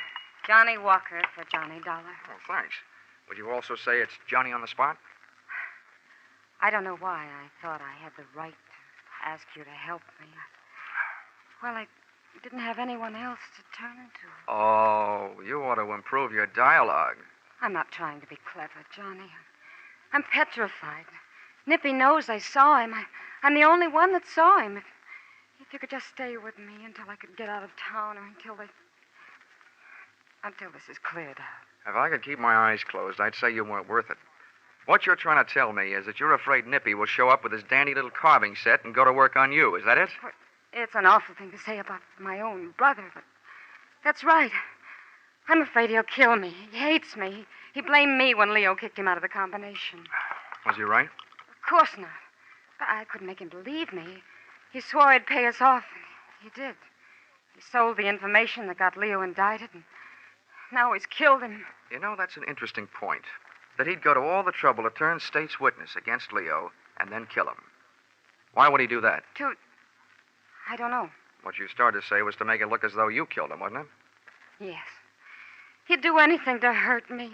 Johnny Walker for Johnny Dollar. Oh, thanks. Would you also say it's Johnny on the spot? I don't know why I thought I had the right to ask you to help me. Well, I didn't have anyone else to turn to. Oh, you ought to improve your dialogue. I'm not trying to be clever, Johnny. I'm petrified. Nippy knows I saw him. I'm the only one that saw him. If you could just stay with me until I could get out of town or until this is cleared out. If I could keep my eyes closed, I'd say you weren't worth it. What you're trying to tell me is that you're afraid Nippy will show up with his dandy little carving set and go to work on you. Is that it? It's an awful thing to say about my own brother, but that's right. I'm afraid he'll kill me. He hates me. He blamed me when Leo kicked him out of the combination. Was he right? Of course not. But I couldn't make him believe me. He swore he'd pay us off, and he did. He sold the information that got Leo indicted, and now he's killed him. You know, that's an interesting point. That he'd go to all the trouble to turn state's witness against Leo and then kill him. Why would he do that? I don't know. What you started to say was to make it look as though you killed him, wasn't it? Yes. He'd do anything to hurt me.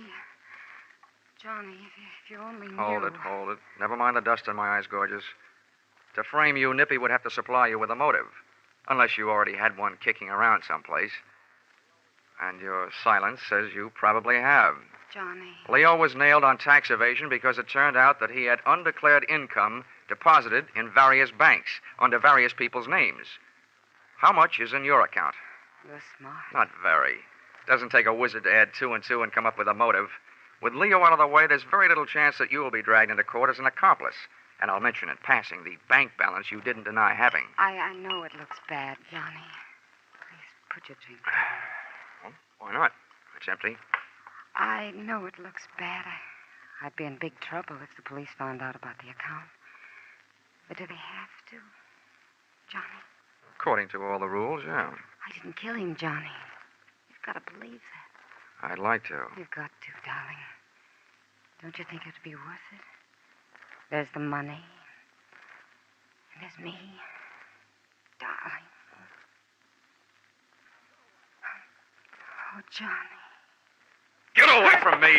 Johnny, if you only knew. Hold it. Never mind the dust in my eyes, gorgeous. To frame you, Nippy would have to supply you with a motive. Unless you already had one kicking around someplace. And your silence says you probably have. Johnny. Leo was nailed on tax evasion because it turned out that he had undeclared income deposited in various banks under various people's names. How much is in your account? You're smart. Not very. Doesn't take a wizard to add 2 and 2 and come up with a motive. With Leo out of the way, there's very little chance that you will be dragged into court as an accomplice. And I'll mention in passing the bank balance you didn't deny having. I know it looks bad, Johnny. Please put your drink down. Well, why not? It's empty. I know it looks bad. I'd be in big trouble if the police found out about the account. But do they have to, Johnny? According to all the rules, yeah. I didn't kill him, Johnny. You've got to believe that. I'd like to. You've got to, darling. Don't you think it'd be worth it? There's the money. And there's me. Darling. Oh, Johnny. Get away from me!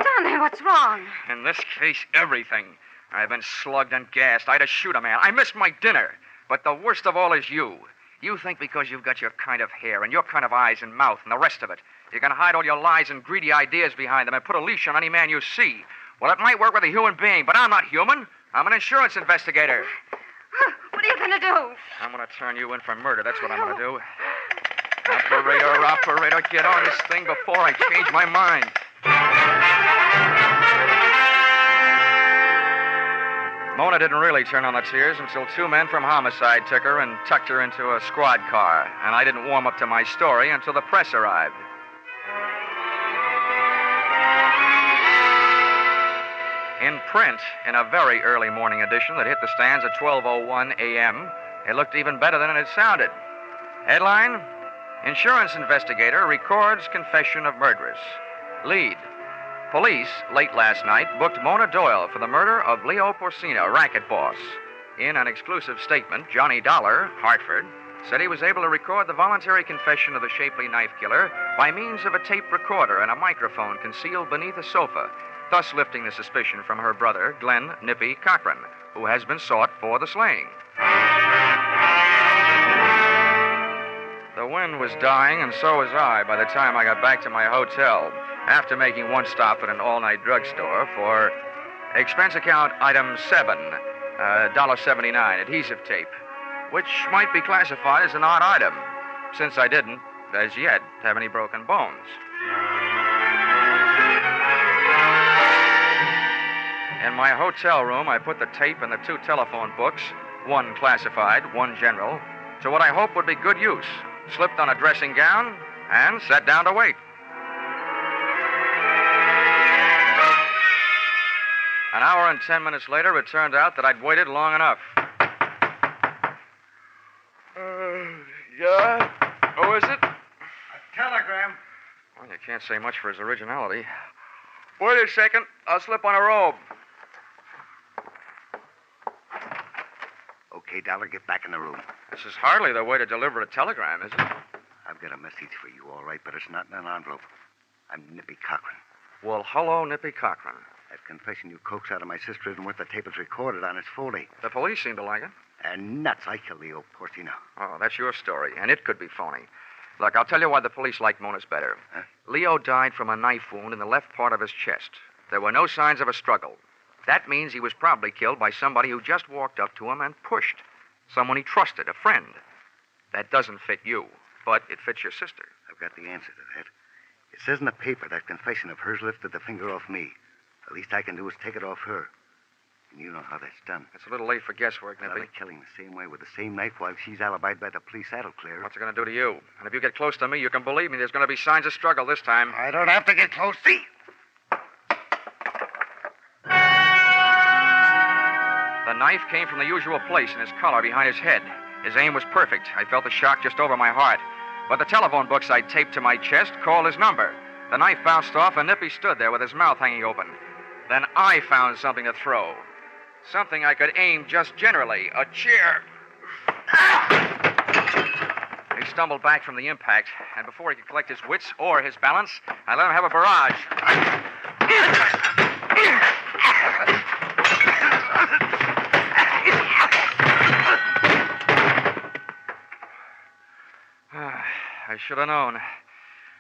Johnny, what's wrong? In this case, everything. I've been slugged and gassed. I had to shoot a man. I missed my dinner. But the worst of all is you. You think because you've got your kind of hair and your kind of eyes and mouth and the rest of it, you can hide all your lies and greedy ideas behind them and put a leash on any man you see. Well, it might work with a human being, but I'm not human. I'm an insurance investigator. What are you going to do? I'm going to turn you in for murder. That's what I'm going to do. Operator, get on this thing before I change my mind. Mona didn't really turn on the tears until 2 men from homicide took her and tucked her into a squad car. And I didn't warm up to my story until the press arrived. In print, in a very early morning edition that hit the stands at 12:01 a.m., it looked even better than it had sounded. Headline: Insurance investigator records confession of murderess. Lead: police, late last night, booked Mona Doyle for the murder of Leo Porcina, racket boss. In an exclusive statement, Johnny Dollar, Hartford, said he was able to record the voluntary confession of the shapely knife killer by means of a tape recorder and a microphone concealed beneath a sofa, thus lifting the suspicion from her brother, Glenn Nippy Cochran, who has been sought for the slaying. The wind was dying, and so was I by the time I got back to my hotel, after making one stop at an all-night drugstore for expense account item 7, $1.79 adhesive tape, which might be classified as an odd item, since I didn't, as yet, have any broken bones. In my hotel room, I put the tape and the 2 telephone books, one classified, one general, to what I hope would be good use, slipped on a dressing gown, and sat down to wait. An hour and 10 minutes later, it turned out that I'd waited long enough. Yeah? Who is it? Telegram. Well, you can't say much for his originality. Wait a second. I'll slip on a robe. Okay, Dollar, get back in the room. This is hardly the way to deliver a telegram, is it? I've got a message for you, all right, but it's not in an envelope. I'm Nippy Cochran. Well, hello, Nippy Cochran. That confession you coaxed out of my sister isn't what the tape is recorded on. It's phony. The police seem to like it. And nuts, I killed Leo Porcino. Oh, that's your story, and it could be phony. Look, I'll tell you why the police like Mona's better. Huh? Leo died from a knife wound in the left part of his chest. There were no signs of a struggle. That means he was probably killed by somebody who just walked up to him and pushed. Someone he trusted, a friend. That doesn't fit you, but it fits your sister. I've got the answer to that. It says in the paper that confession of hers lifted the finger off me. The least I can do is take it off her. And you know how that's done. It's a little late for guesswork, Nippy. Well, killing the same way with the same knife while she's alibied by the police, that'll clear. What's it going to do to you? And if you get close to me, you can believe me, there's going to be signs of struggle this time. I don't have to get close. See? The knife came from the usual place in his collar behind his head. His aim was perfect. I felt the shock just over my heart. But the telephone books I'd taped to my chest called his number. The knife bounced off, and Nippy stood there with his mouth hanging open. Then I found something to throw. Something I could aim just generally. A chair. He stumbled back from the impact, and before he could collect his wits or his balance, I let him have a barrage. I should have known.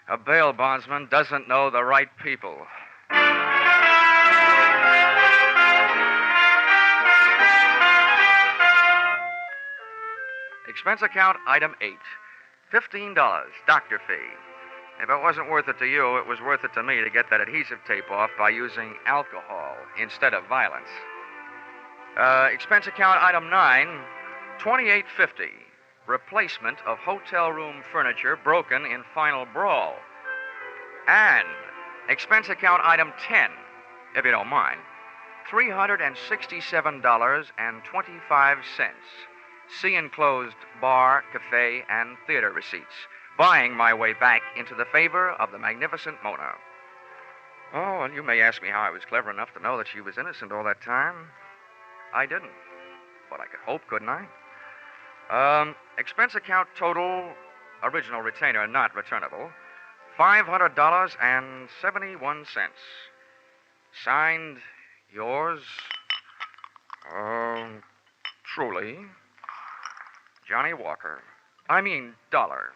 A bail bondsman doesn't know the right people. Expense account item 8. $15, doctor fee. If it wasn't worth it to you, it was worth it to me to get that adhesive tape off by using alcohol instead of violence. Expense account item 9, $28.50. Replacement of hotel room furniture broken in final brawl. And expense account item 10, if you don't mind, $367.25. See enclosed bar, cafe, and theater receipts. Buying my way back into the favor of the magnificent Mona. Oh, and you may ask me how I was clever enough to know that she was innocent all that time. I didn't. But I could hope, couldn't I? Expense account total, original retainer not returnable, $500.71. Signed, yours, truly, Johnny Walker. I mean, Dollar.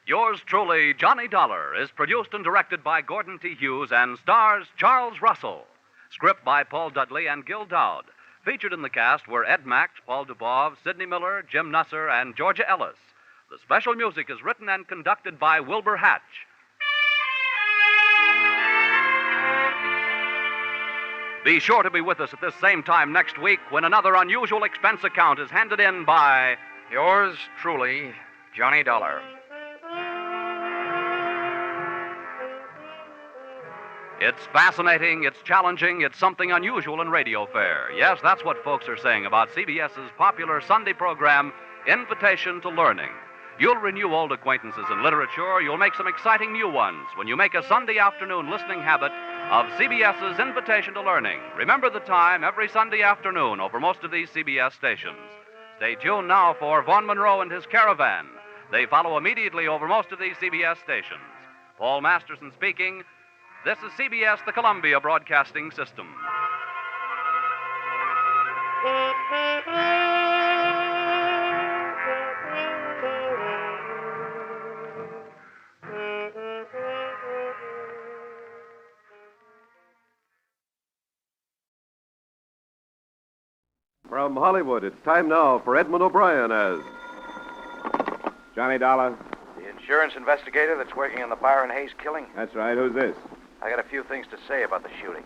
Yours truly, Johnny Dollar, is produced and directed by Gordon T. Hughes and stars Charles Russell. Script by Paul Dudley and Gil Dowd. Featured in the cast were Ed Max, Paul Dubov, Sidney Miller, Jim Nusser, and Georgia Ellis. The special music is written and conducted by Wilbur Hatch. Be sure to be with us at this same time next week when another unusual expense account is handed in by... Yours truly, Johnny Dollar. It's fascinating, it's challenging, it's something unusual in radio fare. Yes, that's what folks are saying about CBS's popular Sunday program, Invitation to Learning. You'll renew old acquaintances in literature. You'll make some exciting new ones when you make a Sunday afternoon listening habit of CBS's Invitation to Learning. Remember the time every Sunday afternoon over most of these CBS stations. Stay tuned now for Vaughn Monroe and his Caravan. They follow immediately over most of these CBS stations. Paul Masterson speaking. This is CBS, the Columbia Broadcasting System. From Hollywood, it's time now for Edmund O'Brien as Johnny Dollar. The insurance investigator that's working on the Byron Hayes killing? That's right. Who's this? I got a few things to say about the shooting.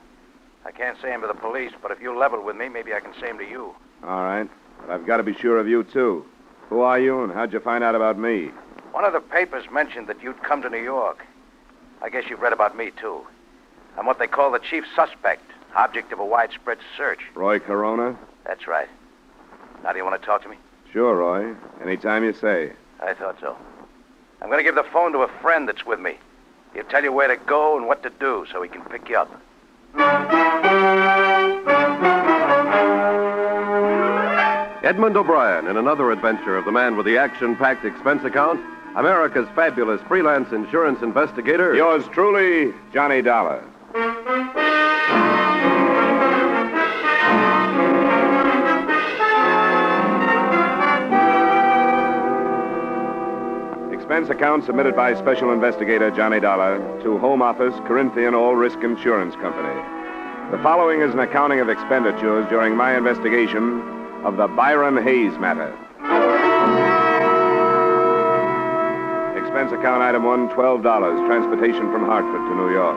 I can't say them to the police, but if you level with me, maybe I can say them to you. All right. But I've got to be sure of you, too. Who are you, and how'd you find out about me? One of the papers mentioned that you'd come to New York. I guess you've read about me, too. I'm what they call the chief suspect, object of a widespread search. Roy Corona? That's right. Now, do you want to talk to me? Sure, Roy. Anytime you say. I thought so. I'm going to give the phone to a friend that's with me. He'll tell you where to go and what to do so he can pick you up. Edmund O'Brien in another adventure of the man with the action-packed expense account, America's fabulous freelance insurance investigator. Yours truly, Johnny Dollar. Expense account submitted by Special Investigator Johnny Dollar to Home Office, Corinthian All Risk Insurance Company. The following is an accounting of expenditures during my investigation of the Byron Hayes Matter. Expense account item 1, $12, transportation from Hartford to New York.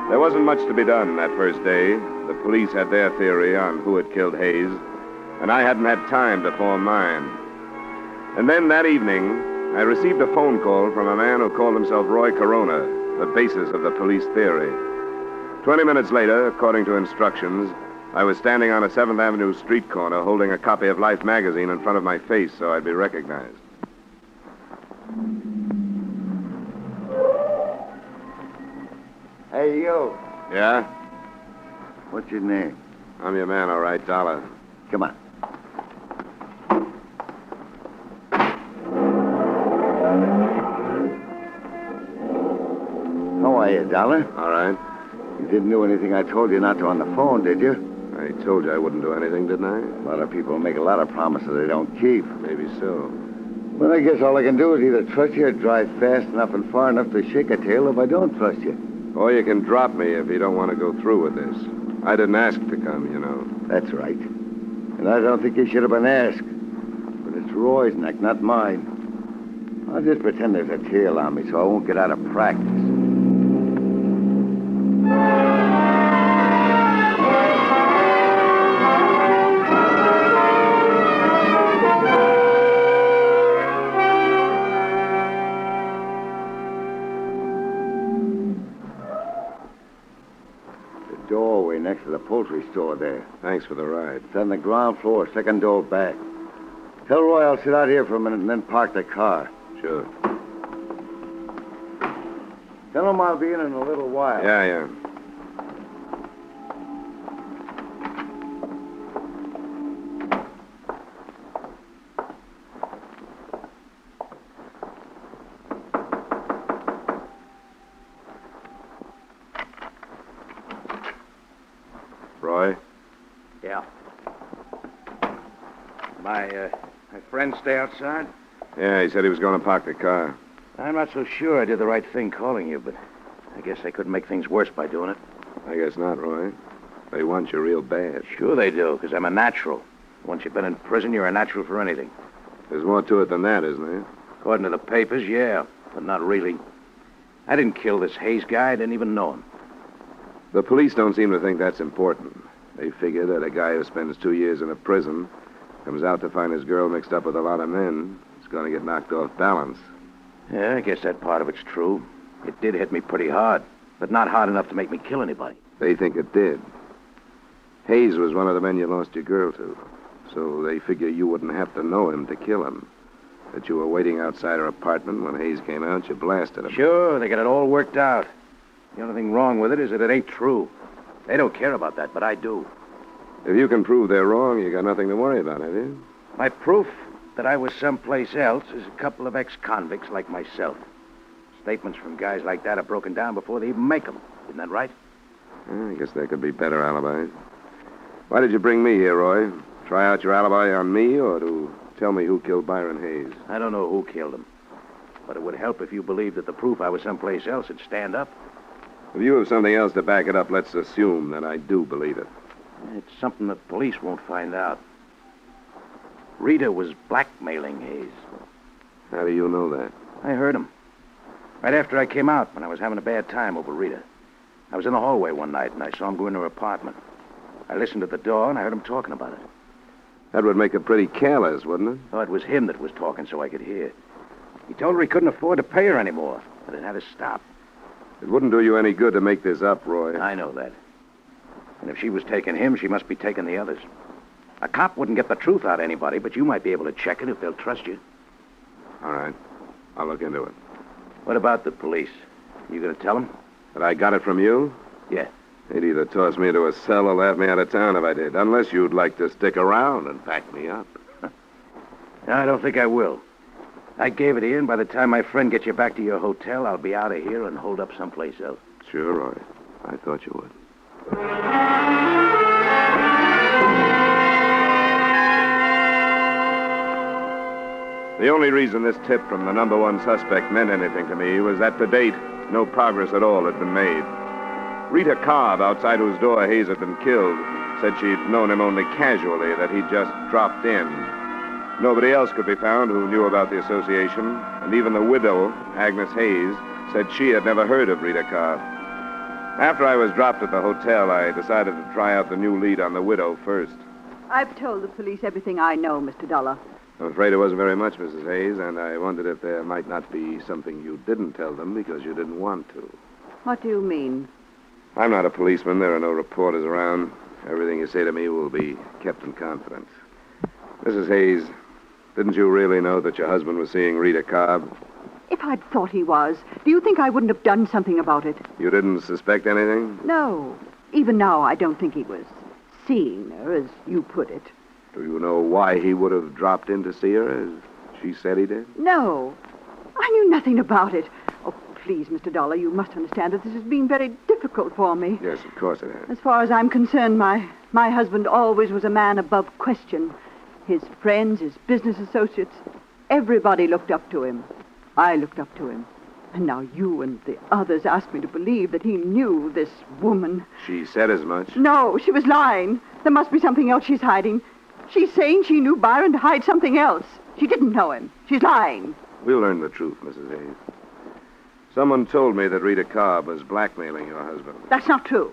There wasn't much to be done that first day. The police had their theory on who had killed Hayes, and I hadn't had time to form mine. And then that evening, I received a phone call from a man who called himself Roy Corona, the basis of the police theory. 20 minutes later, according to instructions, I was standing on a 7th Avenue street corner holding a copy of Life magazine in front of my face so I'd be recognized. Hey, you. Yeah? What's your name? I'm your man, all right, Dollar. Come on. How are you, Dollar? All right. You didn't do anything I told you not to on the phone, did you? I told you I wouldn't do anything, didn't I? A lot of people make a lot of promises they don't keep. Maybe so. Well, I guess all I can do is either trust you or drive fast enough and far enough to shake a tail if I don't trust you. Or you can drop me if you don't want to go through with this. I didn't ask to come, you know. That's right. And I don't think you should have been asked. But it's Roy's neck, not mine. I'll just pretend there's a tail on me so I won't get out of practice. Doorway next to the poultry store there. Thanks for the ride. It's on the ground floor, second door back. Tell Roy I'll sit out here for a minute and then park the car. Sure. Tell him I'll be in a little while. Yeah. Roy? Yeah. My friend stay outside? Yeah, he said he was going to park the car. I'm not so sure I did the right thing calling you, but I guess they couldn't make things worse by doing it. I guess not, Roy. They want you real bad. Sure they do, because I'm a natural. Once you've been in prison, you're a natural for anything. There's more to it than that, isn't there? According to the papers, yeah, but not really. I didn't kill this Hayes guy. I didn't even know him. The police don't seem to think that's important. They figure that a guy who spends 2 years in a prison comes out to find his girl mixed up with a lot of men. It's going to get knocked off balance. Yeah, I guess that part of it's true. It did hit me pretty hard, but not hard enough to make me kill anybody. They think it did. Hayes was one of the men you lost your girl to, so they figure you wouldn't have to know him to kill him. That you were waiting outside her apartment when Hayes came out, you blasted him. Sure, they got it all worked out. The only thing wrong with it is that it ain't true. They don't care about that, but I do. If you can prove they're wrong, you got nothing to worry about, have you? My proof that I was someplace else is a couple of ex-convicts like myself. Statements from guys like that are broken down before they even make them. Isn't that right? I guess there could be better alibis. Why did you bring me here, Roy? Try out your alibi on me or to tell me who killed Byron Hayes? I don't know who killed him. But it would help if you believed that the proof I was someplace else would stand up. If you have something else to back it up, let's assume that I do believe it. It's something the police won't find out. Rita was blackmailing Hayes. How do you know that? I heard him. Right after I came out, when I was having a bad time over Rita. I was in the hallway one night, and I saw him go into her apartment. I listened at the door, and I heard him talking about it. That would make it pretty careless, wouldn't it? Oh, it was him that was talking so I could hear. He told her he couldn't afford to pay her anymore, but it had to stop. It wouldn't do you any good to make this up, Roy. I know that. And if she was taking him, she must be taking the others. A cop wouldn't get the truth out of anybody, but you might be able to check it if they'll trust you. All right. I'll look into it. What about the police? You gonna tell them? That I got it from you? Yeah. They'd either toss me into a cell or laugh me out of town if I did, unless you'd like to stick around and back me up. No, I don't think I will. I gave it to you, and by the time my friend gets you back to your hotel, I'll be out of here and holed up someplace else. Sure, Roy. I thought you would. The only reason this tip from the number one suspect meant anything to me was that to date, no progress at all had been made. Rita Cobb, outside whose door Hayes had been killed, said she'd known him only casually, that he'd just dropped in. Nobody else could be found who knew about the association, and even the widow, Agnes Hayes, said she had never heard of Rita Cobb. After I was dropped at the hotel, I decided to try out the new lead on the widow first. I've told the police everything I know, Mr. Dollar. I'm afraid it wasn't very much, Mrs. Hayes, and I wondered if there might not be something you didn't tell them because you didn't want to. What do you mean? I'm not a policeman. There are no reporters around. Everything you say to me will be kept in confidence. Mrs. Hayes, didn't you really know that your husband was seeing Rita Cobb? If I'd thought he was, do you think I wouldn't have done something about it? You didn't suspect anything? No. Even now, I don't think he was seeing her, as you put it. Do you know why he would have dropped in to see her, as she said he did? No. I knew nothing about it. Oh, please, Mr. Dollar, you must understand that this has been very difficult for me. Yes, of course it has. As far as I'm concerned, my husband always was a man above question. His friends, his business associates, everybody looked up to him. I looked up to him. And now you and the others ask me to believe that he knew this woman. She said as much. No, she was lying. There must be something else she's hiding. She's saying she knew Byron to hide something else. She didn't know him. She's lying. We'll learn the truth, Mrs. Hayes. Someone told me that Rita Cobb was blackmailing your husband. That's not true.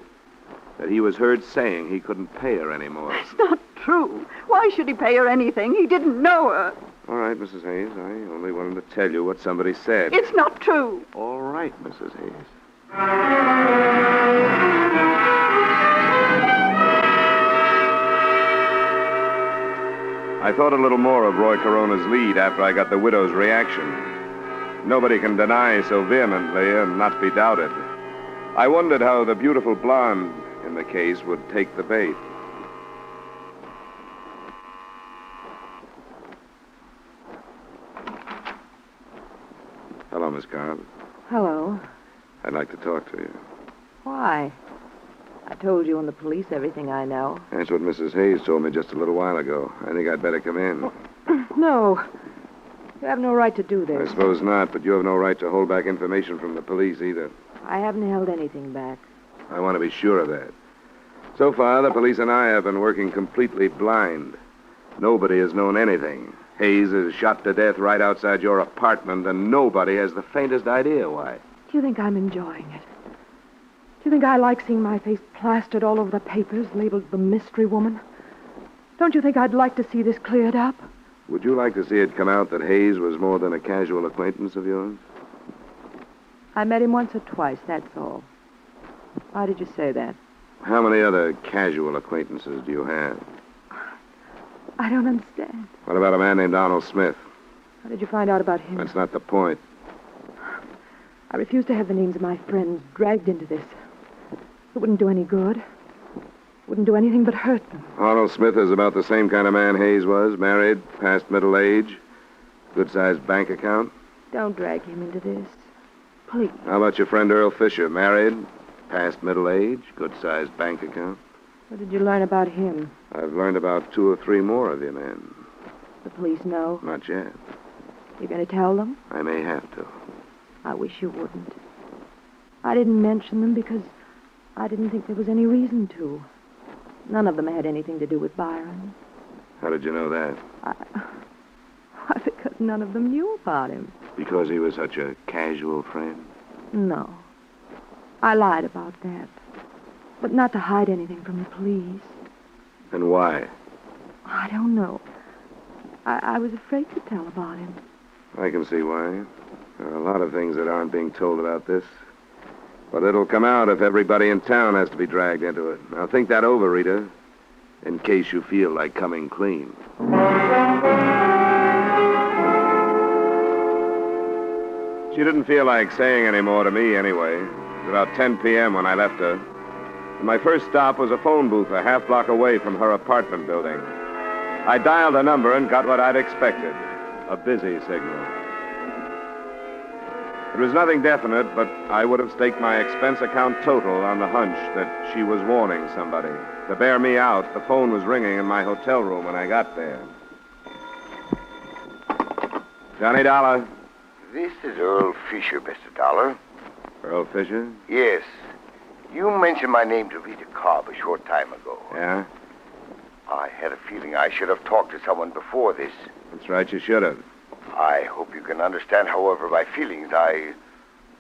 That he was heard saying he couldn't pay her anymore. That's not true. Why should he pay her anything? He didn't know her. All right, Mrs. Hayes. I only wanted to tell you what somebody said. It's not true. All right, Mrs. Hayes. I thought a little more of Roy Corona's lead after I got the widow's reaction. Nobody can deny so vehemently and not be doubted. I wondered how the beautiful blonde in the case would take the bait. Hello, Miss Cobb. Hello. I'd like to talk to you. Why? I told you and the police everything I know. That's what Mrs. Hayes told me just a little while ago. I think I'd better come in. No. You have no right to do this. I suppose not, but you have no right to hold back information from the police either. I haven't held anything back. I want to be sure of that. So far, the police and I have been working completely blind. Nobody has known anything. Hayes is shot to death right outside your apartment, and nobody has the faintest idea why. Do you think I'm enjoying it? Do you think I like seeing my face plastered all over the papers, labeled the mystery woman? Don't you think I'd like to see this cleared up? Would you like to see it come out that Hayes was more than a casual acquaintance of yours? I met him once or twice, that's all. Why did you say that? How many other casual acquaintances do you have? I don't understand. What about a man named Donald Smith? How did you find out about him? That's not the point. I refuse to have the names of my friends dragged into this. It wouldn't do any good. Wouldn't do anything but hurt them. Arnold Smith is about the same kind of man Hayes was. Married, past middle age, good-sized bank account. Don't drag him into this. Please. How about your friend Earl Fisher? Married, past middle age, good-sized bank account. What did you learn about him? I've learned about 2 or 3 more of your men. The police know? Not yet. You're going to tell them? I may have to. I wish you wouldn't. I didn't mention them because I didn't think there was any reason to. None of them had anything to do with Byron. How did you know that? Why, because none of them knew about him. Because he was such a casual friend? No. I lied about that. But not to hide anything from the police. And why? I don't know. I was afraid to tell about him. I can see why. There are a lot of things that aren't being told about this. But it'll come out if everybody in town has to be dragged into it. Now think that over, Rita, in case you feel like coming clean. She didn't feel like saying any more to me anyway. It was about 10 p.m. when I left her. And my first stop was a phone booth a half block away from her apartment building. I dialed a number and got what I'd expected, a busy signal. It was nothing definite, but I would have staked my expense account total on the hunch that she was warning somebody. To bear me out, the phone was ringing in my hotel room when I got there. Johnny Dollar. This is Earl Fisher, Mr. Dollar. Earl Fisher? Yes. You mentioned my name to Rita Cobb a short time ago. Yeah? I had a feeling I should have talked to someone before this. That's right, you should have. I hope you can understand, however, my feelings. I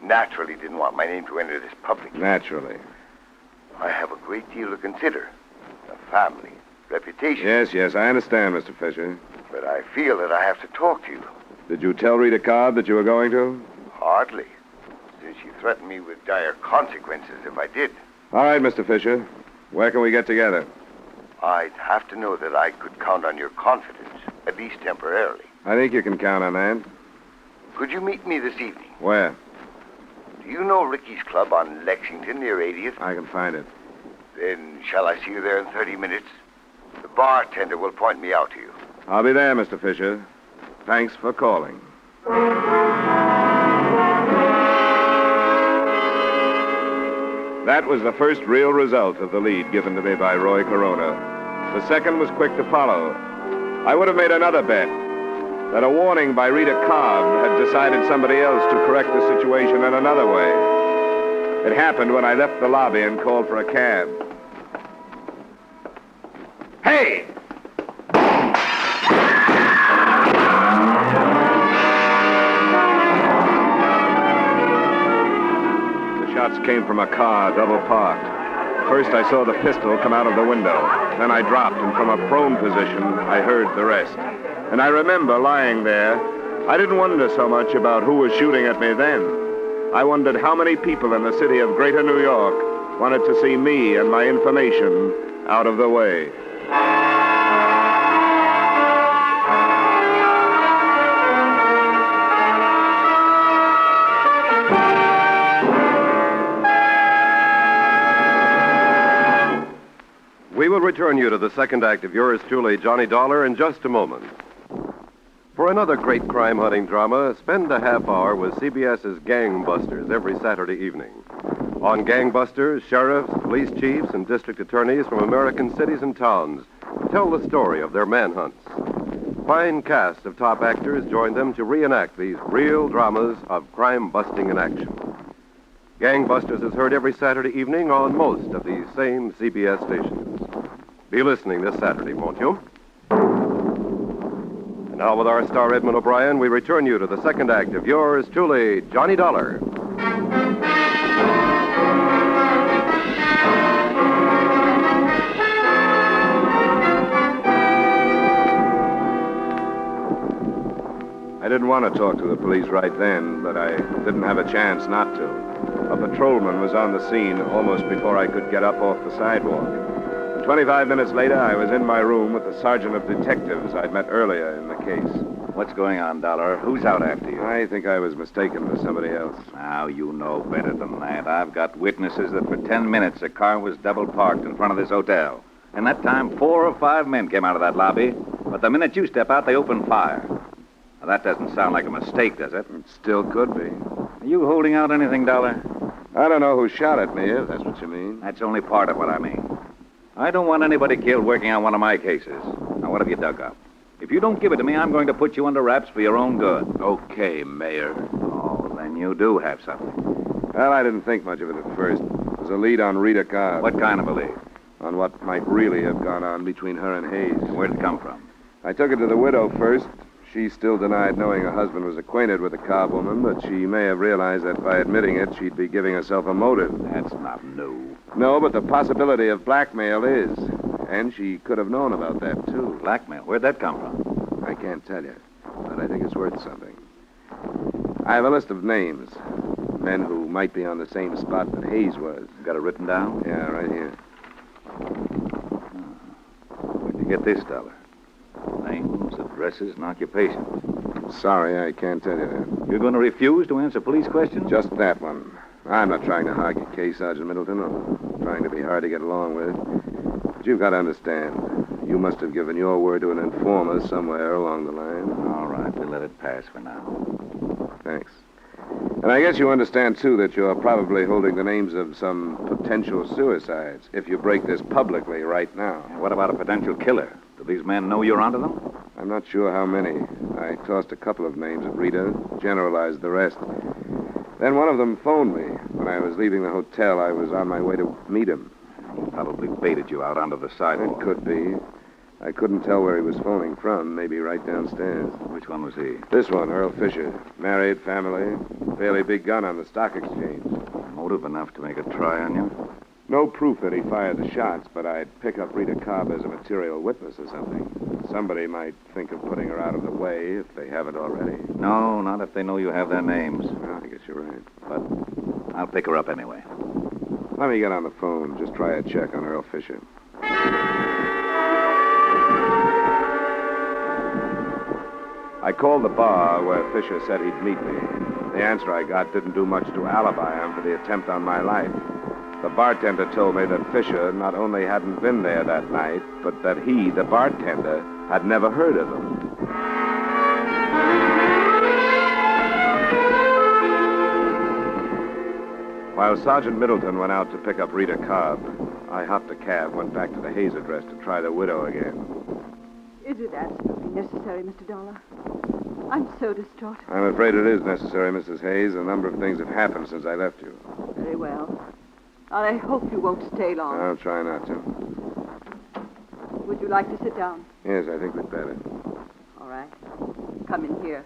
naturally didn't want my name to enter this public. Naturally. I have a great deal to consider. A family, reputation. Yes, I understand, Mr. Fisher. But I feel that I have to talk to you. Did you tell Rita Cobb that you were going to? Hardly, since she threatened me with dire consequences if I did. All right, Mr. Fisher. Where can we get together? I'd have to know that I could count on your confidence, at least temporarily. I think you can count on that. Could you meet me this evening? Where? Do you know Ricky's Club on Lexington near 80th? I can find it. Then shall I see you there in 30 minutes? The bartender will point me out to you. I'll be there, Mr. Fisher. Thanks for calling. That was the first real result of the lead given to me by Roy Corona. The second was quick to follow. I would have made another bet that a warning by Rita Cobb had decided somebody else to correct the situation in another way. It happened when I left the lobby and called for a cab. Hey! Shots came from a car, double parked. First, I saw the pistol come out of the window. Then I dropped, and from a prone position, I heard the rest. And I remember lying there. I didn't wonder so much about who was shooting at me then. I wondered how many people in the city of Greater New York wanted to see me and my information out of the way. We will return you to the second act of yours truly, Johnny Dollar, in just a moment. For another great crime-hunting drama, spend a half hour with CBS's Gangbusters every Saturday evening. On Gangbusters, sheriffs, police chiefs, and district attorneys from American cities and towns tell the story of their manhunts. Fine cast of top actors join them to reenact these real dramas of crime-busting in action. Gangbusters is heard every Saturday evening on most of these same CBS stations. Be listening this Saturday, won't you? And now with our star Edmund O'Brien, we return you to the second act of yours truly, Johnny Dollar. I didn't want to talk to the police right then, but I didn't have a chance not to. A patrolman was on the scene almost before I could get up off the sidewalk. And 25 minutes later, I was in my room with the sergeant of detectives I'd met earlier in the case. What's going on, Dollar? Who's out after you? I think I was mistaken for somebody else. Now, you know better than that. I've got witnesses that for 10 minutes a car was double parked in front of this hotel. And that time, 4 or 5 men came out of that lobby. But the minute you step out, they open fire. Now, that doesn't sound like a mistake, does it? It still could be. Are you holding out anything, Dollar? I don't know who shot at me, if that's what you mean. That's only part of what I mean. I don't want anybody killed working on one of my cases. Now, what have you dug up? If you don't give it to me, I'm going to put you under wraps for your own good. Okay, Mayor. Oh, then you do have something. Well, I didn't think much of it at first. It was a lead on Rita Cobb. What kind of a lead? On what might really have gone on between her and Hayes. Where'd it come from? I took it to the widow first. She still denied knowing her husband was acquainted with the Cobb woman, but she may have realized that by admitting it, she'd be giving herself a motive. That's not new. No, but the possibility of blackmail is. And she could have known about that, too. Blackmail? Where'd that come from? I can't tell you, but I think it's worth something. I have a list of names. Men who might be on the same spot that Hayes was. Got it written down? Yeah, right here. Where'd you get this dollar? Names, addresses, and occupations. Sorry, I can't tell you that. You're going to refuse to answer police questions? Just that one. I'm not trying to hog your case, Sergeant Middleton, or trying to be hard to get along with. But you've got to understand. You must have given your word to an informer somewhere along the line. All right, we'll let it pass for now. Thanks. And I guess you understand, too, that you're probably holding the names of some potential suicides if you break this publicly right now. What about a potential killer? Do these men know you're onto them? I'm not sure how many. I tossed a couple of names at Rita, generalized the rest. Then one of them phoned me. When I was leaving the hotel, I was on my way to meet him. He probably baited you out onto the sidewalk. It could be. I couldn't tell where he was phoning from. Maybe right downstairs. Which one was he? This one, Earl Fisher. Married, family. Fairly big gun on the stock exchange. Motive enough to make a try on you? No proof that he fired the shots, but I'd pick up Rita Cobb as a material witness or something. Somebody might think of putting her out of the way if they haven't already. No, not if they know you have their names. Well, I guess you're right. But I'll pick her up anyway. Let me get on the phone. Just try a check on Earl Fisher. I called the bar where Fisher said he'd meet me. The answer I got didn't do much to alibi him for the attempt on my life. The bartender told me that Fisher not only hadn't been there that night, but that he, the bartender, had never heard of him. While Sergeant Middleton went out to pick up Rita Cobb, I hopped a cab, went back to the Hayes address to try the widow again. Is it absolutely necessary, Mr. Dollar? I'm so distraught. I'm afraid it is necessary, Mrs. Hayes. A number of things have happened since I left you. Very well. I hope you won't stay long. I'll try not to. Would you like to sit down? Yes, I think we'd better. All right. Come in here.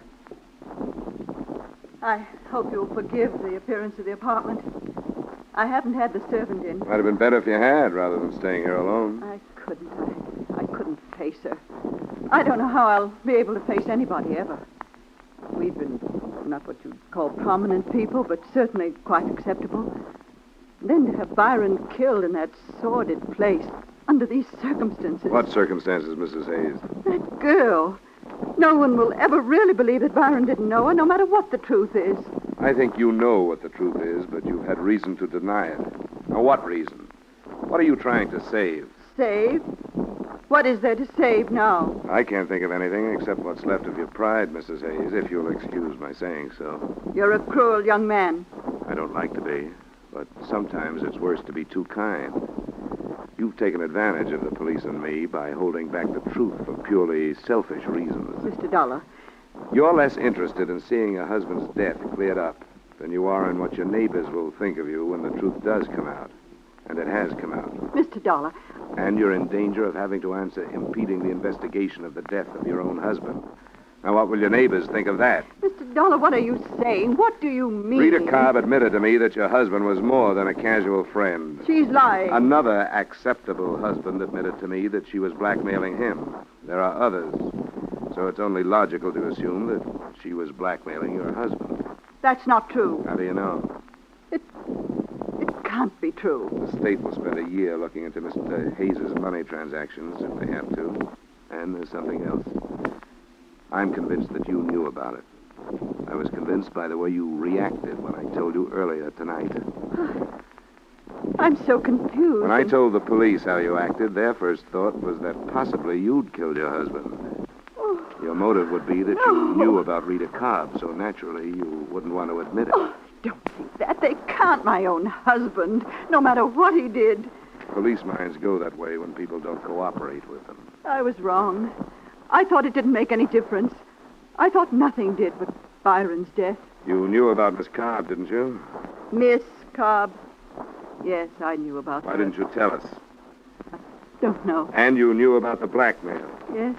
I hope you'll forgive the appearance of the apartment. I haven't had the servant in. Might have been better if you had, rather than staying here alone. I couldn't. I couldn't face her. I don't know how I'll be able to face anybody ever. We've been not what you'd call prominent people, but certainly quite acceptable. And then to have Byron killed in that sordid place under these circumstances. What circumstances, Mrs. Hayes? That girl. No one will ever really believe that Byron didn't know her, no matter what the truth is. I think you know what the truth is, but you've had reason to deny it. Now, what reason? What are you trying to save? Save? What is there to save now? I can't think of anything except what's left of your pride, Mrs. Hayes, if you'll excuse my saying so. You're a cruel young man. I don't like to be, but sometimes it's worse to be too kind. You've taken advantage of the police and me by holding back the truth for purely selfish reasons. Mr. Dollar. You're less interested in seeing a husband's death cleared up than you are in what your neighbors will think of you when the truth does come out. And it has come out. Mr. Dollar. And you're in danger of having to answer impeding the investigation of the death of your own husband. Now, what will your neighbors think of that? Mr. Dollar, what are you saying? What do you mean? Rita Cobb admitted to me that your husband was more than a casual friend. She's lying. Another acceptable husband admitted to me that she was blackmailing him. There are others. So it's only logical to assume that she was blackmailing your husband. That's not true. How do you know? It can't be true. The state will spend a year looking into Mr. Hayes' money transactions if they have to. And there's something else. I'm convinced that you knew about it. I was convinced by the way you reacted when I told you earlier tonight. I'm so confused. When I told the police how you acted, their first thought was that possibly you'd killed your husband. Oh. Your motive would be that you knew about Rita Cobb, so naturally you wouldn't want to admit it. Oh, don't think that. They can't, my own husband, no matter what he did. Police minds go that way when people don't cooperate with them. I was wrong. I thought it didn't make any difference. I thought nothing did but Byron's death. You knew about Miss Cobb, didn't you? Miss Cobb? Yes, I knew about her. Why didn't you tell us? Don't know. And you knew about the blackmail. Yes.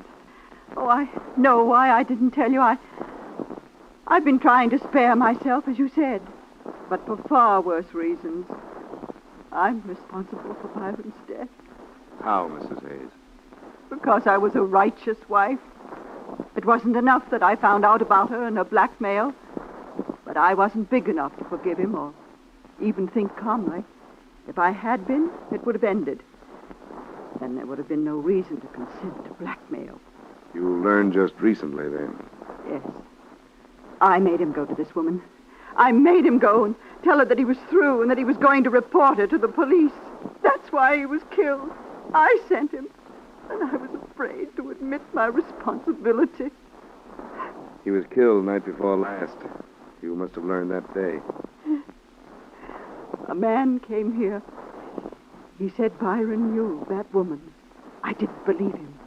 Oh, I know why I didn't tell you. I've been trying to spare myself, as you said, but for far worse reasons. I'm responsible for Byron's death. How, Mrs. Hayes? Because I was a righteous wife. It wasn't enough that I found out about her and her blackmail, but I wasn't big enough to forgive him or even think calmly. If I had been, it would have ended. Then there would have been no reason to consent to blackmail. You learned just recently, then. Yes. I made him go to this woman. I made him go and tell her that he was through and that he was going to report her to the police. That's why he was killed. I sent him. And I was afraid to admit my responsibility. He was killed night before last. You must have learned that day. A man came here. He said Byron knew that woman. I didn't believe him.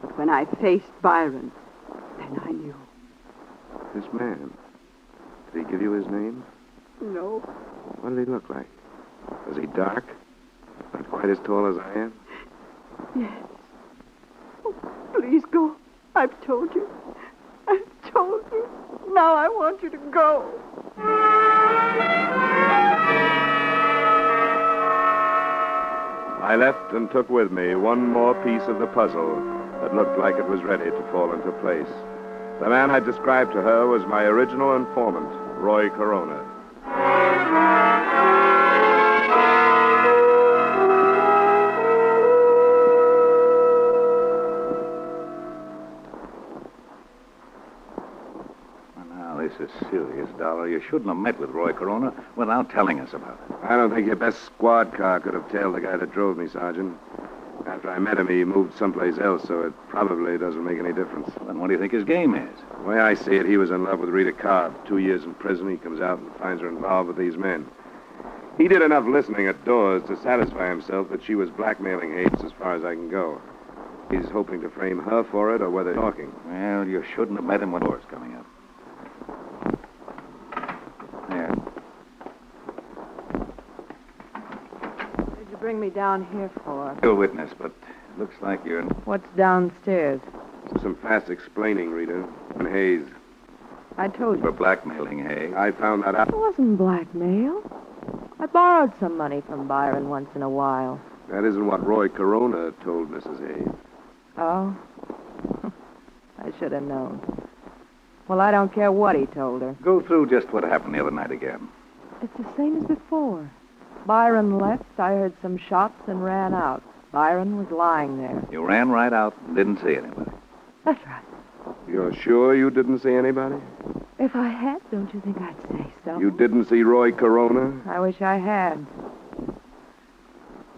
But when I faced Byron, then I knew. This man, did he give you his name? No. What did he look like? Was he dark? Not quite as tall as I am? Yes. Oh, please go. I've told you. I've told you. Now I want you to go. I left and took with me one more piece of the puzzle that looked like it was ready to fall into place. The man I described to her was my original informant, Roy Corona. This is serious, Dollar. You shouldn't have met with Roy Corona without telling us about it. I don't think your best squad car could have tailed the guy that drove me, Sergeant. After I met him, he moved someplace else, so it probably doesn't make any difference. Then what do you think his game is? The way I see it, he was in love with Rita Cobb. 2 years in prison, he comes out and finds her involved with these men. He did enough listening at doors to satisfy himself that she was blackmailing Hayes as far as I can go. He's hoping to frame her for it or whether talking. Well, you shouldn't have met him when doors coming up. There. What did you bring me down here for? You're a witness, but it looks like you're... What's downstairs? Some fast explaining, Rita. And Hayes. I told you. For blackmailing Hayes. I found that out. It wasn't blackmail. I borrowed some money from Byron once in a while. That isn't what Roy Corona told Mrs. Hayes. Oh? I should have known. Well, I don't care what he told her. Go through just what happened the other night again. It's the same as before. Byron left, I heard some shots and ran out. Byron was lying there. You ran right out and didn't see anybody. That's right. You're sure you didn't see anybody? If I had, don't you think I'd say so? You didn't see Roy Corona? I wish I had.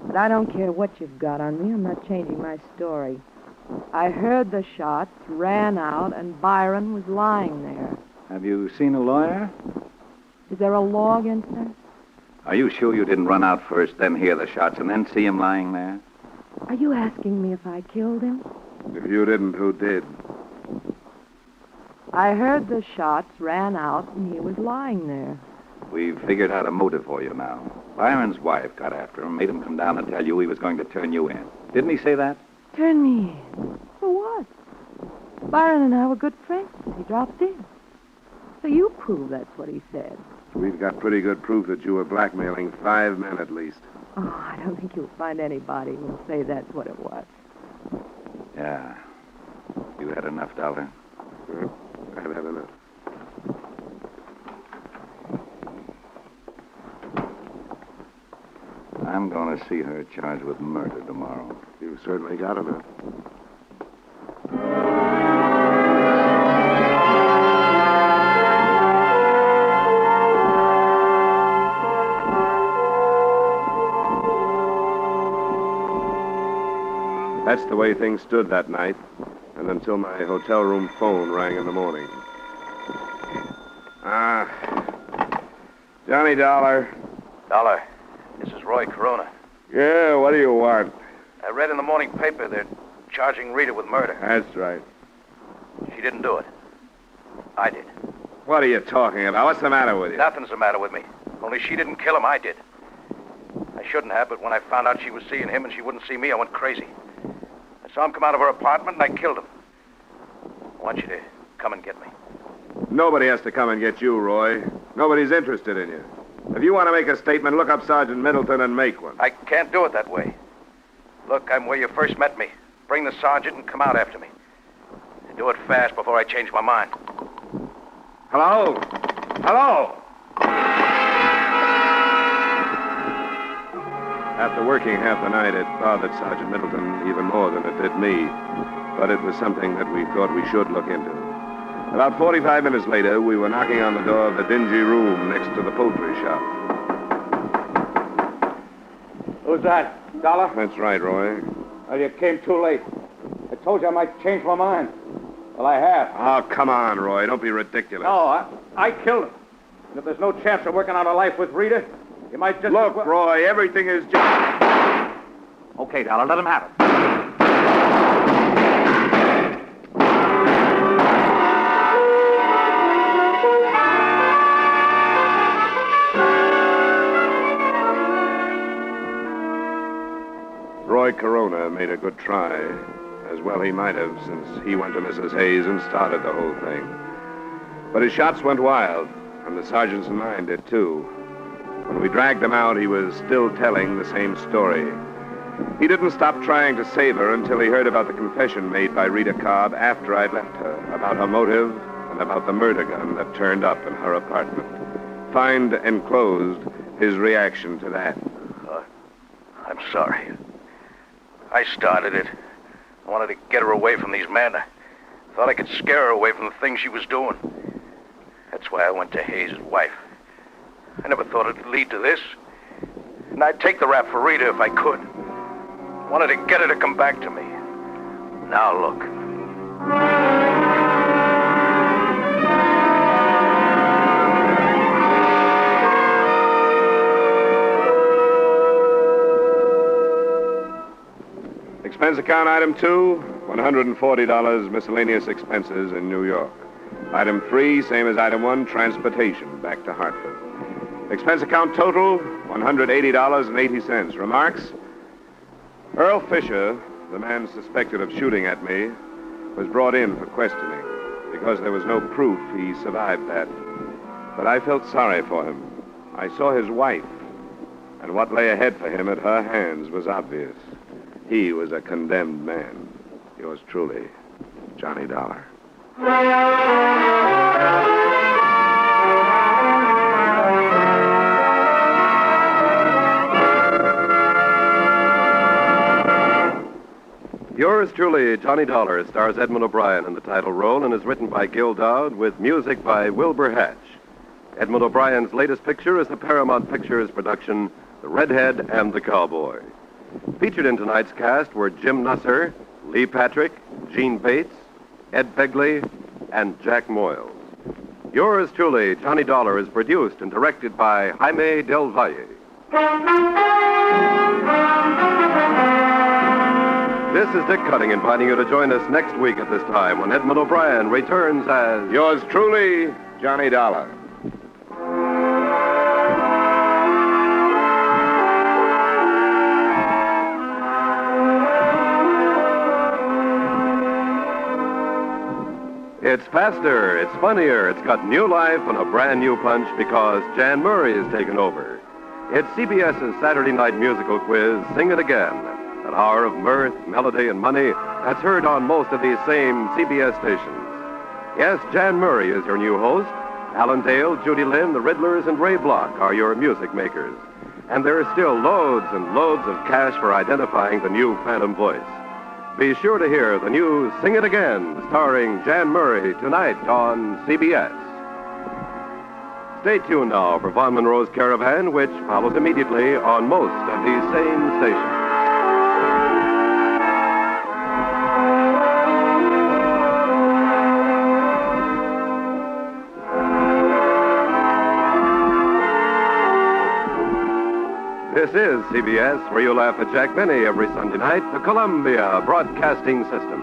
But I don't care what you've got on me. I'm not changing my story. I heard the shots, ran out, and Byron was lying there. Have you seen a lawyer? Is there a law against that? Are you sure you didn't run out first, then hear the shots, and then see him lying there? Are you asking me if I killed him? If you didn't, who did? I heard the shots, ran out, and he was lying there. We've figured out a motive for you now. Byron's wife got after him, made him come down and tell you he was going to turn you in. Didn't he say that? Turn me in? For what? Byron and I were good friends. He dropped in. So you prove that's what he said. We've got pretty good proof that you were blackmailing 5 men at least. Oh, I don't think you'll find anybody who'll say that's what it was. Yeah. You had enough, Dollar? I've had enough. I'm going to see her charged with murder tomorrow. You've certainly got enough. That's the way things stood that night, and until my hotel room phone rang in the morning. Johnny Dollar. Dollar, this is Roy Corona. Yeah, what do you want? I read in the morning paper they're charging Rita with murder. That's right. She didn't do it. I did. What are you talking about? What's the matter with you? Nothing's the matter with me. Only she didn't kill him, I did. I shouldn't have, but when I found out she was seeing him and she wouldn't see me, I went crazy. I saw him come out of her apartment and I killed him. I want you to come and get me. Nobody has to come and get you, Roy. Nobody's interested in you. If you want to make a statement, look up Sergeant Middleton and make one. I can't do it that way. Look, Look, I'm where you first met me. Bring the sergeant and come out after me. And do it fast before I change my mind. Hello? Hello? After working half the night, it bothered Sergeant Middleton even more than it did me. But it was something that we thought we should look into. About 45 minutes later, we were knocking on the door of the dingy room next to the poultry shop. Who's that? Dollar? That's right, Roy. Well, you came too late. I told you I might change my mind. Well, I have. Oh, come on, Roy. Don't be ridiculous. No, I killed him. And if there's no chance of working out a life with Rita, you might just... Look, Roy, everything is just... Okay, Dollar, let him have it. Roy Corona made a good try. As well he might have, since he went to Mrs. Hayes and started the whole thing. But his shots went wild, and the sergeant's mind did too. When we dragged him out, he was still telling the same story. He didn't stop trying to save her until he heard about the confession made by Rita Cobb after I'd left her, about her motive and about the murder gun that turned up in her apartment. Find enclosed his reaction to that. I'm sorry. I started it. I wanted to get her away from these men. I thought I could scare her away from the things she was doing. That's why I went to Hayes' wife. I never thought it'd lead to this. And I'd take the rap for Rita if I could. I wanted to get her to come back to me. Now look. Expense account item 2, $140 miscellaneous expenses in New York. Item 3, same as item 1, transportation back to Hartford. Expense account total, $180.80. Remarks? Earl Fisher, the man suspected of shooting at me, was brought in for questioning. Because there was no proof, he survived that. But I felt sorry for him. I saw his wife, and what lay ahead for him at her hands was obvious. He was a condemned man. Yours truly, Johnny Dollar. Yours truly, Johnny Dollar, stars Edmund O'Brien in the title role and is written by Gil Dowd with music by Wilbur Hatch. Edmund O'Brien's latest picture is the Paramount Pictures production, The Redhead and the Cowboy. Featured in tonight's cast were Jim Nusser, Lee Patrick, Gene Bates, Ed Begley, and Jack Moyles. Yours truly, Johnny Dollar, is produced and directed by Jaime Del Valle. This is Dick Cutting inviting you to join us next week at this time when Edmund O'Brien returns as... Yours truly, Johnny Dollar. It's faster, it's funnier, it's got new life and a brand new punch because Jan Murray has taken over. It's CBS's Saturday night musical quiz, Sing It Again, an hour of mirth, melody, and money that's heard on most of these same CBS stations. Yes, Jan Murray is your new host. Alan Dale, Judy Lynn, the Riddlers, and Ray Block are your music makers. And there are still loads and loads of cash for identifying the new Phantom voice. Be sure to hear the new Sing It Again, starring Jan Murray, tonight on CBS. Stay tuned now for Von Monroe's Caravan, which follows immediately on most of these same stations. This is CBS, where you laugh at Jack Benny every Sunday night, the Columbia Broadcasting System.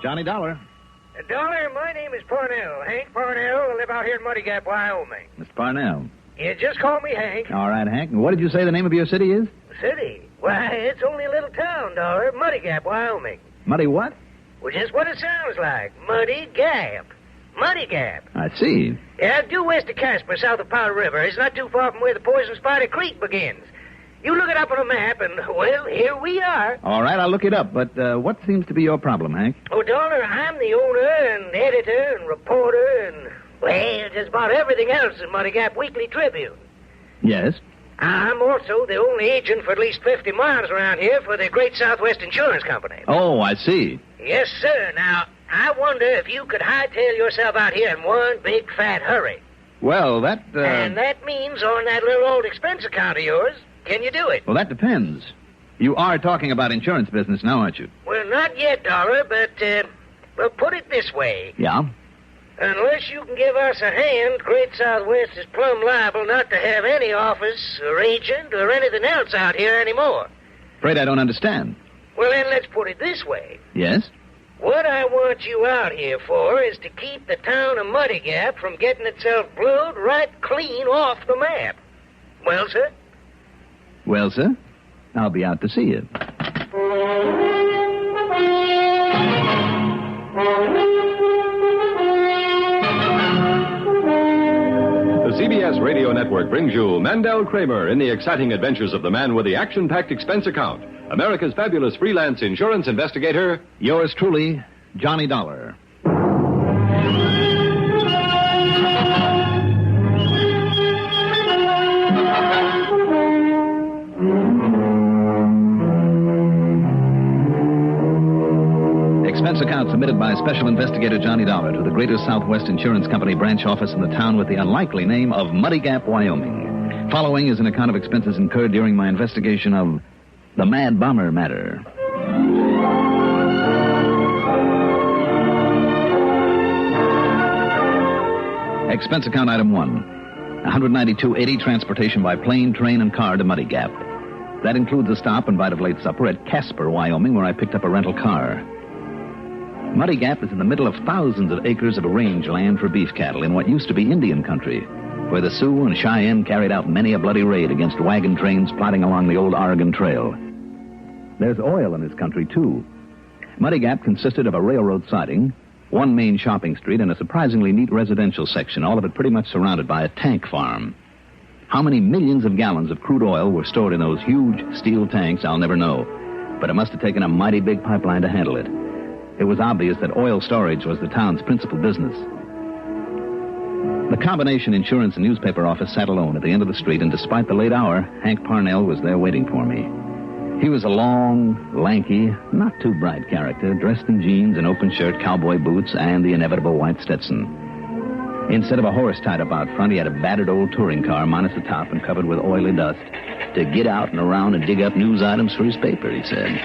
Johnny Dollar. Dollar, my name is Parnell. Hank Parnell. I live out here in Muddy Gap, Wyoming. Mr. Parnell, You just call me Hank. All right, Hank. And what did you say the name of your city is? City? Why, it's only a little town, Dollar. Muddy Gap, Wyoming. Muddy what? Well, just what it sounds like. Muddy Gap. Muddy Gap. I see. Yeah, due west of Casper, south of Powder River. It's not too far from where the Poison Spider Creek begins. You look it up on a map, and, well, here we are. All right, I'll look it up. But what seems to be your problem, Hank? Oh, Dollar, I'm the owner and editor and reporter and, well, just about everything else in Muddy Gap Weekly Tribune. Yes? I'm also the only agent for at least 50 miles around here for the Great Southwest Insurance Company. Oh, I see. Yes, sir. Now, I wonder if you could hightail yourself out here in one big fat hurry. Well, that, And that means on that little old expense account of yours. Can you do it? Well, that depends. You are talking about insurance business now, aren't you? Well, not yet, Dollar, but, well, put it this way. Yeah? Unless you can give us a hand, Great Southwest is plumb liable not to have any office or agent or anything else out here anymore. Afraid I don't understand. Well, then let's put it this way. Yes? What I want you out here for is to keep the town of Muddy Gap from getting itself blowed right clean off the map. Well, sir? Well, sir, I'll be out to see you. The CBS Radio Network brings you Mandel Kramer in the exciting adventures of the man with the action-packed expense account, America's fabulous freelance insurance investigator. Yours truly, Johnny Dollar. Expense account submitted by Special Investigator Johnny Dollar to the Greater Southwest Insurance Company branch office in the town with the unlikely name of Muddy Gap, Wyoming. Following is an account of expenses incurred during my investigation of the Mad Bomber Matter. Expense account item 1. $192.80 transportation by plane, train, and car to Muddy Gap. That includes a stop and bite of late supper at Casper, Wyoming, where I picked up a rental car. Muddy Gap is in the middle of thousands of acres of range land for beef cattle in what used to be Indian country, where the Sioux and Cheyenne carried out many a bloody raid against wagon trains plodding along the old Oregon Trail. There's oil in this country, too. Muddy Gap consisted of a railroad siding, one main shopping street, and a surprisingly neat residential section, all of it pretty much surrounded by a tank farm. How many millions of gallons of crude oil were stored in those huge steel tanks, I'll never know. But it must have taken a mighty big pipeline to handle it. It was obvious that oil storage was the town's principal business. The combination insurance and newspaper office sat alone at the end of the street, and despite the late hour, Hank Parnell was there waiting for me. He was a long, lanky, not too bright character, dressed in jeans, an open shirt, cowboy boots, and the inevitable white Stetson. Instead of a horse tied up out front, he had a battered old touring car, minus the top and covered with oily dust, to get out and around and dig up news items for his paper, he said.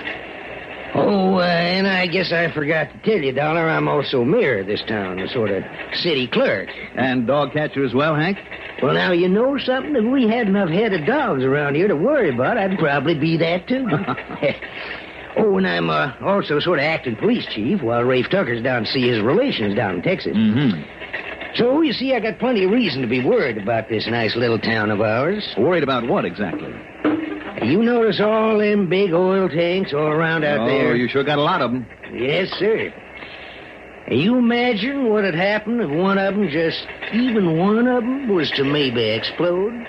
Oh, and I guess I forgot to tell you, Dollar, I'm also mayor of this town, a sort of city clerk. And dog catcher as well, Hank? Well, now, you know something? If we had enough headed dogs around here to worry about, I'd probably be that, too. Oh, and I'm also sort of acting police chief while Rafe Tucker's down to see his relations down in Texas. Mm-hmm. So, you see, I got plenty of reason to be worried about this nice little town of ours. Worried about what, exactly? You notice all them big oil tanks all around out there? Oh, you sure got a lot of them. Yes, sir. You imagine what'd happen if one of them, just even one of them, was to maybe explode?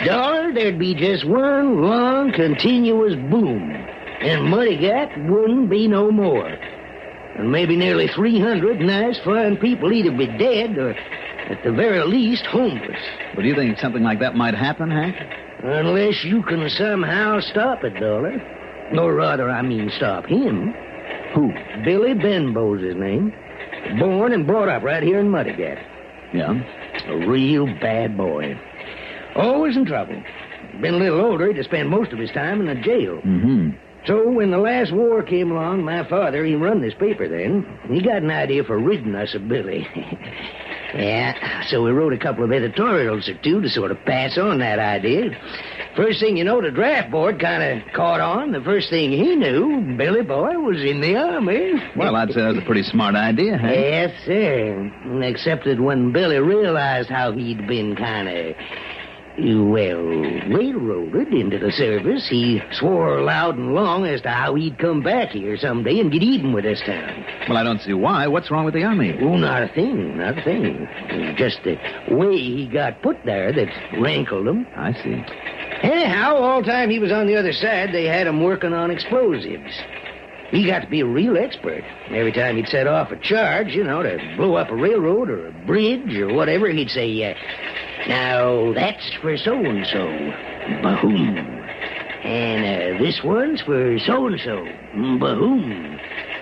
Dollar, there'd be just one long, continuous boom, and Muddy Gap wouldn't be no more. And maybe nearly 300 nice, fine people either be dead or, at the very least, homeless. Well, do you think something like that might happen, Hank? Unless you can somehow stop it, Dollar. Or rather, I mean stop him. Who? Billy Benbow's his name. Born and brought up right here in Muddy Gap. Yeah? A real bad boy. Always in trouble. Been a little older, he'd spend most of his time in the jail. Mm-hmm. So when the last war came along, my father, he run this paper then. He got an idea for ridding us of Billy. Yeah, so we wrote a couple of editorials or two to sort of pass on that idea. First thing you know, the draft board kind of caught on. The first thing he knew, Billy Boy was in the Army. Well, I'd say that was a pretty smart idea, Hank. Yes, sir. Except that when Billy realized how he'd been kind of, railroaded into the service, he swore loud and long as to how he'd come back here someday and get even with this town. Well, I don't see why. What's wrong with the Army? Oh, not a thing. It's just the way he got put there that rankled him. I see. Anyhow, all the time he was on the other side, they had him working on explosives. He got to be a real expert. Every time he'd set off a charge, to blow up a railroad or a bridge or whatever, he'd say, now, that's for so-and-so. Bahoom. And this one's for so-and-so. Bahoom.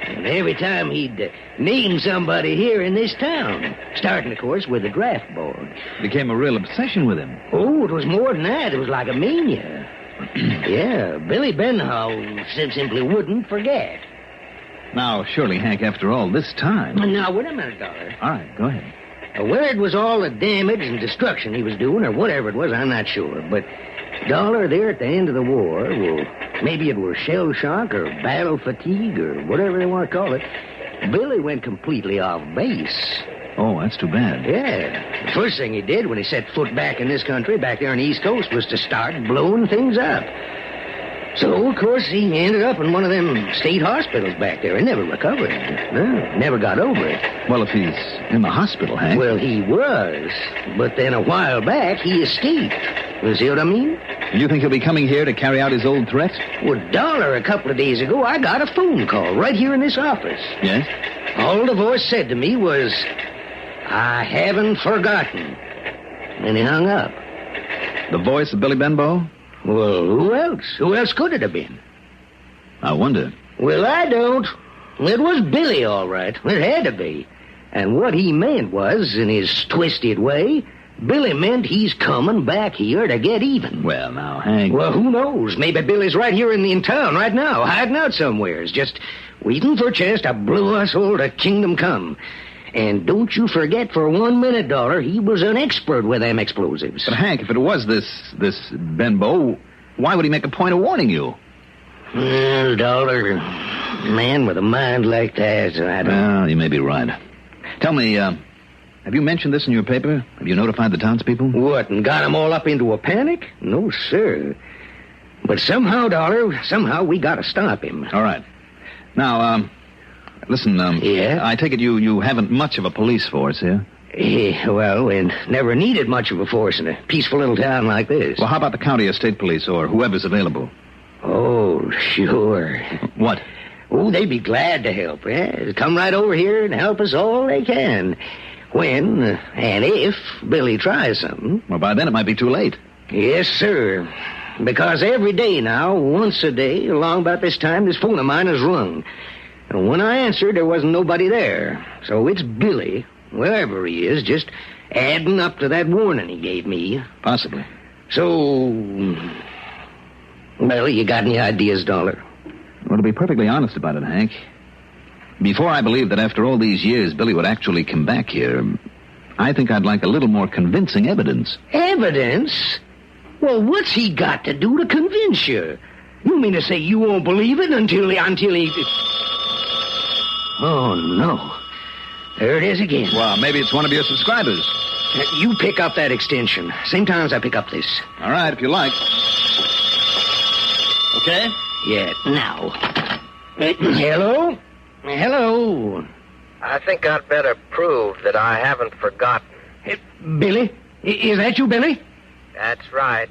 And every time he'd name somebody here in this town, starting, of course, with the draft board. Became a real obsession with him. Oh, it was more than that. It was like a mania. Yeah, Billy Benhow simply wouldn't forget. Now, surely, Hank, after all this time... Now, wait a minute, Dollar. All right, go ahead. Where it was all the damage and destruction he was doing, or whatever it was, I'm not sure. But, Dollar, there at the end of the war, well, maybe it was shell shock or battle fatigue or whatever they want to call it, Billy went completely off base. Oh, that's too bad. Yeah. The first thing he did when he set foot back in this country, back there on the East Coast, was to start blowing things up. So, of course, he ended up in one of them state hospitals back there and never recovered. No, never got over it. Well, if he's in the hospital, Hank... Well, he was. But then a while back, he escaped. You see what I mean? You think he'll be coming here to carry out his old threat? Well, Dollar, a couple of days ago, I got a phone call right here in this office. Yes? All the voice said to me was, I haven't forgotten. And he hung up. The voice of Billy Benbow? Well, who else? Who else could it have been? I wonder. Well, I don't. It was Billy, all right. It had to be. And what he meant was, in his twisted way, Billy meant he's coming back here to get even. Well, now, Hank... Well, who knows? Maybe Billy's right here in town right now, hiding out somewheres, just waiting for a chance to blow us all to kingdom come. And don't you forget for 1 minute, Dollar, he was an expert with them explosives. But, Hank, if it was this Benbow, why would he make a point of warning you? Well, Dollar, man with a mind like that, I don't... Well, you may be right. Tell me, have you mentioned this in your paper? Have you notified the townspeople? What, and got them all up into a panic? No, sir. But somehow, Dollar, we gotta stop him. All right. Now, listen, yeah? I take it you haven't much of a police force here? Well, we never needed much of a force in a peaceful little town like this. Well, how about the county or state police or whoever's available? Oh, sure. What? Oh, they'd be glad to help, yeah. Come right over here and help us all they can. When and if Billy tries something. Well, by then it might be too late. Yes, sir. Because every day now, once a day, along about this time, this phone of mine is rung. And when I answered, there wasn't nobody there. So it's Billy, wherever he is, just adding up to that warning he gave me. Possibly. So, well, you got any ideas, Dollar? Well, to be perfectly honest about it, Hank, before I believed that after all these years Billy would actually come back here, I think I'd like a little more convincing evidence. Evidence? Well, what's he got to do to convince you? You mean to say you won't believe it until he... Oh, no. There it is again. Well, maybe it's one of your subscribers. You pick up that extension. Same time as I pick up this. All right, if you like. Okay? Yeah, now. Hello? Hello? I think I'd better prove that I haven't forgotten. Billy? Is that you, Billy? That's right.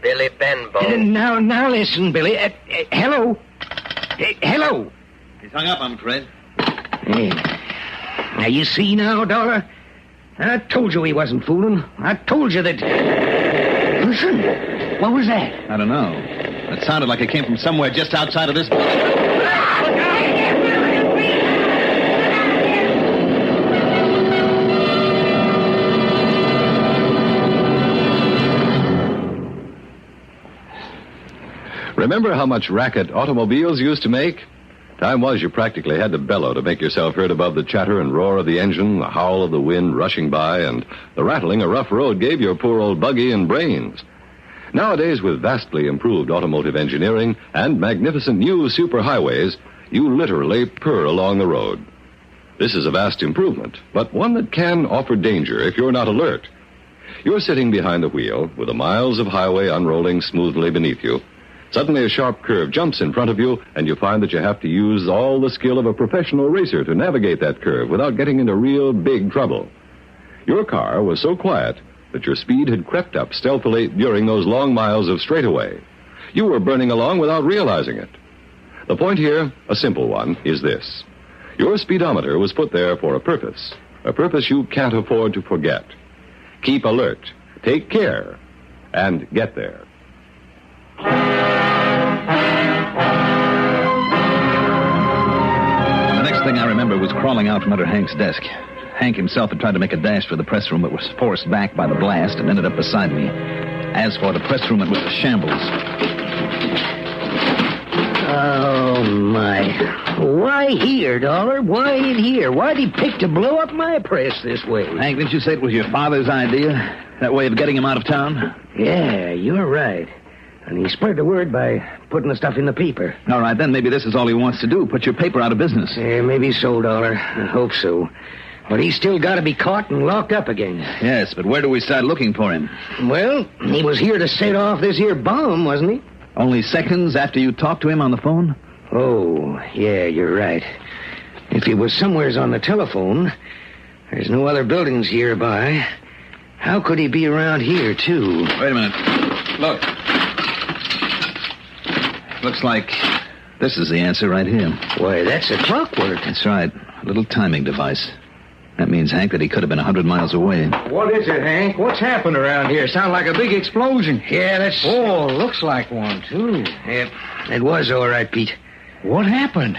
Billy Benbow. Now listen, Billy. Hello? Hello? He's hung up, I'm afraid. Now, you see now, Dollar? I told you he wasn't fooling. I told you that... Listen, what was that? I don't know. It sounded like it came from somewhere just outside of this building. Remember how much racket automobiles used to make? Time was you practically had to bellow to make yourself heard above the chatter and roar of the engine, the howl of the wind rushing by, and the rattling a rough road gave your poor old buggy and brains. Nowadays, with vastly improved automotive engineering and magnificent new superhighways, you literally purr along the road. This is a vast improvement, but one that can offer danger if you're not alert. You're sitting behind the wheel with the miles of highway unrolling smoothly beneath you. Suddenly, a sharp curve jumps in front of you, and you find that you have to use all the skill of a professional racer to navigate that curve without getting into real big trouble. Your car was so quiet that your speed had crept up stealthily during those long miles of straightaway. You were burning along without realizing it. The point here, a simple one, is this. Your speedometer was put there for a purpose you can't afford to forget. Keep alert, take care, and get there. The next thing I remember was crawling out from under Hank's desk. Hank himself had tried to make a dash for the press room, but was forced back by the blast and ended up beside me. As for the press room, it was a shambles. Oh, my. Why here, Dollar? Why in here? Why'd he pick to blow up my press this way? Hank, didn't you say it was your father's idea? That way of getting him out of town? Yeah, you're right. And he spread the word by putting the stuff in the paper. All right, then maybe this is all he wants to do, put your paper out of business. Yeah, maybe so, Dollar. I hope so. But he's still got to be caught and locked up again. Yes, but where do we start looking for him? Well, he was here to set off this here bomb, wasn't he? Only seconds after you talked to him on the phone? Oh, yeah, you're right. If he was somewheres on the telephone, there's no other buildings nearby. How could he be around here, too? Wait a minute. Look. Looks like this is the answer right here. Why, that's a clockwork. That's right. A little timing device. That means, Hank, that he could have been 100 miles away. What is it, Hank? What's happened around here? Sounds like a big explosion. Yeah, that's... Oh, looks like one, too. Yep, it was all right, Pete. What happened?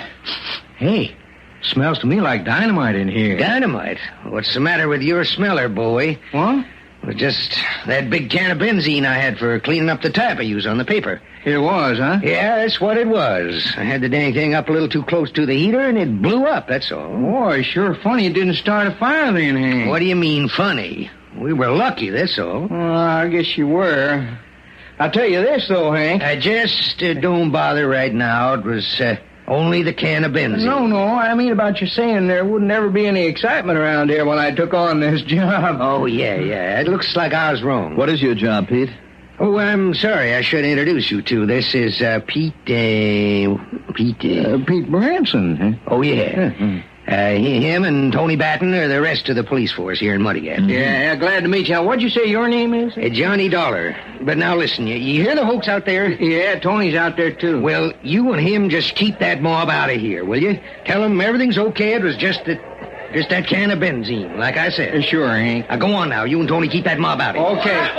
Hey, smells to me like dynamite in here. Dynamite? What's the matter with your smeller, boy? What? It was just that big can of benzene I had for cleaning up the type I use on the paper. It was, huh? Yeah, that's what it was. I had the dang thing up a little too close to the heater, and it blew up, that's all. Boy, sure funny it didn't start a fire then, Hank. What do you mean, funny? We were lucky, that's all. Well, I guess you were. I'll tell you this, though, Hank. Just don't bother right now. It was only the can of benzene. No, I mean about you saying there wouldn't ever be any excitement around here when I took on this job. Oh, yeah. It looks like I was wrong. What is your job, Pete? Oh, I'm sorry. I should introduce you to. This is Pete Branson, huh? Oh, yeah. Him and Tony Batten are the rest of the police force here in Muddy Gap. Mm-hmm. Yeah, glad to meet you. What'd you say your name is? Johnny Dollar. But now listen, you hear the hoax out there? Yeah, Tony's out there, too. Well, you and him just keep that mob out of here, will you? Tell them everything's okay. It was just that can of benzene, like I said. Sure, Hank. Now, go on now. You and Tony keep that mob out of here. Okay.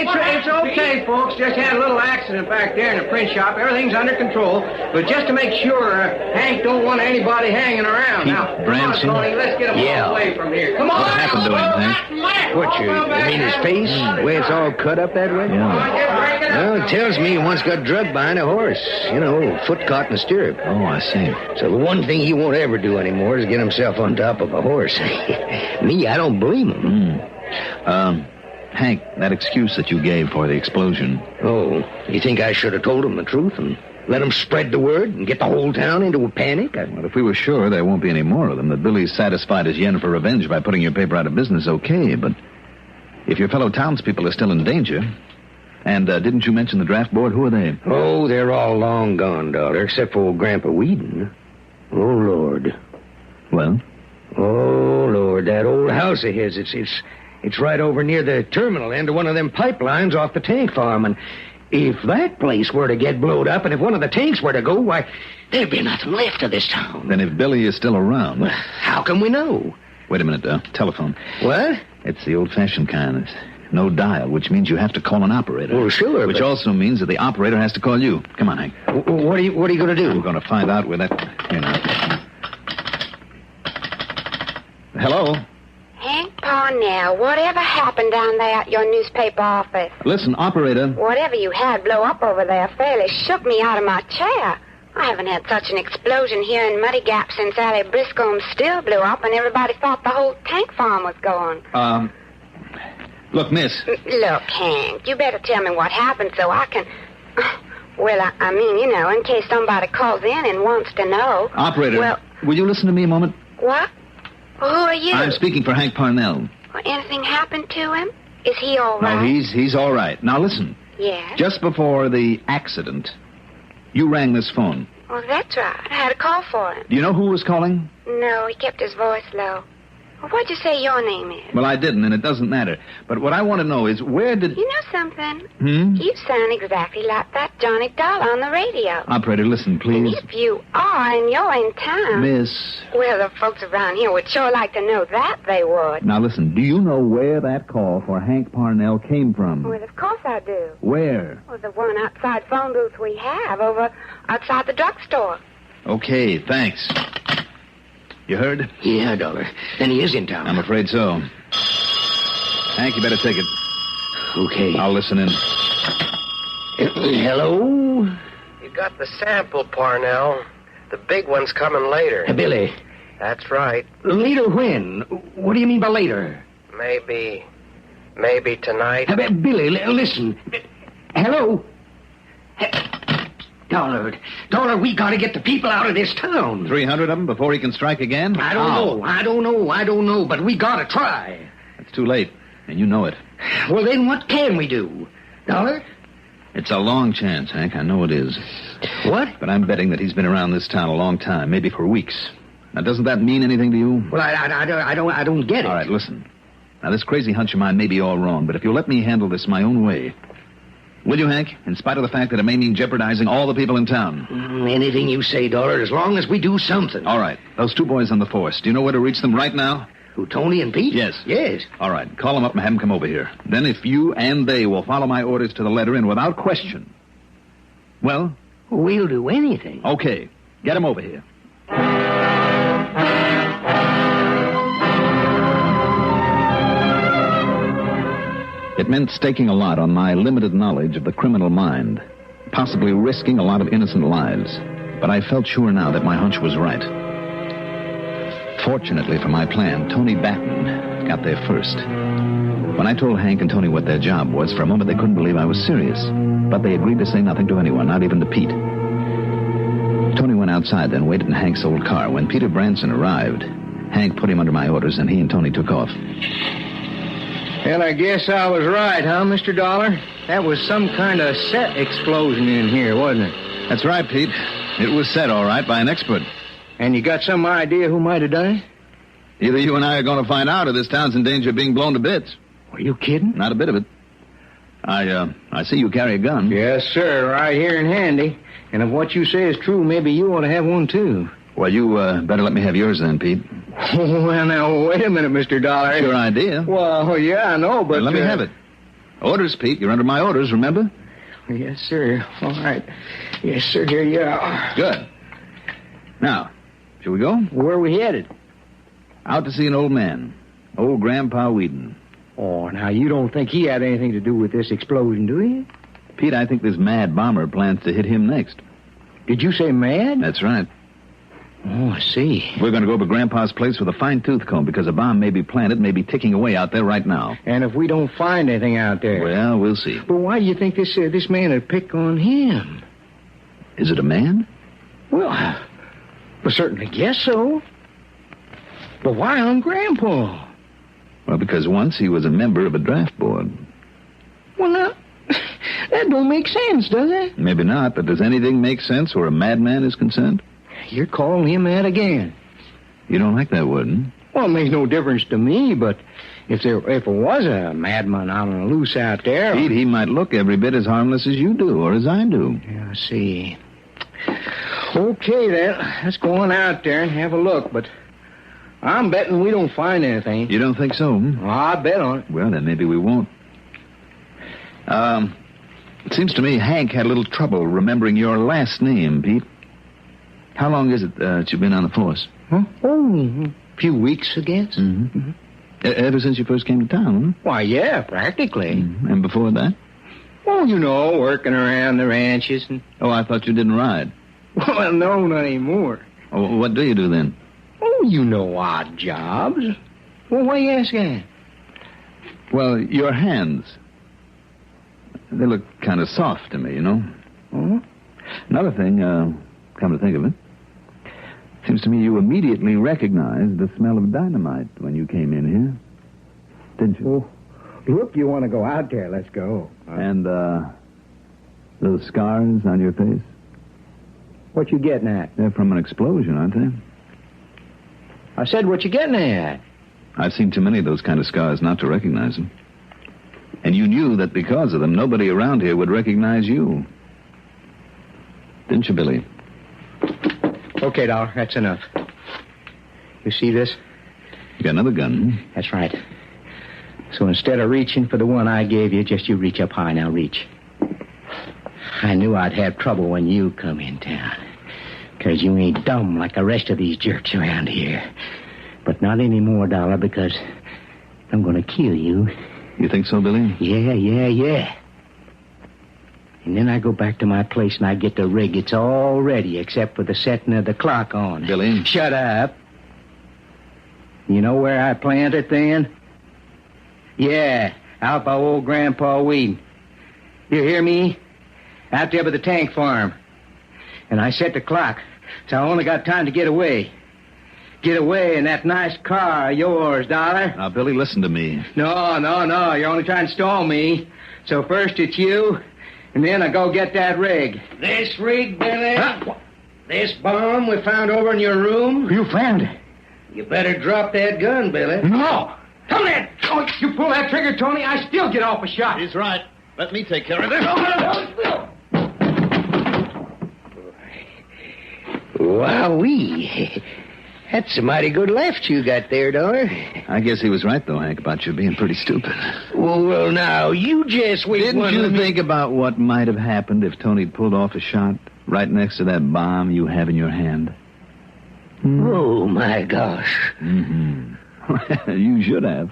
It's okay, folks. Just had a little accident back there in the print shop. Everything's under control. But just to make sure, Hank don't want anybody hanging around. Pete now, Branson? come on, Tony. Let's get him all away from here. Come on. What happened to him, Hank? What, you mean his face? The way it's all cut up that way? Yeah. Well, it tells me he once got drugged behind a horse. You know, foot caught in a stirrup. Oh, I see. So the one thing he won't ever do anymore is get himself on top of a horse. Me, I don't blame him. Hank, that excuse that you gave for the explosion. Oh, you think I should have told him the truth and let him spread the word and get the whole town into a panic? Well, if we were sure there won't be any more of them, that Billy's satisfied his yen for revenge by putting your paper out of business, okay, but if your fellow townspeople are still in danger... And didn't you mention the draft board? Who are they? Oh, they're all long gone, Dollar, except for old Grandpa Whedon. Oh, Lord. Well? Oh, Lord, that old house of his, it's right over near the terminal end of one of them pipelines off the tank farm, and if that place were to get blowed up, and if one of the tanks were to go, why, there'd be nothing left of this town. Then if Billy is still around... Well, how can we know? Wait a minute, telephone. What? It's the old-fashioned kind. It's no dial, which means you have to call an operator. Well, sure, Which also means that the operator has to call you. Come on, Hank. What are you going to do? We're going to find out where that... Hello? Hank Parnell, whatever happened down there at your newspaper office? Listen, operator. Whatever you had blow up over there fairly shook me out of my chair. I haven't had such an explosion here in Muddy Gap since Allie Briscoe's still blew up and everybody thought the whole tank farm was gone. Look, miss. Look, Hank, you better tell me what happened so I can... Well, I mean, you know, in case somebody calls in and wants to know. Operator, Well, will you listen to me a moment? what? Who are you? I'm speaking for Hank Parnell. Well, anything happened to him? Is he all right? No, he's all right. Now, listen. Yes? Just before the accident, you rang this phone. Well, that's right. I had a call for him. Do you know who was calling? No, he kept his voice low. Well, what'd you say your name is? Well, I didn't, and it doesn't matter. But what I want to know is, where did... You know something? Hmm? You sound exactly like that Johnny Dollar on the radio. Operator, listen, please. If you are and you're in town... Miss... Well, the folks around here would sure like to know that, they would. Now, listen, do you know where that call for Hank Parnell came from? Well, of course I do. Where? Well, the one outside phone booth we have over outside the drugstore. Okay, thanks. You heard? Yeah, Dollar. Then he is in town. I'm afraid so. Hank, you better take it. Okay. I'll listen in. Hello? You got the sample, Parnell. The big one's coming later. Billy. That's right. Later when? What do you mean by later? Maybe tonight. Billy, listen. Hello? Dollar, we gotta get the people out of this town. 300 of them before he can strike again? I don't know, but we gotta try. It's too late, and you know it. Well, then what can we do? Dollar? It's a long chance, Hank. I know it is. What? But I'm betting that he's been around this town a long time, maybe for weeks. Now, doesn't that mean anything to you? Well, I don't get it. All right, listen. Now, this crazy hunch of mine may be all wrong, but if you'll let me handle this my own way... Will you, Hank? In spite of the fact that it may mean jeopardizing all the people in town. Anything you say, Dollar, as long as we do something. All right. Those two boys on the force. Do you know where to reach them right now? Who, Tony and Pete? Yes. Yes. All right. Call them up and have them come over here. Then if you and they will follow my orders to the letter and without question... Well? We'll do anything. Okay. Get them over here. It meant staking a lot on my limited knowledge of the criminal mind, possibly risking a lot of innocent lives. But I felt sure now that my hunch was right. Fortunately for my plan, Tony Batten got there first. When I told Hank and Tony what their job was, for a moment they couldn't believe I was serious. But they agreed to say nothing to anyone, not even to Pete. Tony went outside, then waited in Hank's old car. When Peter Branson arrived, Hank put him under my orders, and he and Tony took off. Well, I guess I was right, huh, Mr. Dollar? That was some kind of set explosion in here, wasn't it? That's right, Pete. It was set all right by an expert. And you got some idea who might have done it? Either you and I are going to find out or this town's in danger of being blown to bits. Are you kidding? Not a bit of it. I see you carry a gun. Yes, sir, right here in handy. And if what you say is true, maybe you ought to have one, too. Well, you better let me have yours then, Pete. Well, now, wait a minute, Mr. Dollar. It's your idea. Well, yeah, I know, but... Well, let me have it. Orders, Pete. You're under my orders, remember? Yes, sir. All right. Yes, sir, here you are. Good. Now, shall we go? Where are we headed? Out to see an old man. Old Grandpa Whedon. Oh, now, you don't think he had anything to do with this explosion, do you? Pete, I think this mad bomber plans to hit him next. Did you say mad? That's right. Oh, I see. We're going to go over Grandpa's place with a fine-tooth comb because a bomb may be planted, may be ticking away out there right now. And if we don't find anything out there? Well, we'll see. But why do you think this man would pick on him? Is it a man? Well, I certainly guess so. But why on Grandpa? Well, because once he was a member of a draft board. Well, now, that don't make sense, does it? Maybe not, but does anything make sense where a madman is concerned? You're calling him mad again. You don't like that word, huh? Well, it makes no difference to me, but if there was a madman out on the loose out there... Pete, he might look every bit as harmless as you do, or as I do. Yeah, I see. Okay, then. Let's go on out there and have a look, but I'm betting we don't find anything. You don't think so, Well, I bet on it. Well, then maybe we won't. It seems to me Hank had a little trouble remembering your last name, Pete. How long is it that you've been on the force? Huh? Oh, a few weeks, I guess. Mm-hmm. Ever since you first came to town, huh? Why, yeah, practically. Mm-hmm. And before that? Oh, you know, working around the ranches and... Oh, I thought you didn't ride. Well, no, not anymore. Oh, what do you do then? Oh, you know, odd jobs. Well, why you ask that? Well, your hands. They look kind of soft to me, you know? Hmm? Another thing, come to think of it, seems to me you immediately recognized the smell of dynamite when you came in here. Didn't you? Oh, look, you want to go out there? Let's go. And, those scars on your face? What you getting at? They're from an explosion, aren't they? I said, what you getting at? I've seen too many of those kind of scars not to recognize them. And you knew that because of them, nobody around here would recognize you. Didn't you, Billy? Okay, Dollar, that's enough. You see this? You got another gun, hmm? That's right. So instead of reaching for the one I gave you, just you reach up high. Now reach. I knew I'd have trouble when you come in town. Because you ain't dumb like the rest of these jerks around here. But not anymore, Dollar, because I'm going to kill you. You think so, Billy? Yeah. And then I go back to my place and I get the rig. It's all ready except for the setting of the clock on. Billy? Shut up. You know where I plant it then? Yeah, out by old Grandpa Whedon. You hear me? Out there by the tank farm. And I set the clock, so I only got time to get away. Get away in that nice car of yours, Dollar. Now, Billy, listen to me. No. You're only trying to stall me. So first it's you, and then I go get that rig. This rig, Billy? Huh? This bomb we found over in your room? You found it? You better drop that gun, Billy. No! Come on! Oh, you pull that trigger, Tony, I still get off a shot. He's right. Let me take care of this. Wowee. That's a mighty good left you got there, Dollar. I guess he was right, though, Hank, about you being pretty stupid. Well, now, you just wait. Didn't you think about what might have happened if Tony'd pulled off a shot right next to that bomb you have in your hand? Oh, my gosh. Mm-hmm. You should have.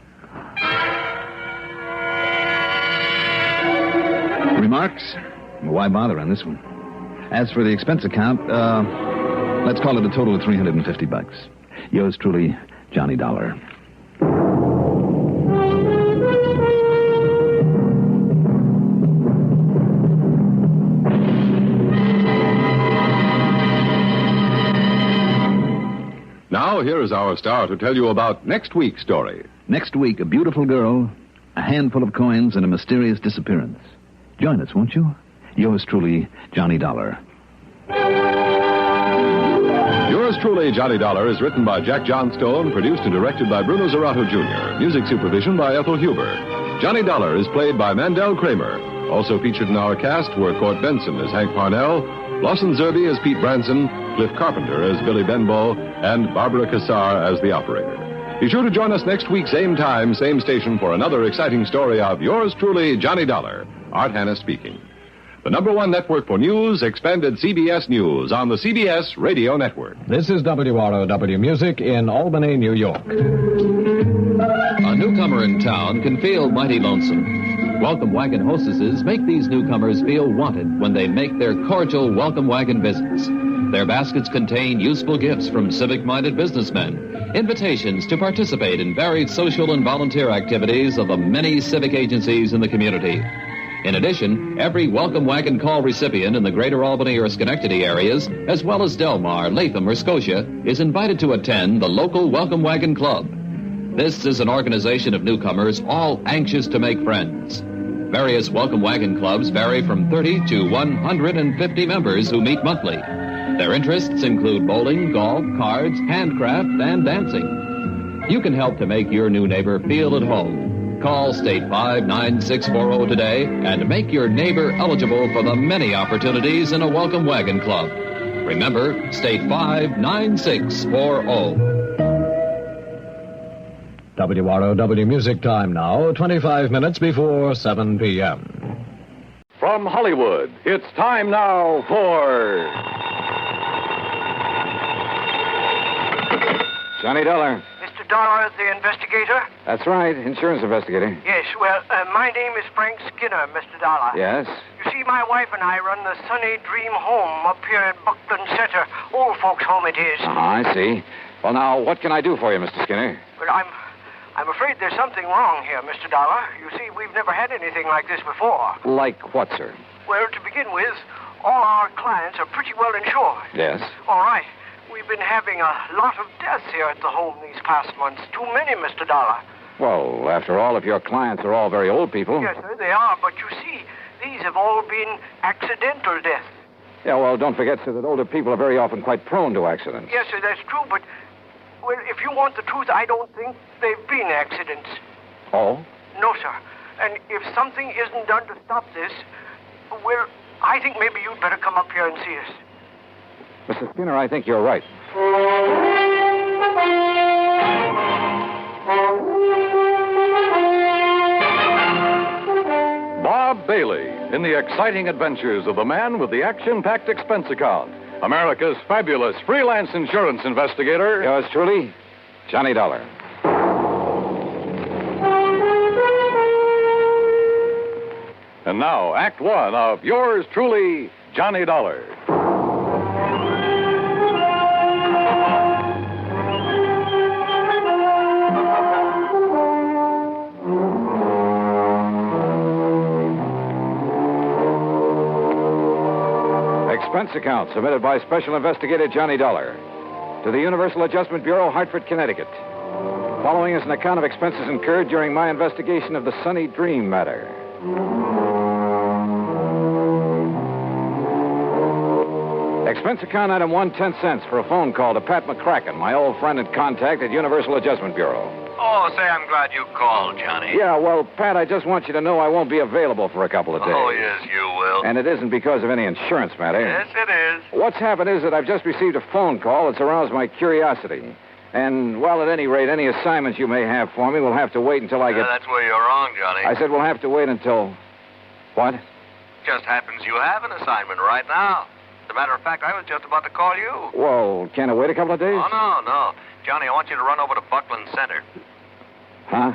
Remarks? Why bother on this one? As for the expense account, let's call it a total of $350. Yours truly, Johnny Dollar. Now, here is our star to tell you about next week's story. Next week, a beautiful girl, a handful of coins, and a mysterious disappearance. Join us, won't you? Yours truly, Johnny Dollar. Yours truly, Johnny Dollar, is written by Jack Johnstone, produced and directed by Bruno Zerato Jr., music supervision by Ethel Huber. Johnny Dollar is played by Mandel Kramer. Also featured in our cast were Court Benson as Hank Parnell, Lawson Zerby as Pete Branson, Cliff Carpenter as Billy Benbow, and Barbara Cassar as the operator. Be sure to join us next week, same time, same station, for another exciting story of yours truly, Johnny Dollar. Art Hanna speaking. The #1 network for news, expanded CBS News on the CBS Radio Network. This is WROW Music in Albany, New York. A newcomer in town can feel mighty lonesome. Welcome Wagon hostesses make these newcomers feel wanted when they make their cordial Welcome Wagon visits. Their baskets contain useful gifts from civic-minded businessmen, invitations to participate in varied social and volunteer activities of the many civic agencies in the community. In addition, every Welcome Wagon call recipient in the greater Albany or Schenectady areas, as well as Delmar, Latham, or Scotia, is invited to attend the local Welcome Wagon Club. This is an organization of newcomers all anxious to make friends. Various Welcome Wagon clubs vary from 30 to 150 members who meet monthly. Their interests include bowling, golf, cards, handcraft, and dancing. You can help to make your new neighbor feel at home. Call State 59640 today and make your neighbor eligible for the many opportunities in a Welcome Wagon Club. Remember, State 59640. WROW Music time now, 25 minutes before 7 p.m. From Hollywood, it's time now for Johnny Dollar. Mr. Dollar, the investigator? That's right, insurance investigator. Yes, well, my name is Frank Skinner, Mr. Dollar. Yes? You see, my wife and I run the Sunny Dream Home up here at Buckland Center. Old folks' home it is. I see. Well, now, what can I do for you, Mr. Skinner? Well, I'm I'm afraid there's something wrong here, Mr. Dollar. You see, we've never had anything like this before. Like what, sir? Well, to begin with, all our clients are pretty well insured. Yes. All right. We've been having a lot of deaths here at the home these past months. Too many, Mr. Dollar. Well, after all, if your clients are all very old people... Yes, sir, they are. But you see, these have all been accidental deaths. Yeah, well, don't forget, sir, that older people are very often quite prone to accidents. Yes, sir, that's true. But, well, if you want the truth, I don't think they've been accidents. Oh? No, sir. And if something isn't done to stop this, well, I think maybe you'd better come up here and see us. Mr. Skinner, I think you're right. Bob Bailey in the exciting adventures of the man with the action-packed expense account. America's fabulous freelance insurance investigator. Yours truly, Johnny Dollar. And now, Act One of yours truly, Johnny Dollar. Expense account submitted by Special Investigator Johnny Dollar to the Universal Adjustment Bureau, Hartford, Connecticut. Following is an account of expenses incurred during my investigation of the Sunny Dream matter. Expense account item 1, 10 cents for a phone call to Pat McCracken, my old friend and contact at Universal Adjustment Bureau. Oh, say, I'm glad you called, Johnny. Yeah, well, Pat, I just want you to know I won't be available for a couple of days. Oh, yes, you will. And it isn't because of any insurance matter. Yes, it is. What's happened is that I've just received a phone call that's aroused my curiosity. And, well, at any rate, any assignments you may have for me will have to wait until I get... That's where you're wrong, Johnny. I said we'll have to wait until... What? Just happens you have an assignment right now. As a matter of fact, I was just about to call you. Well, can't I wait a couple of days? Oh, no. Johnny, I want you to run over to Buckland Center. Huh?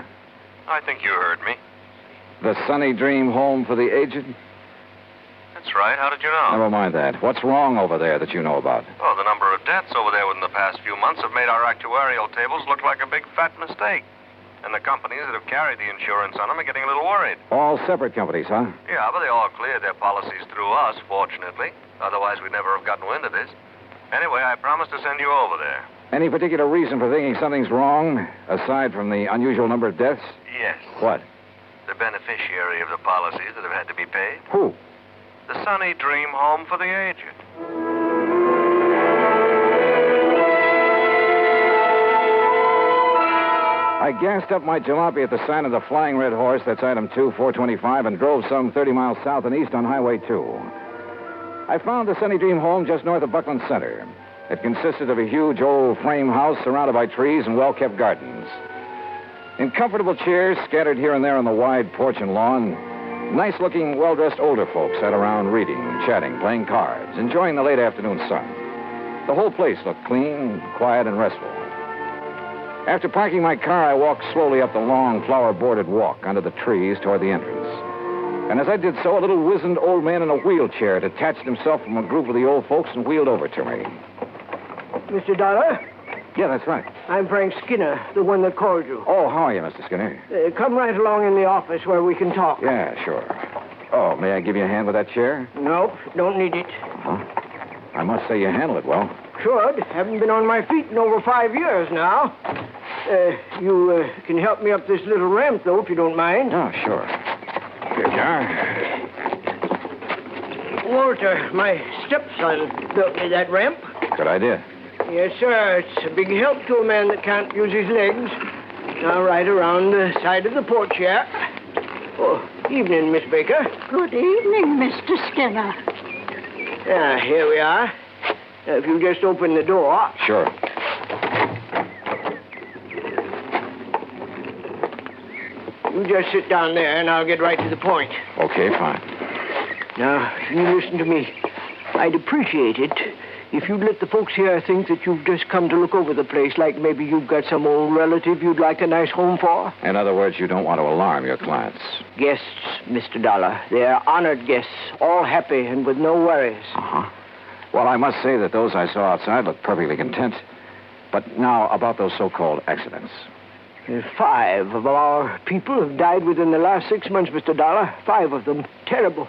I think you heard me. The Sunny Dream home for the aged? That's right. How did you know? Never mind that. What's wrong over there that you know about? Oh, the number of deaths over there within the past few months have made our actuarial tables look like a big fat mistake. And the companies that have carried the insurance on them are getting a little worried. All separate companies, huh? Yeah, but they all cleared their policies through us, fortunately. Otherwise, we'd never have gotten wind of this. Anyway, I promised to send you over there. Any particular reason for thinking something's wrong, aside from the unusual number of deaths? Yes. What? The beneficiary of the policies that have had to be paid. Who? The Sunny Dream home for the aged. I gassed up my jalopy at the sign of the Flying Red Horse, that's item 2, 425, and drove some 30 miles south and east on Highway 2. I found the Sunny Dream home just north of Buckland Center. It consisted of a huge old frame house surrounded by trees and well-kept gardens. In comfortable chairs scattered here and there on the wide porch and lawn, nice-looking, well-dressed older folks sat around reading, chatting, playing cards, enjoying the late afternoon sun. The whole place looked clean, quiet, and restful. After parking my car, I walked slowly up the long, flower-bordered walk under the trees toward the entrance. And as I did so, a little wizened old man in a wheelchair detached himself from a group of the old folks and wheeled over to me. Mr. Dollar? Yeah, that's right. I'm Frank Skinner, the one that called you. Oh, how are you, Mr. Skinner? Come right along in the office where we can talk. Yeah, sure. Oh, may I give you a hand with that chair? Nope, don't need it. Huh? I must say you handle it well. Should. Haven't been on my feet in over 5 years now. You can help me up this little ramp, though, if you don't mind. Oh, sure. Here you are. Walter, my stepson, built me that ramp. Good idea. Yes, sir. It's a big help to a man that can't use his legs. Now, right around the side of the porch here. Oh, evening, Miss Baker. Good evening, Mr. Skinner. Here we are. If you just open the door. Sure. You just sit down there, and I'll get right to the point. Okay, fine. Now, you listen to me. I'd appreciate it if you'd let the folks here think that you've just come to look over the place, like maybe you've got some old relative you'd like a nice home for. In other words, you don't want to alarm your clients. Guests, Mr. Dollar. They're honored guests, all happy and with no worries. Uh-huh. Well, I must say that those I saw outside looked perfectly content. But now, about those so-called accidents. 5 of our people have died within the last 6 months, Mr. Dollar. 5 of them. Terrible.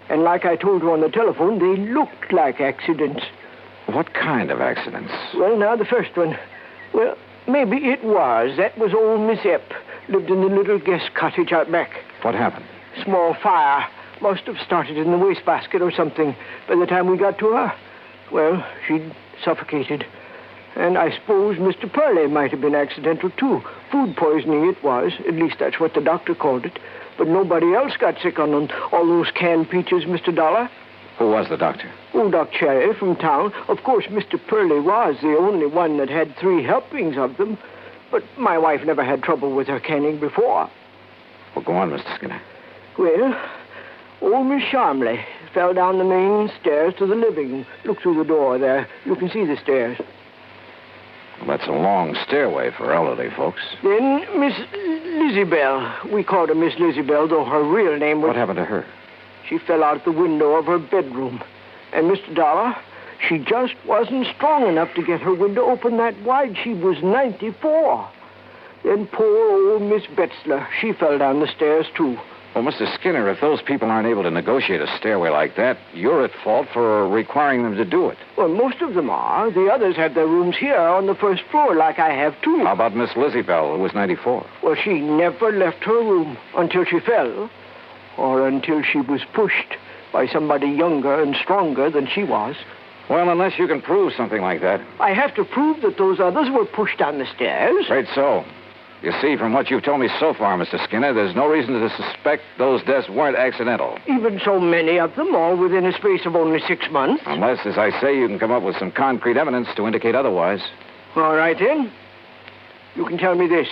And like I told you on the telephone, they looked like accidents. What kind of accidents? Well, now, the first one. Well, maybe it was. That was old Miss Epp. Lived in the little guest cottage out back. What happened? Small fire. Must have started in the wastebasket or something by the time we got to her. Well, she'd suffocated. And I suppose Mr. Purley might have been accidental, too. Food poisoning it was. At least that's what the doctor called it. But nobody else got sick on all those canned peaches, Mr. Dollar. Who was the doctor? Oh, Doc Cherry from town. Of course, Mr. Purley was the only one that had 3 helpings of them. But my wife never had trouble with her canning before. Well, go on, Mr. Skinner. Well, old Miss Sharmley fell down the main stairs to the living room. Look through the door there. You can see the stairs. Well, that's a long stairway for elderly folks. Then Miss Lizzie-Bell. We called her Miss Lizzie-Bell, though her real name was... What happened to her? She fell out the window of her bedroom. And, Mr. Dollar, she just wasn't strong enough to get her window open that wide. She was 94. Then poor old Miss Betzler. She fell down the stairs, too. Well, Mr. Skinner, if those people aren't able to negotiate a stairway like that, you're at fault for requiring them to do it. Well, most of them are. The others have their rooms here on the first floor, like I have, too. How about Miss Lizzie Bell, who was 94? Well, she never left her room until she fell, or until she was pushed by somebody younger and stronger than she was. Well, unless you can prove something like that. I have to prove that those others were pushed down the stairs. Afraid so. You see, from what you've told me so far, Mr. Skinner, there's no reason to suspect those deaths weren't accidental. Even so many of them, all within a space of only 6 months. Unless, as I say, you can come up with some concrete evidence to indicate otherwise. All right, then. You can tell me this.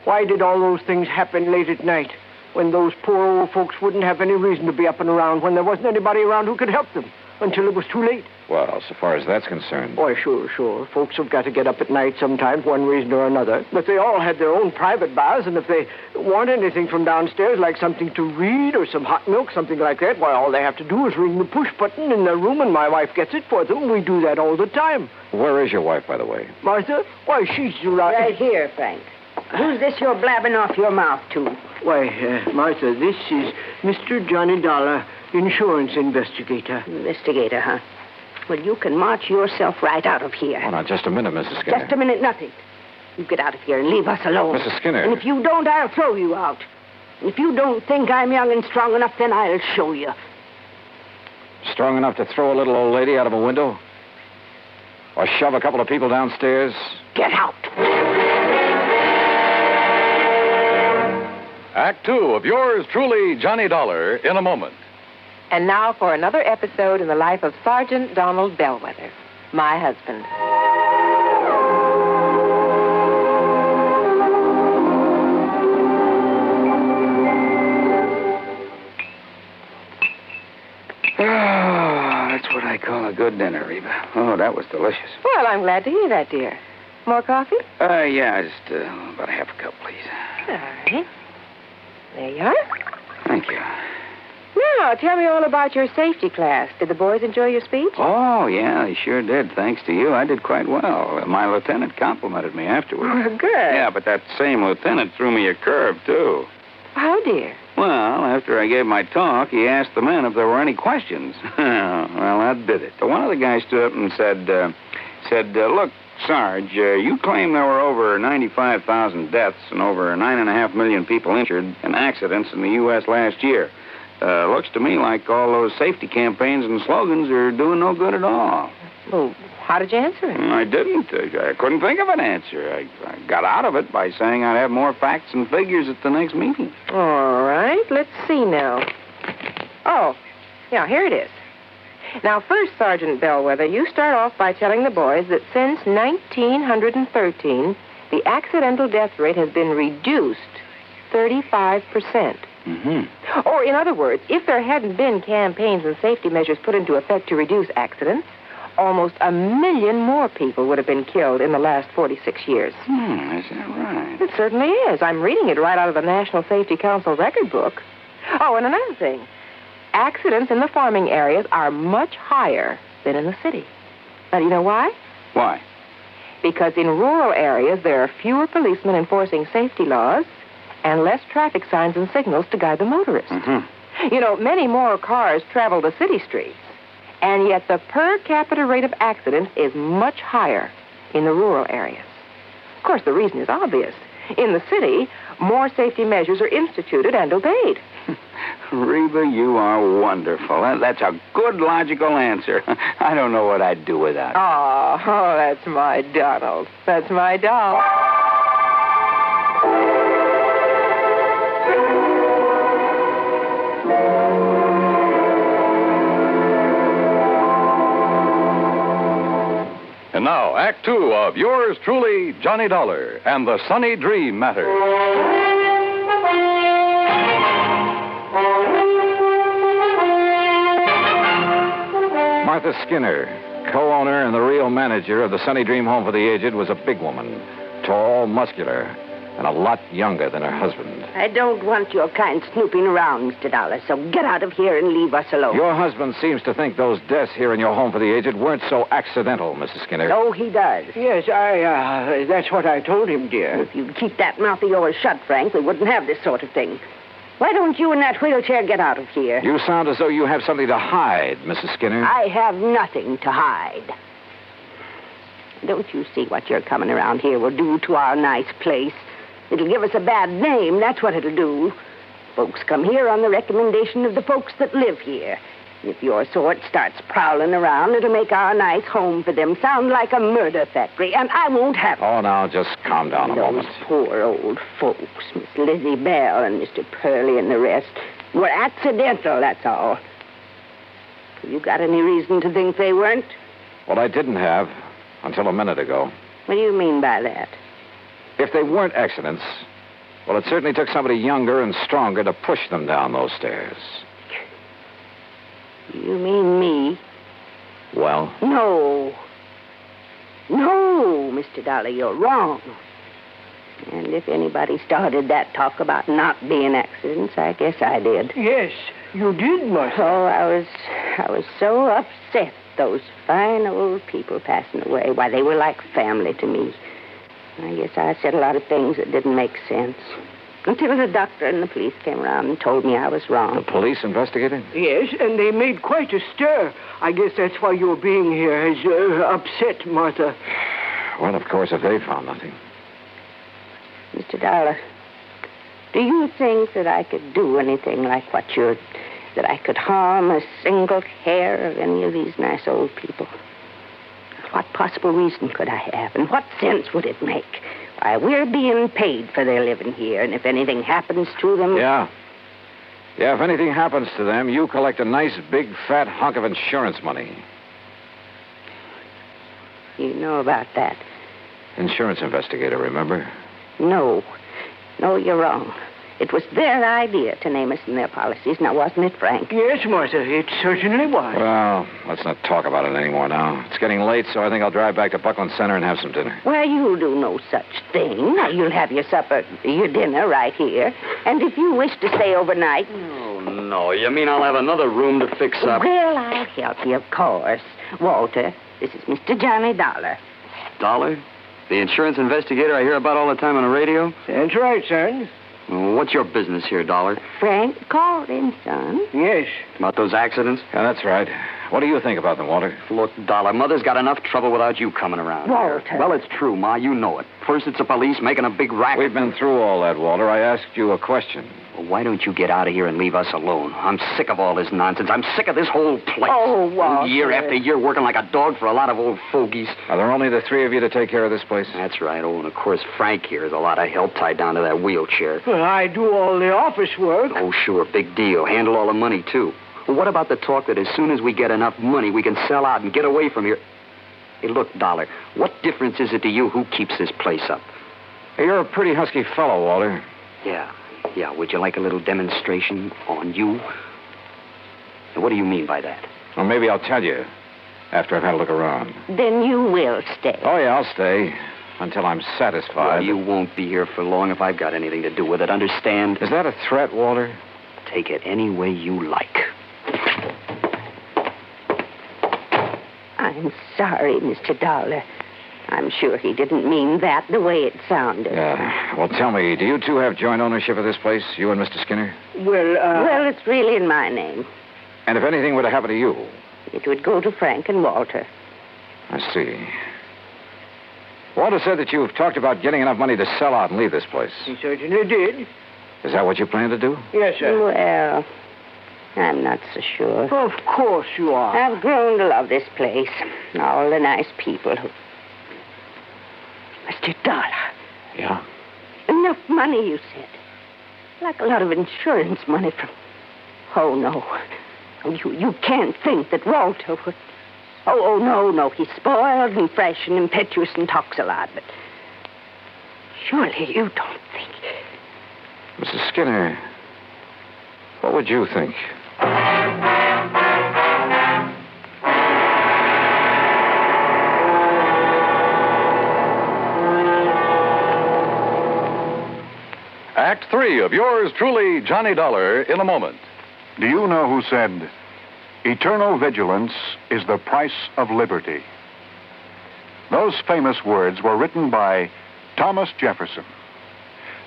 Why did all those things happen late at night, when those poor old folks wouldn't have any reason to be up and around, when there wasn't anybody around who could help them, until it was too late? Well, so far as that's concerned... Why, sure. Folks have got to get up at night sometimes, one reason or another. But they all had their own private baths, and if they want anything from downstairs, like something to read or some hot milk, something like that, why, all they have to do is ring the push button in their room, and my wife gets it for them. We do that all the time. Where is your wife, by the way? Martha? Why, she's... Right here, Frank. Who's this you're blabbing off your mouth to? Why, Martha, this is Mr. Johnny Dollar, insurance investigator. Investigator, huh? Well, you can march yourself right out of here. Oh, now, just a minute, Mrs. Skinner. Just a minute, nothing. You get out of here and leave us alone. Mrs. Skinner. And if you don't, I'll throw you out. And if you don't think I'm young and strong enough, then I'll show you. Strong enough to throw a little old lady out of a window? Or shove a couple of people downstairs? Get out. Act 2 of yours truly, Johnny Dollar, in a moment. And now for another episode in the life of Sergeant Donald Bellwether, my husband. Oh, that's what I call a good dinner, Reba. Oh, that was delicious. Well, I'm glad to hear that, dear. More coffee? Yeah, just about a half a cup, please. All right. There you are. Thank you. Now, tell me all about your safety class. Did the boys enjoy your speech? Oh, yeah, they sure did. Thanks to you, I did quite well. My lieutenant complimented me afterwards. Oh, good. Yeah, but that same lieutenant threw me a curve, too. How, dear? Well, after I gave my talk, he asked the men if there were any questions. Well, that did it. One of the guys stood up and said, look, Sarge, you claim there were over 95,000 deaths and over 9.5 million people injured in accidents in the U.S. last year. Looks to me like all those safety campaigns and slogans are doing no good at all. Well, how did you answer him? I didn't. I couldn't think of an answer. I got out of it by saying I'd have more facts and figures at the next meeting. All right, let's see now. Oh, yeah, here it is. Now, first, Sergeant Bellwether, you start off by telling the boys that since 1913, the accidental death rate has been reduced 35%. Mm-hmm. Or, in other words, if there hadn't been campaigns and safety measures put into effect to reduce accidents, almost 1 million more people would have been killed in the last 46 years. Is that right? It certainly is. I'm reading it right out of the National Safety Council record book. Oh, and another thing. Accidents in the farming areas are much higher than in the city. Now, do you know why? Why? Because in rural areas, there are fewer policemen enforcing safety laws and less traffic signs and signals to guide the motorist. Mm-hmm. You know, many more cars travel the city streets, and yet the per capita rate of accidents is much higher in the rural areas. Of course, the reason is obvious. In the city, more safety measures are instituted and obeyed. Reba, you are wonderful. That's a good logical answer. I don't know what I'd do without it. Oh, that's my Donald. That's my doll. And now, Act Two of yours truly, Johnny Dollar and the Sunny Dream Matter. Martha Skinner, co-owner and the real manager of the Sunny Dream Home for the Aged, was a big woman, tall, muscular, and a lot younger than her husband. I don't want your kind snooping around, Mr. Dollar, so get out of here and leave us alone. Your husband seems to think those deaths here in your home for the aged weren't so accidental, Mrs. Skinner. Oh, he does. Yes, that's what I told him, dear. If you'd keep that mouth of yours shut, Frank, we wouldn't have this sort of thing. Why don't you in that wheelchair get out of here? You sound as though you have something to hide, Mrs. Skinner. I have nothing to hide. Don't you see what your coming around here will do to our nice place? It'll give us a bad name, that's what it'll do. Folks come here on the recommendation of the folks that live here. If your sort starts prowling around, it'll make our nice home for them sound like a murder factory, and I won't have it. Oh, now, just calm down a moment. Those poor old folks, Miss Lizzie Bell and Mr. Purley and the rest, were accidental, that's all. You got any reason to think they weren't? Well, I didn't have until a minute ago. What do you mean by that? If they weren't accidents, well, it certainly took somebody younger and stronger to push them down those stairs. You mean me? Well? No. No, Mr. Dollar, you're wrong. And if anybody started that talk about not being accidents, I guess I did. Yes, you did, Martha. Oh, I was so upset, those fine old people passing away. Why, they were like family to me. I guess I said a lot of things that didn't make sense. Until the doctor and the police came around and told me I was wrong. The police investigated? Yes, and they made quite a stir. I guess that's why your being here has upset Martha. Well, of course, if they found nothing. Mr. Dollar, do you think that I could do anything like that I could harm a single hair of any of these nice old people? What possible reason could I have, and what sense would it make? Why, we're being paid for their living here, and if anything happens to them... Yeah, if anything happens to them, you collect a nice, big, fat hunk of insurance money. You know about that? Insurance investigator, remember? No, you're wrong. It was their idea to name us in their policies, now wasn't it, Frank? Yes, Martha, it certainly was. Well, let's not talk about it anymore now. It's getting late, so I think I'll drive back to Buckland Center and have some dinner. Why, you'll do no such thing. You'll have your dinner right here. And if you wish to stay overnight... Oh, no. You mean I'll have another room to fix up? Well, I'll help you, of course. Walter, this is Mr. Johnny Dollar. Dollar? The insurance investigator I hear about all the time on the radio? That's right, son. What's your business here, Dollar? Frank called in, son. Yes. About those accidents? Yeah, that's right. What do you think about them, Walter? Look, Dollar, Mother's got enough trouble without you coming around Walter. here. Well, it's true, Ma. You know it. First it's the police making a big racket. We've been through all that, Walter. I asked you a question. Well, why don't you get out of here and leave us alone? I'm sick of all this nonsense. I'm sick of this whole place. Oh, Walter. Year after year working like a dog for a lot of old fogies. Are there only the three of you to take care of this place? That's right. Oh, and of course, Frank here is a lot of help tied down to that wheelchair. Well, I do all the office work. Oh, sure. Big deal. Handle all the money, too. Well, what about the talk that as soon as we get enough money, we can sell out and get away from here? Hey, look, Dollar, what difference is it to you who keeps this place up? Hey, you're a pretty husky fellow, Walter. Yeah. Would you like a little demonstration on you? Now, what do you mean by that? Well, maybe I'll tell you after I've had a look around. Then you will stay. Oh, yeah, I'll stay until I'm satisfied. Well, you won't be here for long if I've got anything to do with it, understand? Is that a threat, Walter? Take it any way you like. I'm sorry, Mr. Dollar. I'm sure he didn't mean that the way it sounded. Well, tell me, do you two have joint ownership of this place, you and Mr. Skinner? Well, it's really in my name. And if anything were to happen to you? It would go to Frank and Walter. I see. Walter said that you've talked about getting enough money to sell out and leave this place. He certainly did. Is that what you plan to do? Yes, sir. Well, I'm not so sure. Of course you are. I've grown to love this place. All the nice people who... Mr. Dollar. Yeah? Enough money, you said. Like a lot of insurance money from... Oh, no. You can't think that Walter would... Oh, no. He's spoiled and fresh and impetuous and talks a lot, but... Surely you don't think... Mrs. Skinner, what would you think? Act 3 of yours truly, Johnny Dollar, in a moment. Do you know who said, "Eternal vigilance is the price of liberty"? Those famous words were written by Thomas Jefferson.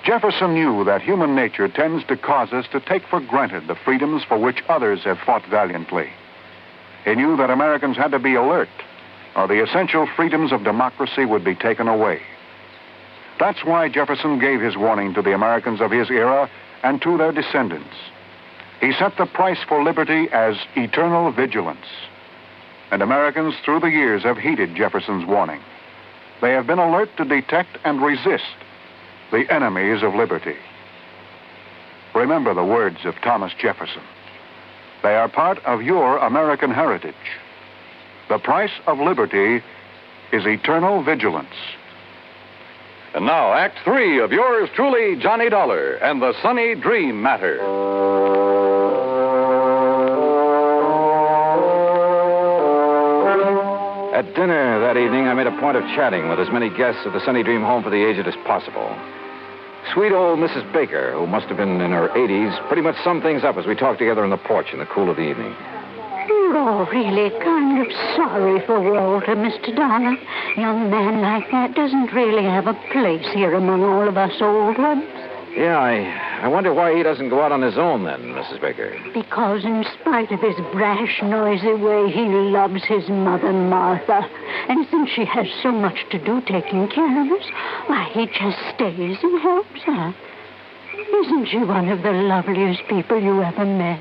Jefferson knew that human nature tends to cause us to take for granted the freedoms for which others have fought valiantly. He knew that Americans had to be alert, or the essential freedoms of democracy would be taken away. That's why Jefferson gave his warning to the Americans of his era and to their descendants. He set the price for liberty as eternal vigilance. And Americans through the years have heeded Jefferson's warning. They have been alert to detect and resist the enemies of liberty. Remember the words of Thomas Jefferson. They are part of your American heritage. The price of liberty is eternal vigilance. And now, Act 3 of yours truly, Johnny Dollar, and the Sunny Dream Matter. At dinner that evening, I made a point of chatting with as many guests of the Sunny Dream Home for the Aged as possible. Sweet old Mrs. Baker, who must have been in her 80s, pretty much summed things up as we talked together on the porch in the cool of the evening. We're all really kind of sorry for Walter, Mr. Dollar. Young man like that doesn't really have a place here among all of us old ones. Yeah, I wonder why he doesn't go out on his own then, Mrs. Baker. Because in spite of his brash, noisy way, he loves his mother, Martha. And since she has so much to do taking care of us, why, he just stays and helps her. Isn't she one of the loveliest people you ever met?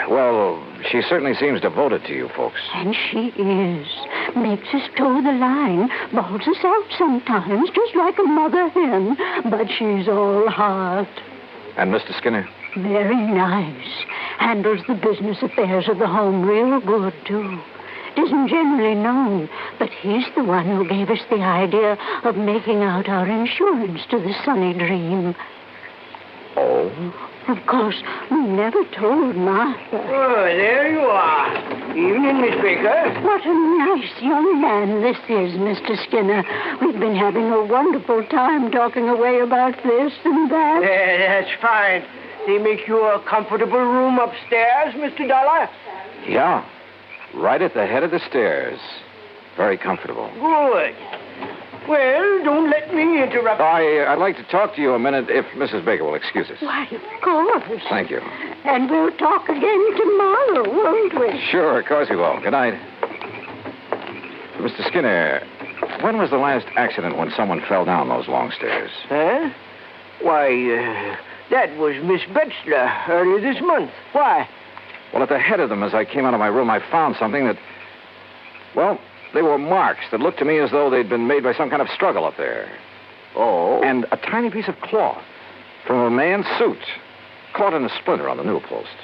Well, she certainly seems devoted to you folks. And she is. Makes us toe the line, bawls us out sometimes, just like a mother hen. But she's all heart. And Mr. Skinner? Very nice. Handles the business affairs of the home real good, too. It isn't generally known, but he's the one who gave us the idea of making out our insurance to the Sunny Dream. Oh? Of course, we never told Martha. Oh, there you are. Evening, Miss Baker. What a nice young man this is, Mr. Skinner. We've been having a wonderful time talking away about this and that. That's fine. They make you a comfortable room upstairs, Mr. Dollar? Yeah. Right at the head of the stairs. Very comfortable. Good. Well, don't let me interrupt. I'd like to talk to you a minute if Mrs. Baker will excuse us. Why, of course. Thank you. And we'll talk again tomorrow, won't we? Sure, of course we will. Good night. Mr. Skinner, when was the last accident when someone fell down those long stairs? Huh? Why, that was Miss Betzler earlier this month. Why? Well, at the head of them, as I came out of my room, I found something that... Well, they were marks that looked to me as though they'd been made by some kind of struggle up there. Oh? And a tiny piece of cloth from a man's suit caught in a splinter on the newel post.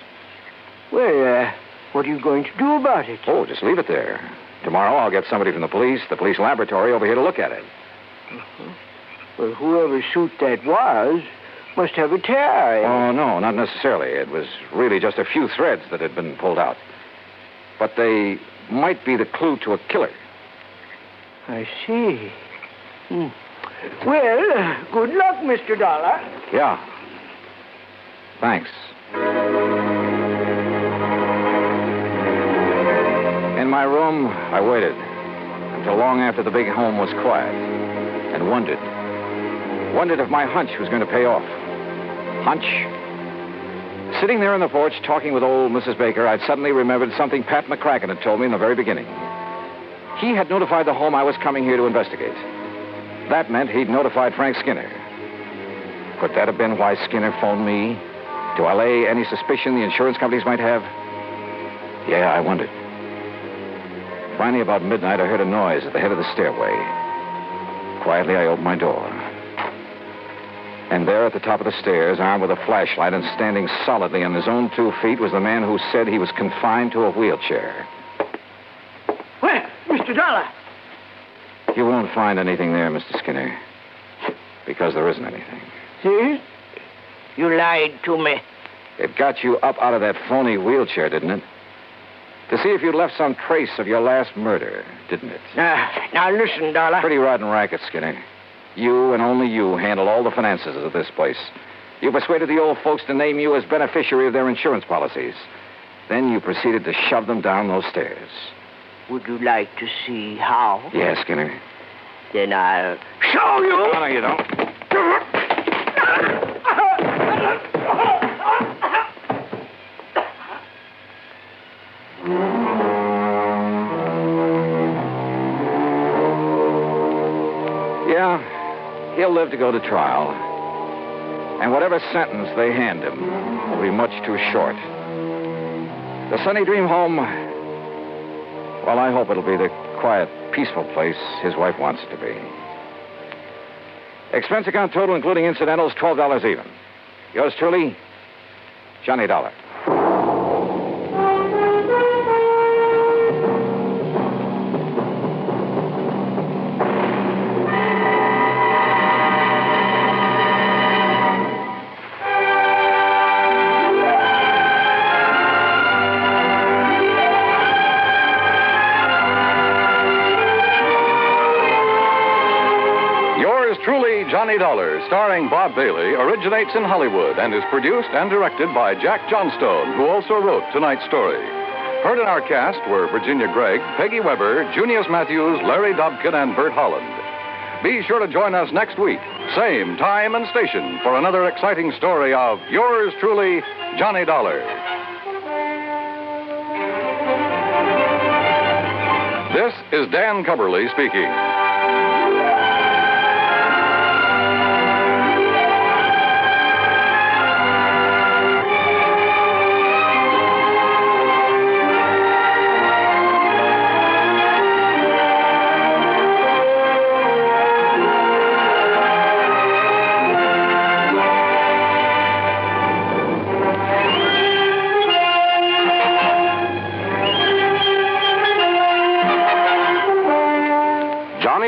Well, what are you going to do about it? Oh, just leave it there. Tomorrow I'll get somebody from the police laboratory over here to look at it. Uh-huh. Well, whoever suit that was must have a tear. Oh, no, not necessarily. It was really just a few threads that had been pulled out. But they might be the clue to a killer. I see. Well, good luck, Mr. Dollar. Yeah. Thanks. In my room, I waited. till long after the big home was quiet and wondered if my hunch was going to pay off. Hunch? Sitting there on the porch talking with old Mrs. Baker, I'd suddenly remembered something Pat McCracken had told me in the very beginning. He had notified the home I was coming here to investigate. That meant he'd notified Frank Skinner. Could that have been why Skinner phoned me? To allay any suspicion the insurance companies might have? Yeah, I wondered. Finally, about midnight, I heard a noise at the head of the stairway. Quietly, I opened my door. And there at the top of the stairs, armed with a flashlight and standing solidly on his own 2 feet, was the man who said he was confined to a wheelchair. Where? Mr. Dollar. You won't find anything there, Mr. Skinner. Because there isn't anything. See? You lied to me. It got you up out of that phony wheelchair, didn't it? To see if you left some trace of your last murder, didn't it? Now listen, Dollar. Pretty rotten racket, Skinner. You and only you handle all the finances of this place. You persuaded the old folks to name you as beneficiary of their insurance policies. Then you proceeded to shove them down those stairs. Would you like to see how? Yeah, Skinner. Then I'll show you. No, you don't. Yeah, he'll live to go to trial. And whatever sentence they hand him will be much too short. The Sunny Dream home, well, I hope it'll be the quiet, peaceful place his wife wants it to be. Expense account total, including incidentals, $12 even. Yours truly, Johnny Dollar. Johnny Dollar, starring Bob Bailey, originates in Hollywood and is produced and directed by Jack Johnstone, who also wrote tonight's story. Heard in our cast were Virginia Gregg, Peggy Weber, Junius Matthews, Larry Dobkin, and Bert Holland. Be sure to join us next week, same time and station, for another exciting story of yours truly, Johnny Dollar. This is Dan Cubberly speaking.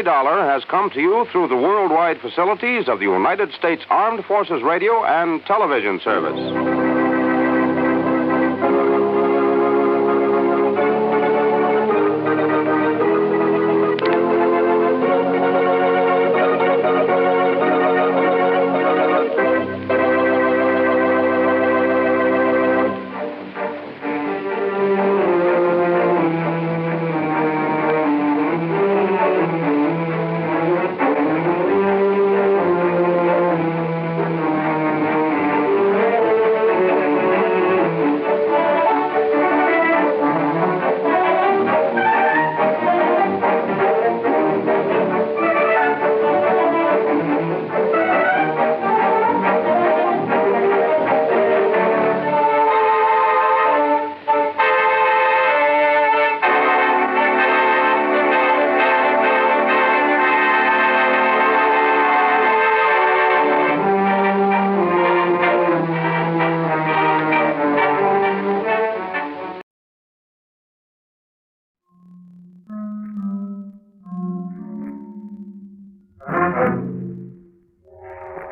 Dollar has come to you through the worldwide facilities of the United States Armed Forces Radio and Television Service.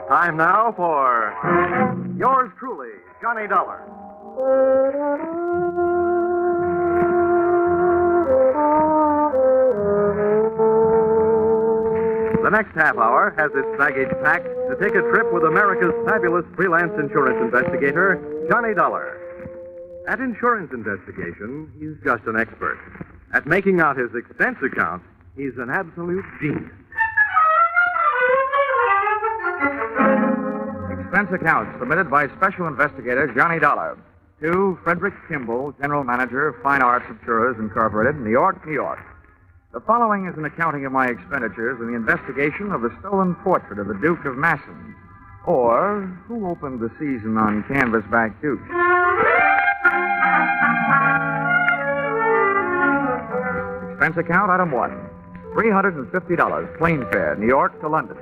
Time now for yours truly, Johnny Dollar. The next half hour has its baggage packed to take a trip with America's fabulous freelance insurance investigator, Johnny Dollar. At insurance investigation, he's just an expert. At making out his expense account, He's an absolute genius. Expense account submitted by Special Investigator Johnny Dollar to Frederick Kimball, General Manager, Fine Arts Insurers Incorporated, New York, New York. The following is an accounting of my expenditures in the investigation of the stolen portrait of the Duke of Massen, or who opened the season on canvasback Duke. Expense account, item 1, $350, plane fare, New York to London.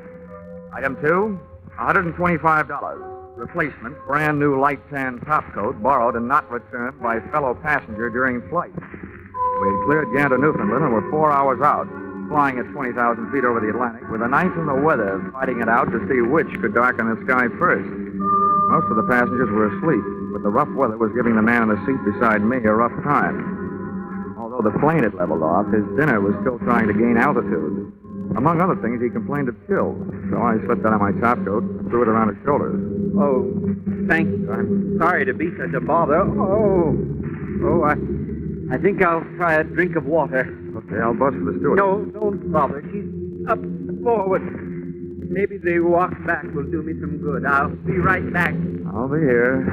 Item 2, $125, replacement, brand new light tan topcoat, borrowed and not returned by fellow passenger during flight. We had cleared Gander, Newfoundland, and were 4 hours out, flying at 20,000 feet over the Atlantic, with the night and the weather fighting it out to see which could darken the sky first. Most of the passengers were asleep, but the rough weather was giving the man in the seat beside me a rough time. Although the plane had leveled off, his dinner was still trying to gain altitude. Among other things, he complained of chills, so I slipped out of my topcoat and threw it around his shoulders. Oh, thank you. I'm sorry to be such a bother. I think I'll try a drink of water. Okay, I'll buzz for the steward. No, don't bother. She's up forward. Maybe the walk back will do me some good. I'll be right back. I'll be here.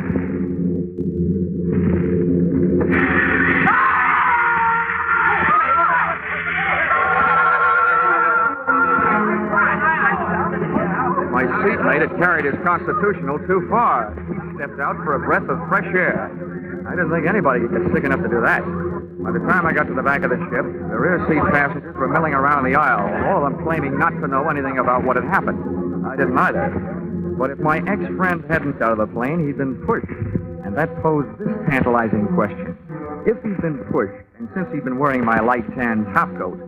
My seatmate had carried his constitutional too far. He stepped out for a breath of fresh air. I didn't think anybody could get sick enough to do that. By the time I got to the back of the ship, the rear seat passengers were milling around the aisle, all of them claiming not to know anything about what had happened. I didn't either. But if my ex-friend hadn't out of the plane, he'd been pushed. And that posed this tantalizing question. If he'd been pushed, and since he'd been wearing my light tan topcoat,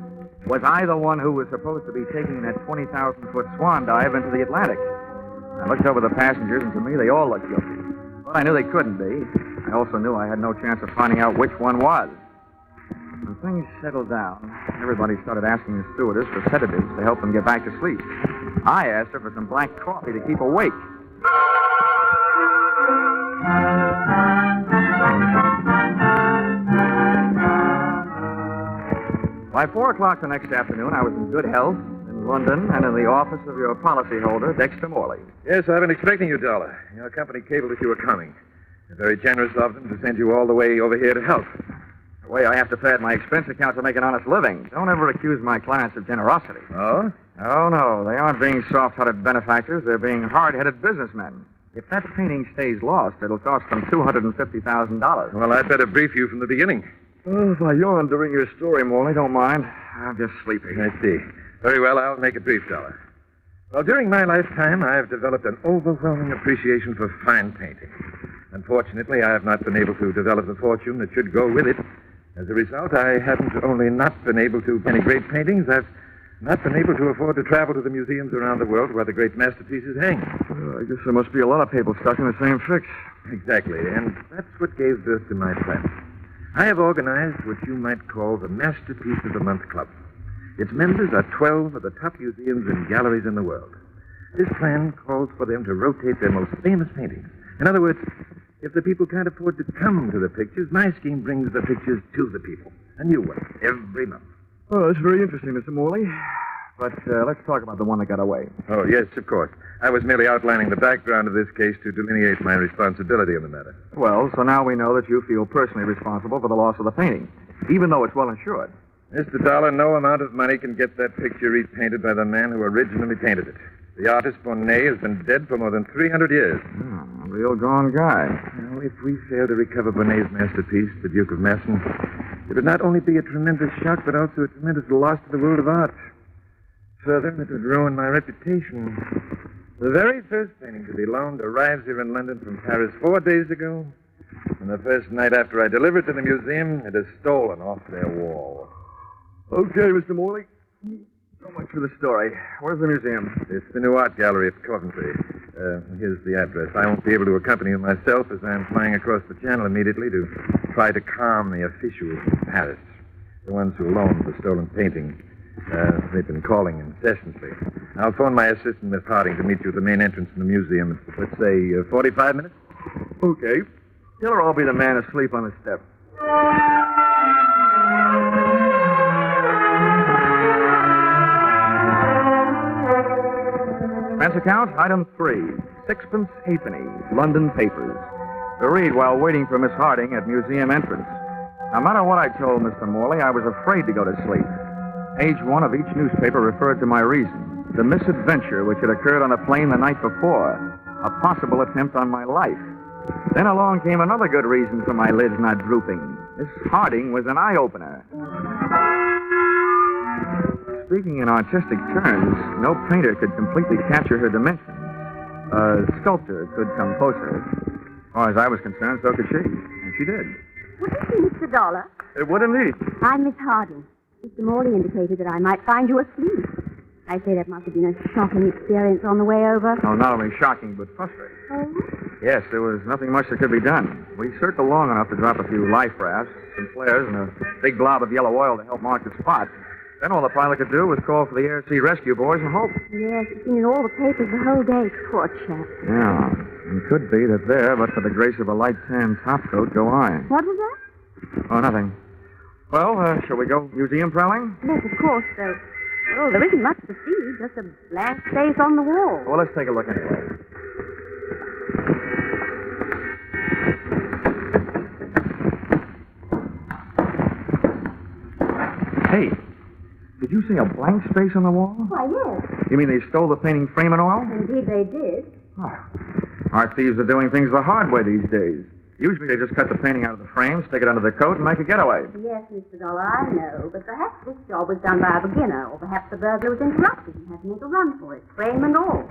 was I the one who was supposed to be taking that 20,000-foot swan dive into the Atlantic? I looked over the passengers, and to me, they all looked guilty. But I knew they couldn't be. I also knew I had no chance of finding out which one was. When things settled down, everybody started asking the stewardess for sedatives to help them get back to sleep. I asked her for some black coffee to keep awake. By 4 o'clock the next afternoon, I was in good health in London and in the office of your policyholder, Dexter Morley. Yes, I've been expecting you, Dollar. Your company cabled that you were coming. They're very generous of them to send you all the way over here to help. The way I have to pad my expense account to make an honest living. Don't ever accuse my clients of generosity. Oh? Oh, no. They aren't being soft-hearted benefactors. They're being hard-headed businessmen. If that painting stays lost, it'll cost them $250,000. Well, I'd better brief you from the beginning. Oh, if I yawn during your story, Morley, don't mind. I'm just sleepy. I see. Very well, I'll make it brief, Dollar. Well, during my lifetime, I have developed an overwhelming appreciation for fine painting. Unfortunately, I have not been able to develop the fortune that should go with it. As a result, I haven't only not been able to paint great paintings, I've not been able to afford to travel to the museums around the world where the great masterpieces hang. I guess there must be a lot of people stuck in the same fix. Exactly, and that's what gave birth to my plan. I have organized what you might call the Masterpiece of the Month Club. Its members are 12 of the top museums and galleries in the world. This plan calls for them to rotate their most famous paintings. In other words, if the people can't afford to come to the pictures, my scheme brings the pictures to the people. A new one, every month. Oh, that's very interesting, Mr. Morley. But let's talk about the one that got away. Oh, yes, of course. I was merely outlining the background of this case to delineate my responsibility in the matter. Well, so now we know that you feel personally responsible for the loss of the painting, even though it's well insured. Mr. Dollar, no amount of money can get that picture repainted by the man who originally painted it. The artist, Bonnet, has been dead for more than 300 years. A real gone guy. Well, if we fail to recover Bonnet's masterpiece, the Duke of Massen, it would not only be a tremendous shock, but also a tremendous loss to the world of art. Further, it would ruin my reputation. The very first painting to be loaned arrives here in London from Paris 4 days ago. And the first night after I deliver it to the museum, it is stolen off their wall. Okay, Mr. Morley. So much for the story. Where's the museum? It's the new art gallery at Coventry. Here's the address. I won't be able to accompany you myself as I'm flying across the channel immediately to try to calm the officials in Paris. The ones who loaned the stolen painting. They've been calling incessantly. I'll phone my assistant, Miss Harding, to meet you at the main entrance in the museum. Let's say 45 minutes? Okay. Tell her I'll be the man asleep on the step. Expense account, item 3, sixpence halfpenny, London papers. To read while waiting for Miss Harding at museum entrance. No matter what I told Mr. Morley, I was afraid to go to sleep. Page 1 of each newspaper referred to my reason. The misadventure which had occurred on a plane the night before. A possible attempt on my life. Then along came another good reason for my lids not drooping. Miss Harding was an eye-opener. Speaking in artistic terms, no painter could completely capture her dimensions. A sculptor could come closer. As far as I was concerned, so could she. And she did. Would you see Mr. Dollar? It would indeed. I'm Miss Harding. Mr. Morley indicated that I might find you asleep. I say that must have been a shocking experience on the way over. Oh, not only shocking, but frustrating. Oh? Yes, there was nothing much that could be done. We circled long enough to drop a few life rafts, some flares, and a big blob of yellow oil to help mark the spot. Then all the pilot could do was call for the air sea rescue boys and hope. Yes, it's been in all the papers the whole day. Poor chap. Yeah, it could be that there, but for the grace of a light tan topcoat, go I. What was that? Oh, nothing. Well, shall we go museum prowling? Yes, of course, though. Well, there isn't much to see, just a blank space on the wall. Well, let's take a look anyway. Hey, did you see a blank space on the wall? Why, yes. You mean they stole the painting frame and all? Indeed, they did. Oh. Art thieves are doing things the hard way these days. Usually they just cut the painting out of the frame, stick it under the coat, and make a getaway. Yes, Mr. Dollar, I know. But perhaps this job was done by a beginner, or perhaps the burglar was interrupted and had to make a run for it, frame and all.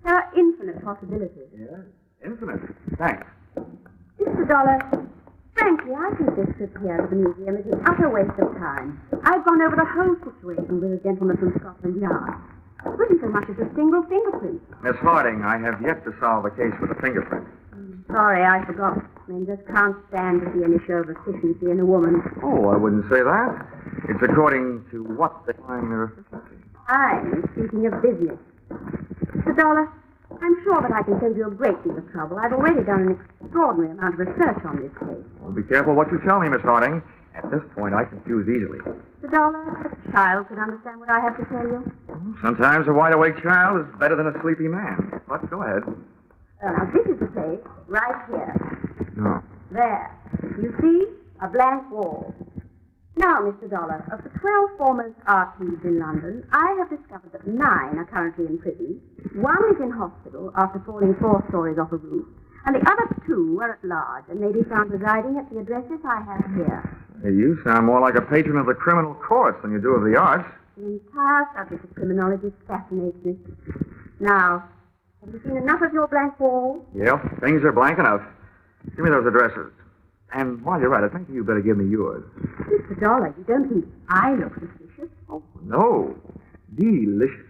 There are infinite possibilities. Yes, infinite. Thanks. Mr. Dollar, frankly, I think this trip here to the museum is an utter waste of time. I've gone over the whole situation with a gentleman from Scotland Yard. There wasn't so much as a single fingerprint. Miss Harding, I have yet to solve the case with a fingerprint. Sorry, I forgot. Men just can't stand to see any show of efficiency in a woman. Oh, I wouldn't say that. It's according to what they find their efficiency. I'm speaking of business. Mr. Dollar, I'm sure that I can save you a great deal of trouble. I've already done an extraordinary amount of research on this case. Well, be careful what you tell me, Miss Harding. At this point, I confuse easily. Mr. Dollar, a child could understand what I have to tell you. Sometimes a wide-awake child is better than a sleepy man. But go ahead. Now, this is the place, right here. No. There. You see? A blank wall. Now, Mr. Dollar, of the 12 foremost art thieves in London, I have discovered that 9 are currently in prison. 1 is in hospital after falling 4 stories off a roof. And the other 2 are at large and may be found residing at the addresses I have here. Hey, you sound more like a patron of the criminal courts than you do of the arts. The entire subject of criminology fascinates me. Now, have you seen enough of your blank wall? Yep, things are blank enough. Give me those addresses. And while you're at it, maybe you better give me yours. Mr. Dollar, you don't think I look suspicious? Oh, no. Delicious.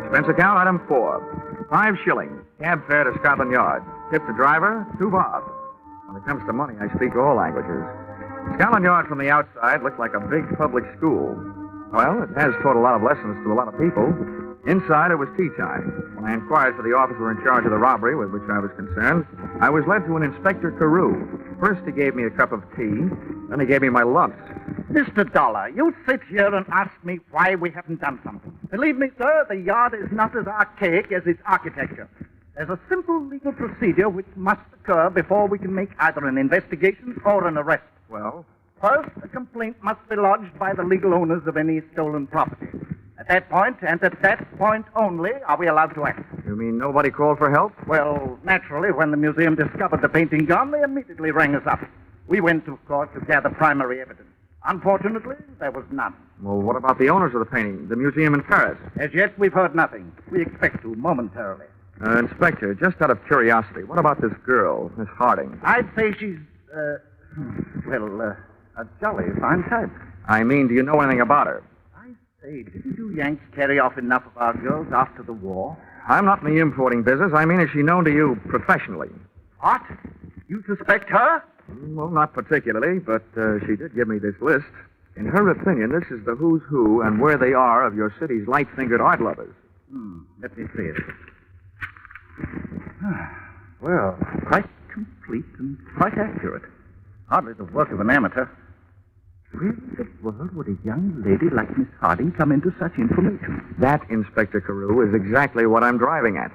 Expense account, item 4. 5 shillings. Cab fare to Scotland Yard. Tip the driver, 2 bob. When it comes to money, I speak all languages. Scotland Yard from the outside looked like a big public school. Well, it has taught a lot of lessons to a lot of people. Inside, it was tea time. When I inquired for the officer in charge of the robbery with which I was concerned, I was led to an Inspector Carew. First, he gave me a cup of tea. Then he gave me my lumps. Mr. Dollar, you sit here and ask me why we haven't done something. Believe me, sir, the yard is not as archaic as its architecture. There's a simple legal procedure which must occur before we can make either an investigation or an arrest. Well? First, a complaint must be lodged by the legal owners of any stolen property. At that point, and at that point only, are we allowed to act. You mean nobody called for help? Well, naturally, when the museum discovered the painting gone, they immediately rang us up. We went, of course, to gather primary evidence. Unfortunately, there was none. Well, what about the owners of the painting, the museum in Paris? As yet, we've heard nothing. We expect to momentarily. Inspector, just out of curiosity, what about this girl, Miss Harding? I'd say she's, a jolly fine type. I mean, do you know anything about her? I say, didn't you Yanks carry off enough of our girls after the war? I'm not in the importing business. I mean, is she known to you professionally? What? You suspect her? Well, not particularly, but she did give me this list. In her opinion, this is the who's who and where they are of your city's light-fingered art lovers. Let me see it. Well, quite complete and quite accurate. Hardly the work of an amateur. Where in the world would a young lady like Miss Harding come into such information? That, Inspector Carew, is exactly what I'm driving at.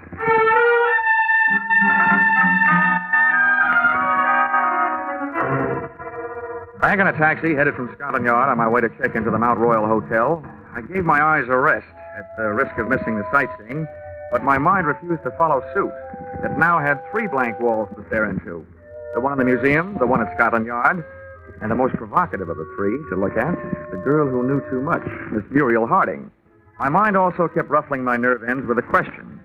Back in a taxi, headed from Scotland Yard on my way to check into the Mount Royal Hotel, I gave my eyes a rest at the risk of missing the sightseeing, but my mind refused to follow suit. It now had 3 blank walls to stare into. The one in the museum, the one at Scotland Yard, and the most provocative of the 3 to look at, the girl who knew too much, Miss Muriel Harding. My mind also kept ruffling my nerve ends with a question.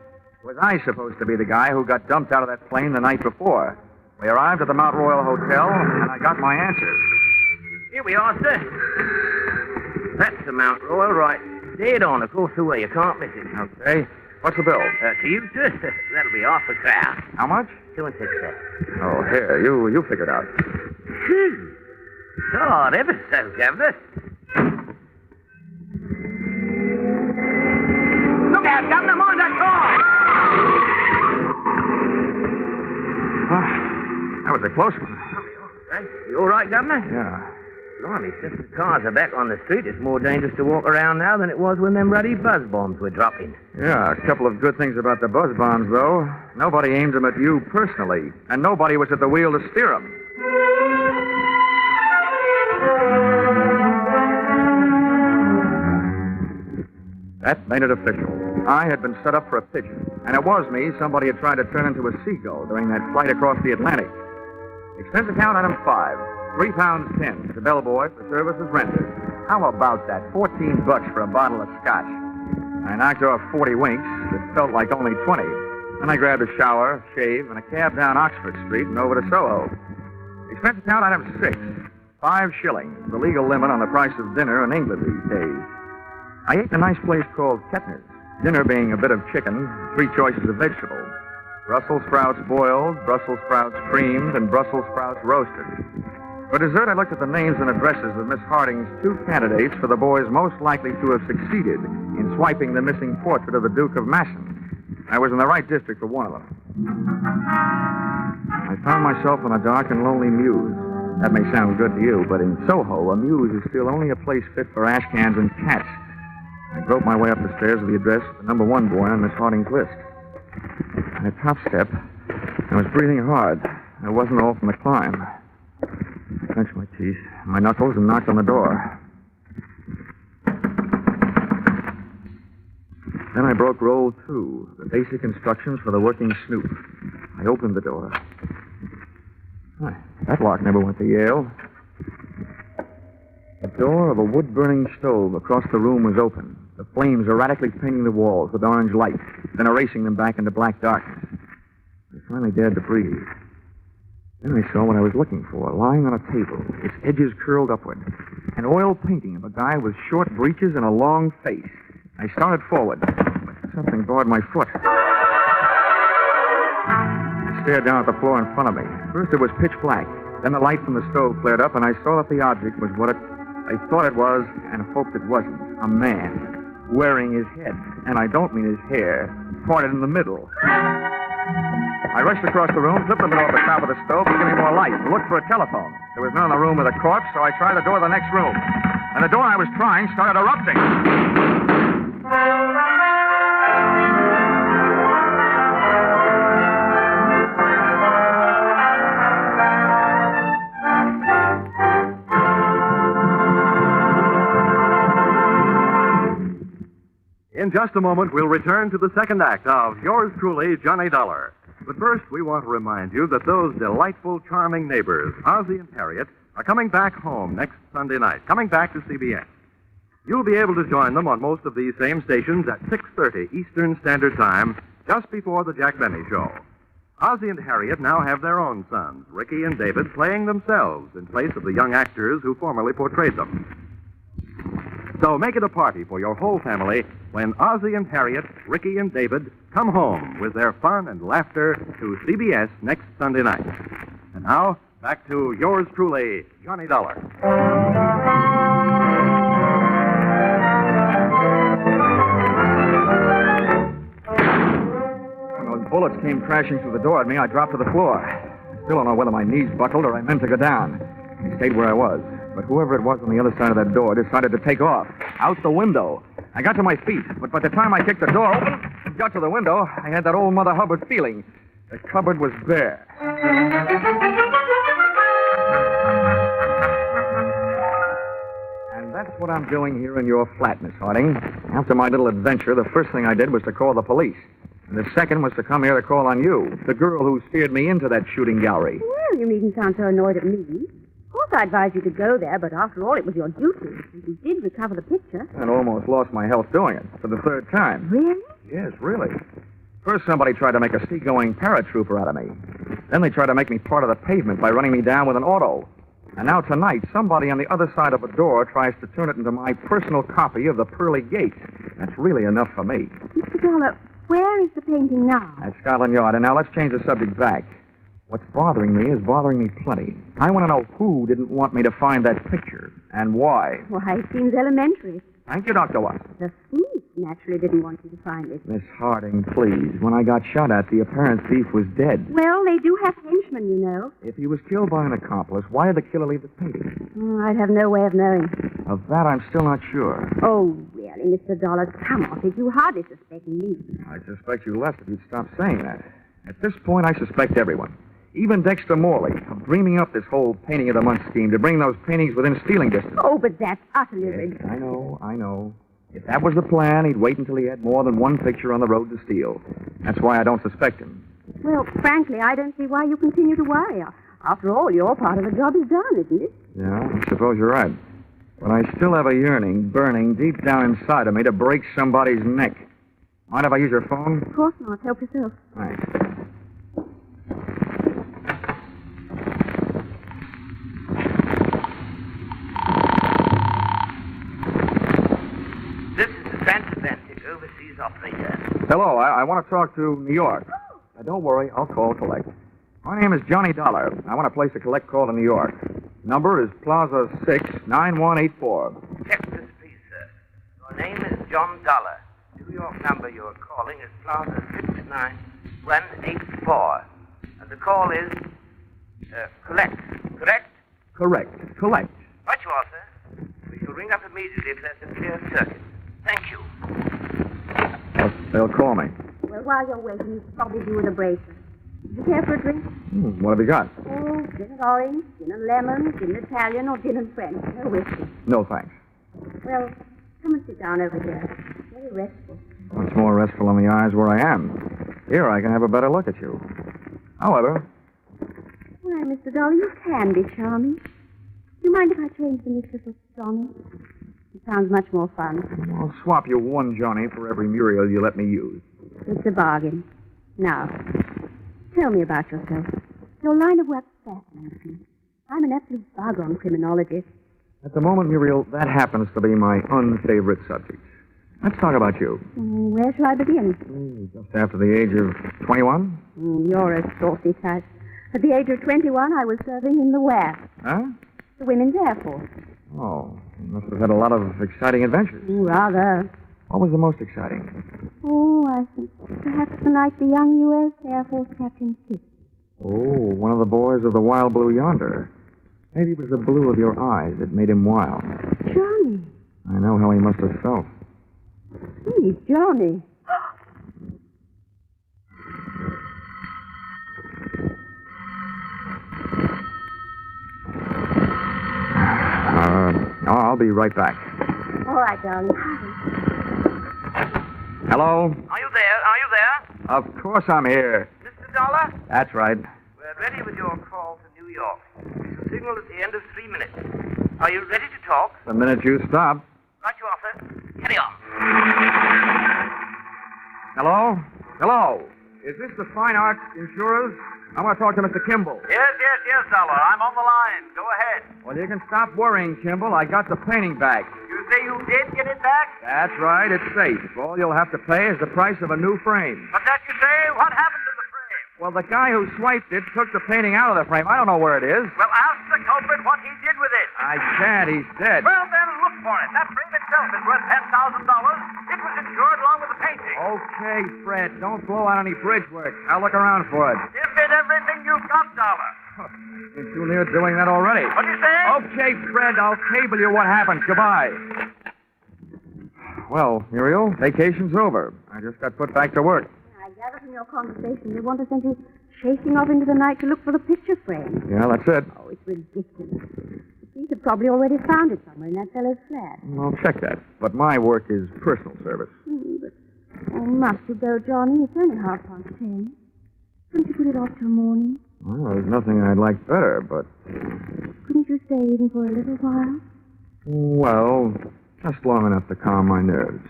Was I supposed to be the guy who got dumped out of that plane the night before? We arrived at the Mount Royal Hotel, and I got my answers. Here we are, sir. That's the Mount Royal, right? Dead on, of course, the way. You can't miss it. Okay. What's the bill? To you, sir? That'll be half the crowd. How much? 2 and 6 cents. Oh, here, you figure it out. God, ever so, Governor. Look out, Governor, mind that car! That was a close one. You all right, Governor? Yeah. Blimey, since the cars are back on the street, it's more dangerous to walk around now than it was when them ruddy buzz bombs were dropping. Yeah, a couple of good things about the buzz bombs, though. Nobody aimed them at you personally, and nobody was at the wheel to steer them. That made it official. I had been set up for a pigeon, and it was me somebody had tried to turn into a seagull during that flight across the Atlantic. Expense account item 5, £3.10 to bellboy for services rendered. How about that? $14 for a bottle of scotch. I knocked off 40 winks that felt like only 20. Then I grabbed a shower, shave, and a cab down Oxford Street and over to Soho. Expense account item 6, 5 shillings, the legal limit on the price of dinner in England these days. I ate in a nice place called Kettner's, dinner being a bit of chicken, 3 choices of vegetables. Brussels sprouts boiled, Brussels sprouts creamed, and Brussels sprouts roasted. For dessert, I looked at the names and addresses of Miss Harding's 2 candidates for the boys most likely to have succeeded in swiping the missing portrait of the Duke of Massen. I was in the right district for one of them. I found myself in a dark and lonely mews. That may sound good to you, but in Soho, a mews is still only a place fit for ash cans and cats. I groped my way up the stairs to the address of the number 1 boy on Miss Harding's list. On a top step, I was breathing hard. I wasn't all from the climb. I clenched my teeth, my knuckles, and knocked on the door. Then I broke roll 2, the basic instructions for the working snoop. I opened the door. That lock never went to Yale. The door of a wood-burning stove across the room was open, the flames erratically painting the walls with orange light, then erasing them back into black darkness. I finally dared to breathe. Then I saw what I was looking for, lying on a table, its edges curled upward. An oil painting of a guy with short breeches and a long face. I started forward, but something barred my foot. I stared down at the floor in front of me. First it was pitch black. Then the light from the stove flared up, and I saw that the object was what I thought it was, and hoped it wasn't. A man. Wearing his head, and I don't mean his hair, parted in the middle. I rushed across the room, flipped the lid off the top of the stove to give me more light, and looked for a telephone. There was none in the room with a corpse, so I tried the door of the next room. And the door I was trying started erupting. In just a moment, we'll return to the second act of Yours Truly, Johnny Dollar. But first, we want to remind you that those delightful, charming neighbors, Ozzie and Harriet, are coming back home next Sunday night, coming back to CBS. You'll be able to join them on most of these same stations at 6:30 Eastern Standard Time, just before the Jack Benny Show. Ozzie and Harriet now have their own sons, Ricky and David, playing themselves in place of the young actors who formerly portrayed them. So make it a party for your whole family when Ozzie and Harriet, Ricky and David come home with their fun and laughter to CBS next Sunday night. And now, back to Yours Truly, Johnny Dollar. When those bullets came crashing through the door at me, I dropped to the floor. I still don't know whether my knees buckled or I meant to go down. I stayed where I was. But whoever it was on the other side of that door decided to take off. Out the window. I got to my feet, but by the time I kicked the door open and got to the window, I had that old Mother Hubbard feeling. The cupboard was bare. And that's what I'm doing here in your flat, Miss Harding. After my little adventure, the first thing I did was to call the police. And the second was to come here to call on you, the girl who steered me into that shooting gallery. Well, you needn't sound so annoyed at me. Of course, I advised you to go there, but after all, it was your duty. And you did recover the picture. And almost lost my health doing it for the third time. Really? Yes, really. First, somebody tried to make a sea-going paratrooper out of me. Then they tried to make me part of the pavement by running me down with an auto. And now tonight, somebody on the other side of a door tries to turn it into my personal copy of the Pearly Gate. That's really enough for me. Mr. Dollar, where is the painting now? At Scotland Yard. And now let's change the subject back. What's bothering me is bothering me plenty. I want to know who didn't want me to find that picture and why. Why, it seems elementary. Thank you, Dr. Watson. The thief naturally didn't want you to find it. Miss Harding, please. When I got shot at, the apparent thief was dead. Well, they do have henchmen, you know. If he was killed by an accomplice, why did the killer leave the painting? I'd have no way of knowing. Of that, I'm still not sure. Oh, really, Mr. Dollar, come off it. You hardly suspect me. I suspect you less if you'd stop saying that. At this point, I suspect everyone. Even Dexter Morley, of dreaming up this whole painting of the month scheme to bring those paintings within stealing distance. Oh, but that's utterly ridiculous. I know. If that was the plan, he'd wait until he had more than one picture on the road to steal. That's why I don't suspect him. Well, frankly, I don't see why you continue to worry. After all, your part of the job is done, isn't it? Yeah, I suppose you're right. But I still have a yearning burning deep down inside of me to break somebody's neck. Mind if I use your phone? Of course not. Help yourself. Thanks. This is the transatlantic overseas operator. Hello, I want to talk to New York. Don't worry, I'll call collect. My name is Johnny Dollar. I want to place a collect call to New York. Number is Plaza 69184. Check this, please, sir. Your name is John Dollar. New York number you are calling is Plaza 69184. And the call is collect, correct? Correct. Collect. Right you are, sir. We shall ring up immediately if there's a clear circuit. Thank you. They'll call me. Well, while you're waiting, you should probably do with a bracer. Do you care for a drink? What have you got? Oh, gin and orange, gin and lemon, gin and Italian, or gin and French. No whiskey. No, thanks. Well, come and sit down over here. Very restful. What's more restful in the eyes where I am? Here, I can have a better look at you. However... Why, Mr. Dollar, you can be charming. Do you mind if I change the mistress of Johnny? It sounds much more fun. I'll swap you one Johnny for every Muriel you let me use. It's a bargain. Now, tell me about yourself. Your line of work fascinates me. I'm an absolute bug on criminology. At the moment, Muriel, that happens to be my unfavorite subject. Let's talk about you. Where shall I begin? Just after the age of 21? You're a saucy type. At the age of 21, I was serving in the WAF. Huh? The Women's Air Force. Oh, you must have had a lot of exciting adventures. Rather. What was the most exciting? Oh, I think perhaps the night the young U.S. Air Force captain kissed. Oh, one of the boys of the wild blue yonder. Maybe it was the blue of your eyes that made him wild. Johnny. I know how he must have felt. Gee, Johnny. I'll be right back. All right, darling. Hello? Are you there? Of course I'm here. Mr. Dollar? That's right. We're ready with your call to New York. We shall signal at the end of 3 minutes. Are you ready to talk? The minute you stop. Right you are, sir. Carry on. Hello? Hello? Is this the Fine Arts Insurers? I want to talk to Mr. Kimball. Yes, Dollar. I'm on the line. Go ahead. Well, you can stop worrying, Kimball. I got the painting back. You say you did get it back? That's right. It's safe. All you'll have to pay is the price of a new frame. But that you say, what happened to the frame? Well, the guy who swiped it took the painting out of the frame. I don't know where it is. Well, ask the culprit what he did with it. I can't. He's dead. Well, then look for it. That frame itself is worth $10,000. It was insured along with the painting. Okay, Fred. Don't blow out any bridge work. I'll look around for it. Give it everything you've got, Dollar. Ain't too near doing that already. What'd you say? Okay, Fred, I'll cable you what happened. Goodbye. Well, Muriel, vacation's over. I just got put back to work. I gather from your conversation you want to send you chasing off into the night to look for the picture frame. Yeah, that's it. Oh, it's ridiculous. The thief had probably already found it somewhere in that fellow's flat. I'll check that. But my work is personal service. But must you go, Johnny? It's only 10:30. Couldn't you put it off till morning? Well, there's nothing I'd like better, but... Couldn't you stay even for a little while? Well, just long enough to calm my nerves.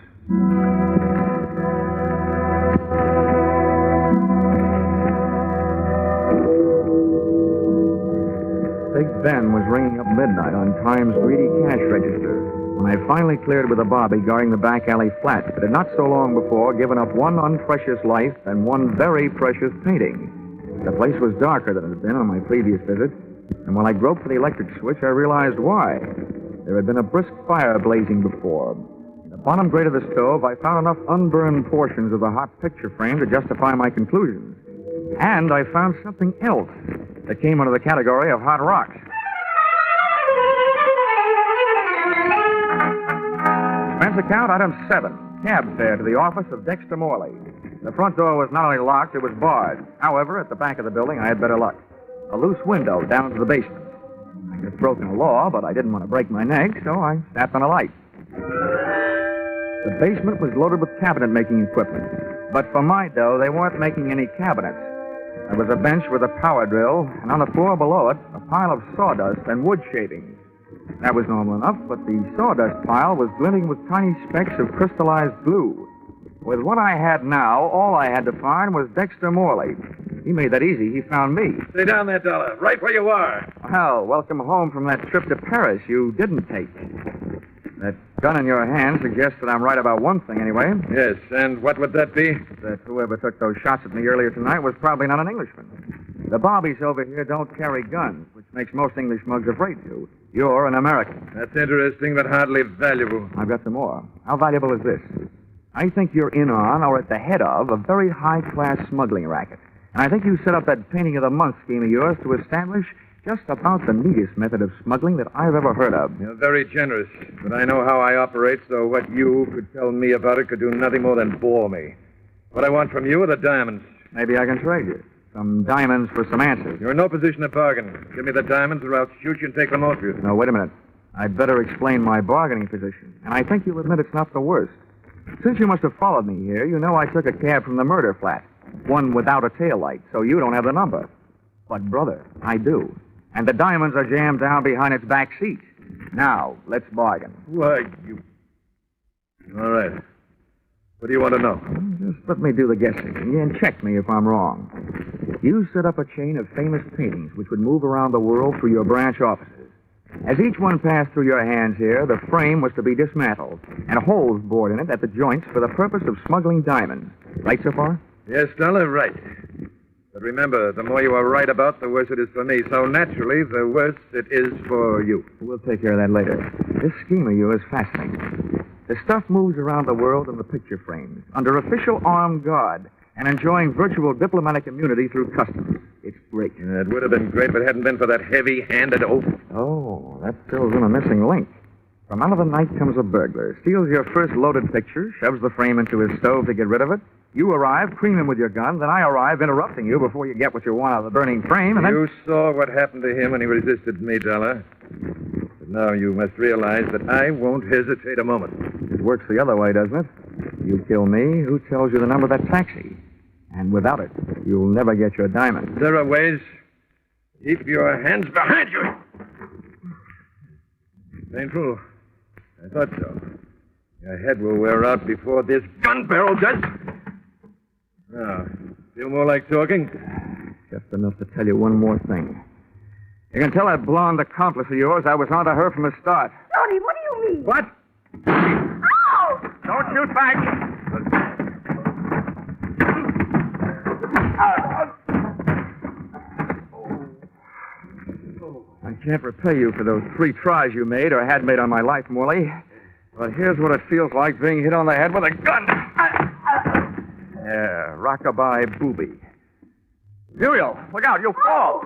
Big Ben was ringing up midnight on Time's greedy cash register when I finally cleared with a bobby guarding the back alley flat that had not so long before given up one unprecious life and one very precious painting. The place was darker than it had been on my previous visit, and when I groped for the electric switch, I realized why. There had been a brisk fire blazing before. In the bottom grate of the stove, I found enough unburned portions of the hot picture frame to justify my conclusions. And I found something else that came under the category of hot rocks. Expense account, item 7. Cab fare to the office of Dexter Morley. The front door was not only locked, it was barred. However, at the back of the building, I had better luck. A loose window down to the basement. I had broken a law, but I didn't want to break my neck, so I snapped on a light. The basement was loaded with cabinet-making equipment. But for my dough, they weren't making any cabinets. There was a bench with a power drill, and on the floor below it, a pile of sawdust and wood shavings. That was normal enough, but the sawdust pile was glinting with tiny specks of crystallized glue. With what I had now, all I had to find was Dexter Morley. He made that easy. He found me. Stay down there, Dollar. Right where you are. Well, welcome home from that trip to Paris you didn't take. That gun in your hand suggests that I'm right about one thing, anyway. Yes, and what would that be? That whoever took those shots at me earlier tonight was probably not an Englishman. The bobbies over here don't carry guns, which makes most English mugs afraid to. You're an American. That's interesting, but hardly valuable. I've got some more. How valuable is this? I think you're in on, or at the head of, a very high-class smuggling racket. And I think you set up that painting of the month scheme of yours to establish just about the neatest method of smuggling that I've ever heard of. You're very generous, but I know how I operate, so what you could tell me about it could do nothing more than bore me. What I want from you are the diamonds. Maybe I can trade you. Some diamonds for some answers. You're in no position to bargain. Give me the diamonds or I'll shoot you and take them off you. No, wait a minute. I'd better explain my bargaining position. And I think you'll admit it's not the worst. Since you must have followed me here, you know I took a cab from the murder flat. One without a taillight, so you don't have the number. But, brother, I do. And the diamonds are jammed down behind its back seat. Now, let's bargain. Why, you... All right. What do you want to know? Just let me do the guessing, and check me if I'm wrong. You set up a chain of famous paintings which would move around the world through your branch offices. As each one passed through your hands here, the frame was to be dismantled and holes bored in it at the joints for the purpose of smuggling diamonds. Right so far? Yes, Dollar, right. But remember, the more you are right about, the worse it is for me. So naturally, the worse it is for you. We'll take care of that later. This scheme of yours is fascinating. The stuff moves around the world in the picture frames, under official armed guard, and enjoying virtual diplomatic immunity through customs. It's great. It would have been great if it hadn't been for that heavy-handed oath. Oh, that fills in a missing link. From out of the night comes a burglar, steals your first loaded picture, shoves the frame into his stove to get rid of it. You arrive, cream him with your gun, then I arrive, interrupting you before you get what you want out of the burning frame, and then... You saw what happened to him when he resisted me, Dollar. But now you must realize that I won't hesitate a moment. It works the other way, doesn't it? You kill me, who tells you the number of that taxi? And without it, you'll never get your diamond. There are ways. Keep your hands behind you. Painful. I thought so. Your head will wear out before this gun barrel does. Now, feel more like talking? Just enough to tell you one more thing. You can tell that blonde accomplice of yours I was onto her from the start. Tony, what do you mean? What? Ow! Don't shoot back. I can't repay you for those 3 tries you made or had made on my life, Morley. But here's what it feels like being hit on the head with a gun. Yeah, rockabye booby. Muriel, look out, you'll fall.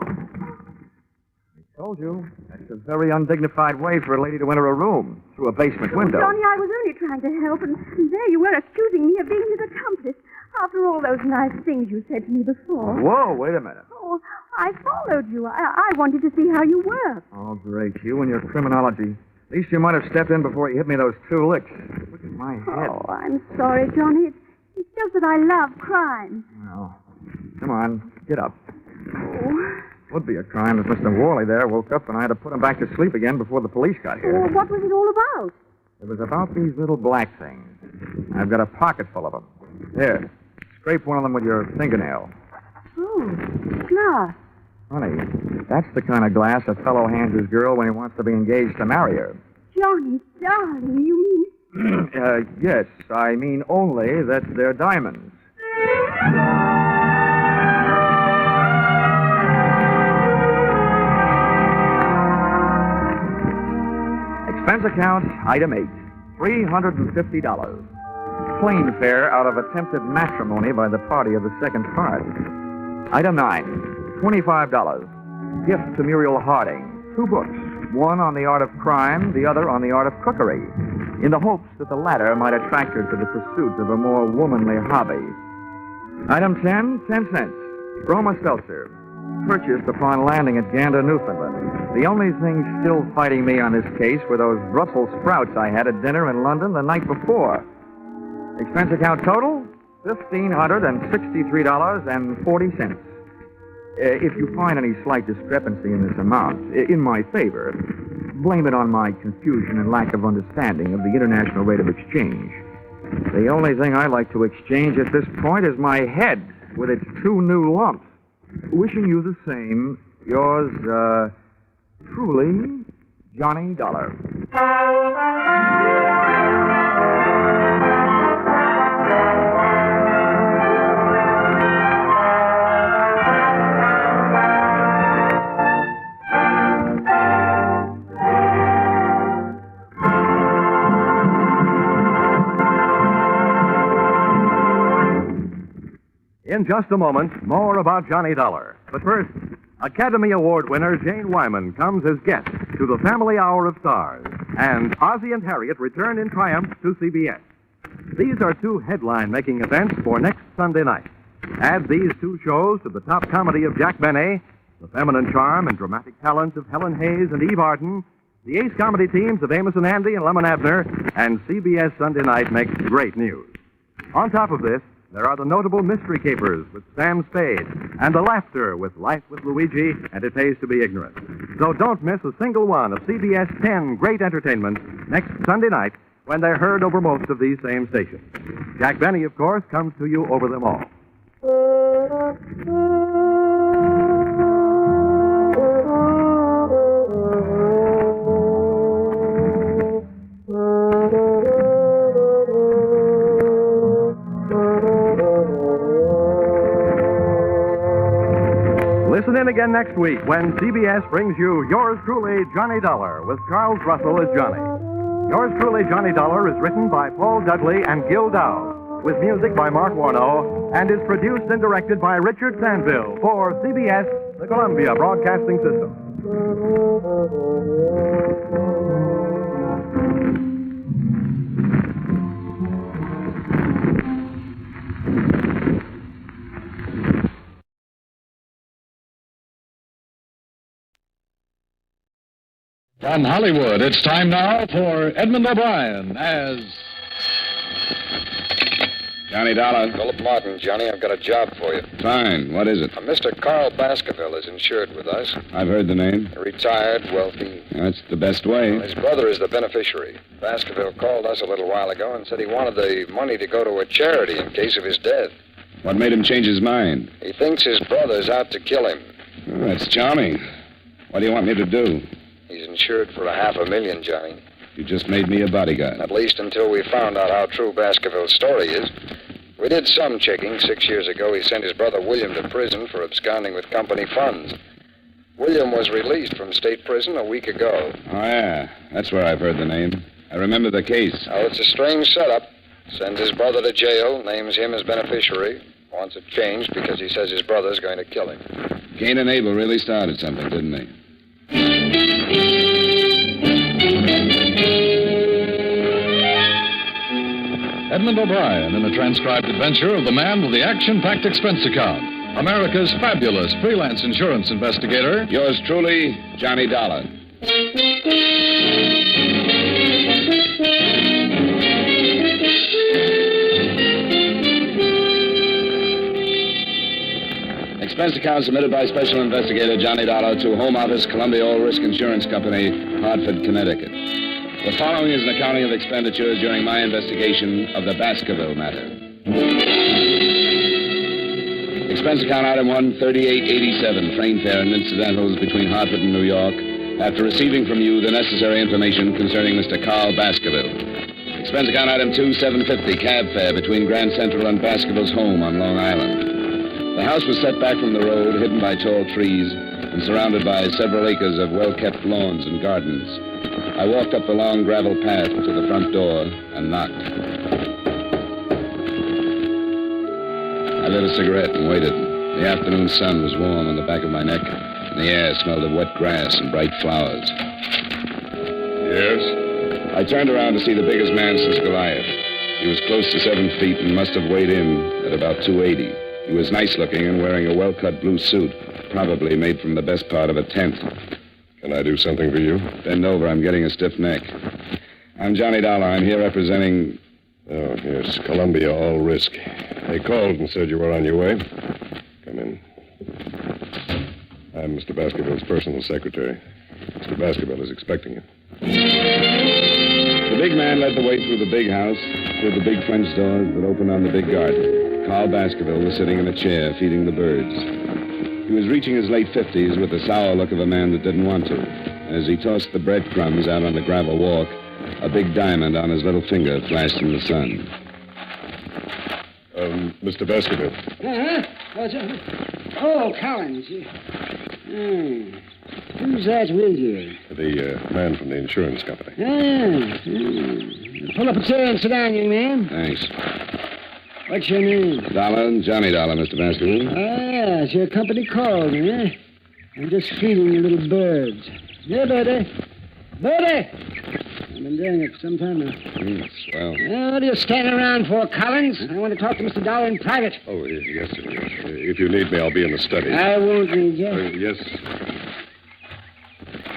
Told you. That's a very undignified way for a lady to enter a room, through a basement window. Johnny, I was only trying to help, and there you were accusing me of being his accomplice after all those nice things you said to me before. Whoa, wait a minute. Oh, I followed you. I wanted to see how you worked. Oh, great. You and your criminology. At least you might have stepped in before you hit me those 2 licks. Look at my head. Oh, I'm sorry, Johnny. It's just that I love crime. Well, come on, get up. Oh. Would be a crime if Mr. Worley there woke up and I had to put him back to sleep again before the police got here. Well, what was it all about? It was about these little black things. I've got a pocket full of them. Here, scrape one of them with your fingernail. Oh, glass. Honey, that's the kind of glass a fellow hands his girl when he wants to be engaged to marry her. Johnny, darling, you mean... Yes, I mean only that they're diamonds. Expense account, item 8, $350. Plane fare out of attempted matrimony by the party of the second part. Item 9, $25. Gift to Muriel Harding. 2 books, one on the art of crime, the other on the art of cookery, in the hopes that the latter might attract her to the pursuit of a more womanly hobby. Item 10, 10 cents. Roma Seltzer. Purchased upon landing at Gander, Newfoundland. The only thing still fighting me on this case were those Brussels sprouts I had at dinner in London the night before. Expense account total, $1,563.40. If you find any slight discrepancy in this amount, in my favor, blame it on my confusion and lack of understanding of the international rate of exchange. The only thing I like to exchange at this point is my head with its 2 new lumps. Wishing you the same, yours, truly, Johnny Dollar. In just a moment, more about Johnny Dollar. But first, Academy Award winner Jane Wyman comes as guest to the Family Hour of Stars, and Ozzie and Harriet return in triumph to CBS. These are 2 headline-making events for next Sunday night. Add these 2 shows to the top comedy of Jack Benny, the feminine charm and dramatic talent of Helen Hayes and Eve Arden, the ace comedy teams of Amos and Andy and Lemon Abner, and CBS Sunday night makes great news. On top of this, there are the notable mystery capers with Sam Spade and the laughter with Life with Luigi and It Pays to Be Ignorant. So don't miss a single one of CBS 10 great entertainments next Sunday night when they're heard over most of these same stations. Jack Benny, of course, comes to you over them all. Listen in again next week when CBS brings you Yours Truly, Johnny Dollar, with Charles Russell as Johnny. Yours Truly, Johnny Dollar is written by Paul Dudley and Gil Dowd, with music by Mark Warnow, and is produced and directed by Richard Sandville for CBS, the Columbia Broadcasting System. From Hollywood, it's time now for Edmund O'Brien as... Johnny Dollar. Philip Martin, Johnny. I've got a job for you. Fine. What is it? Mr. Carl Baskerville is insured with us. I've heard the name. Retired, wealthy. That's the best way. His brother is the beneficiary. Baskerville called us a little while ago and said he wanted the money to go to a charity in case of his death. What made him change his mind? He thinks his brother's out to kill him. Oh, that's charming. What do you want me to do? He's insured for $500,000, Johnny. You just made me a bodyguard. At least until we found out how true Baskerville's story is. We did some checking. 6 years ago, he sent his brother William to prison for absconding with company funds. William was released from state prison a week ago. Oh, yeah. That's where I've heard the name. I remember the case. Oh, it's a strange setup. Sends his brother to jail, names him as beneficiary. Wants it changed because he says his brother's going to kill him. Cain and Abel really started something, didn't they? Edmund O'Brien in a transcribed adventure of the man with the action-packed expense account. America's fabulous freelance insurance investigator. Yours truly, Johnny Dollar. Expense account submitted by Special Investigator Johnny Dollar to Home Office, Columbia All Risk Insurance Company, Hartford, Connecticut. The following is an accounting of expenditures during my investigation of the Baskerville Matter. Expense account item 1, 3887, train fare and incidentals between Hartford and New York, after receiving from you the necessary information concerning Mr. Carl Baskerville. Expense account item 2, 750, cab fare between Grand Central and Baskerville's home on Long Island. The house was set back from the road, hidden by tall trees, and surrounded by several acres of well-kept lawns and gardens. I walked up the long gravel path to the front door and knocked. I lit a cigarette and waited. The afternoon sun was warm on the back of my neck, and the air smelled of wet grass and bright flowers. Yes? I turned around to see the biggest man since Goliath. He was close to 7 feet and must have weighed in at about 280. He was nice-looking and wearing a well-cut blue suit, probably made from the best part of a tent. Can I do something for you? Bend over. I'm getting a stiff neck. I'm Johnny Dollar. I'm here representing... Oh, yes, Columbia All Risk. They called and said you were on your way. Come in. I'm Mr. Baskerville's personal secretary. Mr. Baskerville is expecting you. The big man led the way through the big house, through the big French doors that opened on the big garden. Carl Baskerville was sitting in a chair, feeding the birds. He was reaching his late 50s with the sour look of a man that didn't want to. As he tossed the breadcrumbs out on the gravel walk, a big diamond on his little finger flashed in the sun. Mr. Baskerville. Oh, Collins. Who's that with you? The man from the insurance company. Pull up a chair and sit down, young man. Thanks. What's your name? Dollar, Johnny Dollar, Mr. Baskerville. Yes, your company called me, eh? I'm just feeding the little birds. Here, Birdy. Birdy! I've been doing it for some time now. Swell. What are you standing around for, Collins? I want to talk to Mr. Dollar in private. Oh, yes, sir. If you need me, I'll be in the study. I won't need you. Yes.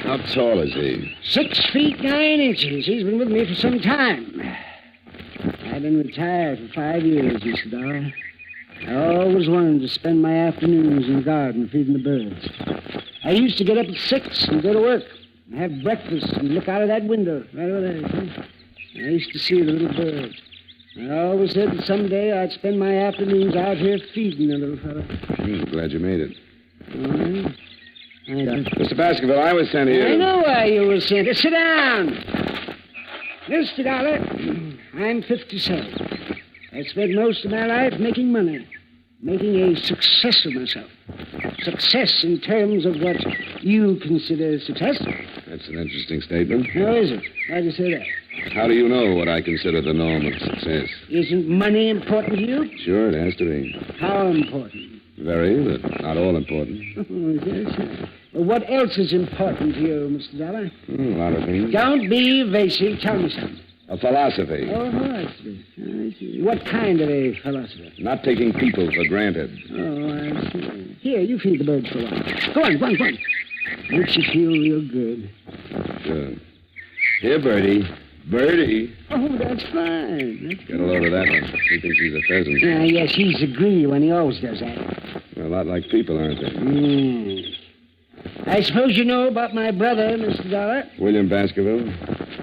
How tall is he? 6 feet 9 inches. He's been with me for some time. I've been retired for 5 years, Mr. Dollar. I always wanted to spend my afternoons in the garden feeding the birds. I used to get up at 6 and go to work and have breakfast and look out of that window right over there. I used to see the little birds. I always said that someday I'd spend my afternoons out here feeding the little fellow. I'm glad you made it. All right. Mr. Baskerville, I was sent here. I know why you were sent here. Sit down. Mr. Dollar, I'm 57. I spent most of my life making money, making a success of myself. Success in terms of what you consider success. That's an interesting statement. How is it? Why'd you say that? How do you know what I consider the norm of success? Isn't money important to you? Sure, it has to be. How important? Very, but not all important. Oh, yes. Well, what else is important to you, Mr. Dollar? A lot of things. Don't be evasive. Tell me something. A philosophy. Oh, philosophy. I see. What kind of a philosophy? Not taking people for granted. Oh, I see. Here, you feed the birds for a while. Go on. Makes you feel real good. Good. Here, Birdy. Birdy. Oh, that's fine. Get a load of that one. He thinks he's a pheasant. Yes, he's a greedy one. He always does that. They're a lot like people, aren't they? I suppose you know about my brother, Mr. Dollar? William Baskerville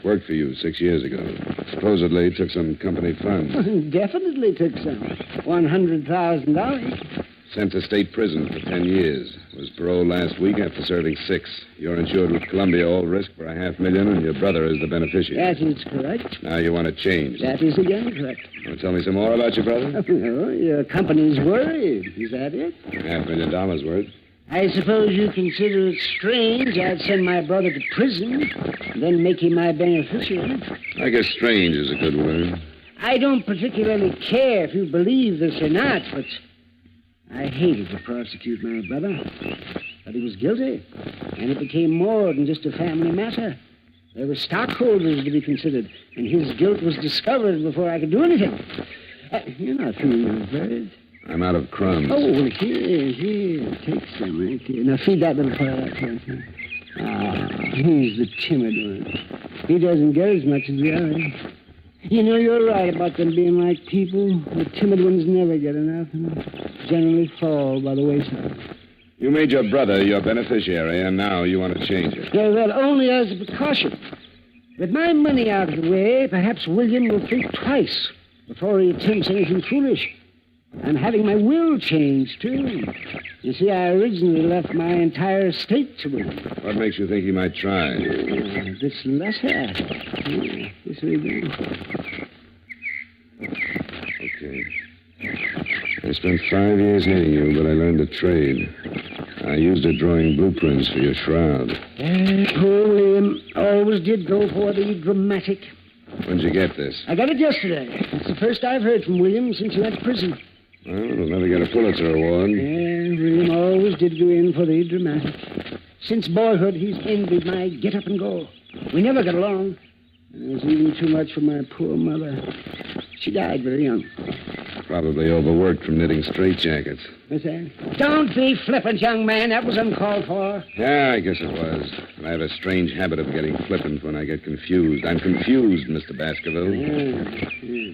worked for you 6 years ago. Supposedly took some company funds. Definitely took some. $100,000. Sent to state prison for 10 years. Was paroled last week after serving 6. You're insured with Columbia All Risk for $500,000, and your brother is the beneficiary. That is correct. Now you want to change. That is again correct. Want to tell me some more about your brother? No, your company's worried. Is that it? $500,000 worth. I suppose you consider it strange I'd send my brother to prison, then make him my beneficiary. I guess strange is a good word. I don't particularly care if you believe this or not, but I hated to prosecute my brother. but he was guilty. And it became more than just a family matter. There were stockholders to be considered, and his guilt was discovered before I could do anything. You're not feeling very. I'm out of crumbs. Oh, well, here. Take some right here. Now, feed that little fellow out there. He's the timid one. He doesn't get as much as the others. You know, you're right about them being like people. The timid ones never get enough and generally fall by the wayside. You made your brother your beneficiary, and now you want to change it. Yeah, well, only as a precaution. With my money out of the way, perhaps William will think twice before he attempts anything foolish. I'm having my will changed, too. You see, I originally left my entire estate to William. What makes you think he might try? This letter. This will do. Okay. I spent 5 years hating you, but I learned a trade. I used it drawing blueprints for your shroud. Poor William always did go for the dramatic. When'd you get this? I got it yesterday. It's the first I've heard from William since he went to prison. Well, we'll never get a Pulitzer Award. Yeah, William always did go in for the dramatic. Since boyhood, he's envied my get up and go. We never got along. It was even too much for my poor mother. She died very young. Probably overworked from knitting straitjackets. What's that? Don't be flippant, young man. That was uncalled for. Yeah, I guess it was. And I have a strange habit of getting flippant when I get confused. I'm confused, Mr. Baskerville. Yeah.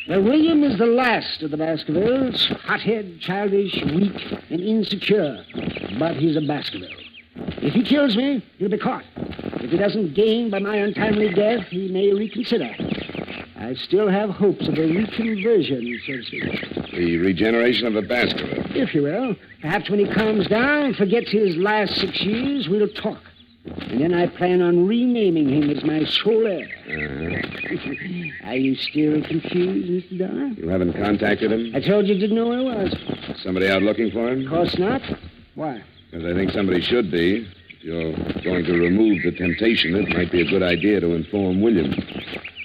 Well, William is the last of the Baskervilles. Hothead, childish, weak, and insecure. But he's a Baskerville. If he kills me, he'll be caught. If he doesn't gain by my untimely death, he may reconsider. I still have hopes of a reconversion, so to speak. The regeneration of a Baskerville. If you will. Perhaps when he calms down and forgets his last 6 years, we'll talk. And then I plan on renaming him as my sole heir. Uh-huh. Are you still confused, Mr. Dollar? You haven't contacted him? I told you didn't know where I was. Somebody out looking for him? Of course not. Why? Because I think somebody should be. If you're going to remove the temptation, it might be a good idea to inform William.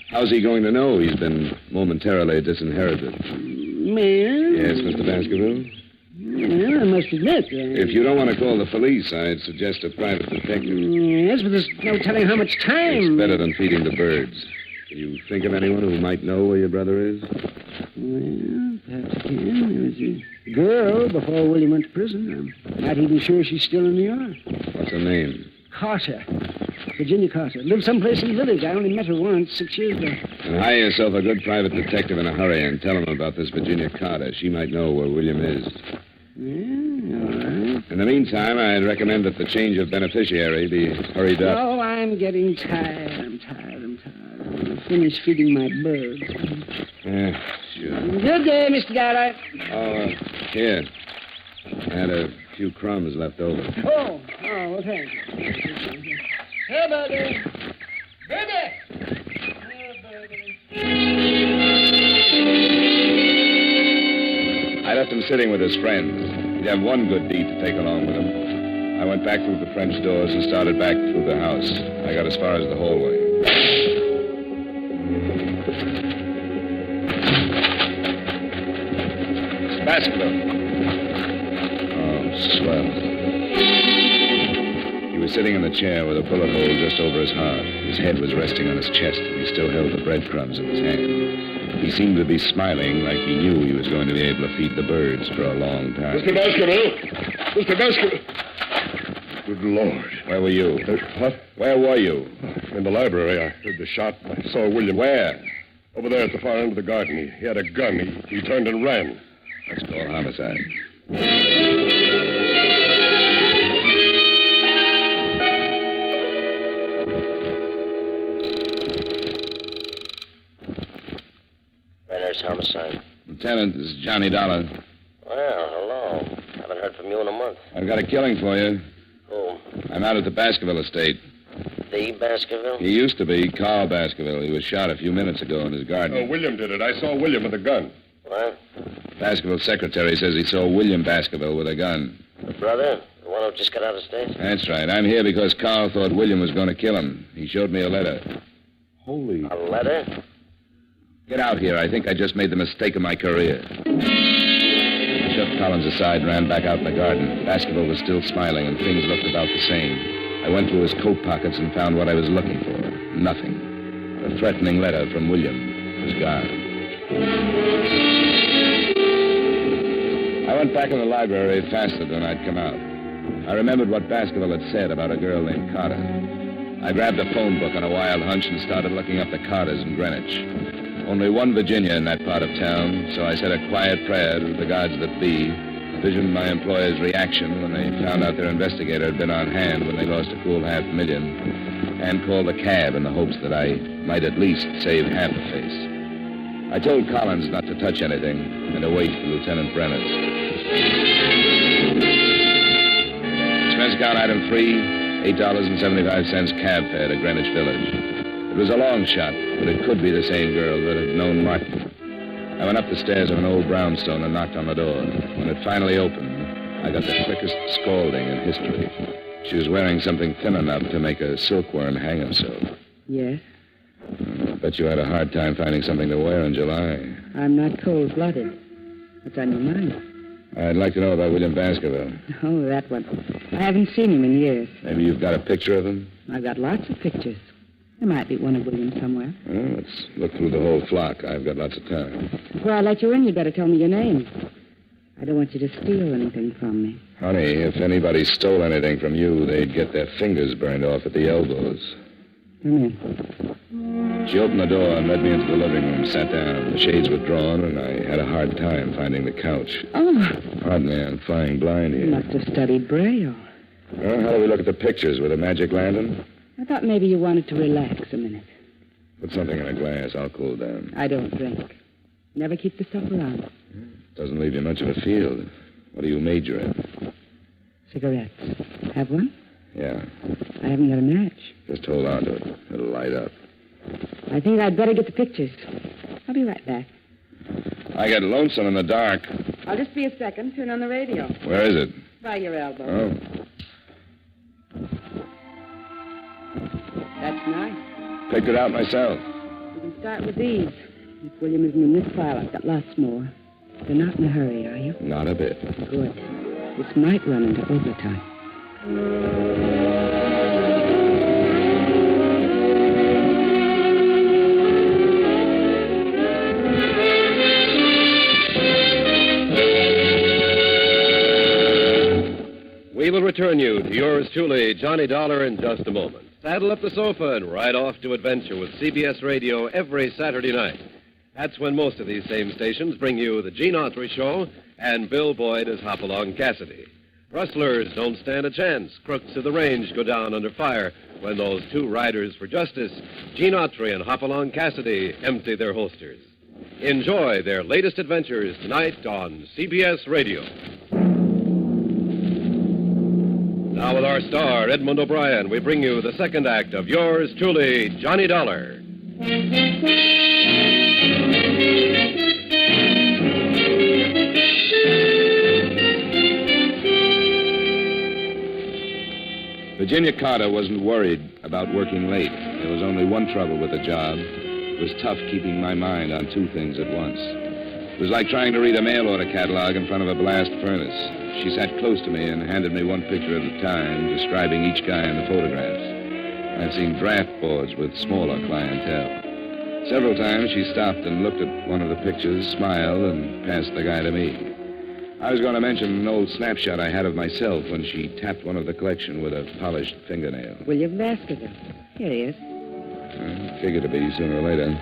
How's he going to know he's been momentarily disinherited? Man? Yes, Mr. Baskerville? Well, I must admit... If you don't want to call the police, I'd suggest a private detective. Yes, but there's no telling how much time... It's better than feeding the birds. Can you think of anyone who might know where your brother is? Well, perhaps I can. There was a girl before William went to prison. I'm not even sure she's still in New York. What's her name? Carter. Virginia Carter. Lived someplace in the village. I only met her once, 6 years ago. And hire yourself a good private detective in a hurry and tell him about this Virginia Carter. She might know where William is. Yeah, all right. In the meantime, I'd recommend that the change of beneficiary be hurried up. Oh, I'm getting tired. I'm going to finish feeding my birds. Yeah, sure. Good day, Mr. Dollar. Oh, here. I had a few crumbs left over. Oh, well, thanks. Hey, Birdy. Birdy! I left him sitting with his friends. He'd have one good deed to take along with him. I went back through the French doors and started back through the house. I got as far as the hallway. It's Baskerville. Oh, swell. He was sitting in the chair with a bullet hole just over his heart. His head was resting on his chest, and he still held the breadcrumbs in his hand. He seemed to be smiling like he knew he was going to be able to feed the birds for a long time. Mr. Baskerville! Mr. Baskerville! Good Lord. Where were you? What? Where were you? In the library. I heard the shot. I saw William. Where? Over there at the far end of the garden. He had a gun. He turned and ran. Let's call homicide. Renner's homicide. Lieutenant, this is Johnny Dollar. Well, hello. Haven't heard from you in a month. I've got a killing for you. Who? I'm out at the Baskerville estate. The Baskerville? He used to be Carl Baskerville. He was shot a few minutes ago in his garden. Oh, William did it. I saw William with a gun. What? Baskerville's secretary says he saw William Baskerville with a gun. The brother? The one who just got out of state? That's right. I'm here because Carl thought William was going to kill him. He showed me a letter. Holy... A letter? Get out here. I think I just made the mistake of my career. I shoved Collins aside and ran back out in the garden. Baskerville was still smiling, and things looked about the same. I went through his coat pockets and found what I was looking for. Nothing. A threatening letter from William was gone. I went back in the library faster than I'd come out. I remembered what Baskerville had said about a girl named Carter. I grabbed a phone book on a wild hunch and started looking up the Carters in Greenwich. Only one Virginia in that part of town, so I said a quiet prayer to the gods that be, visioned my employers' reaction when they found out their investigator had been on hand when they lost a cool $500,000, and called a cab in the hopes that I might at least save half a face. I told Collins not to touch anything and to wait for Lieutenant Brenner's. Expense account item 3, $8.75 cab fare to Greenwich Village. It was a long shot, but it could be the same girl that had known Martin. I went up the stairs of an old brownstone and knocked on the door. When it finally opened, I got the quickest scalding in history. She was wearing something thin enough to make a silkworm hang herself. Yes? I bet you had a hard time finding something to wear in July. I'm not cold-blooded. What's on your mind? I'd like to know about William Baskerville. Oh, that one. I haven't seen him in years. Maybe you've got a picture of him? I've got lots of pictures. There might be one of William somewhere. Well, let's look through the whole flock. I've got lots of time. Before I let you in, you'd better tell me your name. I don't want you to steal anything from me. Honey, if anybody stole anything from you, they'd get their fingers burned off at the elbows. Come in. She opened the door and led me into the living room, sat down. The shades were drawn, and I had a hard time finding the couch. Oh. Pardon me, I'm flying blind here. You must have studied Braille. Well, how do we look at the pictures? With a magic lantern? I thought maybe you wanted to relax a minute. Put something in a glass. I'll cool down. I don't drink. Never keep the stuff around. Doesn't leave you much of a field. What do you major in? Cigarettes. Have one? Yeah. I haven't got a match. Just hold on to it. It'll light up. I think I'd better get the pictures. I'll be right back. I get lonesome in the dark. I'll just be a second. Turn on the radio. Where is it? By your elbow. Oh. That's nice. Picked it out myself. We can start with these. If William isn't in this file, I've got lots more. You're not in a hurry, are you? Not a bit. Good. This might run into overtime. We will return you to yours truly, Johnny Dollar, in just a moment. Saddle up the sofa and ride off to adventure with CBS Radio every Saturday night. That's when most of these same stations bring you the Gene Autry Show and Bill Boyd as Hopalong Cassidy. Rustlers don't stand a chance. Crooks of the range go down under fire when those two riders for justice, Gene Autry and Hopalong Cassidy, empty their holsters. Enjoy their latest adventures tonight on CBS Radio. Now with our star, Edmund O'Brien, we bring you the second act of yours truly, Johnny Dollar. Virginia Carter wasn't worried about working late. There was only one trouble with the job. It was tough keeping my mind on two things at once. It was like trying to read a mail order catalog in front of a blast furnace. She sat close to me and handed me one picture at a time, describing each guy in the photographs. I'd seen draft boards with smaller clientele. Several times she stopped and looked at one of the pictures, smiled, and passed the guy to me. I was going to mention an old snapshot I had of myself when she tapped one of the collection with a polished fingernail. William Baskerville. Here he is. Figured to be sooner or later.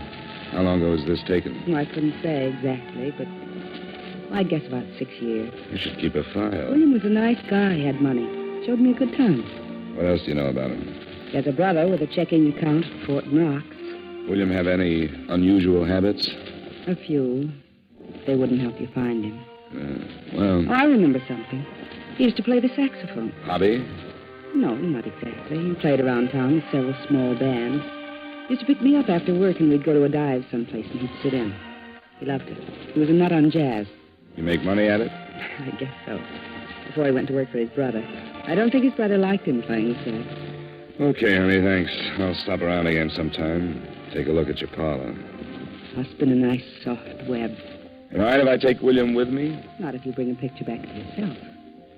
How long ago was this taken? Well, I couldn't say exactly, but I guess about 6 years. You should keep a file. William was a nice guy. He had money. Showed me a good time. What else do you know about him? He has a brother with a checking account at Fort Knox. William have any unusual habits? A few. They wouldn't help you find him. Well... Oh, I remember something. He used to play the saxophone. Hobby? No, not exactly. He played around town with several small bands. He used to pick me up after work, and we'd go to a dive someplace, and he'd sit in. He loved it. He was a nut on jazz. You make money at it? I guess so. Before he went to work for his brother. I don't think his brother liked him playing the sax. Okay, honey, thanks. I'll stop around again sometime. Take a look at your parlor. I'll spin a nice, soft web. All right if I take William with me? Not if you bring a picture back to yourself.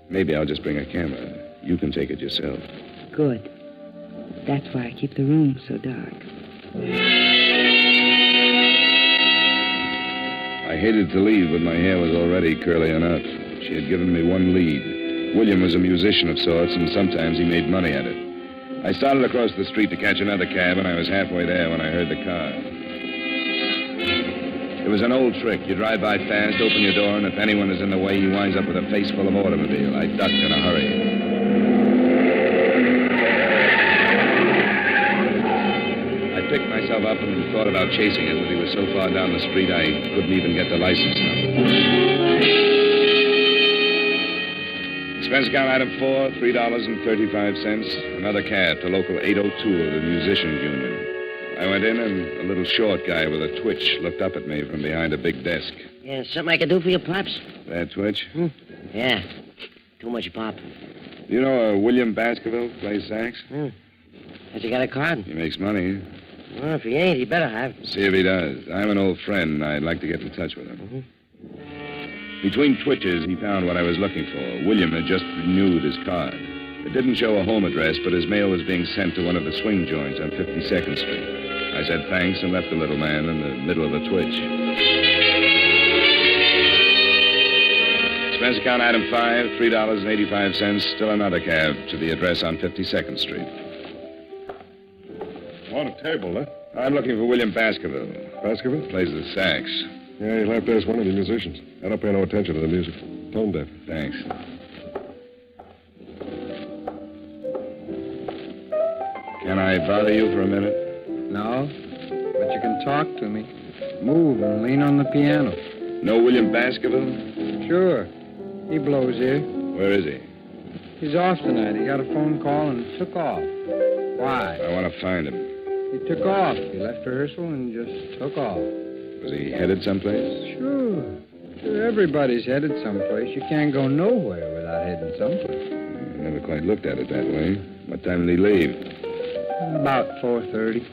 Maybe I'll just bring a camera. You can take it yourself. Good. That's why I keep the room so dark. I hated to leave, but my hair was already curly enough. She had given me one lead. William was a musician of sorts, and sometimes he made money at it. I started across the street to catch another cab, and I was halfway there when I heard the car. It was an old trick. You drive by fast, open your door, and if anyone is in the way, he winds up with a face full of automobile. I ducked in a hurry. I picked myself up and thought about chasing it, but he was so far down the street I couldn't even get the license number. Expense account item 4, $3.35. Another cab to local 802 of the Musicians Union. I went in, and a little short guy with a twitch looked up at me from behind a big desk. Yeah, something I can do for you, Pops? That twitch? Yeah. Too much pop. You know William Baskerville plays sax? Has he got a card? He makes money. Well, if he ain't, he better have. See if he does. I'm an old friend, and I'd like to get in touch with him. Between twitches, he found what I was looking for. William had just renewed his card. It didn't show a home address, but his mail was being sent to one of the swing joints on 52nd Street. I said thanks and left the little man in the middle of a twitch. Expense account item 5, $3.85. Still another cab to the address on 52nd Street. On a table, huh? I'm looking for William Baskerville. Baskerville? Plays the sax. Yeah, you'll have to ask one of the musicians. I don't pay no attention to the music. Tone deaf. Thanks. Can I bother you for a minute? No, but you can talk to me. Move and lean on the piano. Know William Baskerville? Sure. He blows here. Where is he? He's off tonight. He got a phone call and took off. Why? I want to find him. He took off. He left rehearsal and just took off. Was he headed someplace? Sure. Everybody's headed someplace. You can't go nowhere without heading someplace. I never quite looked at it that way. What time did he leave? About 4:30.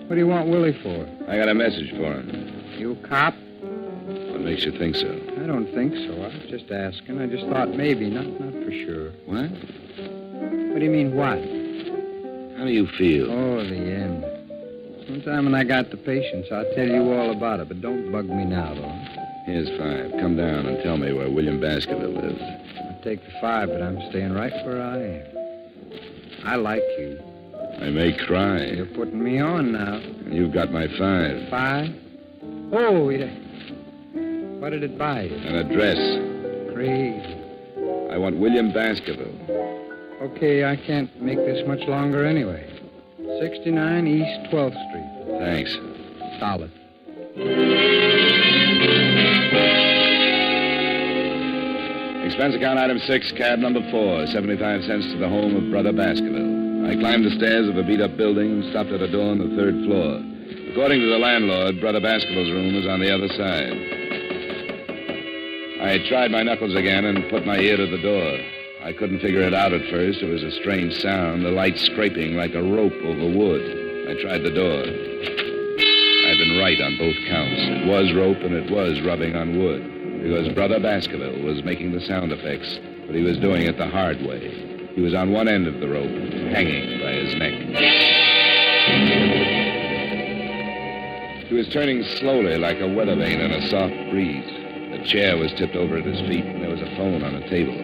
What do you want Willie for? I got a message for him. You a cop? What makes you think so? I don't think so. I was just asking. I just thought maybe, not for sure. What? What do you mean, what? How do you feel? Oh, the end. Sometime when I got the patience, I'll tell you all about it, but don't bug me now, though. Here's 5. Come down and tell me where William Baskerville lives. I'll take the 5, but I'm staying right where I am. I like you. I may cry. You're putting me on now. And you've got my 5. 5? Oh, yeah. What did it buy you? An address. Crazy. I want William Baskerville. Okay, I can't make this much longer anyway. 69 East 12th Street. Thanks. Solid. Expense account item 6, cab number 4, 75 cents to the home of Brother Baskerville. I climbed the stairs of a beat-up building and stopped at a door on the 3rd floor. According to the landlord, Brother Baskerville's room was on the other side. I tried my knuckles again and put my ear to the door. I couldn't figure it out at first. It was a strange sound, the light scraping like a rope over wood. I tried the door. I'd been right on both counts. It was rope and it was rubbing on wood. Because Brother Baskerville was making the sound effects, but he was doing it the hard way. He was on one end of the rope, hanging by his neck. He was turning slowly like a weather vane in a soft breeze. The chair was tipped over at his feet, and there was a phone on a table.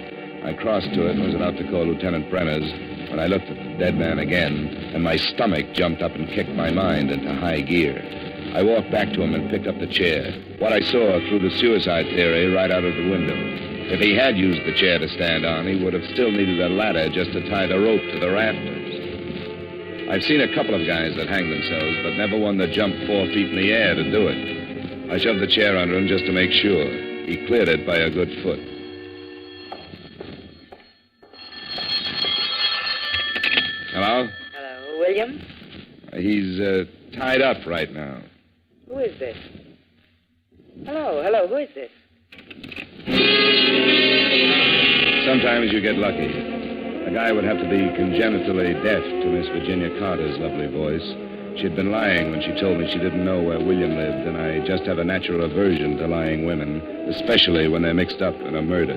I crossed to it and was about to call Lieutenant Brenner's when I looked at the dead man again, and my stomach jumped up and kicked my mind into high gear. I walked back to him and picked up the chair. What I saw threw the suicide theory right out of the window. If he had used the chair to stand on, he would have still needed a ladder just to tie the rope to the rafters. I've seen a couple of guys that hang themselves, but never one that jumped 4 feet in the air to do it. I shoved the chair under him just to make sure. He cleared it by a good foot. Hello? Hello, William? He's tied up right now. Who is this? Hello, who is this? Sometimes you get lucky. A guy would have to be congenitally deaf to Miss Virginia Carter's lovely voice. She'd been lying when she told me she didn't know where William lived, and I just have a natural aversion to lying women, especially when they're mixed up in a murder.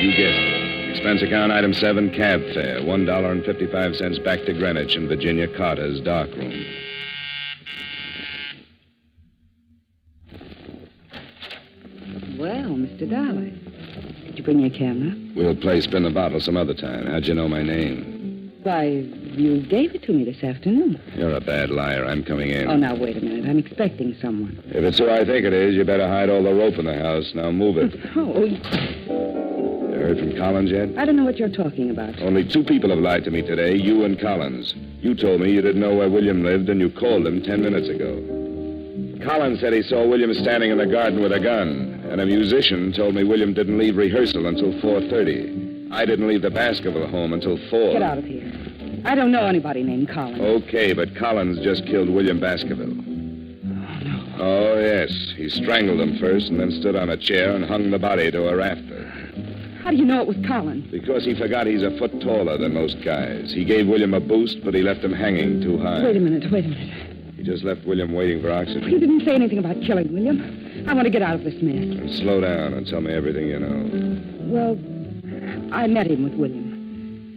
You guessed it. Expense account item 7, cab fare, $1.55 back to Greenwich in Virginia Carter's darkroom. Well, Mr. Dollar, did you bring your camera? We'll play spin the bottle some other time. How'd you know my name? Why, you gave it to me this afternoon. You're a bad liar. I'm coming in. Oh, now, wait a minute. I'm expecting someone. If it's who I think it is, you better hide all the rope in the house. Now move it. Oh, You heard from Collins yet? I don't know what you're talking about. Only 2 people have lied to me today, you and Collins. You told me you didn't know where William lived, and you called him 10 minutes ago. Collins said he saw William standing in the garden with a gun, and a musician told me William didn't leave rehearsal until 4:30. I didn't leave the Baskerville home until 4. Get out of here. I don't know anybody named Collins. Okay, but Collins just killed William Baskerville. Oh, yes. He strangled him first and then stood on a chair and hung the body to a rafter. How do you know it was Collins? Because he forgot he's a foot taller than most guys. He gave William a boost, but he left him hanging too high. Wait a minute. He just left William waiting for oxygen. You didn't say anything about killing William. I want to get out of this mess. And slow down and tell me everything you know. Well, I met him with William.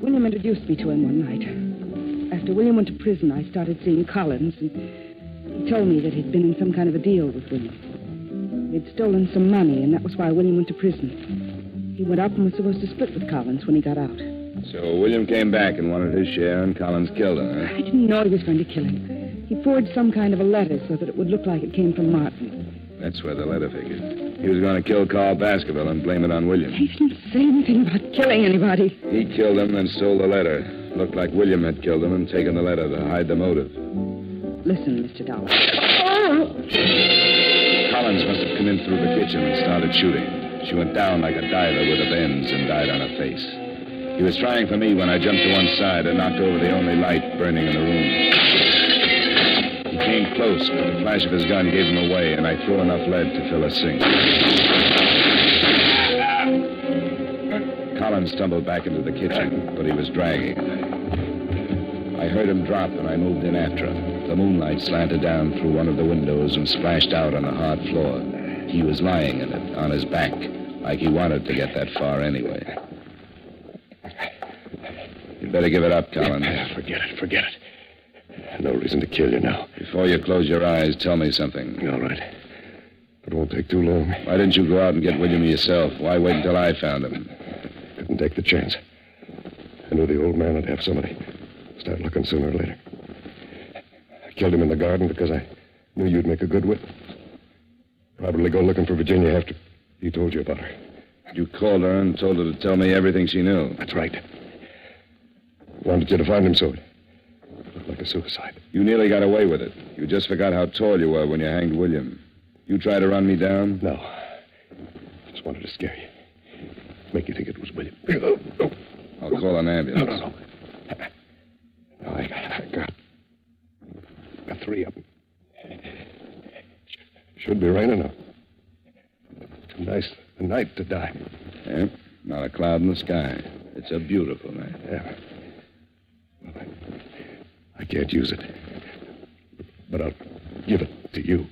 William introduced me to him one night. After William went to prison, I started seeing Collins, and he told me that he'd been in some kind of a deal with William. He'd stolen some money, and that was why William went to prison. He went up and was supposed to split with Collins when he got out. So William came back and wanted his share, and Collins killed him, huh? I didn't know he was going to kill him. He forged some kind of a letter so that it would look like it came from Martin. That's where the letter figured. He was going to kill Carl Baskerville and blame it on William. He didn't say anything about killing anybody. He killed him and stole the letter. Looked like William had killed him and taken the letter to hide the motive. Listen, Mr. Dollar. Collins must have come in through the kitchen and started shooting. She went down like a diver with a bends and died on her face. He was trying for me when I jumped to one side and knocked over the only light burning in the room. He came close, but the flash of his gun gave him away, and I threw enough lead to fill a sink. Collins stumbled back into the kitchen, but he was dragging. I heard him drop, and I moved in after him. The moonlight slanted down through one of the windows and splashed out on the hard floor. He was lying in it, on his back, like he wanted to get that far anyway. You'd better give it up, Collins. Forget it. No reason to kill you now. Before you close your eyes, tell me something. All right. It won't take too long. Why didn't you go out and get William yourself? Why wait until I found him? Couldn't take the chance. I knew the old man would have somebody. Start looking sooner or later. I killed him in the garden because I knew you'd make a good witness. Probably go looking for Virginia after he told you about her. You called her and told her to tell me everything she knew. That's right. Wanted you to find him so it looked like a suicide. You nearly got away with it. You just forgot how tall you were when you hanged William. You tried to run me down? No. Just wanted to scare you. Make you think it was William. I'll call an ambulance. No. I got 3 of them. Should be rain enough. Too nice a night to die. Yeah, not a cloud in the sky. It's a beautiful night. Yeah. Well, I can't use it. But I'll give it to you.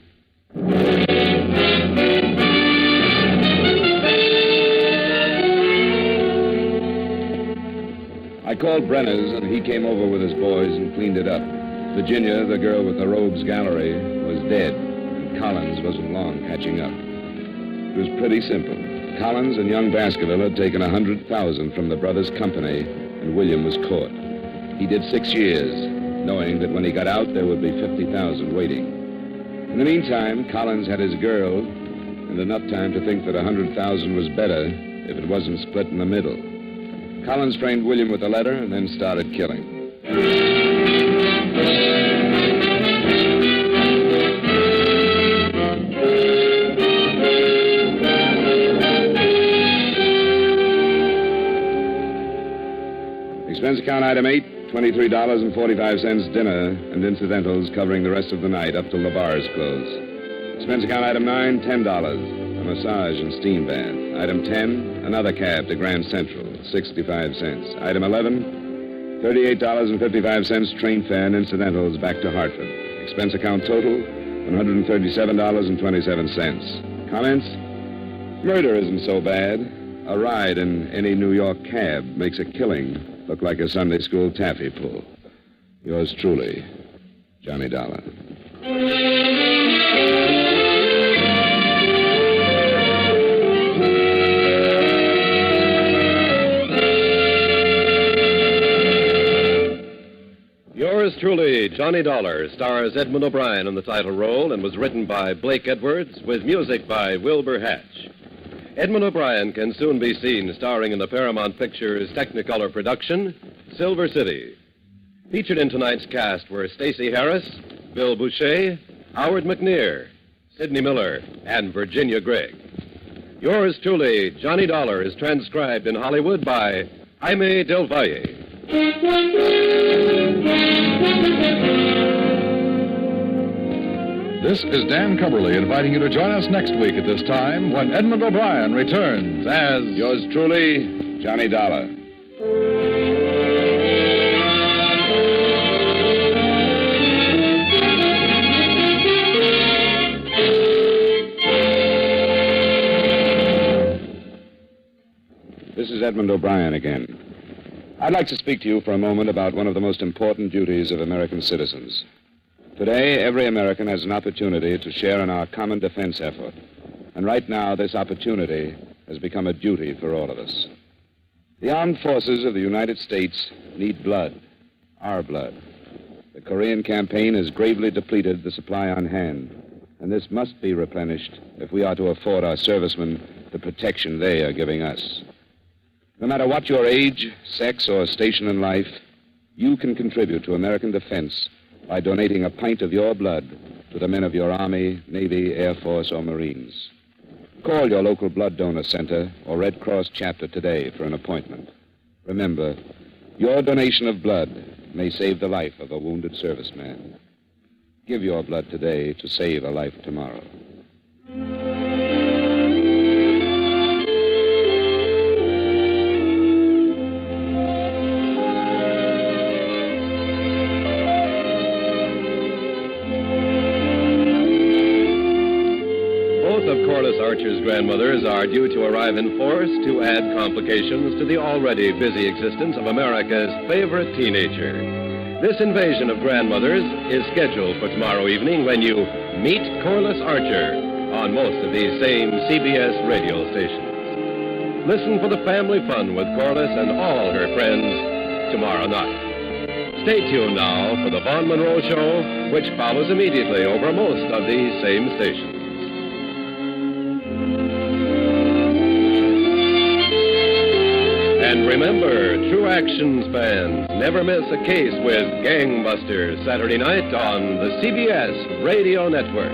I called Brenner's, and he came over with his boys and cleaned it up. Virginia, the girl with the rogues gallery, was dead, and Collins wasn't long catching up. It was pretty simple. Collins and young Baskerville had taken $100,000 from the brothers' company, and William was caught. He did 6 years, knowing that when he got out, there would be $50,000 waiting. In the meantime, Collins had his girl, and enough time to think that $100,000 was better if it wasn't split in the middle. Collins framed William with a letter and then started killing. Expense account item 8, $23.45 dinner and incidentals covering the rest of the night up till the bars close. Expense account item 9, $10. A massage and steam bath. Item 10, another cab to Grand Central, 65 cents. Item 11, $38.55 train fare and incidentals back to Hartford. Expense account total, $137.27. Comments? Murder isn't so bad. A ride in any New York cab makes a killing look like a Sunday school taffy pull. Yours truly, Johnny Dollar. Yours truly, Johnny Dollar, stars Edmund O'Brien in the title role and was written by Blake Edwards with music by Wilbur Hatch. Edmund O'Brien can soon be seen starring in the Paramount Pictures Technicolor production, Silver City. Featured in tonight's cast were Stacey Harris, Bill Boucher, Howard McNear, Sidney Miller, and Virginia Gregg. Yours truly, Johnny Dollar, is transcribed in Hollywood by Jaime Del Valle. This is Dan Cumberly inviting you to join us next week at this time when Edmund O'Brien returns as... Yours truly, Johnny Dollar. This is Edmund O'Brien again. I'd like to speak to you for a moment about one of the most important duties of American citizens. Today, every American has an opportunity to share in our common defense effort. And right now, this opportunity has become a duty for all of us. The armed forces of the United States need blood, our blood. The Korean campaign has gravely depleted the supply on hand, and this must be replenished if we are to afford our servicemen the protection they are giving us. No matter what your age, sex, or station in life, you can contribute to American defense by donating a pint of your blood to the men of your Army, Navy, Air Force, or Marines. Call your local blood donor center or Red Cross chapter today for an appointment. Remember, your donation of blood may save the life of a wounded serviceman. Give your blood today to save a life tomorrow. Archer's grandmothers are due to arrive in force to add complications to the already busy existence of America's favorite teenager. This invasion of grandmothers is scheduled for tomorrow evening when you meet Corliss Archer on most of these same CBS radio stations. Listen for the family fun with Corliss and all her friends tomorrow night. Stay tuned now for the Vaughn Monroe Show, which follows immediately over most of these same stations. And remember, True Actions fans, never miss a case with Gangbusters Saturday night on the CBS Radio Network.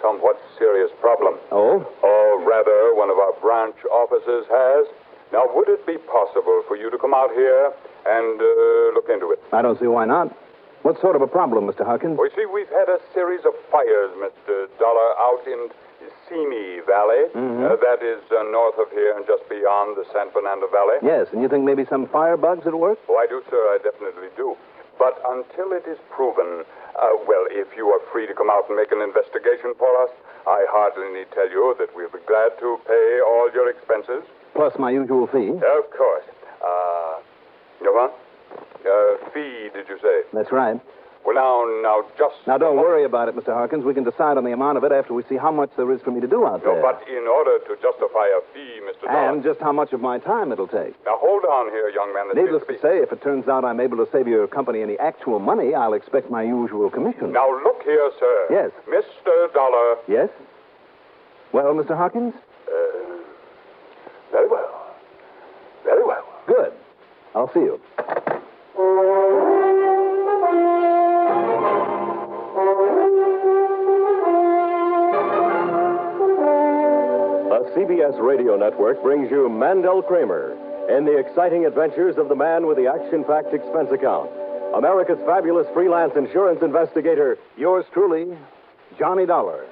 somewhat serious problem. Oh? Or rather, one of our branch officers has. Now, would it be possible for you to come out here and look into it? I don't see why not. What sort of a problem, Mr. Hawkins? Well, you see, we've had a series of fires, Mr. Dollar, out in Simi Valley. Mm-hmm. That is north of here and just beyond the San Fernando Valley. Yes, and you think maybe some firebugs at work? Oh, I do, sir. I definitely do. But until it is proven, well, if you are free to come out and make an investigation for us, I hardly need tell you that we'll be glad to pay all your expenses. Plus my usual fee. Of course. You know what? Fee, did you say? That's right. Well, now, just... Now, don't worry about it, Mr. Harkins. We can decide on the amount of it after we see how much there is for me to do out there. But in order to justify a fee, Mr. Dollar... And just how much of my time it'll take. Now, hold on here, young man. Needless to say, if it turns out I'm able to save your company any actual money, I'll expect my usual commission. Now, look here, sir. Yes. Mr. Dollar... Yes? Well, Mr. Harkins? Very well. Very well. Good. I'll see you. The CBS Radio Network brings you Mandel Kramer in the exciting adventures of the man with the action-packed expense account. America's fabulous freelance insurance investigator, yours truly, Johnny Dollar.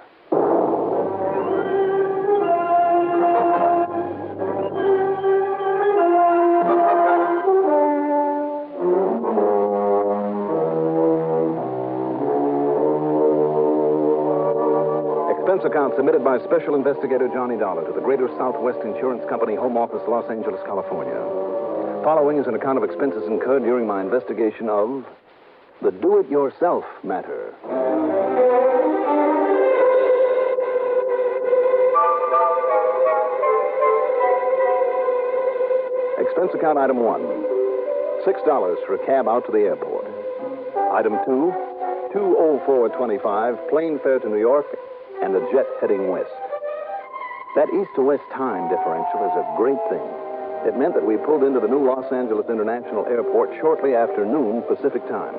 Expense account submitted by Special Investigator Johnny Dollar to the Greater Southwest Insurance Company, Home Office, Los Angeles, California. Following is an account of expenses incurred during my investigation of the do-it-yourself matter. Expense account item 1, $6 for a cab out to the airport. Item 2, $204.25, plane fare to New York, and a jet heading west. That east to west time differential is a great thing. It meant that we pulled into the new Los Angeles International Airport shortly after noon Pacific time.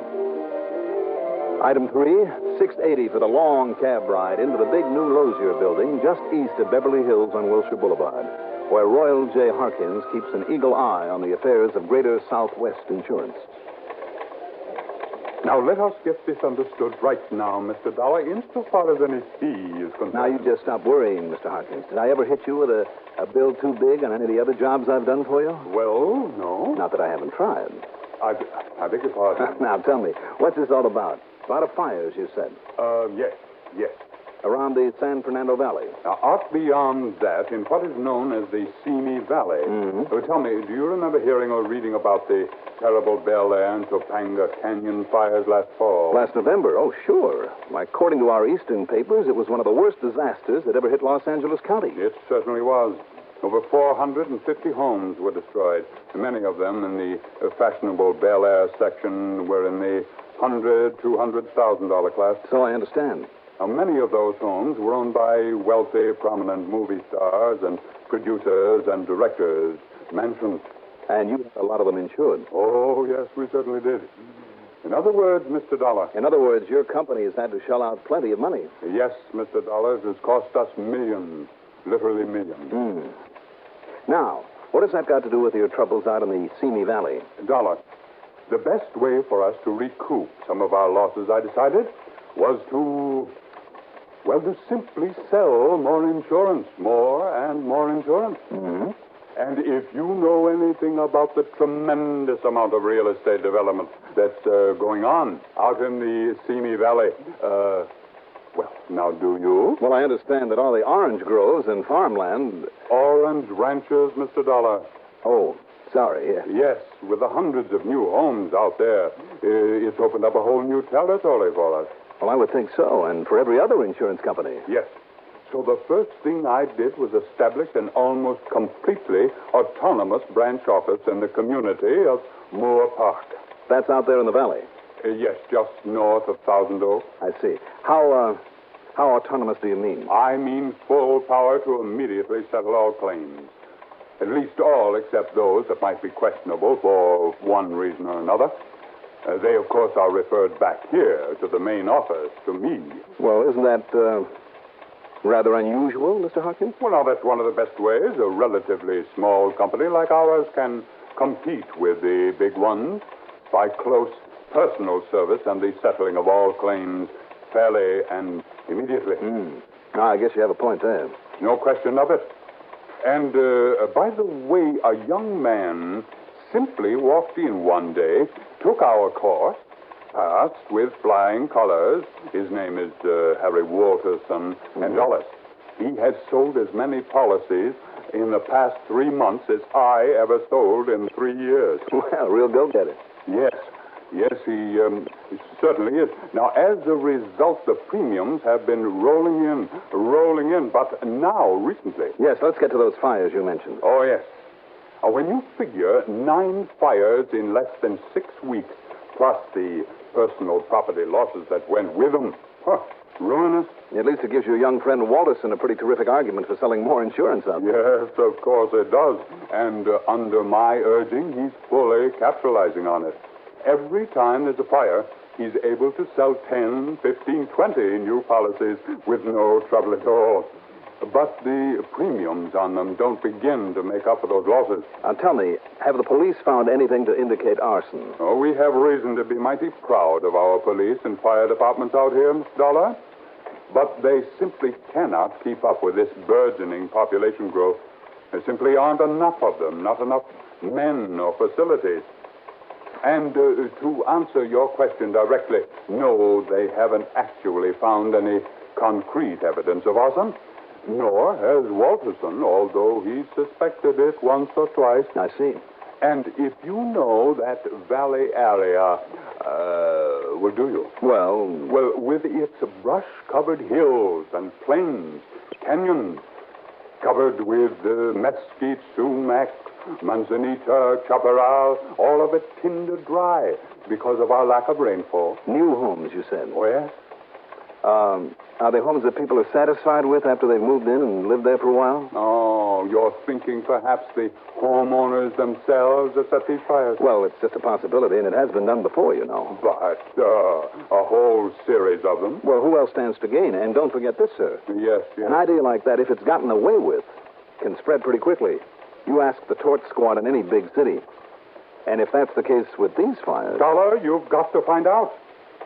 Item 3, $6.80 for the long cab ride into the big new Lozier building just east of Beverly Hills on Wilshire Boulevard, where Royal J. Harkins keeps an eagle eye on the affairs of Greater Southwest Insurance. Now, let us get this understood right now, Mr. Dollar, insofar as any fee is concerned. Now, you just stop worrying, Mr. Harkins. Did I ever hit you with a bill too big on any of the other jobs I've done for you? Well, no. Not that I haven't tried. I beg your pardon. Now, tell me, what's this all about? About a fires, you said. Yes. Around the San Fernando Valley. Now, out beyond that, in what is known as the Simi Valley. Tell me, do you remember hearing or reading about the terrible Bel Air and Topanga Canyon fires last fall? Last November? Oh, sure. According to our eastern papers, it was one of the worst disasters that ever hit Los Angeles County. It certainly was. Over 450 homes were destroyed. Many of them in the fashionable Bel Air section were in the $100,000 to $200,000 class. So I understand. Now, many of those homes were owned by wealthy, prominent movie stars and producers and directors, mansions. And you had a lot of them insured. Oh, yes, we certainly did. In other words, Mr. Dollar. In other words, your company has had to shell out plenty of money. Yes, Mr. Dollar. It has cost us millions, literally millions. Now, what has that got to do with your troubles out in the Simi Valley? Dollar, the best way for us to recoup some of our losses, I decided, was to simply sell more insurance. More and more insurance. And if you know anything about the tremendous amount of real estate development that's going on out in the Simi Valley, now do you? Well, I understand that all the orange groves and farmland... Orange ranches, Mr. Dollar. Oh, sorry, yes. Yes, with the hundreds of new homes out there, it's opened up a whole new territory for us. Well, I would think so, and for every other insurance company. Yes. So the first thing I did was establish an almost completely autonomous branch office in the community of Moore Park. That's out there in the valley? Yes, just north of Thousand Oaks. I see. How autonomous do you mean? I mean full power to immediately settle all claims. At least all except those that might be questionable for one reason or another. They, of course, are referred back here to the main office, to me. Well, isn't that rather unusual, Mr. Harkins? Well, now, that's one of the best ways a relatively small company like ours can compete with the big ones by close personal service and the settling of all claims fairly and immediately. I guess you have a point there. No question of it. And, by the way, a young man simply walked in one day, took our course, passed with flying colors. His name is Harry Walterson and Dulles. He has sold as many policies in the past 3 months as I ever sold in 3 years. Well, real go-getter. Yes. Yes, he certainly is. Now, as a result, the premiums have been rolling in, but now, recently. Yes, let's get to those fires you mentioned. Oh, yes. When you figure 9 fires in less than 6 weeks, plus the personal property losses that went with them, ruinous. At least it gives your young friend Walterson a pretty terrific argument for selling more insurance out there. Yes, of course it does. And under my urging, he's fully capitalizing on it. Every time there's a fire, he's able to sell 10, 15, 20 new policies with no trouble at all. But the premiums on them don't begin to make up for those losses. Now, tell me, have the police found anything to indicate arson? Oh, we have reason to be mighty proud of our police and fire departments out here, Mr. Dollar. But they simply cannot keep up with this burgeoning population growth. There simply aren't enough of them, not enough men or facilities. And to answer your question directly, no, they haven't actually found any concrete evidence of arson. Nor has Walterson, although he suspected it once or twice. I see. And if you know that valley area, well, do you? Well, with its brush-covered hills and plains, canyons, covered with mesquite, sumac, manzanita, chaparral, all of it tinder dry because of our lack of rainfall. New homes, you said? Oh, yes. Are they homes that people are satisfied with after they've moved in and lived there for a while? Oh, you're thinking perhaps the homeowners themselves have set these fires? Well, it's just a possibility, and it has been done before, you know. But a whole series of them. Well, who else stands to gain? And don't forget this, sir. Yes. An idea like that, if it's gotten away with, can spread pretty quickly. You ask the tort squad in any big city. And if that's the case with these fires... Dollar, you've got to find out.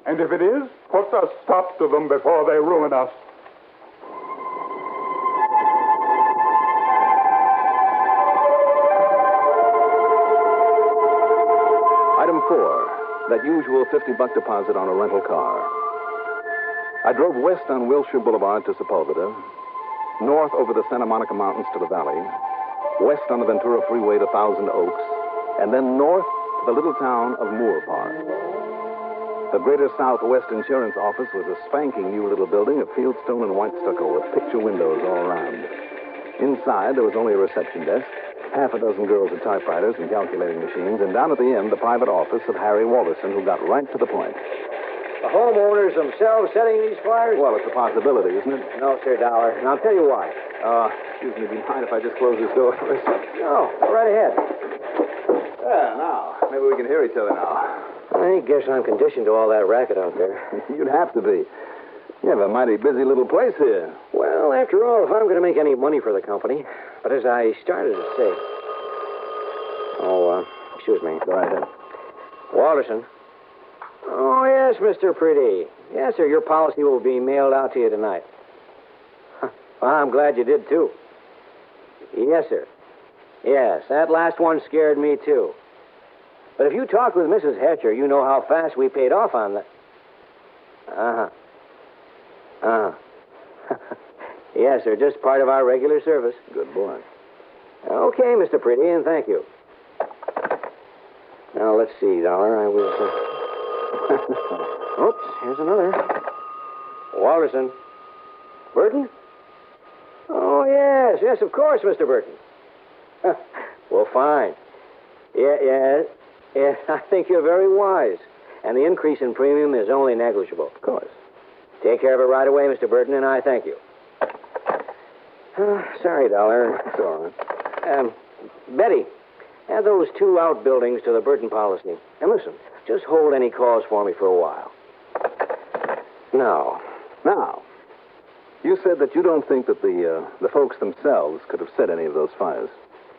And if it is, put a stop to them before they ruin us. Item 4, that usual $50 deposit on a rental car. I drove west on Wilshire Boulevard to Sepulveda, north over the Santa Monica Mountains to the valley, west on the Ventura Freeway to Thousand Oaks, and then north to the little town of Moore Park. The Greater Southwest Insurance Office was a spanking new little building of fieldstone and white stucco with picture windows all around. Inside, there was only a reception desk, half a dozen girls with typewriters and calculating machines, and down at the end, the private office of Harry Walterson, who got right to the point. The homeowners themselves setting these fires? Well, it's a possibility, isn't it? No, sir, Dollar. And I'll tell you why. Excuse me, do you mind if I just close this door? No, go right ahead. Yeah, now. Maybe we can hear each other now. I guess I'm conditioned to all that racket out there. You'd have to be. You have a mighty busy little place here. Well, after all, if I'm going to make any money for the company. But as I started to say... excuse me. Go right ahead. Walterson. Oh, yes, Mr. Pretty. Yes, sir, your policy will be mailed out to you tonight. Well, I'm glad you did, too. Yes, sir. Yes, that last one scared me, too. But if you talk with Mrs. Hatcher, you know how fast we paid off on that. Yes, sir, just part of our regular service. Good boy. Okay, Mr. Pretty, and thank you. Now, let's see, Dollar. I was... Oops, here's another. Walterson. Burton? Oh, yes, of course, Mr. Burton. Well, fine. Yes, I think you're very wise. And the increase in premium is only negligible. Of course. Take care of it right away, Mr. Burton, and I thank you. Sorry, Dollar. It's all right. Betty, add those 2 outbuildings to the Burton policy. And listen, just hold any calls for me for a while. Now, you said that you don't think that the folks themselves could have set any of those fires.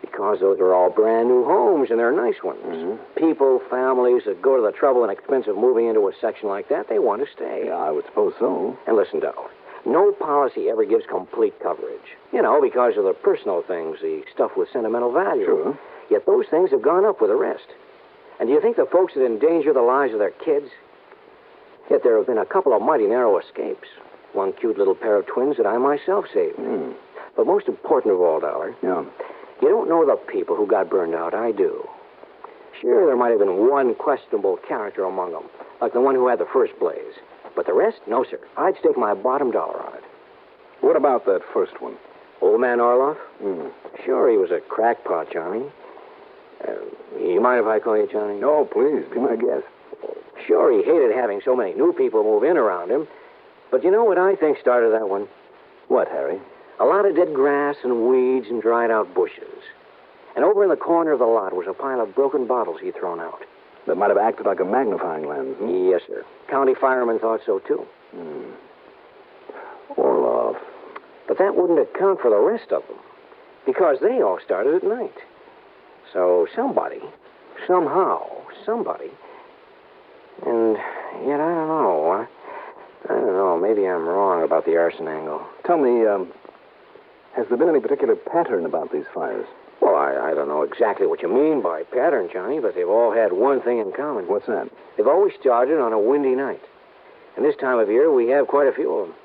Because those are all brand new homes, and they're nice ones. Mm-hmm. People, families that go to the trouble and expense of moving into a section like that, they want to stay. Yeah, I would suppose so. And listen, Dollar, no policy ever gives complete coverage. You know, because of the personal things, the stuff with sentimental value. Sure. Yet those things have gone up with the rest. And do you think the folks that endanger the lives of their kids? Yet there have been a couple of mighty narrow escapes. One cute little pair of twins that I myself saved. But most important of all, Dollar... Yeah. You don't know the people who got burned out. I do. Sure, there might have been one questionable character among them, like the one who had the first blaze. But the rest, no, sir. I'd stake my bottom dollar on it. What about that first one? Old man Orloff? Sure, he was a crackpot, Johnny. You mind if I call you Johnny? No, please, be my guest. Sure, he hated having so many new people move in around him. But you know what I think started that one? What, Harry? A lot of dead grass and weeds and dried-out bushes. And over in the corner of the lot was a pile of broken bottles he'd thrown out. That might have acted like a magnifying lens. Yes, sir. County firemen thought so, too. Orloff. But that wouldn't account for the rest of them, because they all started at night. So somebody, somehow, somebody, and yet I don't know. I don't know. Maybe I'm wrong about the arson angle. Tell me, has there been any particular pattern about these fires? Well, I don't know exactly what you mean by pattern, Johnny, but they've all had one thing in common. What's that? They've always started on a windy night. And this time of year, we have quite a few of them.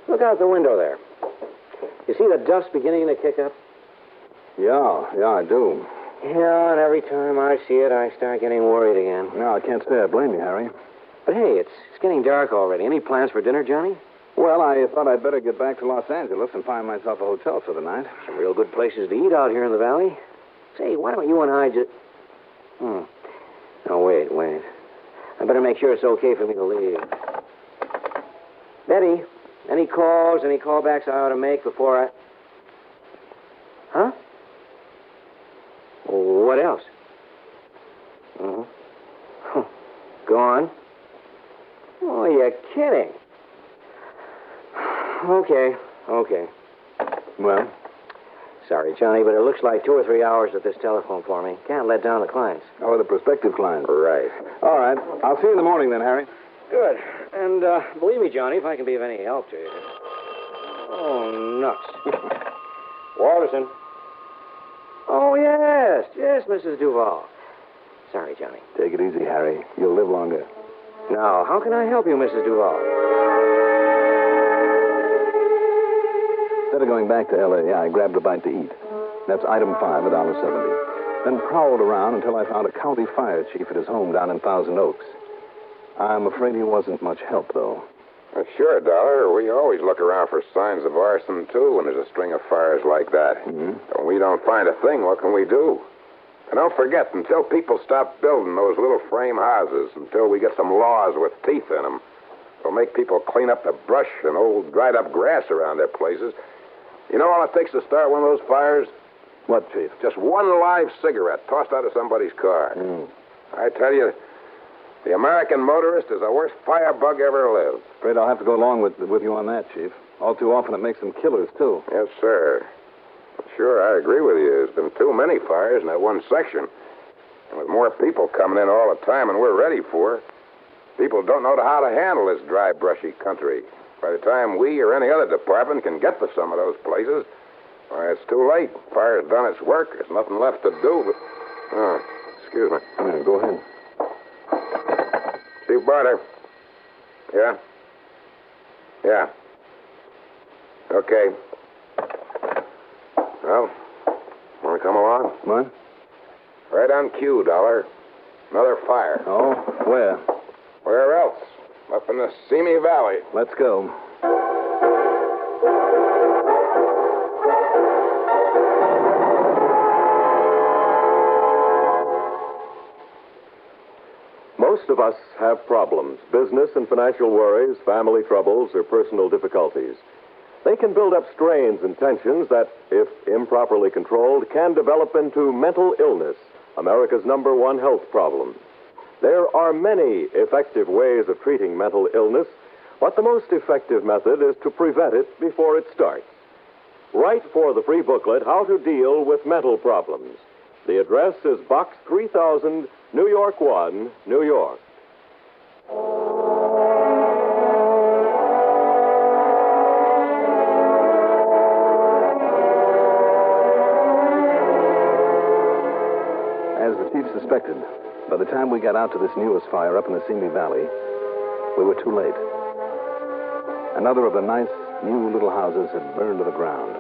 Look out the window there. You see the dust beginning to kick up? Yeah, I do. Yeah, and every time I see it, I start getting worried again. No, I can't say I blame you, Harry. But hey, it's getting dark already. Any plans for dinner, Johnny? Well, I thought I'd better get back to Los Angeles and find myself a hotel for the night. Some real good places to eat out here in the valley. Say, why don't you and I just... No, wait. I better make sure it's okay for me to leave. Betty, any calls, any callbacks I ought to make before I... Huh? What else? Go on. Oh, you're kidding. Okay. Well? Sorry, Johnny, but it looks like 2 or 3 hours at this telephone for me. Can't let down the clients. Oh, the prospective clients. Right. All right. I'll see you in the morning then, Harry. Good. And believe me, Johnny, if I can be of any help to you. Oh, nuts. Walterson. Oh, yes, Mrs. Duval. Sorry, Johnny. Take it easy, Harry. You'll live longer. Now, how can I help you, Mrs. Duval? Instead of going back to L.A., I grabbed a bite to eat. That's item 5, $1.70. Then prowled around until I found a county fire chief at his home down in Thousand Oaks. I'm afraid he wasn't much help, though. Sure, Dollar. We always look around for signs of arson, too, when there's a string of fires like that. When we don't find a thing, what can we do? And don't forget, until people stop building those little frame houses, until we get some laws with teeth in them, it'll make people clean up the brush and old dried-up grass around their places. You know all it takes to start one of those fires? What, Chief? Just one live cigarette tossed out of somebody's car. I tell you, the American motorist is the worst firebug ever lived. Afraid I'll have to go along with you on that, Chief. All too often it makes them killers, too. Yes, sir. Sure, I agree with you. There's been too many fires in that one section. And with more people coming in all the time than we're ready for, people don't know how to handle this dry, brushy country. By the time we or any other department can get to some of those places, why, it's too late. Fire's done its work. There's nothing left to do but... Oh, excuse me. Go ahead. Steve Barter. Yeah? Yeah. Okay. Well, want to come along? What? Right on cue, Dollar. Another fire. Oh, where? Where else? Up in the Simi Valley. Let's go. Most of us have problems, business and financial worries, family troubles, or personal difficulties. They can build up strains and tensions that, if improperly controlled, can develop into mental illness, America's #1 health problem. There are many effective ways of treating mental illness, but the most effective method is to prevent it before it starts. Write for the free booklet, How to Deal with Mental Problems. The address is Box 3000, New York 1, New York. As the chief suspected, by the time we got out to this newest fire up in the Simi Valley, we were too late. Another of the nice, new little houses had burned to the ground.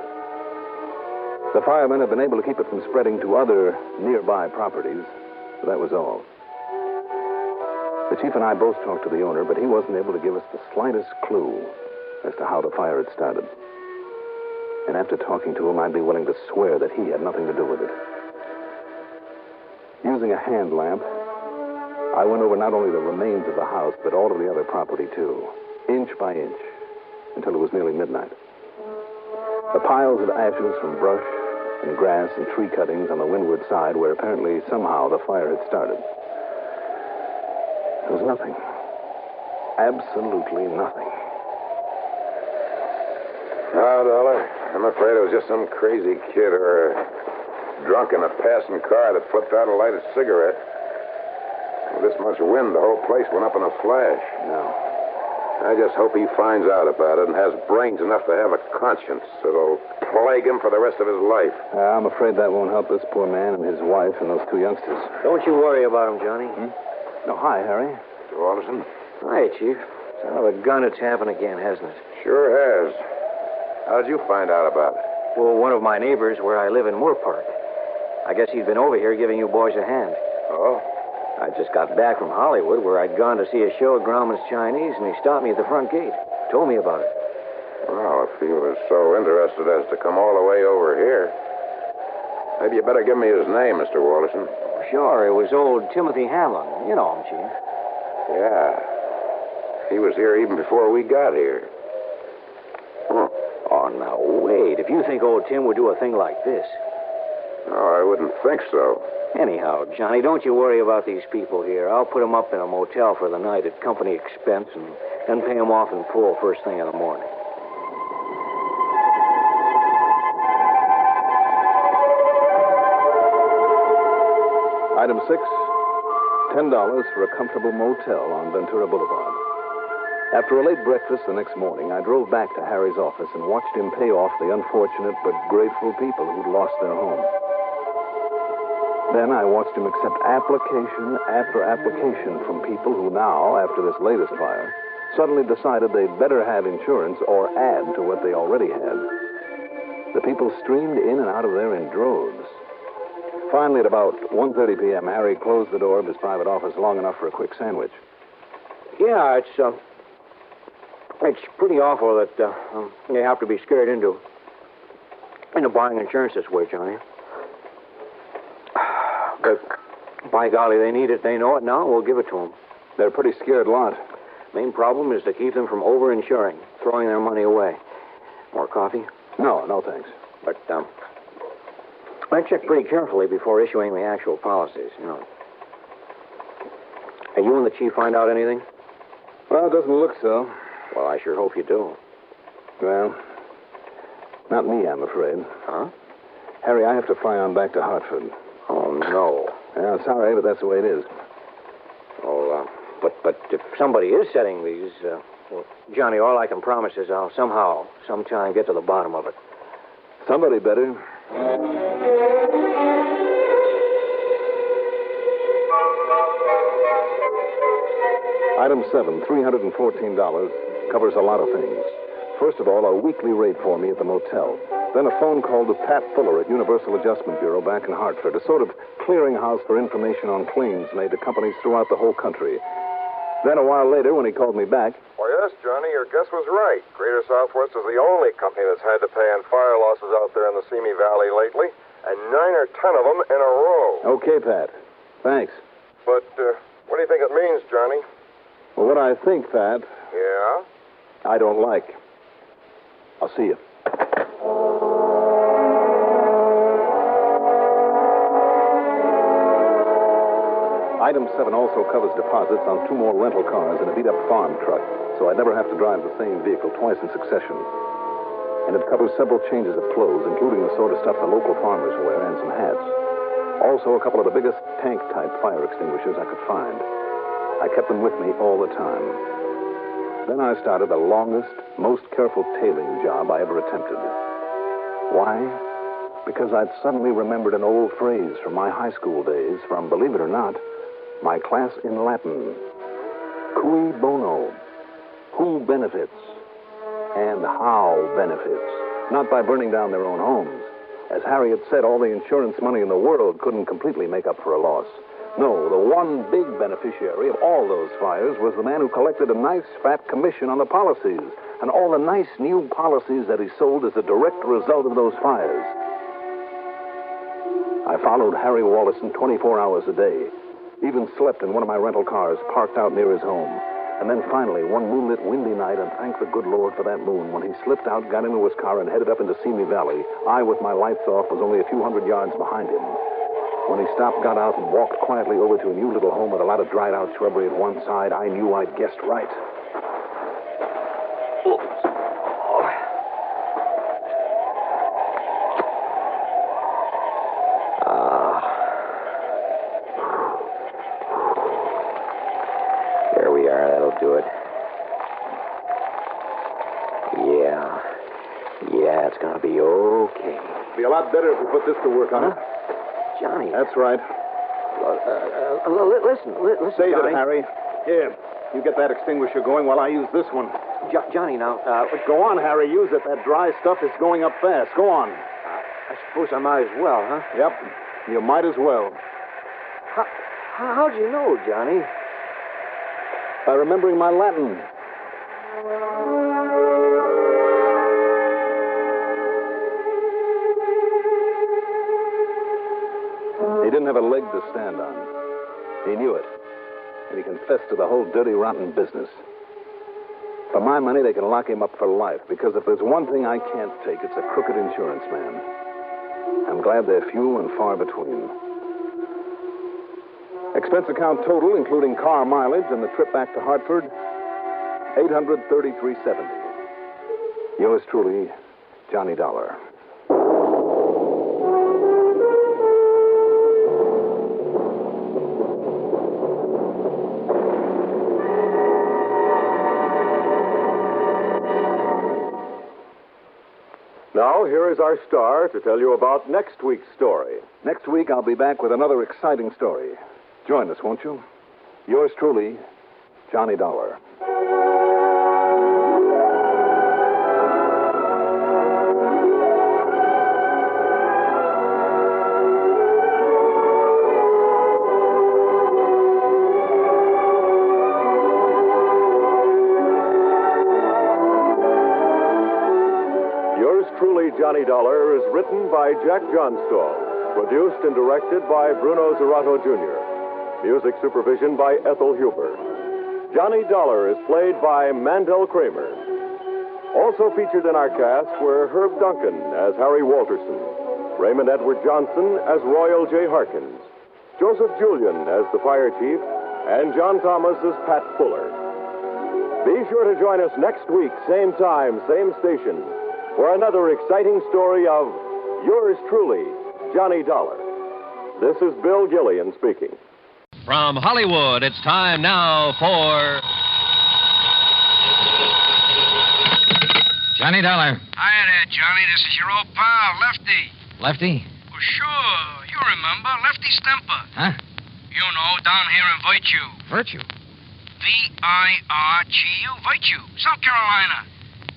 The firemen had been able to keep it from spreading to other nearby properties, but that was all. The chief and I both talked to the owner, but he wasn't able to give us the slightest clue as to how the fire had started. And after talking to him, I'd be willing to swear that he had nothing to do with it. Using a hand lamp, I went over not only the remains of the house, but all of the other property, too, inch by inch, until it was nearly midnight. The piles of ashes from brush and grass and tree cuttings on the windward side where apparently somehow the fire had started. There was nothing. Absolutely nothing. No, Dollar. I'm afraid it was just some crazy kid or a drunk in a passing car that flipped out a lighted cigarette. With this much wind, the whole place went up in a flash. No. I just hope he finds out about it and has brains enough to have a conscience that'll plague him for the rest of his life. I'm afraid that won't help this poor man and his wife and those two youngsters. Don't you worry about him, Johnny. No, hi, Harry. Mr. Alderson? Hi, Chief. Son of a gun, it's happened again, hasn't it? Sure has. How did you find out about it? Well, one of my neighbors where I live in Moore Park. I guess he'd been over here giving you boys a hand. Oh? I just got back from Hollywood where I'd gone to see a show at Grauman's Chinese, and he stopped me at the front gate. Told me about it. Well, if he was so interested as to come all the way over here, maybe you better give me his name, Mr. Walterson. Sure, it was old Timothy Hamlin. You know him, Chief. Yeah. He was here even before we got here. Huh. Oh, now, wait. If you think old Tim would do a thing like this. No, I wouldn't think so. Anyhow, Johnny, don't you worry about these people here. I'll put them up in a motel for the night at company expense and then pay them off in full first thing in the morning. Item 6, $10 for a comfortable motel on Ventura Boulevard. After a late breakfast the next morning, I drove back to Harry's office and watched him pay off the unfortunate but grateful people who'd lost their home. Then I watched him accept application after application from people who now, after this latest fire, suddenly decided they'd better have insurance or add to what they already had. The people streamed in and out of there in droves. Finally, at about 1:30 p.m., Harry closed the door of his private office long enough for a quick sandwich. Yeah, it's pretty awful that you have to be scared into buying insurance this way, Johnny. But by golly, they need it. They know it now. We'll give it to them. They're a pretty scared lot. Main problem is to keep them from over-insuring, throwing their money away. More coffee? No, thanks. But I check pretty carefully before issuing the actual policies, you know. Hey, you and the chief find out anything? Well, it doesn't look so. Well, I sure hope you do. Well, not me, I'm afraid. Huh? Harry, I have to fly on back to Hartford. Oh, no. Yeah, sorry, but that's the way it is. Oh, but if somebody is setting these, well, Johnny, all I can promise is I'll sometime get to the bottom of it. Somebody better. Item 7, $314, covers a lot of things. First of all, a weekly rate for me at the motel. Then a phone call to Pat Fuller at Universal Adjustment Bureau back in Hartford, a sort of clearinghouse for information on claims made to companies throughout the whole country. Then a while later, when he called me back... Well, yes, Johnny, your guess was right. Greater Southwest is the only company that's had to pay on fire losses out there in the Simi Valley lately, and 9 or 10 of them in a row. Okay, Pat. Thanks. But what do you think it means, Johnny? Well, what I think, Pat... Yeah? I don't like. I'll see you. Item 7 also covers deposits on 2 more rental cars and a beat-up farm truck, so I'd never have to drive the same vehicle twice in succession. And it covers several changes of clothes, including the sort of stuff the local farmers wear and some hats. Also, a couple of the biggest tank-type fire extinguishers I could find. I kept them with me all the time. Then I started the longest, most careful tailing job I ever attempted. Why? Because I'd suddenly remembered an old phrase from my high school days from, believe it or not, my class in Latin. Cui bono? Who benefits? And how benefits? Not by burning down their own homes, As Harry had said, all the insurance money in the world couldn't completely make up for a loss. No, the one big beneficiary of all those fires was the man who collected a nice fat commission on the policies and all the nice new policies that he sold as a direct result of those fires. I followed Harry Wallison 24 hours a day, even slept in one of my rental cars parked out near his home. And then finally, one moonlit, windy night, and thank the good Lord for that moon, when he slipped out, got into his car, and headed up into Simi Valley, I, with my lights off, was only a few hundred yards behind him. When he stopped, got out, and walked quietly over to a new little home with a lot of dried-out shrubbery at one side, I knew I'd guessed right. There we are. That'll do it. Yeah, it's gonna be okay. Be a lot better if we put this to work on it. Johnny. That's right. Listen, Save Johnny. it, Harry. Here, you get that extinguisher going while I use this one. Johnny, now, Go on, Harry. Use it. That dry stuff is going up fast. Go on. I suppose I might as well, huh? Yep. You might as well. How'd you know, Johnny? By remembering my Latin. He didn't have a leg to stand on. He knew it. And he confessed to the whole dirty, rotten business. For my money, they can lock him up for life, because if there's one thing I can't take, it's a crooked insurance man. I'm glad they're few and far between. Expense account total, including car mileage and the trip back to Hartford, $833.70. Yours truly, Johnny Dollar. Now, here is our star to tell you about next week's story. Next week, I'll be back with another exciting story. Join us, won't you? Yours truly, Johnny Dollar. Yours truly, Johnny Dollar, is written by Jack Johnstone, produced and directed by Bruno Zerato, Jr., music supervision by Ethel Huber. Johnny Dollar is played by Mandel Kramer. Also featured in our cast were Herb Duncan as Harry Walterson, Raymond Edward Johnson as Royal J. Harkins, Joseph Julian as the fire chief, and John Thomas as Pat Fuller. Be sure to join us next week, same time, same station, for another exciting story of yours truly, Johnny Dollar. This is Bill Gillian speaking. From Hollywood, it's time now for Johnny Dollar. Hiya there, Johnny. This is your old pal, Lefty. Lefty? Well, sure. You remember. Lefty Stemper. Huh? You know, down here in Virtue. Virtue? V-I-R-G-U. Virtue. South Carolina.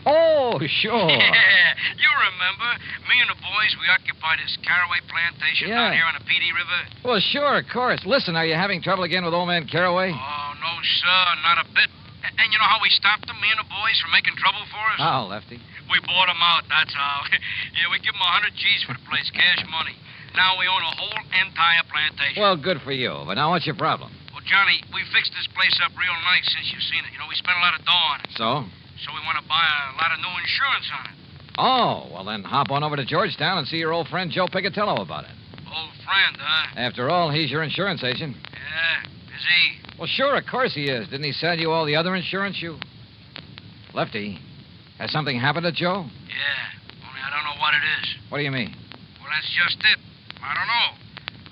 Oh, sure. Yeah, you remember. Me and the boys, we occupied this Caraway plantation down here on the Petey River. Well, sure, of course. Listen, are you having trouble again with old man Caraway? Oh, no, sir. Not a bit. And you know how we stopped them, me and the boys, from making trouble for us? How, Lefty? We bought them out, that's how. Yeah, we give them 100 G's for the place, cash money. Now we own a whole entire plantation. Well, good for you. But now what's your problem? Well, Johnny, we fixed this place up real nice since you've seen it. You know, we spent a lot of dough on it. So? So we want to buy a lot of new insurance on it. Oh, well, then hop on over to Georgetown and see your old friend Joe Picatello about it. Old friend, huh? After all, he's your insurance agent. Yeah, is he? Well, sure, of course he is. Didn't he sell you all the other insurance you... Lefty, has something happened to Joe? Yeah, only I don't know what it is. What do you mean? Well, that's just it. I don't know.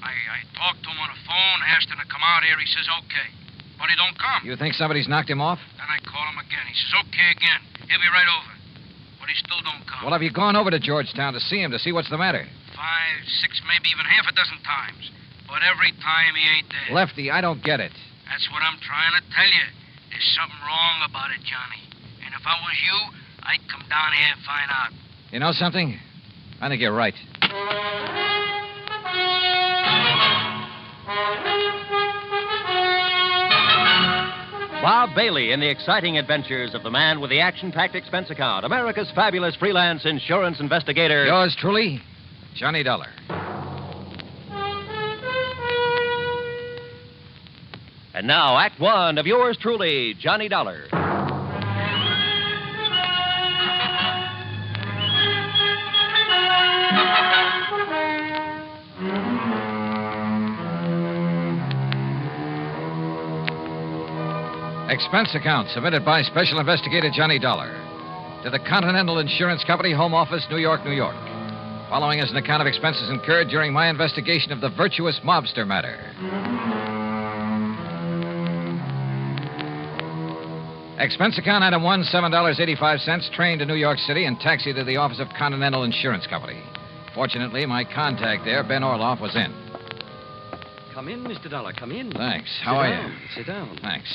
I talked to him on the phone, asked him to come out here. He says okay. But he don't come. You think somebody's knocked him off? Then I call him again. He says okay again. He'll be right over. But he still don't come. Well, have you gone over to Georgetown to see him, to see what's the matter? 5, 6, maybe even half a dozen times. But every time he ain't there. Lefty, I don't get it. That's what I'm trying to tell you. There's something wrong about it, Johnny. And if I was you, I'd come down here and find out. You know something? I think you're right. Bob Bailey in the exciting adventures of the man with the action-packed expense account, America's fabulous freelance insurance investigator. Yours truly, Johnny Dollar. And now, Act One of yours truly, Johnny Dollar. Expense account submitted by Special Investigator Johnny Dollar to the Continental Insurance Company, Home Office, New York, New York. Following is an account of expenses incurred during my investigation of the Virtuous Mobster Matter. Expense account item 1, $7.85, train to New York City and taxi to the office of Continental Insurance Company. Fortunately, my contact there, Ben Orloff, was in. Come in, Mr. Dollar, come in. Thanks. How are you? Sit down. Thanks.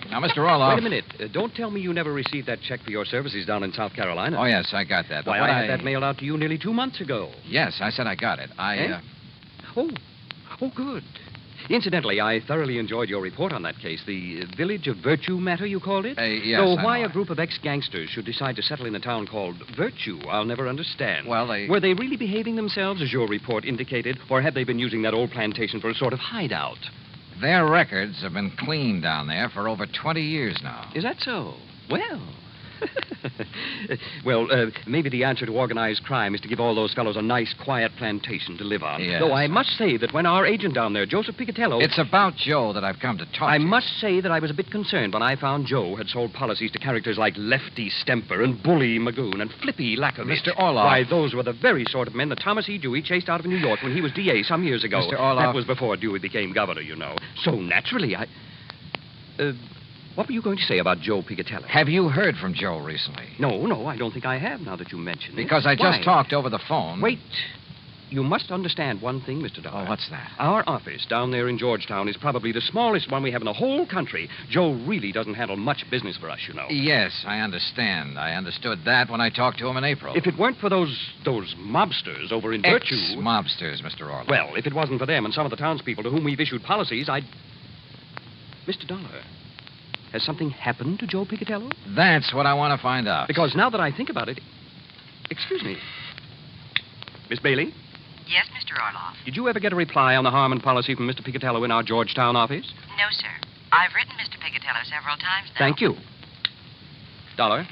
Now, Mr. Orloff. Wait a minute. Don't tell me you never received that check for your services down in South Carolina. Oh, yes, I got that. Why, But I had that mailed out to you nearly 2 months ago. Yes, I said I got it. Oh, good. Incidentally, I thoroughly enjoyed your report on that case, the Village of Virtue Matter, you called it? Yes, So I why know. a group of ex-gangsters should decide to settle in a town called Virtue, I'll never understand. Well, Were they really behaving themselves, as your report indicated, or have they been using that old plantation for a sort of hideout? Their records have been clean down there for over 20 years now. Is that so? Well... maybe the answer to organized crime is to give all those fellows a nice, quiet plantation to live on. Yes. Though I must say that when our agent down there, Joseph Picatello... It's about Joe that I've come to talk I to. must say that I was a bit concerned when I found Joe had sold policies to characters like Lefty Stemper and Bully Magoon and Flippy Lackovich. Mr. Orloff. Why, those were the very sort of men that Thomas E. Dewey chased out of New York when he was DA some years ago. Mr. Orloff. That was before Dewey became governor, you know. So naturally, what were you going to say about Joe Picatello? Have you heard from Joe recently? No, I don't think I have, now that you mention it. Because I just Why? talked over the phone. Wait. You must understand one thing, Mr. Dollar. Oh, what's that? Our office down there in Georgetown is probably the smallest one we have in the whole country. Joe really doesn't handle much business for us, you know. Yes, I understand. I understood that when I talked to him in April. If it weren't for those mobsters over in Virtue... Ex-mobsters, Mr. Orloff. Well, if it wasn't for them and some of the townspeople to whom we've issued policies, I'd... Mr. Dollar, has something happened to Joe Picatello? That's what I want to find out. Because now that I think about it... Excuse me. Miss Bailey? Yes, Mr. Orloff. Did you ever get a reply on the Harmon policy from Mr. Picatello in our Georgetown office? No, sir. I've written Mr. Picatello several times now. Thank you. Dollar,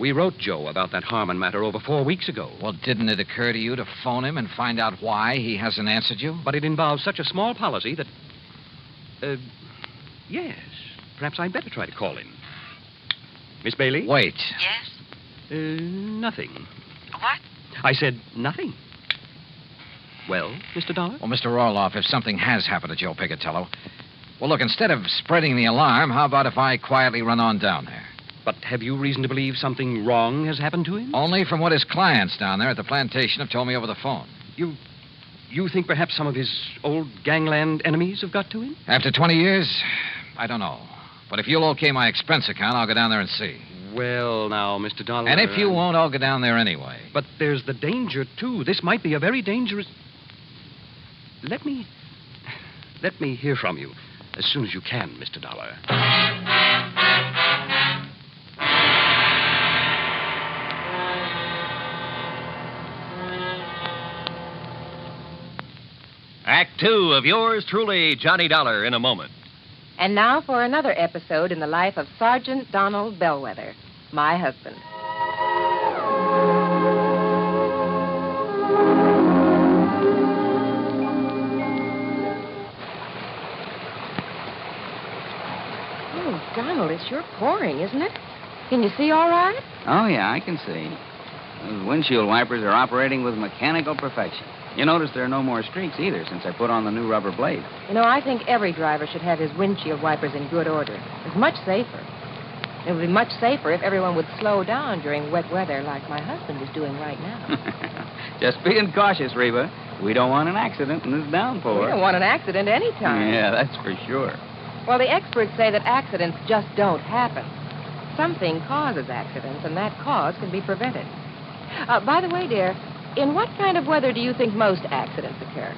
we wrote Joe about that Harmon matter over 4 weeks ago. Well, didn't it occur to you to phone him and find out why he hasn't answered you? But it involves such a small policy that... yes. Perhaps I'd better try to call him. Miss Bailey? Wait. Yes? Nothing. What? I said nothing. Well, Mr. Dollar? Well, Mr. Orloff, if something has happened to Joe Picatello... Well, look, instead of spreading the alarm, how about if I quietly run on down there? But have you reason to believe something wrong has happened to him? Only from what his clients down there at the plantation have told me over the phone. You think perhaps some of his old gangland enemies have got to him? After 20 years, I don't know. But if you'll okay my expense account, I'll go down there and see. Well, now, Mr. Dollar... And if you won't, I'll go down there anyway. But there's the danger, too. This might be a very dangerous... Let me hear from you as soon as you can, Mr. Dollar. Act Two of yours truly, Johnny Dollar, in a moment. And now for another episode in the life of Sergeant Donald Bellwether, my husband. Oh, Donald, it's sure pouring, isn't it? Can you see all right? Oh, yeah, I can see. Those windshield wipers are operating with mechanical perfection. You notice there are no more streaks either since I put on the new rubber blade. You know, I think every driver should have his windshield wipers in good order. It's much safer. It would be much safer if everyone would slow down during wet weather like my husband is doing right now. Just being cautious, Reba. We don't want an accident in this downpour. We don't want an accident any time. Yeah, that's for sure. Well, the experts say that accidents just don't happen. Something causes accidents, and that cause can be prevented. By the way, dear, In what kind of weather do you think most accidents occur?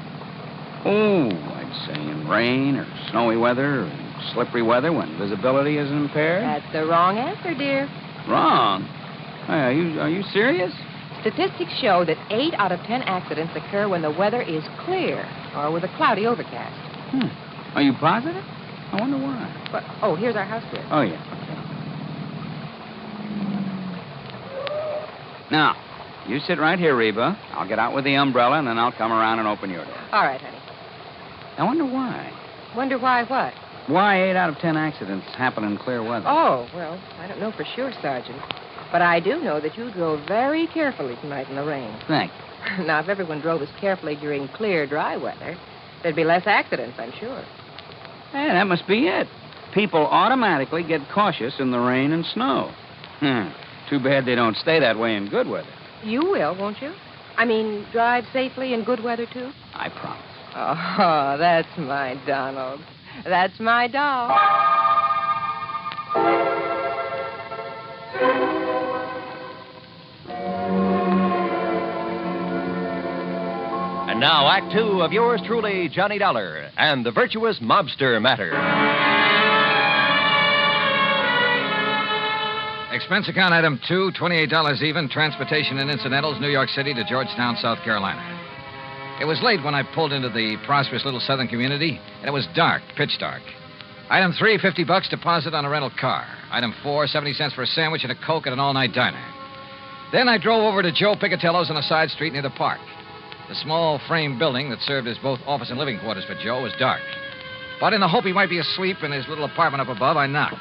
Oh, I'd say in rain or snowy weather or slippery weather when visibility is impaired. That's the wrong answer, dear. Wrong? Are you serious? Statistics show that 8 out of 10 accidents occur when the weather is clear or with a cloudy overcast. Are you positive? I wonder why. But, here's our house dear. Oh, yeah. Now, you sit right here, Reba. I'll get out with the umbrella, and then I'll come around and open your door. All right, honey. I wonder why. Wonder why what? Why 8 out of 10 accidents happen in clear weather? Oh, well, I don't know for sure, Sergeant. But I do know that you drove very carefully tonight in the rain. Thank you. Now, if everyone drove as carefully during clear, dry weather, there'd be less accidents, I'm sure. Hey, that must be it. People automatically get cautious in the rain and snow. Too bad they don't stay that way in good weather. You will, won't you? I mean, drive safely in good weather, too? I promise. Oh, that's my Donald. That's my doll. And now, Act Two of yours truly, Johnny Dollar, and the Virtuous Mobster Matter. Expense account item 2, $28 even, transportation and incidentals, New York City to Georgetown, South Carolina. It was late when I pulled into the prosperous little southern community, and it was dark, pitch dark. Item 3, $50 deposit on a rental car. Item 4, 70 cents for a sandwich and a Coke at an all-night diner. Then I drove over to Joe Picatello's on a side street near the park. The small frame building that served as both office and living quarters for Joe was dark. But in the hope he might be asleep in his little apartment up above, I knocked.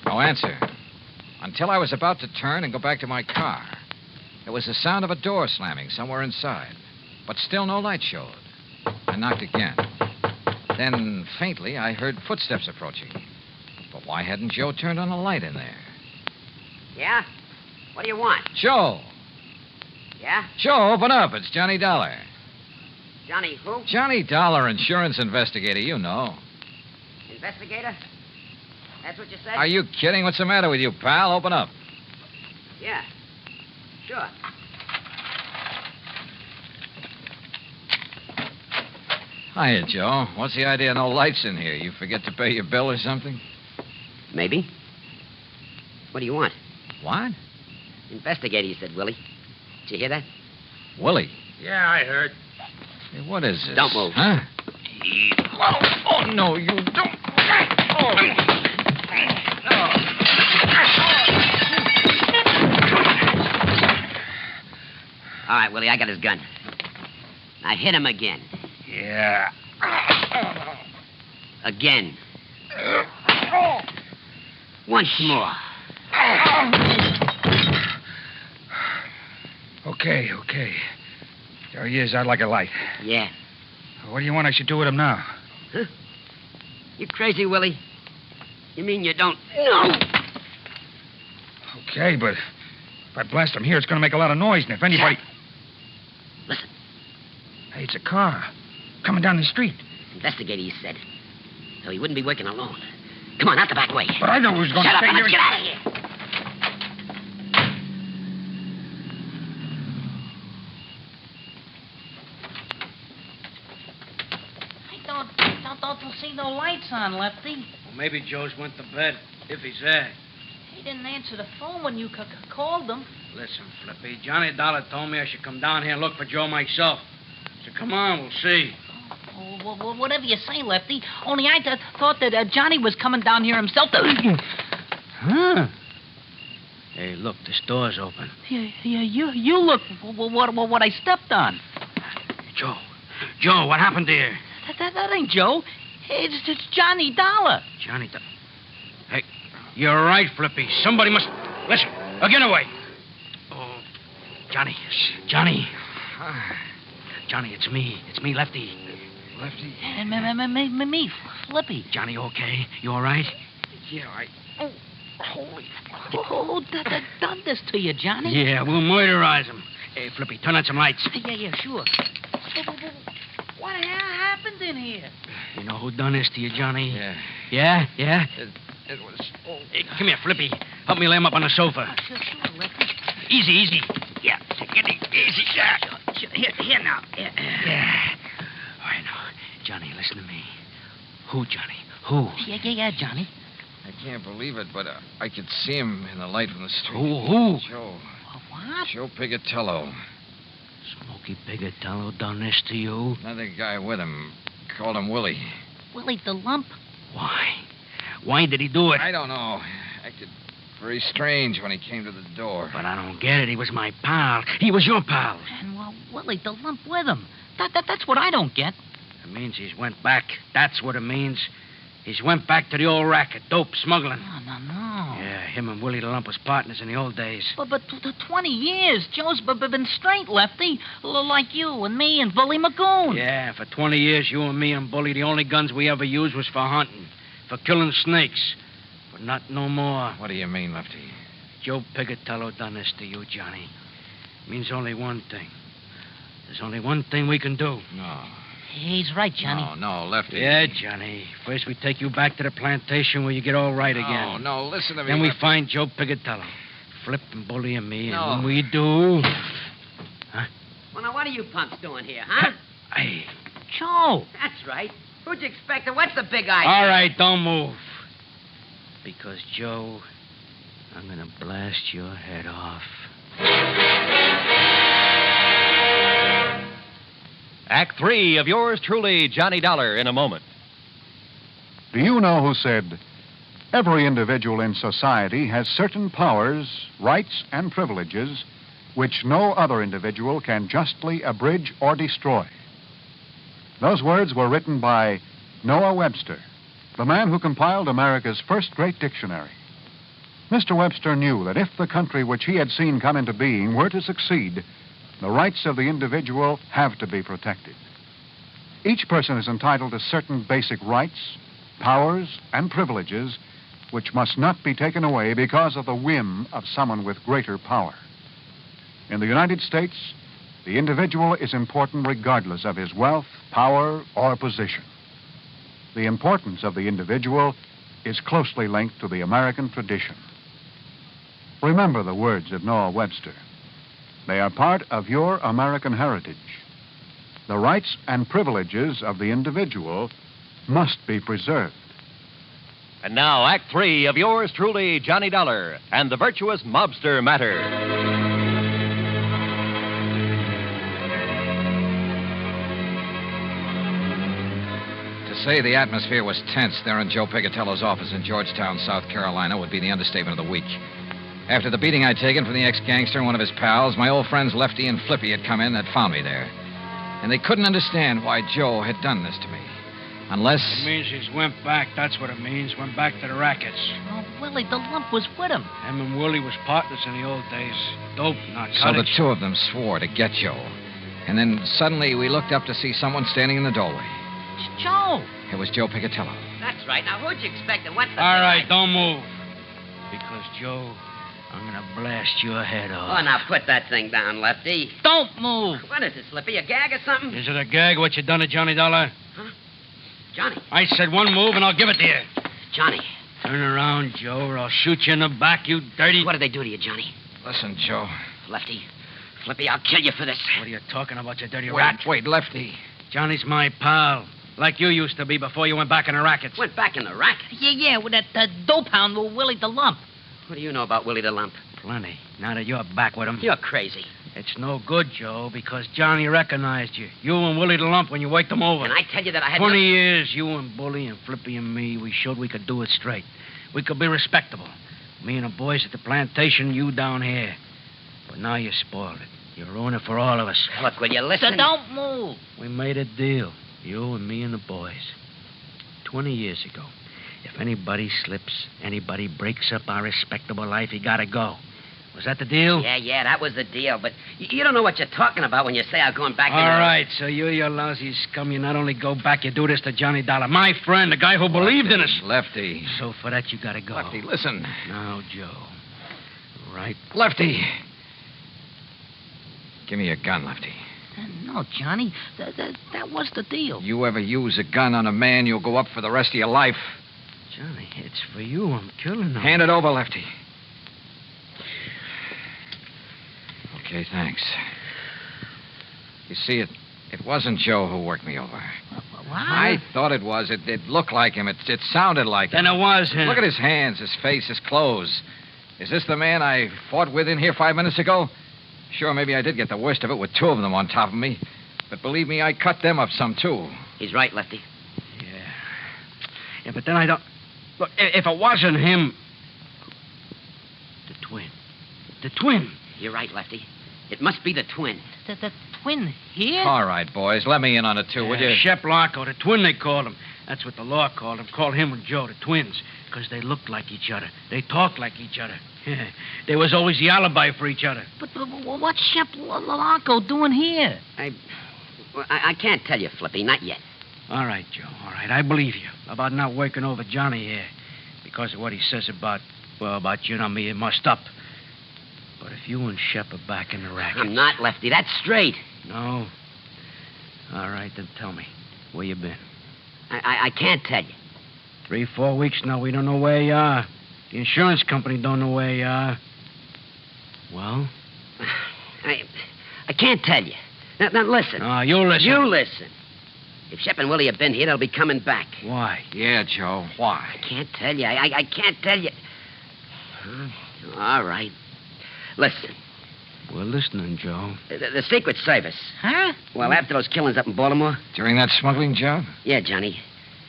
No answer. Until I was about to turn and go back to my car. There was the sound of a door slamming somewhere inside. But still no light showed. I knocked again. Then, faintly, I heard footsteps approaching. But why hadn't Joe turned on a light in there? Yeah? What do you want? Joe! Yeah? Joe, open up. It's Johnny Dollar. Johnny who? Johnny Dollar, insurance investigator, you know. Investigator? That's what you said? Are you kidding? What's the matter with you, pal? Open up. Yeah. Sure. Hiya, Joe. What's the idea of no lights in here? You forget to pay your bill or something? Maybe. What do you want? What? Investigator, you said, Willie. Did you hear that? Willie? Yeah, I heard. Hey, what is this? Don't move. Huh? Oh, no, you don't. All right, Willie, I got his gun. I hit him again. Yeah. Again. Once more. Okay. There he is, out like a light. Yeah. What do you want I should do with him now? Huh? You crazy, Willie? You mean you don't know? Okay, but if I blast him here, it's going to make a lot of noise, and if anybody... Listen. Hey, it's a car. Coming down the street. Investigator, you said. So he wouldn't be working alone. Come on, out the back way. But I know who's going to stay here. Let's get out of here. I don't see no lights on, Lefty. Well, maybe Joe's went to bed, if he's there. He didn't answer the phone when you called him. Listen, Flippy, Johnny Dollar told me I should come down here and look for Joe myself. So come on, we'll see. Oh, well, whatever you say, Lefty. Only I thought that Johnny was coming down here himself to... Huh? Hey, look, this door's open. Yeah, you look what I stepped on. Joe, what happened there? That ain't Joe. It's Johnny Dollar. Johnny Dollar. Hey, you're right, Flippy. Somebody must... Listen, get away. Oh, Johnny. Johnny, it's me. It's me, Lefty. Lefty? And me, Flippy. Johnny, okay? You all right? Yeah, Oh, holy... Who done this to you, Johnny? Yeah, we'll murderize him. Hey, Flippy, turn on some lights. Yeah, sure. What the hell happened in here? You know who done this to you, Johnny? Yeah. Yeah? It was... Hey, come here, Flippy. Help me lay him up on the sofa. Sure, Lefty. Easy, easy. Yeah, take it easy. Sure. Here now. Yeah. All right, now. Johnny, listen to me. Who, Johnny? Who? Yeah, Johnny. I can't believe it, but I could see him in the light from the street. Who? Joe. What? Joe Pigatello. Smokey Pigatello done this to you? Another guy with him. Called him Willie. Willie the Lump? Why? Why did he do it? I don't know. Acted very strange when he came to the door. But I don't get it. He was my pal. He was your pal. And, Willie the Lump with him. That's what I don't get. It means he's went back. That's what it means. He's went back to the old racket, dope smuggling. No. Yeah, him and Willie the Lump was partners in the old days. But 20 years. Joe's been straight, Lefty. Like you and me and Bully Magoon. Yeah, for 20 years, you and me and Bully, the only guns we ever used was for hunting, for killing snakes. But not no more. What do you mean, Lefty? Joe Pigatello done this to you, Johnny. Means only one thing. There's only one thing we can do. No. He's right, Johnny. No, Lefty. Yeah, Johnny. First we take you back to the plantation where you get all right again. No, listen to me. Then we Lefty. find Joe Pigatello. Flip and Bully and me. No. And when we do... Huh? Well, now, what are you punks doing here, huh? Hey. Joe. That's right. Who'd you expect? What's the big idea? All right, don't move. Because, Joe, I'm going to blast your head off. Act 3 of yours truly, Johnny Dollar, in a moment. Do you know who said, every individual in society has certain powers, rights, and privileges which no other individual can justly abridge or destroy? Those words were written by Noah Webster, the man who compiled America's first great dictionary. Mr. Webster knew that if the country which he had seen come into being were to succeed, the rights of the individual have to be protected. Each person is entitled to certain basic rights, powers, and privileges which must not be taken away because of the whim of someone with greater power. In the United States, the individual is important regardless of his wealth, power, or position. The importance of the individual is closely linked to the American tradition. Remember the words of Noah Webster. They are part of your American heritage. The rights and privileges of the individual must be preserved. And now, Act 3 of yours truly, Johnny Dollar, and the Virtuous Mobster Matter. To say the atmosphere was tense there in Joe Pigatello's office in Georgetown, South Carolina, would be the understatement of the week. After the beating I'd taken from the ex-gangster and one of his pals, my old friends Lefty and Flippy had come in and had found me there. And they couldn't understand why Joe had done this to me. Unless... It means he's went back. That's what it means. Went back to the rackets. Oh, Willie the Lump was with him. Him and Willie was partners in the old days. Dope, narcotics. So the two of them swore to get Joe. And then suddenly we looked up to see someone standing in the doorway. It's Joe. It was Joe Pigatello. That's right. Now, who'd you expect? What's the All big right, idea? don't move. Because, Joe, I'm going to blast your head off. Oh, now put that thing down, Lefty. Don't move. What is this, Slippy? A gag or something? Is it a gag what you done to Johnny Dollar? Huh? Johnny. I said one move and I'll give it to you. Johnny. Turn around, Joe, or I'll shoot you in the back, you dirty... What did they do to you, Johnny? Listen, Joe. Lefty. Flippy, I'll kill you for this. What are you talking about, you dirty rat? Wait, Lefty. Johnny's my pal. Like you used to be before you went back in the rackets. Went back in the racket? Yeah, with that dope hound with Willie the Lump. What do you know about Willie the Lump? Plenty. Now that you're back with him. You're crazy. It's no good, Joe, because Johnny recognized you. You and Willie the Lump when you waked him over. And I tell you that I had 20 years, you and Bully and Flippy and me, we showed we could do it straight. We could be respectable. Me and the boys at the plantation, you down here. But now you spoiled it. You ruined it for all of us. Look, will you listen? So don't move. We made a deal. You and me and the boys. 20 years ago. If anybody slips, anybody breaks up our respectable life, he gotta go. Was that the deal? Yeah, that was the deal. But you don't know what you're talking about when you say I'm going back in All the... right, so you lousy scum, you not only go back, you do this to Johnny Dollar. My friend, the guy who believed in us. Lefty. So for that, you gotta go. Lefty, listen. Now, Joe. Right. Lefty. Give me your gun, Lefty. No, Johnny. That was the deal. You ever use a gun on a man, you'll go up for the rest of your life. Johnny, it's for you I'm killing them. Hand it over, Lefty. Okay, thanks. You see, it wasn't Joe who worked me over. What? I thought it was. It looked like him. It sounded like him. Then it was him. Look at his hands, his face, his clothes. Is this the man I fought with in here 5 minutes ago? Sure, maybe I did get the worst of it with two of them on top of me. But believe me, I cut them up some, too. He's right, Lefty. Yeah, but then I don't... Look, if it wasn't him... The twin. The twin. You're right, Lefty. It must be the twin. The twin here? All right, boys. Let me in on it, too, would you? Shep Larko, the twin they called him. That's what the law called him. Called him and Joe the twins. Because they looked like each other. They talked like each other. There was always the alibi for each other. But what's Shep Larko doing here? I can't tell you, Flippy. Not yet. All right, Joe. All right. I believe you about not working over Johnny here. Because of what he says about you and me, it must up. But if you and Shep are back in the racket... I'm not, Lefty. That's straight. No? All right, then tell me. Where you been? I can't tell you. 3-4 weeks now, we don't know where you are. The insurance company don't know where you are. Well? I can't tell you. Now listen. Oh, you listen. You listen. If Shep and Willie have been here, they'll be coming back. Why? Yeah, Joe. Why? I can't tell you. I can't tell you. All right. Listen. We're listening, Joe. The Secret Service. Huh? Well, after those killings up in Baltimore. During that smuggling job? Yeah, Johnny.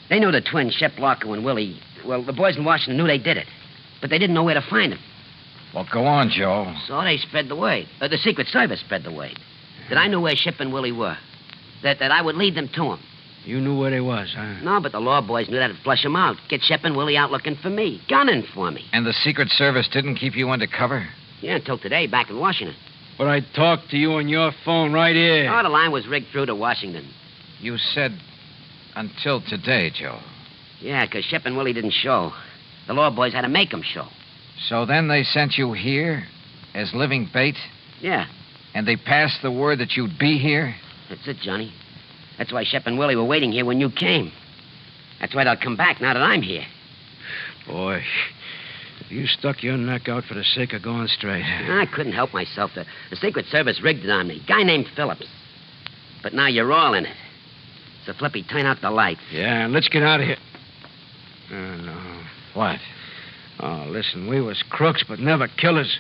They knew the twins, Shep Larko and Willie. Well, the boys in Washington knew they did it. But they didn't know where to find them. Well, go on, Joe. So they spread the word. The Secret Service spread the word. That I knew where Shep and Willie were. That I would lead them to them. You knew where they was, huh? No, but the law boys knew that'd flush them out. Get Shep and Willie out looking for me. Gunning for me. And the Secret Service didn't keep you under cover? Yeah, until today, back in Washington. But I talked to you on your phone right here. Oh, the line was rigged through to Washington. You said until today, Joe. Yeah, because Shep and Willie didn't show. The law boys had to make them show. So then they sent you here as living bait? Yeah. And they passed the word that you'd be here? That's it, Johnny. That's why Shep and Willie were waiting here when you came. That's why they'll come back now that I'm here. Boy, if you stuck your neck out for the sake of going straight. I couldn't help myself. The Secret Service rigged it on me. Guy named Phillips. But now you're all in it. So, Flippy, turn out the lights. Yeah, let's get out of here. Oh, no. What? Oh, listen, we was crooks, but never killers.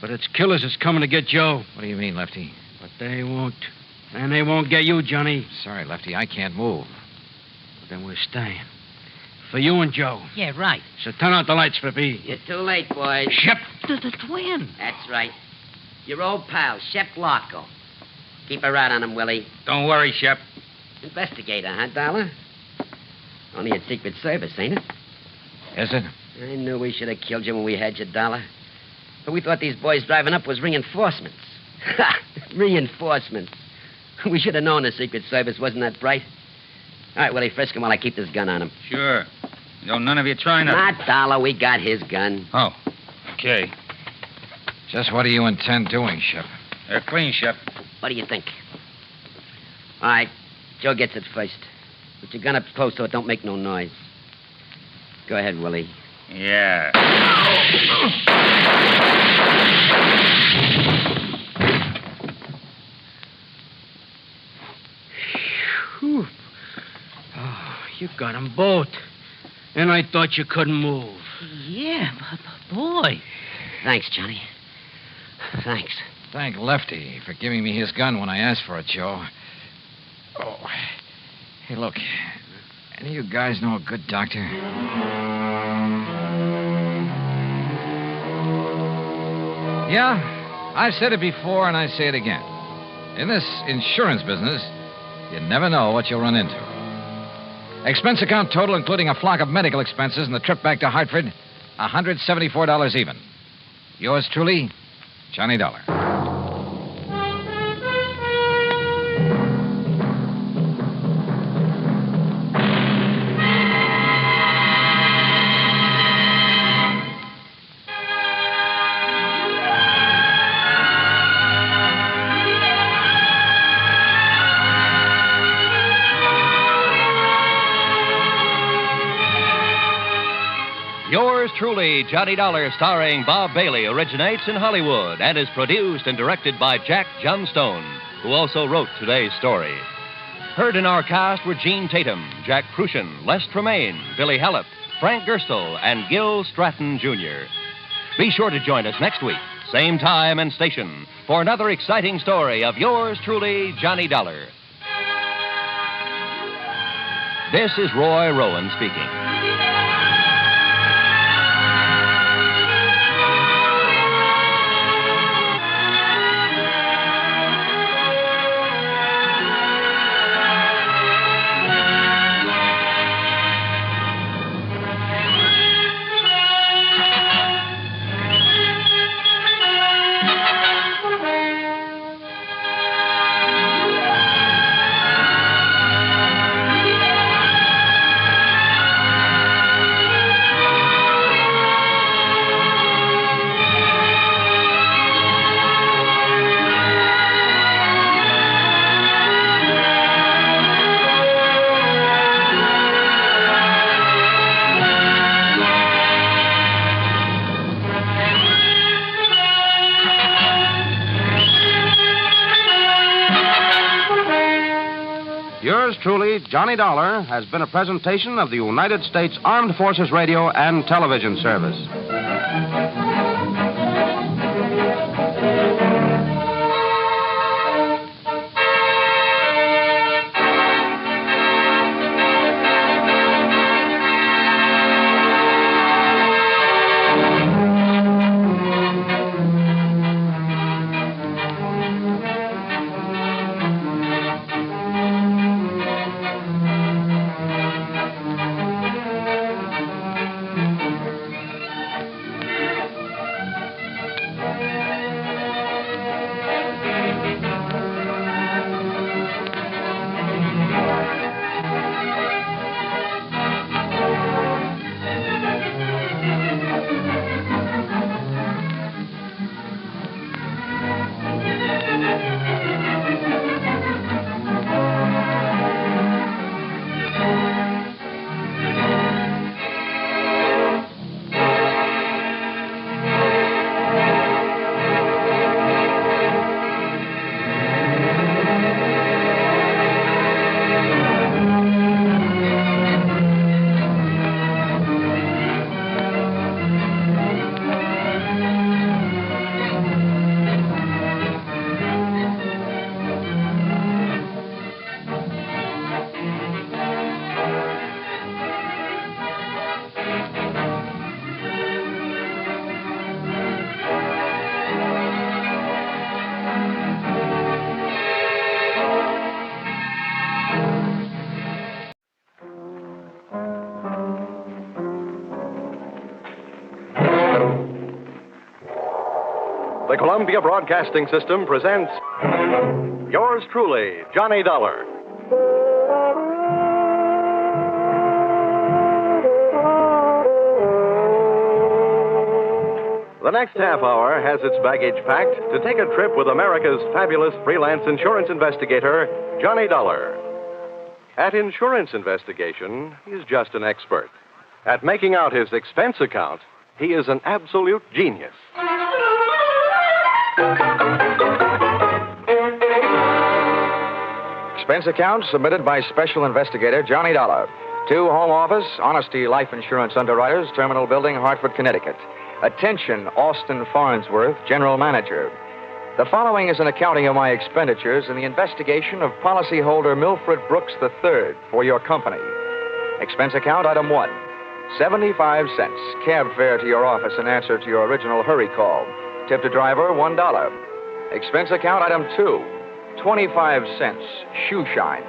But it's killers that's coming to get Joe. What do you mean, Lefty? But they won't. And they won't get you, Johnny. Sorry, Lefty, I can't move. But then we're staying. For you and Joe. Yeah, right. So turn out the lights, Flippy. You're too late, boys. Shep. The twin. That's right. Your old pal, Shep Larko. Keep a rat on him, Willie. Don't worry, Shep. Investigator, huh, Dollar? Only at Secret Service, ain't it? Is it? I knew we should have killed you when we had you, Dollar. But we thought these boys driving up was reinforcements. Ha! Reinforcements. We should have known the Secret Service wasn't that bright. All right, Willie, frisk him while I keep this gun on him. Sure. No, none of you trying to... Not Dollar. We got his gun. Oh, okay. Just what do you intend doing, Shep? They're clean, Shep. What do you think? All right, Joe gets it first. Put your gun up close so it don't make no noise. Go ahead, Willie. Yeah. Whew. Oh, you got them both. And I thought you couldn't move. Yeah, but boy. Thanks, Johnny. Thanks. Thank Lefty for giving me his gun when I asked for it, Joe. Oh. Hey, look. Any of you guys know a good doctor? Yeah, I've said it before and I say it again. In this insurance business, you never know what you'll run into. Expense account total, including a flock of medical expenses and the trip back to Hartford, $174 even. Yours truly, Johnny Dollar. Yours truly, Johnny Dollar, starring Bob Bailey, originates in Hollywood and is produced and directed by Jack Johnstone, who also wrote today's story. Heard in our cast were Gene Tatum, Jack Crucian, Les Tremaine, Billy Hallett, Frank Gerstle, and Gil Stratton, Jr. Be sure to join us next week, same time and station, for another exciting story of yours truly, Johnny Dollar. This is Roy Rowan speaking. Yours truly, Johnny Dollar, has been a presentation of the United States Armed Forces Radio and Television Service. The Columbia Broadcasting System presents Yours truly, Johnny Dollar. The next half hour has its baggage packed to take a trip with America's fabulous freelance insurance investigator, Johnny Dollar. At insurance investigation, he's just an expert. At making out his expense account, he is an absolute genius. Expense account submitted by Special Investigator Johnny Dollar to Home Office, Honesty Life Insurance Underwriters, Terminal Building, Hartford, Connecticut. Attention, Austin Farnsworth, General Manager. The following is an accounting of my expenditures in the investigation of policyholder Milford Brooks III for your company. Expense account item 1, 75 cents. Cab fare to your office in answer to your original hurry call. Tip to driver, $1. Expense account item 2, 25 cents. Shoe shine.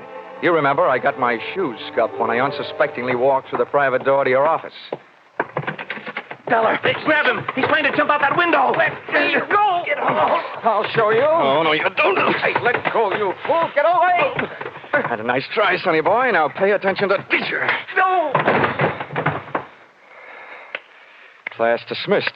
You remember I got my shoes scuffed when I unsuspectingly walked through the private door to your office. Dollar, grab him. He's trying to jump out that window. Let go. Get off. I'll show you. Oh, no, you don't. Hey, let go, you fool. Get away. Had a nice try, sonny boy. Now pay attention to teacher. No. Class dismissed.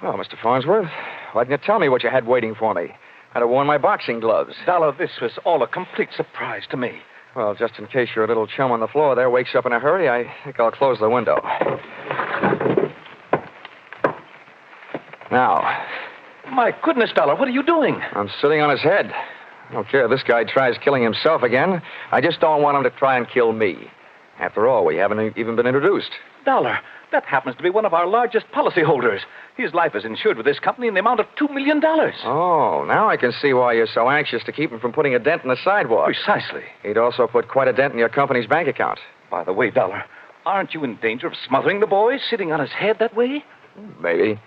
Well, Mr. Farnsworth, why didn't you tell me what you had waiting for me? I'd have worn my boxing gloves. Dollar, this was all a complete surprise to me. Well, just in case your little chum on the floor there wakes up in a hurry, I think I'll close the window. Now, My goodness, Dollar, what are you doing? I'm sitting on his head. I don't care if this guy tries killing himself again. I just don't want him to try and kill me. After all, we haven't even been introduced. Dollar, that happens to be one of our largest policyholders. His life is insured with this company in the amount of $2 million. Oh, now I can see why you're so anxious to keep him from putting a dent in the sidewalk. Precisely. He'd also put quite a dent in your company's bank account. By the way, Dollar, aren't you in danger of smothering the boy sitting on his head that way? Maybe.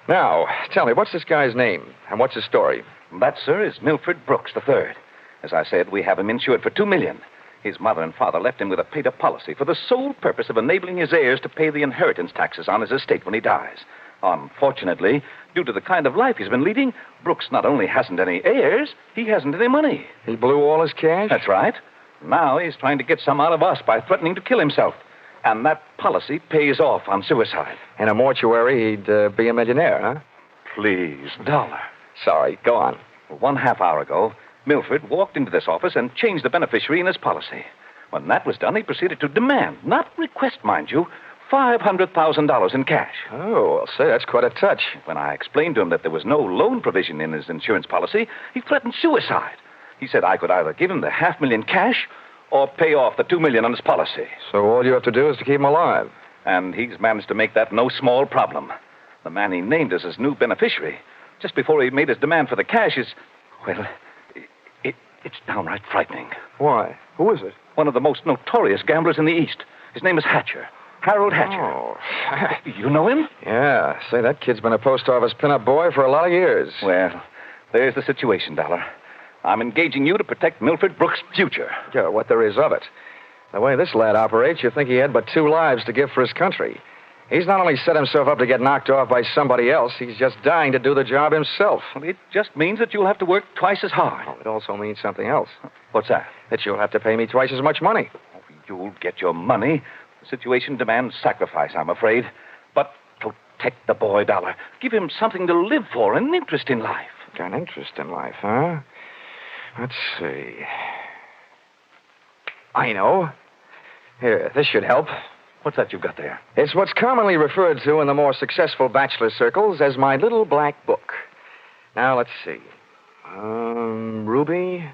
Now, tell me, what's this guy's name? And what's his story? That, sir, is Milford Brooks III. As I said, we have him insured for $2 million. His mother and father left him with a paid-up policy for the sole purpose of enabling his heirs to pay the inheritance taxes on his estate when he dies. Unfortunately, due to the kind of life he's been leading, Brooks not only hasn't any heirs, he hasn't any money. He blew all his cash? That's right. Now he's trying to get some out of us by threatening to kill himself. And that policy pays off on suicide. In a mortuary, he'd be a millionaire, huh? Please, Dollar. Sorry, go on. 1/2 hour ago, Milford walked into this office and changed the beneficiary in his policy. When that was done, he proceeded to demand, not request, mind you, $500,000 in cash. Oh, well, say, that's quite a touch. When I explained to him that there was no loan provision in his insurance policy, he threatened suicide. He said I could either give him the $500,000 cash or pay off the $2 million on his policy. So all you have to do is to keep him alive. And he's managed to make that no small problem. The man he named as his new beneficiary, just before he made his demand for the cash, is, well, it's downright frightening. Why? Who is it? One of the most notorious gamblers in the East. His name is Hatcher. Harold Hatcher. Oh. You know him? Yeah. Say, that kid's been a post office pinup boy for a lot of years. Well, there's the situation, Dollar. I'm engaging you to protect Milford Brooks' future. Yeah, what there is of it. The way this lad operates, you think he had but 2 lives to give for his country. He's not only set himself up to get knocked off by somebody else, he's just dying to do the job himself. Well, it just means that you'll have to work twice as hard. Oh, it also means something else. What's that? That you'll have to pay me twice as much money. Oh, you'll get your money. The situation demands sacrifice, I'm afraid. But protect the boy, Dollar. Give him something to live for, an interest in life. An interest in life, huh? Let's see. I know. Here, this should help. What's that you've got there? It's what's commonly referred to in the more successful bachelor circles as my little black book. Now, let's see. Ruby?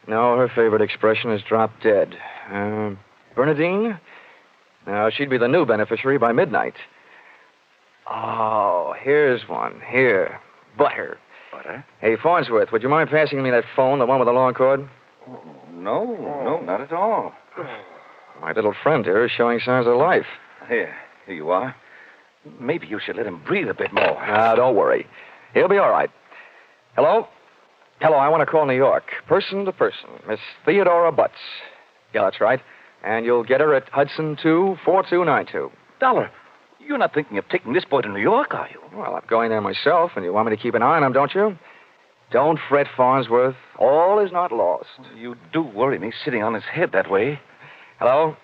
No, her favorite expression is drop dead. Bernadine? No, she'd be the new beneficiary by midnight. Oh, here's one. Here. Butter. Butter? Hey, Farnsworth, would you mind passing me that phone, the one with the long cord? No, not at all. My little friend here is showing signs of life. Here you are. Maybe you should let him breathe a bit more. Don't worry. He'll be all right. Hello? Hello, I want to call New York. Person to person. Miss Theodora Butts. Yeah, that's right. And you'll get her at Hudson 24292. Dollar, you're not thinking of taking this boy to New York, are you? Well, I'm going there myself, and you want me to keep an eye on him, don't you? Don't fret, Farnsworth. All is not lost. You do worry me sitting on his head that way. Hello?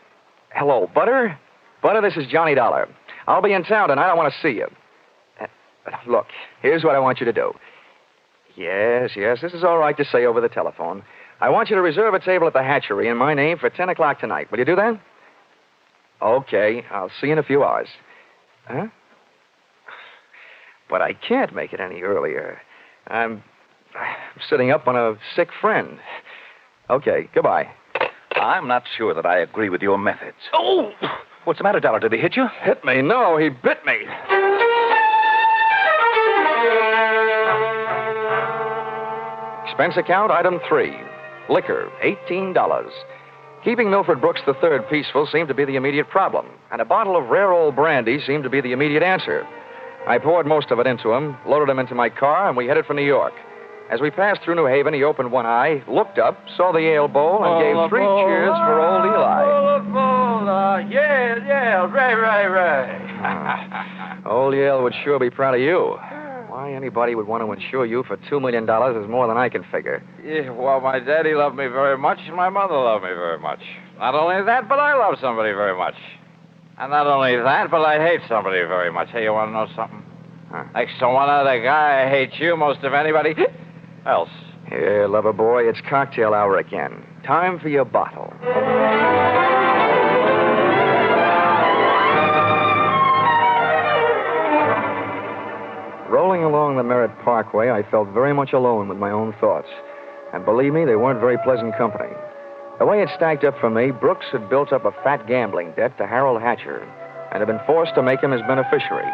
Hello, Butter? Butter, this is Johnny Dollar. I'll be in town tonight. I want to see you. Look, here's what I want you to do. Yes, this is all right to say over the telephone. I want you to reserve a table at the hatchery in my name for 10 o'clock tonight. Will you do that? Okay, I'll see you in a few hours. Huh? But I can't make it any earlier. I'm sitting up on a sick friend. Okay, goodbye. I'm not sure that I agree with your methods. Oh! What's the matter, Dollar? Did he hit you? Hit me? No, he bit me. Expense account, item 3. Liquor, $18. Keeping Milford Brooks III peaceful seemed to be the immediate problem, and a bottle of rare old brandy seemed to be the immediate answer. I poured most of it into him, loaded him into my car, and we headed for New York. As we passed through New Haven, he opened one eye, looked up, saw the ale bowl, and gave 3 cheers for old Eli. Yeah, right. Old Yale would sure be proud of you. Why anybody would want to insure you for $2 million is more than I can figure. Yeah, well, my daddy loved me very much, and my mother loved me very much. Not only that, but I love somebody very much. And not only that, but I hate somebody very much. Hey, you want to know something? Huh. Next to one other guy, I hate you most of anybody else. Here, lover boy, it's cocktail hour again. Time for your bottle. Parkway, I felt very much alone with my own thoughts. And believe me, they weren't very pleasant company. The way it stacked up for me, Brooks had built up a fat gambling debt to Harold Hatcher and had been forced to make him his beneficiary.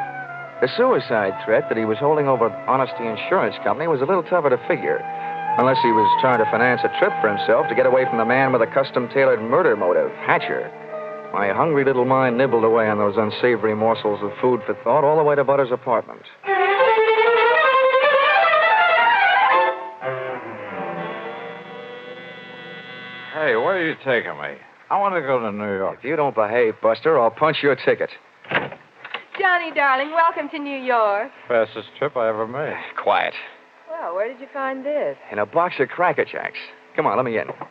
The suicide threat that he was holding over Honesty Insurance Company was a little tougher to figure, unless he was trying to finance a trip for himself to get away from the man with a custom-tailored murder motive, Hatcher. My hungry little mind nibbled away on those unsavory morsels of food for thought all the way to Butter's apartment. Hey, where are you taking me? I want to go to New York. If you don't behave, Buster, I'll punch your ticket. Johnny, darling, welcome to New York. Fastest trip I ever made. Quiet. Well, where did you find this? In a box of Cracker Jacks. Come on, let me in. Oh,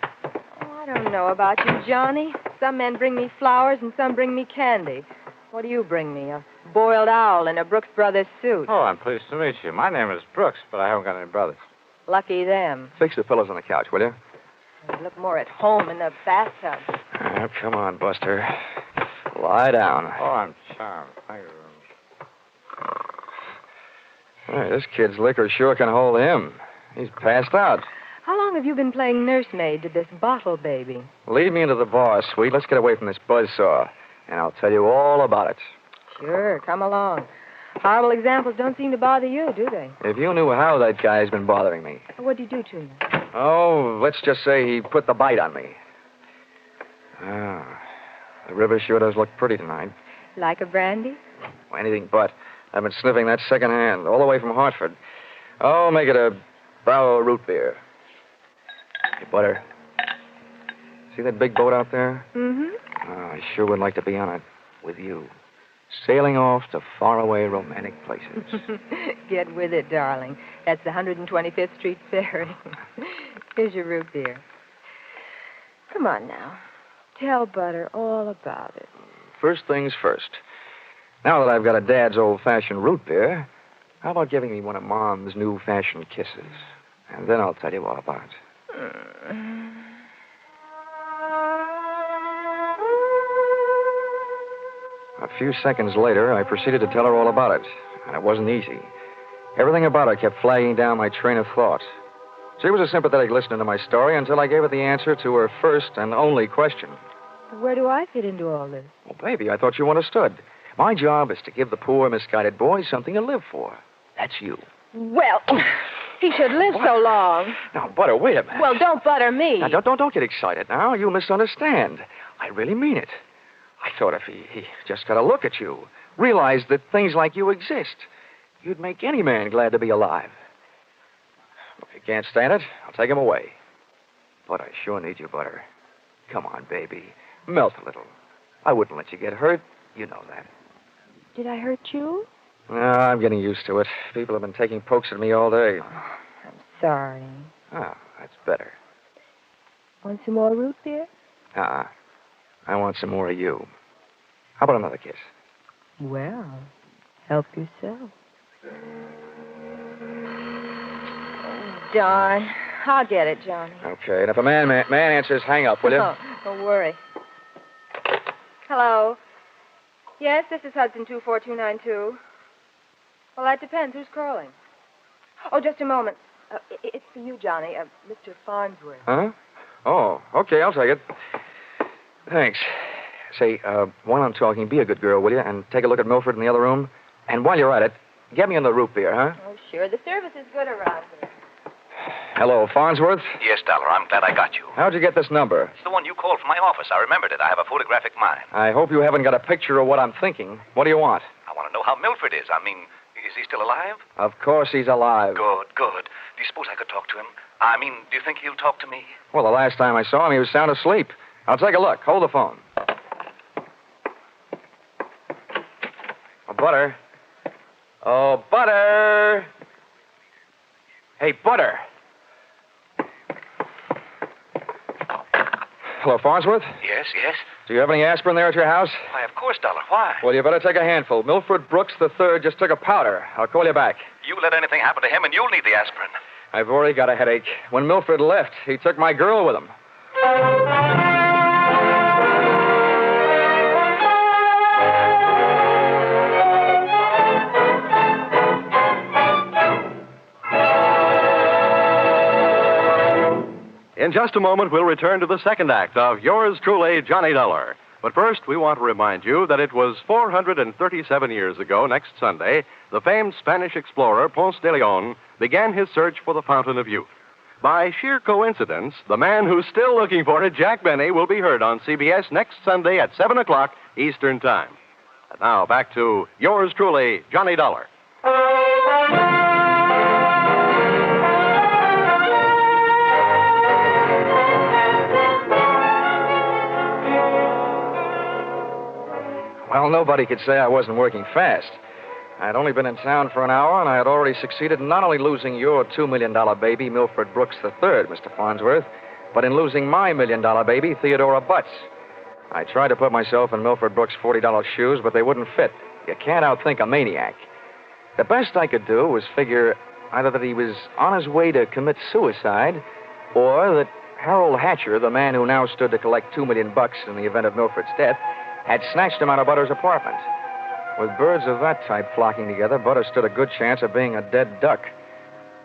I don't know about you, Johnny. Some men bring me flowers and some bring me candy. What do you bring me? A boiled owl in a Brooks Brothers suit. Oh, I'm pleased to meet you. My name is Brooks, but I haven't got any brothers. Lucky them. Fix the pillows on the couch, will you? They look more at home in the bathtub. Oh, come on, Buster. Lie down. Oh, I'm charmed. Thank you very much. Hey, this kid's liquor sure can hold him. He's passed out. How long have you been playing nursemaid to this bottle baby? Lead me into the bar, sweet. Let's get away from this buzzsaw, and I'll tell you all about it. Sure, come along. Horrible examples don't seem to bother you, do they? If you knew how that guy's been bothering me. What'd you do to him? Oh, let's just say he put the bite on me. Ah, the river sure does look pretty tonight. Like a brandy? Well, anything but. I've been sniffing that second hand, all the way from Hartford. Oh, make it a Brow root beer. Hey, Butter. See that big boat out there? Mm-hmm. Oh, I sure would like to be on it with you. Sailing off to faraway romantic places. Get with it, darling. That's the 125th Street Ferry. Here's your root beer. Come on now. Tell Butter all about it. First things first. Now that I've got a Dad's old-fashioned root beer, how about giving me one of Mom's new-fashioned kisses? And then I'll tell you all about it. A few seconds later, I proceeded to tell her all about it, and it wasn't easy. Everything about her kept flagging down my train of thought. She was a sympathetic listener to my story until I gave her the answer to her first and only question. Where do I fit into all this? Well, baby, I thought you understood. My job is to give the poor, misguided boy something to live for. That's you. Well, he should live so long. Now, Butter, wait a minute. Well, don't butter me. Now, don't get excited now. You misunderstand. I really mean it. I thought if he just got a look at you, realized that things like you exist, you'd make any man glad to be alive. If you can't stand it, I'll take him away. But I sure need you, Butter. Come on, baby. Melt a little. I wouldn't let you get hurt. You know that. Did I hurt you? No, I'm getting used to it. People have been taking pokes at me all day. I'm sorry. Oh, that's better. Want some more root beer? I want some more of you. How about another kiss? Well, help yourself. Darn. I'll get it, Johnny. Okay, and if a man answers, hang up, will you? Oh, don't worry. Hello. Yes, this is Hudson 24292. Well, that depends. Who's calling? Oh, just a moment. It's for you, Johnny. Mr. Farnsworth. Huh? Oh, okay, I'll take it. Thanks. Say, while I'm talking, be a good girl, will you? And take a look at Milford in the other room. And while you're at it, get me in the root beer, huh? Oh, sure. The service is good around here. Hello, Farnsworth. Yes, Dollar, I'm glad I got you. How'd you get this number? It's the one you called from my office. I remembered it. I have a photographic mind. I hope you haven't got a picture of what I'm thinking. What do you want? I want to know how Milford is. I mean, is he still alive? Of course he's alive. Good, good. Do you suppose I could talk to him? I mean, do you think he'll talk to me? Well, the last time I saw him, he was sound asleep. I'll take a look. Hold the phone. Oh, Butter. Oh, Butter. Hey, Butter. Hello, Farnsworth? Yes, yes. Do you have any aspirin there at your house? Why, of course, Dollar. Why? Well, you better take a handful. Milford Brooks III just took a powder. I'll call you back. You let anything happen to him, and you'll need the aspirin. I've already got a headache. When Milford left, he took my girl with him. In just a moment, we'll return to the second act of Yours Truly, Johnny Dollar. But first, we want to remind you that it was 437 years ago, next Sunday, the famed Spanish explorer Ponce de Leon began his search for the Fountain of Youth. By sheer coincidence, the man who's still looking for it, Jack Benny, will be heard on CBS next Sunday at 7 o'clock Eastern Time. And now, back to Yours Truly, Johnny Dollar. Well, nobody could say I wasn't working fast. I'd only been in town for an hour, and I had already succeeded in not only losing your $2 million baby, Milford Brooks III, Mr. Farnsworth, but in losing my $1 million baby, Theodora Butts. I tried to put myself in Milford Brooks' $40 shoes, but they wouldn't fit. You can't outthink a maniac. The best I could do was figure either that he was on his way to commit suicide, or that Harold Hatcher, the man who now stood to collect $2 million in the event of Milford's death, had snatched him out of Butter's apartment. With birds of that type flocking together, Butter stood a good chance of being a dead duck.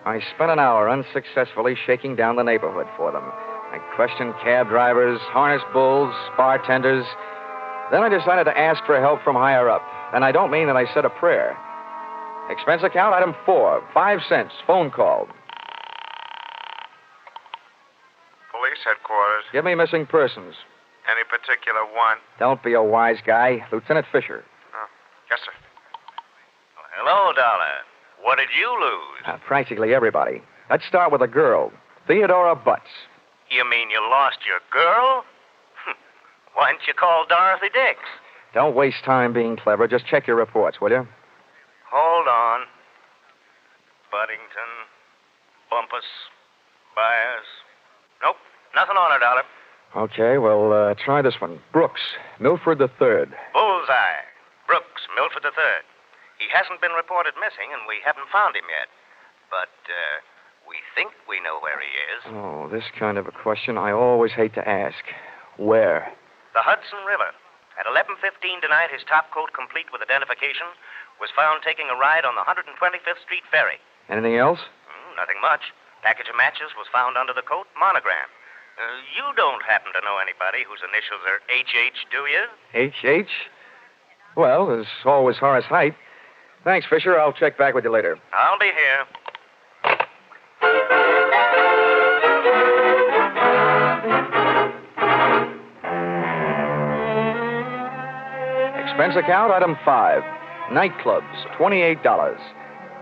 I spent an hour unsuccessfully shaking down the neighborhood for them. I questioned cab drivers, harness bulls, bartenders. Then I decided to ask for help from higher up. And I don't mean that I said a prayer. Expense account, item 4, 5 cents, phone call. Police headquarters. Give me missing persons. Any particular one? Don't be a wise guy. Lieutenant Fisher. Oh, yes, sir. Hello, Dollar. What did you lose? Practically everybody. Let's start with a girl, Theodora Butts. You mean you lost your girl? Why didn't you call Dorothy Dix? Don't waste time being clever. Just check your reports, will you? Hold on. Buddington, Bumpus, Byers. Nope, nothing on her, Dollar. Okay, well, try this one. Brooks, Milford III. Bullseye. Brooks, Milford III. He hasn't been reported missing, and we haven't found him yet. But, we think we know where he is. Oh, this kind of a question I always hate to ask. Where? The Hudson River. At 11:15 tonight, his top coat, complete with identification, was found taking a ride on the 125th Street ferry. Anything else? Nothing much. Package of matches was found under the coat, monogram. You don't happen to know anybody whose initials are H.H., do you? H.H.? Well, there's always Horace Height. Thanks, Fisher. I'll check back with you later. I'll be here. Expense account, item 5. Nightclubs, $28.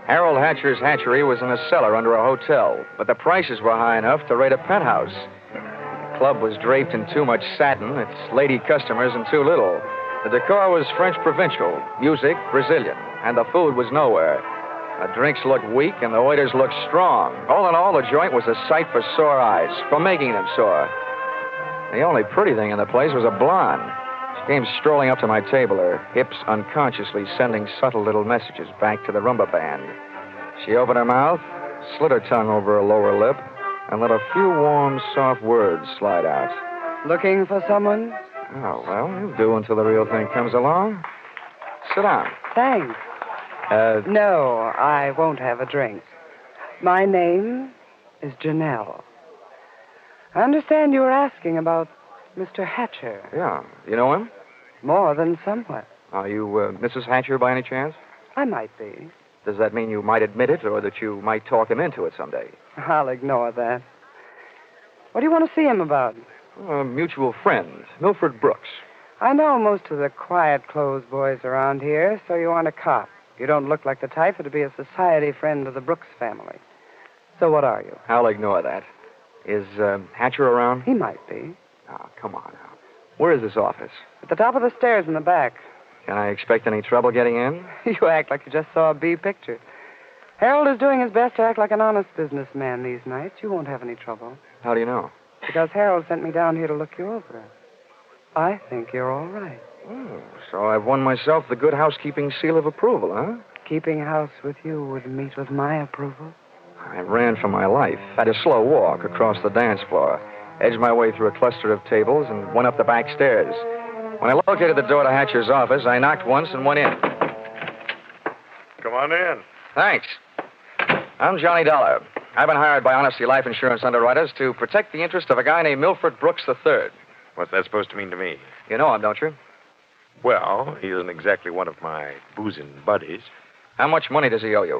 Harold Hatcher's hatchery was in a cellar under a hotel, but the prices were high enough to rate a penthouse. The club was draped in too much satin, its lady customers in too little. The decor was French provincial, music Brazilian, and the food was nowhere. The drinks looked weak and the waiters looked strong. All in all, the joint was a sight for sore eyes, for making them sore. The only pretty thing in the place was a blonde. She came strolling up to my table, her hips unconsciously sending subtle little messages back to the rumba band. She opened her mouth, slid her tongue over her lower lip, and let a few warm, soft words slide out. Looking for someone? Oh, well, you'll do until the real thing comes along. Sit down. Thanks. No, I won't have a drink. My name is Janelle. I understand you were asking about Mr. Hatcher. Yeah. You know him? More than somewhat. Are you Mrs. Hatcher by any chance? I might be. Does that mean you might admit it or that you might talk him into it someday? I'll ignore that. What do you want to see him about? A mutual friend, Milford Brooks. I know most of the quiet clothes boys around here, so you aren't a cop. You don't look like the type to be a society friend of the Brooks family. So what are you? I'll ignore that. Is Hatcher around? He might be. Oh, come on now. Where is this office? At the top of the stairs in the back. Can I expect any trouble getting in? You act like you just saw a B picture. Harold is doing his best to act like an honest businessman these nights. You won't have any trouble. How do you know? Because Harold sent me down here to look you over. I think you're all right. Oh, so I've won myself the good housekeeping seal of approval, huh? Keeping house with you would meet with my approval. I ran for my life, had a slow walk across the dance floor, edged my way through a cluster of tables, and went up the back stairs. When I located the door to Hatcher's office, I knocked once and went in. Come on in. Thanks. I'm Johnny Dollar. I've been hired by Honesty Life Insurance underwriters to protect the interest of a guy named Milford Brooks III. What's that supposed to mean to me? You know him, don't you? Well, he isn't exactly one of my boozing buddies. How much money does he owe you?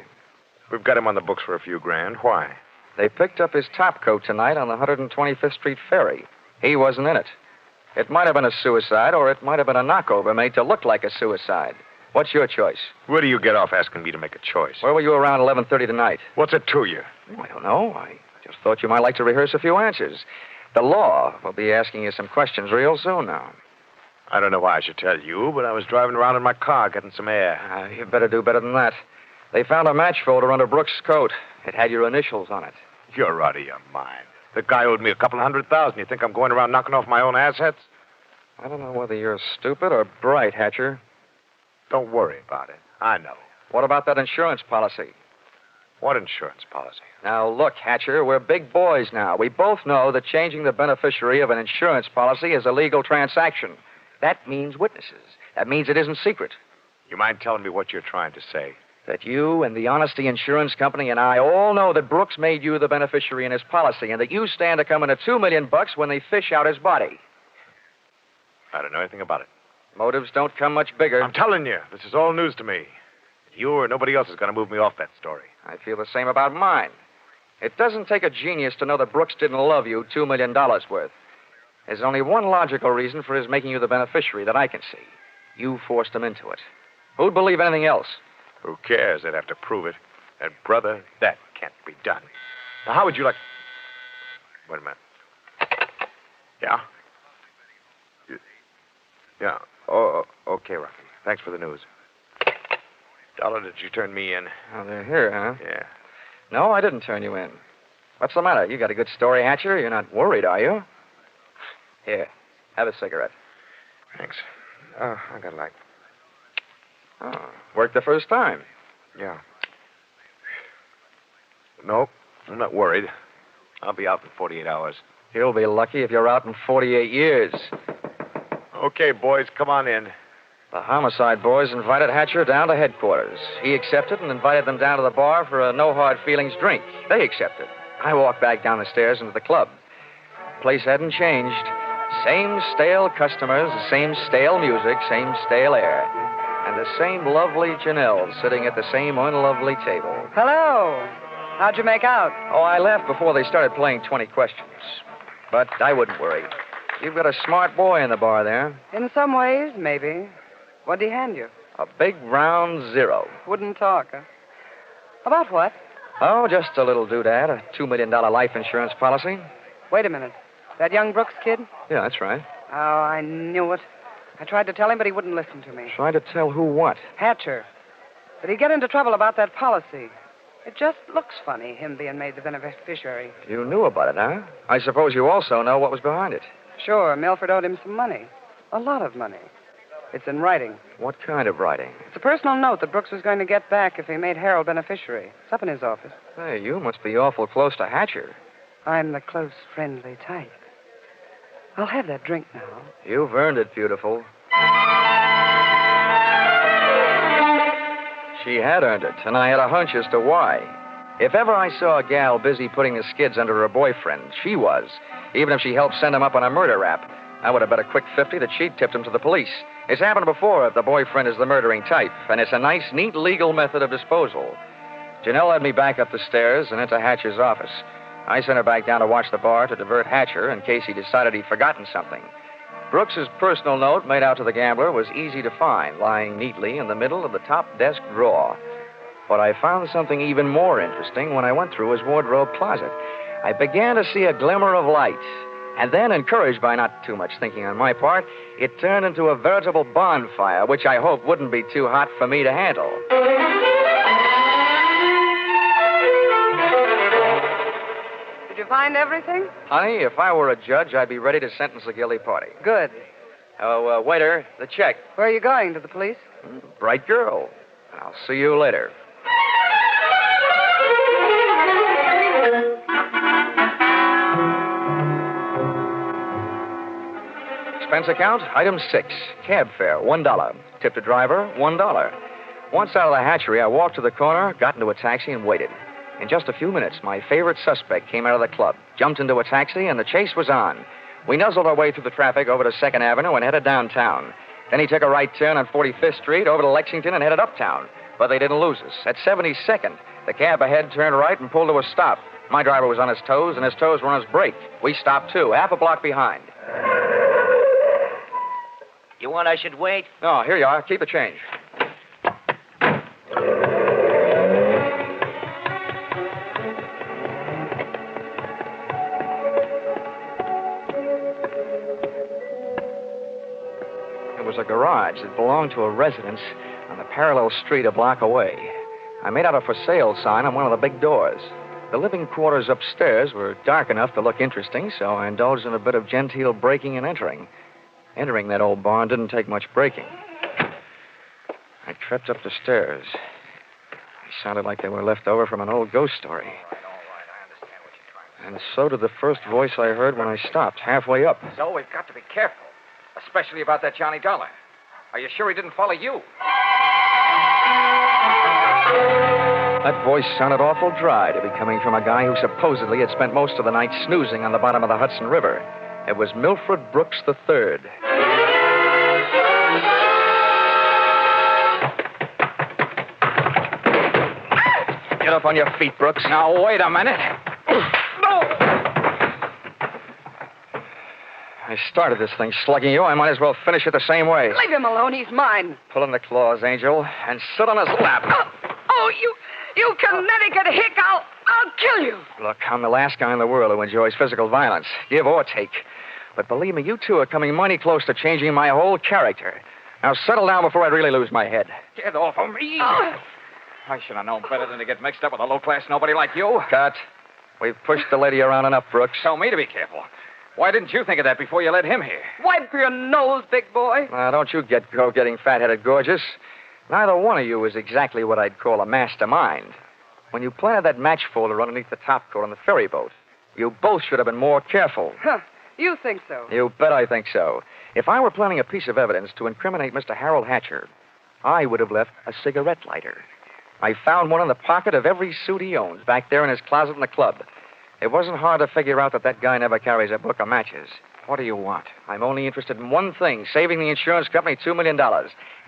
We've got him on the books for a few grand. Why? They picked up his top coat tonight on the 125th Street ferry. He wasn't in it. It might have been a suicide, or it might have been a knockover made to look like a suicide. What's your choice? Where do you get off asking me to make a choice? Where were you around 11:30 tonight? What's it to you? I don't know. I just thought you might like to rehearse a few answers. The law will be asking you some questions real soon now. I don't know why I should tell you, but I was driving around in my car getting some air. You better do better than that. They found a match folder under Brooks' coat. It had your initials on it. You're out of your mind. The guy owed me $200,000. You think I'm going around knocking off my own assets? I don't know whether you're stupid or bright, Hatcher. Don't worry about it. I know. What about that insurance policy? What insurance policy? Now, look, Hatcher, we're big boys now. We both know that changing the beneficiary of an insurance policy is a legal transaction. That means witnesses. That means it isn't secret. You mind telling me what you're trying to say? That you and the Honesty Insurance Company and I all know that Brooks made you the beneficiary in his policy, and that you stand to come into $2 million when they fish out his body. I don't know anything about it. Motives don't come much bigger. I'm telling you, this is all news to me. You or nobody else is going to move me off that story. I feel the same about mine. It doesn't take a genius to know that Brooks didn't love you $2 million worth. There's only one logical reason for his making you the beneficiary that I can see. You forced him into it. Who'd believe anything else? Who cares? They'd have to prove it. And, brother, that can't be done. Now, how would you like... Wait a minute. Yeah? Yeah. Oh, okay, Rocky. Thanks for the news. Dollar, did you turn me in? Oh, they're here, huh? Yeah. No, I didn't turn you in. What's the matter? You got a good story, Hatcher? You're not worried, are you? Here, have a cigarette. Thanks. Oh, I got a light. Oh, worked the first time. Yeah. Nope, I'm not worried. I'll be out in 48 hours. You'll be lucky if you're out in 48 years. Okay, boys, come on in. The homicide boys invited Hatcher down to headquarters. He accepted and invited them down to the bar for a no-hard-feelings drink. They accepted. I walked back down the stairs into the club. The place hadn't changed. Same stale customers, same stale music, same stale air. And the same lovely Janelle sitting at the same unlovely table. Hello. How'd you make out? Oh, I left before they started playing 20 questions. But I wouldn't worry. You've got a smart boy in the bar there. In some ways, maybe. What'd he hand you? A big round zero. Wouldn't talk, huh? About what? Oh, just a little doodad, a $2 million life insurance policy. Wait a minute. That young Brooks kid? Yeah, that's right. Oh, I knew it. I tried to tell him, but he wouldn't listen to me. Trying to tell who what? Hatcher. But he'd get into trouble about that policy. It just looks funny, him being made the beneficiary. You knew about it, huh? I suppose you also know what was behind it. Sure, Milford owed him some money. A lot of money. It's in writing. What kind of writing? It's a personal note that Brooks was going to get back if he made Harold beneficiary. It's up in his office. Hey, you must be awful close to Hatcher. I'm the close, friendly type. I'll have that drink now. You've earned it, beautiful. She had earned it, and I had a hunch as to why. If ever I saw a gal busy putting the skids under her boyfriend, she was. Even if she helped send him up on a murder rap. I would have bet a quick 50 that she'd tipped him to the police. It's happened before if the boyfriend is the murdering type, and it's a nice, neat legal method of disposal. Janelle led me back up the stairs and into Hatcher's office. I sent her back down to watch the bar to divert Hatcher in case he decided he'd forgotten something. Brooks's personal note made out to the gambler was easy to find, lying neatly in the middle of the top desk drawer. But I found something even more interesting when I went through his wardrobe closet. I began to see a glimmer of light. And then, encouraged by not too much thinking on my part, it turned into a veritable bonfire, which I hoped wouldn't be too hot for me to handle. Did you find everything? Honey, if I were a judge, I'd be ready to sentence the guilty party. Good. Oh, waiter, the check. Where are you going? To the police? Bright girl. I'll see you later. Expense account, item 6. Cab fare, $1. Tip to driver, $1. Once out of the hatchery, I walked to the corner, got into a taxi, and waited. In just a few minutes, my favorite suspect came out of the club, jumped into a taxi, and the chase was on. We nuzzled our way through the traffic over to 2nd Avenue and headed downtown. Then he took a right turn on 45th Street over to Lexington and headed uptown. But they didn't lose us. At 72nd, the cab ahead turned right and pulled to a stop. My driver was on his toes, and his toes were on his brake. We stopped, too, half a block behind. You want I should wait? No, here you are. Keep the change. It was a garage that belonged to a residence on the parallel street a block away. I made out a for sale sign on one of the big doors. The living quarters upstairs were dark enough to look interesting, so I indulged in a bit of genteel breaking and entering. Entering that old barn didn't take much breaking. I crept up the stairs. They sounded like they were left over from an old ghost story. And so did the first voice I heard when I stopped, halfway up. So we've got to be careful, especially about that Johnny Dollar. Are you sure he didn't follow you? That voice sounded awful dry to be coming from a guy who supposedly had spent most of the night snoozing on the bottom of the Hudson River. It was Milford Brooks III. Get up on your feet, Brooks. Now, wait a minute. I started this thing slugging you. I might as well finish it the same way. Leave him alone. He's mine. Pull in the claws, Angel, and sit on his lap. Oh, you Connecticut hick. I'll kill you. Look, I'm the last guy in the world who enjoys physical violence, give or take. But believe me, you two are coming mighty close to changing my whole character. Now settle down before I really lose my head. Get off of me. I should have known better than to get mixed up with a low-class nobody like you. Cut. We've pushed the lady around enough, Brooks. Tell me to be careful. Why didn't you think of that before you led him here? Wipe your nose, big boy. Now, don't you go getting fat-headed gorgeous. Neither one of you is exactly what I'd call a mastermind. When you planted that match folder underneath the topcoat on the ferry boat, you both should have been more careful. Huh. You think so? You bet I think so. If I were planning a piece of evidence to incriminate Mr. Harold Hatcher, I would have left a cigarette lighter. I found one in the pocket of every suit he owns, back there in his closet in the club. It wasn't hard to figure out that guy never carries a book of matches. What do you want? I'm only interested in one thing, saving the insurance company $2 million.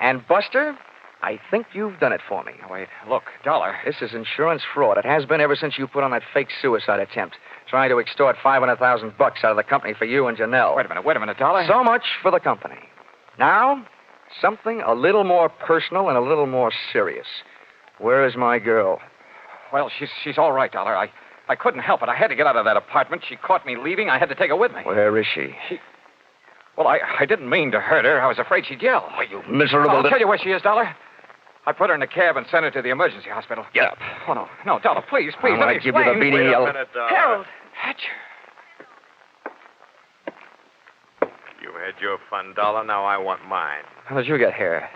And, Buster, I think you've done it for me. Wait, look, Dollar. This is insurance fraud. It has been ever since you put on that fake suicide attempt, trying to extort $500,000 out of the company for you and Janelle. Wait a minute, Dollar. So much for the company. Now, something a little more personal and a little more serious. Where is my girl? Well, she's all right, Dollar. I couldn't help it. I had to get out of that apartment. She caught me leaving. I had to take her with me. Where is she? Well, I didn't mean to hurt her. I was afraid she'd yell. Oh, you miserable... I'll tell you where she is, Dollar. I put her in a cab and sent her to the emergency hospital. Get up. Oh, no, Dollar, please, I'm let me give you the beating Wait yell. a minute, Harold. Hatcher. You had your fun, Dollar. Now I want mine. How did you get here?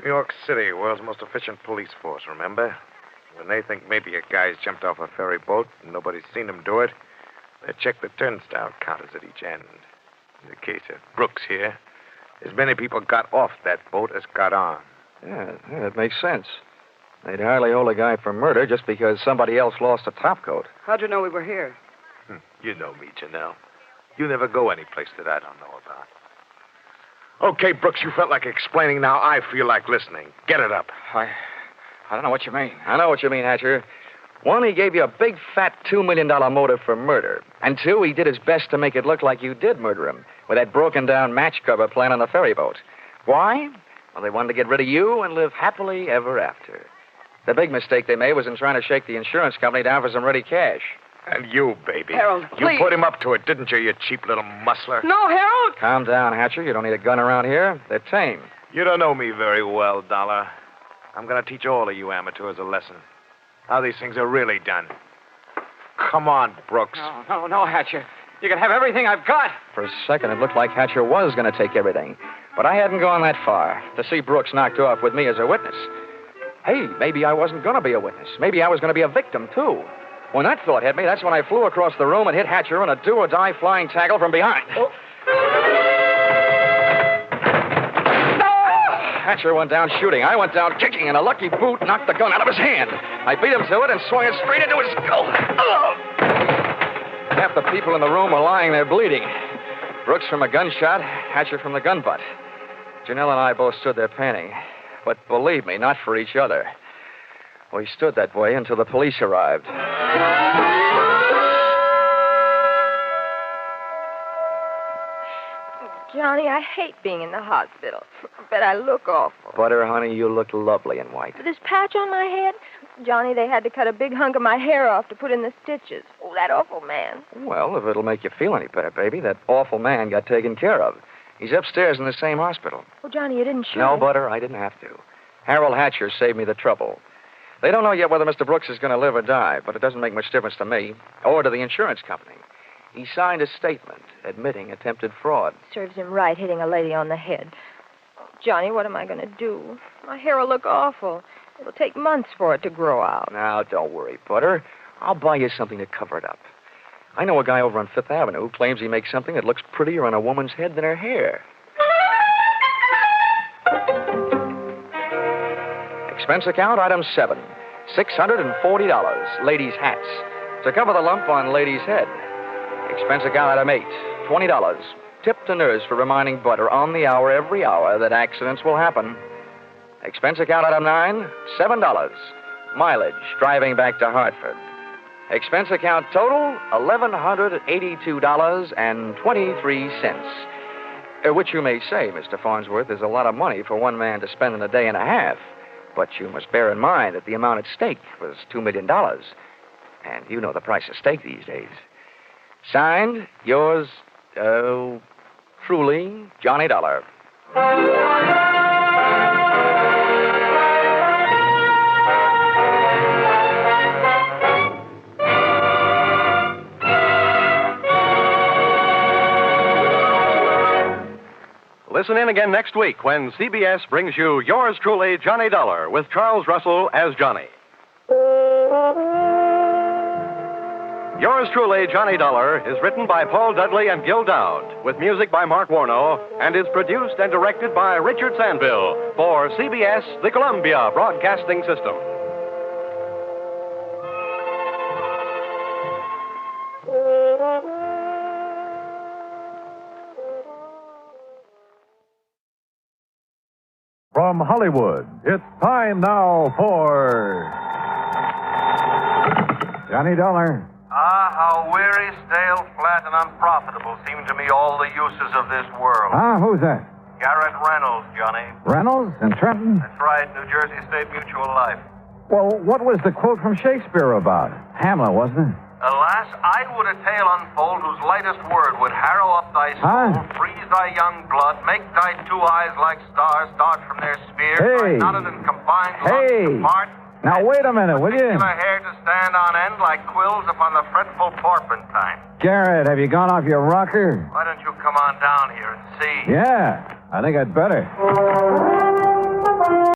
New York City, world's most efficient police force, remember? When they think maybe a guy's jumped off a ferry boat and nobody's seen him do it, they check the turnstile counters at each end. In the case of Brooks here, as many people got off that boat as got on. Yeah, that makes sense. They'd hardly hold a guy for murder just because somebody else lost a topcoat. How'd you know we were here? You know me, Janelle. You never go any place that I don't know about. Okay, Brooks, you felt like explaining. Now I feel like listening. Get it up. I don't know what you mean. I know what you mean, Hatcher. One, he gave you a big, fat $2 million motive for murder. And two, he did his best to make it look like you did murder him with that broken-down match cover plan on the ferry boat. Why? Well, they wanted to get rid of you and live happily ever after. The big mistake they made was in trying to shake the insurance company down for some ready cash. And you, baby. Harold, please. You put him up to it, didn't you, you cheap little muscler? No, Harold! Calm down, Hatcher. You don't need a gun around here. They're tame. You don't know me very well, Dollar. I'm going to teach all of you amateurs a lesson. How these things are really done. Come on, Brooks. No, Hatcher. You can have everything I've got. For a second, it looked like Hatcher was going to take everything. But I hadn't gone that far to see Brooks knocked off with me as a witness. Hey, maybe I wasn't going to be a witness. Maybe I was going to be a victim, too. When that thought hit me, that's when I flew across the room and hit Hatcher in a do-or-die flying tackle from behind. Oh. Hatcher went down shooting. I went down kicking, and a lucky boot knocked the gun out of his hand. I beat him to it and swung it straight into his skull. Oh! Half the people in the room were lying there bleeding. Brooks from a gunshot, Hatcher from the gun butt. Janelle and I both stood there panting. But believe me, not for each other. We stood that way until the police arrived. Johnny, I hate being in the hospital. Bet I look awful. Butter, honey, you look lovely in white. This patch on my head? Johnny, they had to cut a big hunk of my hair off to put in the stitches. Oh, that awful man. Well, if it'll make you feel any better, baby, that awful man got taken care of. He's upstairs in the same hospital. Oh, Johnny, you didn't shoot No, him. Butter, I didn't have to. Harold Hatcher saved me the trouble. They don't know yet whether Mr. Brooks is going to live or die, but it doesn't make much difference to me or to the insurance company. He signed a statement admitting attempted fraud. Serves him right hitting a lady on the head. Oh, Johnny, what am I going to do? My hair will look awful. It'll take months for it to grow out. Now, don't worry, Butter. I'll buy you something to cover it up. I know a guy over on Fifth Avenue who claims he makes something that looks prettier on a woman's head than her hair. Expense account, item 7. $640. Ladies' hats. To cover the lump on lady's head. Expense account, item 8. $20. Tip to nurse for reminding Butter on the hour every hour that accidents will happen. Expense account, item 9. $7. Mileage driving back to Hartford. Expense account total, $1,182.23. Which you may say, Mr. Farnsworth, is a lot of money for one man to spend in a day and a half. But you must bear in mind that the amount at stake was $2 million. And you know the price of steak these days. Signed, yours, truly, Johnny Dollar. Listen in again next week when CBS brings you yours truly, Johnny Dollar, with Charles Russell as Johnny. Yours truly, Johnny Dollar, is written by Paul Dudley and Gil Dowd, with music by Mark Warno, and is produced and directed by Richard Sandville for CBS, the Columbia Broadcasting System. From Hollywood, it's time now for Johnny Dollar. Ah, how weary, stale, flat, and unprofitable seem to me all the uses of this world. Who's that? Garrett Reynolds, Johnny. Reynolds in Trenton? That's right, New Jersey State Mutual Life. Well, what was the quote from Shakespeare about? Hamlet, wasn't it? Alas, I would a tale unfold whose lightest word would harrow up thy soul, freeze thy young blood, make thy two eyes like stars dart from their sphere, thy knotted and combined lungs depart. Now, wait a minute, will you? Particular hair to stand on end like quills upon the fretful porpentine. Garrett, have you gone off your rocker? Why don't you come on down here and see? Yeah, I think I'd better.